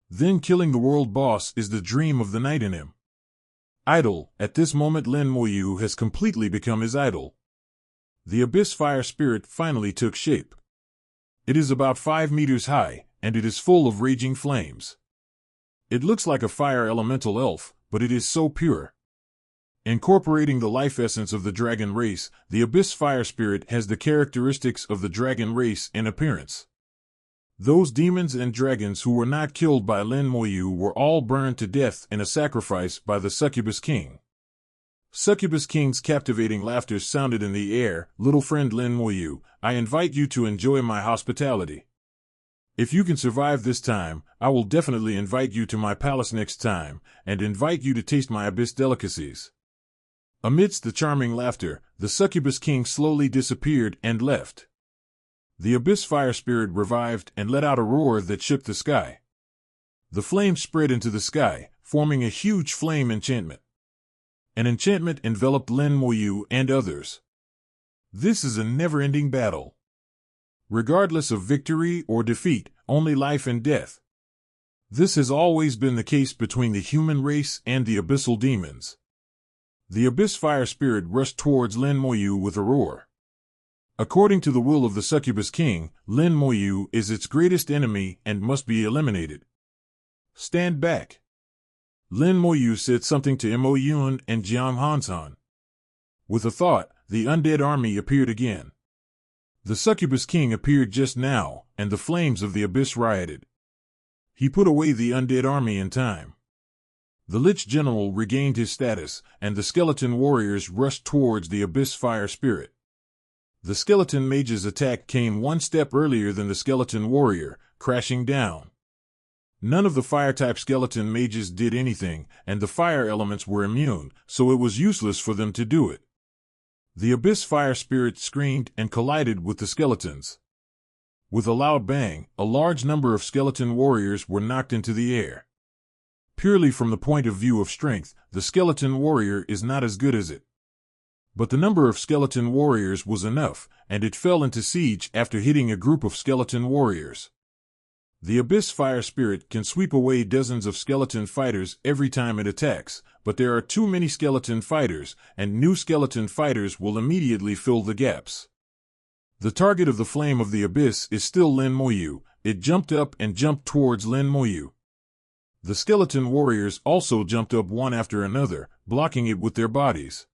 then killing the world boss is the dream of the knight in him. Idol, at this moment Lin Moyu has completely become his idol." The abyss fire spirit finally took shape. It is about 5 meters high, and it is full of raging flames. It looks like a fire elemental elf, but it is so pure. Incorporating the life essence of the dragon race, the abyss fire spirit has the characteristics of the dragon race in appearance. Those demons and dragons who were not killed by Lin Moyu were all burned to death in a sacrifice by the Succubus King. Succubus King's captivating laughter sounded in the air. Little friend Lin Moyu, I invite you to enjoy my hospitality. If you can survive this time, I will definitely invite you to my palace next time, and invite you to taste my abyss delicacies. Amidst the charming laughter, the Succubus King slowly disappeared and left. The abyss fire spirit revived and let out a roar that shook the sky. The flame spread into the sky, forming a huge flame enchantment. An enchantment enveloped Lin Moyu and others. This is a never-ending battle. Regardless of victory or defeat, only life and death. This has always been the case between the human race and the abyssal demons. The abyss fire spirit rushed towards Lin Moyu with a roar. According to the will of the Succubus King, Lin Moyu is its greatest enemy and must be eliminated. Stand back. Lin Moyu said something to Mo Yun and Jiang Hansan. With a thought, the undead army appeared again. The Succubus King appeared just now, and the flames of the abyss rioted. He put away the undead army in time. The Lich General regained his status, and the skeleton warriors rushed towards the abyss fire spirit. The skeleton mage's attack came one step earlier than the skeleton warrior, crashing down. None of the fire-type skeleton mages did anything, and the fire elements were immune, so it was useless for them to do it. The abyss fire spirit screamed and collided with the skeletons. With a loud bang, a large number of skeleton warriors were knocked into the air. Purely from the point of view of strength, the skeleton warrior is not as good as it. But the number of skeleton warriors was enough, and it fell into siege after hitting a group of skeleton warriors. The abyss fire spirit can sweep away dozens of skeleton fighters every time it attacks, but there are too many skeleton fighters, and new skeleton fighters will immediately fill the gaps. The target of the flame of the abyss is still Lin Moyu. It jumped up and jumped towards Lin Moyu. The skeleton warriors also jumped up one after another, blocking it with their bodies.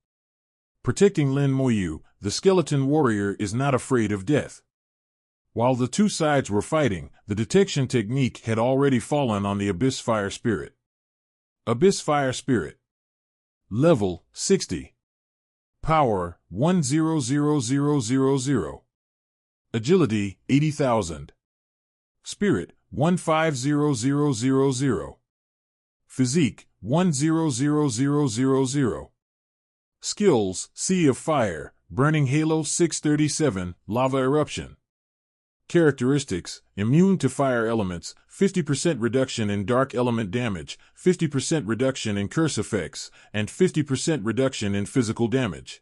Protecting Lin Moyu, the skeleton warrior is not afraid of death. While the two sides were fighting, the detection technique had already fallen on the abyss fire spirit. Abyss fire spirit. Level 60. Power 100,000. Agility 80,000. Spirit 150000. Physique 100000. Skills: Sea of Fire, Burning Halo 637, Lava Eruption. Characteristics: Immune to fire elements, 50% reduction in dark element damage, 50% reduction in curse effects, and 50% reduction in physical damage.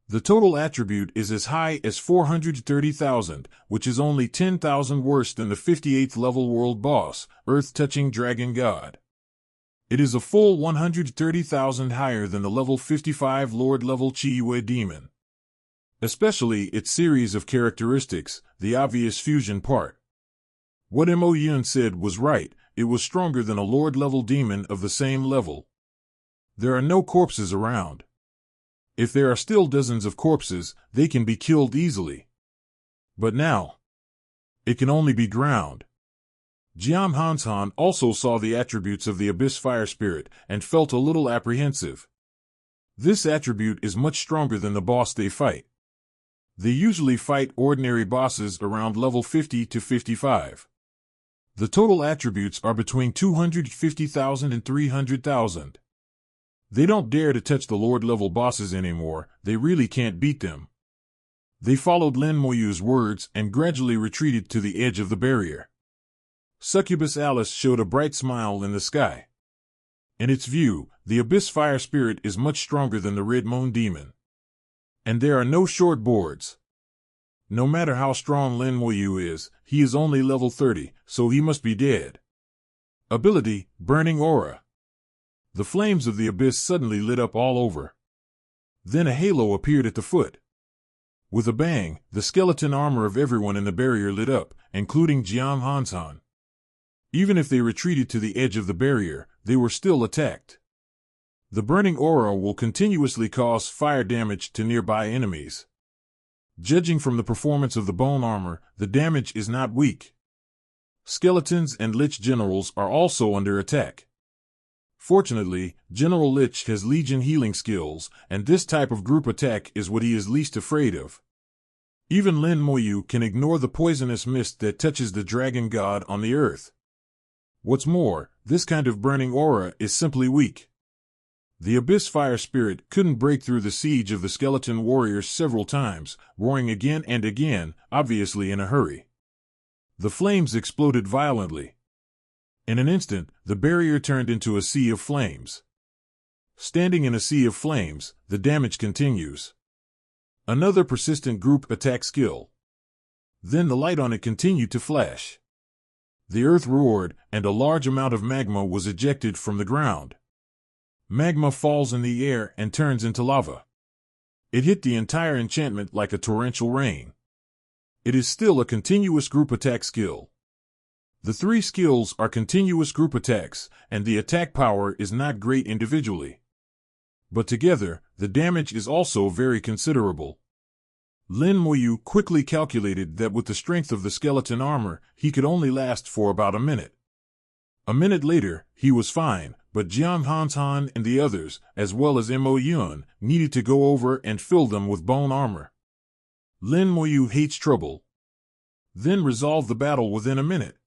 The total attribute is as high as 430,000, which is only 10,000 worse than the 58th level world boss, Earth-Touching Dragon God. It is a full 130,000 higher than the level 55 Lord level Chiyue demon. Especially its series of characteristics, the obvious fusion part. What Mo Yun said was right, it was stronger than a Lord level demon of the same level. There are no corpses around. If there are still dozens of corpses, they can be killed easily. But now, it can only be drowned. Jiang Hansan also saw the attributes of the Abyss Fire Spirit and felt a little apprehensive. This attribute is much stronger than the boss they fight. They usually fight ordinary bosses around level 50 to 55. The total attributes are between 250,000 and 300,000. They don't dare to touch the Lord level bosses anymore, they really can't beat them. They followed Lin Moyu's words and gradually retreated to the edge of the barrier. Succubus Alice showed a bright smile in the sky. In its view, the Abyss Fire Spirit is much stronger than the Red Moon Demon. And there are no short boards. No matter how strong Lin Moyu is, he is only level 30, so he must be dead. Ability, Burning Aura. The flames of the abyss suddenly lit up all over. Then a halo appeared at the foot. With a bang, the skeleton armor of everyone in the barrier lit up, including Jiang Hansan. Even if they retreated to the edge of the barrier, they were still attacked. The burning aura will continuously cause fire damage to nearby enemies. Judging from the performance of the bone armor, the damage is not weak. Skeletons and Lich generals are also under attack. Fortunately, General Lich has Legion healing skills, and this type of group attack is what he is least afraid of. Even Lin Moyu can ignore the poisonous mist that touches the dragon god on the earth. What's more, this kind of burning aura is simply weak. The Abyss Fire Spirit couldn't break through the siege of the skeleton warriors several times, roaring again and again, obviously in a hurry. The flames exploded violently. In an instant, the barrier turned into a sea of flames. Standing in a sea of flames, the damage continues. Another persistent group attack skill. Then the light on it continued to flash. The earth roared, and a large amount of magma was ejected from the ground. Magma falls in the air and turns into lava. It hit the entire enchantment like a torrential rain. It is still a continuous group attack skill. The three skills are continuous group attacks, and the attack power is not great individually. But together, the damage is also very considerable. Lin Moyu quickly calculated that with the strength of the skeleton armor, he could only last for about a minute. A minute later, he was fine, but Jiang Hanshan and the others, as well as Mo Yun, needed to go over and fill them with bone armor. Lin Moyu hates trouble. Then resolved the battle within a minute.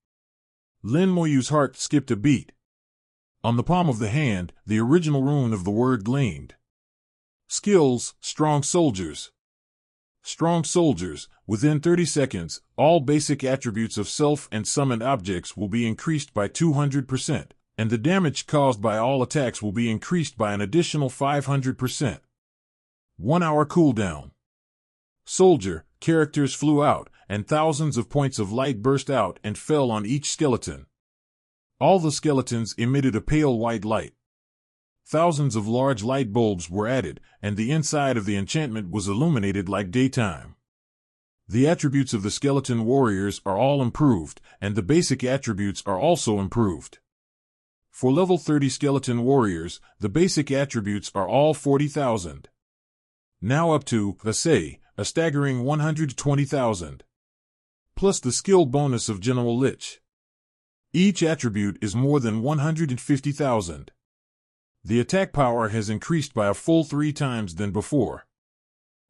Lin Moyu's heart skipped a beat. On the palm of the hand, the original rune of the word gleamed. Skills, Strong Soldiers. Strong Soldiers, within 30 seconds, all basic attributes of self and summoned objects will be increased by 200%, and the damage caused by all attacks will be increased by an additional 500%. 1 hour cooldown. Soldier, characters flew out, and thousands of points of light burst out and fell on each skeleton. All the skeletons emitted a pale white light. Thousands of large light bulbs were added, and the inside of the enchantment was illuminated like daytime. The attributes of the skeleton warriors are all improved, and the basic attributes are also improved. For level 30 skeleton warriors, the basic attributes are all 40,000. Now up to, a staggering 120,000. Plus the skill bonus of General Lich. Each attribute is more than 150,000. The attack power has increased by a full 3 times than before.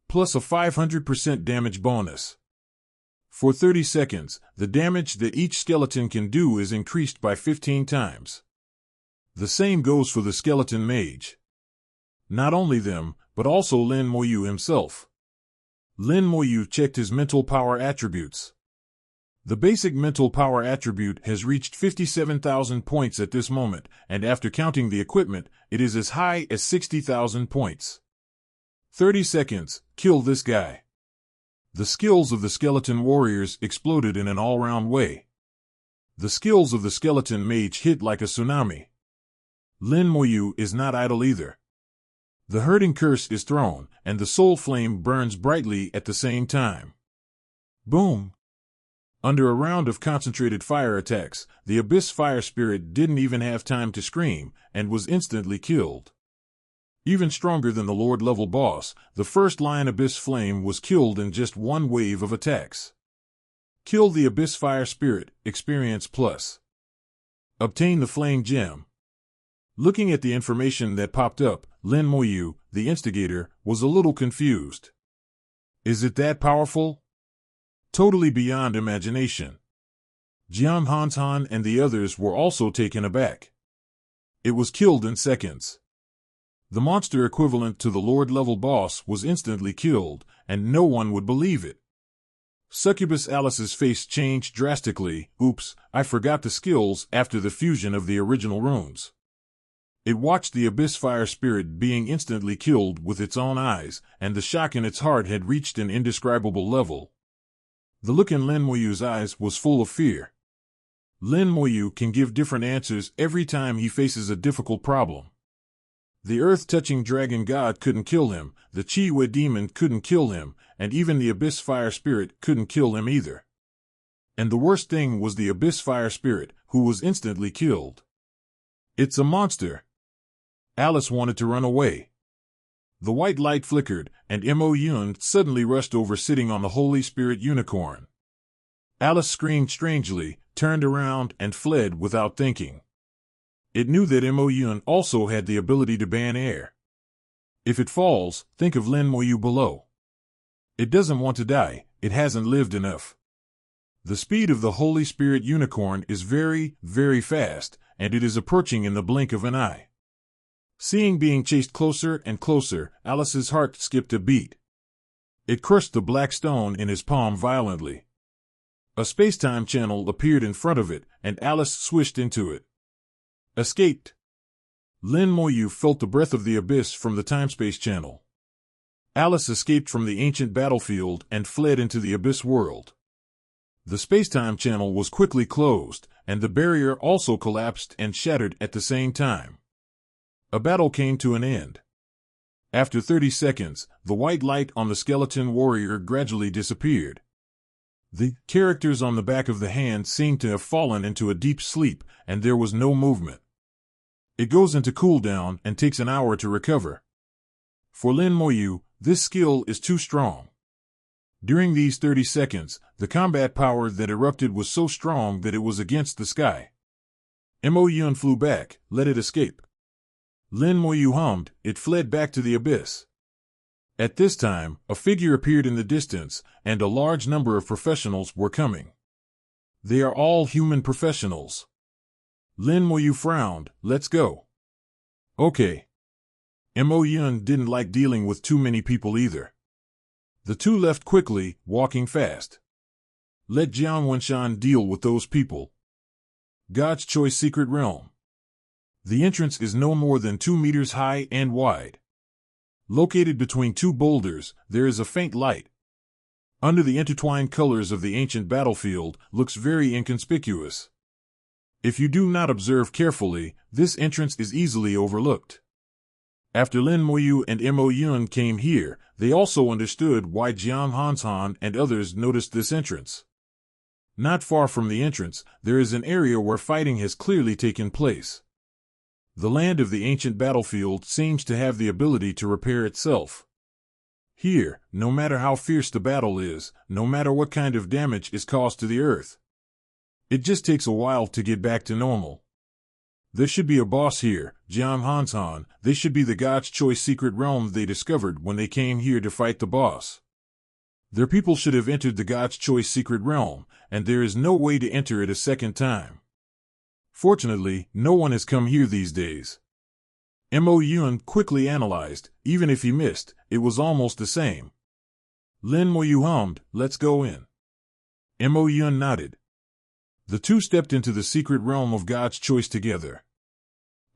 Plus a 500% damage bonus. For 30 seconds, the damage that each skeleton can do is increased by 15 times. The same goes for the skeleton mage. Not only them, but also Lin Moyu himself. Lin Moyu checked his mental power attributes. The basic mental power attribute has reached 57,000 points at this moment, and after counting the equipment, it is as high as 60,000 points. 30 seconds, kill this guy. The skills of the skeleton warriors exploded in an all-round way. The skills of the skeleton mage hit like a tsunami. Lin Moyu is not idle either. The hurting curse is thrown, and the soul flame burns brightly at the same time. Boom! Under a round of concentrated fire attacks, the Abyss Fire Spirit didn't even have time to scream, and was instantly killed. Even stronger than the Lord-level boss, the first Lion Abyss Flame was killed in just one wave of attacks. Kill the Abyss Fire Spirit, Experience Plus. Obtain the Flame Gem. Looking at the information that popped up, Lin Moyu, the instigator, was a little confused. Is it that powerful? Totally beyond imagination. Jiang Hanshan and the others were also taken aback. It was killed in seconds. The monster equivalent to the Lord-level boss was instantly killed, and no one would believe it. Succubus Alice's face changed drastically. Oops, I forgot the skills after the fusion of the original runes. It watched the Abyss Fire Spirit being instantly killed with its own eyes, and the shock in its heart had reached an indescribable level. The look in Lin Moyu's eyes was full of fear. Lin Moyu can give different answers every time he faces a difficult problem. The earth-touching dragon god couldn't kill him, the Chi-Wei demon couldn't kill him, and even the Abyss Fire Spirit couldn't kill him either. And the worst thing was the Abyss Fire Spirit, who was instantly killed. It's a monster. Alice wanted to run away. The white light flickered, and Mo Yun suddenly rushed over sitting on the Holy Spirit unicorn. Alice screamed strangely, turned around, and fled without thinking. It knew that Mo Yun also had the ability to ban air. If it falls, think of Lin Moyu below. It doesn't want to die, it hasn't lived enough. The speed of the Holy Spirit unicorn is very, very fast, and it is approaching in the blink of an eye. Seeing being chased closer and closer, Alice's heart skipped a beat. It crushed the black stone in his palm violently. A space-time channel appeared in front of it, and Alice swished into it. Escaped. Lin Moyu felt the breath of the abyss from the time-space channel. Alice escaped from the ancient battlefield and fled into the abyss world. The space-time channel was quickly closed, and the barrier also collapsed and shattered at the same time. A battle came to an end. After 30 seconds, the white light on the skeleton warrior gradually disappeared. The characters on the back of the hand seemed to have fallen into a deep sleep, and there was no movement. It goes into cooldown and takes an hour to recover. For Lin Moyu, this skill is too strong. During these 30 seconds, the combat power that erupted was so strong that it was against the sky. Mo Yun flew back, let it escape. Lin Moyu hummed, it fled back to the abyss. At this time, a figure appeared in the distance, and a large number of professionals were coming. They are all human professionals. Lin Moyu frowned, let's go. Okay. Mo Yun didn't like dealing with too many people either. The two left quickly, walking fast. Let Jiang Wenshan deal with those people. God's Choice Secret Realm. The entrance is no more than 2 meters high and wide. Located between two boulders, there is a faint light. Under the intertwined colors of the ancient battlefield, looks very inconspicuous. If you do not observe carefully, this entrance is easily overlooked. After Lin Moyu and Mo Yun came here, they also understood why Jiang Hanshan and others noticed this entrance. Not far from the entrance, there is an area where fighting has clearly taken place. The land of the ancient battlefield seems to have the ability to repair itself. Here, no matter how fierce the battle is, no matter what kind of damage is caused to the earth, it just takes a while to get back to normal. There should be a boss here, Jiang Hanshan. They should be the God's Choice Secret Realm they discovered when they came here to fight the boss. Their people should have entered the God's Choice Secret Realm, and there is no way to enter it a second time. Fortunately, no one has come here these days. Mo Yun quickly analyzed, even if he missed, it was almost the same. Lin Moyu hummed, let's go in. Mo Yun nodded. The two stepped into the secret realm of God's Choice together.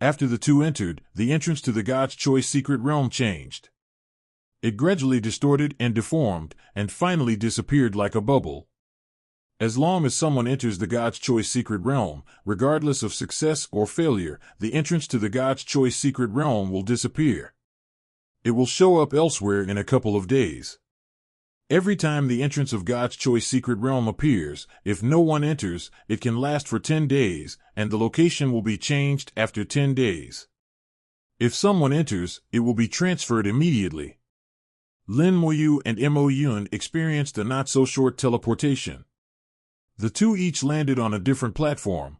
After the two entered, the entrance to the God's Choice secret realm changed. It gradually distorted and deformed, and finally disappeared like a bubble. As long as someone enters the God's Choice secret realm, regardless of success or failure, the entrance to the God's Choice secret realm will disappear. It will show up elsewhere in a couple of days. Every time the entrance of God's Choice secret realm appears, if no one enters, it can last for 10 days, and the location will be changed after 10 days. If someone enters, it will be transferred immediately. Lin Moyu and Mo Yun experienced a not-so-short teleportation. The two each landed on a different platform.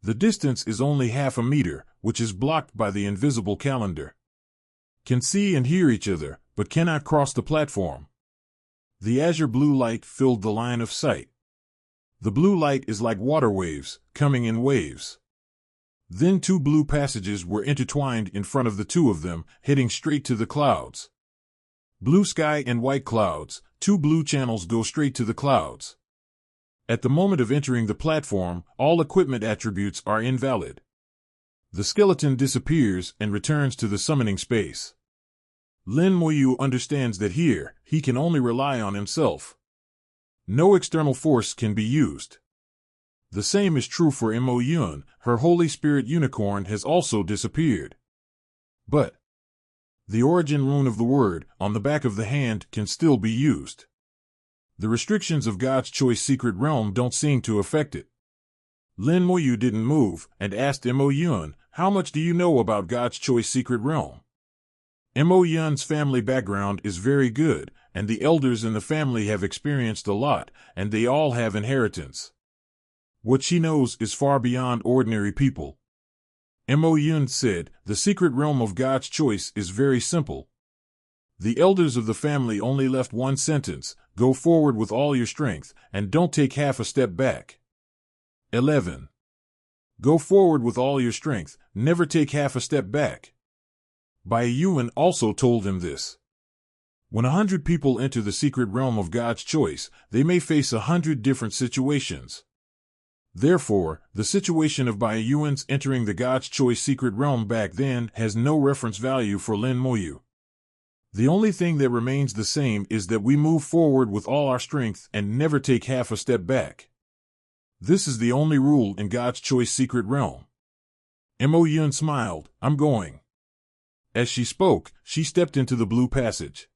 The distance is only half a meter, which is blocked by the invisible calendar. Can see and hear each other, but cannot cross the platform. The azure blue light filled the line of sight. The blue light is like water waves, coming in waves. Then two blue passages were intertwined in front of the two of them, heading straight to the clouds. Blue sky and white clouds, two blue channels go straight to the clouds. At the moment of entering the platform, all equipment attributes are invalid. The skeleton disappears and returns to the summoning space. Lin Moyu understands that here, he can only rely on himself. No external force can be used. The same is true for Mo Yun. Her Holy Spirit unicorn has also disappeared. But the origin rune of the word on the back of the hand can still be used. The restrictions of God's Choice secret realm don't seem to affect it. Lin Moyu didn't move and asked Mo Yun, how much do you know about God's Choice secret realm? Mo Yun's family background is very good, and the elders in the family have experienced a lot, and they all have inheritance. What she knows is far beyond ordinary people. Mo Yun said, the secret realm of God's choice is very simple. The elders of the family only left one sentence: go forward with all your strength, and don't take half a step back. 11. Go forward with all your strength, never take half a step back. Bai Yuan also told him this. When 100 people enter the secret realm of God's choice, they may face 100 different situations. Therefore, the situation of Bai Yuan's entering the God's choice secret realm back then has no reference value for Lin Moyu. The only thing that remains the same is that we move forward with all our strength and never take half a step back. This is the only rule in God's choice secret realm. Mo Yun smiled. I'm going. As she spoke, she stepped into the blue passage.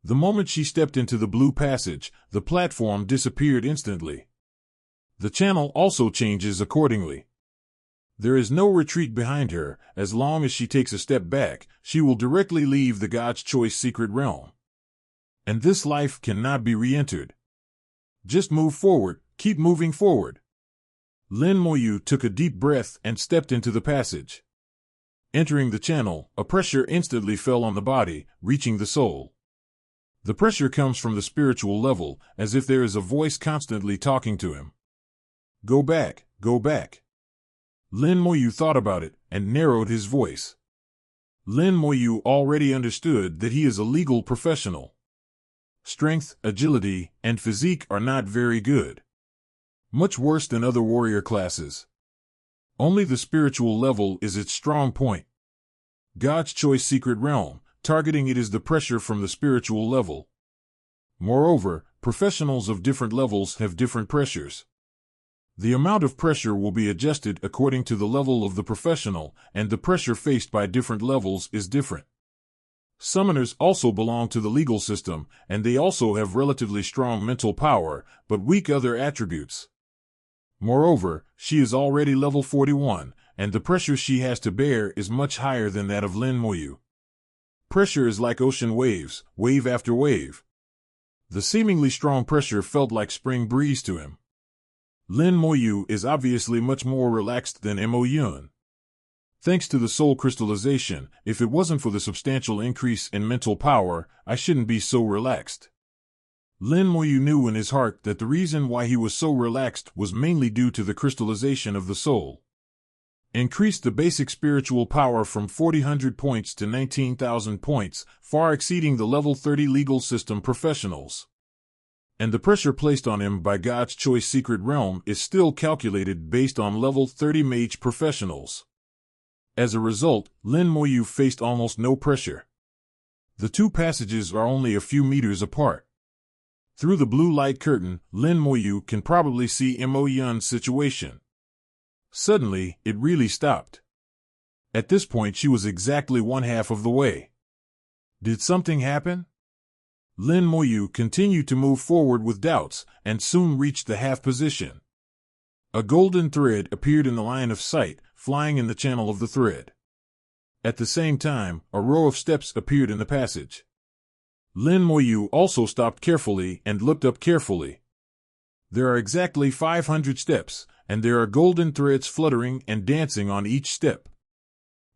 The moment she stepped into the blue passage, the platform disappeared instantly. The channel also changes accordingly. There is no retreat behind her. As long as she takes a step back, she will directly leave the God's choice secret realm. And this life cannot be re-entered. Just move forward, keep moving forward. Lin Moyu took a deep breath and stepped into the passage. Entering the channel, a pressure instantly fell on the body, reaching the soul. The pressure comes from the spiritual level, as if there is a voice constantly talking to him. Go back, go back. Lin Moyu thought about it and narrowed his voice. Lin Moyu already understood that he is a legal professional. Strength, agility, and physique are not very good. Much worse than other warrior classes. Only the spiritual level is its strong point. God's choice secret realm, targeting it is the pressure from the spiritual level. Moreover, professionals of different levels have different pressures. The amount of pressure will be adjusted according to the level of the professional, and the pressure faced by different levels is different. Summoners also belong to the legal system, and they also have relatively strong mental power, but weak other attributes. Moreover, she is already level 41, and the pressure she has to bear is much higher than that of Lin Moyu. Pressure is like ocean waves, wave after wave. The seemingly strong pressure felt like spring breeze to him. Lin Moyu is obviously much more relaxed than Mo Yun. Thanks to the soul crystallization, if it wasn't for the substantial increase in mental power, I shouldn't be so relaxed. Lin Moyu knew in his heart that the reason why he was so relaxed was mainly due to the crystallization of the soul. Increased the basic spiritual power from 4,000 points to 19,000 points, far exceeding the level 30 legal system professionals. And the pressure placed on him by God's choice secret realm is still calculated based on level 30 mage professionals. As a result, Lin Moyu faced almost no pressure. The two passages are only a few meters apart. Through the blue light curtain, Lin Moyu can probably see Mo Yun's situation. Suddenly, it really stopped. At this point she was exactly one half of the way. Did something happen? Lin Moyu continued to move forward with doubts, and soon reached the half position. A golden thread appeared in the line of sight, flying in the channel of the thread. At the same time, a row of steps appeared in the passage. Lin Moyu also stopped carefully and looked up carefully. There are exactly 500 steps, and there are golden threads fluttering and dancing on each step.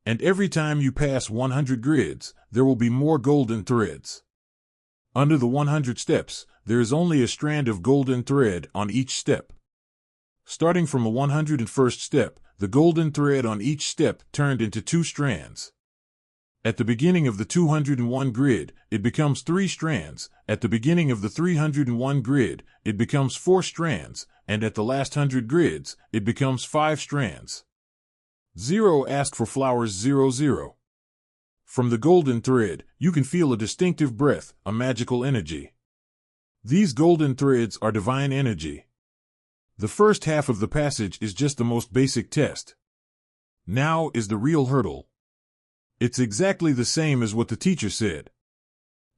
And every time you pass 100 grids, there will be more golden threads. Under the 100 steps, there is only a strand of golden thread on each step. Starting from the 101st step, the golden thread on each step turned into 2 strands. At the beginning of the 201 grid, it becomes 3 strands. At the beginning of the 301 grid, it becomes 4 strands, and at the last 100 grids, it becomes 5 strands. 0 ask for flowers 00. From the golden thread, you can feel a distinctive breath, a magical energy. These golden threads are divine energy. The first half of the passage is just the most basic test. Now is the real hurdle. It's exactly the same as what the teacher said.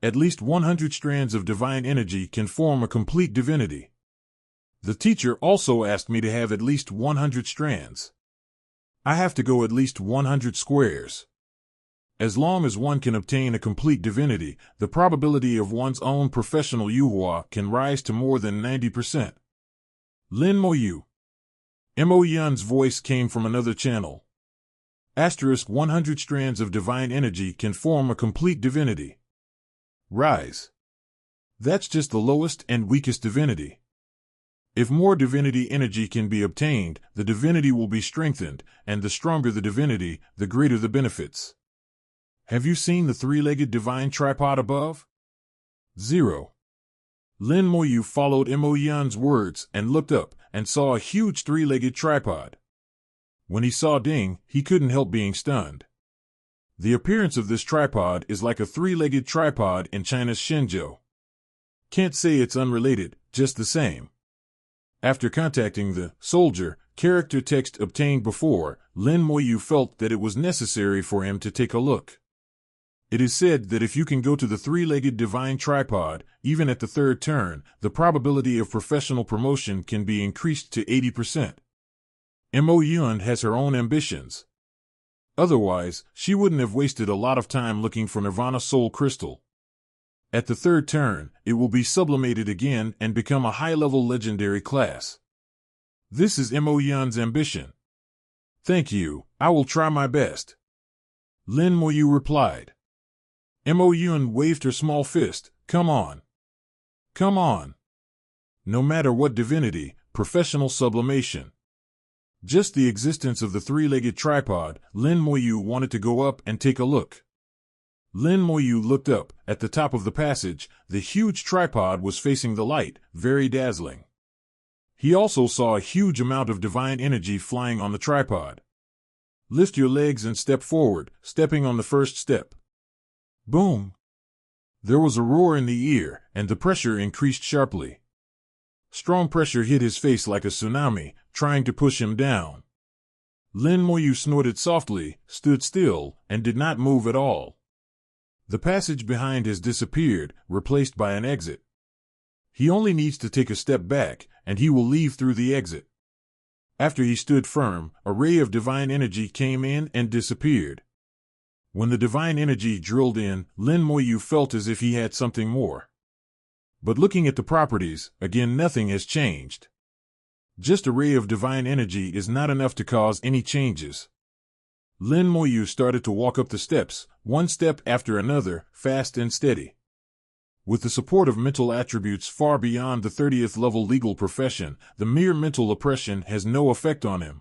At least 100 strands of divine energy can form a complete divinity. The teacher also asked me to have at least 100 strands. I have to go at least 100 squares. As long as one can obtain a complete divinity, the probability of one's own professional yuhua can rise to more than 90%. Lin Moyu. Mo Yun's voice came from another channel. Asterisk 100 strands of divine energy can form a complete divinity. Rise. That's just the lowest and weakest divinity. If more divinity energy can be obtained, the divinity will be strengthened, and the stronger the divinity, the greater the benefits. Have you seen the three-legged divine tripod above? 0. Lin Moyu followed Mo Yun's words and looked up and saw a huge three-legged tripod. When he saw Ding, he couldn't help being stunned. The appearance of this tripod is like a three-legged tripod in China's Shenzhou. Can't say it's unrelated, just the same. After contacting the soldier character text obtained before, Lin Moyu felt that it was necessary for him to take a look. It is said that if you can go to the three-legged divine tripod, even at the third turn, the probability of professional promotion can be increased to 80%. Mo Yun has her own ambitions. Otherwise, she wouldn't have wasted a lot of time looking for Nirvana Soul Crystal. At the third turn, it will be sublimated again and become a high-level legendary class. This is Mo Yun's ambition. Thank you, I will try my best. Lin Moyu replied. Mo Yun waved her small fist. Come on. Come on. No matter what divinity, professional sublimation. Just the existence of the three-legged tripod, Lin Moyu wanted to go up and take a look. Lin Moyu looked up. At the top of the passage, the huge tripod was facing the light, very dazzling. He also saw a huge amount of divine energy flying on the tripod. Lift your legs and step forward, stepping on the first step. Boom! There was a roar in the ear, and the pressure increased sharply. Strong pressure hit his face like a tsunami, trying to push him down. Lin Moyu snorted softly, stood still, and did not move at all. The passage behind has disappeared, replaced by an exit. He only needs to take a step back, and he will leave through the exit. After he stood firm, a ray of divine energy came in and disappeared. When the divine energy drilled in, Lin Moyu felt as if he had something more. But looking at the properties, again nothing has changed. Just a ray of divine energy is not enough to cause any changes. Lin Moyu started to walk up the steps, one step after another, fast and steady. With the support of mental attributes far beyond the 30th level legal profession, the mere mental oppression has no effect on him.